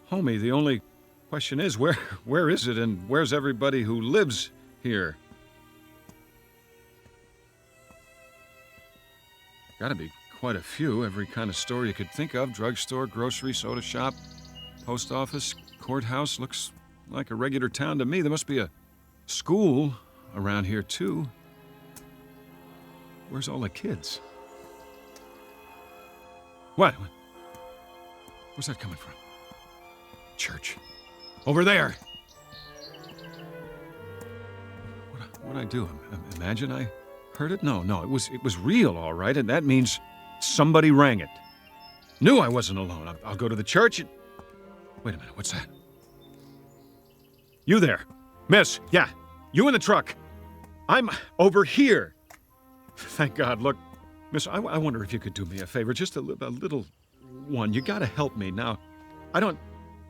homey. The only question is, where is it and where's everybody who lives here? Gotta be quite a few. Every kind of store you could think of. Drugstore, grocery, soda shop, post office, courthouse. Looks like a regular town to me. There must be a school around here, too. Where's all the kids? What? Where's that coming from? Church. Over there! What'd I do? Imagine I heard it? No, it was real, all right, and that means somebody rang it. Knew I wasn't alone. I'll go to the church and... Wait a minute, what's that? You there. Miss, yeah, you in the truck. I'm over here. Thank God. Look, miss, I wonder if you could do me a favor, just a little one. You gotta help me now. I don't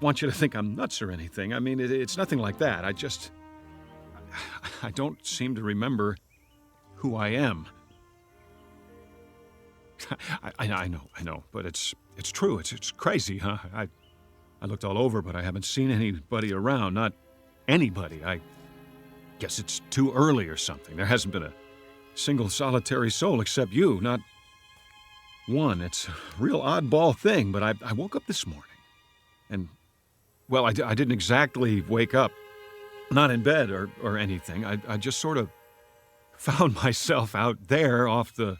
want you to think I'm nuts or anything. I mean, it's nothing like that. I don't seem to remember who I am. I know, but it's true. It's crazy, huh? I looked all over, but I haven't seen anybody around. Not anybody. I guess it's too early or something. There hasn't been a single solitary soul except you. Not one. It's a real oddball thing, but I woke up this morning. And, well, I didn't exactly wake up. Not in bed or anything. I just sort of found myself out there off the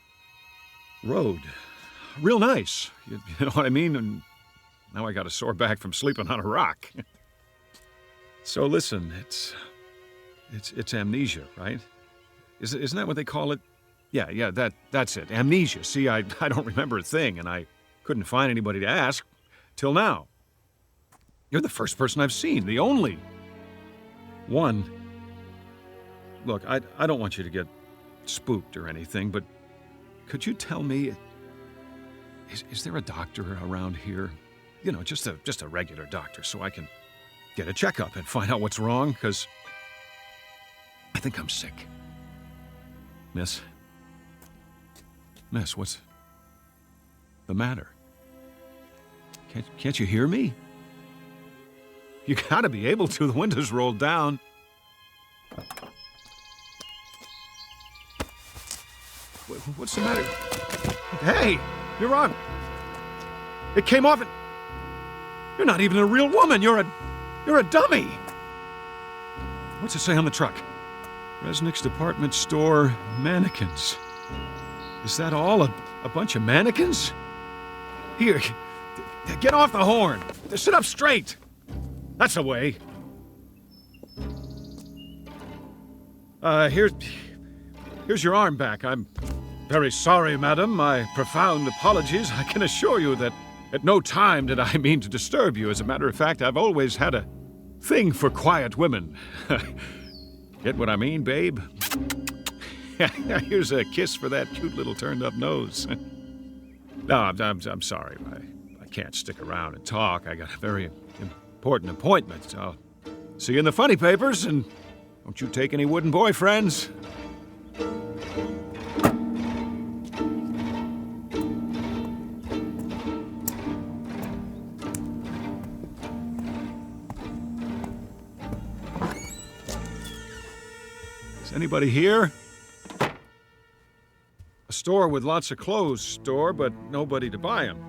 road. Real nice. You know what I mean? And now I got a sore back from sleeping on a rock. So listen, it's amnesia, right? Isn't that what they call it? Yeah, that's it. Amnesia. See, I don't remember a thing, and I couldn't find anybody to ask till now. You're the first person I've seen, the only one. Look, I don't want you to get spooked or anything, but could you tell me, is there a doctor around here? You know, just a regular doctor, so I can get a checkup and find out what's wrong, because I think I'm sick. Miss, what's the matter? Can't you hear me? You gotta be able to. The window's rolled down. What's the matter? Hey, you're wrong. It came off and... You're not even a real woman. You're a dummy. What's it say on the truck? Resnick's department store mannequins. Is that all? A bunch of mannequins? Here, get off the horn. Sit up straight. That's the way. Here's your arm back. I'm very sorry, madam. My profound apologies. I can assure you that at no time did I mean to disturb you. As a matter of fact, I've always had a thing for quiet women. Get what I mean, babe? Here's a kiss for that cute little turned-up nose. No, I'm sorry. I can't stick around and talk. I got a very important appointment. I'll see you in the funny papers, and don't you take any wooden boyfriends. Anybody here? A store with lots of clothes store, but nobody to buy them.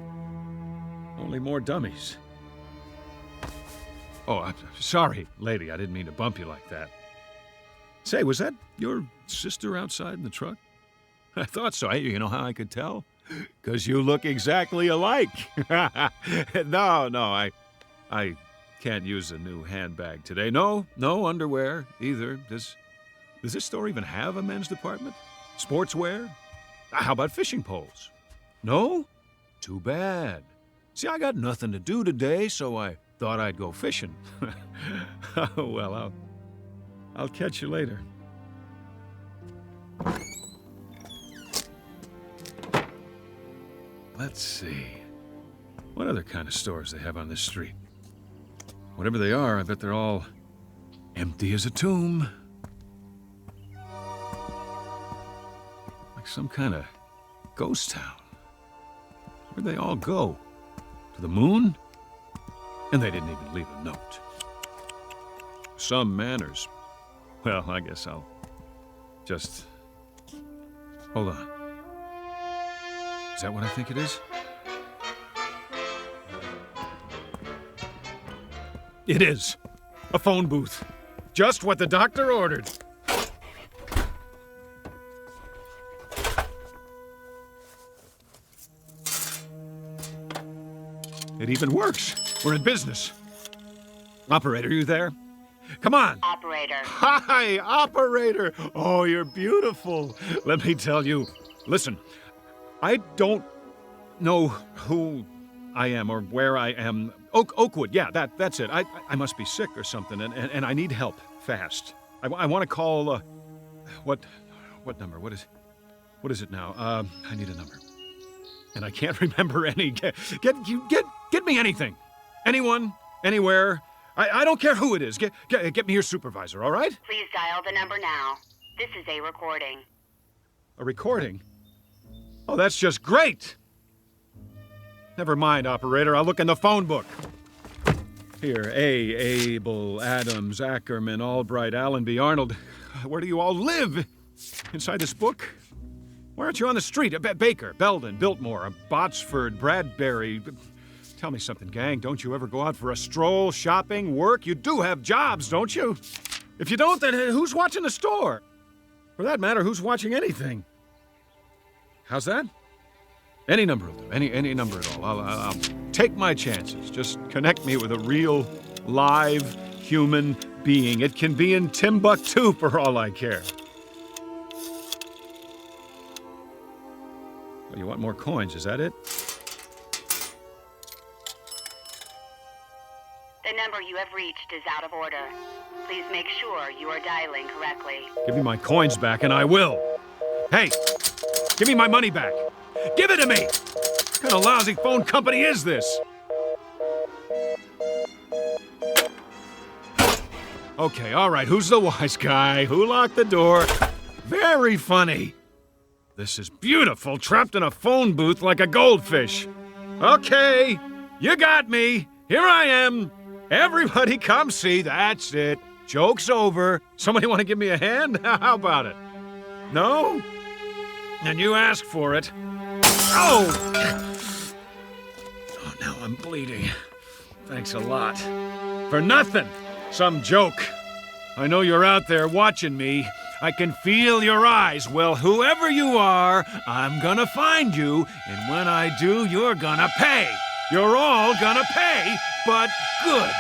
Only more dummies. Oh, I'm sorry, lady. I didn't mean to bump you like that. Say, was that your sister outside in the truck? I thought so. You know how I could tell? 'Cause you look exactly alike. No, I can't use a new handbag today. No underwear either. Does this store even have a men's department? Sportswear? How about fishing poles? No? Too bad. See, I got nothing to do today, so I thought I'd go fishing. Well, I'll catch you later. Let's see. What other kind of stores they have on this street? Whatever they are, I bet they're all empty as a tomb. Like some kind of ghost town. Where'd they all go? To the moon? And they didn't even leave a note. Some manners. Well, I guess I'll just... Hold on. Is that what I think it is? It is. A phone booth. Just what the doctor ordered. It even works. We're in business. Operator, you there? Come on. Operator. Hi, operator. Oh, you're beautiful. Let me tell you. Listen, I don't know who I am or where I am. Oakwood, yeah, that's it. I must be sick or something, and I need help fast. I want to call. What number? What is it now? I need a number, and I can't remember any. Get me anything, anyone, anywhere. I don't care who it is. Get me your supervisor, all right? Please dial the number now. This is a recording. A recording? Oh, that's just great! Never mind, operator. I'll look in the phone book. Here, Abel, Adams, Ackerman, Albright, Allenby, Arnold. Where do you all live? Inside this book? Why aren't you on the street? Baker, Belden, Biltmore, Botsford, Bradbury. Tell me something, gang. Don't you ever go out for a stroll, shopping, work? You do have jobs, don't you? If you don't, then who's watching the store? For that matter, who's watching anything? How's that? Any number will do. Any number at all. I'll take my chances. Just connect me with a real, live, human being. It can be in Timbuktu for all I care. Well, you want more coins, is that it? The number you have reached is out of order. Please make sure you are dialing correctly. Give me my coins back and I will. Hey, give me my money back. Give it to me! What kind of lousy phone company is this? Okay, all right, who's the wise guy? Who locked the door? Very funny. This is beautiful, trapped in a phone booth like a goldfish. Okay, you got me. Here I am. Everybody come see. That's it. Joke's over. Somebody want to give me a hand? How about it? No? And you asked for it. Oh! Oh, now I'm bleeding. Thanks a lot. For nothing. Some joke. I know you're out there watching me. I can feel your eyes. Well, whoever you are, I'm gonna find you. And when I do, you're gonna pay. You're all gonna pay, but good.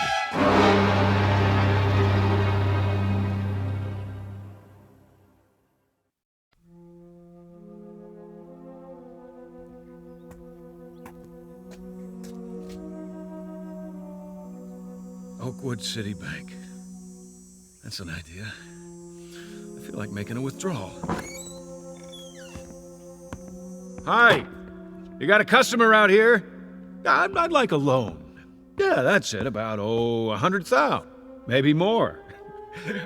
Oakwood City Bank. That's an idea. I feel like making a withdrawal. Hi! You got a customer out here? I'd like a loan. Yeah, that's it. About, $100,000. Maybe more.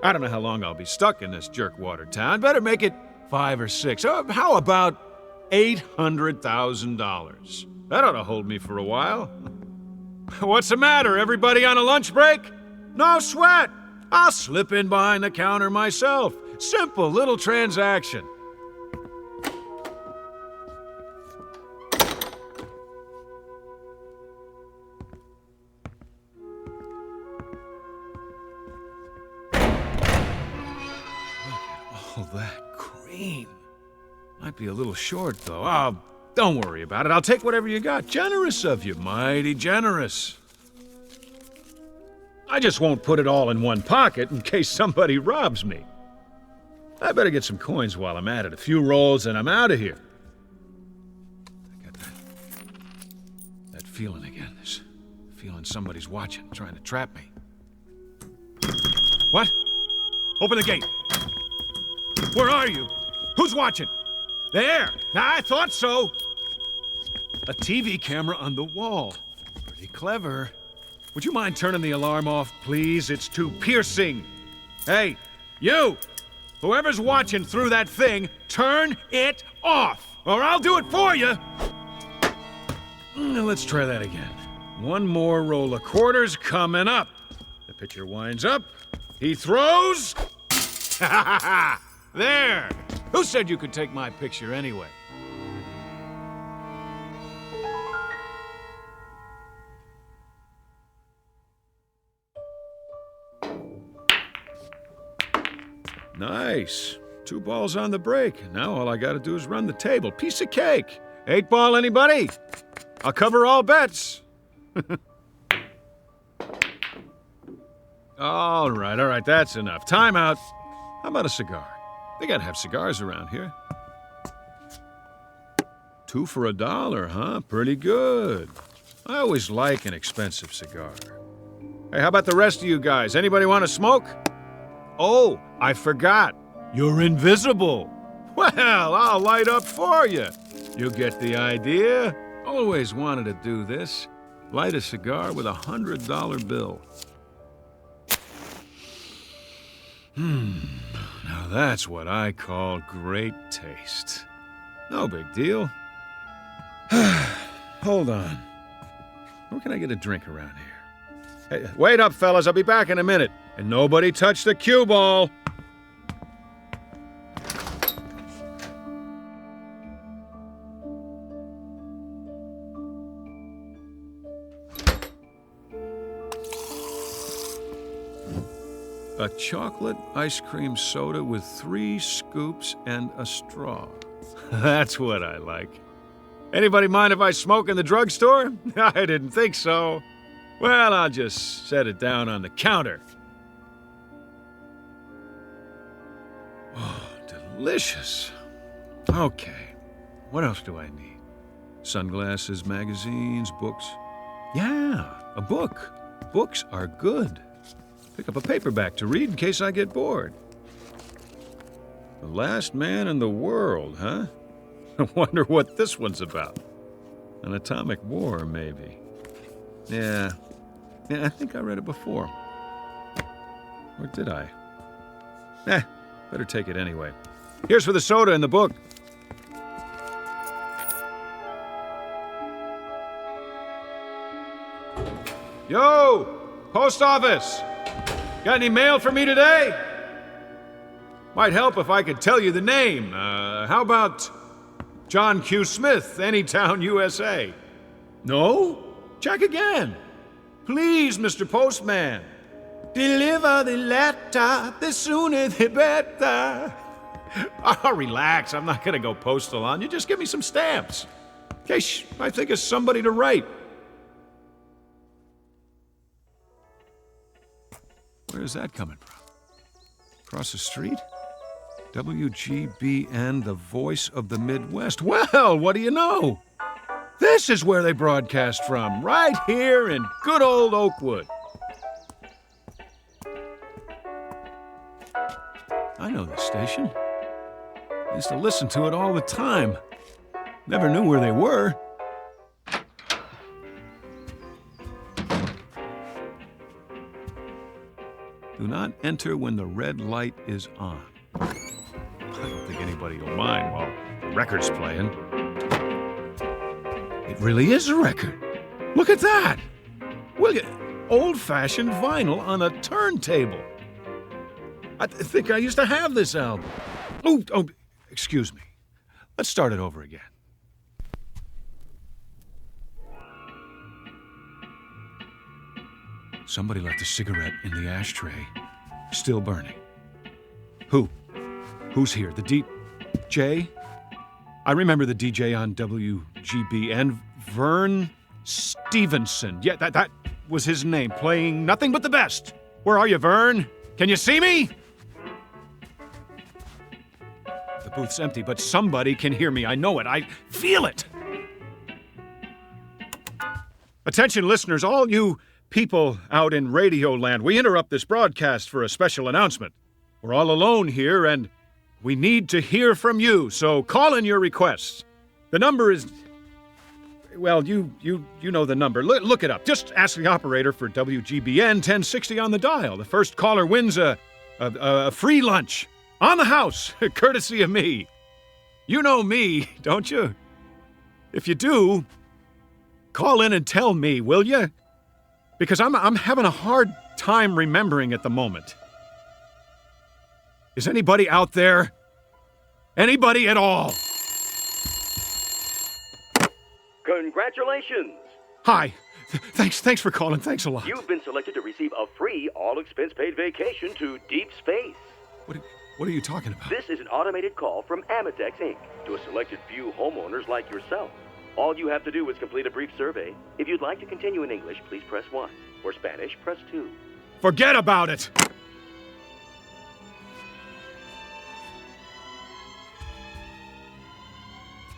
I don't know how long I'll be stuck in this jerkwater town. Better make it 5 or 6. How about $800,000? That ought to hold me for a while. What's the matter? Everybody on a lunch break? No sweat. I'll slip in behind the counter myself. Simple little transaction. All that cream. Might be a little short, though. Oh, don't worry about it. I'll take whatever you got. Generous of you. Mighty generous. I just won't put it all in one pocket in case somebody robs me. I better get some coins while I'm at it. A few rolls and I'm out of here. I got that feeling again. This feeling somebody's watching, trying to trap me. What? Open the gate. Where are you? Who's watching? There! I thought so! A TV camera on the wall. Pretty clever. Would you mind turning the alarm off, please? It's too piercing. Hey, you! Whoever's watching through that thing, turn it off, or I'll do it for you! Now let's try that again. One more roll of quarters coming up. The pitcher winds up. He throws. Ha ha ha! There! Who said you could take my picture anyway? Nice. 2 balls on the break. Now all I gotta do is run the table. Piece of cake. 8 ball, anybody? I'll cover all bets. All right, that's enough. Time out. How about a cigar? They gotta have cigars around here. 2 for $1, huh? Pretty good. I always like an expensive cigar. Hey, how about the rest of you guys? Anybody want to smoke? Oh, I forgot. You're invisible. Well, I'll light up for you. You get the idea? Always wanted to do this. Light a cigar with a $100 bill. Now that's what I call great taste. No big deal. Hold on. Where can I get a drink around here? Hey, wait up, fellas. I'll be back in a minute. And nobody touch the cue ball. A chocolate ice cream soda with 3 scoops and a straw. That's what I like. Anybody mind if I smoke in the drugstore? I didn't think so. Well, I'll just set it down on the counter. Oh, delicious. Okay, what else do I need? Sunglasses, magazines, books. Yeah, a book. Books are good. Pick up a paperback to read in case I get bored. The Last Man in the World, huh? I wonder what this one's about. An atomic war, maybe. Yeah, I think I read it before. Or did I? Better take it anyway. Here's for the soda and the book. Yo! Post office! Got any mail for me today? Might help if I could tell you the name. How about John Q. Smith, Anytown, USA? No? Check again. Please, Mr. Postman. Deliver the letter, the sooner the better. Oh, relax. I'm not going to go postal on you. Just give me some stamps. In case I think of somebody to write. Where's that coming from? Across the street? WGBN, the voice of the Midwest. Well, what do you know? This is where they broadcast from, right here in good old Oakwood. I know this station. I used to listen to it all the time. Never knew where they were. Do not enter when the red light is on. I don't think anybody will mind while the record's playing. It really is a record. Look at that. Look at old-fashioned vinyl on a turntable. I think I used to have this album. Oh, excuse me. Let's start it over again. Somebody left a cigarette in the ashtray, still burning. Who? Who's here? The DJ? I remember the DJ on WGBN, Vern Stevenson. Yeah, that was his name, playing nothing but the best. Where are you, Vern? Can you see me? The booth's empty, but somebody can hear me. I know it. I feel it. Attention, listeners, all you people out in Radio Land, we interrupt this broadcast for a special announcement. We're all alone here, and we need to hear from you, so call in your requests. The number is... Well, you know the number. Look it up. Just ask the operator for WGBN 1060 on the dial. The first caller wins a free lunch on the house, courtesy of me. You know me, don't you? If you do, call in and tell me, will you? Because I'm having a hard time remembering at the moment. Is anybody out there? Anybody at all? Congratulations! Hi. Thanks for calling. Thanks a lot. You've been selected to receive a free, all-expense-paid vacation to deep space. What are you talking about? This is an automated call from Amitex, Inc. to a selected few homeowners like yourself. All you have to do is complete a brief survey. If you'd like to continue in English, please press 1. For Spanish, press 2. Forget about it!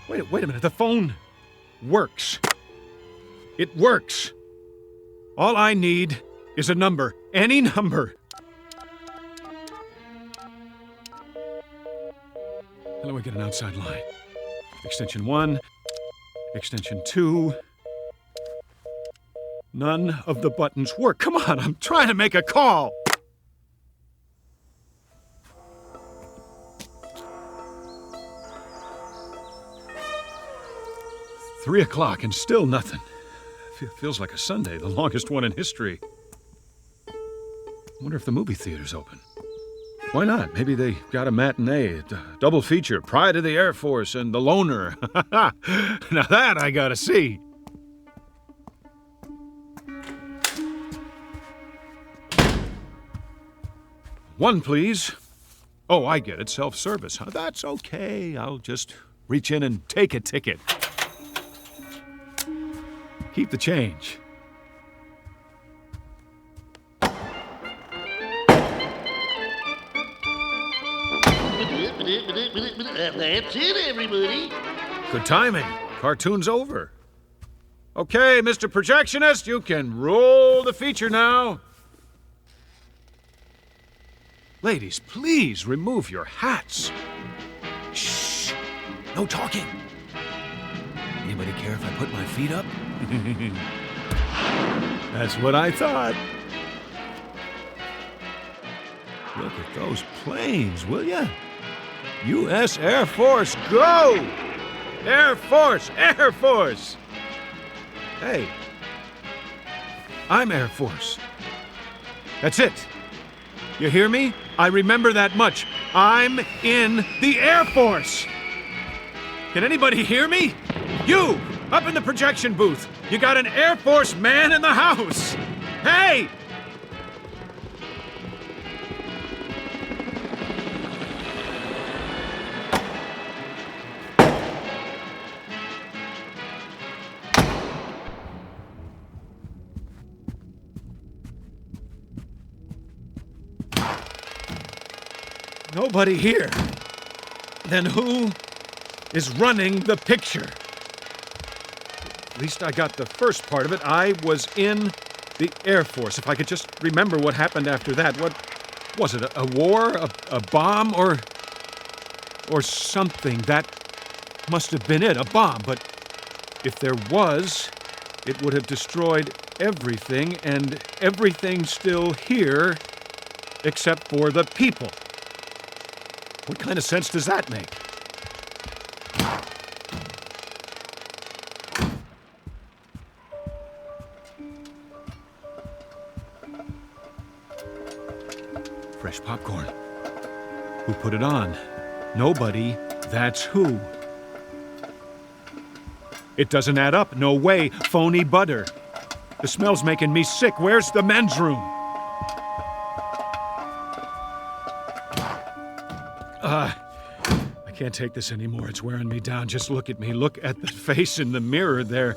Wait a minute. The phone works. It works. All I need is a number. Any number. How do I get an outside line? Extension 1. Extension 2. None of the buttons work. Come on, I'm trying to make a call. Three o'clock and still nothing. Feels like a Sunday, the longest one in history. I wonder if the movie theater's open. Why not? Maybe they got a matinee, a double feature, Pride of the Air Force and The Loner. Now that I gotta see. One, please. Oh, I get it. Self-service. Huh? That's okay. I'll just reach in and take a ticket. Keep the change. That's it, everybody. Good timing. Cartoon's over. Okay, Mr. Projectionist, you can roll the feature now. Ladies, please remove your hats. Shh. No talking. Anybody care if I put my feet up? That's what I thought. Look at those planes, will ya? U.S. Air Force, go! Air Force, Air Force! Hey, I'm Air Force. That's it. You hear me? I remember that much. I'm in the Air Force. Can anybody hear me? You, up in the projection booth. You got an Air Force man in the house. Hey! Nobody here. Then who is running the picture? At least I got the first part of it. I was in the Air Force. If I could just remember what happened after that. What was it? A war? A bomb? Or something? That must have been it. A bomb. But if there was, it would have destroyed everything, and everything's still here except for the people. What kind of sense does that make? Fresh popcorn. Who put it on? Nobody. That's who. It doesn't add up. No way. Phony butter. The smell's making me sick. Where's the men's room? I can't take this anymore. It's wearing me down. Just look at me. Look at the face in the mirror there.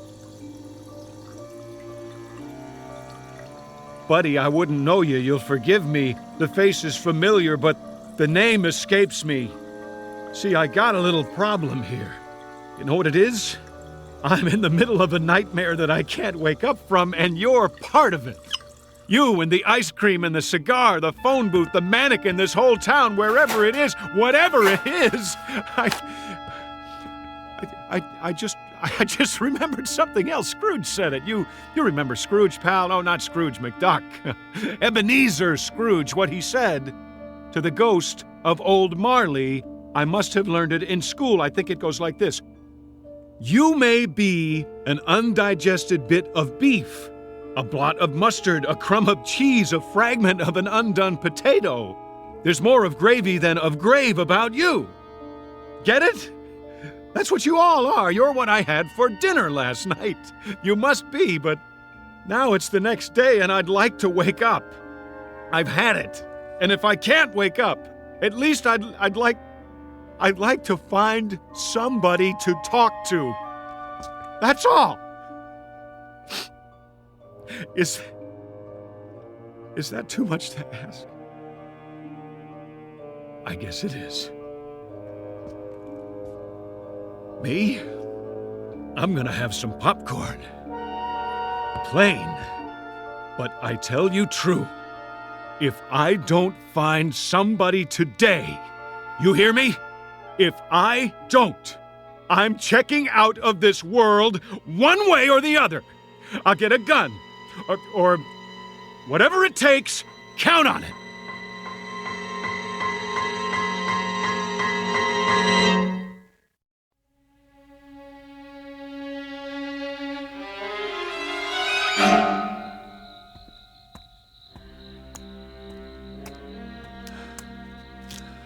Buddy, I wouldn't know you. You'll forgive me. The face is familiar, but the name escapes me. See, I got a little problem here. You know what it is? I'm in the middle of a nightmare that I can't wake up from, and you're part of it. You and the ice cream and the cigar, the phone booth, the mannequin, this whole town, wherever it is, whatever it is, I just remembered something else. Scrooge said it. You remember Scrooge, pal? No, not Scrooge McDuck. Ebenezer Scrooge, what he said to the ghost of old Marley. I must have learned it in school. I think it goes like this. You may be an undigested bit of beef, a blot of mustard, a crumb of cheese, a fragment of an undone potato. There's more of gravy than of grave about you. Get it? That's what you all are. You're what I had for dinner last night. You must be, but now it's the next day and I'd like to wake up. I've had it. And if I can't wake up, at least I'd like to find somebody to talk to. That's all. Is that too much to ask? I guess it is. Me? I'm gonna have some popcorn. Plain. But I tell you true, if I don't find somebody today, you hear me? If I don't, I'm checking out of this world one way or the other. I'll get a gun, or whatever it takes, count on it.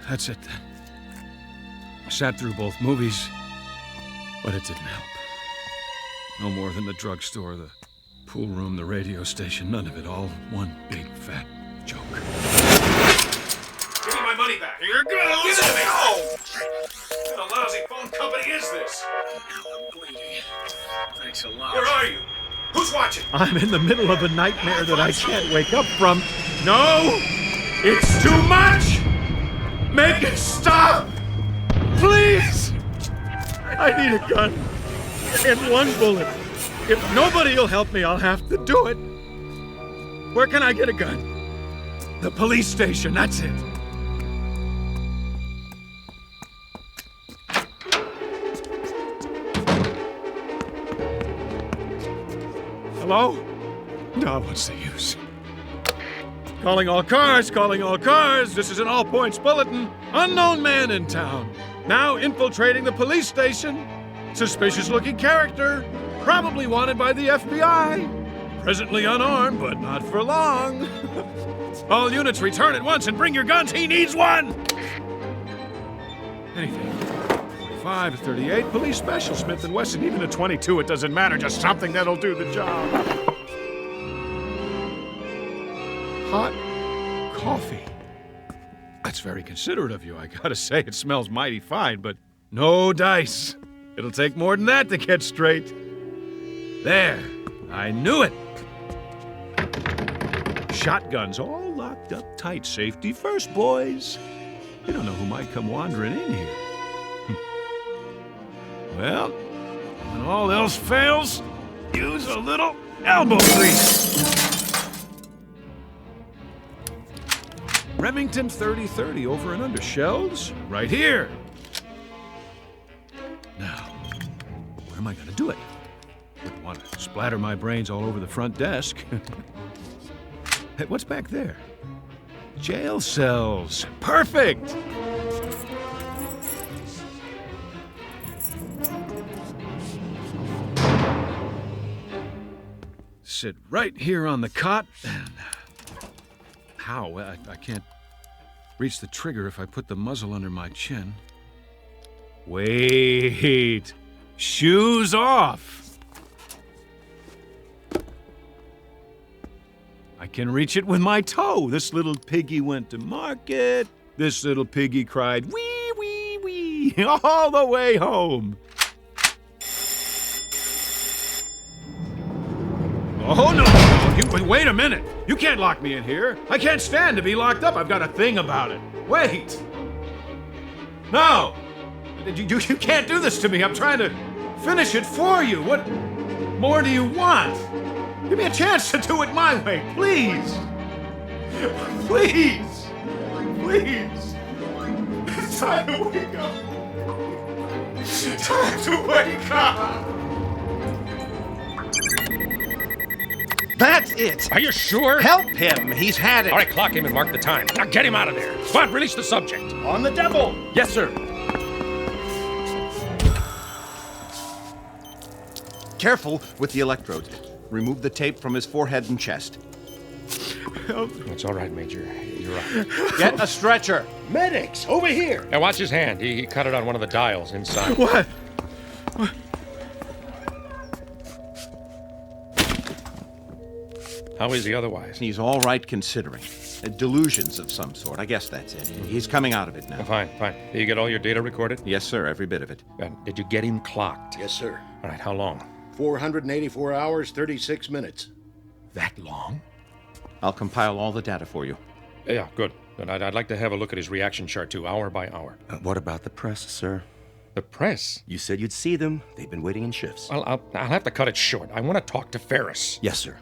That's it then. I sat through both movies, but it didn't help. No more than the drugstore, the pool room, the radio station, none of it, all one big fat joke. Give me my money back. Here goes. Give it to me. Oh! What a lousy phone company is this? I'm bleeding. Thanks a lot. Where are you? Who's watching? I'm in the middle of a nightmare that I can't wake up from. No! It's too much! Make it stop! Please! I need a gun. And one bullet. If nobody will help me, I'll have to do it. Where can I get a gun? The police station, that's it. Hello? No, what's the use? Calling all cars, calling all cars. This is an all-points bulletin. Unknown man in town. Now infiltrating the police station. Suspicious-looking character. Probably wanted by the FBI. Presently unarmed, but not for long. All units return at once and bring your guns. He needs one! Anything. 45 to 38. Police special. Smith & Wesson. Even a 22, it doesn't matter. Just something that'll do the job. Hot coffee. That's very considerate of you. I gotta say, it smells mighty fine, but no dice. It'll take more than that to get straight. There. I knew it. Shotguns all locked up tight. Safety first, boys. You don't know who might come wandering in here. Well, when all else fails, use a little elbow grease. Remington 30-30 over and under. Shells right here. Now, where am I going to do it? Wouldn't want to splatter my brains all over the front desk. Hey, what's back there? Jail cells. Perfect! Sit right here on the cot and... How? I can't reach the trigger if I put the muzzle under my chin. Wait! Shoes off! I can reach it with my toe. This little piggy went to market. This little piggy cried, wee, wee, wee, all the way home. Oh, no. Wait a minute. You can't lock me in here. I can't stand to be locked up. I've got a thing about it. Wait. No. You can't do this to me. I'm trying to finish it for you. What more do you want? Give me a chance to do it my way, please. Please. Please. It's time to wake up. Time to wake up. That's it. Are you sure? Help him. He's had it. All right, clock him and mark the time. Now get him out of there. Come on, release the subject. On the devil. Yes, sir. Careful with the electrodes. Remove the tape from his forehead and chest. It's all right, Major. You're right. Get a stretcher. Medics, over here. Now watch his hand. He cut it on one of the dials inside. What? How is he otherwise? He's all right considering. Delusions of some sort. I guess that's it. He's coming out of it now. Fine. Did you get all your data recorded? Yes, sir. Every bit of it. Did you get him clocked? Yes, sir. All right, how long? 484 hours, 36 minutes. That long? I'll compile all the data for you. Yeah, good. And I'd like to have a look at his reaction chart, too, hour by hour. What about the press, sir? The press? You said you'd see them. They've been waiting in shifts. Well, I'll have to cut it short. I want to talk to Ferris. Yes, sir.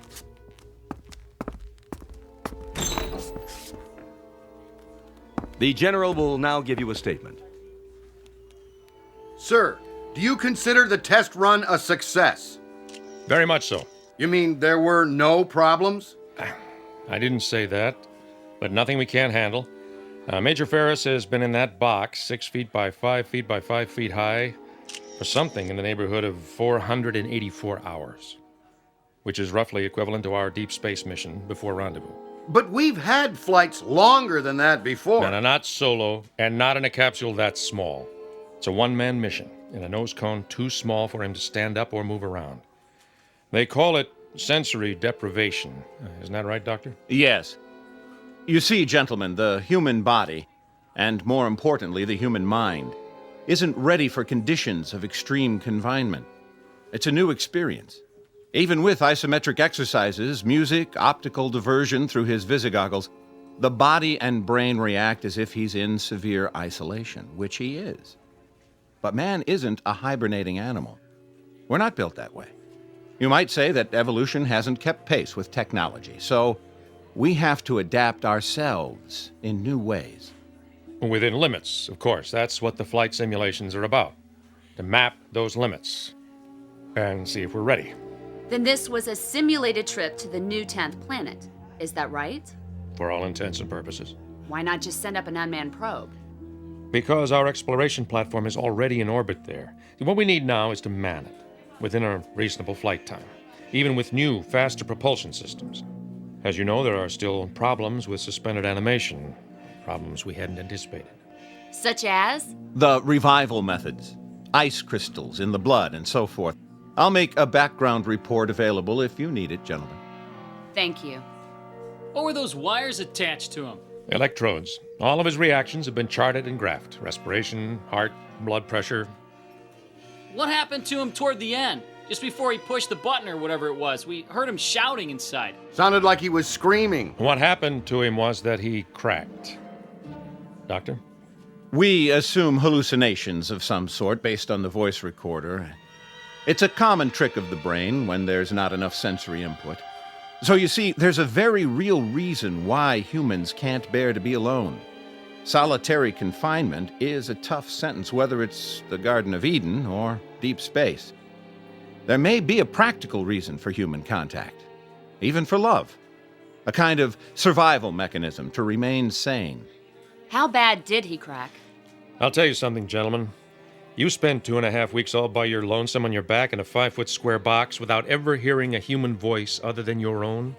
The General will now give you a statement. Sir, do you consider the test run a success? Very much so. You mean there were no problems? I didn't say that, but nothing we can't handle. Major Ferris has been in that box, 6 feet by 5 feet by 5 feet high, for something in the neighborhood of 484 hours, which is roughly equivalent to our deep space mission before rendezvous. But we've had flights longer than that before. No, not solo, and not in a capsule that small. It's a one-man mission, in a nose cone too small for him to stand up or move around. They call it sensory deprivation. Isn't that right, Doctor? Yes. You see, gentlemen, the human body, and more importantly, the human mind, isn't ready for conditions of extreme confinement. It's a new experience. Even with isometric exercises, music, optical diversion through his visigoggles, the body and brain react as if he's in severe isolation, which he is. But man isn't a hibernating animal. We're not built that way. You might say that evolution hasn't kept pace with technology, so we have to adapt ourselves in new ways. Within limits, of course. That's what the flight simulations are about. To map those limits and see if we're ready. Then this was a simulated trip to the new 10th planet. Is that right? For all intents and purposes. Why not just send up an unmanned probe? Because our exploration platform is already in orbit there. What we need now is to man it, within a reasonable flight time, even with new, faster propulsion systems. As you know, there are still problems with suspended animation, problems we hadn't anticipated. Such as? The revival methods, ice crystals in the blood, and so forth. I'll make a background report available if you need it, gentlemen. Thank you. What were those wires attached to him? Electrodes. All of his reactions have been charted and graphed. Respiration, heart, blood pressure. What happened to him toward the end? Just before he pushed the button or whatever it was. We heard him shouting inside. Sounded like he was screaming. What happened to him was that he cracked. Doctor? We assume hallucinations of some sort based on the voice recorder. It's a common trick of the brain when there's not enough sensory input. So you see, there's a very real reason why humans can't bear to be alone. Solitary confinement is a tough sentence, whether it's the Garden of Eden or deep space. There may be a practical reason for human contact, even for love. A kind of survival mechanism to remain sane. How bad did he crack? I'll tell you something, gentlemen. You spend 2.5 weeks all by your lonesome on your back in a 5-foot square box without ever hearing a human voice other than your own.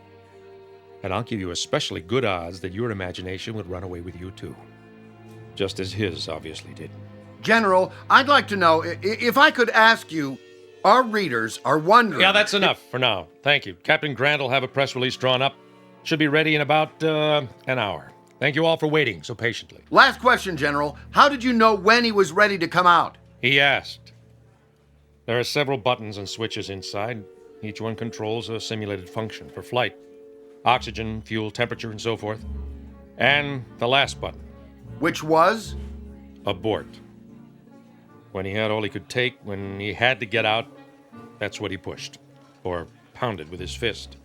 And I'll give you especially good odds that your imagination would run away with you, too. Just as his obviously did. General, I'd like to know if I could ask you, our readers are wondering... Yeah, that's enough for now. Thank you. Captain Grant will have a press release drawn up. Should be ready in about an hour. Thank you all for waiting so patiently. Last question, General. How did you know when he was ready to come out? He asked. There are several buttons and switches inside. Each one controls a simulated function for flight. Oxygen, fuel, temperature, and so forth. And the last button. Which was? Abort. When he had all he could take, when he had to get out, that's what he pushed. Or pounded with his fist.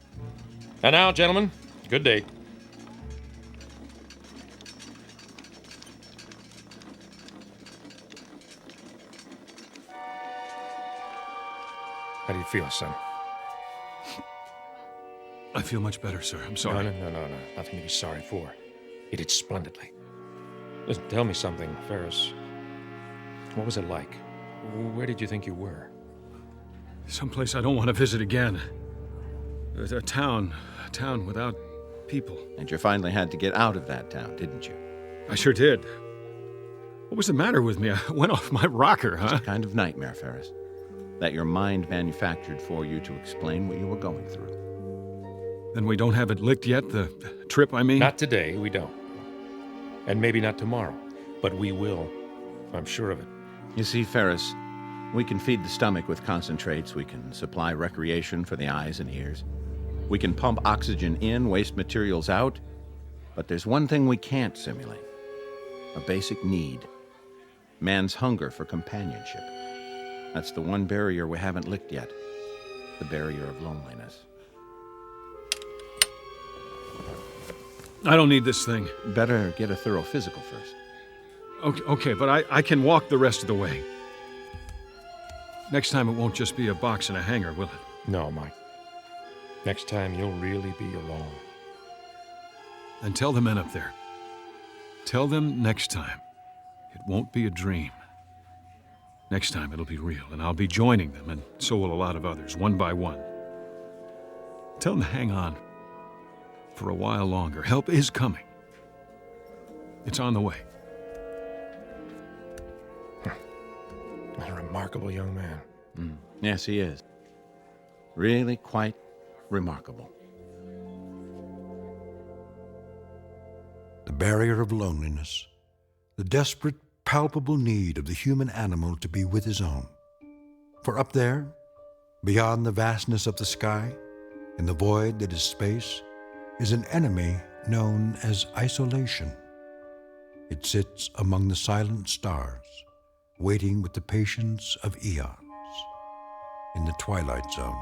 And now, gentlemen, good day. How do you feel, son? I feel much better, sir. I'm sorry. No. Nothing to be sorry for. You did splendidly. Listen, tell me something, Ferris. What was it like? Where did you think you were? Someplace I don't want to visit again. A town without people. And you finally had to get out of that town, didn't you? I sure did. What was the matter with me? I went off my rocker, huh? It's a kind of nightmare, Ferris, that your mind manufactured for you to explain what you were going through. Then we don't have it licked yet, the trip, I mean? Not today, we don't. And maybe not tomorrow, but we will. I'm sure of it. You see, Ferris, we can feed the stomach with concentrates, we can supply recreation for the eyes and ears, we can pump oxygen in, waste materials out, but there's one thing we can't simulate. A basic need. Man's hunger for companionship. That's the one barrier we haven't licked yet. The barrier of loneliness. I don't need this thing. Better get a thorough physical first. Okay, but I can walk the rest of the way. Next time it won't just be a box and a hanger, will it? No, Mike. Next time you'll really be alone. And tell the men up there. Tell them next time it won't be a dream. Next time it'll be real, and I'll be joining them, and so will a lot of others, one by one. Tell them to hang on for a while longer. Help is coming. It's on the way. What a remarkable young man. Yes, he is. Really quite remarkable. The barrier of loneliness, the desperate, palpable need of the human animal to be with his own. For up there, beyond the vastness of the sky, in the void that is space, is an enemy known as isolation. It sits among the silent stars, waiting with the patience of eons, in the Twilight Zone.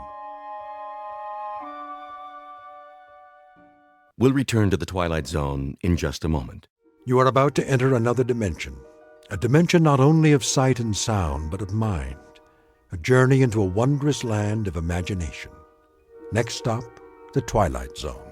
We'll return to the Twilight Zone in just a moment. You are about to enter another dimension, a dimension not only of sight and sound, but of mind, a journey into a wondrous land of imagination. Next stop, the Twilight Zone.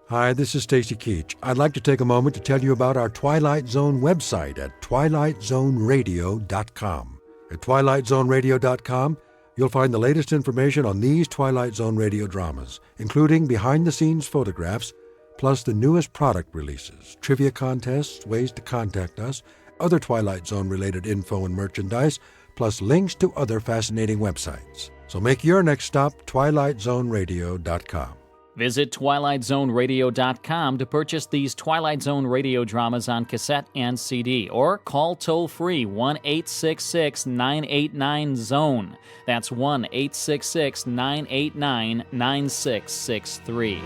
Hi, this is Stacy Keach. I'd like to take a moment to tell you about our Twilight Zone website at twilightzoneradio.com. At twilightzoneradio.com, you'll find the latest information on these Twilight Zone radio dramas, including behind-the-scenes photographs, plus the newest product releases, trivia contests, ways to contact us, other Twilight Zone-related info and merchandise, plus links to other fascinating websites. So make your next stop twilightzoneradio.com. Visit twilightzoneradio.com to purchase these Twilight Zone radio dramas on cassette and CD, or call toll-free 1-866-989-ZONE. That's 1-866-989-9663.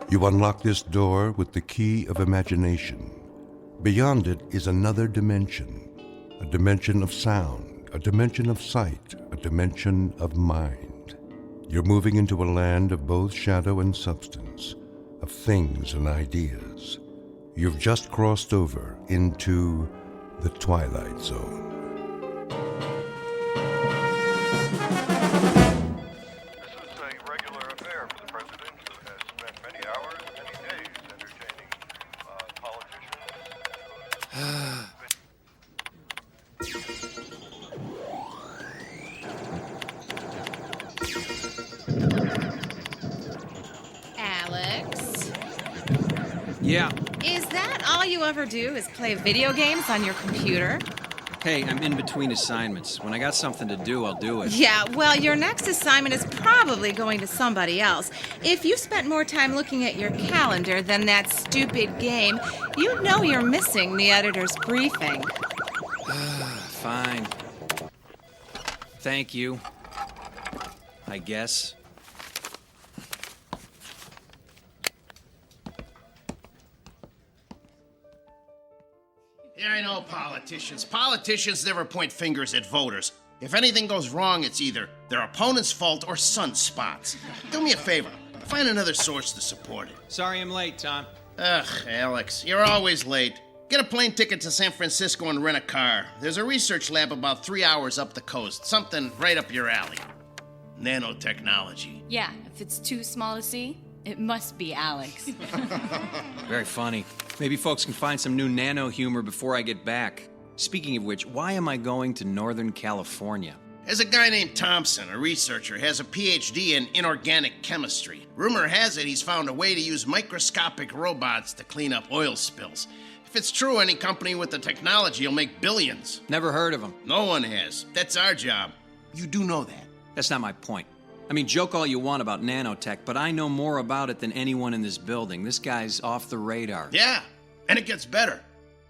You unlock this door with the key of imagination. Beyond it is another dimension, a dimension of sound, a dimension of sight, a dimension of mind. You're moving into a land of both shadow and substance, of things and ideas. You've just crossed over into the Twilight Zone. Yeah. Is that all you ever do is play video games on your computer? Hey, I'm in between assignments. When I got something to do, I'll do it. Yeah, well, your next assignment is probably going to somebody else. If you spent more time looking at your calendar than that stupid game, you know you're missing the editor's briefing. Fine. Thank you. I guess. Yeah, I know politicians. Politicians never point fingers at voters. If anything goes wrong, it's either their opponent's fault or sunspots. Do me a favor. Find another source to support it. Sorry I'm late, Tom. Ugh, Alex, you're always late. Get a plane ticket to San Francisco and rent a car. There's a research lab about 3 hours up the coast. Something right up your alley. Nanotechnology. Yeah, if it's too small to see, it must be Alex. Very funny. Maybe folks can find some new nano humor before I get back. Speaking of which, why am I going to Northern California? There's a guy named Thompson, a researcher, has a PhD in inorganic chemistry. Rumor has it he's found a way to use microscopic robots to clean up oil spills. If it's true, any company with the technology will make billions. Never heard of him. No one has. That's our job. You do know that. That's not my point. I mean, joke all you want about nanotech, but I know more about it than anyone in this building. This guy's off the radar. Yeah, and it gets better.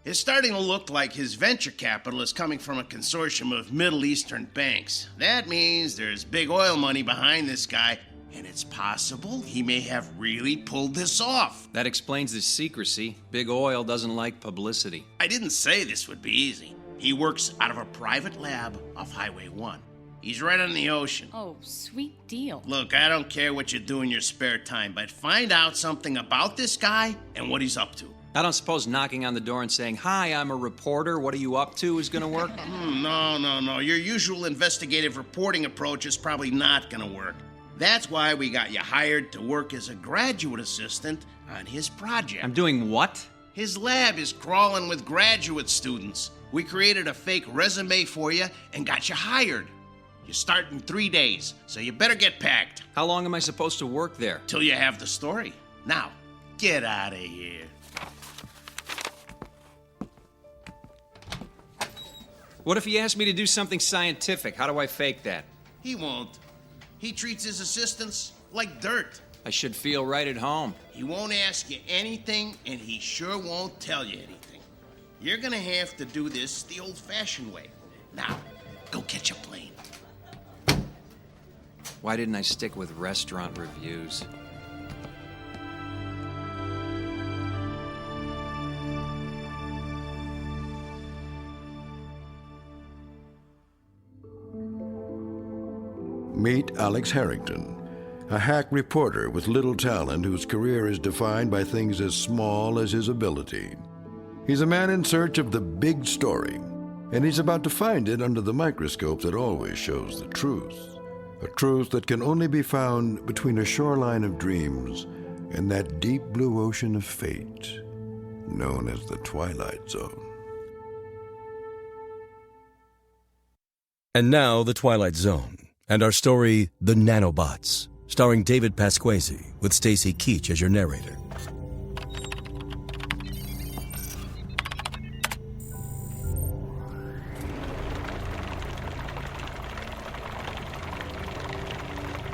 It's starting to look like his venture capital is coming from a consortium of Middle Eastern banks. That means there's big oil money behind this guy, and it's possible he may have really pulled this off. That explains the secrecy. Big oil doesn't like publicity. I didn't say this would be easy. He works out of a private lab off Highway 1. He's right on the ocean. Oh, sweet deal. Look, I don't care what you do in your spare time, but find out something about this guy and what he's up to. I don't suppose knocking on the door and saying, "Hi, I'm a reporter, what are you up to?" is gonna work? No. Your usual investigative reporting approach is probably not gonna work. That's why we got you hired to work as a graduate assistant on his project. I'm doing what? His lab is crawling with graduate students. We created a fake resume for you and got you hired. You start in 3 days, so you better get packed. How long am I supposed to work there? Till you have the story. Now, get out of here. What if he asked me to do something scientific? How do I fake that? He won't. He treats his assistants like dirt. I should feel right at home. He won't ask you anything, and he sure won't tell you anything. You're gonna have to do this the old-fashioned way. Now, go catch a plane. Why didn't I stick with restaurant reviews? Meet Alex Harrington, a hack reporter with little talent whose career is defined by things as small as his ability. He's a man in search of the big story, and he's about to find it under the microscope that always shows the truth. A truth that can only be found between a shoreline of dreams and that deep blue ocean of fate known as the Twilight Zone. And now, The Twilight Zone, and our story, The Nanobots, starring David Pasquesi, with Stacy Keach as your narrator.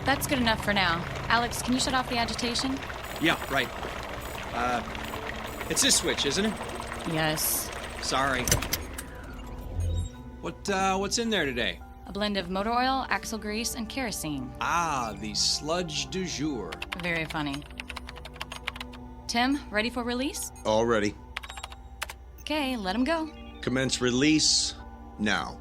That's good enough for now. Alex, can you shut off the agitation? Yeah, right. It's this switch, isn't it? Yes. Sorry. What's in there today? A blend of motor oil, axle grease, and kerosene. Ah, the sludge du jour. Very funny. Tim, ready for release? All ready. Okay, let him go. Commence release now.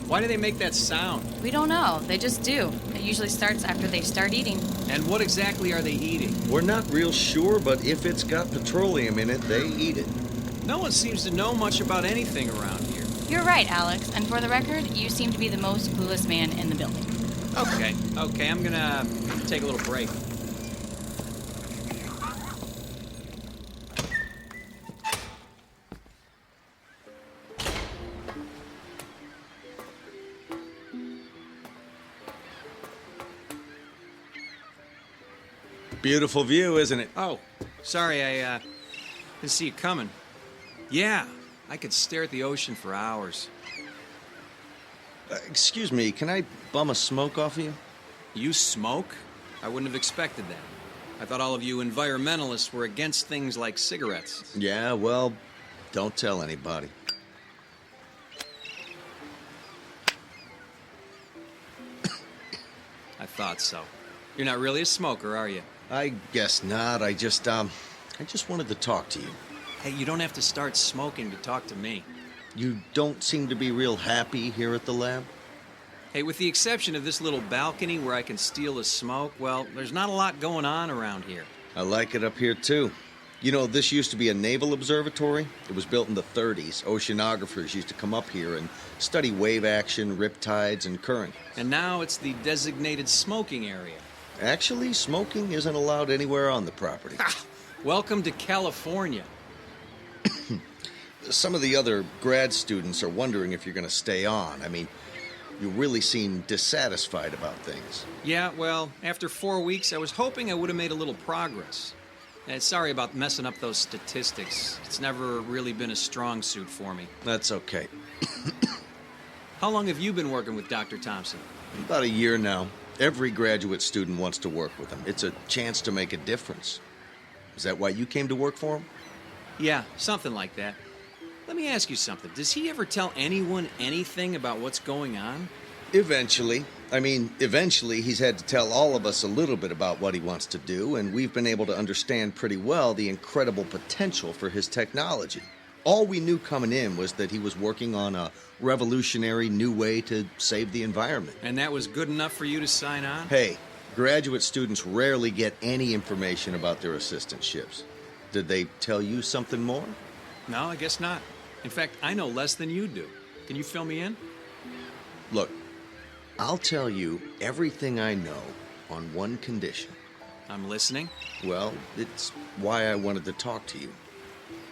Why do they make that sound? We don't know. They just do. It usually starts after they start eating. And what exactly are they eating? We're not real sure, but if it's got petroleum in it, they eat it. No one seems to know much about anything around here. You're right, Alex. And for the record, you seem to be the most clueless man in the building. Okay, I'm gonna take a little break. Beautiful view, isn't it? Oh, sorry, I didn't see you coming. Yeah, I could stare at the ocean for hours. Excuse me, can I bum a smoke off of you? You smoke? I wouldn't have expected that. I thought all of you environmentalists were against things like cigarettes. Yeah, well, don't tell anybody. I thought so. You're not really a smoker, are you? I guess not. I just wanted to talk to you. Hey, you don't have to start smoking to talk to me. You don't seem to be real happy here at the lab? Hey, with the exception of this little balcony where I can steal a smoke, well, there's not a lot going on around here. I like it up here, too. You know, this used to be a naval observatory. It was built in the 30s. Oceanographers used to come up here and study wave action, riptides, and current. And now it's the designated smoking area. Actually, smoking isn't allowed anywhere on the property. Ha! Welcome to California. Some of the other grad students are wondering if you're going to stay on. I mean, you really seem dissatisfied about things. Yeah, well, after 4 weeks, I was hoping I would have made a little progress. Sorry about messing up those statistics. It's never really been a strong suit for me. That's okay. How long have you been working with Dr. Thompson? About a year now. Every graduate student wants to work with him. It's a chance to make a difference. Is that why you came to work for him? Yeah, something like that. Let me ask you something. Does he ever tell anyone anything about what's going on? Eventually. Eventually he's had to tell all of us a little bit about what he wants to do, and we've been able to understand pretty well the incredible potential for his technology. All we knew coming in was that he was working on a revolutionary new way to save the environment. And that was good enough for you to sign on? Hey, graduate students rarely get any information about their assistantships. Did they tell you something more? No, I guess not. In fact, I know less than you do. Can you fill me in? Look, I'll tell you everything I know on one condition. I'm listening. Well, it's why I wanted to talk to you.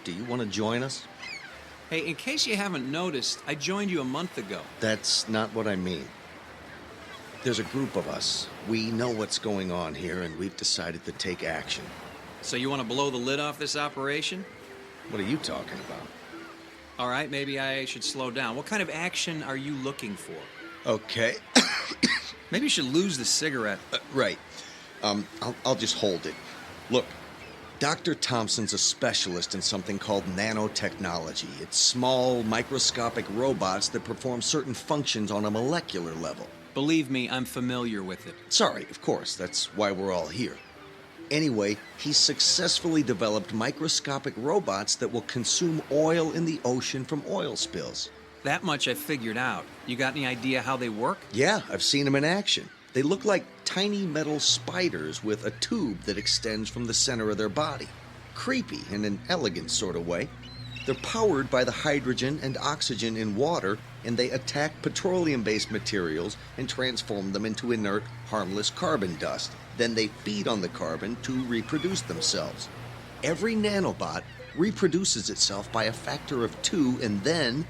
Do you want to join us? Hey, in case you haven't noticed, I joined you a month ago. That's not what I mean. There's a group of us. We know what's going on here, and we've decided to take action. So you want to blow the lid off this operation? What are you talking about? All right, maybe I should slow down. What kind of action are you looking for? Okay. Maybe you should lose the cigarette. Right. I'll just hold it. Look, Dr. Thompson's a specialist in something called nanotechnology. It's small, microscopic robots that perform certain functions on a molecular level. Believe me, I'm familiar with it. Sorry, of course. That's why we're all here. Anyway, he's successfully developed microscopic robots that will consume oil in the ocean from oil spills. That much I figured out. You got any idea how they work? Yeah, I've seen them in action. They look like tiny metal spiders with a tube that extends from the center of their body. Creepy in an elegant sort of way. They're powered by the hydrogen and oxygen in water, and they attack petroleum-based materials and transform them into inert, harmless carbon dust. Then they feed on the carbon to reproduce themselves. Every nanobot reproduces itself by a factor of 2, and then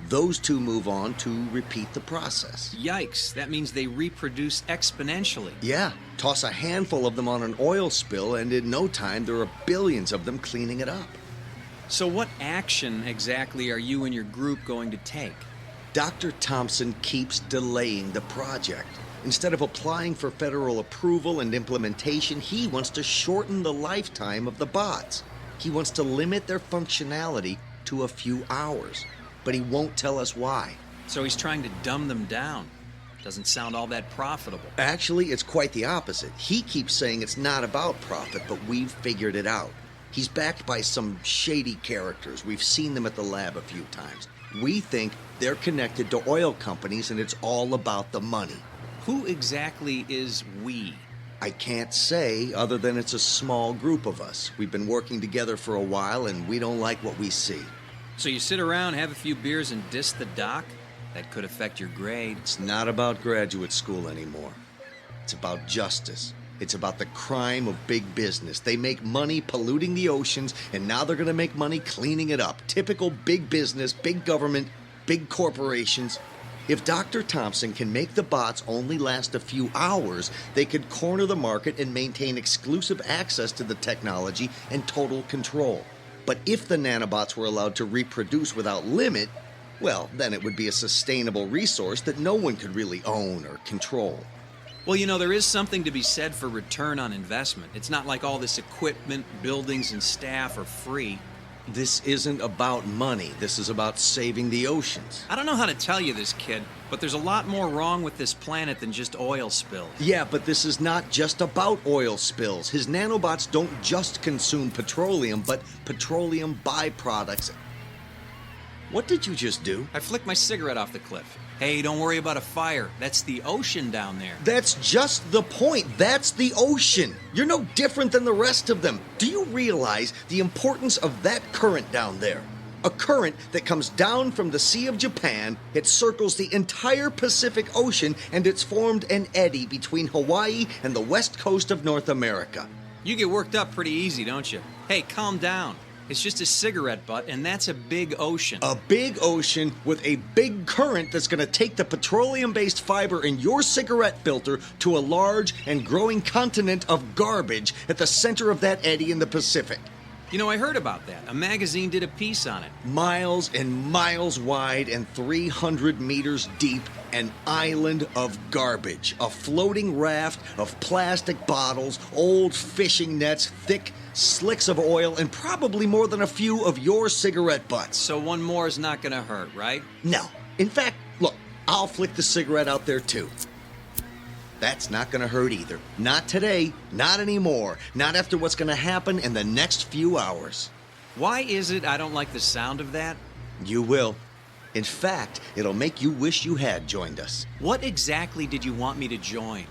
those two move on to repeat the process. Yikes, that means they reproduce exponentially. Yeah, toss a handful of them on an oil spill, and in no time there are billions of them cleaning it up. So what action exactly are you and your group going to take? Dr. Thompson keeps delaying the project. Instead of applying for federal approval and implementation, he wants to shorten the lifetime of the bots. He wants to limit their functionality to a few hours, but he won't tell us why. So he's trying to dumb them down. Doesn't sound all that profitable. Actually, it's quite the opposite. He keeps saying it's not about profit, but we've figured it out. He's backed by some shady characters. We've seen them at the lab a few times. We think they're connected to oil companies, and it's all about the money. Who exactly is we? I can't say, other than it's a small group of us. We've been working together for a while, and we don't like what we see. So you sit around, have a few beers, and diss the doc? That could affect your grade. It's not about graduate school anymore. It's about justice. It's about the crime of big business. They make money polluting the oceans, and now they're going to make money cleaning it up. Typical big business, big government, big corporations. If Dr. Thompson can make the bots only last a few hours, they could corner the market and maintain exclusive access to the technology and total control. But if the nanobots were allowed to reproduce without limit, well, then it would be a sustainable resource that no one could really own or control. Well, you know, there is something to be said for return on investment. It's not like all this equipment, buildings, and staff are free. This isn't about money. This is about saving the oceans. I don't know how to tell you this, kid, but there's a lot more wrong with this planet than just oil spills. Yeah, but this is not just about oil spills. His nanobots don't just consume petroleum, but petroleum byproducts. What did you just do? I flicked my cigarette off the cliff. Hey, don't worry about a fire. That's the ocean down there. That's just the point. That's the ocean. You're no different than the rest of them. Do you realize the importance of that current down there? A current that comes down from the Sea of Japan, it circles the entire Pacific Ocean, and it's formed an eddy between Hawaii and the west coast of North America. You get worked up pretty easy, don't you? Hey, calm down. It's just a cigarette butt, and that's a big ocean. A big ocean with a big current that's going to take the petroleum-based fiber in your cigarette filter to a large and growing continent of garbage at the center of that eddy in the Pacific. You know, I heard about that. A magazine did a piece on it. Miles and miles wide and 300 meters deep, an island of garbage. A floating raft of plastic bottles, old fishing nets, thick slicks of oil, and probably more than a few of your cigarette butts. So one more is not gonna hurt, right? No. In fact, look, I'll flick the cigarette out there too. That's not gonna hurt either. Not today, not anymore, not after what's gonna happen in the next few hours. Why is it I don't like the sound of that? You will. In fact, it'll make you wish you had joined us. What exactly did you want me to join?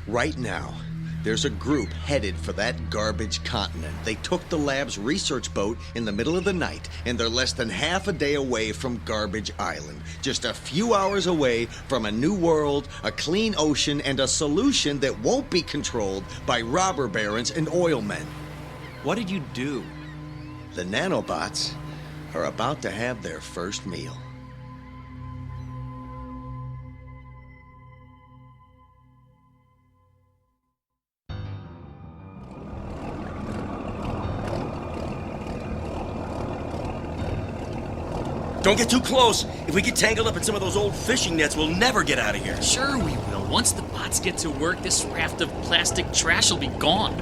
Right now, there's a group headed for that garbage continent. They took the lab's research boat in the middle of the night, and they're less than half a day away from Garbage Island. Just a few hours away from a new world, a clean ocean, and a solution that won't be controlled by robber barons and oil men. What did you do? The nanobots are about to have their first meal. Don't get too close. If we get tangled up in some of those old fishing nets, we'll never get out of here. Sure we will. Once the bots get to work, this raft of plastic trash will be gone.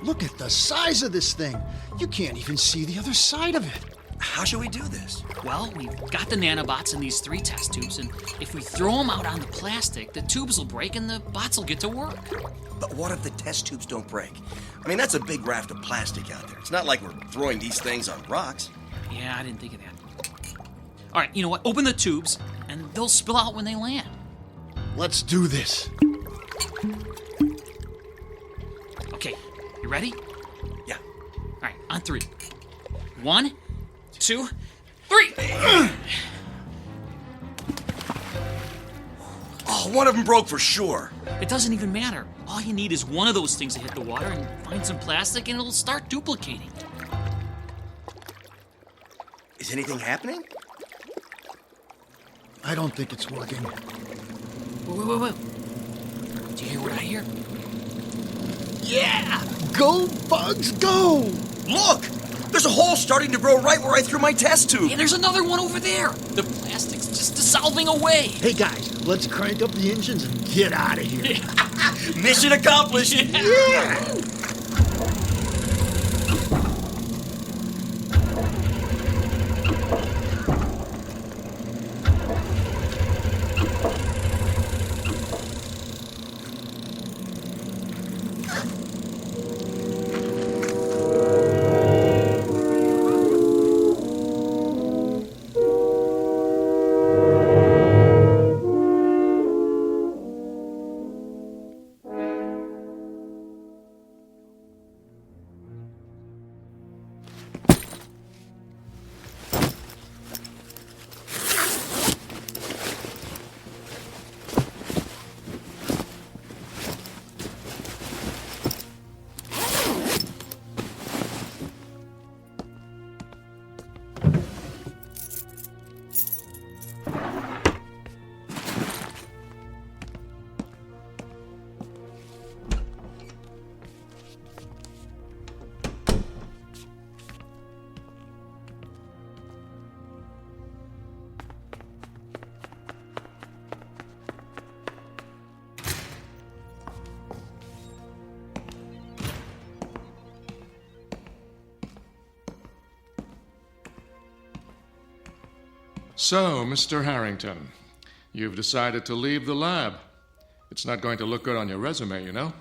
Look at the size of this thing. You can't even see the other side of it. How should we do this? Well, we've got the nanobots in these 3 test tubes, and if we throw them out on the plastic, the tubes will break and the bots will get to work. But what if the test tubes don't break? I mean, that's a big raft of plastic out there. It's not like we're throwing these things on rocks. Yeah, I didn't think of that. All right, you know what? Open the tubes, and they'll spill out when they land. Let's do this. Okay, you ready? Yeah. All right, on 3. 1, 2, 3! Oh, one of them broke for sure. It doesn't even matter. All you need is one of those things to hit the water and find some plastic, and it'll start duplicating. Is anything happening? I don't think it's working. Wait. Do you hear what I hear? Yeah! Go, bugs, go! Look! There's a hole starting to grow right where I threw my test tube. And there's another one over there. The plastic's just dissolving away. Hey, guys, let's crank up the engines and get out of here. Mission accomplished. Yeah! So, Mr. Harrington, you've decided to leave the lab. It's not going to look good on your resume, you know?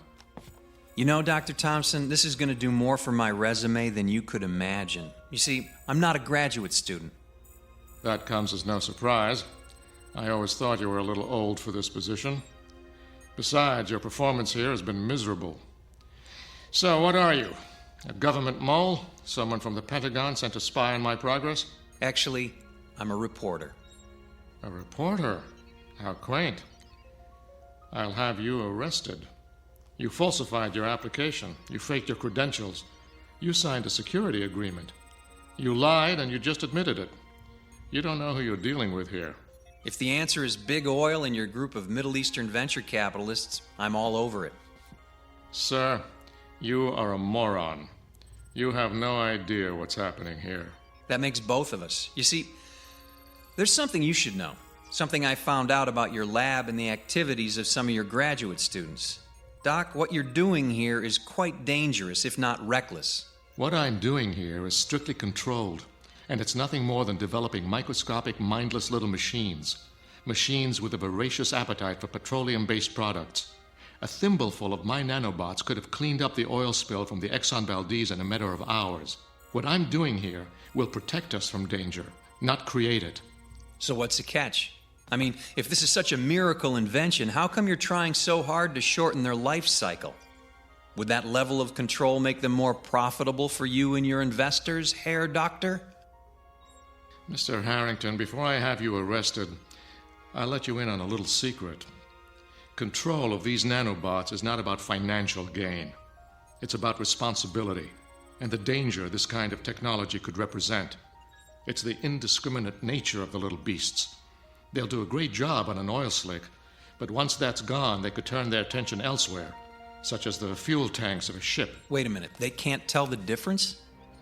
You know, Dr. Thompson, this is going to do more for my resume than you could imagine. You see, I'm not a graduate student. That comes as no surprise. I always thought you were a little old for this position. Besides, your performance here has been miserable. So, what are you? A government mole? Someone from the Pentagon sent to spy on my progress? Actually, I'm a reporter. A reporter? How quaint. I'll have you arrested. You falsified your application. You faked your credentials. You signed a security agreement. You lied and you just admitted it. You don't know who you're dealing with here. If the answer is big oil and your group of Middle Eastern venture capitalists, I'm all over it. Sir, you are a moron. You have no idea what's happening here. That makes both of us. You see, there's something you should know. Something I found out about your lab and the activities of some of your graduate students. Doc, what you're doing here is quite dangerous, if not reckless. What I'm doing here is strictly controlled, and it's nothing more than developing microscopic, mindless little machines. Machines with a voracious appetite for petroleum-based products. A thimbleful of my nanobots could have cleaned up the oil spill from the Exxon Valdez in a matter of hours. What I'm doing here will protect us from danger, not create it. So what's the catch? I mean, if this is such a miracle invention, how come you're trying so hard to shorten their life cycle? Would that level of control make them more profitable for you and your investors, Herr Doctor? Mr. Harrington, before I have you arrested, I'll let you in on a little secret. Control of these nanobots is not about financial gain. It's about responsibility and the danger this kind of technology could represent. It's the indiscriminate nature of the little beasts. They'll do a great job on an oil slick, but once that's gone, they could turn their attention elsewhere, such as the fuel tanks of a ship. Wait a minute, they can't tell the difference?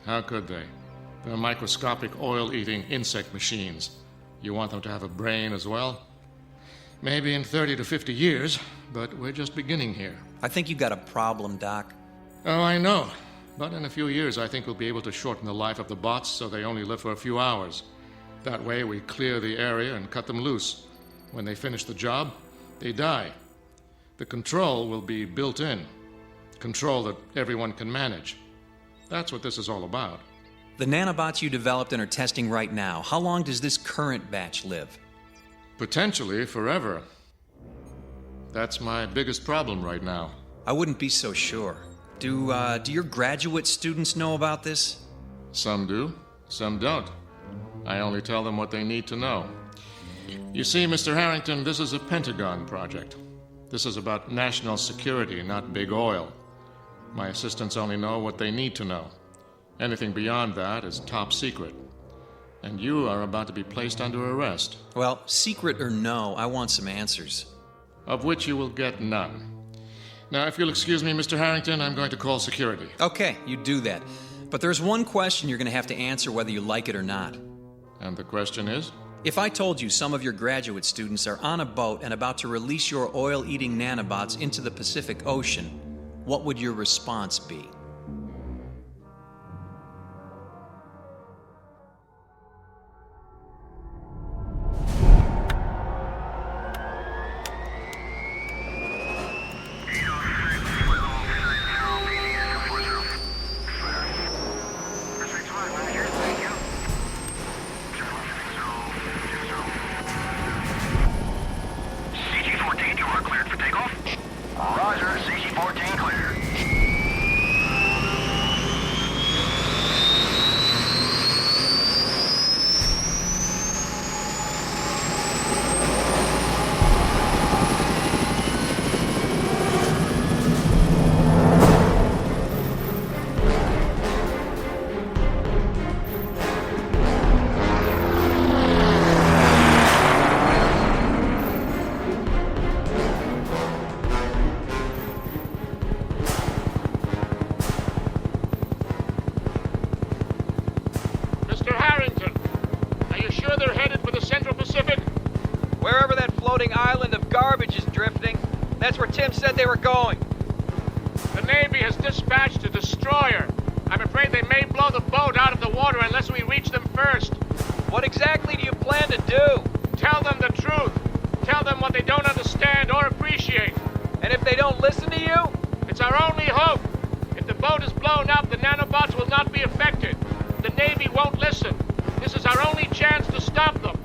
How could they? They're microscopic oil-eating insect machines. You want them to have a brain as well? Maybe in 30 to 50 years, but we're just beginning here. I think you got a problem, Doc. Oh, I know. But in a few years, I think we'll be able to shorten the life of the bots so they only live for a few hours. That way, we clear the area and cut them loose. When they finish the job, they die. The control will be built in. Control that everyone can manage. That's what this is all about. The nanobots you developed and are testing right now, how long does this current batch live? Potentially forever. That's my biggest problem right now. I wouldn't be so sure. Do your graduate students know about this? Some do, some don't. I only tell them what they need to know. You see, Mr. Harrington, this is a Pentagon project. This is about national security, not big oil. My assistants only know what they need to know. Anything beyond that is top secret. And you are about to be placed under arrest. Well, secret or no, I want some answers. Of which you will get none. Now, if you'll excuse me, Mr. Harrington, I'm going to call security. Okay, you do that. But there's one question you're going to have to answer whether you like it or not. And the question is? If I told you some of your graduate students are on a boat and about to release your oil-eating nanobots into the Pacific Ocean, what would your response be? Island of garbage is drifting. That's where Tim said they were going. The Navy has dispatched a destroyer. I'm afraid they may blow the boat out of the water unless we reach them first. What exactly do you plan to do? Tell them the truth. Tell them what they don't understand or appreciate. And if they don't listen to you? It's our only hope. If the boat is blown up, the nanobots will not be affected. The Navy won't listen. This is our only chance to stop them.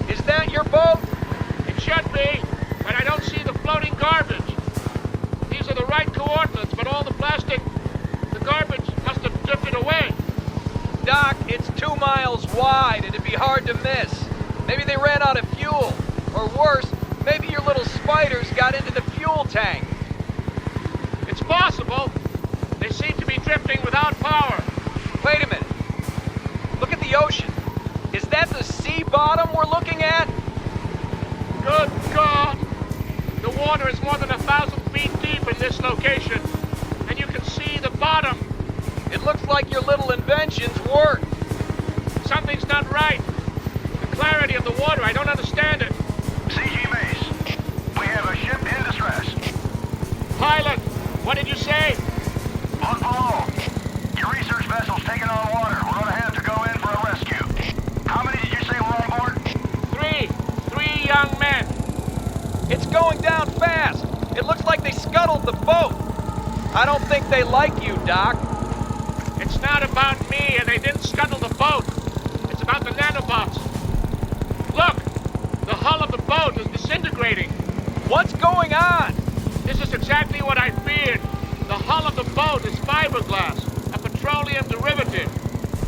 Is that your boat? It should be, but I don't see the floating garbage. These are the right coordinates, but all the garbage must have drifted away. Doc, it's 2 miles wide. It'd be hard to miss. Maybe they ran out of fuel. Or worse, maybe your little spiders got into the fuel tank. It's possible. They seem to be drifting without power. Wait a minute. Look at the ocean. Is that the sea bottom we're looking at? Good God! The water is more than 1,000 feet deep in this location, and you can see the bottom. It looks like your little inventions work. Something's not right. The clarity of the water, I don't understand it. CG Mace, we have a ship in distress. Pilot, what did you say? Look below. Your research vessel's taking on water. We're going to have to go in for a rescue. How many did you say were on board? 3. 3 young men. It's going down fast. It looks like they scuttled the boat. I don't think they like you, Doc. It's not about me, and they didn't scuttle the boat. It's about the nanobots. Look! The hull of the boat is disintegrating. What's going on? This is exactly what I feared. The hull of the boat is fiberglass, a petroleum derivative.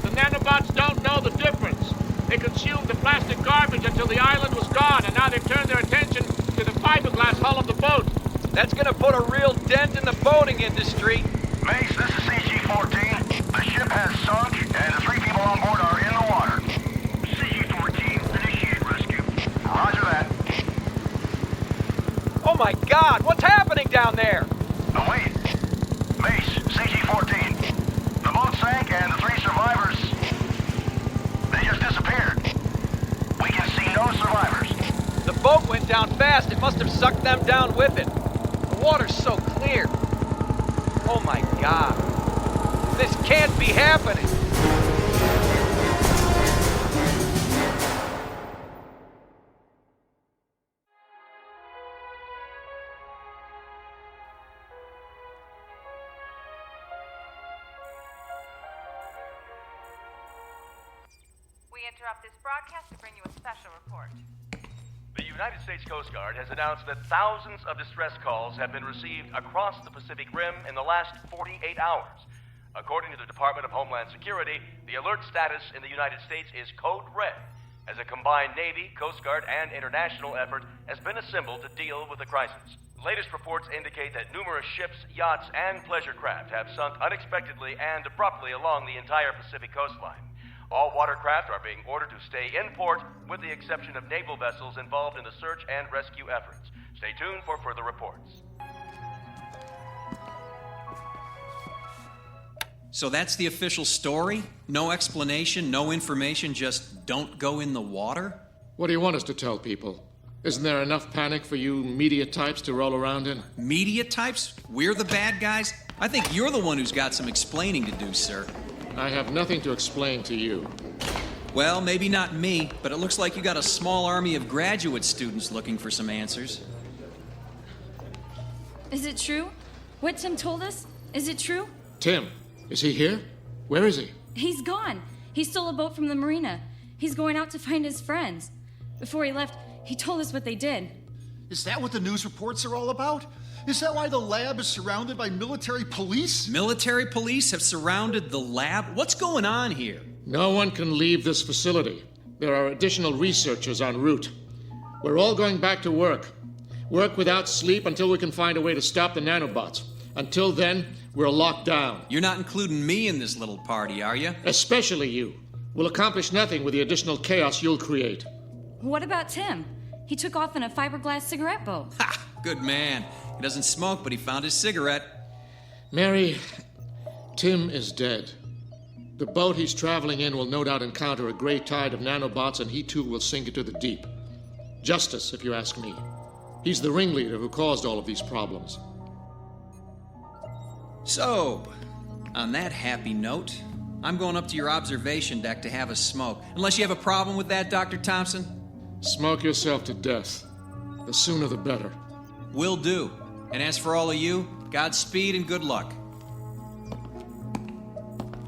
The nanobots don't know the difference. They consumed the plastic garbage until the island was gone, and now they've turned their attention to the fiberglass hull of the boat. That's gonna put a real dent in the boating industry. Mace, this is CG-14. The ship has sunk, and the 3 people on board are in the water. CG-14, initiate rescue. Roger that. Oh my God, what's happening down there? Oh, wait. Mace, CG-14. The boat sank, and the 3 survivors, they just disappeared. We can see no survivors. The boat went down fast. It must have sucked them down with it. The water's so clear. Oh my God. This can't be happening. We interrupt this broadcast to bring you a special report. The United States Coast Guard has announced that thousands of distress calls have been received across the Pacific Rim in the last 48 hours. According to the Department of Homeland Security, the alert status in the United States is code red, as a combined Navy, Coast Guard, and international effort has been assembled to deal with the crisis. Latest reports indicate that numerous ships, yachts, and pleasure craft have sunk unexpectedly and abruptly along the entire Pacific coastline. All watercraft are being ordered to stay in port, with the exception of naval vessels involved in the search and rescue efforts. Stay tuned for further reports. So that's the official story? No explanation, no information, just don't go in the water? What do you want us to tell people? Isn't there enough panic for you media types to roll around in? Media types? We're the bad guys? I think you're the one who's got some explaining to do, sir. I have nothing to explain to you. Well, maybe not me, but it looks like you got a small army of graduate students looking for some answers. Is it true? What Tim told us? Is it true? Tim, is he here? Where is he? He's gone. He stole a boat from the marina. He's going out to find his friends. Before he left, he told us what they did. Is that what the news reports are all about? Is that why the lab is surrounded by military police? Military police have surrounded the lab? What's going on here? No one can leave this facility. There are additional researchers en route. We're all going back to work. Work without sleep until we can find a way to stop the nanobots. Until then, we're locked down. You're not including me in this little party, are you? Especially you. We'll accomplish nothing with the additional chaos you'll create. What about Tim? He took off in a fiberglass cigarette boat. Ha! Good man. He doesn't smoke, but he found his cigarette. Mary, Tim is dead. The boat he's traveling in will no doubt encounter a gray tide of nanobots, and he too will sink into the deep. Justice, if you ask me. He's the ringleader who caused all of these problems. So, on that happy note, I'm going up to your observation deck to have a smoke. Unless you have a problem with that, Dr. Thompson? Smoke yourself to death. The sooner the better. Will do. And as for all of you, Godspeed and good luck.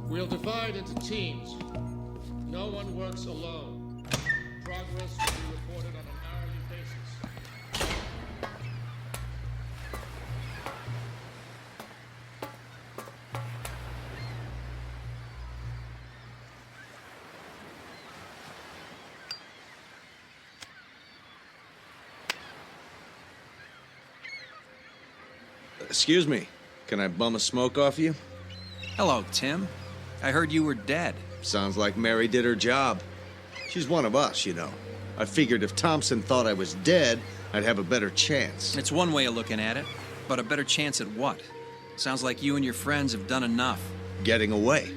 We'll divide into teams. No one works alone. Progress will be reported on an hourly basis. Excuse me. Can I bum a smoke off you? Hello, Tim. I heard you were dead. Sounds like Mary did her job. She's one of us, you know. I figured if Thompson thought I was dead, I'd have a better chance. It's one way of looking at it, but a better chance at what? Sounds like you and your friends have done enough. Getting away.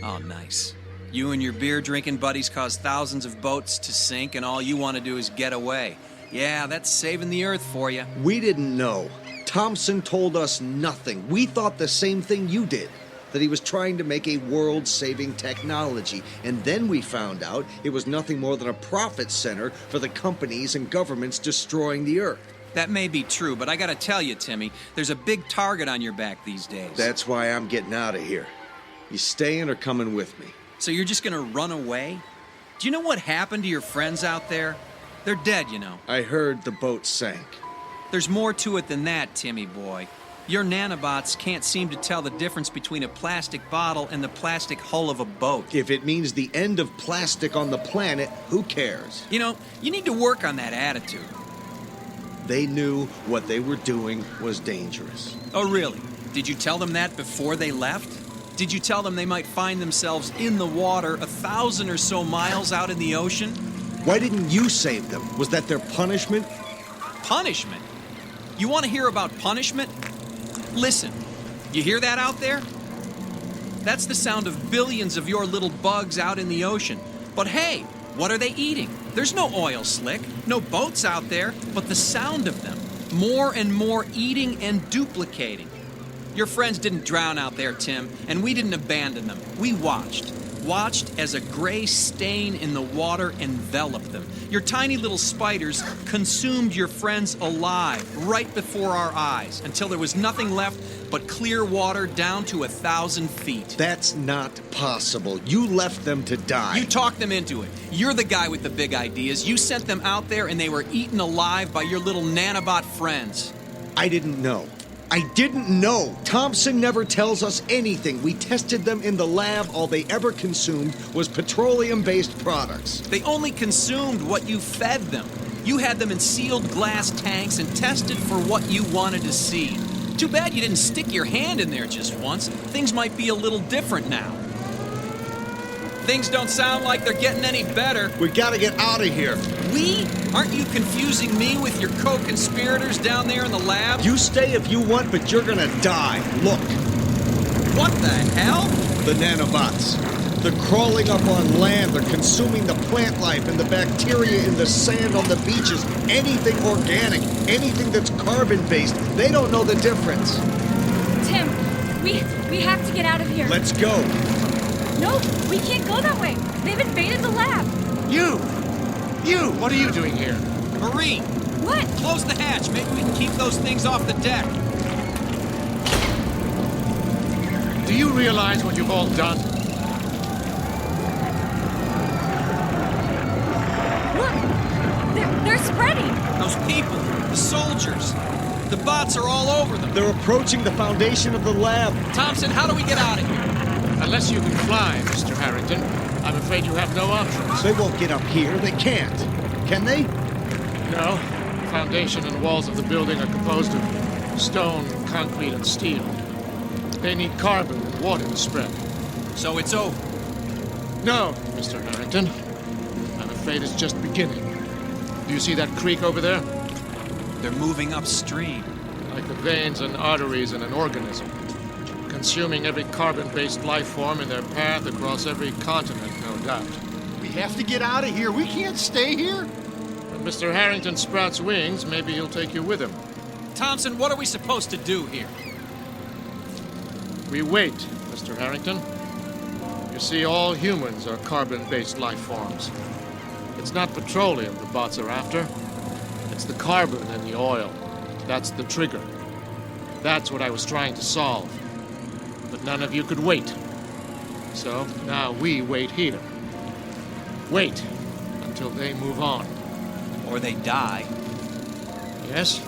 Oh, nice. You and your beer-drinking buddies caused thousands of boats to sink, and all you want to do is get away. Yeah, that's saving the Earth for you. We didn't know. Thompson told us nothing. We thought the same thing you did. That he was trying to make a world-saving technology. And then we found out it was nothing more than a profit center for the companies and governments destroying the Earth. That may be true, but I gotta tell you, Timmy, there's a big target on your back these days. That's why I'm getting out of here. You staying or coming with me? So you're just gonna run away? Do you know what happened to your friends out there? They're dead, you know. I heard the boat sank. There's more to it than that, Timmy boy. Your nanobots can't seem to tell the difference between a plastic bottle and the plastic hull of a boat. If it means the end of plastic on the planet, who cares? You know, you need to work on that attitude. They knew what they were doing was dangerous. Oh, really? Did you tell them that before they left? Did you tell them they might find themselves in the water 1,000 or so miles out in the ocean? Why didn't you save them? Was that their punishment? Punishment? You want to hear about punishment? Listen, you hear that out there? That's the sound of billions of your little bugs out in the ocean. But hey, what are they eating? There's no oil slick, no boats out there, but the sound of them. More and more eating and duplicating. Your friends didn't drown out there, Tim, and we didn't abandon them. We watched as a gray stain in the water enveloped them. Your tiny little spiders consumed your friends alive right before our eyes until there was nothing left but clear water down to 1,000 feet. That's not possible. You left them to die. You talked them into it. You're the guy with the big ideas. You sent them out there and they were eaten alive by your little nanobot friends. I didn't know. I didn't know. Thompson never tells us anything. We tested them in the lab. All they ever consumed was petroleum-based products. They only consumed what you fed them. You had them in sealed glass tanks and tested for what you wanted to see. Too bad you didn't stick your hand in there just once. Things might be a little different now. Things don't sound like they're getting any better. We gotta get out of here. We? Aren't you confusing me with your co-conspirators down there in the lab? You stay if you want, but you're gonna die. Look. What the hell? The nanobots. They're crawling up on land. They're consuming the plant life and the bacteria in the sand on the beaches. Anything organic, anything that's carbon-based. They don't know the difference. Tim, we have to get out of here. Let's go. No, we can't go that way. They've invaded the lab. You! What are you doing here? Marie! What? Close the hatch. Maybe we can keep those things off the deck. Do you realize what you've all done? Look! They're spreading! Those people, the soldiers, the bots are all over them. They're approaching the foundation of the lab. Thompson, how do we get out of here? Unless you can fly, Mr. Harrington, I'm afraid you have no options. They won't get up here. They can't. Can they? No. The foundation and walls of the building are composed of stone, concrete, and steel. They need carbon and water to spread. So it's over? No, Mr. Harrington. I'm afraid it's just beginning. Do you see that creek over there? They're moving upstream. Like the veins and arteries in an organism. consuming every carbon-based life form in their path across every continent, no doubt. We have to get out of here. We can't stay here. When Mr. Harrington sprouts wings, maybe he'll take you with him. Thompson, what are we supposed to do here? We wait, Mr. Harrington. You see, all humans are carbon-based life forms. It's not petroleum the bots are after. It's the carbon in the oil. That's the trigger. That's what I was trying to solve. But none of you could wait. So now we wait here. Wait until they move on. Or they die. Yes,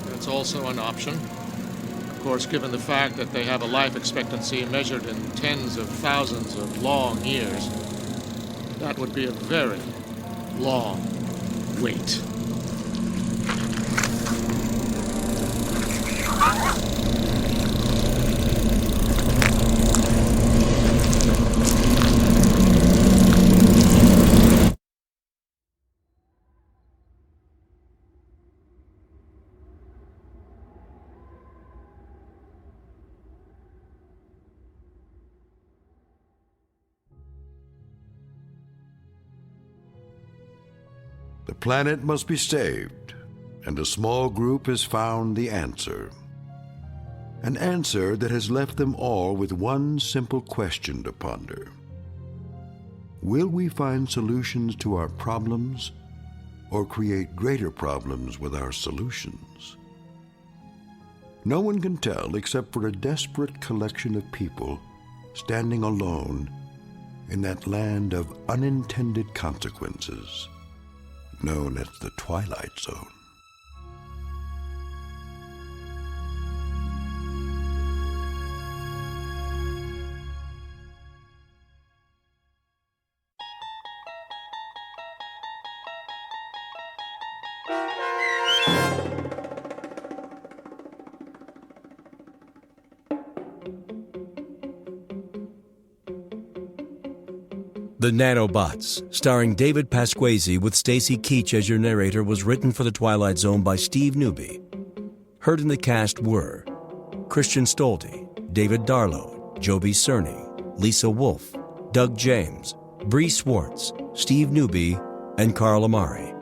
that's also an option. Of course, given the fact that they have a life expectancy measured in tens of thousands of long years, that would be a very long wait. The planet must be saved, and a small group has found the answer. An answer that has left them all with one simple question to ponder. Will we find solutions to our problems, or create greater problems with our solutions? No one can tell except for a desperate collection of people standing alone in that land of unintended consequences, known as the Twilight Zone. The Nanobots, starring David Pasquesi with Stacy Keach as your narrator, was written for The Twilight Zone by Steve Newby. Heard in the cast were Christian Stolte, David Darlow, Joby Cerny, Lisa Wolfe, Doug James, Bree Swartz, Steve Newby, and Carl Amari.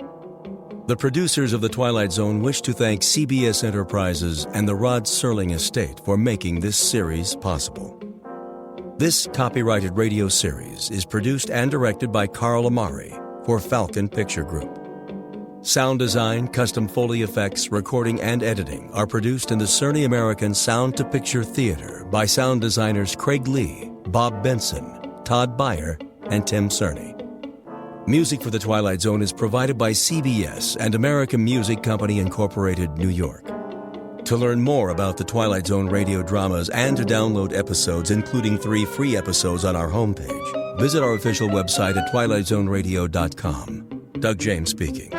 The producers of The Twilight Zone wish to thank CBS Enterprises and the Rod Serling Estate for making this series possible. This copyrighted radio series is produced and directed by Carl Amari for Falcon Picture Group. Sound design, custom Foley effects, recording, and editing are produced in the Cerny American Sound to Picture Theater by sound designers Craig Lee, Bob Benson, Todd Beyer, and Tim Cerny. Music for The Twilight Zone is provided by CBS and American Music Company Incorporated, New York. To learn more about the Twilight Zone radio dramas and to download episodes, including 3 free episodes on our homepage, visit our official website at twilightzoneradio.com. Doug James speaking.